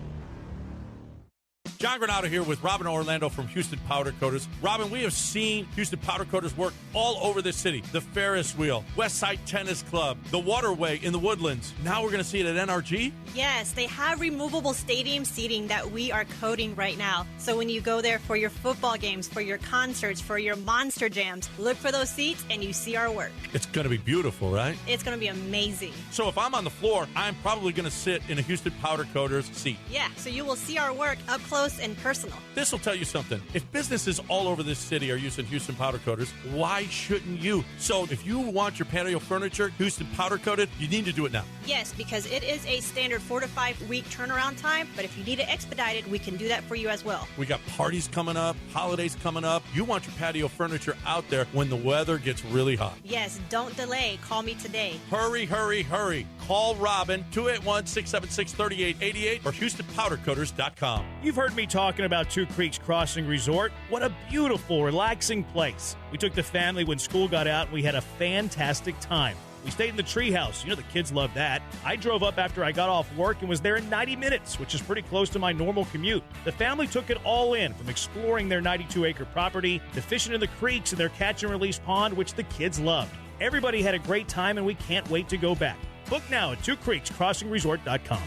John Granado here with Robin Orlando from Houston Powder Coaters. Robin, we have seen Houston Powder Coaters work all over the city. The Ferris Wheel, Westside Tennis Club, the Waterway in the Woodlands. Now we're going to see it at NRG? Yes, they have removable stadium seating that we are coating right now. So when you go there for your football games, for your concerts, for your monster jams, look for those seats and you see our work. It's going to be beautiful, right? It's going to be amazing. So if I'm on the floor, I'm probably going to sit in a Houston Powder Coaters seat. Yeah, so you will see our work up close close and personal. This will tell you something. If businesses all over this city are using Houston powder coaters, why shouldn't you? So if you want your patio furniture Houston powder coated, you need to do it now. Yes, because it is a standard 4 to 5 week turnaround time, but if you need it expedited, we can do that for you as well. We got parties coming up, holidays coming up. You want your patio furniture out there when the weather gets really hot. Yes, don't delay. Call me today. Hurry, hurry, hurry. Call Robin, 281-676-3888 or HoustonPowderCoaters.com. You've heard me talking about Two Creeks Crossing Resort. What a beautiful, relaxing place. We took the family when school got out and we had a fantastic time. We stayed in the treehouse. You know the kids love that. I drove up after I got off work and was there in 90 minutes, which is pretty close to my normal commute. The family took it all in, from exploring their 92-acre property to fishing in the creeks and their catch-and-release pond, which the kids loved. Everybody had a great time, and we can't wait to go back. Book now at twocreekscrossingresort.com.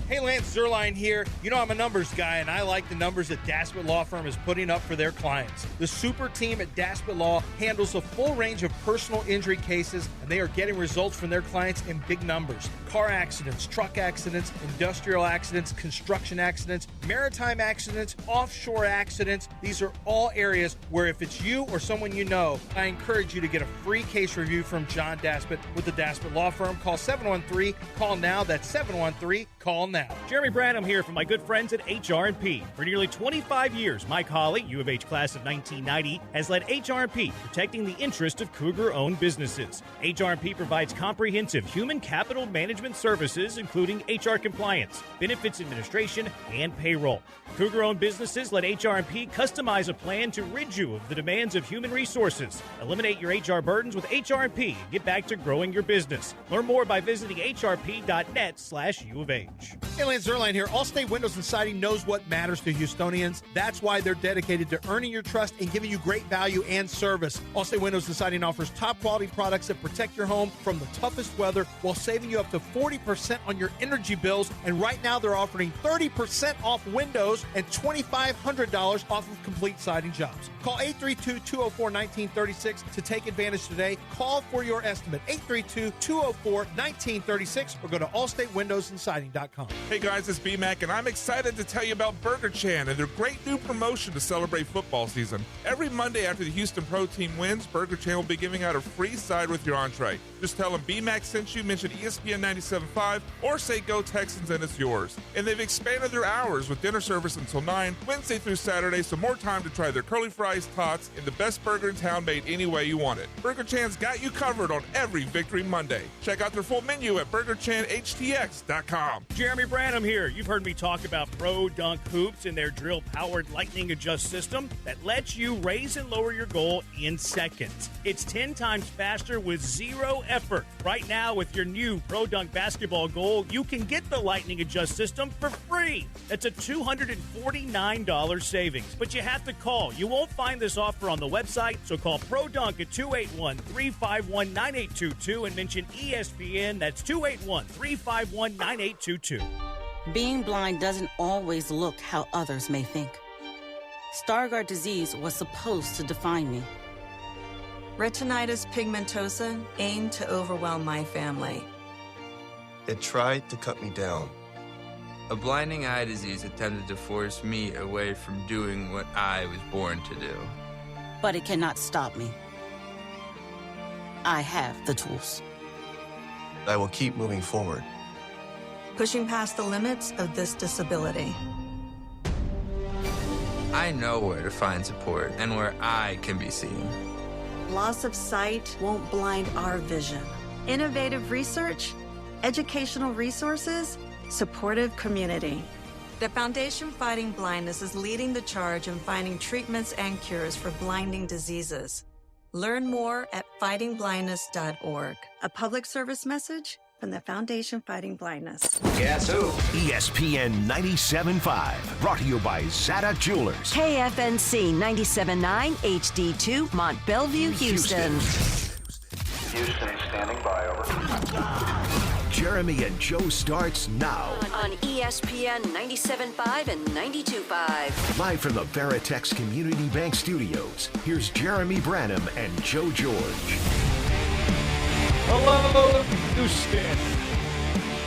Hey, Lance Zerline here. You know I'm a numbers guy, and I like the numbers that Daspit Law Firm is putting up for their clients. The super team at Daspit Law handles a full range of personal injury cases, and they are getting results from their clients in big numbers. Car accidents, truck accidents, industrial accidents, construction accidents, maritime accidents, offshore accidents. These are all areas where if it's you or someone you know, I encourage you to get a free case review from John Daspit with the Daspit Law Firm. Call 713-CALL-NOW. That's 713-CALL-NOW. Jeremy Branham here from my good friends at HR&P. For nearly 25 years, Mike Hawley, U of H class of 1990, has led HR&P, protecting the interest of Cougar-owned businesses. HR&P provides comprehensive human capital management services, including HR compliance, benefits administration, and payroll. Cougar-owned businesses let HR&P customize a plan to rid you of the demands of human resources. Eliminate your HR burdens with HR&P and get back to growing your business. Learn more by visiting hrp.net/U of H. Hey, Lance Zerline here. Allstate Windows and Siding knows what matters to Houstonians. That's why they're dedicated to earning your trust and giving you great value and service. Allstate Windows and Siding offers top quality products that protect your home from the toughest weather while saving you up to 40% on your energy bills. And right now they're offering 30% off windows and $2,500 off of complete siding jobs. Call 832-204-1936 to take advantage today. Call for your estimate, 832-204-1936, or go to allstatewindowsandsiding.com. Hey guys, it's B-Mac, and I'm excited to tell you about Burger Chan and their great new promotion to celebrate football season. Every Monday after the Houston Pro Team wins, Burger Chan will be giving out a free side with your entree. Just tell them B-Mac sent you, mention ESPN 97.5, or say Go Texans and it's yours. And they've expanded their hours with dinner service until 9, Wednesday through Saturday, so more time to try their curly fries, tots, and the best burger in town made any way you want it. Burger Chan's got you covered on every Victory Monday. Check out their full menu at BurgerChanHTX.com. Jeremy Branham here. You've heard me talk about Pro Dunk Hoops and their drill-powered lightning adjust system that lets you raise and lower your goal in seconds. It's 10 times faster with zero effort. Right now, with your new Pro Dunk basketball goal, you can get the lightning adjust system for free. That's a $249 savings, but you have to call. You won't find this offer on the website, so call Pro Dunk at 281-351-9822 and mention ESPN. That's 281-351-9822. Being blind doesn't always look how others may think. Stargardt disease was supposed to define me. Retinitis pigmentosa aimed to overwhelm my family. It tried to cut me down. A blinding eye disease attempted to force me away from doing what I was born to do. But it cannot stop me. I have the tools. I will keep moving forward. Pushing past the limits of this disability. I know where to find support and where I can be seen. Loss of sight won't blind our vision. Innovative research, educational resources, supportive community. The Foundation Fighting Blindness is leading the charge in finding treatments and cures for blinding diseases. Learn more at fightingblindness.org. A public service message from the Foundation Fighting Blindness. Guess who? ESPN 97.5. Brought to you by Zada Jewelers. KFNC 97.9 HD2 Mont Bellevue, Houston. Houston standing by, over. Jeremy and Joe starts now. On ESPN 97.5 and 92.5. Live from the Veritex Community Bank Studios, here's Jeremy Branham and Joe George. Hello, Houston.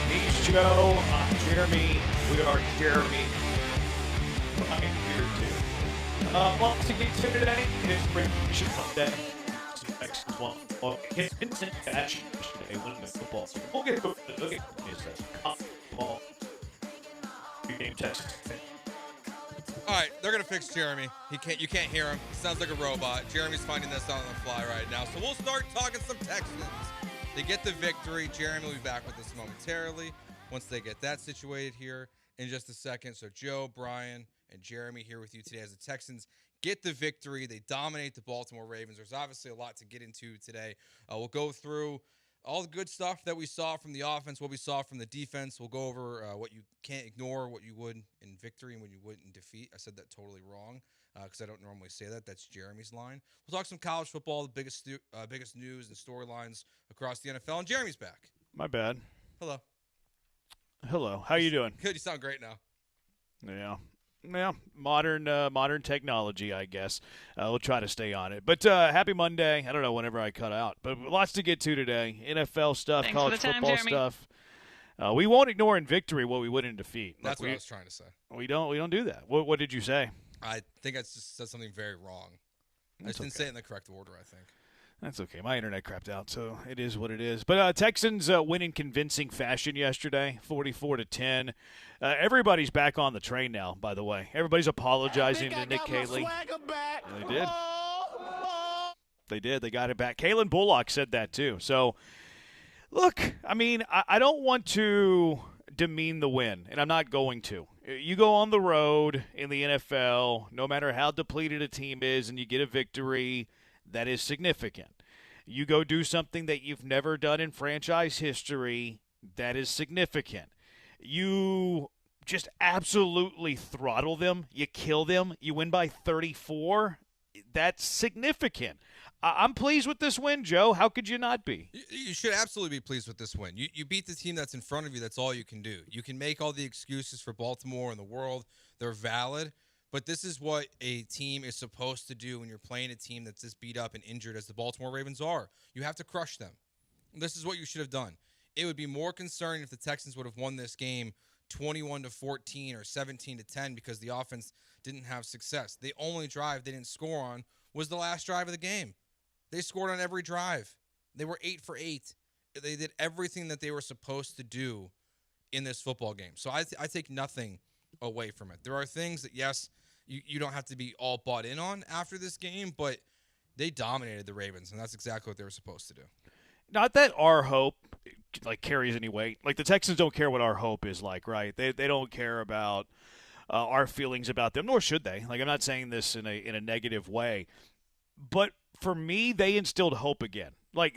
He's Joe. I'm Jeremy. We are Jeremy. Brian here too. Lots to get to today. It's Prediction Monday. Texans won. It's Vincent Batch yesterday winning the football. We'll get to it. Look at this. Ball. Game Texas. All right, they're gonna fix Jeremy. You can't hear him. He sounds like a robot. Jeremy's finding this on the fly right now. So we'll start talking some Texans. They get the victory. Jeremy will be back with us momentarily once they get that situated here in just a second. So Joe, Brian, and Jeremy here with you today as the Texans get the victory. They dominate the Baltimore Ravens. There's obviously a lot to get into today. We'll go through all the good stuff that we saw from the offense, what we saw from the defense. We'll go over what you can't ignore, what you would in victory and what you would in defeat. I said that totally wrong because I don't normally say that. That's Jeremy's line. We'll talk some college football, the biggest news and storylines across the NFL. And Jeremy's back. My bad. Hello. How you doing? Good. You sound great now. Yeah. Modern technology, I guess. We'll try to stay on it. But happy Monday. I don't know whenever I cut out. But lots to get to today. NFL stuff, Thanks college football stuff. We won't ignore in victory what we would in defeat. That's what I was trying to say. We don't do that. What did you say? I think I just said something very wrong. I just didn't say it in the correct order, I think. That's okay. My internet crapped out, so it is what it is. But Texans win in convincing fashion yesterday, 44-10. Everybody's back on the train now, by the way. Everybody's apologizing to Nick Caley. They did. They did. They got it back. Kalen Bullock said that, too. So, look, I mean, I don't want to demean the win, and I'm not going to. You go on the road in the NFL, no matter how depleted a team is, and you get a victory, that is significant. You go do something that you've never done in franchise history, that is significant. You just absolutely throttle them. You kill them. You win by 34. That's significant. I'm pleased with this win, Joe. How could you not be? You should absolutely be pleased with this win. You beat the team that's in front of you. That's all you can do. You can make all the excuses for Baltimore and the world. They're valid. But this is what a team is supposed to do when you're playing a team that's this beat up and injured as the Baltimore Ravens are. You have to crush them. This is what you should have done. It would be more concerning if the Texans would have won this game 21-14 or 17-10 because the offense didn't have success. The only drive they didn't score on was the last drive of the game. They scored on every drive. They were 8 for 8. They did everything that they were supposed to do in this football game. So I take nothing away from it. There are things that, yes, you don't have to be all bought in on after this game, but they dominated the Ravens, and that's exactly what they were supposed to do. Not that our hope carries any weight. The Texans don't care what our hope is like, right? They don't care about our feelings about them, nor should they. I'm not saying this in a negative way, but for me, they instilled hope again.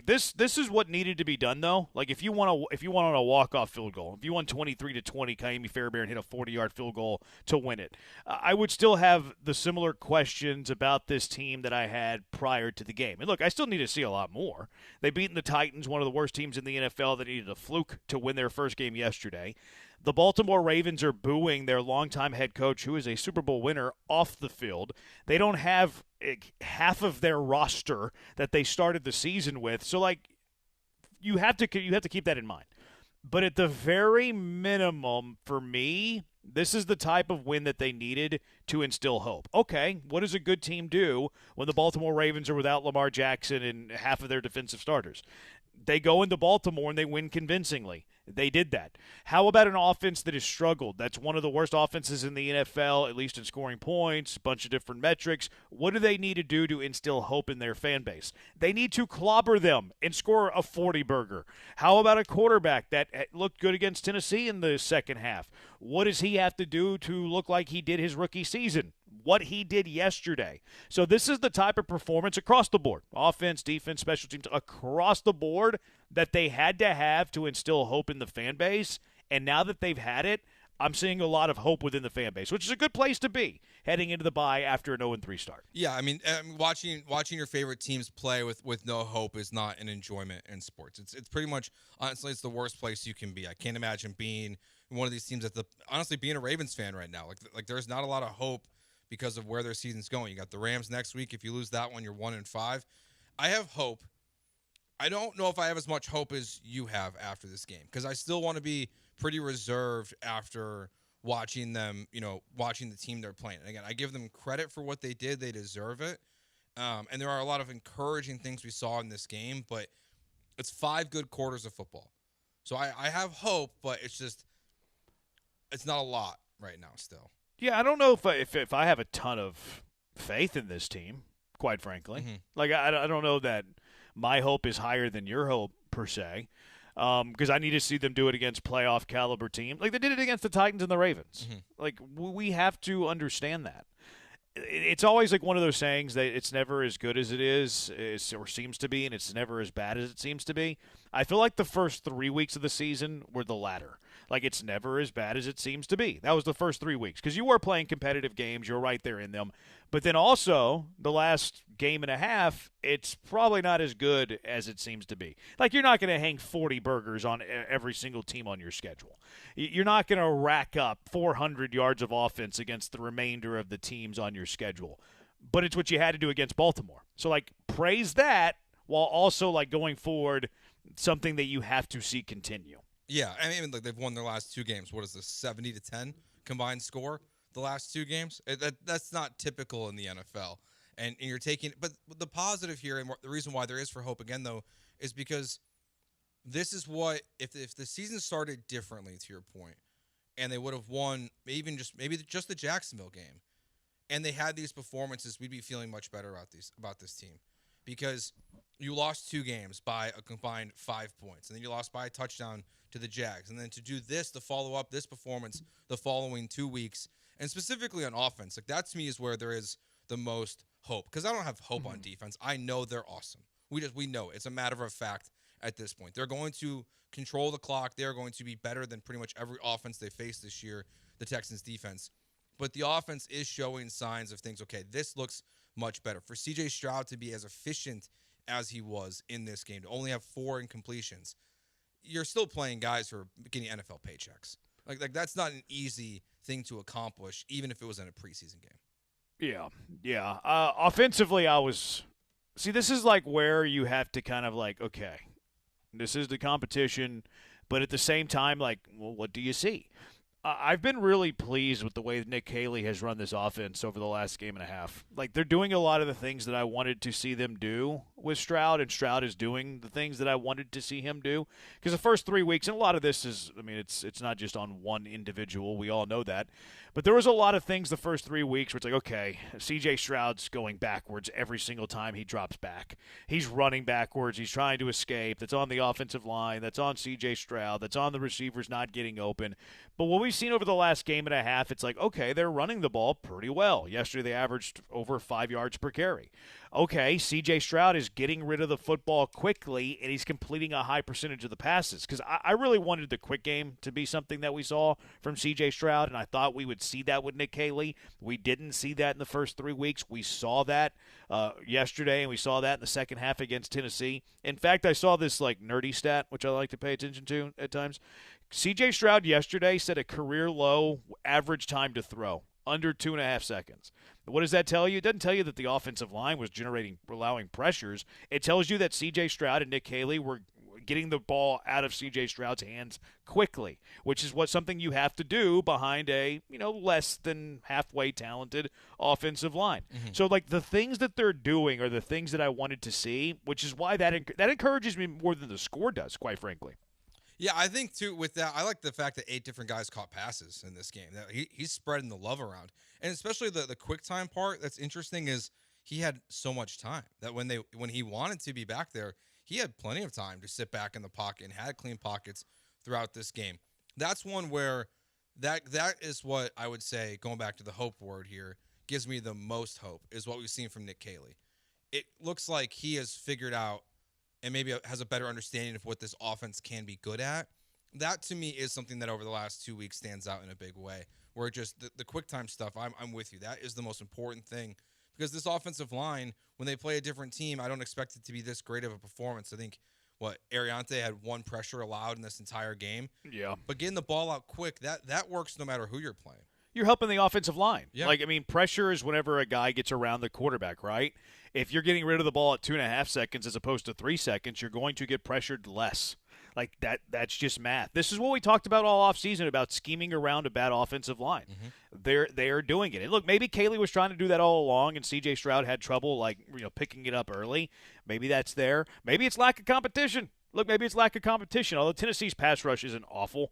This is what needed to be done though. If you want on a walk-off field goal, if you won 23-20, Kaimi Fairbairn hit a 40-yard field goal to win it, I would still have the similar questions about this team that I had prior to the game. And look, I still need to see a lot more. They beaten the Titans, one of the worst teams in the NFL that needed a fluke to win their first game yesterday. The Baltimore Ravens are booing their longtime head coach, who is a Super Bowl winner, off the field. They don't have half of their roster that they started the season with. So, you have to keep that in mind. But at the very minimum, for me, this is the type of win that they needed to instill hope. Okay, what does a good team do when the Baltimore Ravens are without Lamar Jackson and half of their defensive starters? They go into Baltimore and they win convincingly. They did that. How about an offense that has struggled? That's one of the worst offenses in the NFL, at least in scoring points, a bunch of different metrics. What do they need to do to instill hope in their fan base? They need to clobber them and score a 40-burger. How about a quarterback that looked good against Tennessee in the second half? What does he have to do to look like he did his rookie season? What he did yesterday. So this is the type of performance across the board, offense, defense, special teams, across the board, that they had to have to instill hope in the fan base. And now that they've had it, I'm seeing a lot of hope within the fan base, which is a good place to be heading into the bye after an 0-3 start. Yeah, I mean, watching your favorite teams play with no hope is not an enjoyment in sports. It's pretty much, honestly, it's the worst place you can be. I can't imagine being one of these teams honestly, being a Ravens fan right now. Like there's not a lot of hope because of where their season's going. You got the Rams next week. If you lose that one, you're 1-5. I have hope. I don't know if I have as much hope as you have after this game because I still want to be pretty reserved after watching them, watching the team they're playing. And again, I give them credit for what they did. They deserve it. And there are a lot of encouraging things we saw in this game, but it's 5 good quarters of football. So I have hope, but it's not a lot right now still. Yeah, I don't know if I have a ton of faith in this team, quite frankly. Mm-hmm. Like, I don't know that my hope is higher than your hope, per se, because I need to see them do it against playoff caliber teams. Like, they did it against the Titans and the Ravens. Mm-hmm. Like, we have to understand that. It's always like one of those sayings that it's never as good as it is or seems to be, and it's never as bad as it seems to be. I feel like the first 3 weeks of the season were the latter. Like, it's never as bad as it seems to be. That was the first 3 weeks because you were playing competitive games. You're right there in them. But then also the last game and a half, it's probably not as good as it seems to be. Like, you're not going to hang 40 burgers on every single team on your schedule. You're not going to rack up 400 yards of offense against the remainder of the teams on your schedule. But it's what you had to do against Baltimore. So, like, praise that while also, like, going forward, something that you have to see continue. Yeah, I mean, like, they've won their last 2 games. What is this, 70-10 combined score the last 2 games? That's not typical in the NFL. And you're taking – but the positive here and the reason why there is for hope again, though, is because this is what – if the season started differently, to your point, and they would have won maybe just the Jacksonville game, and they had these performances, we'd be feeling much better about this team. Because you lost 2 games by a combined 5 points, and then you lost by a touchdown to the Jags. And then to do this, to follow up this performance the following 2 weeks, and specifically on offense, like, that to me is where there is the most hope. Because I don't have hope on defense. I know they're awesome. We know it. It's a matter of fact at this point. They're going to control the clock. They're going to be better than pretty much every offense they face this year, the Texans defense. But the offense is showing signs of things. Okay, this looks much better. For C.J. Stroud to be as efficient as he was in this game, to only have 4 incompletions, you're still playing guys who are getting NFL paychecks. Like that's not an easy thing to accomplish, even if it was in a preseason game. Yeah. Offensively, this is like where you have to kind of like, okay, this is the competition, but at the same time, like, well, what do you see? I've been really pleased with the way Nick Haley has run this offense over the last game and a half. Like, they're doing a lot of the things that I wanted to see them do with Stroud, and Stroud is doing the things that I wanted to see him do. Because the first 3 weeks, and a lot of this is, I mean, it's not just on one individual. We all know that. But there was a lot of things the first 3 weeks where it's like, okay, C.J. Stroud's going backwards every single time he drops back. He's running backwards. He's trying to escape. That's on the offensive line. That's on C.J. Stroud. That's on the receivers not getting open. But what we've seen over the last game and a half, it's like, okay, they're running the ball pretty well. Yesterday they averaged over 5 yards per carry. Okay, C.J. Stroud is getting rid of the football quickly, and he's completing a high percentage of the passes. Because I really wanted the quick game to be something that we saw from C.J. Stroud, and I thought we would see that with Nick Haley. We didn't see that in the first 3 weeks. We saw that yesterday, and we saw that in the second half against Tennessee. In fact, I saw this like nerdy stat, which I like to pay attention to at times. C.J. Stroud yesterday set a career-low average time to throw, under 2.5 seconds. What does that tell you? It doesn't tell you that the offensive line was allowing pressures. It tells you that C.J. Stroud and Nick Haley were getting the ball out of C.J. Stroud's hands quickly, which is something you have to do behind a less than halfway talented offensive line. Mm-hmm. So, like, the things that they're doing are the things that I wanted to see, which is why that encourages me more than the score does, quite frankly. Yeah, I think, too, with that, I like the fact that 8 different guys caught passes in this game. He's spreading the love around. And especially the quick time part that's interesting is he had so much time that when he wanted to be back there, he had plenty of time to sit back in the pocket and had clean pockets throughout this game. That's one where that is what I would say, going back to the hope word here, gives me the most hope, is what we've seen from Nick Haley. It looks like he has figured out and maybe has a better understanding of what this offense can be good at. That, to me, is something that over the last 2 weeks stands out in a big way, where just the quick time stuff, I'm with you. That is the most important thing, because this offensive line, when they play a different team, I don't expect it to be this great of a performance. I think, Ariante had 1 pressure allowed in this entire game. Yeah. But getting the ball out quick, that works no matter who you're playing. You're helping the offensive line. Yeah. Like, I mean, pressure is whenever a guy gets around the quarterback, right? If you're getting rid of the ball at 2.5 seconds as opposed to 3 seconds, you're going to get pressured less. Like that's just math. This is what we talked about all offseason about scheming around a bad offensive line. They are doing it. And look, maybe Kaylee was trying to do that all along, and C.J. Stroud had trouble picking it up early. Maybe that's there. Maybe it's lack of competition. Look, maybe it's lack of competition. Although Tennessee's pass rush isn't awful,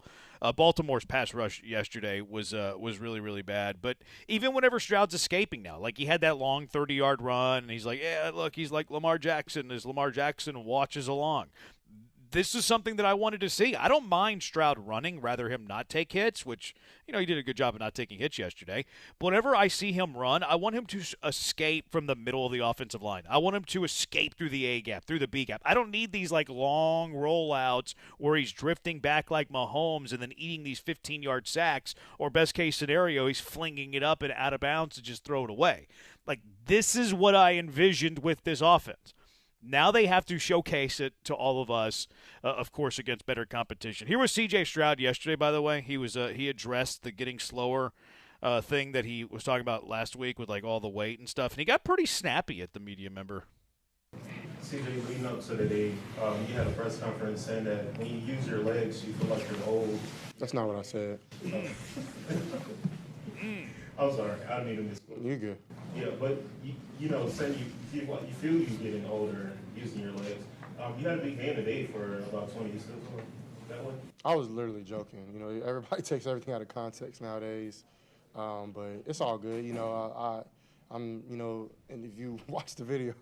Baltimore's pass rush yesterday was really, really bad. But even whenever Stroud's escaping now, like he had that long 30-yard run, and he's like, yeah, look, he's like Lamar Jackson as Lamar Jackson watches along. This is something that I wanted to see. I don't mind Stroud running, rather him not take hits, which, he did a good job of not taking hits yesterday. But whenever I see him run, I want him to escape from the middle of the offensive line. I want him to escape through the A gap, through the B gap. I don't need these long rollouts where he's drifting back like Mahomes and then eating these 15-yard sacks, or best case scenario, he's flinging it up and out of bounds to just throw it away. This is what I envisioned with this offense. Now they have to showcase it to all of us, of course, against better competition. Here was C.J. Stroud yesterday, by the way. He addressed the getting slower thing that he was talking about last week with all the weight and stuff, and he got pretty snappy at the media member. CJ, leading up to the day, you had a press conference saying that when you use your legs, you feel like you're old. That's not what I said. I'm sorry, I didn't mean to misquote. You're good. Yeah, but saying you feel you're getting older and using your legs. You had a big game today for about 20 years that way. I was literally joking. Everybody takes everything out of context nowadays, but it's all good. I'm and if you watch the video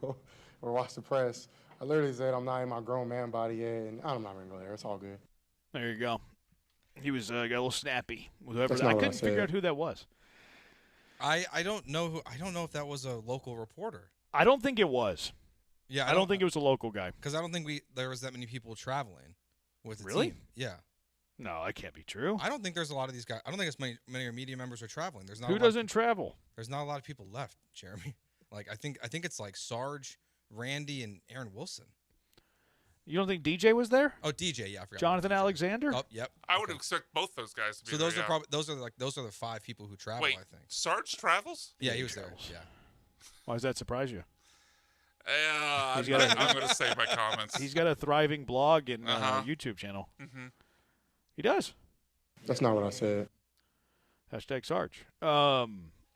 or watch the press, I literally said I'm not in my grown man body yet, and I'm not gonna go there. It's all good. There you go. He was got a little snappy with whoever. I couldn't figure out who that was. I don't know. I don't know if that was a local reporter. I don't think it was. Yeah, I don't think it was a local guy. Because I don't think there was that many people traveling with the really? team. Yeah. No, that can't be true. I don't think there's a lot of these guys. I don't think as many media members are traveling. There's not. Who doesn't travel? There's not a lot of people left, Jeremy. I think it's Sarge, Randy, and Aaron Wilson. You don't think DJ was there? Oh, DJ, yeah, I forgot. Jonathan Alexander? Oh, yep. I would expect both those guys to be there. there. So those are the 5 people who travel. Wait, I think Sarge travels? Yeah, he was there. Yeah. Why does that surprise you? I'm going to save my comments. He's got a thriving blog and YouTube channel. Mm-hmm. He does. That's not what I said. Hashtag Sarge.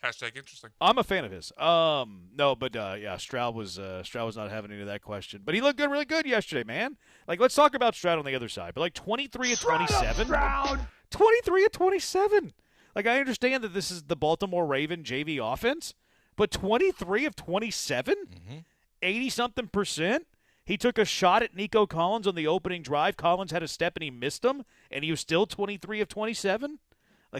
Hashtag interesting. I'm a fan of his. No, but Stroud was not having any of that question. But he looked good, really good yesterday, man. Let's talk about Stroud on the other side. But 23 of 27. Stroud! 23 of 27. I understand that this is the Baltimore Raven JV offense, but 23 of 27? 80-something%? He took a shot at Nico Collins on the opening drive. Collins had a step and he missed him, and he was still 23 of 27?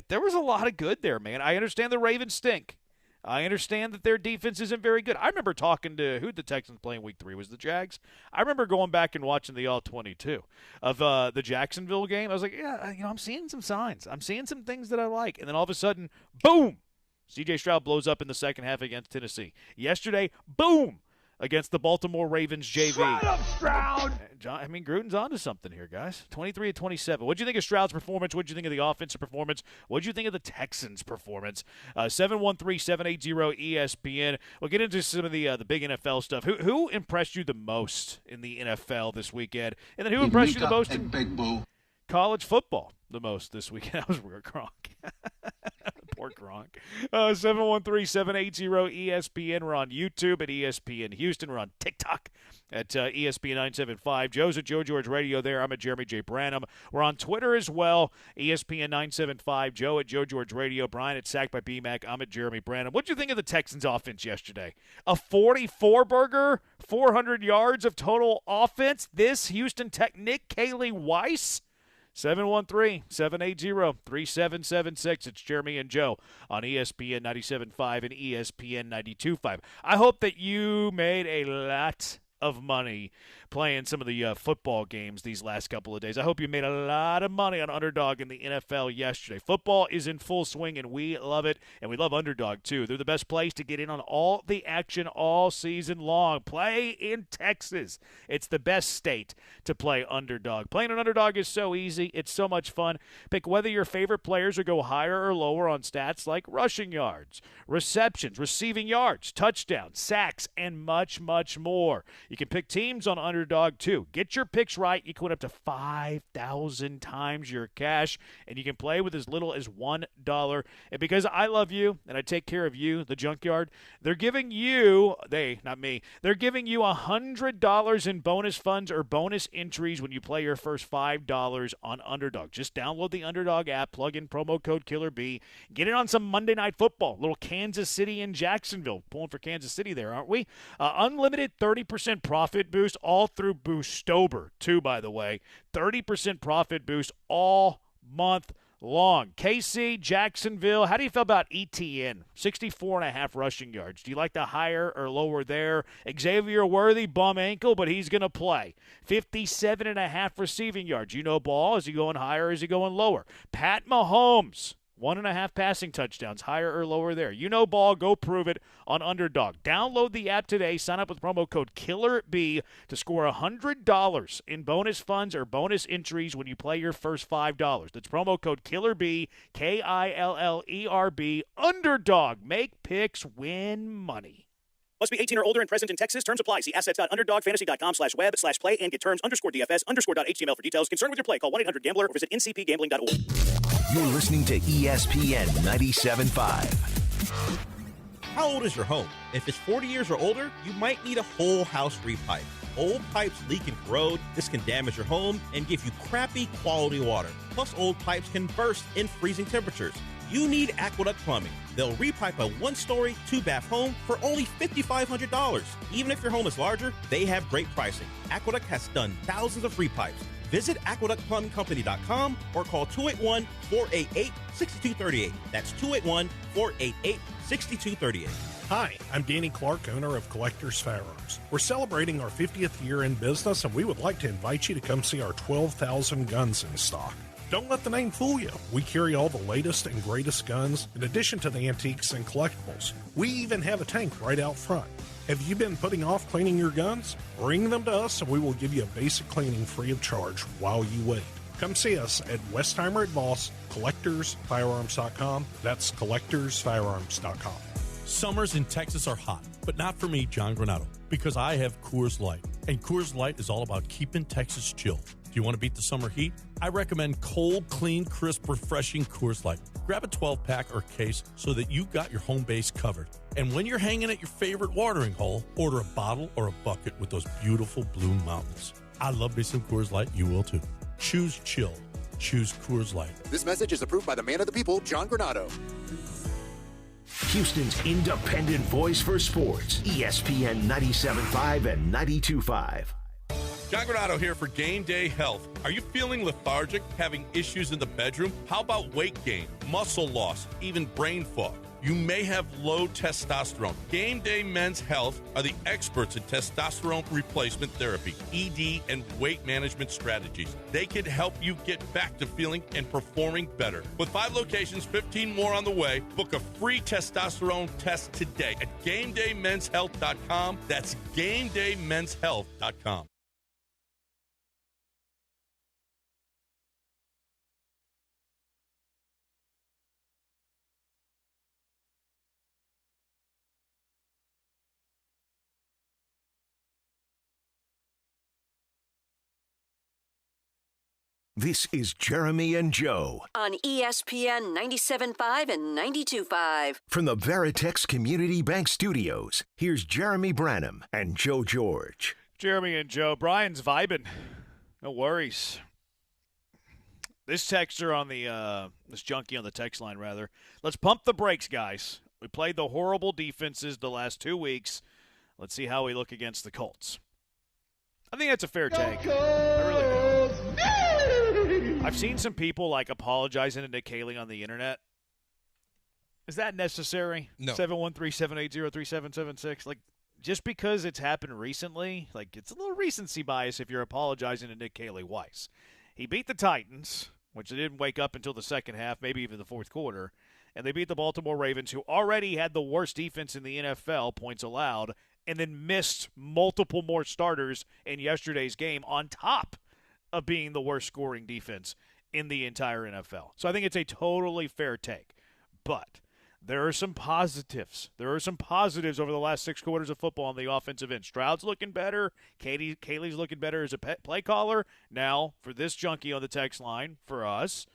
There was a lot of good there, man. I understand the Ravens stink. I understand that their defense isn't very good. I remember talking to who the Texans playing week 3 was the Jags. I remember going back and watching the All-22 of the Jacksonville game. I was like, yeah, I'm seeing some signs. I'm seeing some things that I like. And then all of a sudden, boom, C.J. Stroud blows up in the second half against Tennessee. Yesterday, boom, against the Baltimore Ravens JV. Shut up, Stroud! Gruden's onto something here, guys. 23 of 27. What'd you think of Stroud's performance? What'd you think of the offensive performance? What'd you think of the Texans' performance? 713-780-ESPN. We'll get into some of the big NFL stuff. Who impressed you the most in the NFL this weekend? And then who impressed you the most in college football the most this weekend? That was weird, Gronk. Poor Gronk. 713-780-ESPN. We're on YouTube at ESPN Houston. We're on TikTok at ESPN 975. Joe's at Joe George Radio there. I'm at Jeremy J. Branham. We're on Twitter as well, ESPN 975. Joe at Joe George Radio. Brian at Sacked by BMAC. I'm at Jeremy Branham. What'd you think of the Texans offense yesterday? A 44-burger, 400 yards of total offense. This Houston Tech, Nick Caley Weiss. 713-780-3776. It's Jeremy and Joe on ESPN 97.5 and ESPN 92.5. I hope that you made a lot of money playing some of the football games these last couple of days. I hope you made a lot of money on Underdog in the NFL yesterday. Football is in full swing, and we love it, and we love Underdog, too. They're the best place to get in on all the action all season long. Play in Texas. It's the best state to play Underdog. Playing an Underdog is so easy. It's so much fun. Pick whether your favorite players or go higher or lower on stats like rushing yards, receptions, receiving yards, touchdowns, sacks, and much, much more. You can pick teams on Underdog, too. Get your picks right. You can win up to 5,000 times your cash, and you can play with as little as $1. And because I love you and I take care of you, the Junkyard, they're giving you, not me, they're giving you $100 in bonus funds or bonus entries when you play your first $5 on Underdog. Just download the Underdog app, plug in promo code KillerB, get in on some Monday Night Football, little Kansas City and Jacksonville. Pulling for Kansas City there, aren't we? Unlimited 30% profit boost all through Boostober, too, by the way. 30% profit boost all month long. KC, Jacksonville, how do you feel about ETN? 64.5 rushing yards. Do you like the higher or lower there? Xavier Worthy, bum ankle, but he's going to play. 57.5 receiving yards. You know ball. Is he going higher or is he going lower? Pat Mahomes, 1.5 passing touchdowns, higher or lower there. You know ball, go prove it on Underdog. Download the app today. Sign up with promo code KillerB to score $100 in bonus funds or bonus entries when you play your first $5. That's promo code KillerB, KILLERB, Underdog. Make picks, win money. Must be 18 or older and present in Texas. Terms apply. See assets.underdogfantasy.com/web/play and get terms _DFS_.html for details. Concerned with your play, call 1-800-GAMBLER or visit ncpgambling.org. You're listening to ESPN 97.5. How old is your home? If it's 40 years or older, you might need a whole house repipe. Old pipes leak and corrode. This can damage your home and give you crappy quality water. Plus, old pipes can burst in freezing temperatures. You need Aqueduct Plumbing. They'll repipe a 1-story, 2-bath home for only $5,500. Even if your home is larger, they have great pricing. Aqueduct has done thousands of repipes. Visit aqueductplumbingcompany.com or call 281-488-6238. That's 281-488-6238. Hi, I'm Danny Clark, owner of Collectors Firearms. We're celebrating our 50th year in business, and we would like to invite you to come see our 12,000 guns in stock. Don't let the name fool you. We carry all the latest and greatest guns, in addition to the antiques and collectibles. We even have a tank right out front. Have you been putting off cleaning your guns? Bring them to us and we will give you a basic cleaning free of charge while you wait. Come see us at Westheimer at Voss, CollectorsFirearms.com. That's CollectorsFirearms.com. Summers in Texas are hot, but not for me, John Granado, because I have Coors Light. And Coors Light is all about keeping Texas chill. Do you want to beat the summer heat? I recommend cold, clean, crisp, refreshing Coors Light. Grab a 12-pack or case so that you got your home base covered. And when you're hanging at your favorite watering hole, order a bottle or a bucket with those beautiful blue mountains. I love me some Coors Light. You will too. Choose chill. Choose Coors Light. This message is approved by the man of the people, John Granado. Houston's independent voice for sports. ESPN 97.5 and 92.5. John Granado here for Game Day Health. Are you feeling lethargic, having issues in the bedroom? How about weight gain, muscle loss, even brain fog? You may have low testosterone. Game Day Men's Health are the experts in testosterone replacement therapy, ED, and weight management strategies. They can help you get back to feeling and performing better. With 5 locations, 15 more on the way, book a free testosterone test today at GameDayMen'sHealth.com. That's GameDayMen'sHealth.com. This is Jeremy and Joe on ESPN 97.5 and 92.5. from the Veritex Community Bank Studios. Here's Jeremy Branham and Joe George. Jeremy and Joe. Brian's vibing. No worries. This texter on the this junkie on the text line, rather. Let's pump the brakes, guys. We played the horrible defenses the last 2 weeks. Let's see how we look against the Colts. I think that's a fair take. I really do. I've seen some people like apologizing to Nick Haley on the internet. Is that necessary? No. 713-780-3776. Like, just because it's happened recently, like, it's a little recency bias if you're apologizing to Nick Haley Weiss. He beat the Titans, which they didn't wake up until the second half, maybe even the fourth quarter, and they beat the Baltimore Ravens, who already had the worst defense in the NFL, points allowed, and then missed multiple more starters in yesterday's game on top of being the worst scoring defense in the entire NFL. So I think it's a totally fair take. But there are some positives. There are some positives over the last 6 quarters of football on the offensive end. Stroud's looking better. Kaylee's looking better as a play caller. Now, for this junkie on the text line, for us,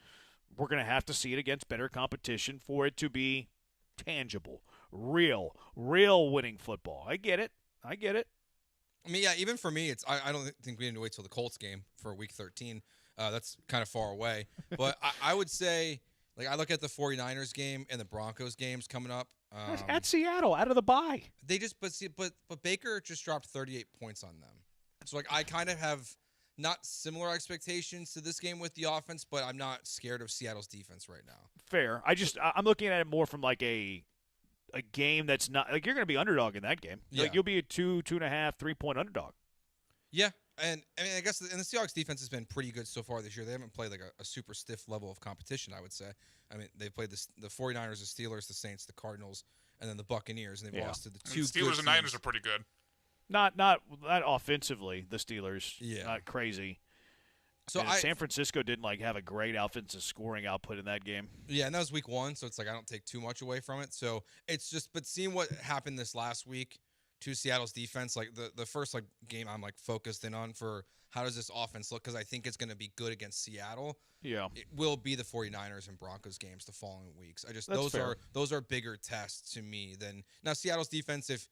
we're going to have to see it against better competition for it to be tangible, real winning football. I get it. I mean, yeah, even for me, I don't think we need to wait till the Colts game for Week 13. That's kind of far away. But I would say, like, I look at the 49ers game and the Broncos games coming up. At Seattle, out of the bye. They just but Baker just dropped 38 points on them. So, like, I kind of have not similar expectations to this game with the offense, but I'm not scared of Seattle's defense right now. Fair. I'm looking at it more from like a game that's not like you're going to be underdog in that game. Yeah. Like you'll be a 2.5, 3-point underdog. Yeah, and I mean, I guess the Seahawks defense has been pretty good so far this year. They haven't played like a super stiff level of competition, I would say. I mean, they played the 49ers, the Steelers, the Saints, the Cardinals, and then the Buccaneers, and they've lost to the two. And Steelers and Niners are pretty good. Not offensively, the Steelers. Yeah. Not crazy. So San Francisco didn't like have a great offensive scoring output in that game. Yeah, and that was week 1, so it's like I don't take too much away from it. So it's just, but seeing what happened this last week to Seattle's defense, like the first like game I'm like focused in on for how does this offense look, because I think it's going to be good against Seattle. Yeah, it will be the 49ers and Broncos games the following weeks. That's fair. those are bigger tests to me than now Seattle's defense. If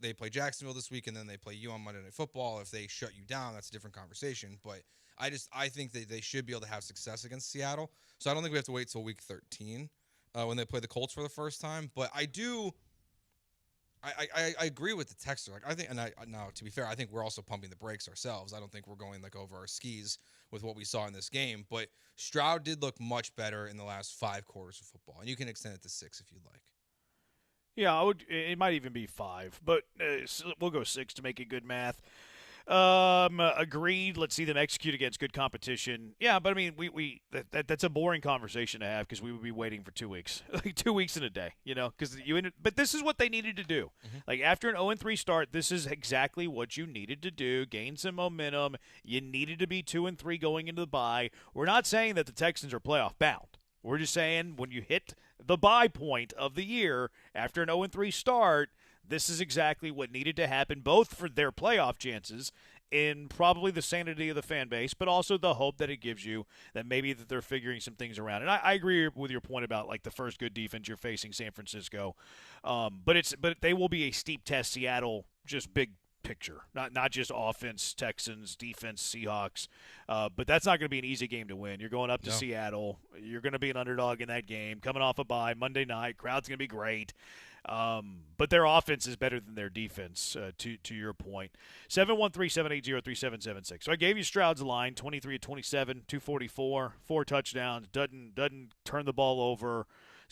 they play Jacksonville this week and then they play you on Monday Night Football, if they shut you down, that's a different conversation. But I think that they should be able to have success against Seattle. So I don't think we have to wait till week 13 when they play the Colts for the first time. But I agree with the texter. Like I think, now to be fair, I think we're also pumping the brakes ourselves. I don't think we're going like over our skis with what we saw in this game. But Stroud did look much better in the last 5 quarters of football, and you can extend it to 6 if you'd like. Yeah, I would. It might even be 5, but we'll go 6 to make it good math. Agreed. Let's see them execute against good competition. Yeah, but I mean, that's a boring conversation to have because we would be waiting for 2 weeks, like 2 weeks in a day, but this is what they needed to do. Mm-hmm. Like after an 0-3 start, this is exactly what you needed to do. Gain some momentum. You needed to be 2-3 going into the bye. We're not saying that the Texans are playoff bound. We're just saying when you hit the bye point of the year after an 0-3 start, this is exactly what needed to happen, both for their playoff chances and probably the sanity of the fan base, but also the hope that it gives you that maybe that they're figuring some things around. And I agree with your point about like the first good defense you're facing, San Francisco, but they will be a steep test. Seattle, just big picture, not just offense, Texans, defense, Seahawks, but that's not going to be an easy game to win. You're going up to Seattle. You're going to be an underdog in that game, coming off a bye, Monday night. Crowd's going to be great. But their offense is better than their defense, to your point. 713-780-3776. So I gave you Stroud's line, 23 of 27, 244, 4 touchdowns, doesn't turn the ball over.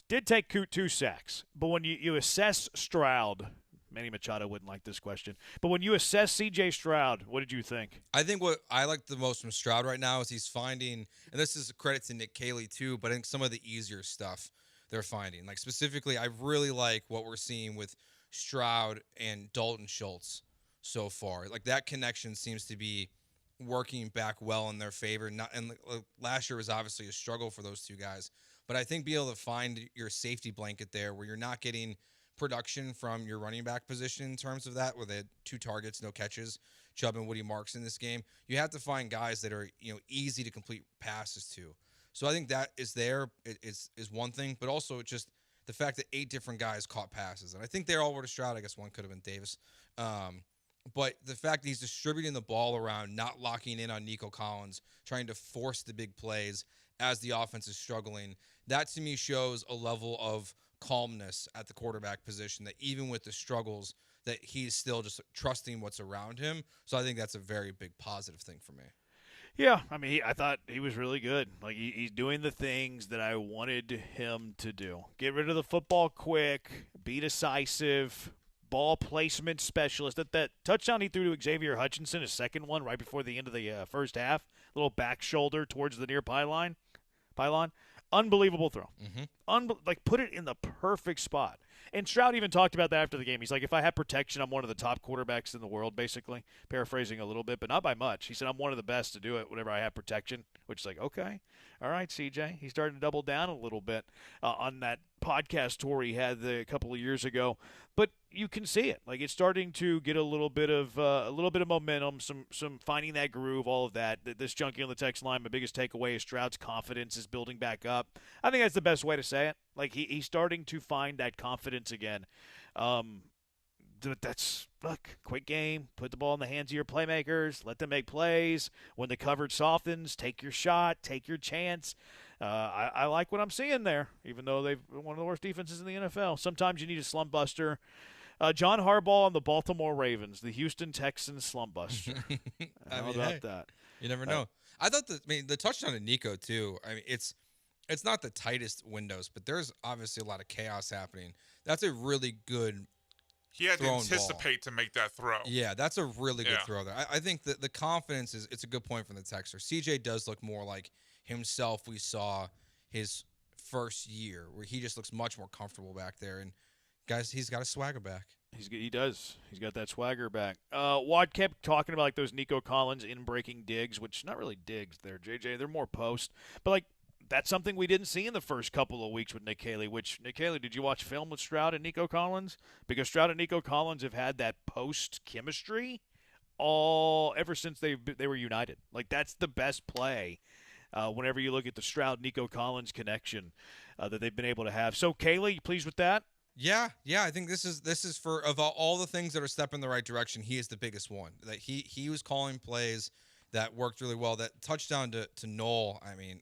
Did take 2 sacks. But when you assess Stroud, Manny Machado wouldn't like this question, but when you assess C.J. Stroud, what did you think? I think what I like the most from Stroud right now is he's finding, and this is a credit to Nick Caley too, but I think some of the easier stuff they're finding. Like specifically, I really like what we're seeing with Stroud and Dalton Schultz so far. Like that connection seems to be working back well in their favor. Last year was obviously a struggle for those two guys, but I think be able to find your safety blanket there where you're not getting production from your running back position in terms of that, where they had 2 targets, no catches, Chubb and Woody Marks in this game. You have to find guys that are easy to complete passes to. So I think that is there is one thing, but also just the fact that 8 different guys caught passes, and I think they all were to Stroud. I guess one could have been Davis, but the fact that he's distributing the ball around, not locking in on Nico Collins, trying to force the big plays as the offense is struggling, that to me shows a level of calmness at the quarterback position that even with the struggles that he's still just trusting what's around him. So I think that's a very big positive thing for me. Yeah, I mean, I thought he was really good. Like he's doing the things that I wanted him to do. Get rid of the football quick, be decisive, ball placement specialist. That touchdown he threw to Xavier Hutchinson, his second one right before the end of the first half, little back shoulder towards the near pylon. Unbelievable throw. Mm-hmm. Put it in the perfect spot. And Stroud even talked about that after the game. He's like, if I had protection, I'm one of the top quarterbacks in the world, basically. Paraphrasing a little bit, but not by much. He said, I'm one of the best to do it whenever I have protection, which is like, okay. All right, CJ. He's starting to double down a little bit on that podcast tour he had a couple of years ago. But you can see it. Like, it's starting to get a little bit of momentum, some finding that groove, all of that. This junkie on the text line, my biggest takeaway is Stroud's confidence is building back up. I think that's the best way to say it. Like, he's starting to find that confidence again. Look, quick game, put the ball in the hands of your playmakers, let them make plays. When the coverage softens, take your shot, take your chance. I like what I'm seeing there, even though they've been one of the worst defenses in the NFL. Sometimes you need a slump buster. John Harbaugh and the Baltimore Ravens, the Houston Texans slump buster. How about that? You never know. I thought the touchdown to Nico too. I mean, it's not the tightest windows, but there's obviously a lot of chaos happening. That's a really good. He had to anticipate to make that throw. Yeah, that's a really good throw there. I think that the confidence it's a good point from the texter. CJ does look more like himself we saw his first year, where he just looks much more comfortable back there. And guys, he's got a swagger back. He does. He's got that swagger back. Watt kept talking about like those Nico Collins in-breaking digs, which not really digs there, JJ. They're more post. But like that's something we didn't see in the first couple of weeks with Nick Haley, which, Nick Haley, did you watch film with Stroud and Nico Collins? Because Stroud and Nico Collins have had that post chemistry ever since they were united. Like, that's the best play whenever you look at the Stroud-Nico Collins connection that they've been able to have. So, Kaylee, you pleased with that? Yeah. I think this is for, of all the things that are stepping in the right direction, he is the biggest one. That he was calling plays that worked really well. That touchdown to Knoll, I mean,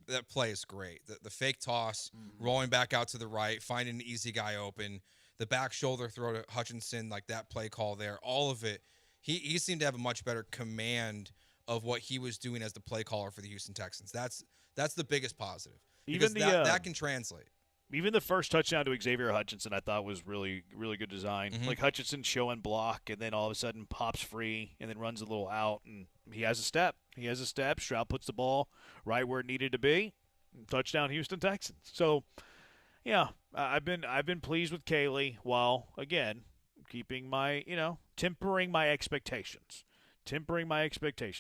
that play is great. The fake toss, rolling back out to the right, finding an easy guy open, the back shoulder throw to Hutchinson, like that play call there, all of it. He seemed to have a much better command of what he was doing as the play caller for the Houston Texans. That's the biggest positive. Because that can translate. Even the first touchdown to Xavier Hutchinson, I thought was really, really good design. Mm-hmm. Like Hutchinson show and block, and then all of a sudden pops free, and then runs a little out, and he has a step. Stroud puts the ball right where it needed to be. Touchdown, Houston Texans. So, yeah, I've been pleased with Kaylee, while again keeping my tempering my expectations.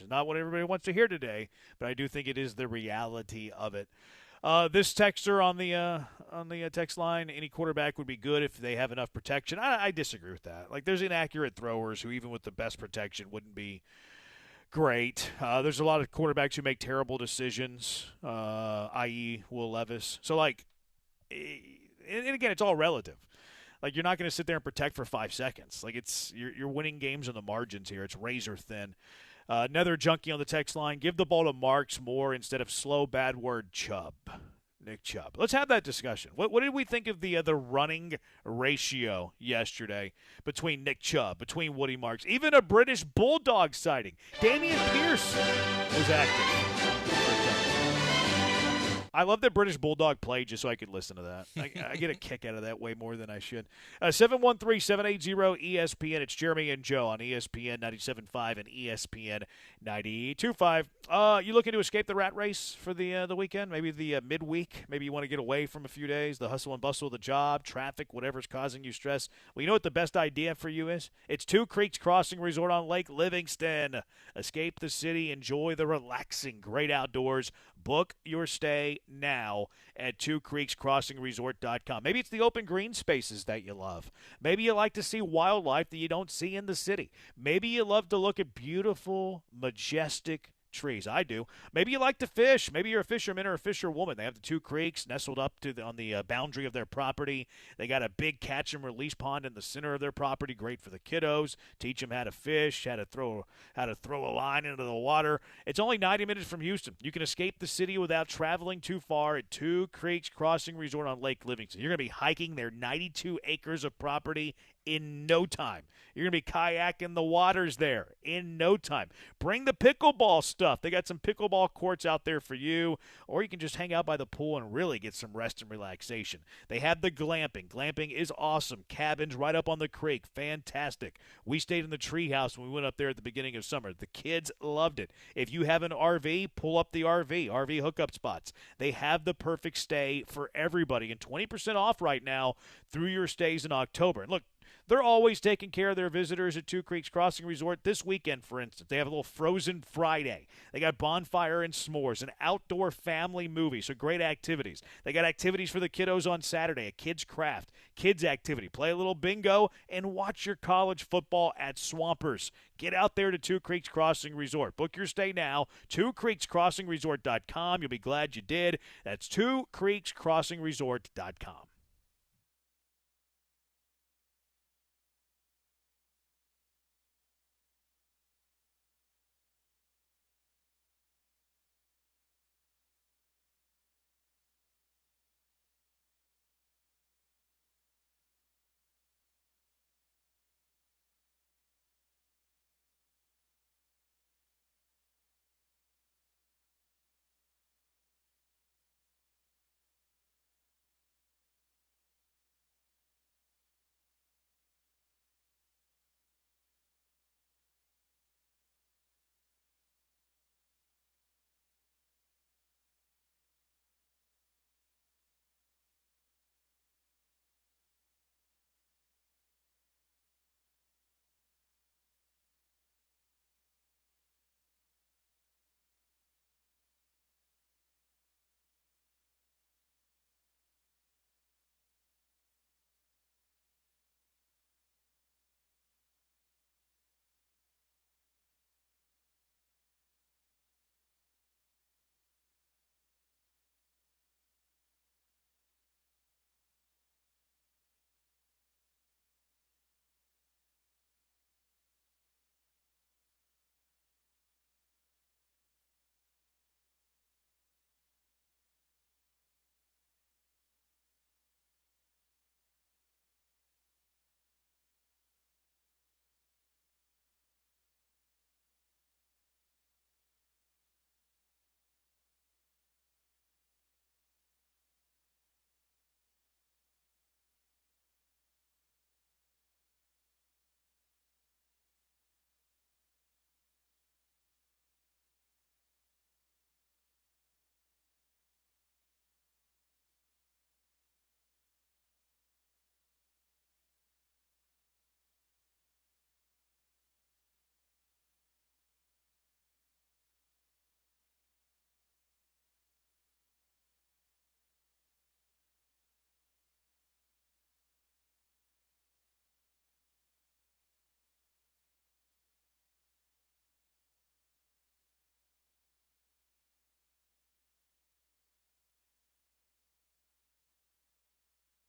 Not what everybody wants to hear today, but I do think it is the reality of it. This texter on the text line, any quarterback would be good if they have enough protection. I disagree with that. Like, there's inaccurate throwers who, even with the best protection, wouldn't be great. There's a lot of quarterbacks who make terrible decisions, i.e. Will Levis. So, like, and again, it's all relative. Like, you're not going to sit there and protect for 5 seconds. Like, you're winning games on the margins here. It's razor thin. Another junkie on the text line, give the ball to Marks more instead of slow, bad word Chubb. Nick Chubb. Let's have that discussion. What did we think of the running ratio yesterday between Nick Chubb, between Woody Marks, even a British Bulldog sighting? Damian Pierce was active. I love that British Bulldog played just so I could listen to that. I get a kick out of that way more than I should. 713-780-ESPN. It's Jeremy and Joe on ESPN 97.5 and ESPN 92.5. You looking to escape the rat race for the weekend? Maybe the midweek? Maybe you want to get away from a few days, the hustle and bustle of the job, traffic, whatever's causing you stress. Well, you know what the best idea for you is? It's Two Creeks Crossing Resort on Lake Livingston. Escape the city. Enjoy the relaxing, great outdoors. Book your stay now at twocreekscrossingresort.com. Maybe it's the open green spaces that you love. Maybe you like to see wildlife that you don't see in the city. Maybe you love to look at beautiful, majestic trees. I do. Maybe you like to fish. Maybe you're a fisherman or a fisherwoman. They have the Two Creeks nestled up on the boundary of their property. They got a big catch and release pond in the center of their property. Great for the kiddos. Teach them how to fish, how to throw a line into the water. It's only 90 minutes from Houston. You can escape the city without traveling too far at Two Creeks Crossing Resort on Lake Livingston. You're going to be hiking their 92 acres of property in no time. You're going to be kayaking the waters there in no time. Bring the pickleball stuff. They got some pickleball courts out there for you, or you can just hang out by the pool and really get some rest and relaxation. They have the glamping. Glamping is awesome. Cabins right up on the creek. Fantastic. We stayed in the treehouse when we went up there at the beginning of summer. The kids loved it. If you have an RV, pull up the RV hookup spots. They have the perfect stay for everybody, and 20% off right now through your stays in October. And look, They're always taking care of their visitors at Two Creeks Crossing Resort. This weekend, for instance, they have a little Frozen Friday. They got bonfire and s'mores, an outdoor family movie, so great activities. They got activities for the kiddos on Saturday, a kids craft, kids activity, play a little bingo, and watch your college football at Swampers. Get out there to Two Creeks Crossing Resort. Book your stay now, twocreekscrossingresort.com. You'll be glad you did. That's twocreekscrossingresort.com.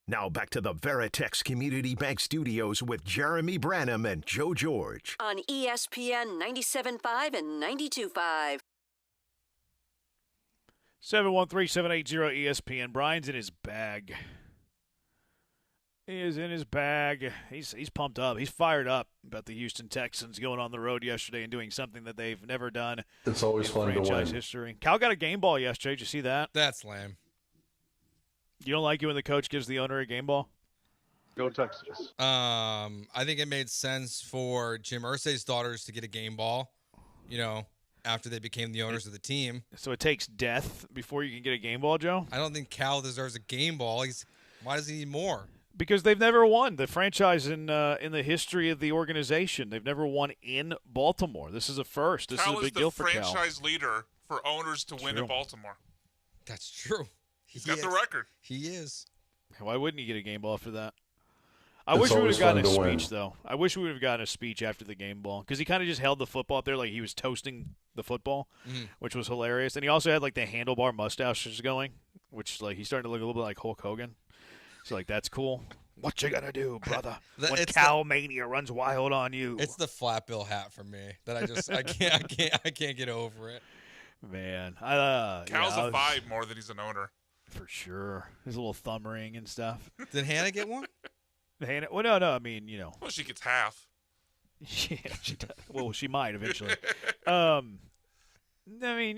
Now back to the Veritex Community Bank Studios with Jeremy Branham and Joe George. On ESPN 97.5 and 92.5. 713-780 ESPN. Brian's in his bag. He is in his bag. He's pumped up. He's fired up about the Houston Texans going on the road yesterday and doing something that they've never done. It's always in fun to franchise win. History. Cal got a game ball yesterday. Did you see that? That's lame. You don't like it when the coach gives the owner a game ball? Go Texas. I think it made sense for Jim Irsay's daughters to get a game ball, after they became the owners of the team. So it takes death before you can get a game ball, Joe? I don't think Cal deserves a game ball. Why does he need more? Because they've never won. The franchise in the history of the organization, they've never won in Baltimore. This is a first. This is a big deal for Cal. Cal is the franchise leader for owners to win in Baltimore. That's true. He's got the record. He is. Why wouldn't you get a game ball for that? I wish we would have gotten a speech, though. I wish we would have gotten a speech after the game ball because he kind of just held the football up there like he was toasting the football, which was hilarious. And he also had, like, the handlebar mustaches going, which, like, he's starting to look a little bit like Hulk Hogan. So, like, that's cool. What you gonna do, brother? When Cal Mania runs wild on you. It's the flat bill hat for me that I can't get over it. Man, Cal's a vibe more than he's an owner. For sure. His little thumb ring and stuff. Did Hannah get one? Hannah? Well, no. I mean, Well, she gets half. Yeah, she does. Well, she might eventually. I mean,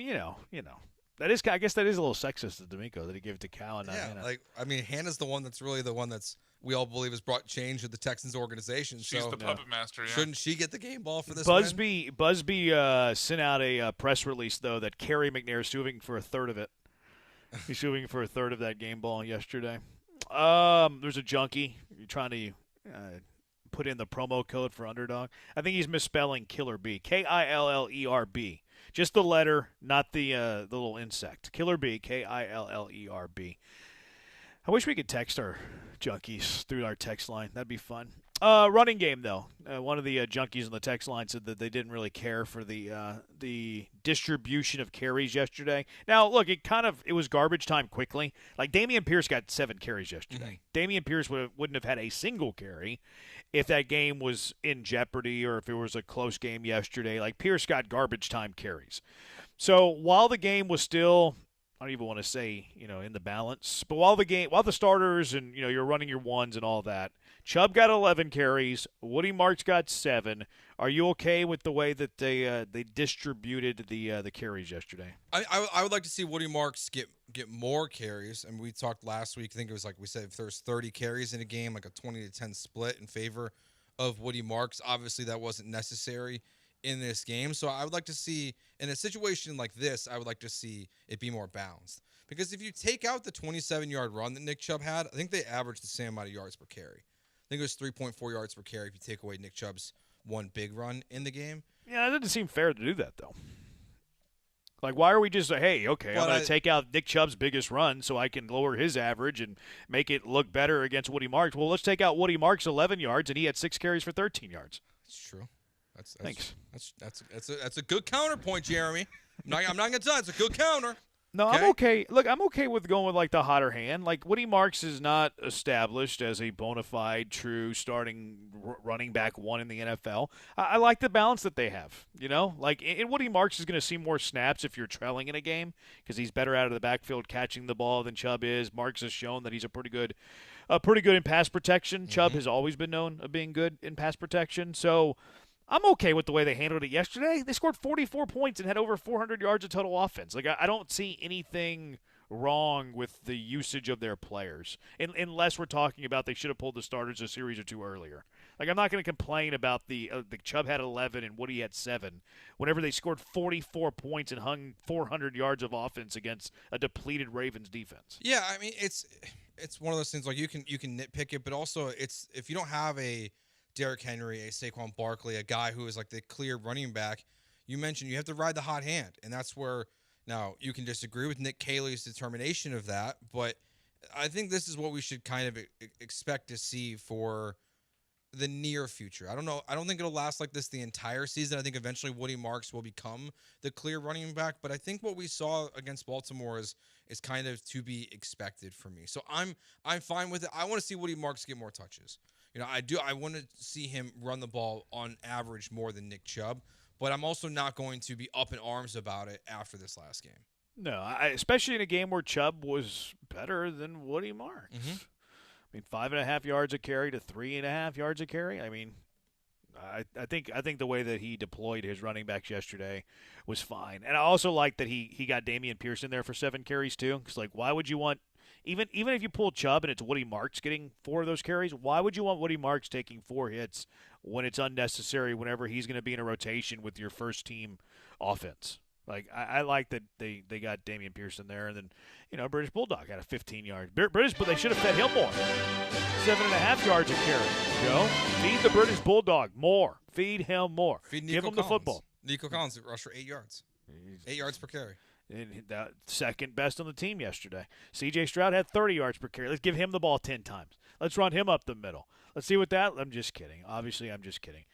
that is. I guess that is a little sexist of D'Amico that he gave it to Cal and not Hannah. Hannah's the one that's really the one that's we all believe has brought change to the Texans organization. She's the puppet master. Yeah. Shouldn't she get the game ball for this? Busby sent out a press release though that Kerry McNair is suing for a third of it. He's suing for a third of that game ball yesterday. There's a junkie trying to put in the promo code for Underdog. I think he's misspelling Killer B. Killerb. Just the letter, not the little insect. Killer B, Killerb. I wish we could text our junkies through our text line. That'd be fun. Running game, though. One of the junkies on the text line said that they didn't really care for the distribution of carries yesterday. Now, look, it was garbage time quickly. Like, Dameon Pierce got 7 carries yesterday. Dameon Pierce wouldn't have had a single carry if that game was in jeopardy or if it was a close game yesterday. Like, Pierce got garbage time carries. So while the game was still, I don't even want to say, in the balance, but while the starters and, you're running your ones and all that, Chubb got 11 carries. Woody Marks got 7. Are you okay with the way that they distributed the carries yesterday? I would like to see Woody Marks get more carries. And we talked last week. I think it was like we said if there's 30 carries in a game, like a 20-10 split in favor of Woody Marks. Obviously, that wasn't necessary in this game. So I would like to see, in a situation like this, I would like to see it be more balanced. Because if you take out the 27-yard run that Nick Chubb had, I think they averaged the same amount of yards per carry. I think it was 3.4 yards per carry if you take away Nick Chubb's one big run in the game. Yeah, it doesn't seem fair to do that, though. Like, why are we just hey, okay, I'm going to take out Nick Chubb's biggest run so I can lower his average and make it look better against Woody Marks? Well, let's take out Woody Marks' 11 yards, and he had 6 carries for 13 yards. That's true. Thanks. That's a good counterpoint, Jeremy. I'm not going to tell you. It's a good counter. No, okay? I'm okay. Look, I'm okay with going with, like, the hotter hand. Like, Woody Marks is not established as a bona fide, true starting running back one in the NFL. I like the balance that they have, Like, and Woody Marks is going to see more snaps if you're trailing in a game because he's better out of the backfield catching the ball than Chubb is. Marks has shown that he's pretty good in pass protection. Chubb has always been known of being good in pass protection. So I'm okay with the way they handled it yesterday. They scored 44 points and had over 400 yards of total offense. Like, I don't see anything wrong with the usage of their players, unless we're talking about they should have pulled the starters a series or two earlier. Like, I'm not going to complain about the Chubb had 11 and Woody had 7 whenever they scored 44 points and hung 400 yards of offense against a depleted Ravens defense. Yeah, I mean, it's one of those things, like, you can nitpick it, but also it's if you don't have a Derrick Henry, a Saquon Barkley, a guy who is like the clear running back, you mentioned you have to ride the hot hand. And that's where, now, you can disagree with Nick Caley's determination of that, but I think this is what we should kind of expect to see for the near future. I don't know. I don't think it'll last like this the entire season. I think eventually Woody Marks will become the clear running back, but I think what we saw against Baltimore is kind of to be expected for me. So I'm fine with it. I want to see Woody Marks get more touches. I want to see him run the ball on average more than Nick Chubb, but I'm also not going to be up in arms about it after this last game. No, especially in a game where Chubb was better than Woody Marks. I mean, 5.5 yards a carry to 3.5 yards a carry. I mean, I think the way that he deployed his running backs yesterday was fine, and I also like that he got Dameon Pierce in there for 7 carries too. Because, like, why would you want? Even if you pull Chubb and it's Woody Marks getting 4 of those carries, why would you want Woody Marks taking 4 hits when it's unnecessary whenever he's going to be in a rotation with your first-team offense? Like, I like that they got Dameon Pierce in there, and then, British Bulldog had a 15-yard. But they should have fed him more. 7.5 yards a carry. Joe, feed the British Bulldog more. Feed him more. Give him the football. Nico Collins rushed for 8 yards. 8 yards per carry. And that second best on the team yesterday. C.J. Stroud had 30 yards per carry. Let's give him the ball 10 times. Let's run him up the middle. Let's see what that – I'm just kidding. Obviously, I'm just kidding.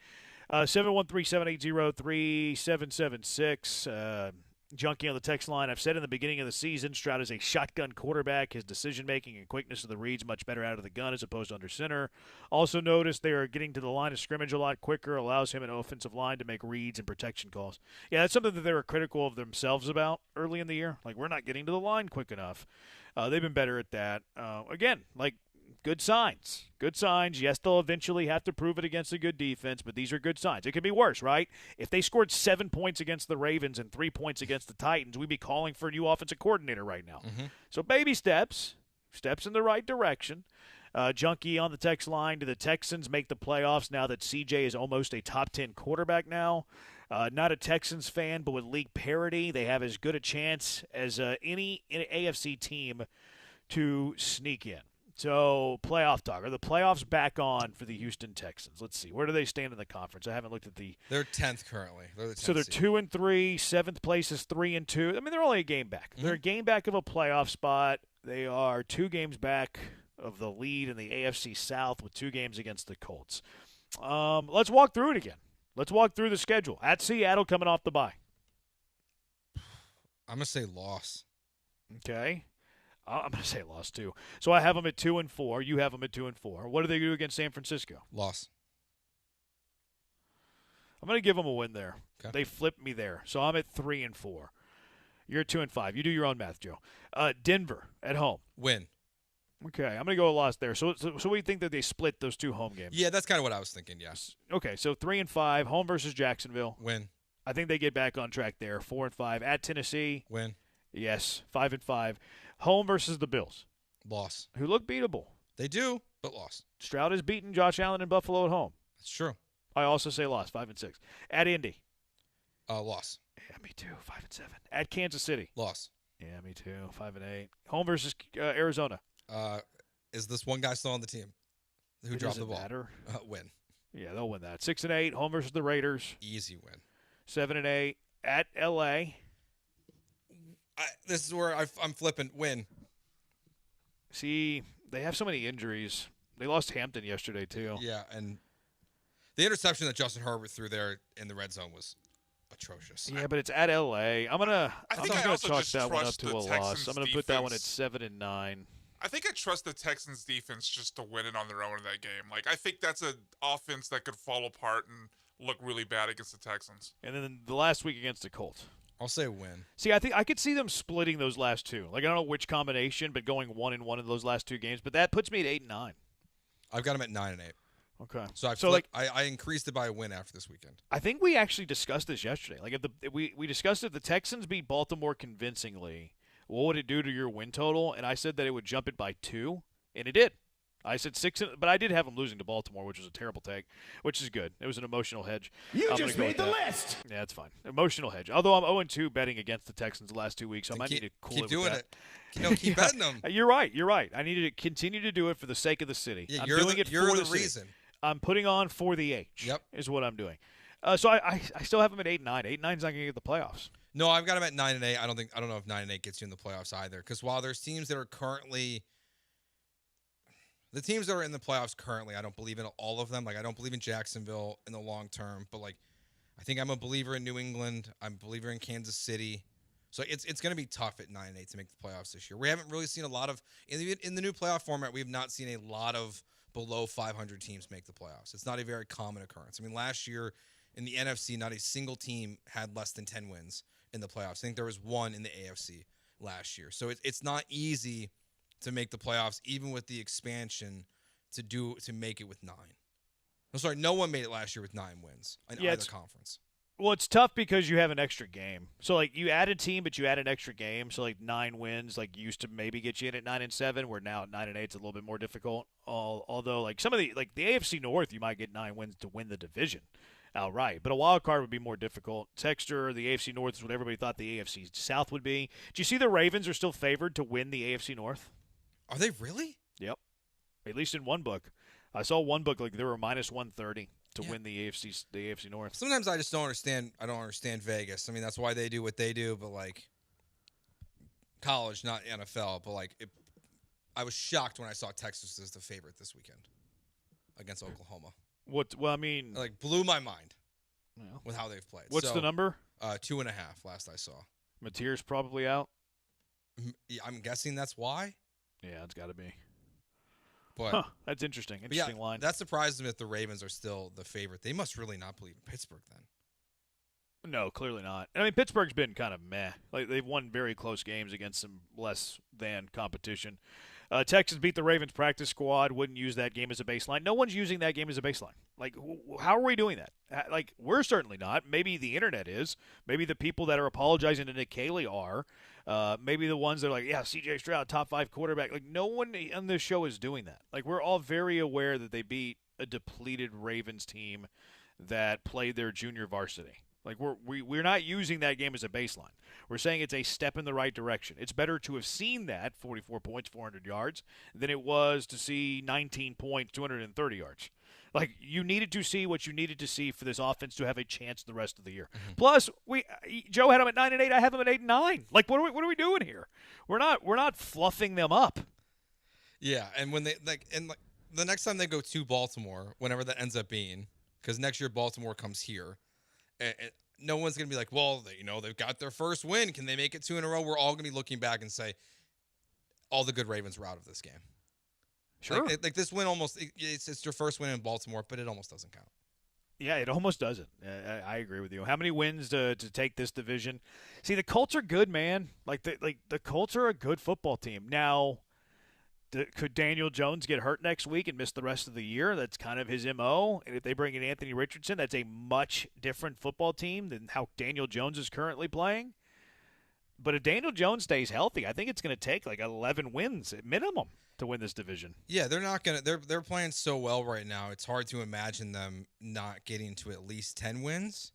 713-780-3776. Junkie on the text line. I've said in the beginning of the season, Stroud is a shotgun quarterback. His decision-making and quickness of the reads much better out of the gun as opposed to under center. Also noticed they are getting to the line of scrimmage a lot quicker, allows him an offensive line to make reads and protection calls. Yeah, that's something that they were critical of themselves about early in the year. Like, we're not getting to the line quick enough. They've been better at that. Again, like, good signs. Good signs. Yes, they'll eventually have to prove it against a good defense, but these are good signs. It could be worse, right? If they scored 7 points against the Ravens and 3 points against the Titans, we'd be calling for a new offensive coordinator right now. So baby steps in the right direction. Junkie on the text line. Do the Texans make the playoffs now that CJ is almost a top 10 quarterback now? Not a Texans fan, but with league parity, they have as good a chance as any AFC team to sneak in. So, playoff talk. Are the playoffs back on for the Houston Texans? Let's see. Where do they stand in the conference? I haven't looked at the. They're 10th currently. They're the 10th So they're seed. 2-3. 7th place is 3-2. I mean, they're only a game back. They're a game back of a playoff spot. They are 2 games back of the lead in the AFC South with 2 games against the Colts. Let's walk through it again. Let's walk through the schedule. At Seattle, coming off the bye. I'm going to say loss. Okay. I'm going to say loss, too. So I have them at 2-4. You have them at 2-4. What do they do against San Francisco? Loss. I'm going to give them a win there. Okay. They flipped me there. So I'm at 3-4. You're 2-5. You do your own math, Joe. Denver at home. Win. Okay, I'm going to go a loss there. So we think that they split those 2 home games. Yeah, that's kind of what I was thinking, yes. Okay, so 3-5. Home versus Jacksonville. Win. I think they get back on track there. 4-5. At Tennessee. Win. Yes, 5-5. Home versus the Bills. Loss. Who look beatable. They do, but loss. Stroud has beaten Josh Allen in Buffalo at home. That's true. I also say loss, 5-6. At Indy. Loss. Yeah, me too, 5-7. At Kansas City. Loss. Yeah, me too, 5-8. Home versus Arizona. Is this one guy still on the team who dropped the ball? Matter. Win. Yeah, they'll win that. 6-8. Home versus the Raiders. Easy win. 7-8. At LA. This is where I'm flipping. Win. See, they have so many injuries. They lost Hampton yesterday, too. Yeah, and the interception that Justin Herbert threw there in the red zone was atrocious. Yeah, but it's at LA. I'm gonna also chalk just that one up trust to the a loss. Texans I'm gonna put that one at defense. 7-9. I think I trust the Texans defense just to win it on their own in that game. Like, I think that's an offense that could fall apart and look really bad against the Texans. And then the last week against the Colts. I'll say win. See, I think I could see them splitting those last 2. Like, I don't know which combination, but going 1-1 in those last 2 games. But that puts me at 8-9. I've got them at 9-8. Okay. So I increased it by a win after this weekend. I think we actually discussed this yesterday. Like, we discussed if the Texans beat Baltimore convincingly, what would it do to your win total? And I said that it would jump it by 2, and it did. I said 6, but I did have them losing to Baltimore, which was a terrible take, which is good. It was an emotional hedge. You just made the list. Yeah, it's fine. Emotional hedge. Although I'm 0-2 betting against the Texans the last 2 weeks, so I might need to cool keep it doing with that. it. No, keep betting them. You're right. I need to continue to do it for the sake of the city. Yeah, I'm you're doing it you're for the city. reason. I'm putting on for the H. Yep. Is what I'm doing. So I still have them at 8-9. 8-9's not going to get the playoffs. No, I've got them at 9-8. I don't know if 9-8 gets you in the playoffs either. Because while there's teams that are currently, the teams that are in the playoffs currently, I don't believe in all of them. Like, I don't believe in Jacksonville in the long term. But like, I think I'm a believer in New England. I'm a believer in Kansas City. So it's going to be tough at 9-8 to make the playoffs this year. We haven't really seen a lot of in the new playoff format. We have not seen a lot of below 500 teams make the playoffs. It's not a very common occurrence. I mean, last year in the NFC, not a single team had less than 10 wins in the playoffs. I think there was 1 in the AFC last year. So it's not easy to make the playoffs, even with the expansion to make it with 9. I'm sorry, no one made it last year with 9 wins in either conference. Well, it's tough because you have an extra game. So, like, you add a team, but you add an extra game. So, like, 9 wins, like, used to maybe get you in at 9-7. Where now at 9-8, it's a little bit more difficult. Although, like, some of the AFC North, you might get 9 wins to win the division outright. But a wild card would be more difficult. Texture, the AFC North is what everybody thought the AFC South would be. Do you see the Ravens are still favored to win the AFC North? Are they really? Yep. At least in one book. I saw one book like they were minus 130 to win the AFC North. Sometimes I just don't understand. I don't understand Vegas. I mean, that's why they do what they do. But like college, not NFL. But like, I was shocked when I saw Texas as the favorite this weekend against Oklahoma. Well, I mean, like blew my mind with how they've played. What's the number? 2.5 last I saw. Mateer's probably out. Yeah, I'm guessing that's why. Yeah, it's got to be. But that's interesting. Interesting line. That surprised me if the Ravens are still the favorite. They must really not believe in Pittsburgh then. No, clearly not. I mean, Pittsburgh's been kind of meh. Like they've won very close games against some less than competition. Texans beat the Ravens practice squad. Wouldn't use that game as a baseline. No one's using that game as a baseline. Like, how are we doing that? Like, we're certainly not. Maybe the internet is. Maybe the people that are apologizing to Nick Caley are. Maybe the ones that are like, yeah, C.J. Stroud, top 5 quarterback. Like, no one on this show is doing that. Like, we're all very aware that they beat a depleted Ravens team that played their junior varsity. Like we're not using that game as a baseline. We're saying it's a step in the right direction. It's better to have seen that 44 points, 400 yards, than it was to see 19 points, 230 yards. Like, you needed to see what you needed to see for this offense to have a chance the rest of the year. Mm-hmm. Plus, Joe had them at 9-8. I have them at 8-9. Like, what are we doing here? We're not fluffing them up. Yeah, and when the next time they go to Baltimore, whenever that ends up being, because next year Baltimore comes here, and no one's gonna be like, well, they've got their first win. Can they make it 2 in a row? We're all gonna be looking back and say, all the good Ravens were out of this game. Sure. Like this win it's your first win in Baltimore, but it almost doesn't count. Yeah, it almost doesn't. I agree with you. How many wins to take this division? See, the Colts are good, man. The Colts are a good football team. Now, could Daniel Jones get hurt next week and miss the rest of the year? That's kind of his MO. And if they bring in Anthony Richardson, that's a much different football team than how Daniel Jones is currently playing. But if Daniel Jones stays healthy, I think it's going to take like 11 wins at minimum to win this division. Yeah, they're not going to – they're playing so well right now. It's hard to imagine them not getting to at least 10 wins.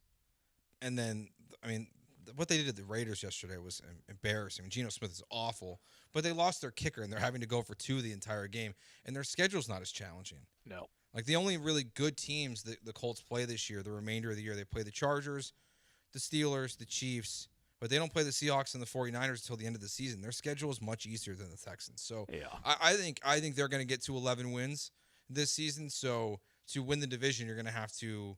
And then, I mean, what they did to the Raiders yesterday was embarrassing. Geno Smith is awful. But they lost their kicker, and they're having to go for 2 the entire game. And their schedule's not as challenging. No. Like, the only really good teams that the Colts play this year, the remainder of the year, they play the Chargers, the Steelers, the Chiefs, but they don't play the Seahawks and the 49ers until the end of the season. Their schedule is much easier than the Texans. So yeah. I think they're going to get to 11 wins this season. So to win the division, you're going to have to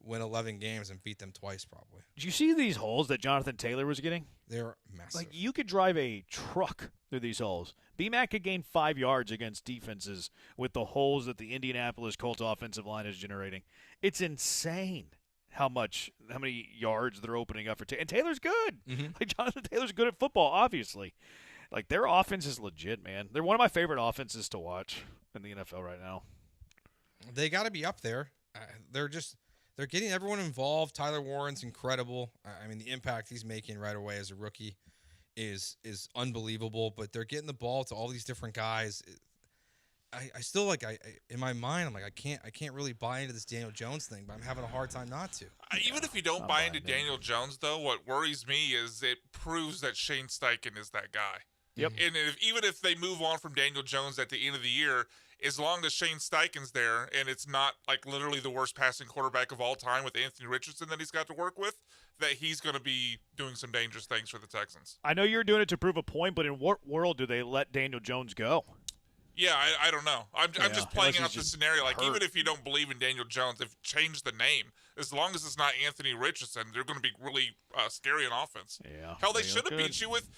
win 11 games and beat them twice probably. Did you see these holes that Jonathan Taylor was getting? They're massive. Like, you could drive a truck through these holes. B-Mac could gain 5 yards against defenses with the holes that the Indianapolis Colts offensive line is generating. It's insane how many yards they're opening up for Taylor. And Taylor's good. Mm-hmm. Like, Jonathan Taylor's good at football, obviously. Like, their offense is legit, man. They're one of my favorite offenses to watch in the NFL right now. They got to be up there. They're getting everyone involved. Tyler Warren's incredible. I mean, the impact he's making right away as a rookie is unbelievable. But they're getting the ball to all these different guys. I still in my mind, I'm like, I can't really buy into this Daniel Jones thing, but I'm having a hard time not to. Even if you don't buy into Daniel Jones, though, what worries me is it proves that Shane Steichen is that guy. Yep. And even if they move on from Daniel Jones at the end of the year, as long as Shane Steichen's there and it's not like literally the worst passing quarterback of all time with Anthony Richardson that he's got to work with, that he's going to be doing some dangerous things for the Texans. I know you're doing it to prove a point, but in what world do they let Daniel Jones go? Yeah, I don't know. I'm just playing out the scenario. Like, even if you don't believe in Daniel Jones, they've changed the name. As long as it's not Anthony Richardson, they're going to be really scary on offense. Yeah. Hell, they should have beat you with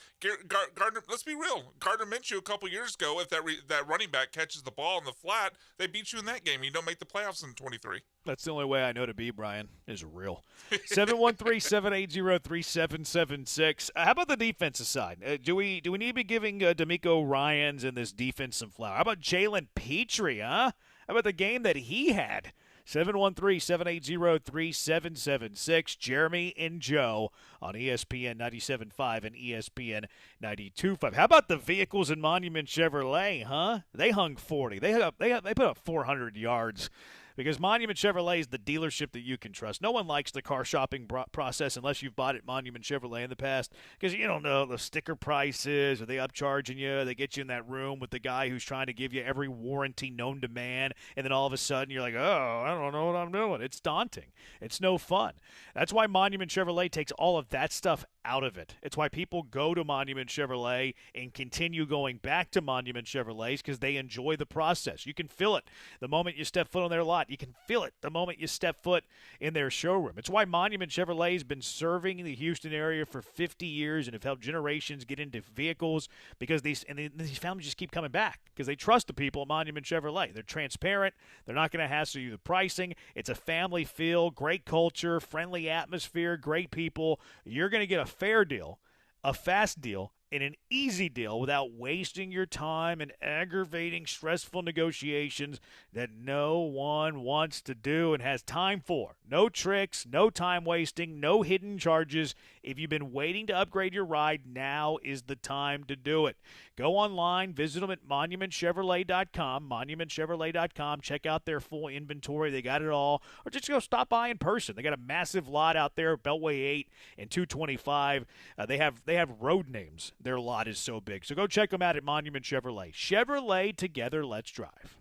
Gardner. Let's be real. Gardner Minshew a couple years ago, if that running back catches the ball in the flat, they beat you in that game. You don't make the playoffs in 23. That's the only way I know to be, Brian, is real. 713-780-3776. How about the defensive side? Do we need to be giving D'Amico Ryans and this defense some flour? How about Jalen Petrie, huh? How about the game that he had? 713-780-3776. Jeremy and Joe on ESPN 97.5 and ESPN 92.5. How about the vehicles in Monument Chevrolet, huh? They hung 40. They put up 400 yards. Because Monument Chevrolet is the dealership that you can trust. No one likes the car shopping process unless you've bought at Monument Chevrolet in the past, because you don't know the sticker prices. Are they upcharging you? They get you in that room with the guy who's trying to give you every warranty known to man, and then all of a sudden you're like, oh, I don't know what I'm doing. It's daunting. It's no fun. That's why Monument Chevrolet takes all of that stuff out of it. It's why people go to Monument Chevrolet and continue going back to Monument Chevrolets, because they enjoy the process. You can feel it the moment you step foot on their lot. You can feel it the moment you step foot in their showroom. It's why Monument Chevrolet has been serving the Houston area for 50 years and have helped generations get into vehicles, because these families just keep coming back because they trust the people at Monument Chevrolet. They're transparent. They're not going to hassle you the pricing. It's a family feel, great culture, friendly atmosphere, great people. You're going to get a fair deal, a fast deal, in an easy deal without wasting your time and aggravating, stressful negotiations that no one wants to do and has time for. No tricks, no time wasting, no hidden charges. If you've been waiting to upgrade your ride, now is the time to do it. Go online, visit them at monumentchevrolet.com, monumentchevrolet.com. Check out their full inventory. They got it all. Or just go stop by in person. They got a massive lot out there, Beltway 8 and 225. They have road names. Their lot is so big. So go check them out at Monument Chevrolet. Chevrolet, together, let's drive.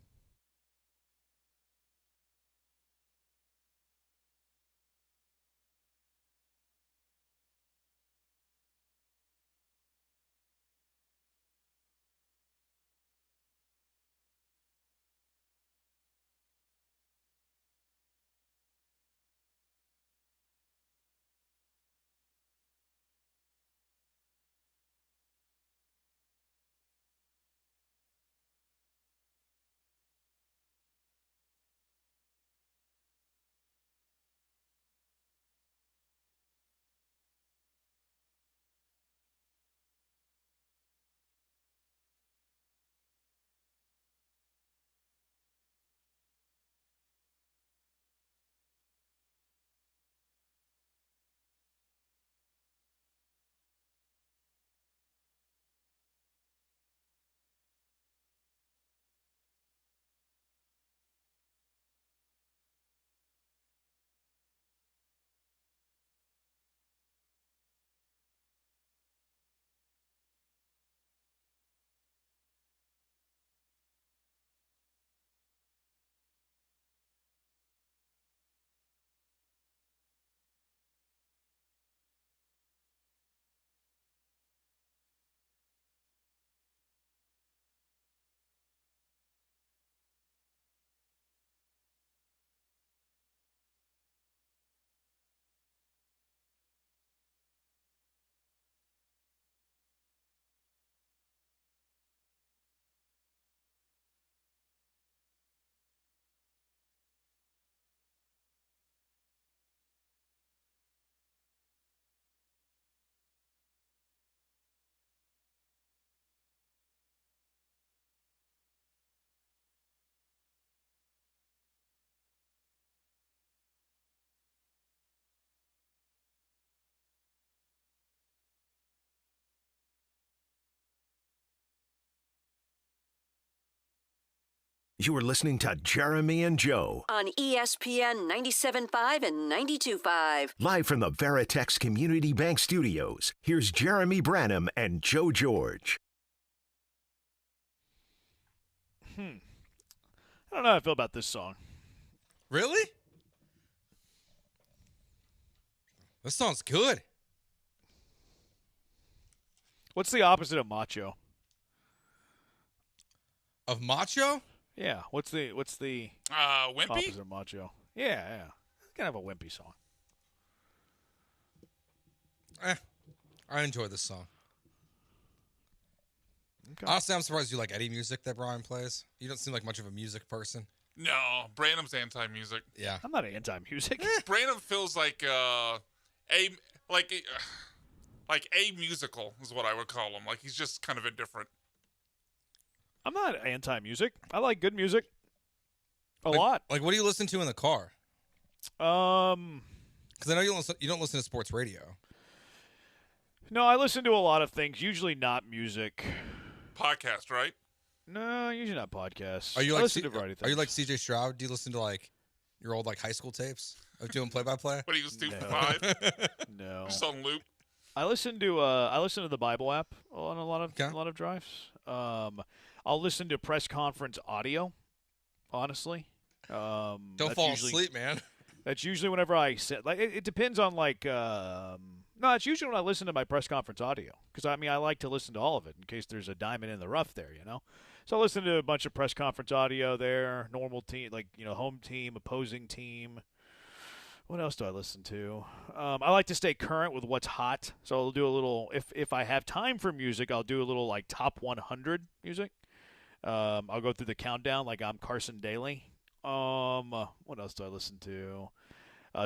You are listening to Jeremy and Joe On ESPN 97.5 and 92.5. live from the Veritex Community Bank Studios. Here's Jeremy Branham and Joe George. I don't know how I feel about this song. Really? This song's good. What's the opposite of macho? Of macho? Yeah. What's the Wimpy? opposite of macho? Yeah. Kind of a wimpy song. I enjoy this song. Okay. Honestly, I'm surprised you like any music that Brian plays. You don't seem like much of a music person. No, Branham's anti-music. Yeah. I'm not anti-music. Branham feels like a musical is what I would call him. Like he's just kind of indifferent. I'm not anti-music. I like good music. A lot. Like, what do you listen to in the car? Because I know you don't listen to sports radio. No, I listen to a lot of things. Usually not music. Podcast, right? No, usually not podcasts. Are you I like listen to a variety of Are you things. like CJ Stroud? Do you listen to like your old like high school tapes of doing play-by-play? When he was 2 for 5? No. Just on loop. I listen to the Bible app on a lot of drives. I'll listen to press conference audio. Honestly, Don't fall asleep, man. That's usually whenever I sit. Like it depends on like. No, it's usually when I listen to my press conference audio because I like to listen to all of it in case there's a diamond in the rough there, you know. So I listen to a bunch of press conference audio there. Normal team, like home team, opposing team. What else do I listen to? I like to stay current with what's hot, so I'll do a little. If I have time for music, I'll do a little like top 100 music. I'll go through the countdown like I'm Carson Daly. What else do I listen to?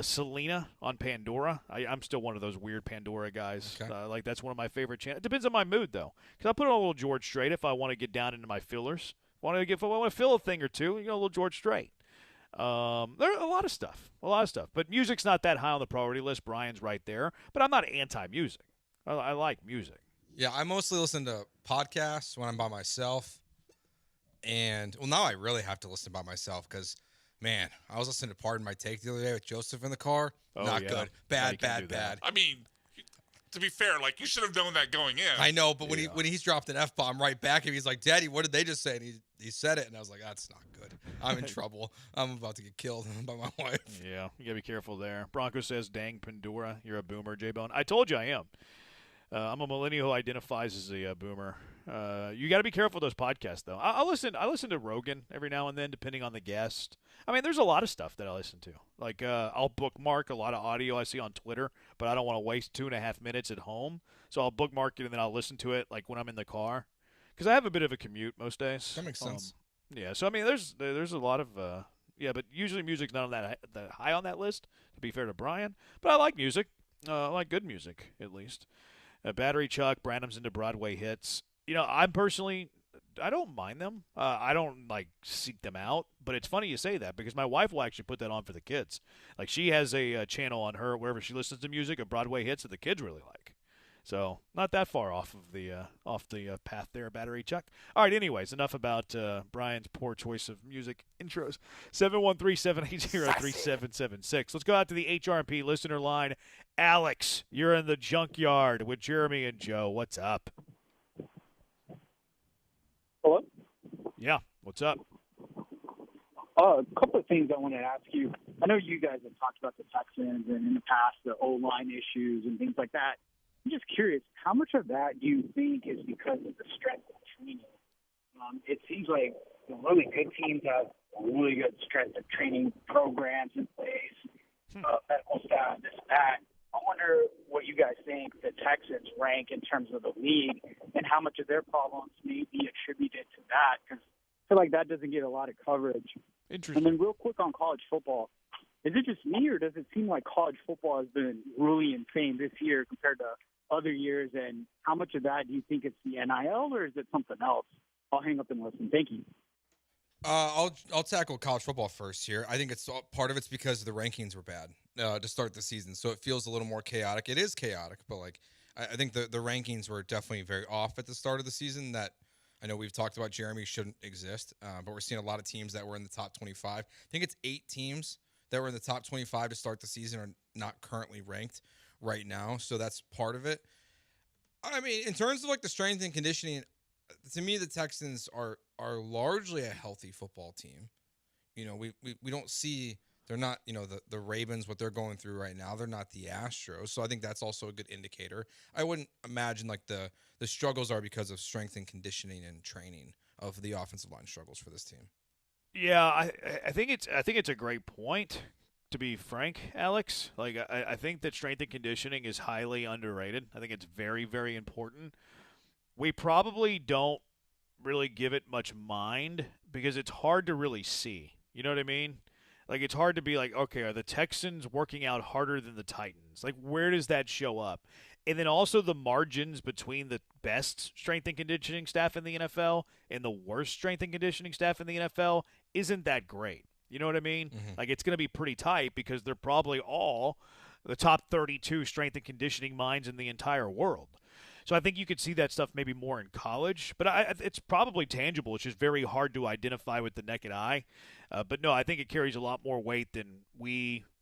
Selena on Pandora. I'm still one of those weird Pandora guys. Okay. That's one of my favorite channels. It depends on my mood, though. Because I'll put on a little George Strait if I want to get down into my fillers. If I want to fill a thing or two, a little George Strait. There are a lot of stuff. But music's not that high on the priority list. Brian's right there. But I'm not anti-music. I like music. Yeah, I mostly listen to podcasts when I'm by myself. And, now I really have to listen by myself because, man, I was listening to Pardon My Take the other day with Joseph in the car. Oh, Not yeah. good. Yeah, Bad. I mean, to be fair, you should have known that going in. I know, but when he's dropped an F-bomb right back, and he's like, Daddy, what did they just say? And he said it, and I was like, that's not good. I'm in trouble. I'm about to get killed by my wife. Yeah, you got to be careful there. Bronco says, dang, Pandora, you're a boomer, J-Bone. I told you I am. I'm a millennial who identifies as a boomer. You got to be careful with those podcasts, though. I listen to Rogan every now and then, depending on the guest. I mean, there's a lot of stuff that I listen to. I'll bookmark a lot of audio I see on Twitter, but I don't want to waste 2.5 minutes at home. So I'll bookmark it, and then I'll listen to it when I'm in the car. Because I have a bit of a commute most days. That makes sense. Yeah, so I mean, there's a lot of but usually music's not on that high on that list. To be fair to Brian, but I like music. I like good music at least. Battery Chuck, Branham's into Broadway hits. I'm personally, I don't mind them. I don't seek them out. But it's funny you say that because my wife will actually put that on for the kids. She has a channel on her wherever she listens to music of Broadway hits that the kids really like. So not that far off of the path there, Battery Chuck. All right, anyways, enough about Brian's poor choice of music intros. 713-780-3776. Let's go out to the HRP listener line. Alex, you're in the junkyard with Jeremy and Joe. What's up? Hello? Yeah, what's up? A couple of things I want to ask you. I know you guys have talked about the Texans and in the past the O-line issues and things like that. I'm just curious, how much of that do you think is because of the strength of training? It seems like the really good teams have really good strength of training programs in place, medical staff, this and that. I wonder what you guys think the Texans rank in terms of the league and how much of their problems may be attributed to that, because I feel like that doesn't get a lot of coverage. Interesting. And then real quick on college football, is it just me or does it seem like college football has been really insane this year compared to other years, and how much of that do you think it's the NIL or is it something else? I'll hang up and listen. Thank you. I'll tackle college football first here. I think part of it's because the rankings were bad to start the season, so it feels a little more chaotic. It is chaotic, but I think the rankings were definitely very off at the start of the season. That I know we've talked about Jeremy shouldn't exist, but we're seeing a lot of teams that were in the top 25. I think it's 8 teams that were in the top 25 to start the season are not currently ranked right now, so that's part of it. I mean, in terms of the strength and conditioning, to me the Texans are largely a healthy football team. We don't see, they're not, the Ravens, what they're going through right now, they're not the Astros, so I think that's also a good indicator. I wouldn't imagine the struggles are because of strength and conditioning and training of the offensive line struggles for this team. Yeah, I think it's a great point. To be frank, Alex, I think that strength and conditioning is highly underrated. I think it's very, very important. We probably don't really give it much mind because it's hard to really see. You know what I mean? It's hard to be okay, are the Texans working out harder than the Titans? Where does that show up? And then also the margins between the best strength and conditioning staff in the NFL and the worst strength and conditioning staff in the NFL isn't that great. You know what I mean? Mm-hmm. It's going to be pretty tight because they're probably all the top 32 strength and conditioning minds in the entire world. So I think you could see that stuff maybe more in college, but it's probably tangible. It's just very hard to identify with the naked eye. But no, I think it carries a lot more weight than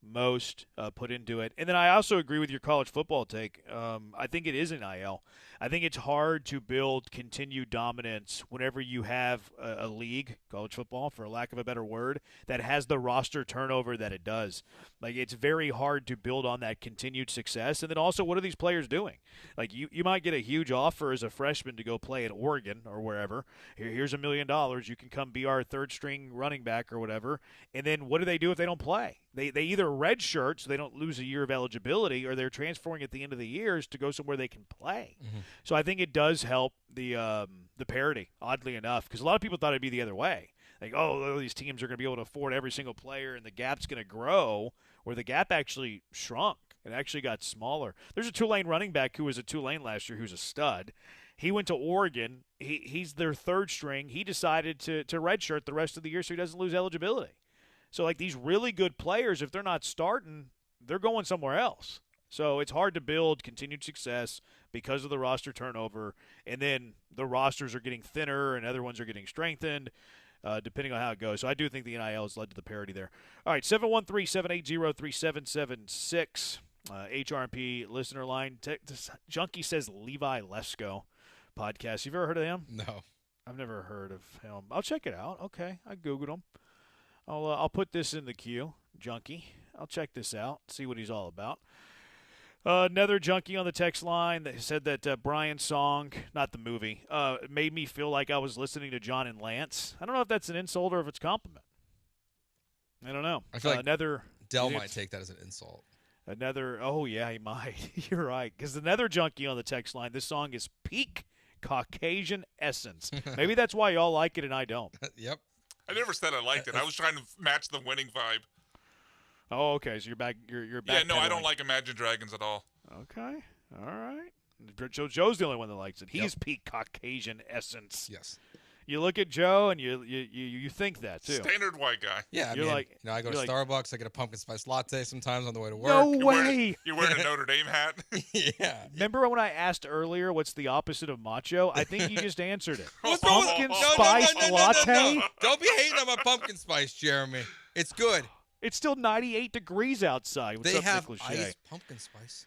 most put into it. And then I also agree with your college football take. I think it is NIL. I think it's hard to build continued dominance whenever you have a league, college football, for lack of a better word, that has the roster turnover that it does. It's very hard to build on that continued success. And then also, what are these players doing? You might get a huge offer as a freshman to go play at Oregon or wherever. Here's $1 million. You can come be our third-string running back or whatever. And then what do they do if they don't play? They either redshirt so they don't lose a year of eligibility, or they're transferring at the end of the years to go somewhere they can play. Mm-hmm. So I think it does help the parity, oddly enough, because a lot of people thought it'd be the other way. Like, oh, these teams are going to be able to afford every single player, and the gap's going to grow, where the gap actually shrunk. It actually got smaller. There's a Tulane running back who was at Tulane last year who's a stud. He went to Oregon. He's their third string. He decided to redshirt the rest of the year so he doesn't lose eligibility. So, like, these really good players, if they're not starting, they're going somewhere else. So it's hard to build continued success because of the roster turnover, and then the rosters are getting thinner and other ones are getting strengthened, depending on how it goes. So I do think the NIL has led to the parity there. All right, 713-780-3776, HRP listener line. Junkie says Levi Lesko podcast. You've ever heard of him? No. I've never heard of him. I'll check it out. Okay, I Googled him. I'll put this in the queue, Junkie. I'll check this out, see what he's all about. Another junkie on the text line that said that Brian's song, not the movie, made me feel like I was listening to John and Lance. I don't know if that's an insult or if it's a compliment. I don't know. I feel like another Dell might take that as an insult. Oh, yeah, he might. You're right. Because another junkie on the text line, this song is peak Caucasian essence. Maybe that's why y'all like it and I don't. Yep. I never said I liked it. I was trying to match the winning vibe. Oh, okay. So you're back. You're back. Yeah, no, I don't like Imagine Dragons at all. Okay. All right. Joe's the only one that likes it. He's peak Caucasian essence. Yes. You look at Joe and you think that too. Standard white guy. Yeah, you're like, I go to Starbucks. I get a pumpkin spice latte sometimes on the way to work. No way. You're wearing a Notre Dame hat. Yeah. Remember when I asked earlier what's the opposite of macho? I think you just answered it. What's pumpkin spice latte? No. Don't be hating on my pumpkin spice, Jeremy. It's good. It's still 98 degrees outside. What's they up, have Nick iced pumpkin spice.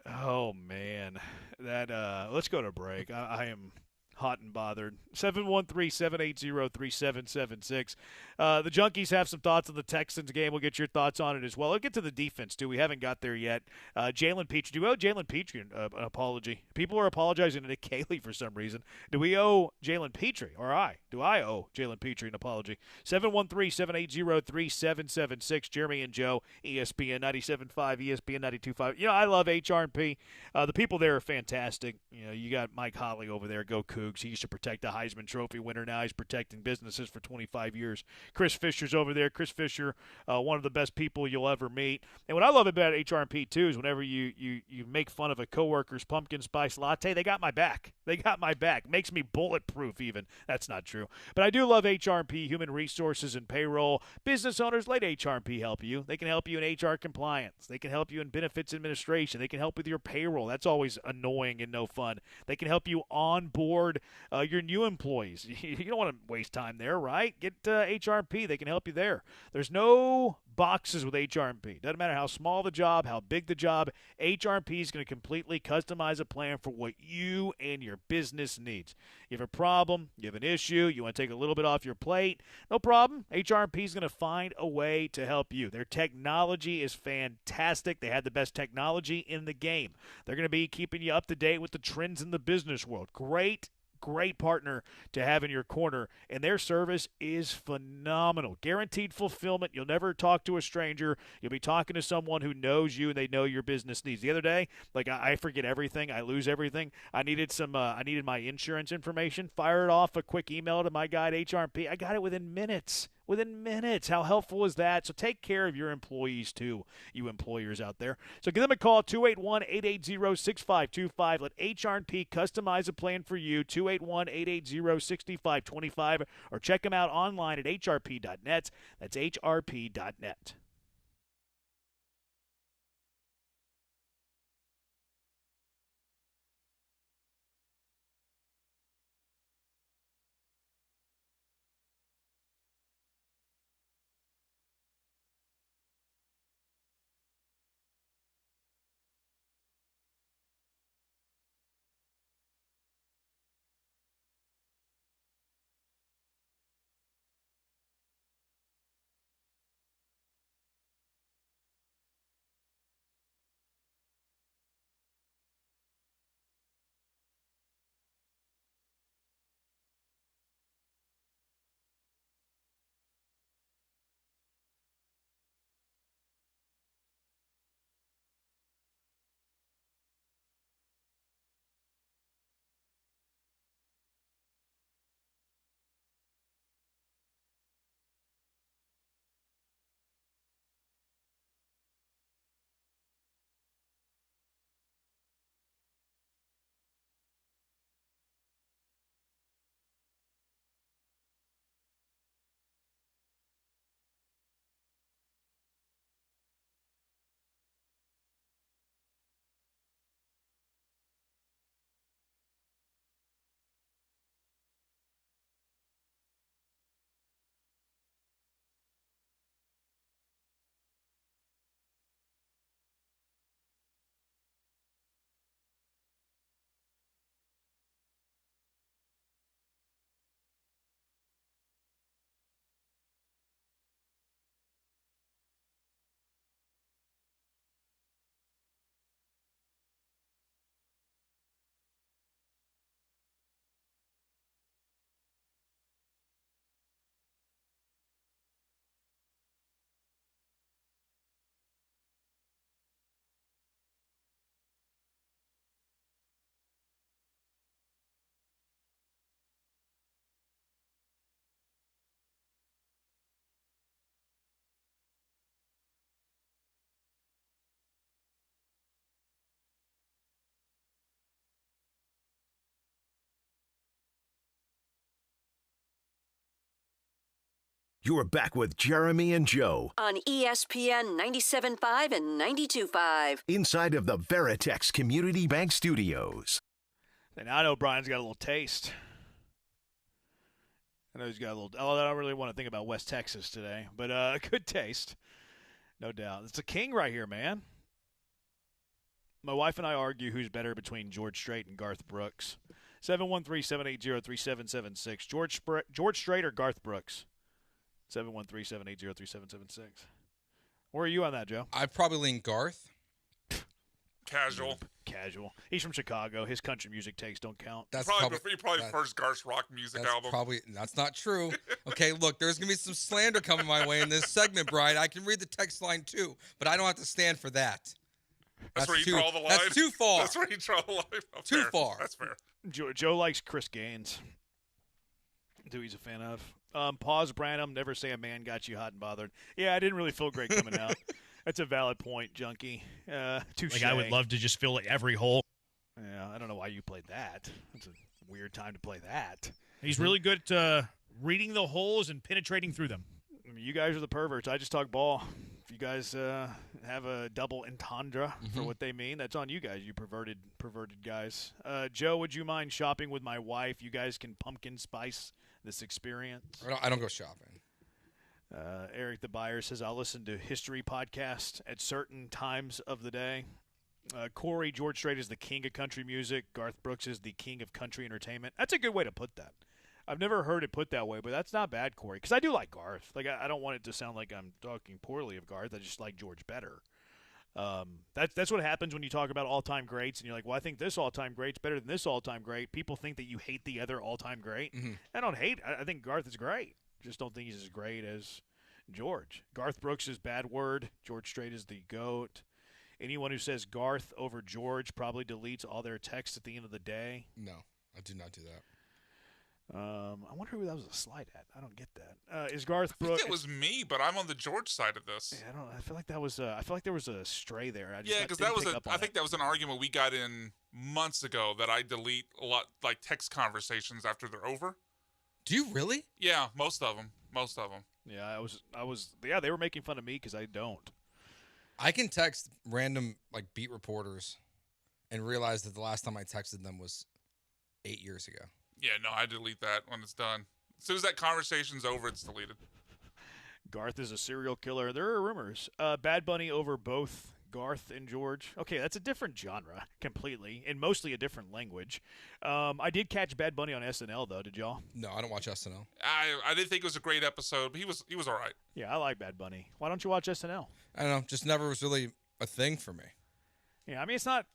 Oh man, that let's go to break. I am hot and bothered. 713-780-3776. The Junkies have some thoughts on the Texans game. We'll get your thoughts on it as well. We'll get to the defense, too. We haven't got there yet. Jalen Petrie. Do we owe Jalen Petrie an apology? People are apologizing to Nick Caley for some reason. Do we owe Jalen Petrie, or do I owe Jalen Petrie an apology? 713-780-3776. Jeremy and Joe, ESPN 97.5, ESPN 92.5. You know, I love HR&P. The people there are fantastic. You know, you got Mike Holly over there. Go Cougs. He used to protect the Heisman Trophy winner. Now he's protecting businesses for 25 years. Chris Fisher's over there. Chris Fisher, one of the best people you'll ever meet. And what I love about HR&P, too, is whenever you make fun of a coworker's pumpkin spice latte, they got my back. They got my back. Makes me bulletproof even. That's not true. But I do love HR&P, human resources and payroll. Business owners, let HR&P help you. They can help you in HR compliance. They can help you in benefits administration. They can help with your payroll. That's always annoying and no fun. They can help you onboard your new employees. You don't want to waste time there, right? Get HR&P. They can help you there. There's no boxes with HR&P. Doesn't matter how small the job, how big the job, HR&P is going to completely customize a plan for what you and your business needs. You have a problem, you have an issue, you want to take a little bit off your plate, no problem. HR&P is going to find a way to help you. Their technology is fantastic. They had the best technology in the game. They're going to be keeping you up to date with the trends in the business world. Great partner to have in your corner, and their service is phenomenal. Guaranteed fulfillment. You'll never talk to a stranger. You'll be talking to someone who knows you and they know your business needs. The other day, I forget everything. I lose everything. I needed my insurance information. Fired off a quick email to my guy at HR&P. I got it within minutes. How helpful is that? So take care of your employees, too, you employers out there. So give them a call, 281-880-6525. Let HR&P customize a plan for you, 281-880-6525, or check them out online at hrp.net. That's hrp.net. You're back with Jeremy and Joe On ESPN 97.5 and 92.5. inside of the Veritex Community Bank Studios. And I know Brian's got a little taste. I know he's got a little. Oh, I don't really want to think about West Texas today, but good taste, no doubt. It's a king right here, man. My wife and I argue who's better between George Strait and Garth Brooks. 713-780-3776. George Strait or Garth Brooks? 713-780-3776. Where are you on that, Joe? I'd probably lean Garth. Casual. He's from Chicago. His country music takes don't count. That's He probably prefers Garth's rock music album. That's not true. Okay, look, there's going to be some slander coming my way in this segment, Brian. I can read the text line too, but I don't have to stand for that. That's where you draw the line. That's too far. That's where you draw the line. Oh, too fair. far. That's fair. Joe likes Chris Gaines. Who he's a fan of. Pause, Branham. Never say a man got you hot and bothered. Yeah, I didn't really feel great coming out. That's a valid point, Junkie. Touche. Like I would love to just fill every hole. Yeah, I don't know why you played that. It's a weird time to play that. He's really good at reading the holes and penetrating through them. I mean, you guys are the perverts. I just talk ball. If you guys have a double entendre for what they mean, that's on you guys, you perverted guys. Joe, would you mind shopping with my wife? You guys can pumpkin spice this experience. I don't go shopping. Eric the Buyer says, I'll listen to history podcasts at certain times of the day. Corey, George Strait is the king of country music. Garth Brooks is the king of country entertainment. That's a good way to put that. I've never heard it put that way, but that's not bad, Corey, because I do like Garth. Like I don't want it to sound like I'm talking poorly of Garth. I just like George better. That's what happens when you talk about all-time greats, and you're like, well, I think this all-time great's better than this all-time great. People think that you hate the other all-time great. I don't hate. I think Garth is great. Just don't think he's as great as George. Garth Brooks is bad word. George Strait is the GOAT. Anyone who says Garth over George probably deletes all their texts at the end of the day. No, I do not do that. I wonder who that was a slight at. I don't get that. Is Garth Brooks? I think it was me, but I'm on the George side of this. Yeah, I don't. I feel like that was. I feel like there was a stray there. Yeah, because that was I think that was an argument we got in months ago that I delete a lot, like text conversations after they're over. Do you really? Yeah, most of them. Yeah, I was. Yeah, they were making fun of me because I don't. I can text random like beat reporters and realize that the last time I texted them was 8 years ago. Yeah, no, I delete that when it's done. As soon as that conversation's over, it's deleted. Garth is a serial killer. There are rumors. Bad Bunny over both Garth and George. Okay, that's a different genre completely, and mostly a different language. I did catch Bad Bunny on SNL though. Did y'all? No, I don't watch SNL. I didn't think it was a great episode, but he was all right. Yeah, I like Bad Bunny. Why don't you watch SNL? I don't know. Just never was really a thing for me. Yeah, I mean it's not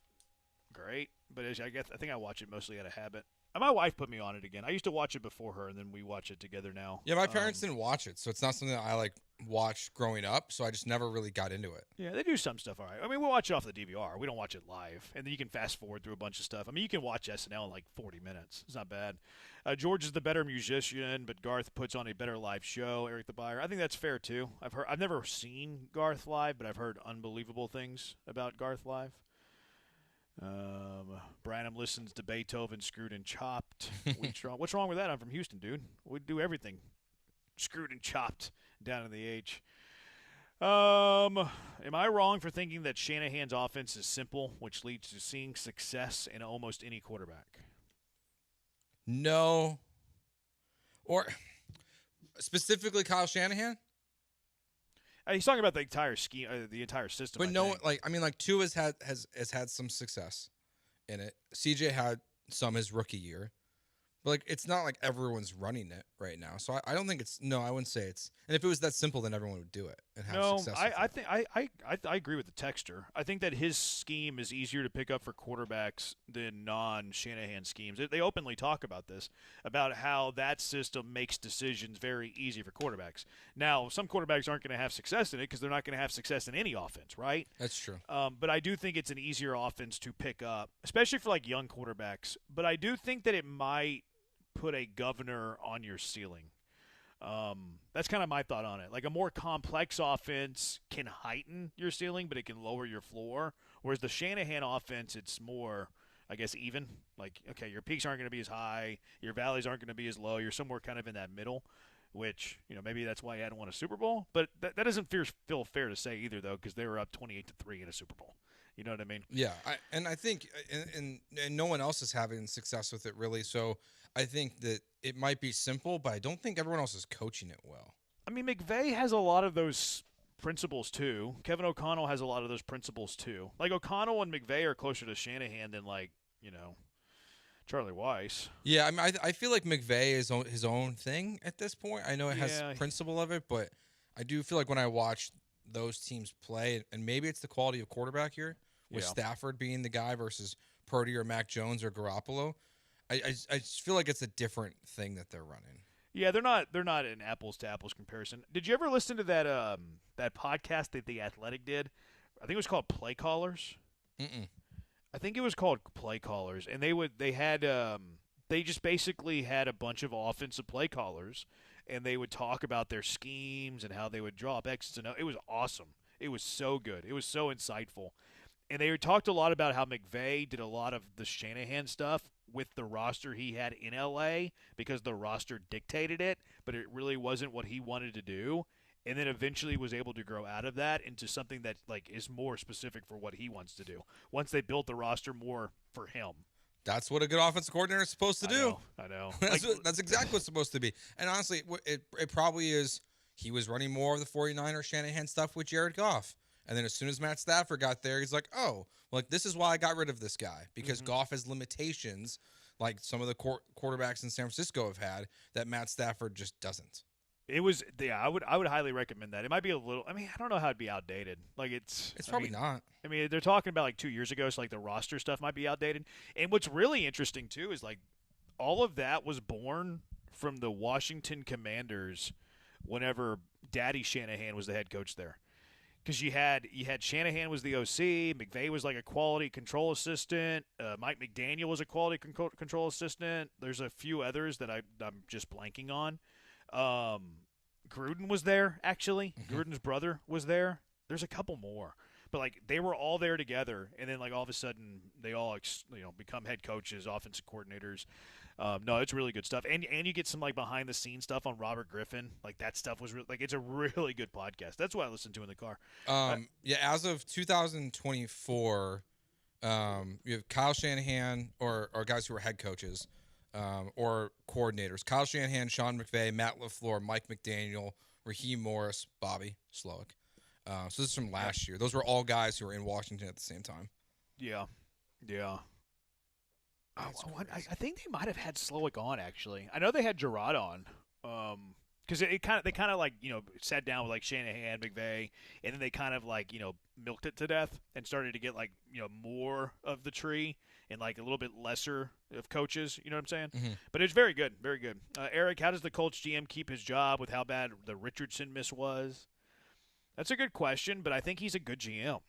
great, but I think I watch it mostly out of habit. My wife put me on it again. I used to watch it before her, and then we watch it together now. Yeah, my parents didn't watch it, so it's not something that I like watched growing up. So I just never really got into it. Yeah, they do some stuff all right. I mean, we'll watch it off the DVR. We don't watch it live, and then you can fast forward through a bunch of stuff. I mean, you can watch SNL in like 40 minutes. It's not bad. George is the better musician, but Garth puts on a better live show. Eric the Buyer, I think that's fair too. I've never seen Garth live, but I've heard unbelievable things about Garth live. Branham listens to Beethoven screwed and chopped. What's wrong with that? I'm from Houston, dude. We do everything screwed and chopped down in the H. Am I wrong for thinking that Shanahan's offense is simple, which leads to seeing success in almost any quarterback? No. Or specifically Kyle Shanahan? He's talking about the entire scheme, the entire system. But Tua has had some success in it. CJ had some his rookie year, but it's not like everyone's running it right now. So I don't think it's. No, I wouldn't say it's. And if it was that simple, then everyone would do it and have success. I agree with the texter. I think that his scheme is easier to pick up for quarterbacks than non-Shanahan schemes. They openly talk about this, about how that system makes decisions very easy for quarterbacks. Now, some quarterbacks aren't going to have success in it because they're not going to have success in any offense, right? That's true. But I do think it's an easier offense to pick up, especially for like young quarterbacks. But I do think that it might put a governor on your ceiling. That's kind of my thought on it. Like a more complex offense can heighten your ceiling, but it can lower your floor. Whereas the Shanahan offense, it's more, I guess, even. Like, okay, your peaks aren't going to be as high, your valleys aren't going to be as low. You're somewhere kind of in that middle. which, maybe that's why he hadn't won a Super Bowl. But that doesn't feel fair to say either, though, because they were up 28-3 in a Super Bowl. You know what I mean? Yeah, I think and no one else is having success with it, really. So I think that it might be simple, but I don't think everyone else is coaching it well. I mean, McVay has a lot of those principles, too. Kevin O'Connell has a lot of those principles, too. Like, O'Connell and McVay are closer to Shanahan than, Charlie Weiss. Yeah, I mean, I feel like McVay is his own thing at this point. I know it has principle of it, but I do feel like when I watch those teams play, and maybe it's the quality of quarterback here, with Stafford being the guy versus Purdy or Mac Jones or Garoppolo, I just feel like it's a different thing that they're running. Yeah, they're not an apples to apples comparison. Did you ever listen to that podcast that The Athletic did? I think it was called Play Callers. Mm-mm. I think it was called Play Callers, and they just basically had a bunch of offensive play callers, and they would talk about their schemes and how they would draw up X's and O's. It was awesome. It was so good. It was so insightful. And they talked a lot about how McVay did a lot of the Shanahan stuff with the roster he had in L.A. because the roster dictated it, but it really wasn't what he wanted to do. And then eventually was able to grow out of that into something that is more specific for what he wants to do once they built the roster more for him. That's what a good offensive coordinator is supposed to do. I know. That's exactly what's supposed to be. And honestly, it probably is. He was running more of the 49ers Shanahan stuff with Jared Goff. And then as soon as Matt Stafford got there, he's like, oh, this is why I got rid of this guy. Because Goff has limitations like some of the quarterbacks in San Francisco have had that Matt Stafford just doesn't. It was, I would highly recommend that. It might be a little, I don't know how it'd be outdated. It's probably not. They're talking about 2 years ago, so the roster stuff might be outdated. And what's really interesting too is all of that was born from the Washington Commanders whenever Daddy Shanahan was the head coach there. Because you had Shanahan was the OC, McVay was a quality control assistant, Mike McDaniel was a quality control assistant. There's a few others that I'm just blanking on. Gruden was there, actually. Gruden's brother was there. There's a couple more. But, they were all there together, and then, all of a sudden, they all, become head coaches, offensive coordinators. No, it's really good stuff. And you get some, behind-the-scenes stuff on Robert Griffin. That stuff was really, it's a really good podcast. That's what I listen to in the car. Yeah, as of 2024, you have Kyle Shanahan or guys who are head coaches or coordinators. Kyle Shanahan, Sean McVay, Matt LaFleur, Mike McDaniel, Raheem Morris, Bobby Slowick. So this is from last year. Those were all guys who were in Washington at the same time. Yeah. I think they might have had Slowick on, actually. I know they had Gerard on. Because they kind of sat down with Shanahan, McVay, and then they kind of milked it to death and started to get more of the tree and a little bit lesser of coaches. You know what I'm saying? Mm-hmm. But it's very good, very good. Eric, how does the Colts GM keep his job with how bad the Richardson miss was? That's a good question, but I think he's a good GM.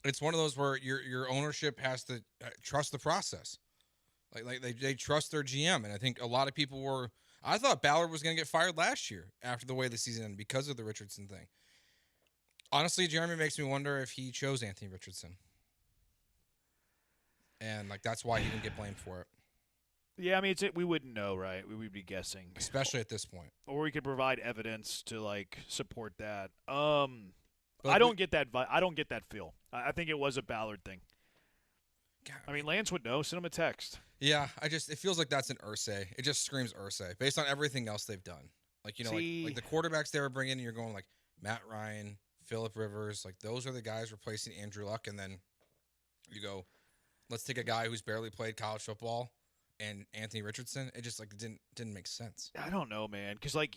It's one of those where your ownership has to trust the process. They trust their GM, and I think a lot of people were. I thought Ballard was going to get fired last year after the way the season ended because of the Richardson thing. Honestly, Jeremy makes me wonder if he chose Anthony Richardson, and that's why he didn't get blamed for it. Yeah, we wouldn't know, right? We would be guessing, especially at this point. Or we could provide evidence to support that. I don't get that. I don't get that feel. I think it was a Ballard thing. God, Lance would know. Send him a text. Yeah, it feels like that's an Irsay. It just screams Irsay based on everything else they've done. Like the quarterbacks they were bringing in, you're going Matt Ryan, Phillip Rivers, those are the guys replacing Andrew Luck, and then you go, let's take a guy who's barely played college football and Anthony Richardson. It just didn't make sense. I don't know, man, because I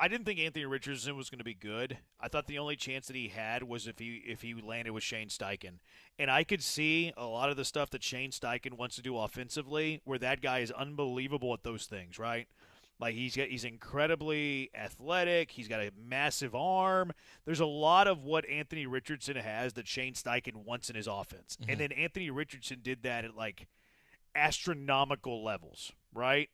didn't think Anthony Richardson was going to be good. I thought the only chance that he had was if he landed with Shane Steichen. And I could see a lot of the stuff that Shane Steichen wants to do offensively where that guy is unbelievable at those things, right? He's incredibly athletic. He's got a massive arm. There's a lot of what Anthony Richardson has that Shane Steichen wants in his offense. Mm-hmm. And then Anthony Richardson did that at astronomical levels, right?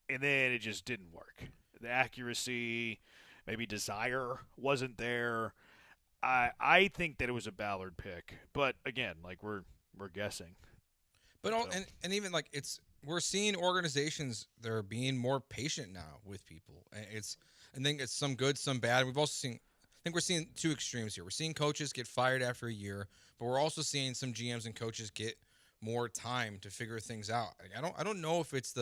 And then it just didn't work. The accuracy, maybe desire wasn't there. I think that it was a Ballard pick, but again, we're guessing. But and even we're seeing organizations that are being more patient now with people. I think it's some good, some bad. We've also seen, I think we're seeing two extremes here. We're seeing coaches get fired after a year, but we're also seeing some GMs and coaches get more time to figure things out. I don't know if it's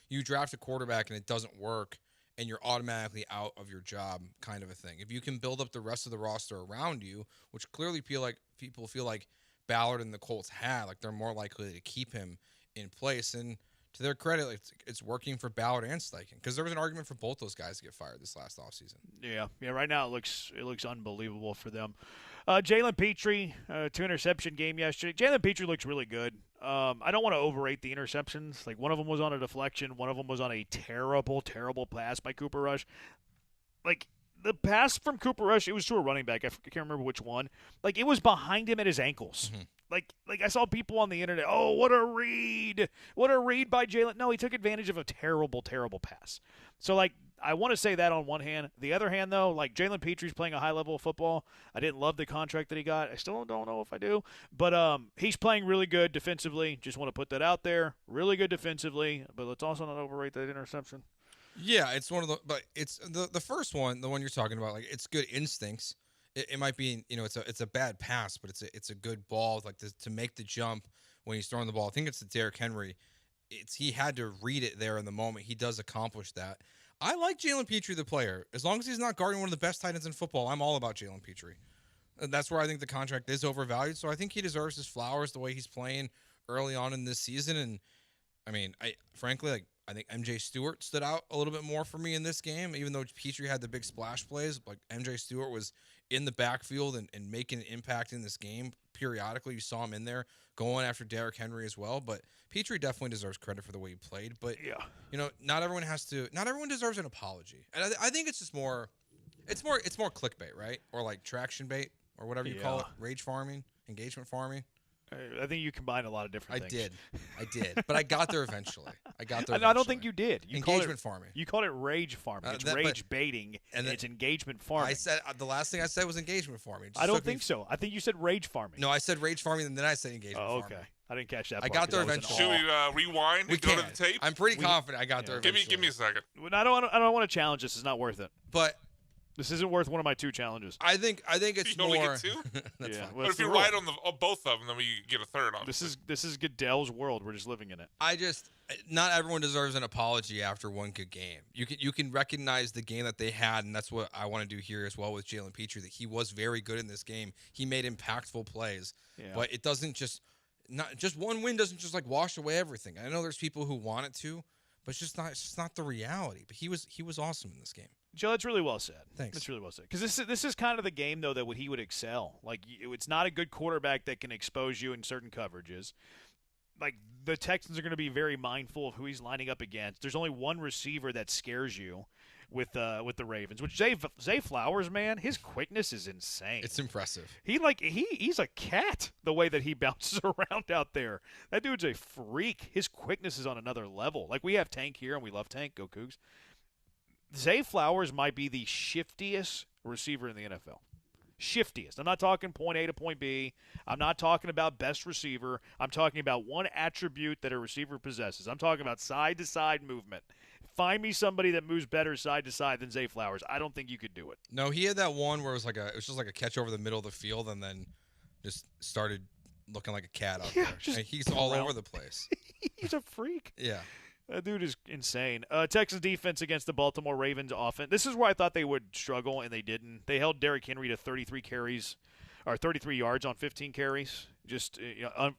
you draft a quarterback and it doesn't work and you're automatically out of your job kind of a thing. If you can build up the rest of the roster around you, which clearly people feel like Ballard and the Colts had, like they're more likely to keep him in place. And to their credit, it's working for Ballard and Steichen, because there was an argument for both those guys to get fired this last offseason. Yeah. Right now it looks unbelievable for them. Jalen Petrie, 2-interception game yesterday. Jalen Petrie looks really good. I don't want to overrate the interceptions. Like, one of them was on a deflection. One of them was on a terrible, terrible pass by Cooper Rush. Like, the pass from Cooper Rush, it was to a running back. I can't remember which one. Like, it was behind him at his ankles. Mm-hmm. Like I saw people on the internet, oh, what a read. What a read by Jalen. No, he took advantage of a terrible, terrible pass. So, like, I want to say that on one hand. The other hand, though, like, Jalen Petrie's playing a high level of football. I didn't love the contract that he got. I still don't know if I do. But he's playing really good defensively. Just want to put that out there. Really good defensively. But let's also not overrate that interception. Yeah, it's one of the, but it's the first one, the one you're talking about. Like, it's good instincts. It might be, it's a bad pass, but it's a good ball, like to make the jump when he's throwing the ball. I think it's to Derrick Henry. He had to read it there in the moment. He does accomplish that. I like Jalen Petrie, the player. As long as he's not guarding one of the best tight ends in football, I'm all about Jalen Petrie. That's where I think the contract is overvalued. So I think he deserves his flowers the way he's playing early on in this season. And I mean, I think MJ Stewart stood out a little bit more for me in this game, even though Petrie had the big splash plays. Like, MJ Stewart was in the backfield and making an impact in this game. Periodically, you saw him in there going after Derrick Henry as well. But Petrie definitely deserves credit for the way he played. But yeah, not everyone deserves an apology. And I think it's just it's more clickbait, right? Or like traction bait or whatever you call it, rage farming, engagement farming. I think you combined a lot of different things. I did. But I got there eventually. I don't think you did. Engagement farming. You called it rage farming. It's rage baiting, and it's engagement farming. I said the last thing I said was engagement farming. I don't think so. I think you said rage farming. No, I said rage farming, and then I said engagement farming. Okay. I didn't catch that part. I got there eventually. Should we rewind and go to the tape? I'm pretty confident I got there eventually. Give me a second. I don't want to challenge this. It's not worth it. But this isn't worth one of my 2 challenges. I think it's you more. Only get 2? That's fine. But if you're right on both of them, then we get a third on. This is Goodell's world. We're just living in it. Not everyone deserves an apology after one good game. You can recognize the game that they had, and that's what I want to do here as well with Jalen Petrie. That he was very good in this game. He made impactful plays, but it doesn't just one win doesn't just like wash away everything. I know there's people who want it to, but it's just not the reality. But he was awesome in this game. Joe, that's really well said. Thanks. That's really well said. Because this is kind of the game, though, that he would excel. Like, it's not a good quarterback that can expose you in certain coverages. Like, the Texans are going to be very mindful of who he's lining up against. There's only one receiver that scares you with the Ravens, which Zay Flowers, man, his quickness is insane. It's impressive. He's a cat, the way that he bounces around out there. That dude's a freak. His quickness is on another level. Like, we have Tank here, and we love Tank. Go Cougs. Zay Flowers might be the shiftiest receiver in the NFL. Shiftiest. I'm not talking point A to point B. I'm not talking about best receiver. I'm talking about one attribute that a receiver possesses. I'm talking about side-to-side movement. Find me somebody that moves better side-to-side than Zay Flowers. I don't think you could do it. No, he had that one where it was just like a catch over the middle of the field and then just started looking like a cat out there. And he's all over the place. He's a freak. Yeah. That dude is insane. Texans defense against the Baltimore Ravens offense. This is where I thought they would struggle, and they didn't. They held Derrick Henry to 33 yards on 15 carries, just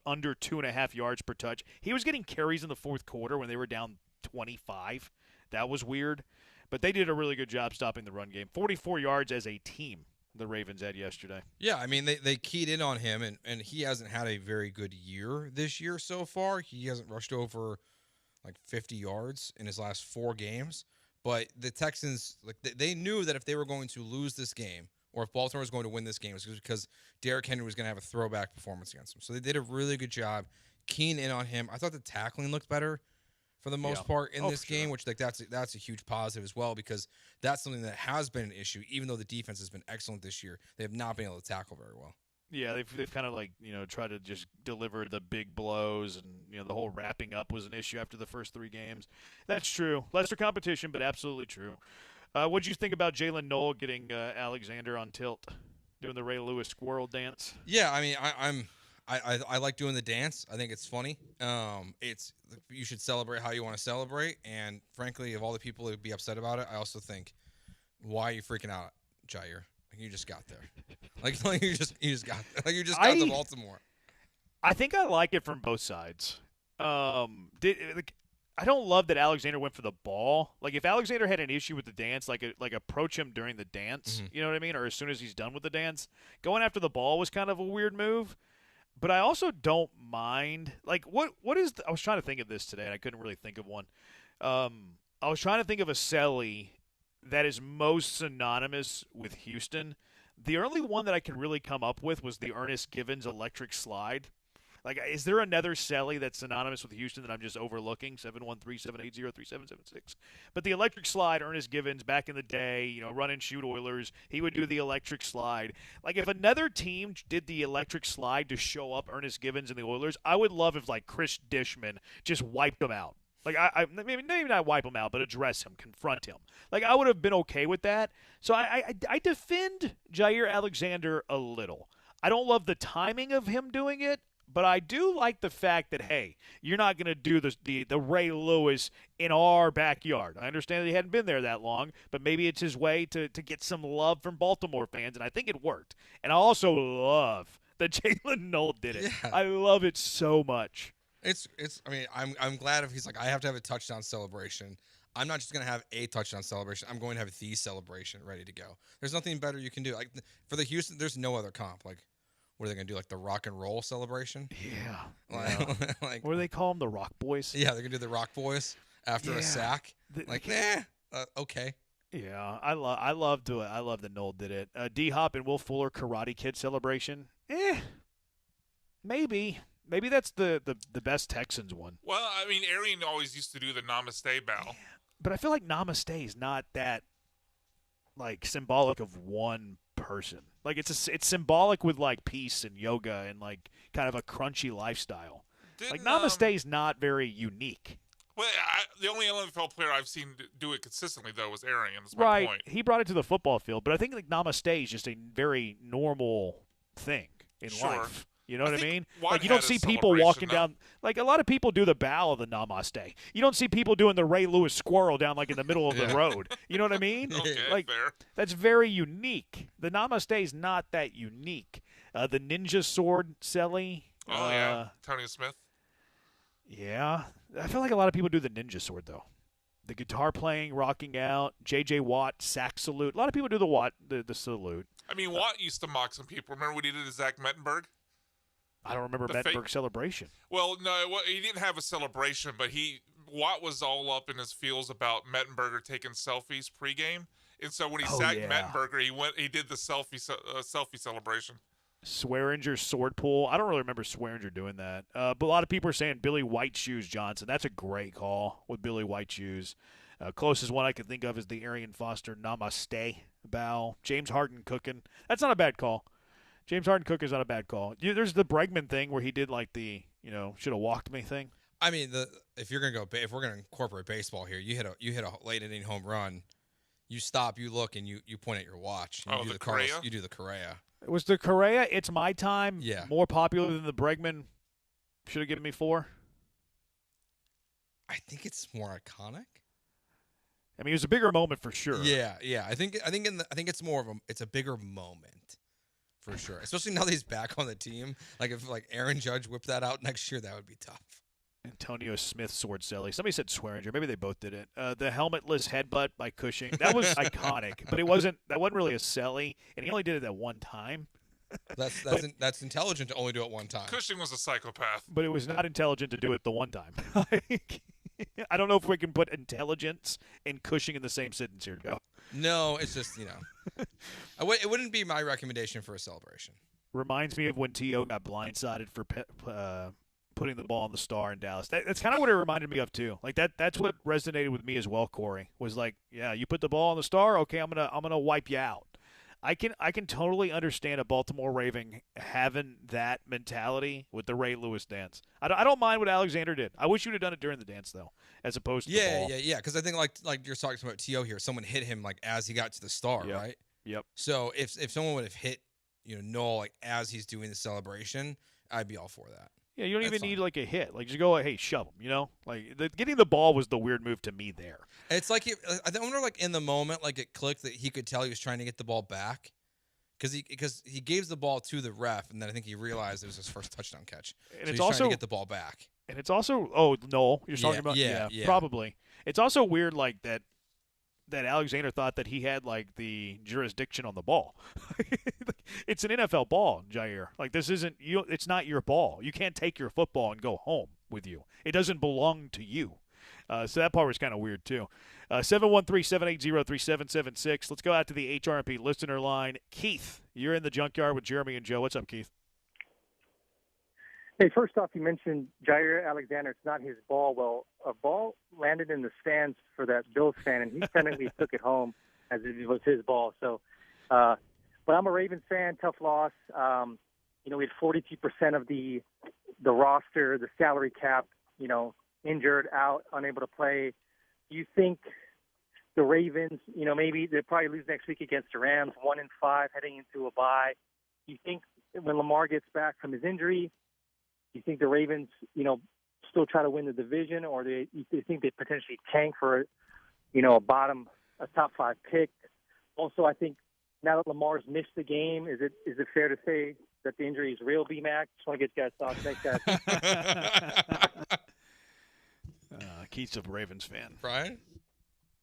under 2.5 yards per touch. He was getting carries in the fourth quarter when they were down 25. That was weird. But they did a really good job stopping the run game. 44 yards as a team the Ravens had yesterday. Yeah, I mean, they keyed in on him, and he hasn't had a very good year this year so far. He hasn't rushed over like 50 yards in his last 4 games. But the Texans, they knew that if they were going to lose this game, or if Baltimore was going to win this game, it was because Derrick Henry was going to have a throwback performance against him. So they did a really good job keying in on him. I thought the tackling looked better for the most part in this game, which that's a huge positive as well, because that's something that has been an issue. Even though the defense has been excellent this year, they have not been able to tackle very well. Yeah, they've kind of like, tried to just deliver the big blows, and the whole wrapping up was an issue after the first 3 games. That's true. Lesser competition, but absolutely true. What did you think about Jalen Noel getting Alexander on tilt, doing the Ray Lewis squirrel dance? Yeah, I mean, I like doing the dance. I think it's funny. You should celebrate how you want to celebrate, and frankly, of all the people who would be upset about it, I also think, why are you freaking out, Jair? You just got there. Like you just got to Baltimore. I think I like it from both sides. I don't love that Alexander went for the ball. Like if Alexander had an issue with the dance, like approach him during the dance. Mm-hmm. You know what I mean? Or as soon as he's done with the dance, going after the ball was kind of a weird move. But I also don't mind. Like what is? I was trying to think of this today, and I couldn't really think of one. I was trying to think of a celly that is most synonymous with Houston. The only one that I could really come up with was the Ernest Givens electric slide. Like, is there another celly that's synonymous with Houston that I'm just overlooking? 713-780-3776. But the electric slide, Ernest Givens, back in the day, run and shoot Oilers, he would do the electric slide. Like, if another team did the electric slide to show up Ernest Givens and the Oilers, I would love if, like, Chris Dishman just wiped them out. Like, I maybe not wipe him out, but address him, confront him. Like, I would have been okay with that. So I defend Jair Alexander a little. I don't love the timing of him doing it, but I do like the fact that, hey, you're not going to do the Ray Lewis in our backyard. I understand that he hadn't been there that long, but maybe it's his way to get some love from Baltimore fans, and I think it worked. And I also love that Jalen Noel did it. Yeah. I love it so much. I mean, I'm glad if he's like, I have to have a touchdown celebration. I'm not just going to have a touchdown celebration. I'm going to have the celebration ready to go. There's nothing better you can do. Like for the Houston, there's no other comp. Like, what are they going to do? Like the rock and roll celebration? Yeah. What do they call them? The Rock Boys? Yeah, they're going to do the Rock Boys after a sack. Okay. Yeah, I love that Noel did it. D-Hop and Will Fuller Karate Kid celebration. Maybe. Maybe that's the best Texans one. Well, I mean, Arian always used to do the Namaste bow. But I feel like Namaste is not that, like, symbolic of one person. Like, it's symbolic with, like, peace and yoga and, like, kind of a crunchy lifestyle. Like, Namaste is not very unique. Well, the only NFL player I've seen do it consistently, though, was Arian. That's my point. He brought it to the football field. But I think, like, Namaste is just a very normal thing in life. You know what I mean? Like, you don't see people walking down. Like, a lot of people do the bow of the Namaste. You don't see people doing the Ray Lewis squirrel down, like, in the middle of the road. You know what I mean? Okay, like, fair. That's very unique. The Namaste is not that unique. The ninja sword celly. Oh, yeah. Tony Smith. Yeah. I feel like a lot of people do the ninja sword, though. The guitar playing, rocking out, J.J. Watt, sack salute. A lot of people do the Watt, the salute. I mean, Watt used to mock some people. Remember what he did to Zach Mettenberg? I don't remember Mettenberg's celebration. Well, no, he didn't have a celebration, but Watt was all up in his feels about Mettenberger taking selfies pregame, and so when he sacked Mettenberger, he did the selfie celebration. Swearinger's sword pull. I don't really remember Swearinger doing that, but a lot of people are saying Billy White Shoes Johnson. That's a great call with Billy White Shoes. Closest one I can think of is the Arian Foster Namaste bow. James Harden cooking. That's not a bad call. James Harden Cook is not a bad call. There's the Bregman thing where he did like the, should have walked me thing. I mean, if we're gonna incorporate baseball here, you hit a late inning home run, you stop, you look, and you point at your watch. You do the Correa. You do the Correa. Was the Correa? It's my time. Yeah. More popular than the Bregman. Should have given me 4. I think it's more iconic. I mean, it was a bigger moment for sure. Yeah. I think it's more of it's a bigger moment. For sure, especially now that he's back on the team. Like if Aaron Judge whipped that out next year, that would be tough. Antonio Smith sword celly. Somebody said Swearinger. Maybe they both did it. The helmetless headbutt by Cushing. That was iconic, but that wasn't really a celly, and he only did it at one time. That's intelligent to only do it one time. Cushing was a psychopath, but it was not intelligent to do it the one time. I don't know if we can put intelligence and Cushing in the same sentence here, Joe. No, it's just, it wouldn't be my recommendation for a celebration. Reminds me of when T.O. got blindsided for putting the ball on the star in Dallas. That's kind of what it reminded me of, too. Like, that's what resonated with me as well, Corey, was like, yeah, you put the ball on the star, okay, I'm gonna wipe you out. I can totally understand a Baltimore Raven having that mentality with the Ray Lewis dance. I don't mind what Alexander did. I wish you'd have done it during the dance though, as opposed to the ball. Yeah. Because I think like you're talking about T.O. here, someone hit him like as he got to the star, right? Yep. So if someone would have hit Noel like as he's doing the celebration, I'd be all for that. Yeah, you don't even need like a hit. Like just go, hey, shove him. Like getting the ball was the weird move to me there. It's like I wonder, like in the moment, like it clicked that he could tell he was trying to get the ball back, because he gave the ball to the ref, and then I think he realized it was his first touchdown catch. And so it's he's also trying to get the ball back. And it's also Noel, you're talking about probably. It's also weird like that Alexander thought that he had like the jurisdiction on the ball. It's an NFL ball, Jair. Like this isn't you. It's not your ball. You can't take your football and go home with you. It doesn't belong to you. So that part was kind of weird too. 713-780-3776. Let's go out to the HRP listener line. Keith, you're in the junkyard with Jeremy and Joe. What's up, Keith? Hey, first off, you mentioned Jair Alexander. It's not his ball. Well, a ball landed in the stands for that Bills fan, and he technically took it home as if it was his ball. So, but I'm a Ravens fan. Tough loss. We had 42% of the roster, the salary cap, injured, out, unable to play. Do you think the Ravens, maybe they'll probably lose next week against the Rams, 1-5, heading into a bye? Do you think when Lamar gets back from his injury, do you think the Ravens, still try to win the division, or do you think they potentially tank for, a top 5 pick? Also, I think now that Lamar's missed the game, is it fair to say that the injury is real, B-Mac? Just want to get you guys' thoughts. Thanks, guys. Keith's a Ravens fan. Brian?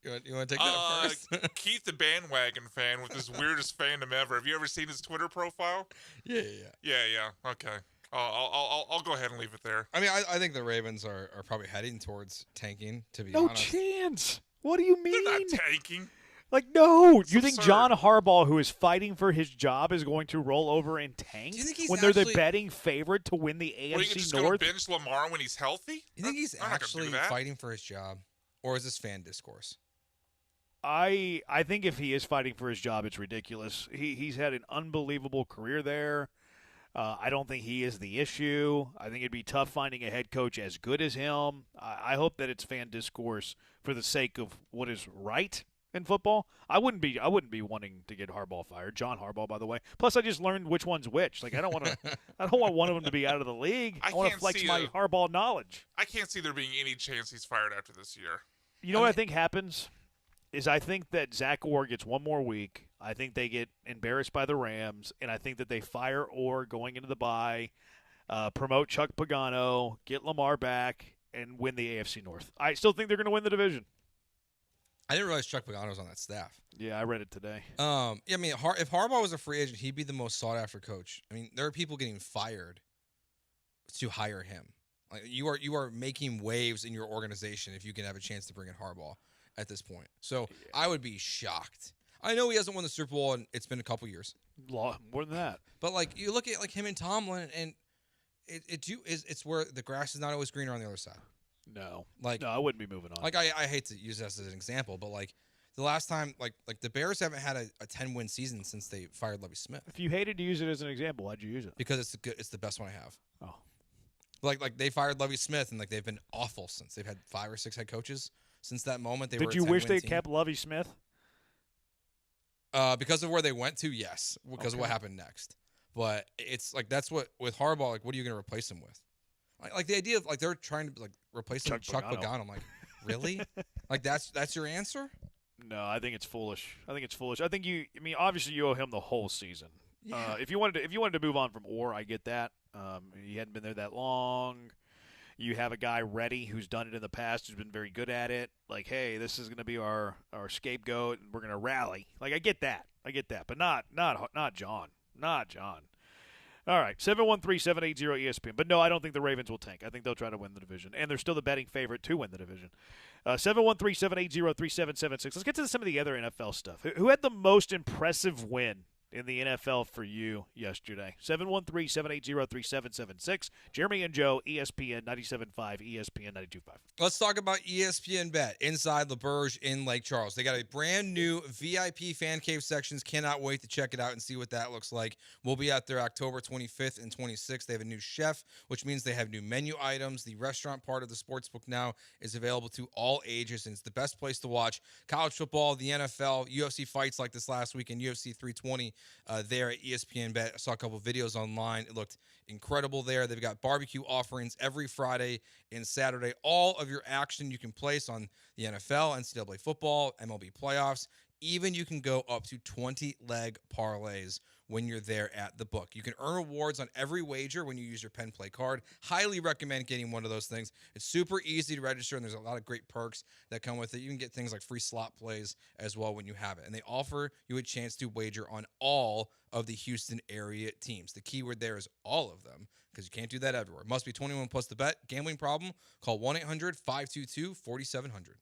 You want to take that first? Keith, the bandwagon fan with his weirdest fandom ever. Have you ever seen his Twitter profile? Yeah. Okay. I'll go ahead and leave it there. I mean, I think the Ravens are probably heading towards tanking, to be No honest. chance. What do you mean? They're not tanking. Like, no. It's You think absurd. John Harbaugh, who is fighting for his job, is going to roll over and tank when they're the betting favorite to win the AFC What, are you just North? going to bench Lamar when he's healthy? You think he's They're not gonna actually do that. fighting for his job, or is this fan discourse? I think if he is fighting for his job, it's ridiculous. He's had an unbelievable career there. I don't think he is the issue. I think it'd be tough finding a head coach as good as him. I hope that it's fan discourse for the sake of what is right in football. I wouldn't be wanting to get Harbaugh fired. John Harbaugh, by the way. Plus, I just learned which one's which. Like I don't want one of them to be out of the league. I want to flex my Harbaugh knowledge. I can't see there being any chance he's fired after this year. You know what I think happens? Is I think that Zach Orr gets one more week. I think they get embarrassed by the Rams, and I think that they fire Orr going into the bye, promote Chuck Pagano, get Lamar back, and win the AFC North. I still think they're going to win the division. I didn't realize Chuck Pagano was on that staff. Yeah, I read it today. I mean, if Harbaugh was a free agent, he'd be the most sought-after coach. I mean, there are people getting fired to hire him. Like you are making waves in your organization if you can have a chance to bring in Harbaugh at this point. So I would be shocked. I know he hasn't won the Super Bowl, and it's been a couple years. More than that. But like you look at like him and Tomlin, and it's where the grass is not always greener on the other side. No, like I wouldn't be moving on. Like I hate to use this as an example, but like the last time, like the Bears haven't had a 10-win season since they fired Lovie Smith. If you hated to use it as an example, why'd you use it? Because it's the best one I have. Oh, like they fired Lovie Smith, and like they've been awful since. They've had 5 or 6 head coaches since that moment. Did you wish they kept Lovie Smith? Because of where they went to, yes. Because of what happened next. But it's like that's what with Harbaugh. Like, what are you going to replace him with? Like the idea of like they're trying to like replace him with Chuck Pagano. I'm like, really? Like that's your answer? No, I think it's foolish. I think obviously you owe him the whole season. Yeah. If you wanted to move on from Orr, I get that. He hadn't been there that long. You have a guy ready who's done it in the past, who's been very good at it. Like, hey, this is going to be our scapegoat, and we're going to rally. Like, I get that, but not John. Not John. All right, 713-780-ESPN. But no, I don't think the Ravens will tank. I think they'll try to win the division, and they're still the betting favorite to win the division. 713-780-3776. Let's get to some of the other NFL stuff. Who had the most impressive win in the NFL for you yesterday? 713-780-3776. Jeremy and Joe, ESPN 97.5, ESPN 92.5. Let's talk about ESPN Bet inside LaBerge in Lake Charles. They got a brand new VIP fan cave sections. Cannot wait to check it out and see what that looks like. We'll be out there October 25th and 26th. They have a new chef, which means they have new menu items. The restaurant part of the sportsbook now is available to all ages, and it's the best place to watch college football, the NFL, UFC fights like this last week, and UFC 320 there at ESPN Bet. I saw a couple of videos online. It looked incredible there. They've got barbecue offerings every Friday and Saturday. All of your action you can place on the NFL, NCAA football, MLB playoffs. Even you can go up to 20-leg parlays when you're there at the book. You can earn rewards on every wager when you use your Penn Play card. Highly recommend getting one of those things. It's super easy to register, and there's a lot of great perks that come with it. You can get things like free slot plays as well when you have it. And they offer you a chance to wager on all of the Houston area teams. The keyword there is all of them, because you can't do that everywhere. Must be 21 plus to bet. Gambling problem? Call 1-800-522-4700.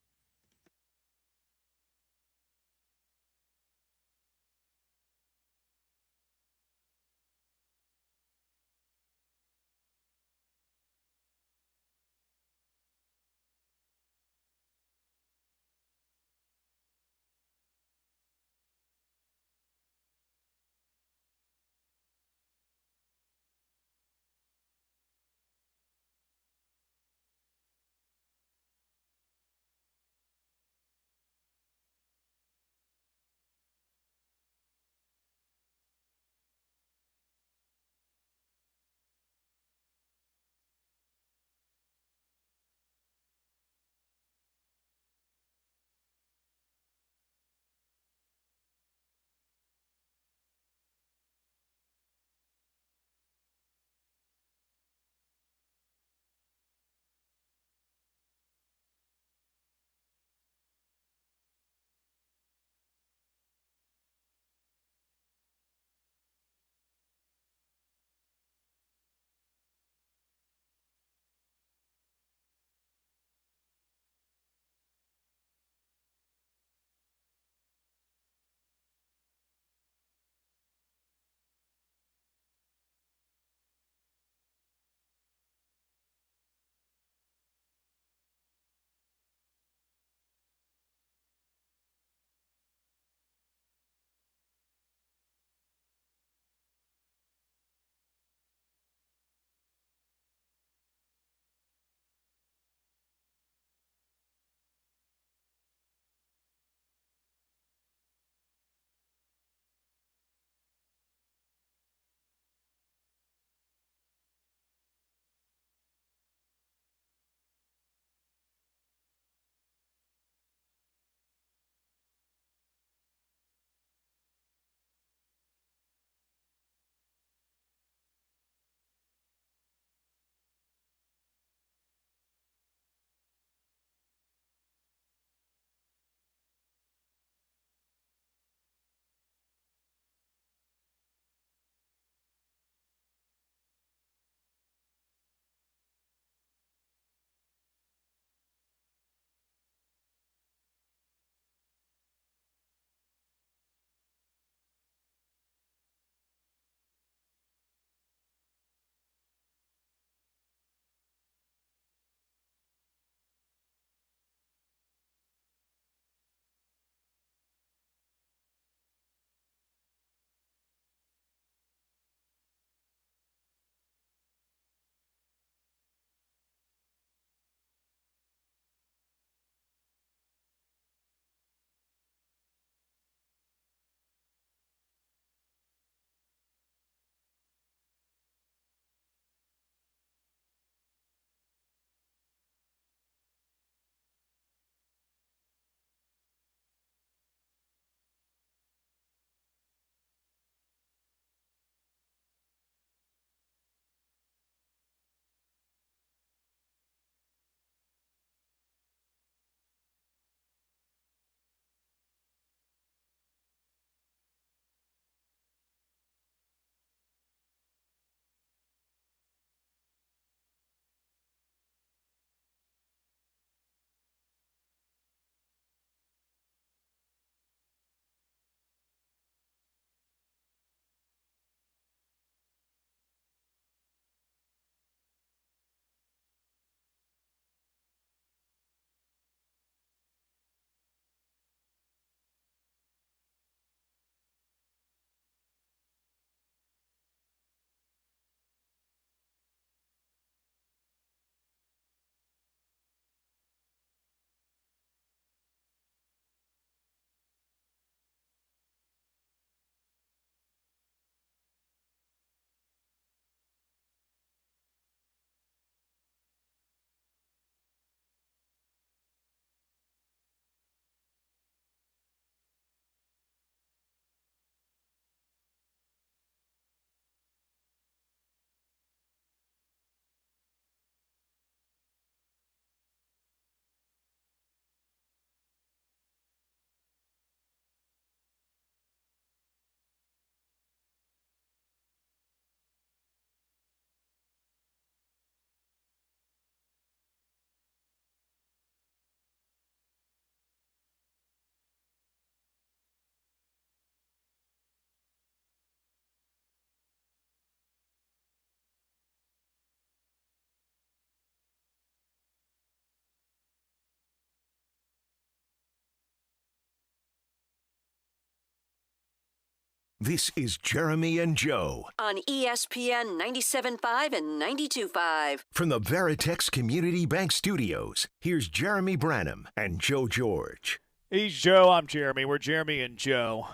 This is Jeremy and Joe On ESPN 97.5 and 92.5. from the Veritex Community Bank Studios. Here's Jeremy Branham and Joe George. He's Joe. I'm Jeremy. We're Jeremy and Joe.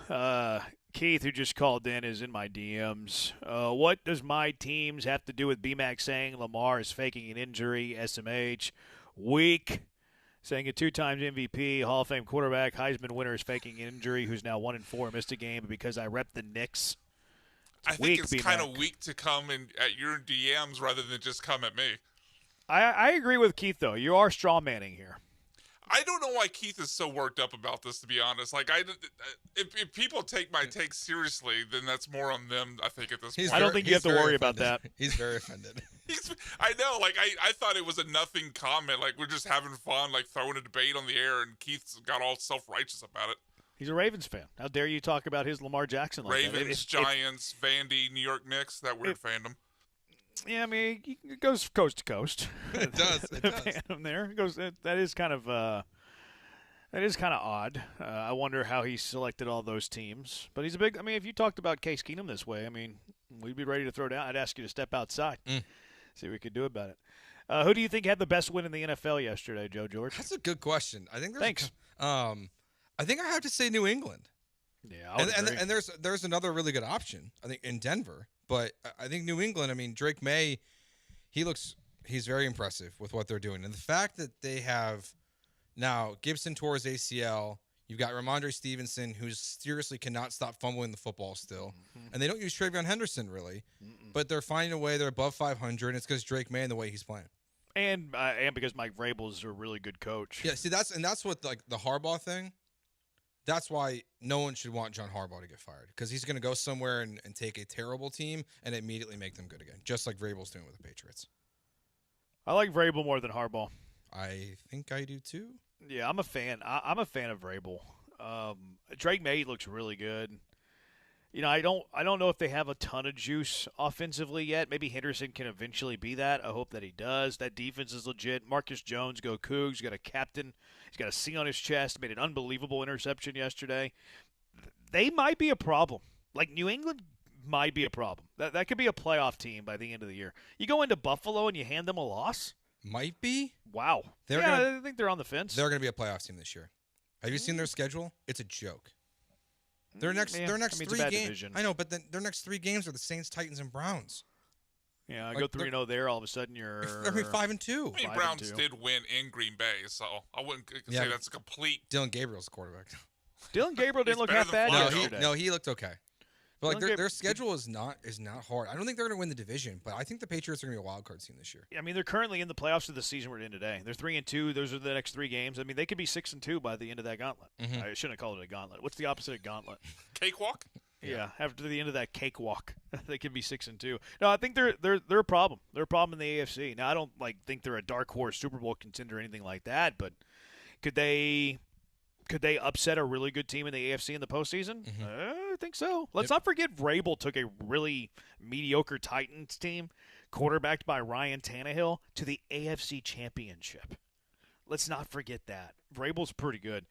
Keith, who just called in, is in my DMs. What does my teams have to do with BMAC saying Lamar is faking an injury? SMH. Weak. Saying a 2-time MVP, Hall of Fame quarterback, Heisman winner is faking an injury, who's now 1-4, missed a game because I rep the Knicks. I think it's kind of weak to come in at your DMs rather than just come at me. I agree with Keith, though. You are straw manning here. I don't know why Keith is so worked up about this, to be honest. Like, if people take my take seriously, then that's more on them, I think, at this point. I don't think you have to worry about that. He's very offended. I know. Like, I thought it was a nothing comment. Like, we're just having fun, like, throwing a debate on the air, and Keith's got all self-righteous about it. He's a Ravens fan. How dare you talk about his Lamar Jackson like that? Ravens, Giants, Vandy, New York Knicks, that weird fandom. Yeah, I mean, it goes coast to coast. It does. It does. Fandom there. It goes. That is kind of odd. I wonder how he selected all those teams. But he's a big. I mean, if you talked about Case Keenum this way, I mean, we'd be ready to throw down. I'd ask you to step outside, see what we could do about it. Who do you think had the best win in the NFL yesterday, Joe George? That's a good question. I think. Thanks. I think I have to say New England. Yeah, and there's another really good option. I think in Denver. But I think New England, I mean, Drake May, he's very impressive with what they're doing. And the fact that they have now Gibson tore his ACL, you've got Ramondre Stevenson, who seriously cannot stop fumbling the football still. Mm-hmm. And they don't use TreVeyon Henderson, really. But they're finding a way. They're above 500, and it's because Drake May and the way he's playing. And because Mike Vrabel's a really good coach. Yeah, see, that's what, like, the Harbaugh thing. That's why no one should want John Harbaugh to get fired, because he's going to go somewhere and take a terrible team and immediately make them good again, just like Vrabel's doing with the Patriots. I like Vrabel more than Harbaugh. I think I do too. Yeah, I'm a fan. I'm a fan of Vrabel. Drake May looks really good. You know, I don't know if they have a ton of juice offensively yet. Maybe Henderson can eventually be that. I hope that he does. That defense is legit. Marcus Jones, go Cougs. He's got a captain. He's got a C on his chest. Made an unbelievable interception yesterday. They might be a problem. Like, New England might be a problem. That could be a playoff team by the end of the year. You go into Buffalo and you hand them a loss? Might be. Wow. I think they're on the fence. They're going to be a playoff team this year. Have you seen their schedule? It's a joke. Their next three games. I know, but their next 3 games are the Saints, Titans, and Browns. Yeah, I go 3-0 there. All of a sudden, you're 5-2. I mean, Browns did win in Green Bay, so I wouldn't say that's a complete. Dylan Gabriel's the quarterback. Dylan Gabriel didn't look half bad yesterday. No, he looked okay. But like their schedule is not hard. I don't think they're going to win the division, but I think the Patriots are going to be a wild card team this year. I mean, they're currently in the playoffs of the season we're in today. They're 3-2. Those are the next 3 games. I mean, they could be 6-2 by the end of that gauntlet. Mm-hmm. I shouldn't have called it a gauntlet. What's the opposite of gauntlet? Cakewalk. Yeah, after the end of that cakewalk, they could be 6-2. No, I think they're a problem. They're a problem in the AFC. Now, I don't think they're a dark horse Super Bowl contender or anything like that, but could they upset a really good team in the AFC in the postseason? Mm-hmm. I think so. Let's not forget Vrabel took a really mediocre Titans team, quarterbacked by Ryan Tannehill, to the AFC Championship. Let's not forget that. Vrabel's pretty good.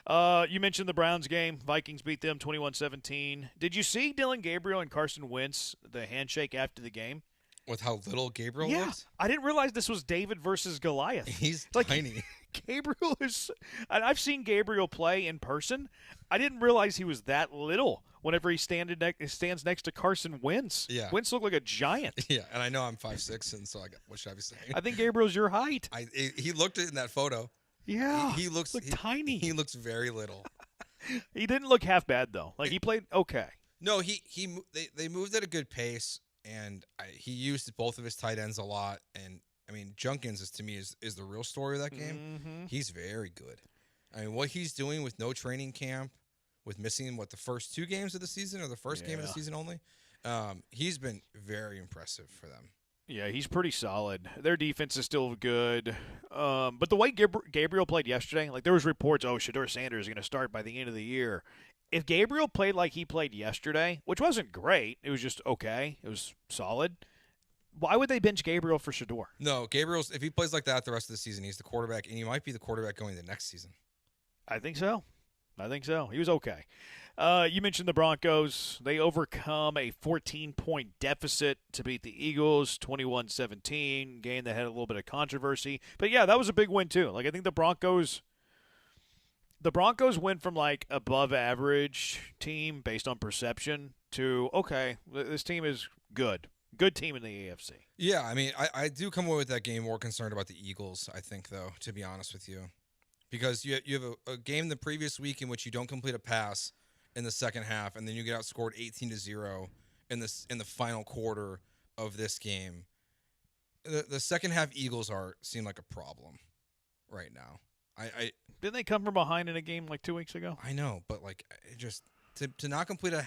You mentioned the Browns game. Vikings beat them 21-17. Did you see Dylan Gabriel and Carson Wentz, the handshake after the game? With how little Gabriel was? I didn't realize this was David versus Goliath. He's tiny. Gabriel is – and I've seen Gabriel play in person. I didn't realize he was that little whenever he stands next to Carson Wentz. Yeah. Wentz looked like a giant. Yeah, and I know I'm 5'6", and so what should I be saying? I think Gabriel's your height. He looked it in that photo. Yeah. He looks tiny. He looks very little. He didn't look half bad, though. Like, he played okay. No, they moved at a good pace, and he used both of his tight ends a lot. And, I mean, Junkins, to me, is the real story of that game. Mm-hmm. He's very good. I mean, what he's doing with no training camp, with missing, the first 2 games of the season or the first game of the season only, he's been very impressive for them. Yeah, he's pretty solid. Their defense is still good. But the way Gabriel played yesterday, there was reports, Shedeur Sanders is going to start by the end of the year. If Gabriel played like he played yesterday, which wasn't great, it was just okay, it was solid, why would they bench Gabriel for Shedeur? No, if he plays like that the rest of the season, he's the quarterback, and he might be the quarterback going the next season. I think so. He was okay. You mentioned the Broncos. They overcome a 14-point deficit to beat the Eagles, 21-17, game that had a little bit of controversy. But, yeah, that was a big win, too. Like, I think the Broncos went from, like, above-average team based on perception to, okay, this team is good. Good team in the AFC. Yeah, I mean, I do come away with that game more concerned about the Eagles, I think, though, to be honest with you. Because you have a game the previous week in which you don't complete a pass in the second half, and then you get outscored 18-0 in the final quarter of this game. The second half Eagles seem like a problem right now. Didn't they come from behind in a game like 2 weeks ago? I know, but like it just to not complete a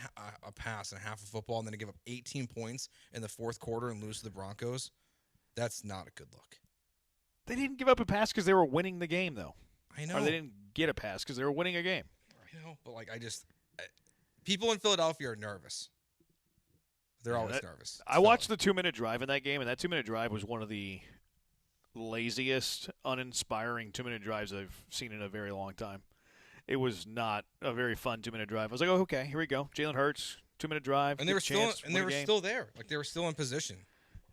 pass in half of football and then to give up 18 points in the fourth quarter and lose to the Broncos, that's not a good look. They didn't give up a pass because they were winning the game, though. I know. Or they didn't get a pass because they were winning a game. I know, but like people in Philadelphia are nervous. They're always nervous. I watched the 2-minute drive in that game, and that 2-minute drive was one of the laziest, uninspiring 2-minute drives I've seen in a very long time. It was not a very fun 2-minute drive. I was like, oh, okay, here we go. Jalen Hurts, 2-minute drive. And they were still there. Like they were still in position.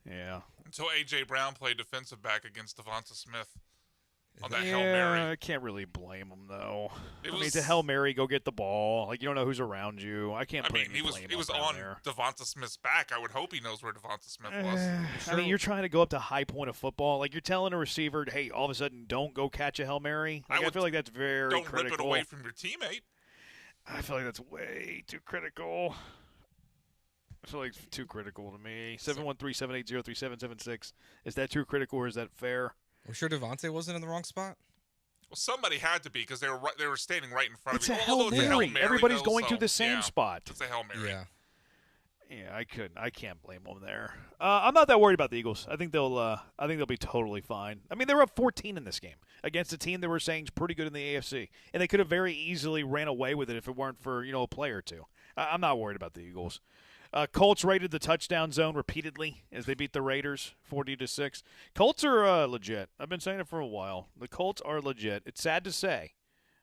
Yeah. Until A.J. Brown played defensive back against Devonta Smith on that Hail Mary. I can't really blame him, though. It's a Hail Mary, go get the ball. Like, you don't know who's around you. I can't blame him. He was on Devonta Smith's back. I would hope he knows where Devonta Smith was. I mean, you're trying to go up to high point of football. Like, you're telling a receiver, hey, all of a sudden, don't go catch a Hail Mary. Like, I feel like that's very critical. Don't rip it away from your teammate. I feel like that's way too critical. I feel like it's too critical to me. 713-780-3776. Is that too critical or is that fair? We're sure Devontae wasn't in the wrong spot? Well, somebody had to be because they were standing right in front of me. It's a Hail Mary. Everybody's going to the same spot. It's a Hail Mary. Yeah, I can't blame them there. I'm not that worried about the Eagles. I think they'll be totally fine. I mean, they were up 14 in this game against a team that we're saying is pretty good in the AFC, and they could have very easily ran away with it if it weren't for a play or two. I'm not worried about the Eagles. Colts raided the touchdown zone repeatedly as they beat the Raiders 40-6. Colts are legit. I've been saying it for a while. The Colts are legit. It's sad to say,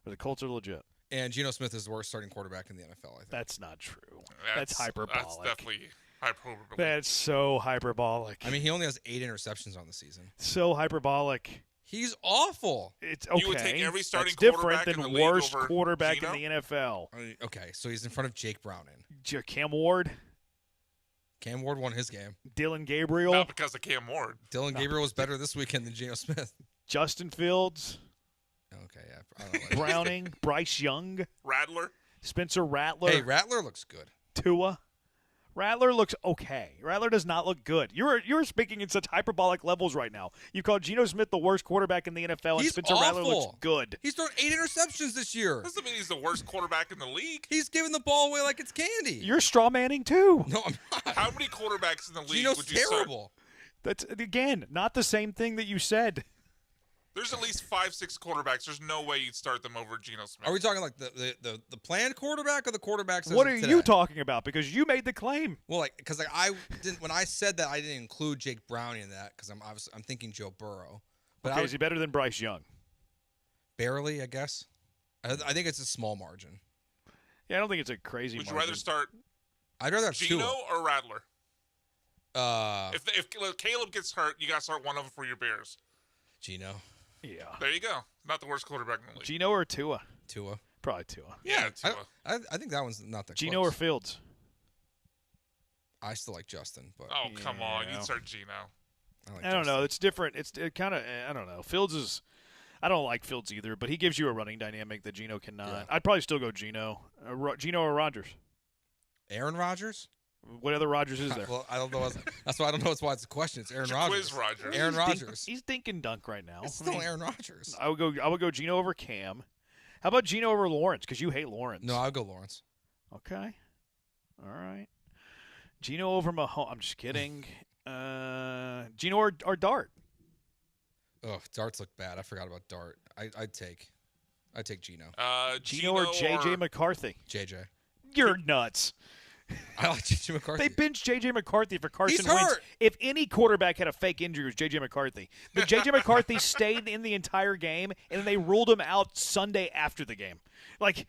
but the Colts are legit. And Geno Smith is the worst starting quarterback in the NFL, I think. That's not true. That's hyperbolic. That's definitely hyperbolic. That's so hyperbolic. I mean, he only has 8 interceptions on the season. So hyperbolic. He's awful. It's okay. You would take every starting That's quarterback different in than the league worst over quarterback Geno? in the NFL. Okay, so he's in front of Jake Browning. Cam Ward. Cam Ward won his game. Dylan Gabriel. Not because of Cam Ward. Dylan Gabriel was better this weekend than Geno Smith. Justin Fields. Okay, yeah. I don't like Browning. Bryce Young. Rattler. Spencer Rattler. Hey, Rattler looks good. Tua. Rattler looks okay. Rattler does not look good. You're speaking in such hyperbolic levels right now. You called Geno Smith the worst quarterback in the NFL, and He's Spencer awful. Rattler looks good. He's thrown 8 interceptions this year. Doesn't mean he's the worst quarterback in the league. He's giving the ball away like it's candy. You're straw manning too. No, I'm not. How many quarterbacks in the league Geno's would you terrible. That's again not the same thing that you said. There's at least 5-6 quarterbacks. There's no way you'd start them over Geno Smith. Are we talking like the planned quarterback or the quarterbacks? What are you talking about? Because you made the claim. Well, because I didn't when I said that I didn't include Jake Browning in that because I'm thinking Joe Burrow. But is he better than Bryce Young? Barely, I guess. I think it's a small margin. Yeah, I don't think it's a crazy. Would margin. you rather start? I'd rather have Geno Tua. or Rattler. If Caleb gets hurt, you got to start one of them for your Bears. Geno. Yeah. There you go. Not the worst quarterback in the league. Geno or Tua? Tua. Probably Tua. Yeah, Tua. I think that one's not that Geno close. or Fields? I still like Justin, but oh come on, you'd start Geno. I don't know. It's different. It's kind of. I don't know. Fields is. I don't like Fields either, but he gives you a running dynamic that Geno cannot. Yeah. I'd probably still go Geno. Geno or Rodgers? Aaron Rodgers? What other Rodgers is there? Well, I don't know. That's why I don't know. That's why it's a question. It's Aaron Rodgers. Quiz Rodgers. Aaron Rodgers. He's dink and dunk right now. It's still Aaron Rodgers. I would go Geno over Cam. How about Geno over Lawrence? Because you hate Lawrence. No, I'll go Lawrence. Okay. All right. Geno over Mahomes. I'm just kidding. Geno or Dart? Oh, Darts look bad. I forgot about Dart. I'd take Geno. Geno or J.J. McCarthy? JJ. You're nuts. I like J.J. McCarthy. They benched J.J. McCarthy for Carson He's Wentz. hurt. If any quarterback had a fake injury, it was J.J. McCarthy. But J.J. McCarthy stayed in the entire game, and then they ruled him out Sunday after the game. Like,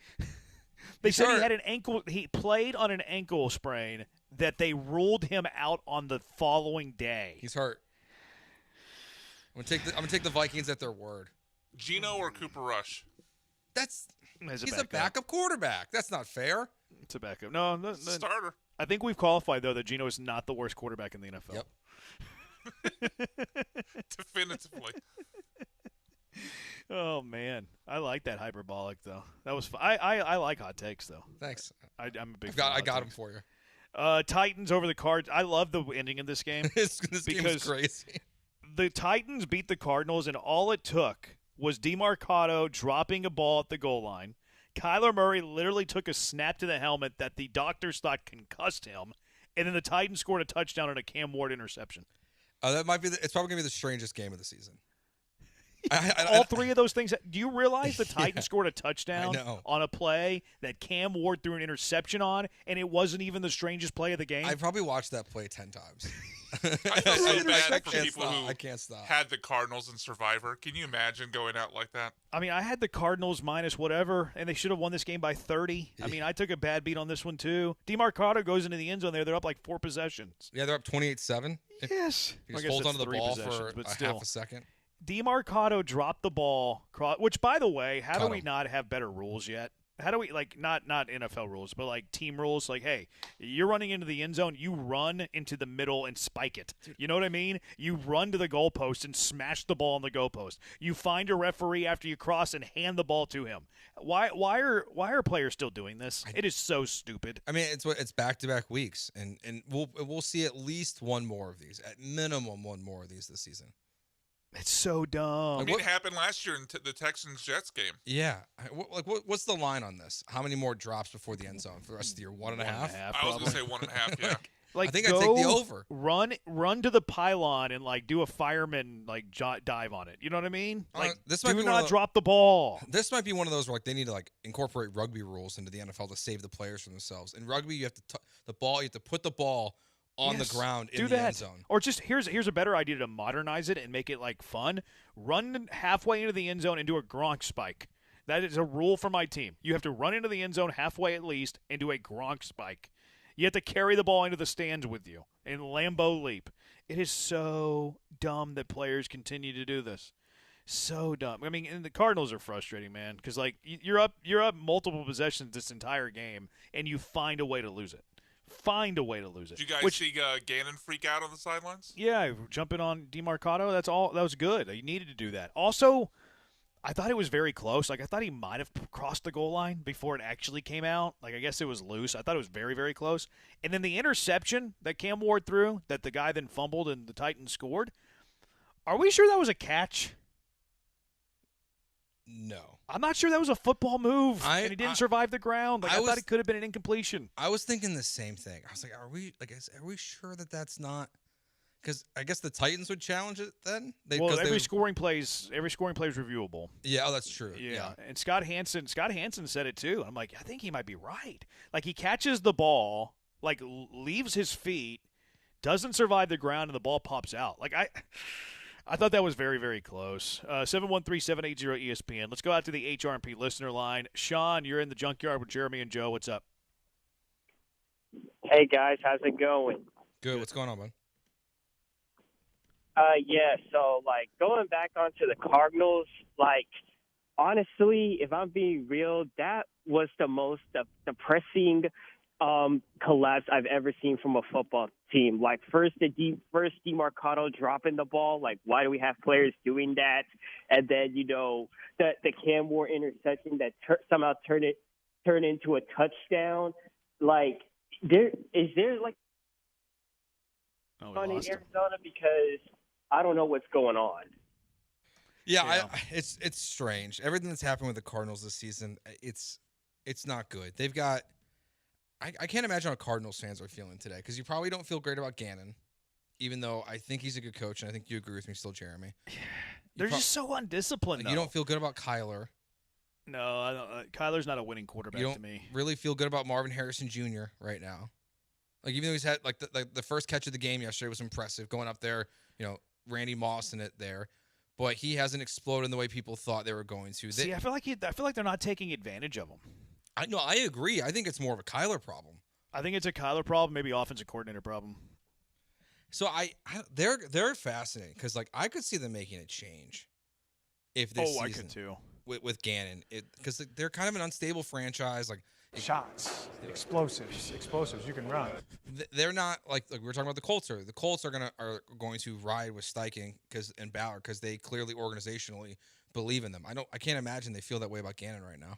They said he had an ankle. He played on an ankle sprain that they ruled him out on the following day. He's hurt. I'm gonna take the Vikings at their word. Geno or Cooper Rush? He's a backup quarterback. That's not fair. It's a backup. No, starter. I think we've qualified though that Geno is not the worst quarterback in the NFL. Yep. Definitively. Oh man, I like that hyperbolic though. That was. I like hot takes though. Thanks. I'm a big. I got them for you. Titans over the Cards. I love the ending of this game. This game is crazy. The Titans beat the Cardinals, and all it took was DeMarcado dropping a ball at the goal line. Kyler Murray literally took a snap to the helmet that the doctors thought concussed him, and then the Titans scored a touchdown on a Cam Ward interception. That might be. It's probably gonna be the strangest game of the season. All three of those things. Do you realize the Titans scored a touchdown on a play that Cam Ward threw an interception on, and it wasn't even the strangest play of the game? I probably watched that play 10 times. I feel so bad for people I who can't stop. had the Cardinals in Survivor. Can you imagine going out like that? I mean, I had the Cardinals minus whatever, and they should have won this game by 30. I mean, I took a bad beat on this one, too. DeMarcado goes into the end zone there. They're up like 4 possessions. Yeah, they're up 28-7. Yes. He just holds onto the ball for half a second. DeMarcado dropped the ball, which, by the way, how do we him. not have better rules yet? How do we, like, not NFL rules, but, like, team rules? Like, hey, you're running into the end zone, you run into the middle and spike it. You know what I mean? You run to the goalpost and smash the ball on the goalpost. You find a referee after you cross and hand the ball to him. Why are players still doing this? It is so stupid. I mean, it's back-to-back weeks, and we'll see at least one more of these, at minimum one more of these this season. It's so dumb. I mean, it happened last year in the Texans-Jets game. Yeah. What's the line on this? How many more drops before the end zone for the rest of the year? 1.5? I was going to say 1.5, yeah. Like, I think I'd take the over. Run to the pylon and, like, do a fireman, like, dive on it. You know what I mean? Like, do not drop the ball. This might be one of those where, like, they need to, like, incorporate rugby rules into the NFL to save the players from themselves. In rugby, you have to you have to put the ball on the ground in the end zone. Or just here's a better idea to modernize it and make it like fun. Run halfway into the end zone and do a Gronk spike. That is a rule for my team. You have to run into the end zone halfway at least and do a Gronk spike. You have to carry the ball into the stands with you in Lambeau leap. It is so dumb that players continue to do this. So dumb. I mean, and the Cardinals are frustrating, man, because like you're up multiple possessions this entire game and you find a way to lose it. Did you guys see Gannon freak out on the sidelines? Yeah, jumping on DeMarcado. That was good. You needed to do that. Also, I thought it was very close. Like, I thought he might have crossed the goal line before it actually came out. Like, I guess it was loose. I thought it was very, very close. And then the interception that Cam Ward threw that the guy then fumbled and the Titans scored. Are we sure that was a catch? No. I'm not sure that was a football move, and he didn't survive the ground. Like, I thought it could have been an incompletion. I was thinking the same thing. I was like, are we sure that that's not? Because I guess the Titans would challenge it then. Every scoring play is reviewable. Yeah, that's true. Yeah, and Scott Hansen said it too. I'm like, I think he might be right. Like, he catches the ball, like leaves his feet, doesn't survive the ground, and the ball pops out. Like I thought that was very, very close. 713-780-ESPN. Let's go out to the HRP listener line. Sean, you're in the junkyard with Jeremy and Joe. What's up? Hey, guys. How's it going? Good. What's going on, bud? Yeah, so, like, going back onto the Cardinals, like, honestly, if I'm being real, that was the most depressing collapse I've ever seen from a football team. Like, first DeMarcado dropping the ball. Like, why do we have players doing that? And then, you know, the Cam Ward interception that somehow turned into a touchdown. Like, is there like fun in Arizona, because I don't know what's going on. Yeah. It's strange. Everything that's happened with the Cardinals this season, it's not good. They've got. I can't imagine how Cardinals fans are feeling today, because you probably don't feel great about Gannon, even though I think he's a good coach, and I think you agree with me still, Jeremy. They're just so undisciplined, You don't feel good about Kyler. No, I don't. Kyler's not a winning quarterback to me. You don't really feel good about Marvin Harrison Jr. right now. Like, even though he's had, like, the first catch of the game yesterday was impressive, going up there, you know, Randy Moss in it there. But he hasn't exploded in the way people thought they were going to. I feel like they're not taking advantage of him. I agree. I think it's more of a Kyler problem. I think it's a Kyler problem, maybe offensive coordinator problem. So they're fascinating because like I could see them making a change if this season. I could too. With Gannon, because they're kind of an unstable franchise. Like shots, explosives you can run. They're not like we were talking about the Colts. The Colts are going to ride with Steichen and Ballard because they clearly organizationally believe in them. I can't imagine they feel that way about Gannon right now.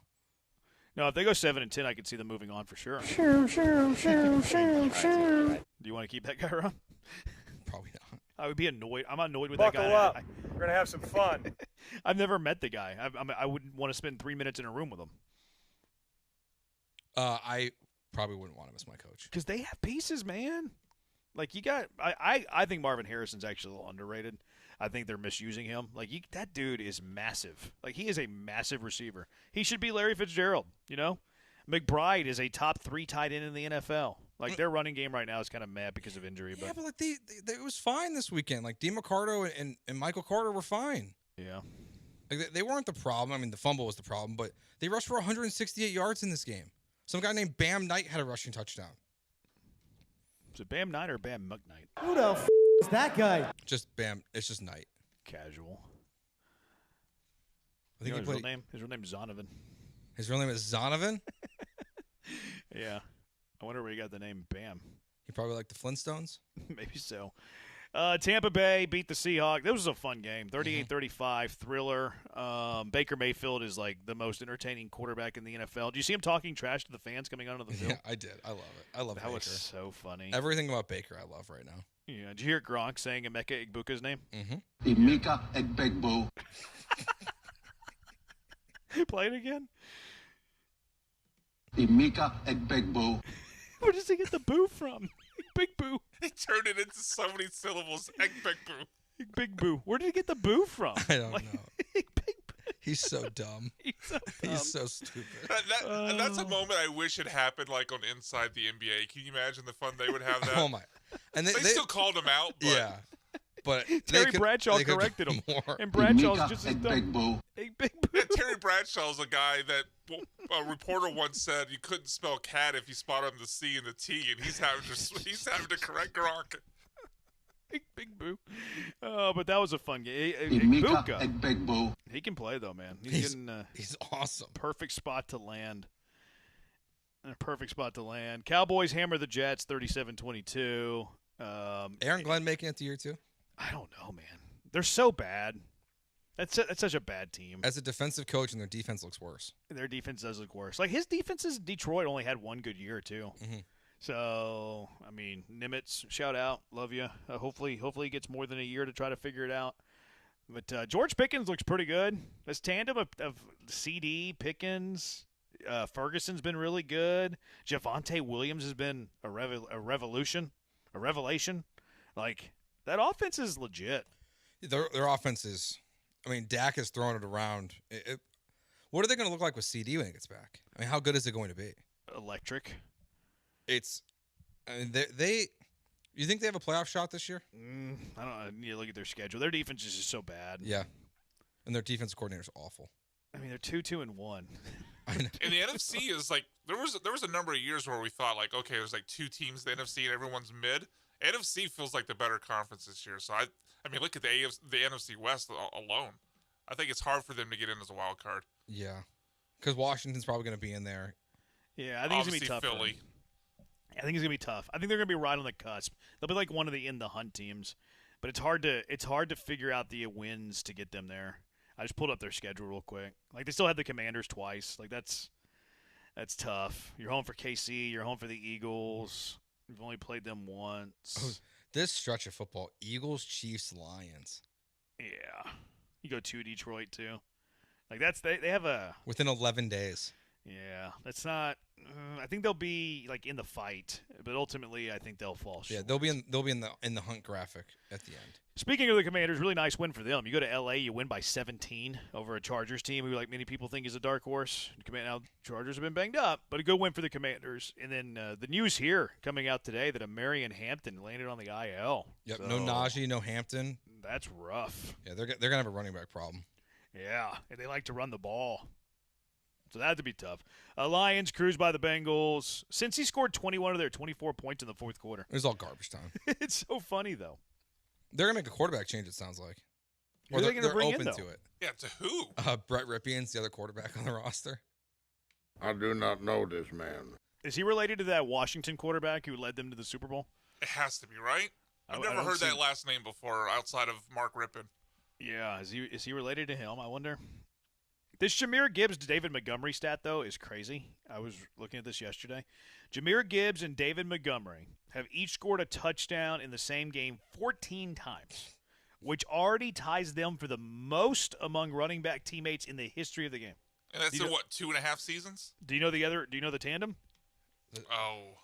No, if they go 7-10, I could see them moving on for sure. Shoo. Do you want to keep that guy around? Probably not. I would be annoyed. I'm annoyed with Buckle that guy. up. We're gonna have some fun. I've never met the guy. I wouldn't want to spend 3 minutes in a room with him. I probably wouldn't want him as my coach because they have pieces, man. Like you got, I think Marvin Harrison's actually a little underrated. I think they're misusing him. Like that dude is massive. Like he is a massive receiver. He should be Larry Fitzgerald. You know, McBride is a top 3 tight end in the NFL. Like their running game right now is kind of mad because of injury. Yeah, but like it was fine this weekend. Like DeMarcado and Michael Carter were fine. Yeah, like they weren't the problem. I mean, the fumble was the problem, but they rushed for 168 yards in this game. Some guy named Bam Knight had a rushing touchdown. Is it Bam Knight or Bam McKnight? Who the f*** is that guy? Just Bam. It's just Knight. Casual. I think his real name. His real name is Zonovan. His real name is Zonovan. Yeah. I wonder where he got the name Bam. He probably liked the Flintstones. Maybe so. Tampa Bay beat the Seahawks. This was a fun game. 38-35, thriller. Baker Mayfield is like the most entertaining quarterback in the NFL. Do you see him talking trash to the fans coming onto the field? Yeah, I did. I love it. I love that Baker. Was so funny. Everything about Baker I love right now. Yeah. Did you hear Gronk saying Emeka Egbuka's name? Mm-hmm. Emeka Egbegbo. Play it again. Emeka Egbegbo. Where does he get the boo from? Big boo. He turned it into so many syllables. Big boo. Big boo. Where did he get the boo from? I don't know. He's so dumb. He's so stupid. That's a moment I wish had happened like on Inside the NBA. Can you imagine the fun they would have that? Oh my! And they still called him out. But yeah. But Terry Bradshaw corrected him, and Bradshaw's just as dumb. Terry Bradshaw is a guy that a reporter once said you couldn't spell cat if you spot on the C and the T, and he's having to correct Gronk. Big boo. But that was a fun game. Egbuka. He can play though, man. He's awesome. Perfect spot to land. Cowboys hammer the Jets 37-22. Aaron Glenn making it to year 2? I don't know, man. They're so bad. That's such a bad team. As a defensive coach, and their defense looks worse. Their defense does look worse. Like his defenses, Detroit only had one good year too. Mm-hmm. So I mean, Nimitz, shout out, love you. Hopefully he gets more than a year to try to figure it out. But George Pickens looks pretty good. This tandem of CD Pickens, Ferguson's been really good. Javonte Williams has been a revelation. Like that offense is legit. Their offense is. I mean, Dak has thrown it around. What are they going to look like with CD when he gets back? I mean, how good is it going to be? Electric. It's. I mean, they. You think they have a playoff shot this year? I don't know. I need to look at their schedule. Their defense is just so bad. Yeah, and their defense coordinator is awful. I mean, they're 2-2-1. I know. And the NFC is like there was a number of years where we thought like, okay, there's like 2 teams in the NFC and everyone's mid. NFC feels like the better conference this year. So I mean, look at the NFC West alone. I think it's hard for them to get in as a wild card. Yeah, because Washington's probably going to be in there. Yeah, I think Obviously, it's going to be tough. Philly. I think it's going to be tough. I think they're going to be right on the cusp. They'll be like one of the in the hunt teams, but it's hard to figure out the wins to get them there. I just pulled up their schedule real quick. Like they still have the Commanders twice. Like that's tough. You're home for KC. You're home for the Eagles. You've only played them once. Oh, this stretch of football: Eagles, Chiefs, Lions. Yeah, you go to Detroit too. Like they have a within 11 days. Yeah, that's not. I think they'll be like in the fight, but ultimately, I think they'll fall short. Yeah, they'll be in the hunt graphic at the end. Speaking of the Commanders, really nice win for them. You go to L.A., you win by 17 over a Chargers team who, like many people, think is a dark horse. Now, Chargers have been banged up, but a good win for the Commanders. And then the news here coming out today that Marion Hampton landed on the IL. Yep, so, no Najee, no Hampton. That's rough. Yeah, they're gonna have a running back problem. Yeah, and they like to run the ball. So that had to be tough. Lions cruised by the Bengals. Since he scored 21 of their 24 points in the fourth quarter. It was all garbage time. It's so funny, though. They're going to make a quarterback change, it sounds like. Who Or are they they're, gonna bring in, open though? to it. Yeah, to who? Brett Ripien's the other quarterback on the roster. I do not know this man. Is he related to that Washington quarterback who led them to the Super Bowl? It has to be, right? I've I never don't heard see- that last name before outside of Mark Rippon. Yeah, is he related to him? I wonder. This Jahmyr Gibbs to David Montgomery stat, though, is crazy. I was looking at this yesterday. Jahmyr Gibbs and David Montgomery have each scored a touchdown in the same game 14 times, which already ties them for the most among running back teammates in the history of the game. And that's Do you in know- what, 2.5 seasons? Do you know the tandem? Oh.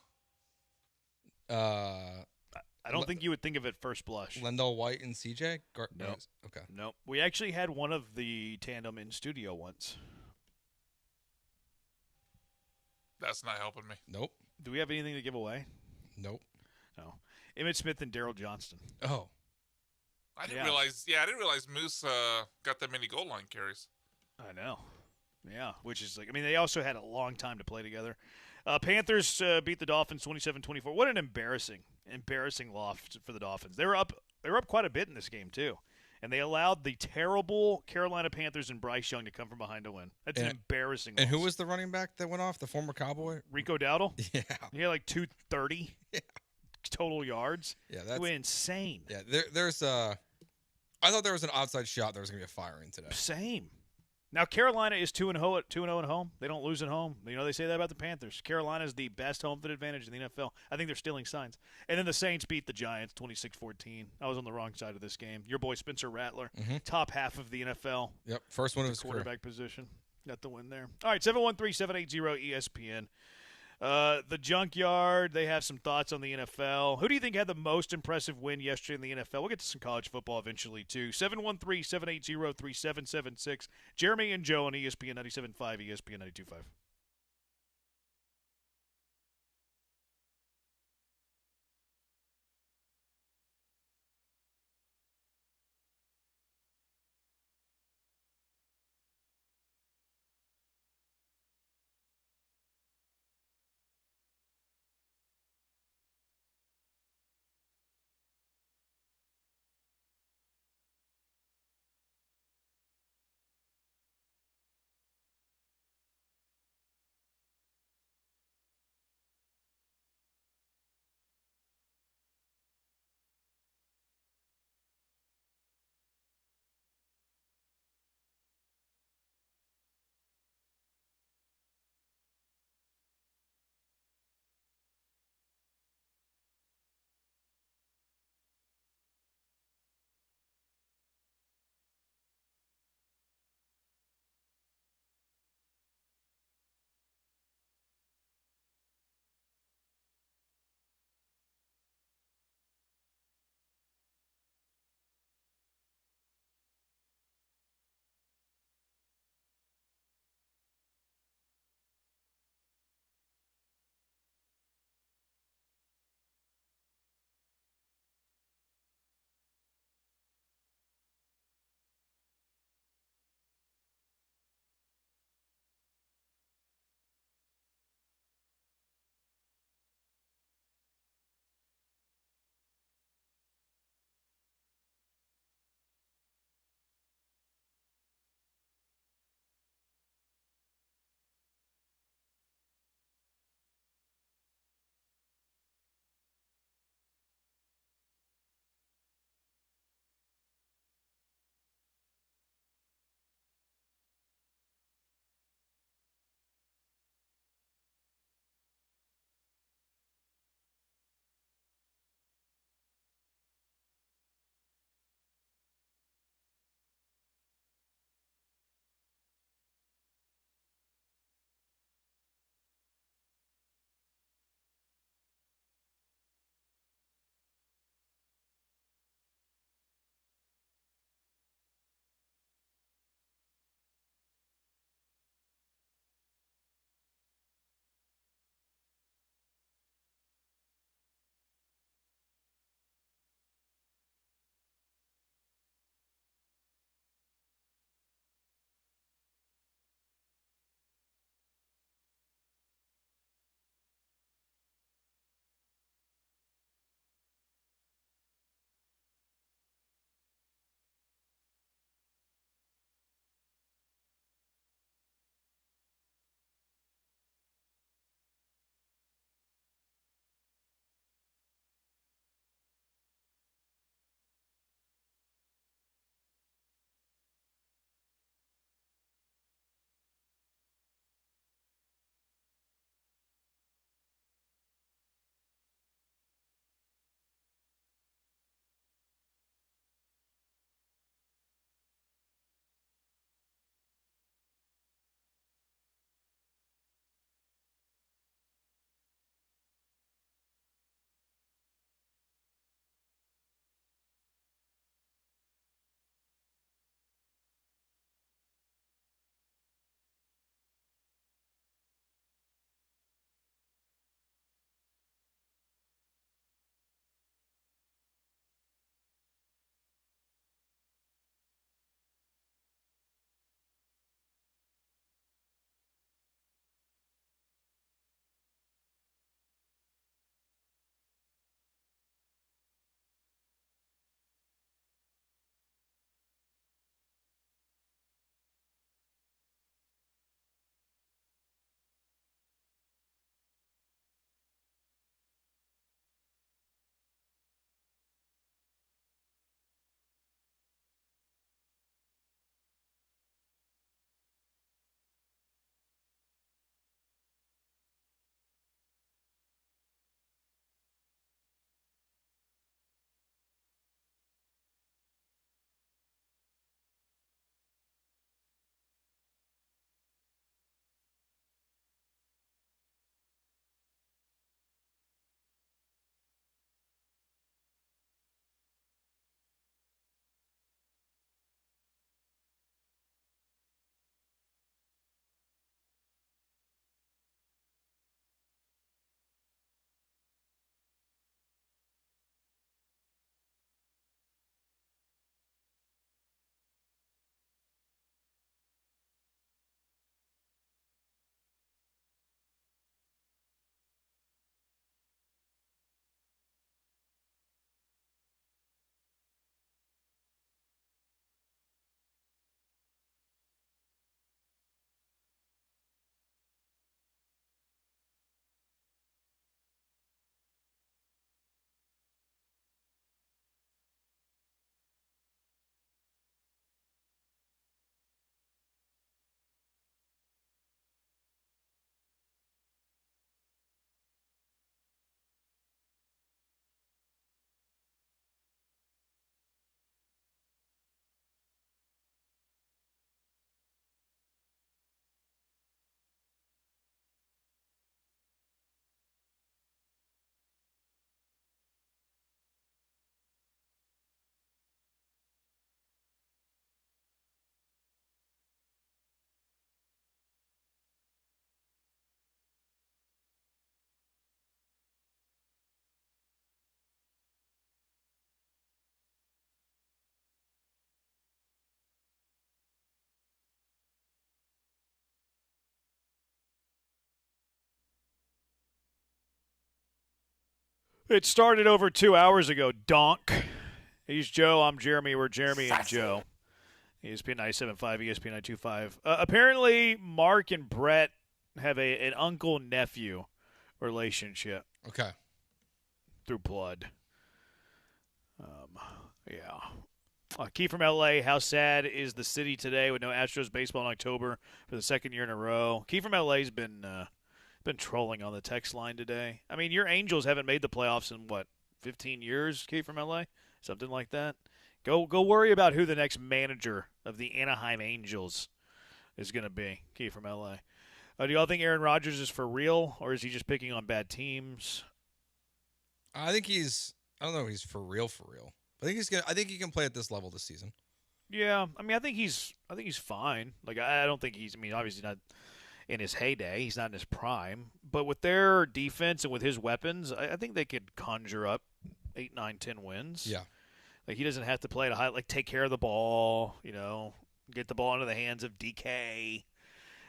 I don't think you would think of it first blush. Lendell White and CJ? No. Okay. Nope. We actually had one of the tandem in studio once. That's not helping me. Nope. Do we have anything to give away? Nope. No. Emmett Smith and Daryl Johnston. Oh. I didn't realize Moose got that many goal line carries. I know. Yeah, which is they also had a long time to play together. Panthers beat the Dolphins 27-24. What an embarrassing loss for the Dolphins. They were up quite a bit in this game too. And they allowed the terrible Carolina Panthers and Bryce Young to come from behind to win. That's an embarrassing loss. And who was the running back that went off? The former Cowboy? Rico Dowdle? Yeah. He had like 230 total yards. Yeah, It went insane. Yeah, there's I thought there was an outside shot there was going to be a firing today. Same. Now, Carolina is 2-0 at home. They don't lose at home. They say that about the Panthers. Carolina is the best home field advantage in the NFL. I think they're stealing signs. And then the Saints beat the Giants 26-14. I was on the wrong side of this game. Your boy Spencer Rattler, top half of the NFL. Yep, first one of his quarterback position. Got the win there. All right, 713-780-ESPN. The Junkyard, they have some thoughts on the NFL. Who do you think had the most impressive win yesterday in the NFL? We'll get to some college football eventually, too. 713-780-3776. Jeremy and Joe on ESPN 97.5, ESPN 92.5. It started over 2 hours ago, donk. He's Joe, I'm Jeremy, we're Jeremy and Joe. ESPN 97.5, ESPN 925. Apparently, Mark and Brett have an uncle-nephew relationship. Okay. Through blood. Yeah. Key from L.A., how sad is the city today with no Astros baseball in October for the second year in a row? Key from L.A.'s been trolling on the text line today. I mean, your Angels haven't made the playoffs in, 15 years, Key from L.A.? Something like that. Go worry about who the next manager of the Anaheim Angels is going to be, Key from L.A. Do y'all think Aaron Rodgers is for real, or is he just picking on bad teams? I think I don't know if he's for real. I think he can play at this level this season. Yeah, I mean, I think he's fine. Like, I don't think he's. I mean, obviously not in his heyday. He's not in his prime. But with their defense and with his weapons, I think they could conjure up 8, 9, 10 wins. Yeah. Like, he doesn't have to play at a high. Like, take care of the ball. Get the ball into the hands of DK.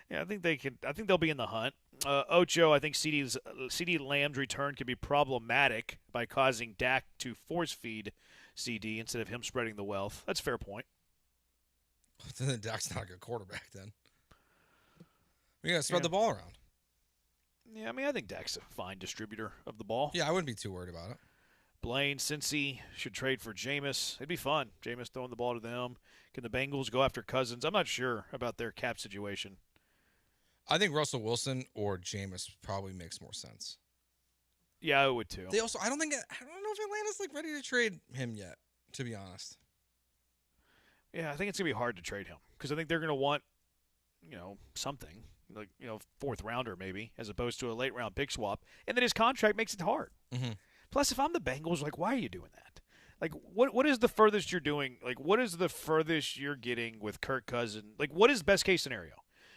Yeah, I think they could. I think they'll be in the hunt. Ocho, I think CeeDee Lamb's return could be problematic by causing Dak to force feed CD instead of him spreading the wealth. That's a fair point. Then Dak's not a good quarterback then. We got to spread the ball around. Yeah, I mean, I think Dak's a fine distributor of the ball. Yeah, I wouldn't be too worried about it. Blaine, Cincy should trade for Jameis. It'd be fun. Jameis throwing the ball to them. Can the Bengals go after Cousins? I'm not sure about their cap situation. I think Russell Wilson or Jameis probably makes more sense. Yeah, I would too. I don't know if Atlanta's ready to trade him yet, to be honest. Yeah, I think it's gonna be hard to trade him because I think they're gonna want, something like fourth rounder maybe as opposed to a late round pick swap, and then his contract makes it hard. Mm-hmm. Plus, if I'm the Bengals, why are you doing that? Like, what is the furthest you're doing? Like, what is the furthest you're getting with Kirk Cousins? Like, what is best case scenario?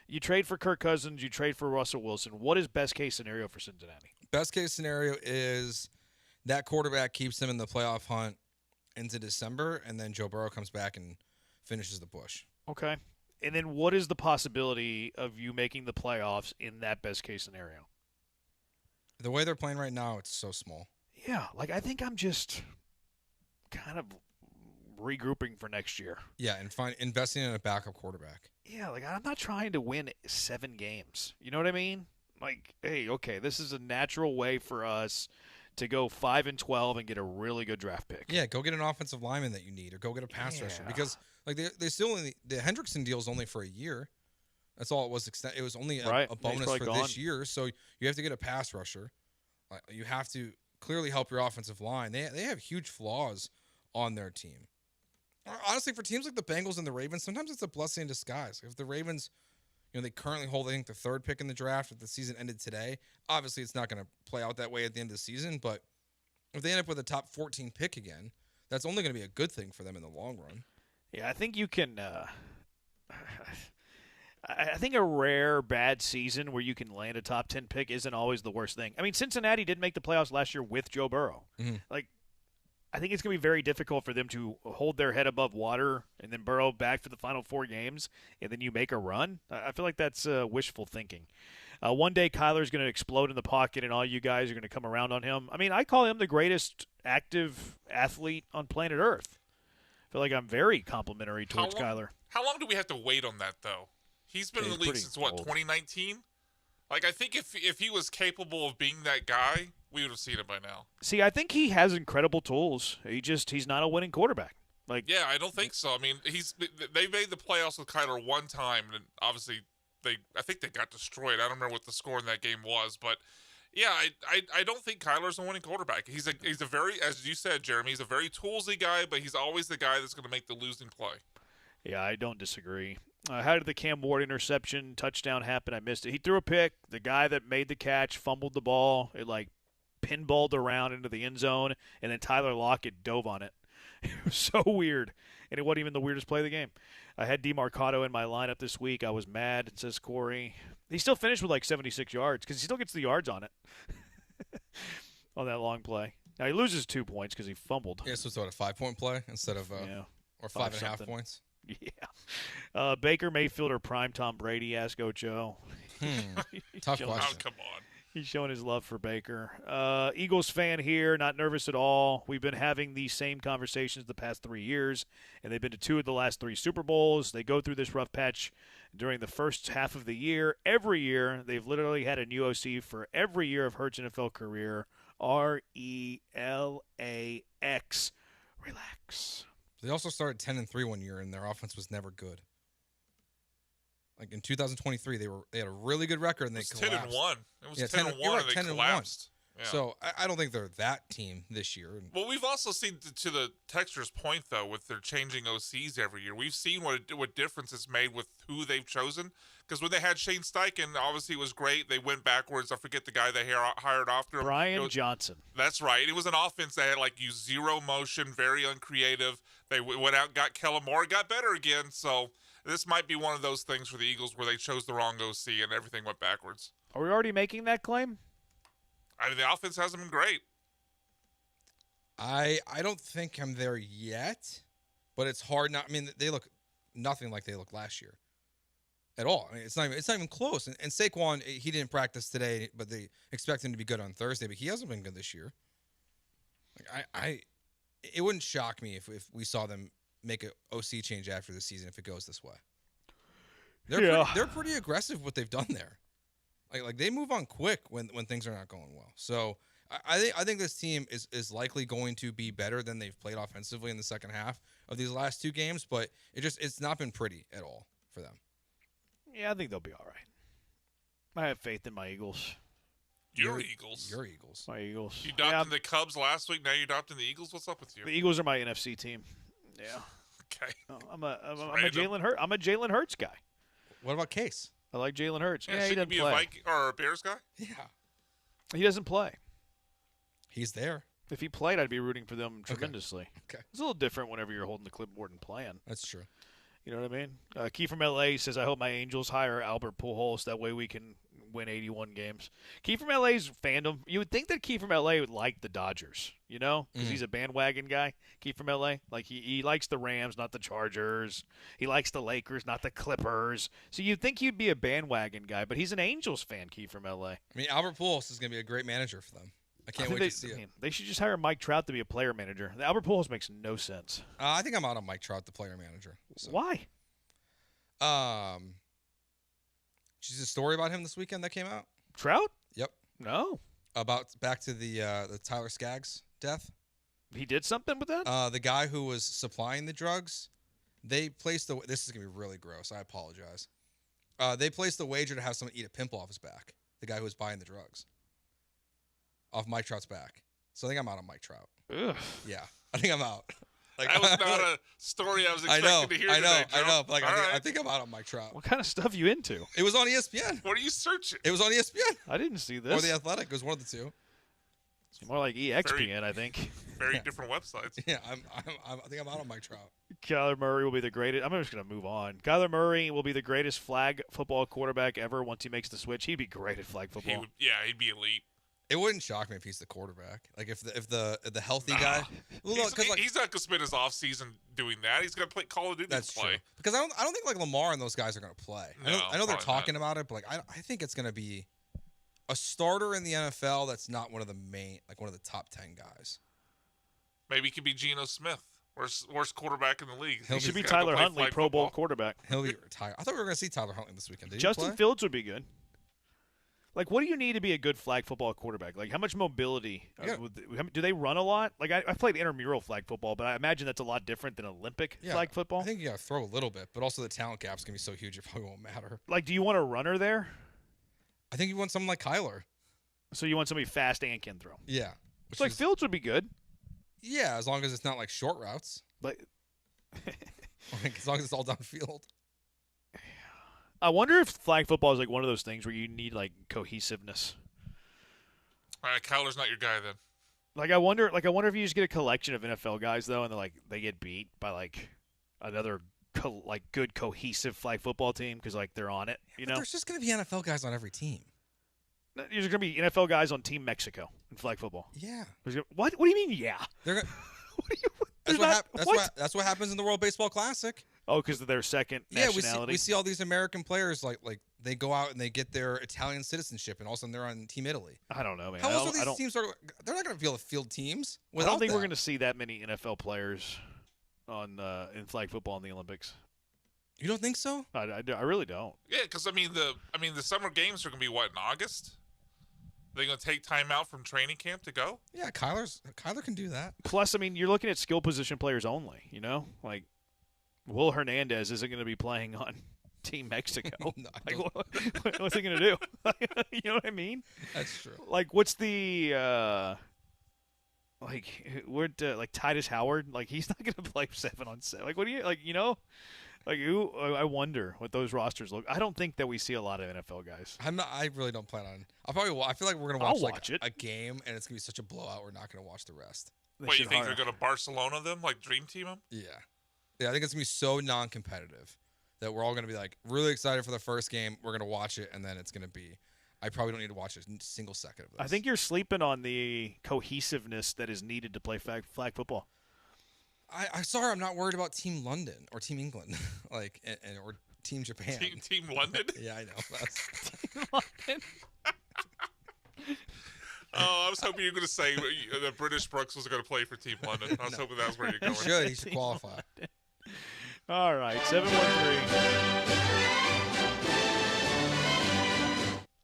You trade for Kirk Cousins, you trade for Russell Wilson. What is best case scenario for Cincinnati? Best case scenario is that quarterback keeps them in the playoff hunt into December, and then Joe Burrow comes back and finishes the push. Okay. And then what is the possibility of you making the playoffs in that best case scenario? The way they're playing right now, it's so small. Yeah, I think I'm just kind of regrouping for next year. Yeah, and investing in a backup quarterback. Yeah, I'm not trying to win 7 games. You know what I mean? Hey, okay, this is a natural way for us to go 5-12 and get a really good draft pick. Yeah, go get an offensive lineman that you need, or go get a pass rusher because they still the Hendrickson deal is only for a year. That's all it was. It was only a bonus for this year, so you have to get a pass rusher. You have to clearly help your offensive line. They have huge flaws on their team. Honestly, for teams like the Bengals and the Ravens, sometimes it's a blessing in disguise. If the Ravens, they currently hold, I think, the 3rd pick in the draft. If the season ended today, obviously it's not going to play out that way at the end of the season. But if they end up with a top 14 pick again, that's only going to be a good thing for them in the long run. Yeah, I think you can. I think a rare bad season where you can land a top 10 pick isn't always the worst thing. I mean, Cincinnati did make the playoffs last year with Joe Burrow. Mm-hmm. I think it's going to be very difficult for them to hold their head above water and then Burrow back for the final 4 games, and then you make a run. I feel like that's wishful thinking. One day Kyler's going to explode in the pocket, and all you guys are going to come around on him. I mean, I call him the greatest active athlete on planet Earth. I feel like I'm very complimentary towards Kyler. How long do we have to wait on that, though? He's been in the league since, 2019? I think if he was capable of being that guy, we would have seen it by now. See, I think he has incredible tools. He's not a winning quarterback. Yeah, I don't think so. I mean, they made the playoffs with Kyler one time, and obviously I think they got destroyed. I don't remember what the score in that game was, but yeah, I don't think Kyler's a winning quarterback. He's a very, as you said, Jeremy, he's a very toolsy guy, but he's always the guy that's going to make the losing play. Yeah, I don't disagree. How did the Cam Ward interception touchdown happen? I missed it. He threw a pick. The guy that made the catch fumbled the ball. It pinballed around into the end zone, and then Tyler Lockett dove on it. It was so weird, and it wasn't even the weirdest play of the game. I had DeMarcado in my lineup this week. I was mad, says Corey. He still finished with 76 yards because he still gets the yards on it on that long play. Now, he loses 2 points because he fumbled. Yeah, so it's a 5-point play instead of or 5.5 points. Yeah. Baker Mayfield or prime Tom Brady, ask Ocho. Tough question. Come on. He's showing his love for Baker. Eagles fan here, not nervous at all. We've been having these same conversations the past 3 years, and they've been to 2 of the last 3 Super Bowls. They go through this rough patch during the first half of the year. Every year, they've literally had a new OC for every year of Hurts' NFL career. RELAX. Relax. They also started 10-3 one year, and their offense was never good. Like in 2023, they had a really good record, and they collapsed. 10-1. It was 10-1, and they 10-1. collapsed. Yeah. So I don't think they're that team this year. Well, we've also seen, to the texter's point, though, with their changing OCs every year, we've seen what difference it's made with who they've chosen. Because when they had Shane Steichen, obviously it was great. They went backwards. I forget the guy they hired after him. Brian Johnson. That's right. It was an offense that had used zero motion, very uncreative. They went out and got Kellen Moore, got better again. So this might be one of those things for the Eagles where they chose the wrong OC and everything went backwards. Are we already making that claim? I mean, the offense hasn't been great. I don't think I'm there yet, but it's hard not. I mean, they look nothing like they looked last year at all. I mean, it's not even close. And Saquon, he didn't practice today, but they expect him to be good on Thursday. But he hasn't been good this year. It wouldn't shock me if we saw them make an OC change after the season if it goes this way. They're pretty aggressive what they've done there. Like they move on quick when things are not going well. So I think this team is likely going to be better than they've played offensively in the second half of these last 2 games, but it's not been pretty at all for them. Yeah, I think they'll be all right. I have faith in my Eagles. Your Eagles. Your Eagles. My Eagles. You adopted the Cubs last week. Now you're adopting the Eagles. What's up with you? The Eagles are my NFC team. Yeah. Okay. I'm a Jalen Hurts. I'm a Jalen Hurts guy. What about Case? I like Jalen Hurts. Yeah, he should doesn't be play. a Viking or a Bears guy? Yeah. He doesn't play. He's there. If he played, I'd be rooting for them tremendously. Okay. It's a little different whenever you're holding the clipboard and playing. That's true. You know what I mean? Key from LA says, I hope my Angels hire Albert Pujols. That way we can win 81 games. Key from LA's fandom. You would think that Key from LA would like the Dodgers, you know? Because he's a bandwagon guy, Key from LA. Like, he likes the Rams, not the Chargers. He likes the Lakers, not the Clippers. So you'd think he'd be a bandwagon guy, but he's an Angels fan, Key from LA. I mean, Albert Pujols is going to be a great manager for them. I can't wait to see it. They should just hire Mike Trout to be a player manager. Albert Pujols makes no sense. I think I'm out on Mike Trout, the player manager. So. Why? Did you see a story about him this weekend that came out? Trout? Yep. No. About back to the Tyler Skaggs death. He did something with that? The guy who was supplying the drugs, they placed the. This is gonna be really gross. I apologize. They placed the wager to have someone eat a pimple off his back. The guy who was buying the drugs. Off Mike Trout's back. So I think I'm out on Mike Trout. Ugh. Yeah, I think I'm out. That was not a story I was expecting to hear today, Joe. I know. But All I think I'm out on Mike Trout. What kind of stuff you into? It was on ESPN. What are you searching? It was on ESPN. I didn't see this. Or The Athletic. It was one of the two. It's more like EXPN, I think. Very different websites. Yeah, I think I'm out on Mike Trout. Kyler Murray will be the greatest. I'm just going to move on. Kyler Murray will be the greatest flag football quarterback ever once he makes the switch. He'd be great at flag football. He'd be elite. It wouldn't shock me if he's the quarterback. Like if the healthy guy. Well, he's not gonna spend his off season doing that. He's gonna play Call of Duty. That's play. true. Because I don't think like Lamar and those guys are gonna play. No, I know they're probably talking about it, but like I think it's gonna be a starter in the NFL that's not one of the one of the top 10 guys. Maybe it could be Geno Smith, worst quarterback in the league. He should be Tyler Huntley, Pro Bowl quarterback. He'll be retired. I thought we were gonna see Tyler Huntley this weekend. Did Justin Fields would be good. Like, what do you need to be a good flag football quarterback? Like, how much mobility? Do they run a lot? Like, I played intramural flag football, but I imagine that's a lot different than Olympic flag football. I think you got to throw a little bit, but also the talent gap's going to be so huge it probably won't matter. Like, do you want a runner there? I think you want someone like Kyler. So you want somebody fast and can throw? Yeah. It's like Fields would be good. Yeah, as long as it's not like short routes. Like as long as it's all downfield. I wonder if flag football is like one of those things where you need like cohesiveness. All right, Kyler's not your guy then. Like I wonder if you just get a collection of NFL guys though, and they get beat by like another good cohesive flag football team because like they're on it. You know, there's just going to be NFL guys on every team. There's going to be NFL guys on Team Mexico in flag football. Yeah. What? What do you mean? Yeah. They're That's what happens in the World Baseball Classic. Oh, because of their second nationality. we see all these American players like they go out and they get their Italian citizenship, and all of a sudden they're on Team Italy. I don't know, man. How else are these teams? They're not going to be able to field teams. I don't think we're going to see that many NFL players on in flag football in the Olympics. You don't think so? I really don't. Yeah, because the summer games are going to be what, in August? They're going to take time out from training camp to go? Yeah, Kyler can do that. Plus, I mean, you're looking at skill position players only. You know, like Will Hernandez isn't going to be playing on Team Mexico. No, what's he going to do? You know what I mean? That's true. Like, what's the like Titus Howard? Like, he's not going to play 7-on-7. Like, what do you like? You know, like who? I wonder what those rosters look. I don't think that we see a lot of NFL guys. I really don't plan on. I feel like we're going to watch a game, and it's going to be such a blowout. We're not going to watch the rest. Wait, you think they're going to Barcelona them, like Dream Team them? Yeah. Yeah, I think it's going to be so non-competitive that we're all going to be like really excited for the first game. We're going to watch it, and then it's going to be I probably don't need to watch a single second of this. I think you're sleeping on the cohesiveness that is needed to play flag football. I'm sorry, I'm not worried about Team London or Team England, like or Team Japan. Team London? Yeah, I know. Team London. Oh, I was hoping you were going to say that British Brooks was going to play for Team London. I was hoping that was where you're going. He should qualify. All right, 713.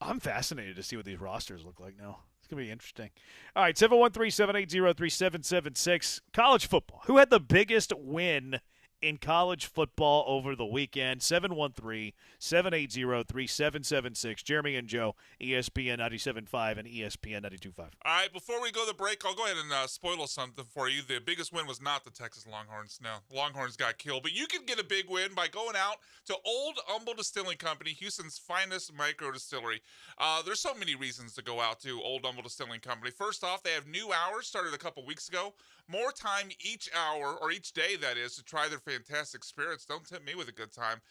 I'm fascinated to see what these rosters look like now. It's going to be interesting. All right, 713-780-3776. College football. Who had the biggest win in college football over the weekend? 713-780-3776. Jeremy and Joe, ESPN 97.5 and ESPN 92.5. All right, before we go to the break, I'll go ahead and spoil something for you. The biggest win was not the Texas Longhorns. No, Longhorns got killed. But you can get a big win by going out to Old Humble Distilling Company, Houston's finest micro distillery. There's so many reasons to go out to Old Humble Distilling Company. First off, they have new hours started a couple weeks ago. More time each hour, or each day, that is, to try their fantastic spirits. Don't tempt me with a good time.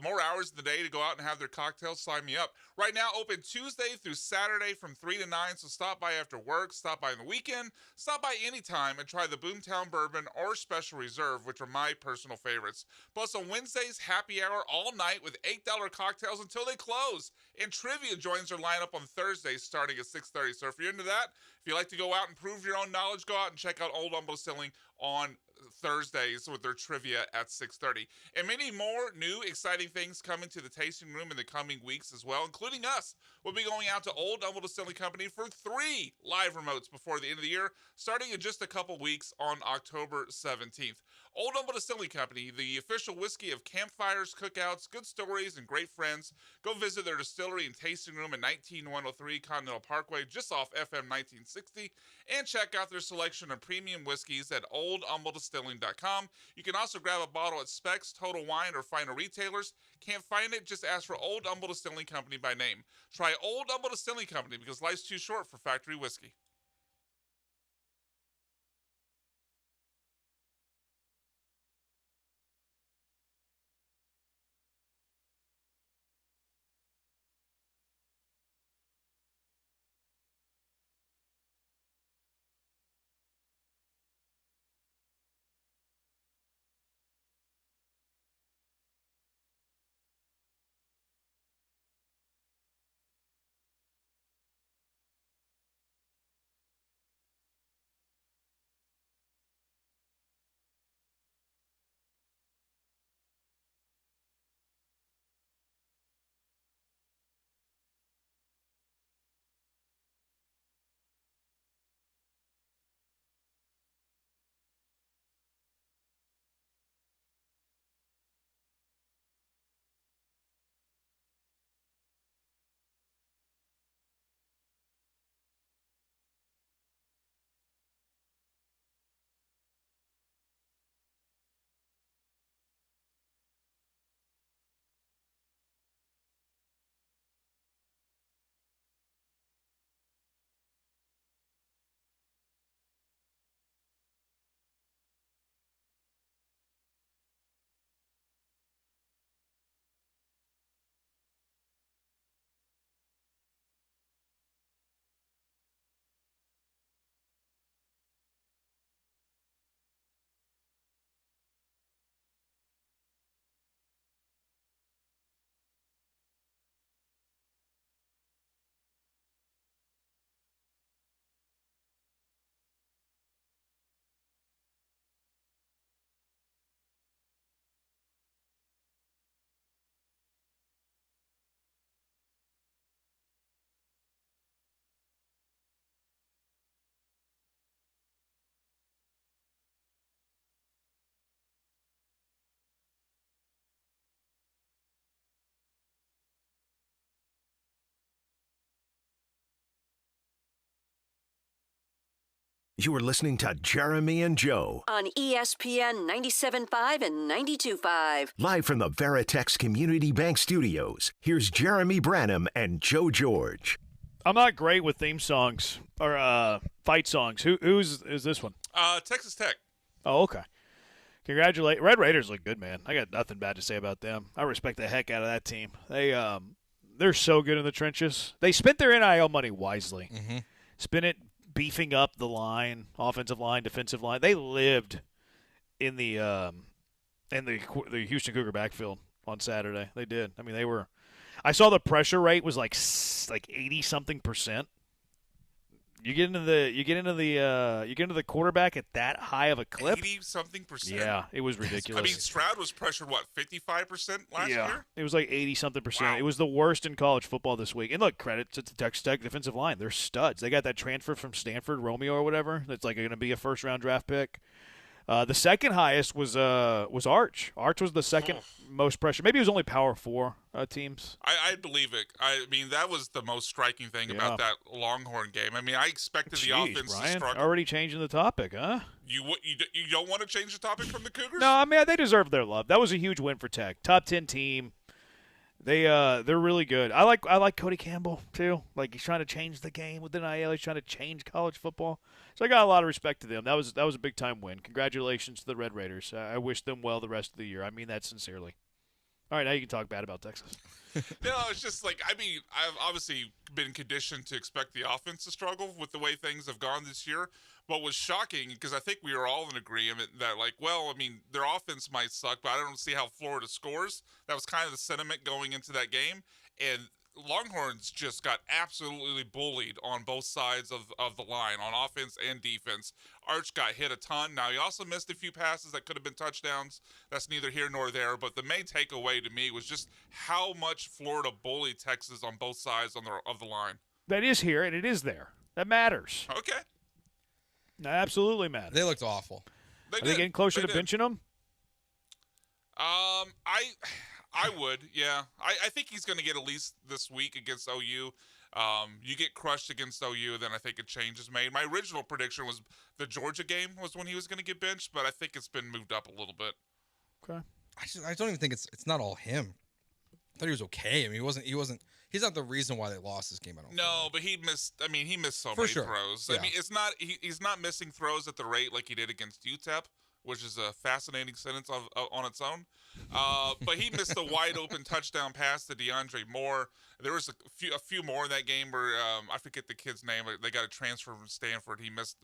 More hours in the day to go out and have their cocktails. Sign me up. Right now, open Tuesday through Saturday from 3 to 9, so stop by after work, stop by on the weekend, stop by anytime and try the Boomtown Bourbon or Special Reserve, which are my personal favorites. Plus, on Wednesdays, happy hour all night with $8 cocktails until they close. And trivia joins their lineup on Thursdays starting at 6:30. So if you're into that, if you like to go out and prove your own knowledge, go out and check out Old Humble Distilling on Thursdays with their trivia at 6:30. And many more new exciting things coming to the tasting room in the coming weeks as well, including us. We'll be going out to Old Humble Distilling Company for 3 live remotes before the end of the year, starting in just a couple weeks on October 17th. Old Humble Distilling Company, the official whiskey of campfires, cookouts, good stories, and great friends. Go visit their distillery and tasting room at 19103 Continental Parkway, just off FM 1960, and check out their selection of premium whiskeys at oldhumbledistilling.com. You can also grab a bottle at Specs, Total Wine, or finer retailers. Can't find it? Just ask for Old Humble Distilling Company by name. Try Old Humble Distilling Company because life's too short for factory whiskey. You are listening to Jeremy and Joe. On ESPN 97.5 and 92.5. Live from the Veritex Community Bank Studios, here's Jeremy Branham and Joe George. I'm not great with theme songs or fight songs. Who's is this one? Texas Tech. Oh, okay. Congratulate. Red Raiders look good, man. I got nothing bad to say about them. I respect the heck out of that team. They're so good in the trenches. They spent their NIL money wisely. Mm-hmm. Spent it beefing up the line, offensive line, defensive line. They lived in the Houston Cougar backfield on Saturday. They did. I mean, they were. I saw the pressure rate was like 80-something%. You get into the quarterback at that high of a clip. 80-something%. Yeah, it was ridiculous. I mean, Stroud was pressured 55% last year. It was like 80-something%. Wow. It was the worst in college football this week. And look, credit to the Texas Tech defensive line. They're studs. They got that transfer from Stanford, Romeo or whatever. That's like going to be a first-round draft pick. The second highest was Arch. Arch was the second most pressure. Maybe it was only Power 4 teams. I believe it. I mean, that was the most striking thing about that Longhorn game. I mean, I expected the offense to struggle. Already changing the topic, huh? You don't want to change the topic from the Cougars? No, I mean, they deserve their love. That was a huge win for Tech. Top 10 team. They're really good. I like Cody Campbell too. Like, he's trying to change the game with NIL. He's trying to change college football. So I got a lot of respect to them. That was a big time win. Congratulations to the Red Raiders. I wish them well the rest of the year. I mean that sincerely. All right, now you can talk bad about Texas. No, it's just like, I mean, I've obviously been conditioned to expect the offense to struggle with the way things have gone this year. What was shocking, because I think we were all in agreement that, like, well, I mean, their offense might suck, but I don't see how Florida scores. That was kind of the sentiment going into that game. And Longhorns just got absolutely bullied on both sides of the line, on offense and defense. Arch got hit a ton. Now, he also missed a few passes that could have been touchdowns. That's neither here nor there. But the main takeaway to me was just how much Florida bullied Texas on both sides of the line. That is here, and it is there. That matters. Okay. That absolutely matters. They looked awful. Are they getting closer to benching them? I would, yeah. I think he's going to get at least this week against OU. You get crushed against OU, then I think a change is made. My original prediction was the Georgia game was when he was going to get benched, but I think it's been moved up a little bit. Okay. I don't even think it's not all him. I thought he was okay. I mean, he's not the reason why they lost this game. I don't. No, but he missed so many throws. Yeah. I mean, he's not missing throws at the rate like he did against UTEP, which is a fascinating sentence on its own. But he missed a wide open touchdown pass to DeAndre Moore. There was a few more in that game where I forget the kid's name. They got a transfer from Stanford. He missed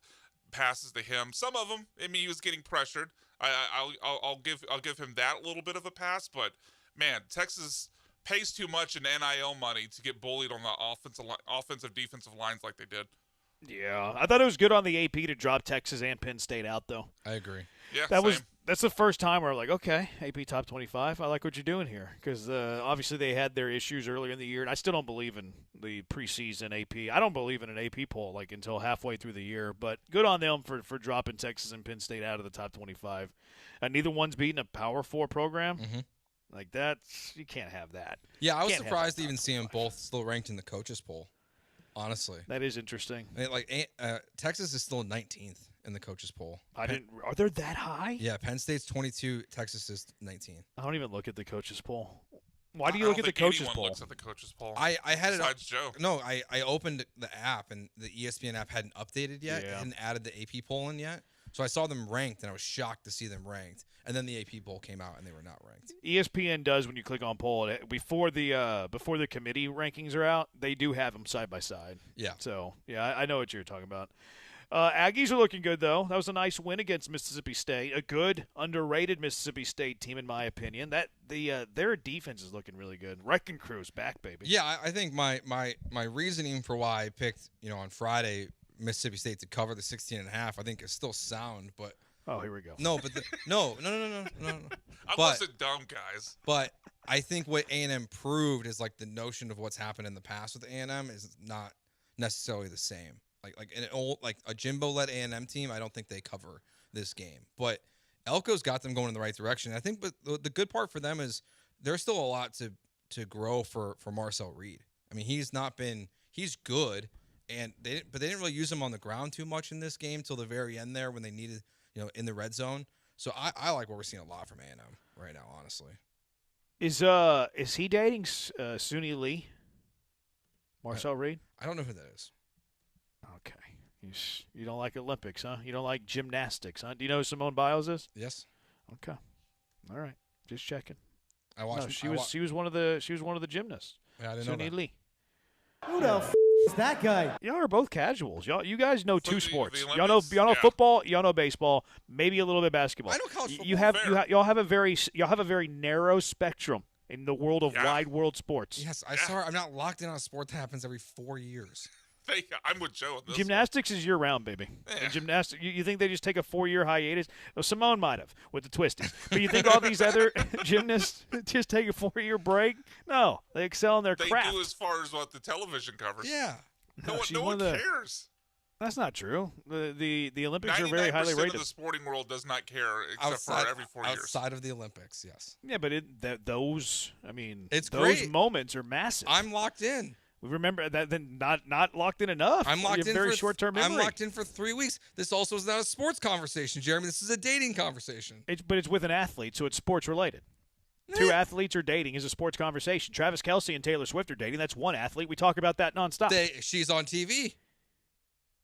passes to him. Some of them, I mean, he was getting pressured. I'll give him that little bit of a pass. But man, Texas pays too much in NIL money to get bullied on the offensive defensive lines like they did. Yeah, I thought it was good on the AP to drop Texas and Penn State out, though. I agree. Yeah, that's the first time where like, okay, AP top 25. I like what you're doing here because obviously they had their issues earlier in the year, and I still don't believe in the preseason AP. I don't believe in an AP poll like until halfway through the year. But good on them for dropping Texas and Penn State out of the top 25. Neither one's beating a Power 4 program. Mm-hmm. Like you can't have that. Yeah, I was surprised to even see them both still ranked in the coaches poll. Honestly, that is interesting. Texas is still 19th in the coaches poll. Are they that high? Yeah, Penn State's 22, Texas is 19. I don't even look at the coaches poll. Why do you look at the coaches poll? Looks at the coaches poll. I had besides it. Joe. No, I opened the app and the ESPN app hadn't updated yet. Yeah. It hadn't added the AP poll in yet. So I saw them ranked and I was shocked to see them ranked. And then the AP poll came out and they were not ranked. ESPN does when you click on poll before the committee rankings are out. They do have them side by side. Yeah. So yeah, I know what you're talking about. Aggies are looking good though. That was a nice win against Mississippi State. A good, underrated Mississippi State team in my opinion. That their defense is looking really good. Wrecking Crew's back, baby. Yeah, I think my reasoning for why I picked on Friday Mississippi State to cover the 16.5, I think is still sound, but. Oh, here we go. No, but no. I wasn't dumb, guys. But I think what A&M proved is like the notion of what's happened in the past with A&M is not necessarily the same. Like a Jimbo-led A&M team, I don't think they cover this game. But Elko's got them going in the right direction. I think, but the good part for them is there's still a lot to grow for Marcel Reed. I mean, he's good. and they didn't really use him on the ground too much in this game till the very end there when they needed, in the red zone. So I like what we're seeing a lot from A&M right now, honestly. Is he dating Suni Lee? Marcel Reed? I don't know who that is. Okay. You don't like Olympics, huh? You don't like gymnastics, huh? Do you know who Simone Biles is? Yes. Okay. All right. Just checking. I watched. No, she was one of the gymnasts. Yeah, I didn't know Suni that. Lee. Who the is that guy? Y'all are both casuals. You guys know two sports. the Y'all know Olympics? football. Y'all know baseball. Maybe a little bit basketball. I know college football. Y'all have a very narrow spectrum in the world of wide world sports. Yes, I'm not locked in on a sport that happens every 4 years. I'm with Joe on this. Gymnastics is year round, baby. Yeah. Gymnastics. You think they just take a 4-year hiatus? Well, Simone might have with the twisties, but you think all these other gymnasts just take a 4-year break? No, they excel in their They craft. do as far as what the television covers. Yeah. No one cares. That's not true. The Olympics are very 99% highly of rated. the sporting world does not care except for every 4 years. Outside of the Olympics, yes. Yeah, but those It's those great. moments are massive. I'm locked in. We remember that. Then not locked in enough. I'm locked You have in very for short-term memory. I'm locked in for 3 weeks. This also is not a sports conversation, Jeremy. This is a dating conversation. But it's with an athlete, so it's sports related. Two athletes are dating is a sports conversation. Travis Kelce and Taylor Swift are dating. That's one athlete. We talk about that nonstop. She's on TV.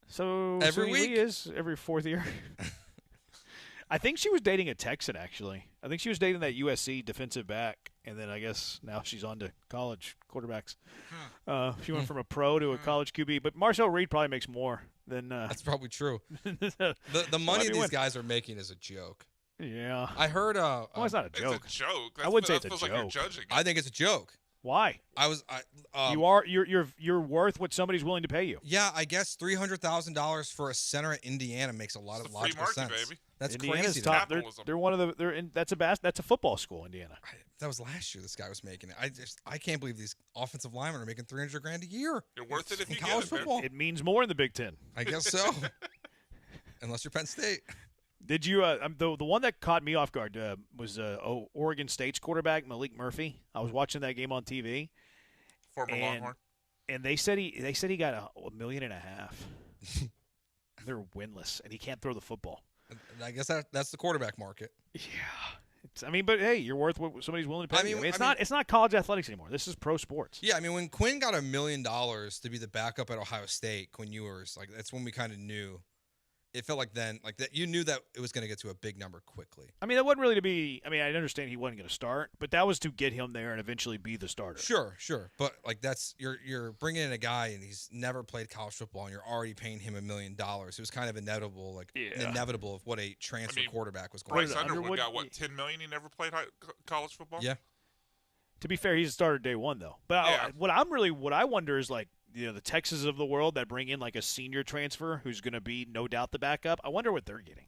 So Every Suni week? Lee is every fourth year. I think she was dating a Texan, actually. I think she was dating that USC defensive back, and then I guess now she's on to college quarterbacks. She went from a pro to a college QB, but Marcel Reed probably makes more than. That's probably true. The So money maybe these when- guys are making is a joke. Yeah. I heard. Well, it's not a joke. It's a joke. I wouldn't say That it's a feels like you're joke. judging. I think it's a joke. Why? You're worth what somebody's willing to pay you. Yeah, I guess $300,000 for a center at Indiana makes a lot of logical market, sense. baby. That's Indiana's crazy. top. They're one of the. They're in. That's a football school, Indiana. That was last year. This guy was making it. I can't believe these offensive linemen are making $300,000 a year. You're worth it if in you college get it, football. man. It means more in the Big Ten. I guess so. Unless you're Penn State. Did you? The one that caught me off guard was Oregon State's quarterback Malik Murphy. I was watching that game on TV. Former Longhorn. And they said he got $1.5 million. They're winless, and he can't throw the football. I guess that's the quarterback market. Yeah. But hey, you're worth what somebody's willing to pay. I mean, it's not college athletics anymore. This is pro sports. Yeah, I mean, when Quinn got $1 million to be the backup at Ohio State, Quinn Ewers, that's when we kind of knew. It felt like then, that you knew that it was going to get to a big number quickly. I mean, that wasn't really to be. I mean, I understand he wasn't going to start, but that was to get him there and eventually be the starter. Sure, but that's you're bringing in a guy and he's never played college football and you're already paying him $1 million. It was kind of inevitable, inevitable of what a transfer quarterback was going. Bryce Underwood got $10 million. He never played college football. Yeah. To be fair, he's a starter day one though. But what I wonder is the Texans of the world that bring in a senior transfer who's going to be no doubt the backup. I wonder what they're getting.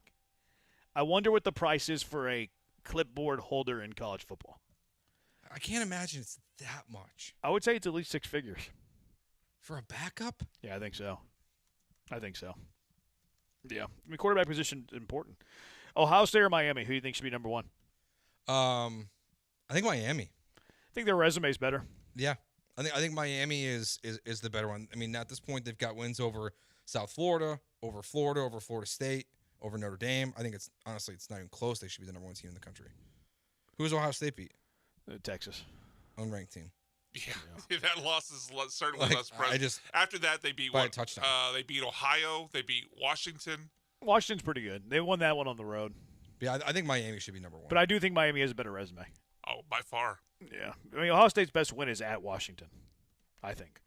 I wonder what the price is for a clipboard holder in college football. I can't imagine it's that much. I would say it's at least 6 figures. For a backup? Yeah, I think so. Yeah. I mean, quarterback position is important. Ohio State or Miami? Who do you think should be number one? I think Miami. I think their resume is better. Yeah. I think Miami is the better one. I mean, at this point, they've got wins over South Florida, over Florida State, over Notre Dame. I think it's not even close. They should be the number one team in the country. Who does Ohio State beat? Texas. Unranked team. Yeah, that loss is certainly less impressive. After that, they beat by a touchdown. They beat Ohio. They beat Washington. Washington's pretty good. They won that one on the road. Yeah, I think Miami should be number one. But I do think Miami has a better resume. Oh, by far. Yeah. I mean, Ohio State's best win is at Washington, I think.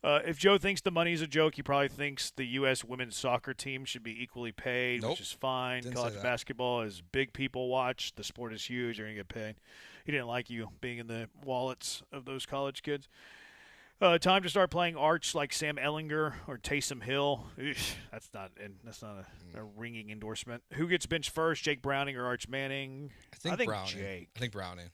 If Joe thinks the money's a joke, he probably thinks the U.S. women's soccer team should be equally paid, which is fine. Didn't College say that. basketball is big people watch. The sport is huge. You're going to get paid. He didn't like you being in the wallets of those college kids. Time to start playing arch like Sam Ellinger or Taysom Hill. Eesh, that's not a ringing endorsement. Who gets benched first, Jake Browning or Arch Manning? I think Browning. Jake. I think Browning.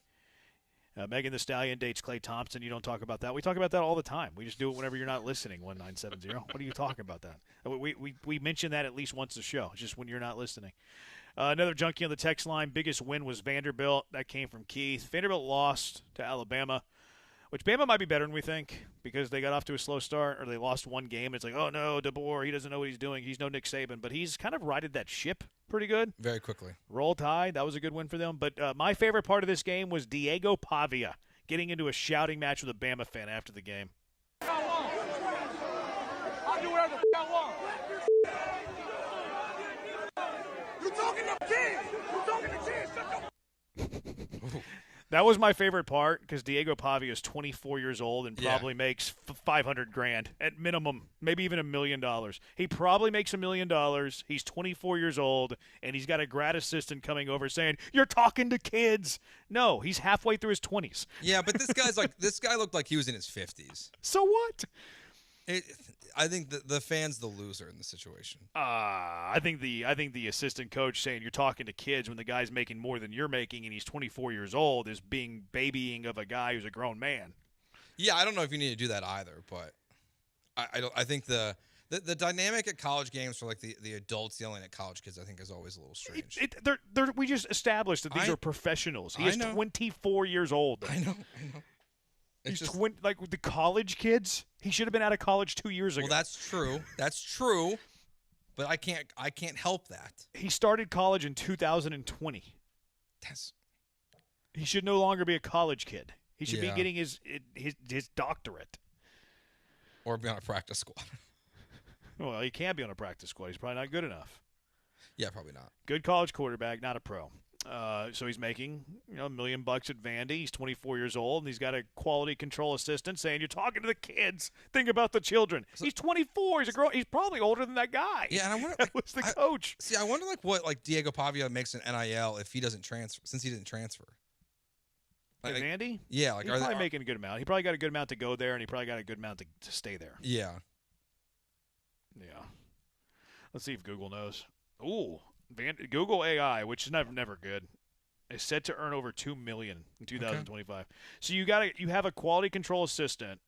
Megan Thee Stallion dates Klay Thompson. You don't talk about that. We talk about that all the time. We just do it whenever you're not listening, 1970. What are you talking about that? We mention that at least once a show, just when you're not listening. Another junkie on the text line. Biggest win was Vanderbilt. That came from Keith. Vanderbilt lost to Alabama. Which Bama might be better than we think because they got off to a slow start or they lost one game. It's like, oh, no, DeBoer, he doesn't know what he's doing. He's no Nick Saban. But he's kind of righted that ship pretty good. Very quickly. Roll Tide. That was a good win for them. But my favorite part of this game was Diego Pavia getting into a shouting match with a Bama fan after the game. I'll do whatever the I want. You talking to kids? You talking to kids? Shut the That was my favorite part because Diego Pavia is 24 years old and probably makes $500,000 at minimum, maybe even $1 million. He probably makes $1 million. He's 24 years old and he's got a grad assistant coming over saying, "You're talking to kids." No, he's halfway through his 20s. Yeah, but this guy looked like he was in his 50s. So what? I think the fan's the loser in the situation. I think the assistant coach saying you're talking to kids when the guy's making more than you're making and he's 24 years old is being babying of a guy who's a grown man. Yeah, I don't know if you need to do that either, but I think the dynamic at college games for like the adults yelling at college kids, I think is always a little strange. We just established that these are professionals. He is 24 years old. I know. He's like with the college kids. He should have been out of college 2 years ago. Well, that's true. But I can't help that. He started college in 2020. He should no longer be a college kid. He should be getting his doctorate. Or be on a practice squad. Well, he can't be on a practice squad. He's probably not good enough. Yeah, probably not. Good college quarterback, not a pro. So he's making $1 million at Vandy. He's 24 years old, and he's got a quality control assistant saying, "You're talking to the kids. Think about the children." He's 24. He's probably older than that guy. Yeah, and I wonder that was the coach. See, I wonder what Diego Pavia makes an NIL if he doesn't transfer, since he didn't transfer. Like Vandy? Yeah, he's probably making a good amount. He probably got a good amount to go there, and he probably got a good amount to stay there. Yeah. Yeah. Let's see if Google knows. Ooh. Google AI, which is never good, is set to earn over $2 million in 2025. Okay. So you have a quality control assistant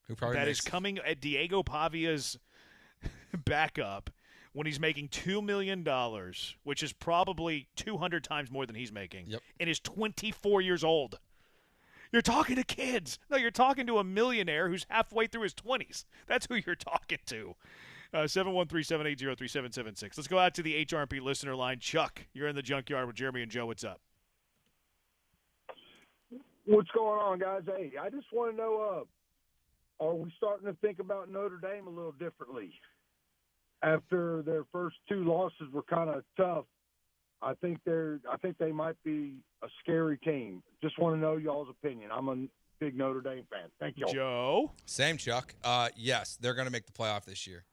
who probably is coming at Diego Pavia's backup when he's making $2 million, which is probably 200 times more than he's making, and is 24 years old. You're talking to kids. No, you're talking to a millionaire who's halfway through his 20s. That's who you're talking to. 713-780-3776. Let's go out to the HRP listener line. Chuck, you're in the junkyard with Jeremy and Joe. What's up? What's going on, guys? Hey, I just want to know, are we starting to think about Notre Dame a little differently? After their first two losses were kind of tough, I think they might be a scary team. Just want to know y'all's opinion. I'm a big Notre Dame fan. Thank you. Joe? Same, Chuck. Yes, they're going to make the playoff this year.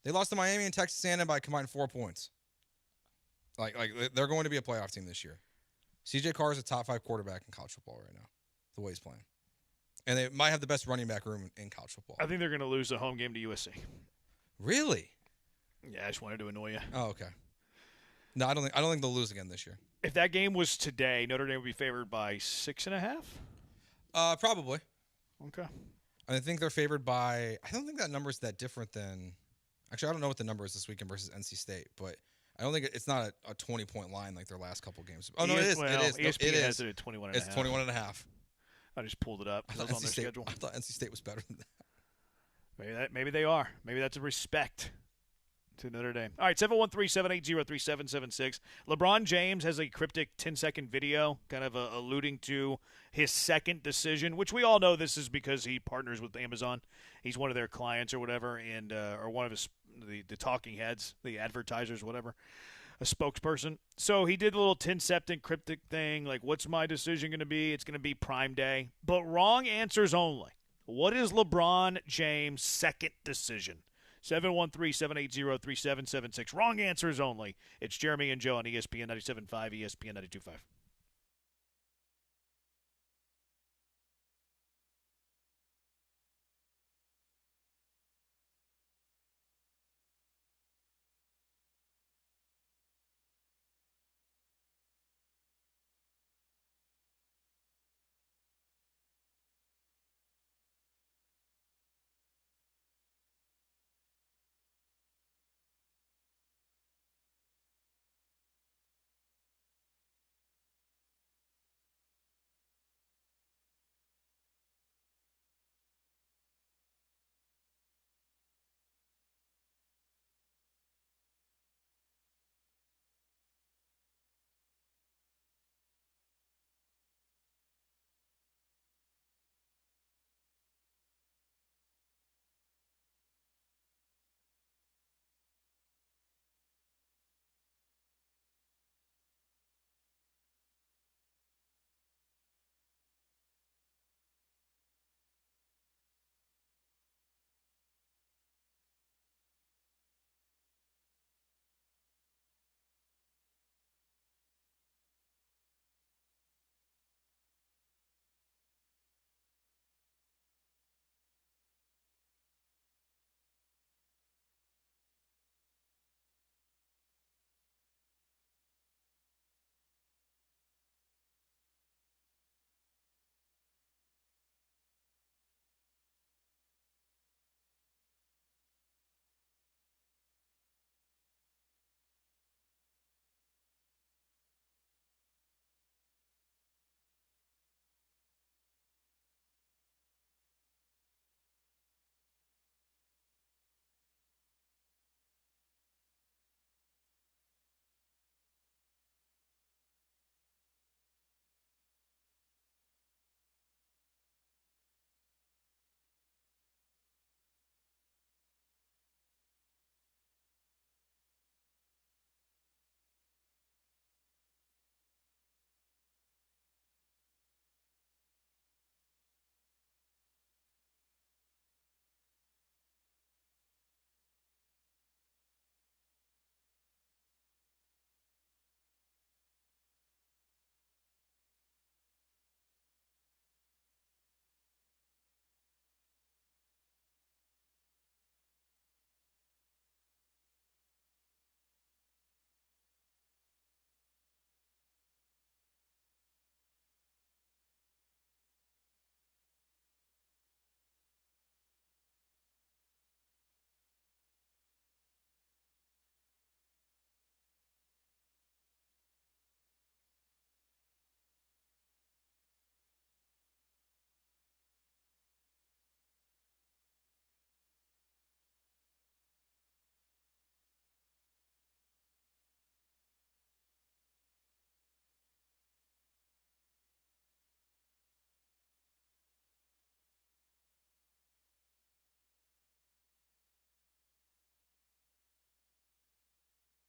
They lost to Miami and Texas A&M by combined 4 points. Like they're going to be a playoff team this year. CJ Carr is a top 5 quarterback in college football right now, the way he's playing. And they might have the best running back room in college football. I think they're going to lose the home game to USC. Really? Yeah, I just wanted to annoy you. Oh, okay. No, I don't think they'll lose again this year. If that game was today, Notre Dame would be favored by 6.5? Probably. Okay. I think they're favored by. I don't think that number is that different than. Actually, I don't know what the number is this weekend versus NC State, but I don't think it's not a 20-point line like their last couple games. Oh no, it is. ESPN has it at 21.5. It's 21.5. I just pulled it up because I was on their schedule. I thought NC State was better than that. Maybe they are. Maybe that's a respect to Notre Dame. All right, 713-780-3776. LeBron James has a cryptic 10-second video kind of alluding to his second decision, which we all know this is because he partners with Amazon. He's one of their clients or whatever, and or one of the talking heads, the advertisers, whatever, a spokesperson. So he did a little 10-second cryptic thing, like, what's my decision going to be? It's going to be Prime Day. But wrong answers only. What is LeBron James' second decision? 713-780-3776. Wrong answers only. It's Jeremy and Joe on ESPN 97.5, ESPN 92.5.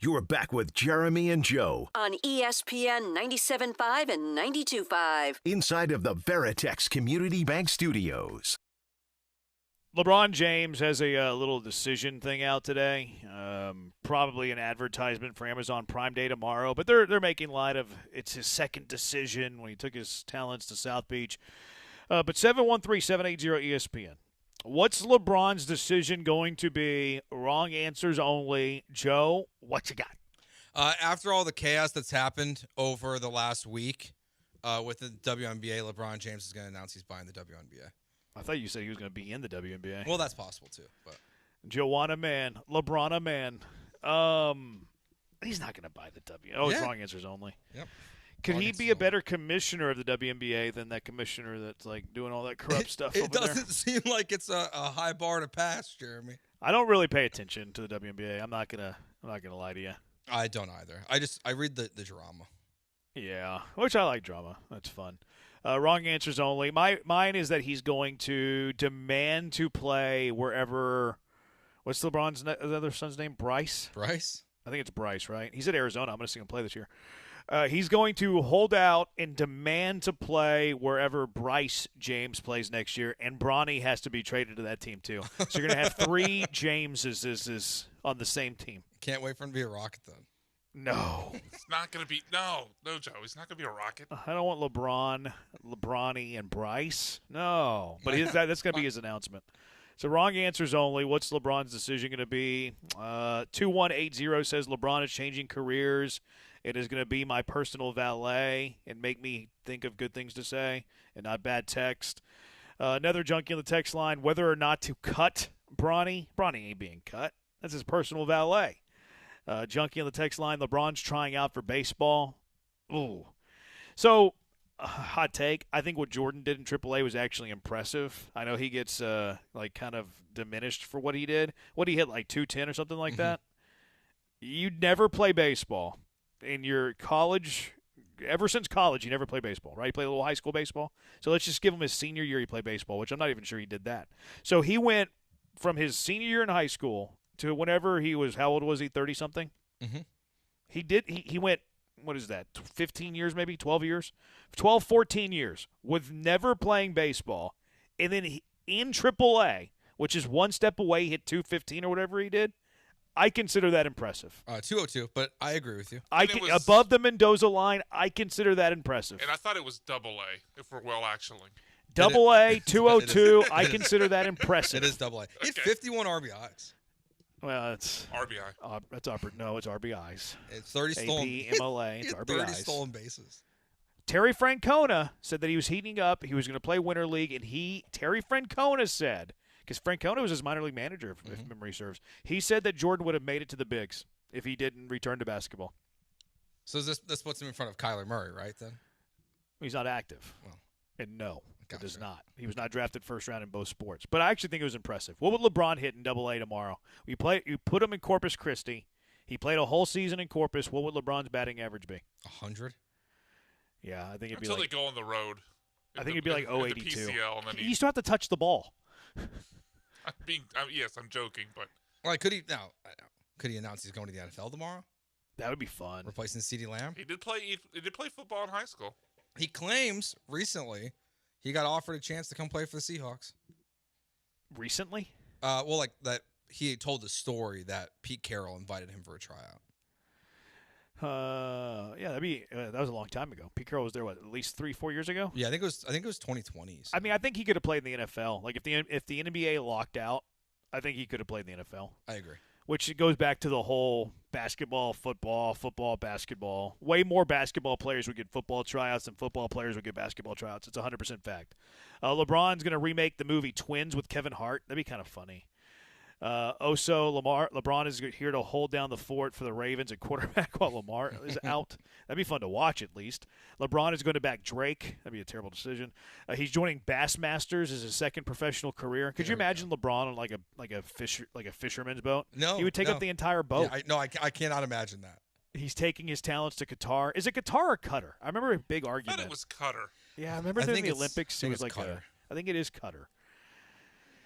You're back with Jeremy and Joe On ESPN 97.5 and 92.5. inside of the Veritex Community Bank Studios. LeBron James has a little decision thing out today. Probably an advertisement for Amazon Prime Day tomorrow, but they're making light of it's his second decision when he took his talents to South Beach. But 713-780-ESPN. What's LeBron's decision going to be? Wrong answers only. Joe, what you got? After all the chaos that's happened over the last week with the WNBA, LeBron James is going to announce he's buying the WNBA. I thought you said he was going to be in the WNBA. Well, that's possible too. But Joanna man, LeBron man. He's not going to buy the W. Oh, it's wrong answers only. Yep. Could he be a better commissioner of the WNBA than that commissioner that's like doing all that corrupt stuff over there? It doesn't seem like it's a high bar to pass, Jeremy. I don't really pay attention to the WNBA. I'm not gonna lie to you. I don't either. I read the drama. Yeah, which I like drama. That's fun. Wrong answers only. Mine is that he's going to demand to play wherever. What's LeBron's other son's name? Bryce. Bryce. I think it's Bryce, right? He's at Arizona. I'm going to see him play this year. He's going to hold out and demand to play wherever Bryce James plays next year, and Bronny has to be traded to that team too. So you're going to have 3 Jameses on the same team. Can't wait for him to be a Rocket then. No. It's not going to be – no, Joe. He's not going to be a Rocket. I don't want LeBronny, and Bryce. No. But that's going to be his announcement. So wrong answers only. What's LeBron's decision going to be? 2180 says LeBron is changing careers. It is going to be my personal valet and make me think of good things to say and not bad text. Another junkie on the text line, whether or not to cut Bronny. Bronny ain't being cut. That's his personal valet. Junkie on the text line, LeBron's trying out for baseball. Ooh. So, hot take, I think what Jordan did in AAA was actually impressive. I know he gets kind of diminished for what he did. What he hit, like 210 or something like that? You'd never play baseball. In your college, ever since college, you never played baseball, right? You played a little high school baseball. So let's just give him his senior year he played baseball, which I'm not even sure he did that. So he went from his senior year in high school to whenever he was, how old was he, 30-something? Mm-hmm. He went, what is that, 15 years maybe, 12 years? 12, 14 years with never playing baseball. And then in AAA, which is one step away, hit 215 or whatever he did. I consider that impressive. 202, but I agree with you. Above the Mendoza line, I consider that impressive. And I thought it was AA, if we're well actually. AA, 202, I consider that impressive. It is AA. He had 51 RBIs. Well, it's RBI. That's upper. No, it's RBIs. It's 30 stolen. MLA. It's RBIs. 30 stolen bases. Terry Francona said that he was heating up. He was going to play Winter League, and Terry Francona said, because Francona was his minor league manager, if memory serves, he said that Jordan would have made it to the bigs if he didn't return to basketball. So this puts him in front of Kyler Murray, right? Then he's not active. Well, and no. It does not. He was not drafted first round in both sports. But I actually think it was impressive. What would LeBron hit in AA tomorrow? You put him in Corpus Christi. He played a whole season in Corpus. What would LeBron's batting average be? 100. Yeah, I think it'd be until like, they go on the road. I think it'd be like 082. PCL, and then you still have to touch the ball. Yes, I'm joking, but could he announce he's going to the NFL tomorrow? That would be fun. Replacing CeeDee Lamb. He did play football in high school. He claims recently he got offered a chance to come play for the Seahawks. Recently? Well, like that he told the story that Pete Carroll invited him for a tryout. Yeah, that was a long time ago. Pete Carroll was there, at least 3-4 years ago? Yeah, I think it was 2020s. I mean, I think he could have played in the NFL. Like if the NBA locked out, I think he could have played in the NFL. I agree. Which goes back to the whole basketball, football, basketball. Way more basketball players would get football tryouts than football players would get basketball tryouts. It's 100% fact. LeBron's going to remake the movie Twins with Kevin Hart. That'd be kind of funny. LeBron is here to hold down the fort for the Ravens at quarterback while Lamar is out. That'd be fun to watch at least. LeBron is going to back Drake. That'd be a terrible decision. He's joining Bassmasters as his second professional career. Could you imagine LeBron on like a fisherman's boat? No, he would take up the entire boat. Yeah, I cannot imagine that. He's taking his talents to Qatar. Is it Qatar or Qatar? I remember a big I argument. thought it was Cutter. Yeah, I remember during the Olympics. It was like Qatar. I think it is Qatar.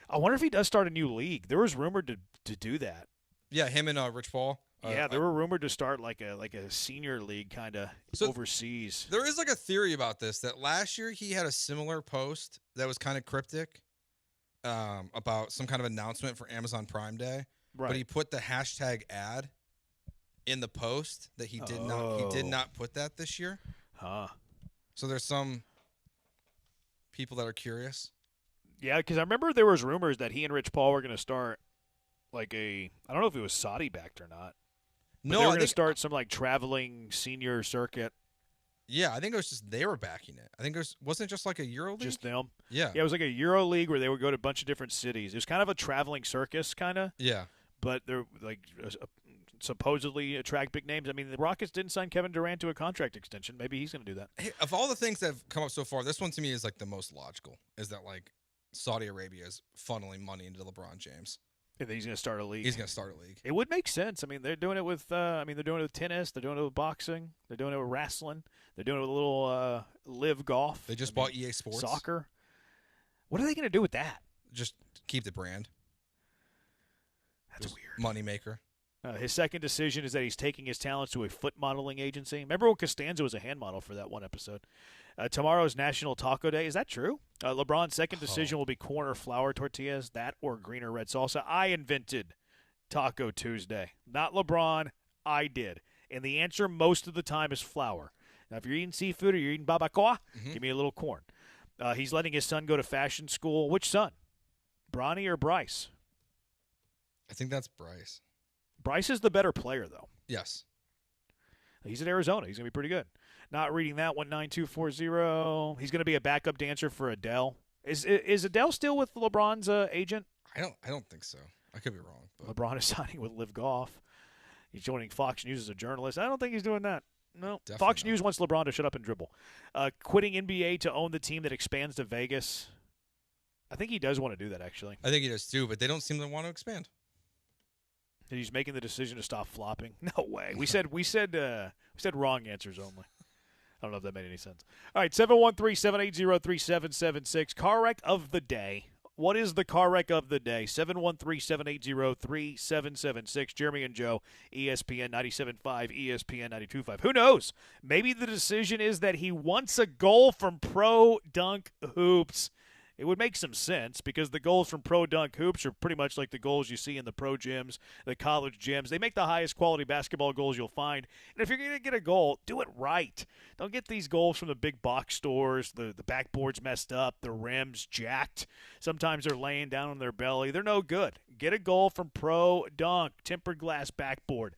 I wonder if he does start a new league. There was rumored to do that. Yeah, him and Rich Paul. Yeah, they were rumored to start like a senior league kind of overseas. There is like a theory about this that last year he had a similar post that was kind of cryptic about some kind of announcement for Amazon Prime Day. Right. But he put the hashtag ad in the post that he did not put that this year. Huh. So there's some people that are curious. Yeah, because I remember there was rumors that he and Rich Paul were going to start like I don't know if it was Saudi backed or not. But they were going to start some like traveling senior circuit. Yeah, I think it was just they were backing it. I think wasn't it just like a Euro League? Just them. Yeah. Yeah, it was like a Euro League where they would go to a bunch of different cities. It was kind of a traveling circus, kind of. Yeah. But they're like supposedly attract big names. I mean, the Rockets didn't sign Kevin Durant to a contract extension. Maybe he's going to do that. Hey, of all the things that have come up so far, this one to me is like the most logical. Is that like Saudi Arabia is funneling money into LeBron James? And then he's going to start a league. He's going to start a league. It would make sense. I mean, they're doing it with. They're doing it with tennis. They're doing it with boxing. They're doing it with wrestling. They're doing it with a little live golf. They just bought EA Sports. Soccer. What are they going to do with that? Just keep the brand. That's just weird. Moneymaker. His second decision is that he's taking his talents to a foot modeling agency. Remember when Costanza was a hand model for that one episode? Tomorrow's National Taco Day. Is that true? LeBron's second decision will be corn or flour tortillas, that or green or red salsa. I invented Taco Tuesday. Not LeBron. I did. And the answer most of the time is flour. Now, if you're eating seafood or you're eating barbacoa, give me a little corn. He's letting his son go to fashion school. Which son? Bronny or Bryce? I think that's Bryce. Bryce is the better player, though. Yes. He's at Arizona. He's going to be pretty good. Not reading that 19240. He's going to be a backup dancer for Adele. Is Adele still with LeBron's agent? I don't think so. I could be wrong. But. LeBron is signing with Live Golf. He's joining Fox News as a journalist. I don't think he's doing that. No. Definitely Fox not. News wants LeBron to shut up and dribble. Quitting NBA to own the team that expands to Vegas. I think he does want to do that, actually. I think he does too, but they don't seem to want to expand. And he's making the decision to stop flopping. No way. We said wrong answers only. I don't know if that made any sense. All right, 713-780-3776. Car wreck of the day. What is the car wreck of the day? 713-780-3776. Jeremy and Joe, ESPN 97.5, ESPN 92.5. Who knows? Maybe the decision is that he wants a goal from Pro Dunk Hoops. It would make some sense because the goals from Pro Dunk Hoops are pretty much like the goals you see in the pro gyms, the college gyms. They make the highest quality basketball goals you'll find. And if you're going to get a goal, do it right. Don't get these goals from the big box stores. The backboard's messed up, the rim's jacked. Sometimes they're laying down on their belly. They're no good. Get a goal from Pro Dunk, tempered glass backboard.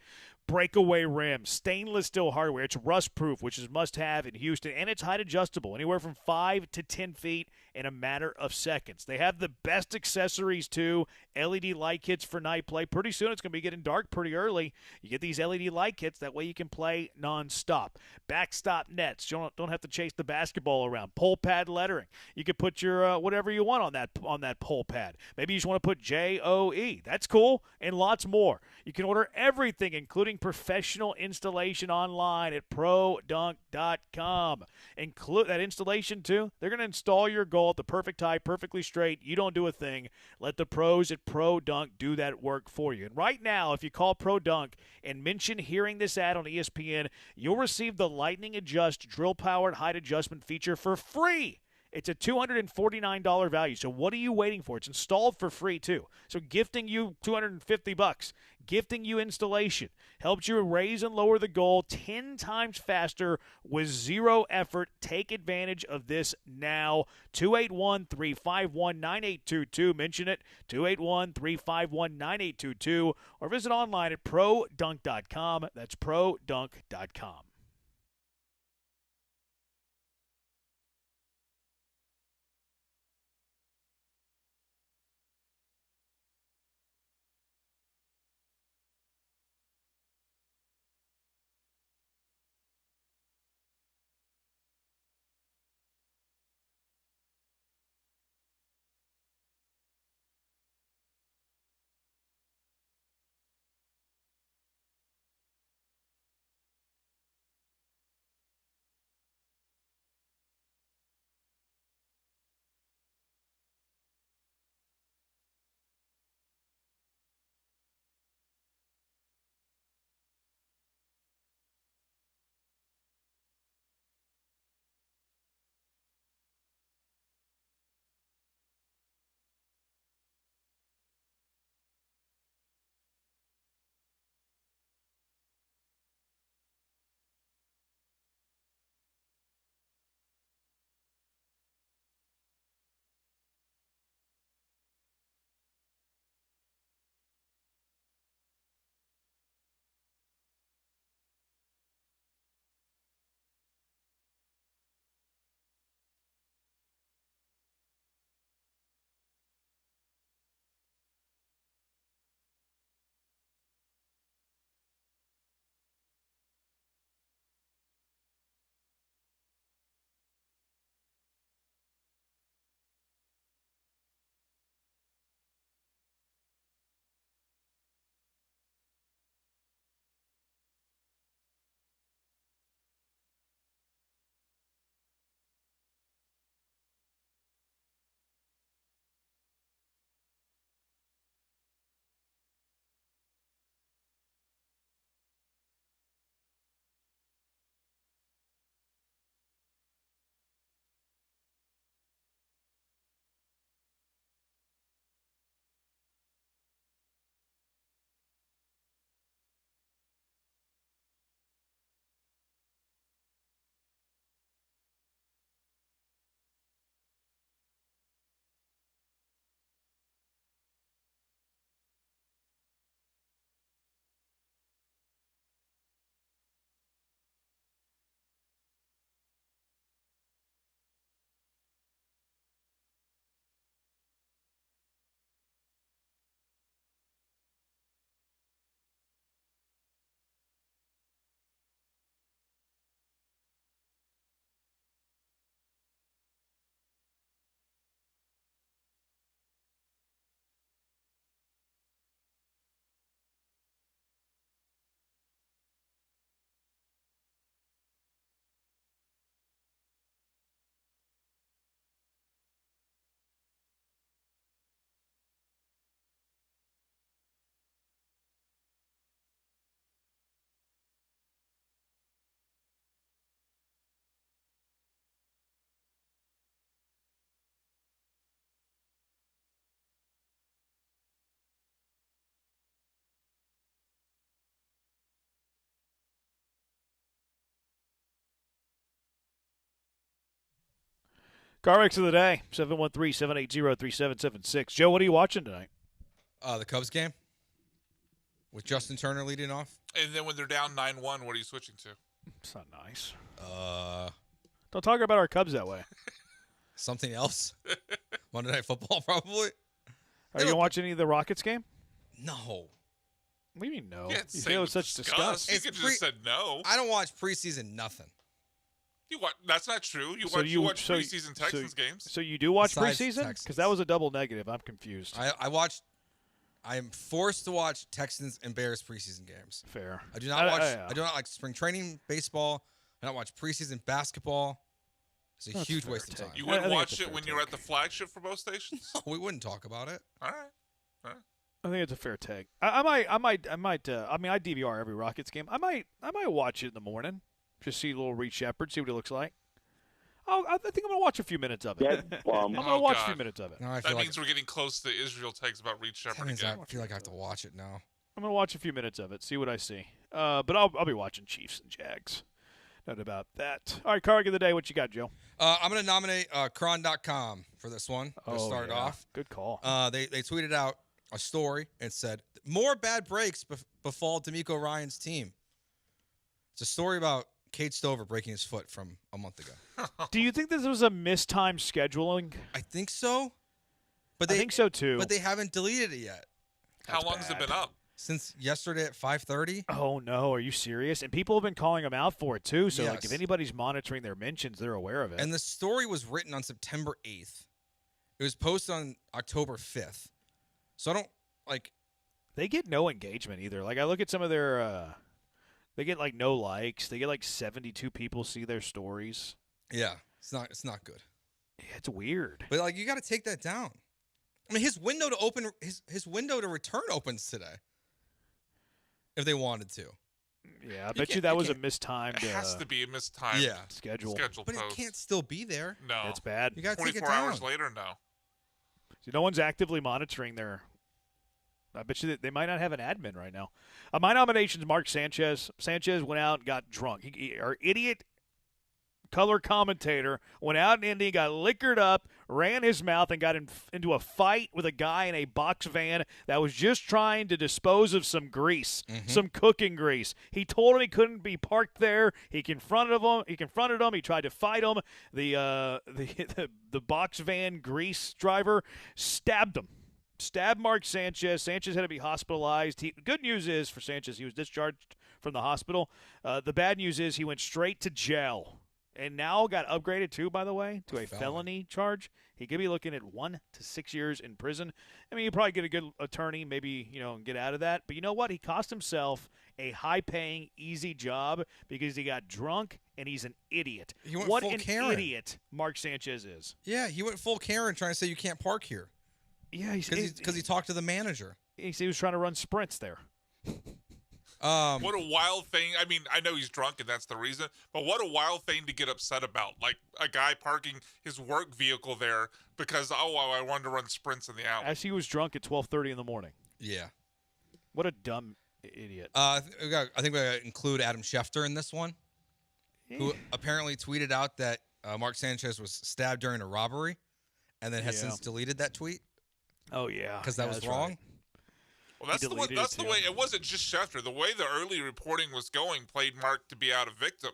Breakaway rim, stainless steel hardware. It's rust-proof, which is must-have in Houston, and it's height adjustable, anywhere from 5 to 10 feet in a matter of seconds. They have the best accessories, too. LED light kits for night play. Pretty soon it's going to be getting dark pretty early. You get these LED light kits. That way you can play nonstop. Backstop nets. You don't have to chase the basketball around. Pole pad lettering. You can put your whatever you want on that pole pad. Maybe you just want to put JOE. That's cool, and lots more. You can order everything, including professional installation online at produnk.com. Include that installation, too. They're going to install your goal at the perfect height, perfectly straight. You don't do a thing. Let the pros at Pro Dunk do that work for you. And right now, if you call Pro Dunk and mention hearing this ad on ESPN, you'll receive the Lightning Adjust drill-powered height adjustment feature for free. It's a $249 value. So what are you waiting for? It's installed for free, too. So gifting you $250, gifting you installation, helps you raise and lower the goal 10 times faster with zero effort. Take advantage of this now. 281-351-9822. Mention it, 281-351-9822. Or visit online at produnk.com. That's produnk.com. Car wrecks of the day, 713-780-3776. Joe, what are you watching tonight? The Cubs game with Justin Turner leading off. And then when they're down 9-1, what are you switching to? It's not nice. Don't talk about our Cubs that way. Something else? Monday Night Football, probably. Are you going to watch any of the Rockets game? No. What do you mean no? You You feel it's such disgust. You could have just said no. I don't watch preseason nothing. That's not forced So you watch preseason Texans games. So you do watch Besides preseason? Texans. Because that was a double negative. I'm confused. I am forced to watch Texans and Bears preseason games. Fair. I do not watch. I do not like spring training baseball. I don't watch preseason basketball. It's a That's huge fair waste of take. time. You wouldn't watch it when you're at the flagship for both stations? No, we wouldn't talk about it. All right. I think it's a fair take. I might. I DVR every Rockets game. I might watch it in the morning. Just see little Reed Shepard, see what he looks like. I think I'm gonna watch a few minutes of it. I'm gonna watch a few minutes of it. No, That means we're getting close to Israel takes about Reed Shepard That means again. I feel like I have to watch it now. I'm gonna watch a few minutes of it, see what I see. But I'll be watching Chiefs and Jags. No doubt about that. All right, car wreck of the day. What you got, Joe? I'm going to nominate Cron.com for this one to start off. Good call. They tweeted out a story and said, more bad breaks befall D'Amico Ryan's team. It's a story about Cade Stover breaking his foot from a month ago. Do you think this was a mistimed scheduling? I think so. But I think so, too. But they haven't deleted it yet. How long has it been up? Since yesterday at 5:30. Oh, no. Are you serious? And people have been calling him out for it, too. So, Yes. if anybody's monitoring their mentions, they're aware of it. And the story was written on September 8th. It was posted on October 5th. So I don't, They get no engagement either. Like, I look at some of their they get, no likes. They get, 72 people see their stories. Yeah, it's not good. Yeah, it's weird. But, you got to take that down. I mean, his window to open, his window to return opens today. If they wanted to. Yeah, I bet you that was a mistimed It has to be a mistimed schedule. But post. it can't still be there. No. It's bad. You got to take it 24 down. hours later, no. See, no one's actively monitoring their. I bet you that they might not have an admin right now. My nomination's Mark Sanchez. Sanchez went out and got drunk. Our idiot color commentator went out in Indy, got liquored up, ran his mouth, and got into a fight with a guy in a box van that was just trying to dispose of some grease, some cooking grease. He told him he couldn't be parked there. He confronted him. He tried to fight him. The box van grease driver stabbed him. Stabbed Mark Sanchez. Sanchez had to be hospitalized. Good news is for Sanchez, he was discharged from the hospital. The bad news is he went straight to jail. And now got upgraded, too, by the way, to a felony charge. He could be looking at 1 to 6 years in prison. I mean, you probably get a good attorney, maybe, get out of that. But you know what? He cost himself a high-paying, easy job because he got drunk, and he's an idiot. He went what full an Karen. idiot Mark Sanchez is. Yeah, he went full Karen trying to say you can't park here. Yeah, because he talked to the manager. He was trying to run sprints there. What a wild thing. I mean, I know he's drunk and that's the reason, but what a wild thing to get upset about. Like a guy parking his work vehicle there because, I wanted to run sprints in the alley. As he was drunk at 12:30 in the morning. Yeah. What a dumb idiot. I think we got to include Adam Schefter in this one, who apparently tweeted out that Mark Sanchez was stabbed during a robbery and then has since deleted that tweet. Oh, yeah. Because that was wrong. Right. Well, that's the way. It wasn't just Schefter. The way the early reporting was going played Mark to be a victim.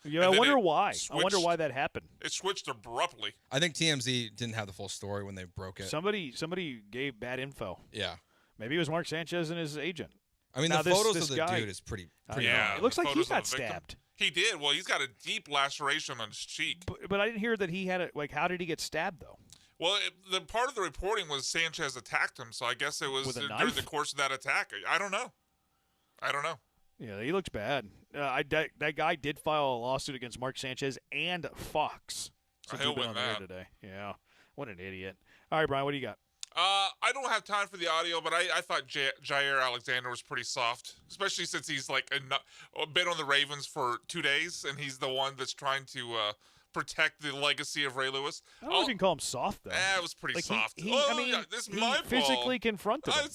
Yeah, I wonder why. I wonder why that happened. It switched abruptly. I think TMZ didn't have the full story when they broke it. Somebody gave bad info. Yeah. Maybe it was Mark Sanchez and his agent. I mean, the photos of the dude is pretty yeah, it looks like he got stabbed. He did. Well, he's got a deep laceration on his cheek. But I didn't hear that he had it. Like, how did he get stabbed, though? Well, the part of the reporting was Sanchez attacked him, so I guess it was during the course of that attack. I don't know. Yeah, he looks bad. That guy did file a lawsuit against Mark Sanchez and Fox. Since we've been on the air today. Yeah, what an idiot. All right, Brian, what do you got? I don't have time for the audio, but I thought Jair Alexander was pretty soft, especially since he's been on the Ravens for 2 days, and he's the one that's trying to protect the legacy of Ray Lewis. I don't know if you can call him soft, though. It was pretty soft. This is my physically confronted him.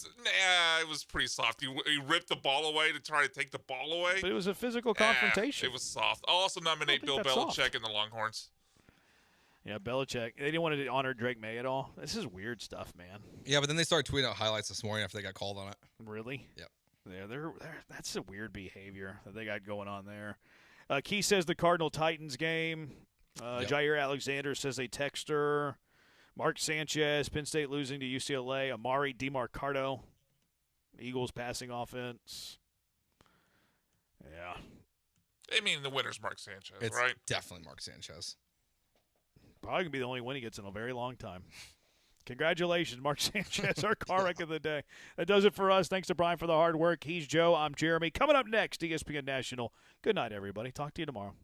It was pretty soft. He ripped the ball away to try to take the ball away. But it was a physical confrontation. It was soft. I'll also nominate Bill that's Belichick soft. and the Longhorns. Yeah, Belichick. They didn't want to honor Drake May at all. This is weird stuff, man. Yeah, but then they started tweeting out highlights this morning after they got called on it. Really? Yep. Yeah, they're that's a weird behavior that they got going on there. Key says the Cardinal-Titans game. Jair Alexander says they text her. Mark Sanchez, Penn State losing to UCLA. Amari DeMarcado, Eagles passing offense. Yeah. I mean, the winner's Mark Sanchez, It's right? definitely Mark Sanchez. Probably going to be the only win he gets in a very long time. Congratulations, Mark Sanchez, our car wreck of the day. That does it for us. Thanks to Brian for the hard work. He's Joe. I'm Jeremy. Coming up next, ESPN National. Good night, everybody. Talk to you tomorrow.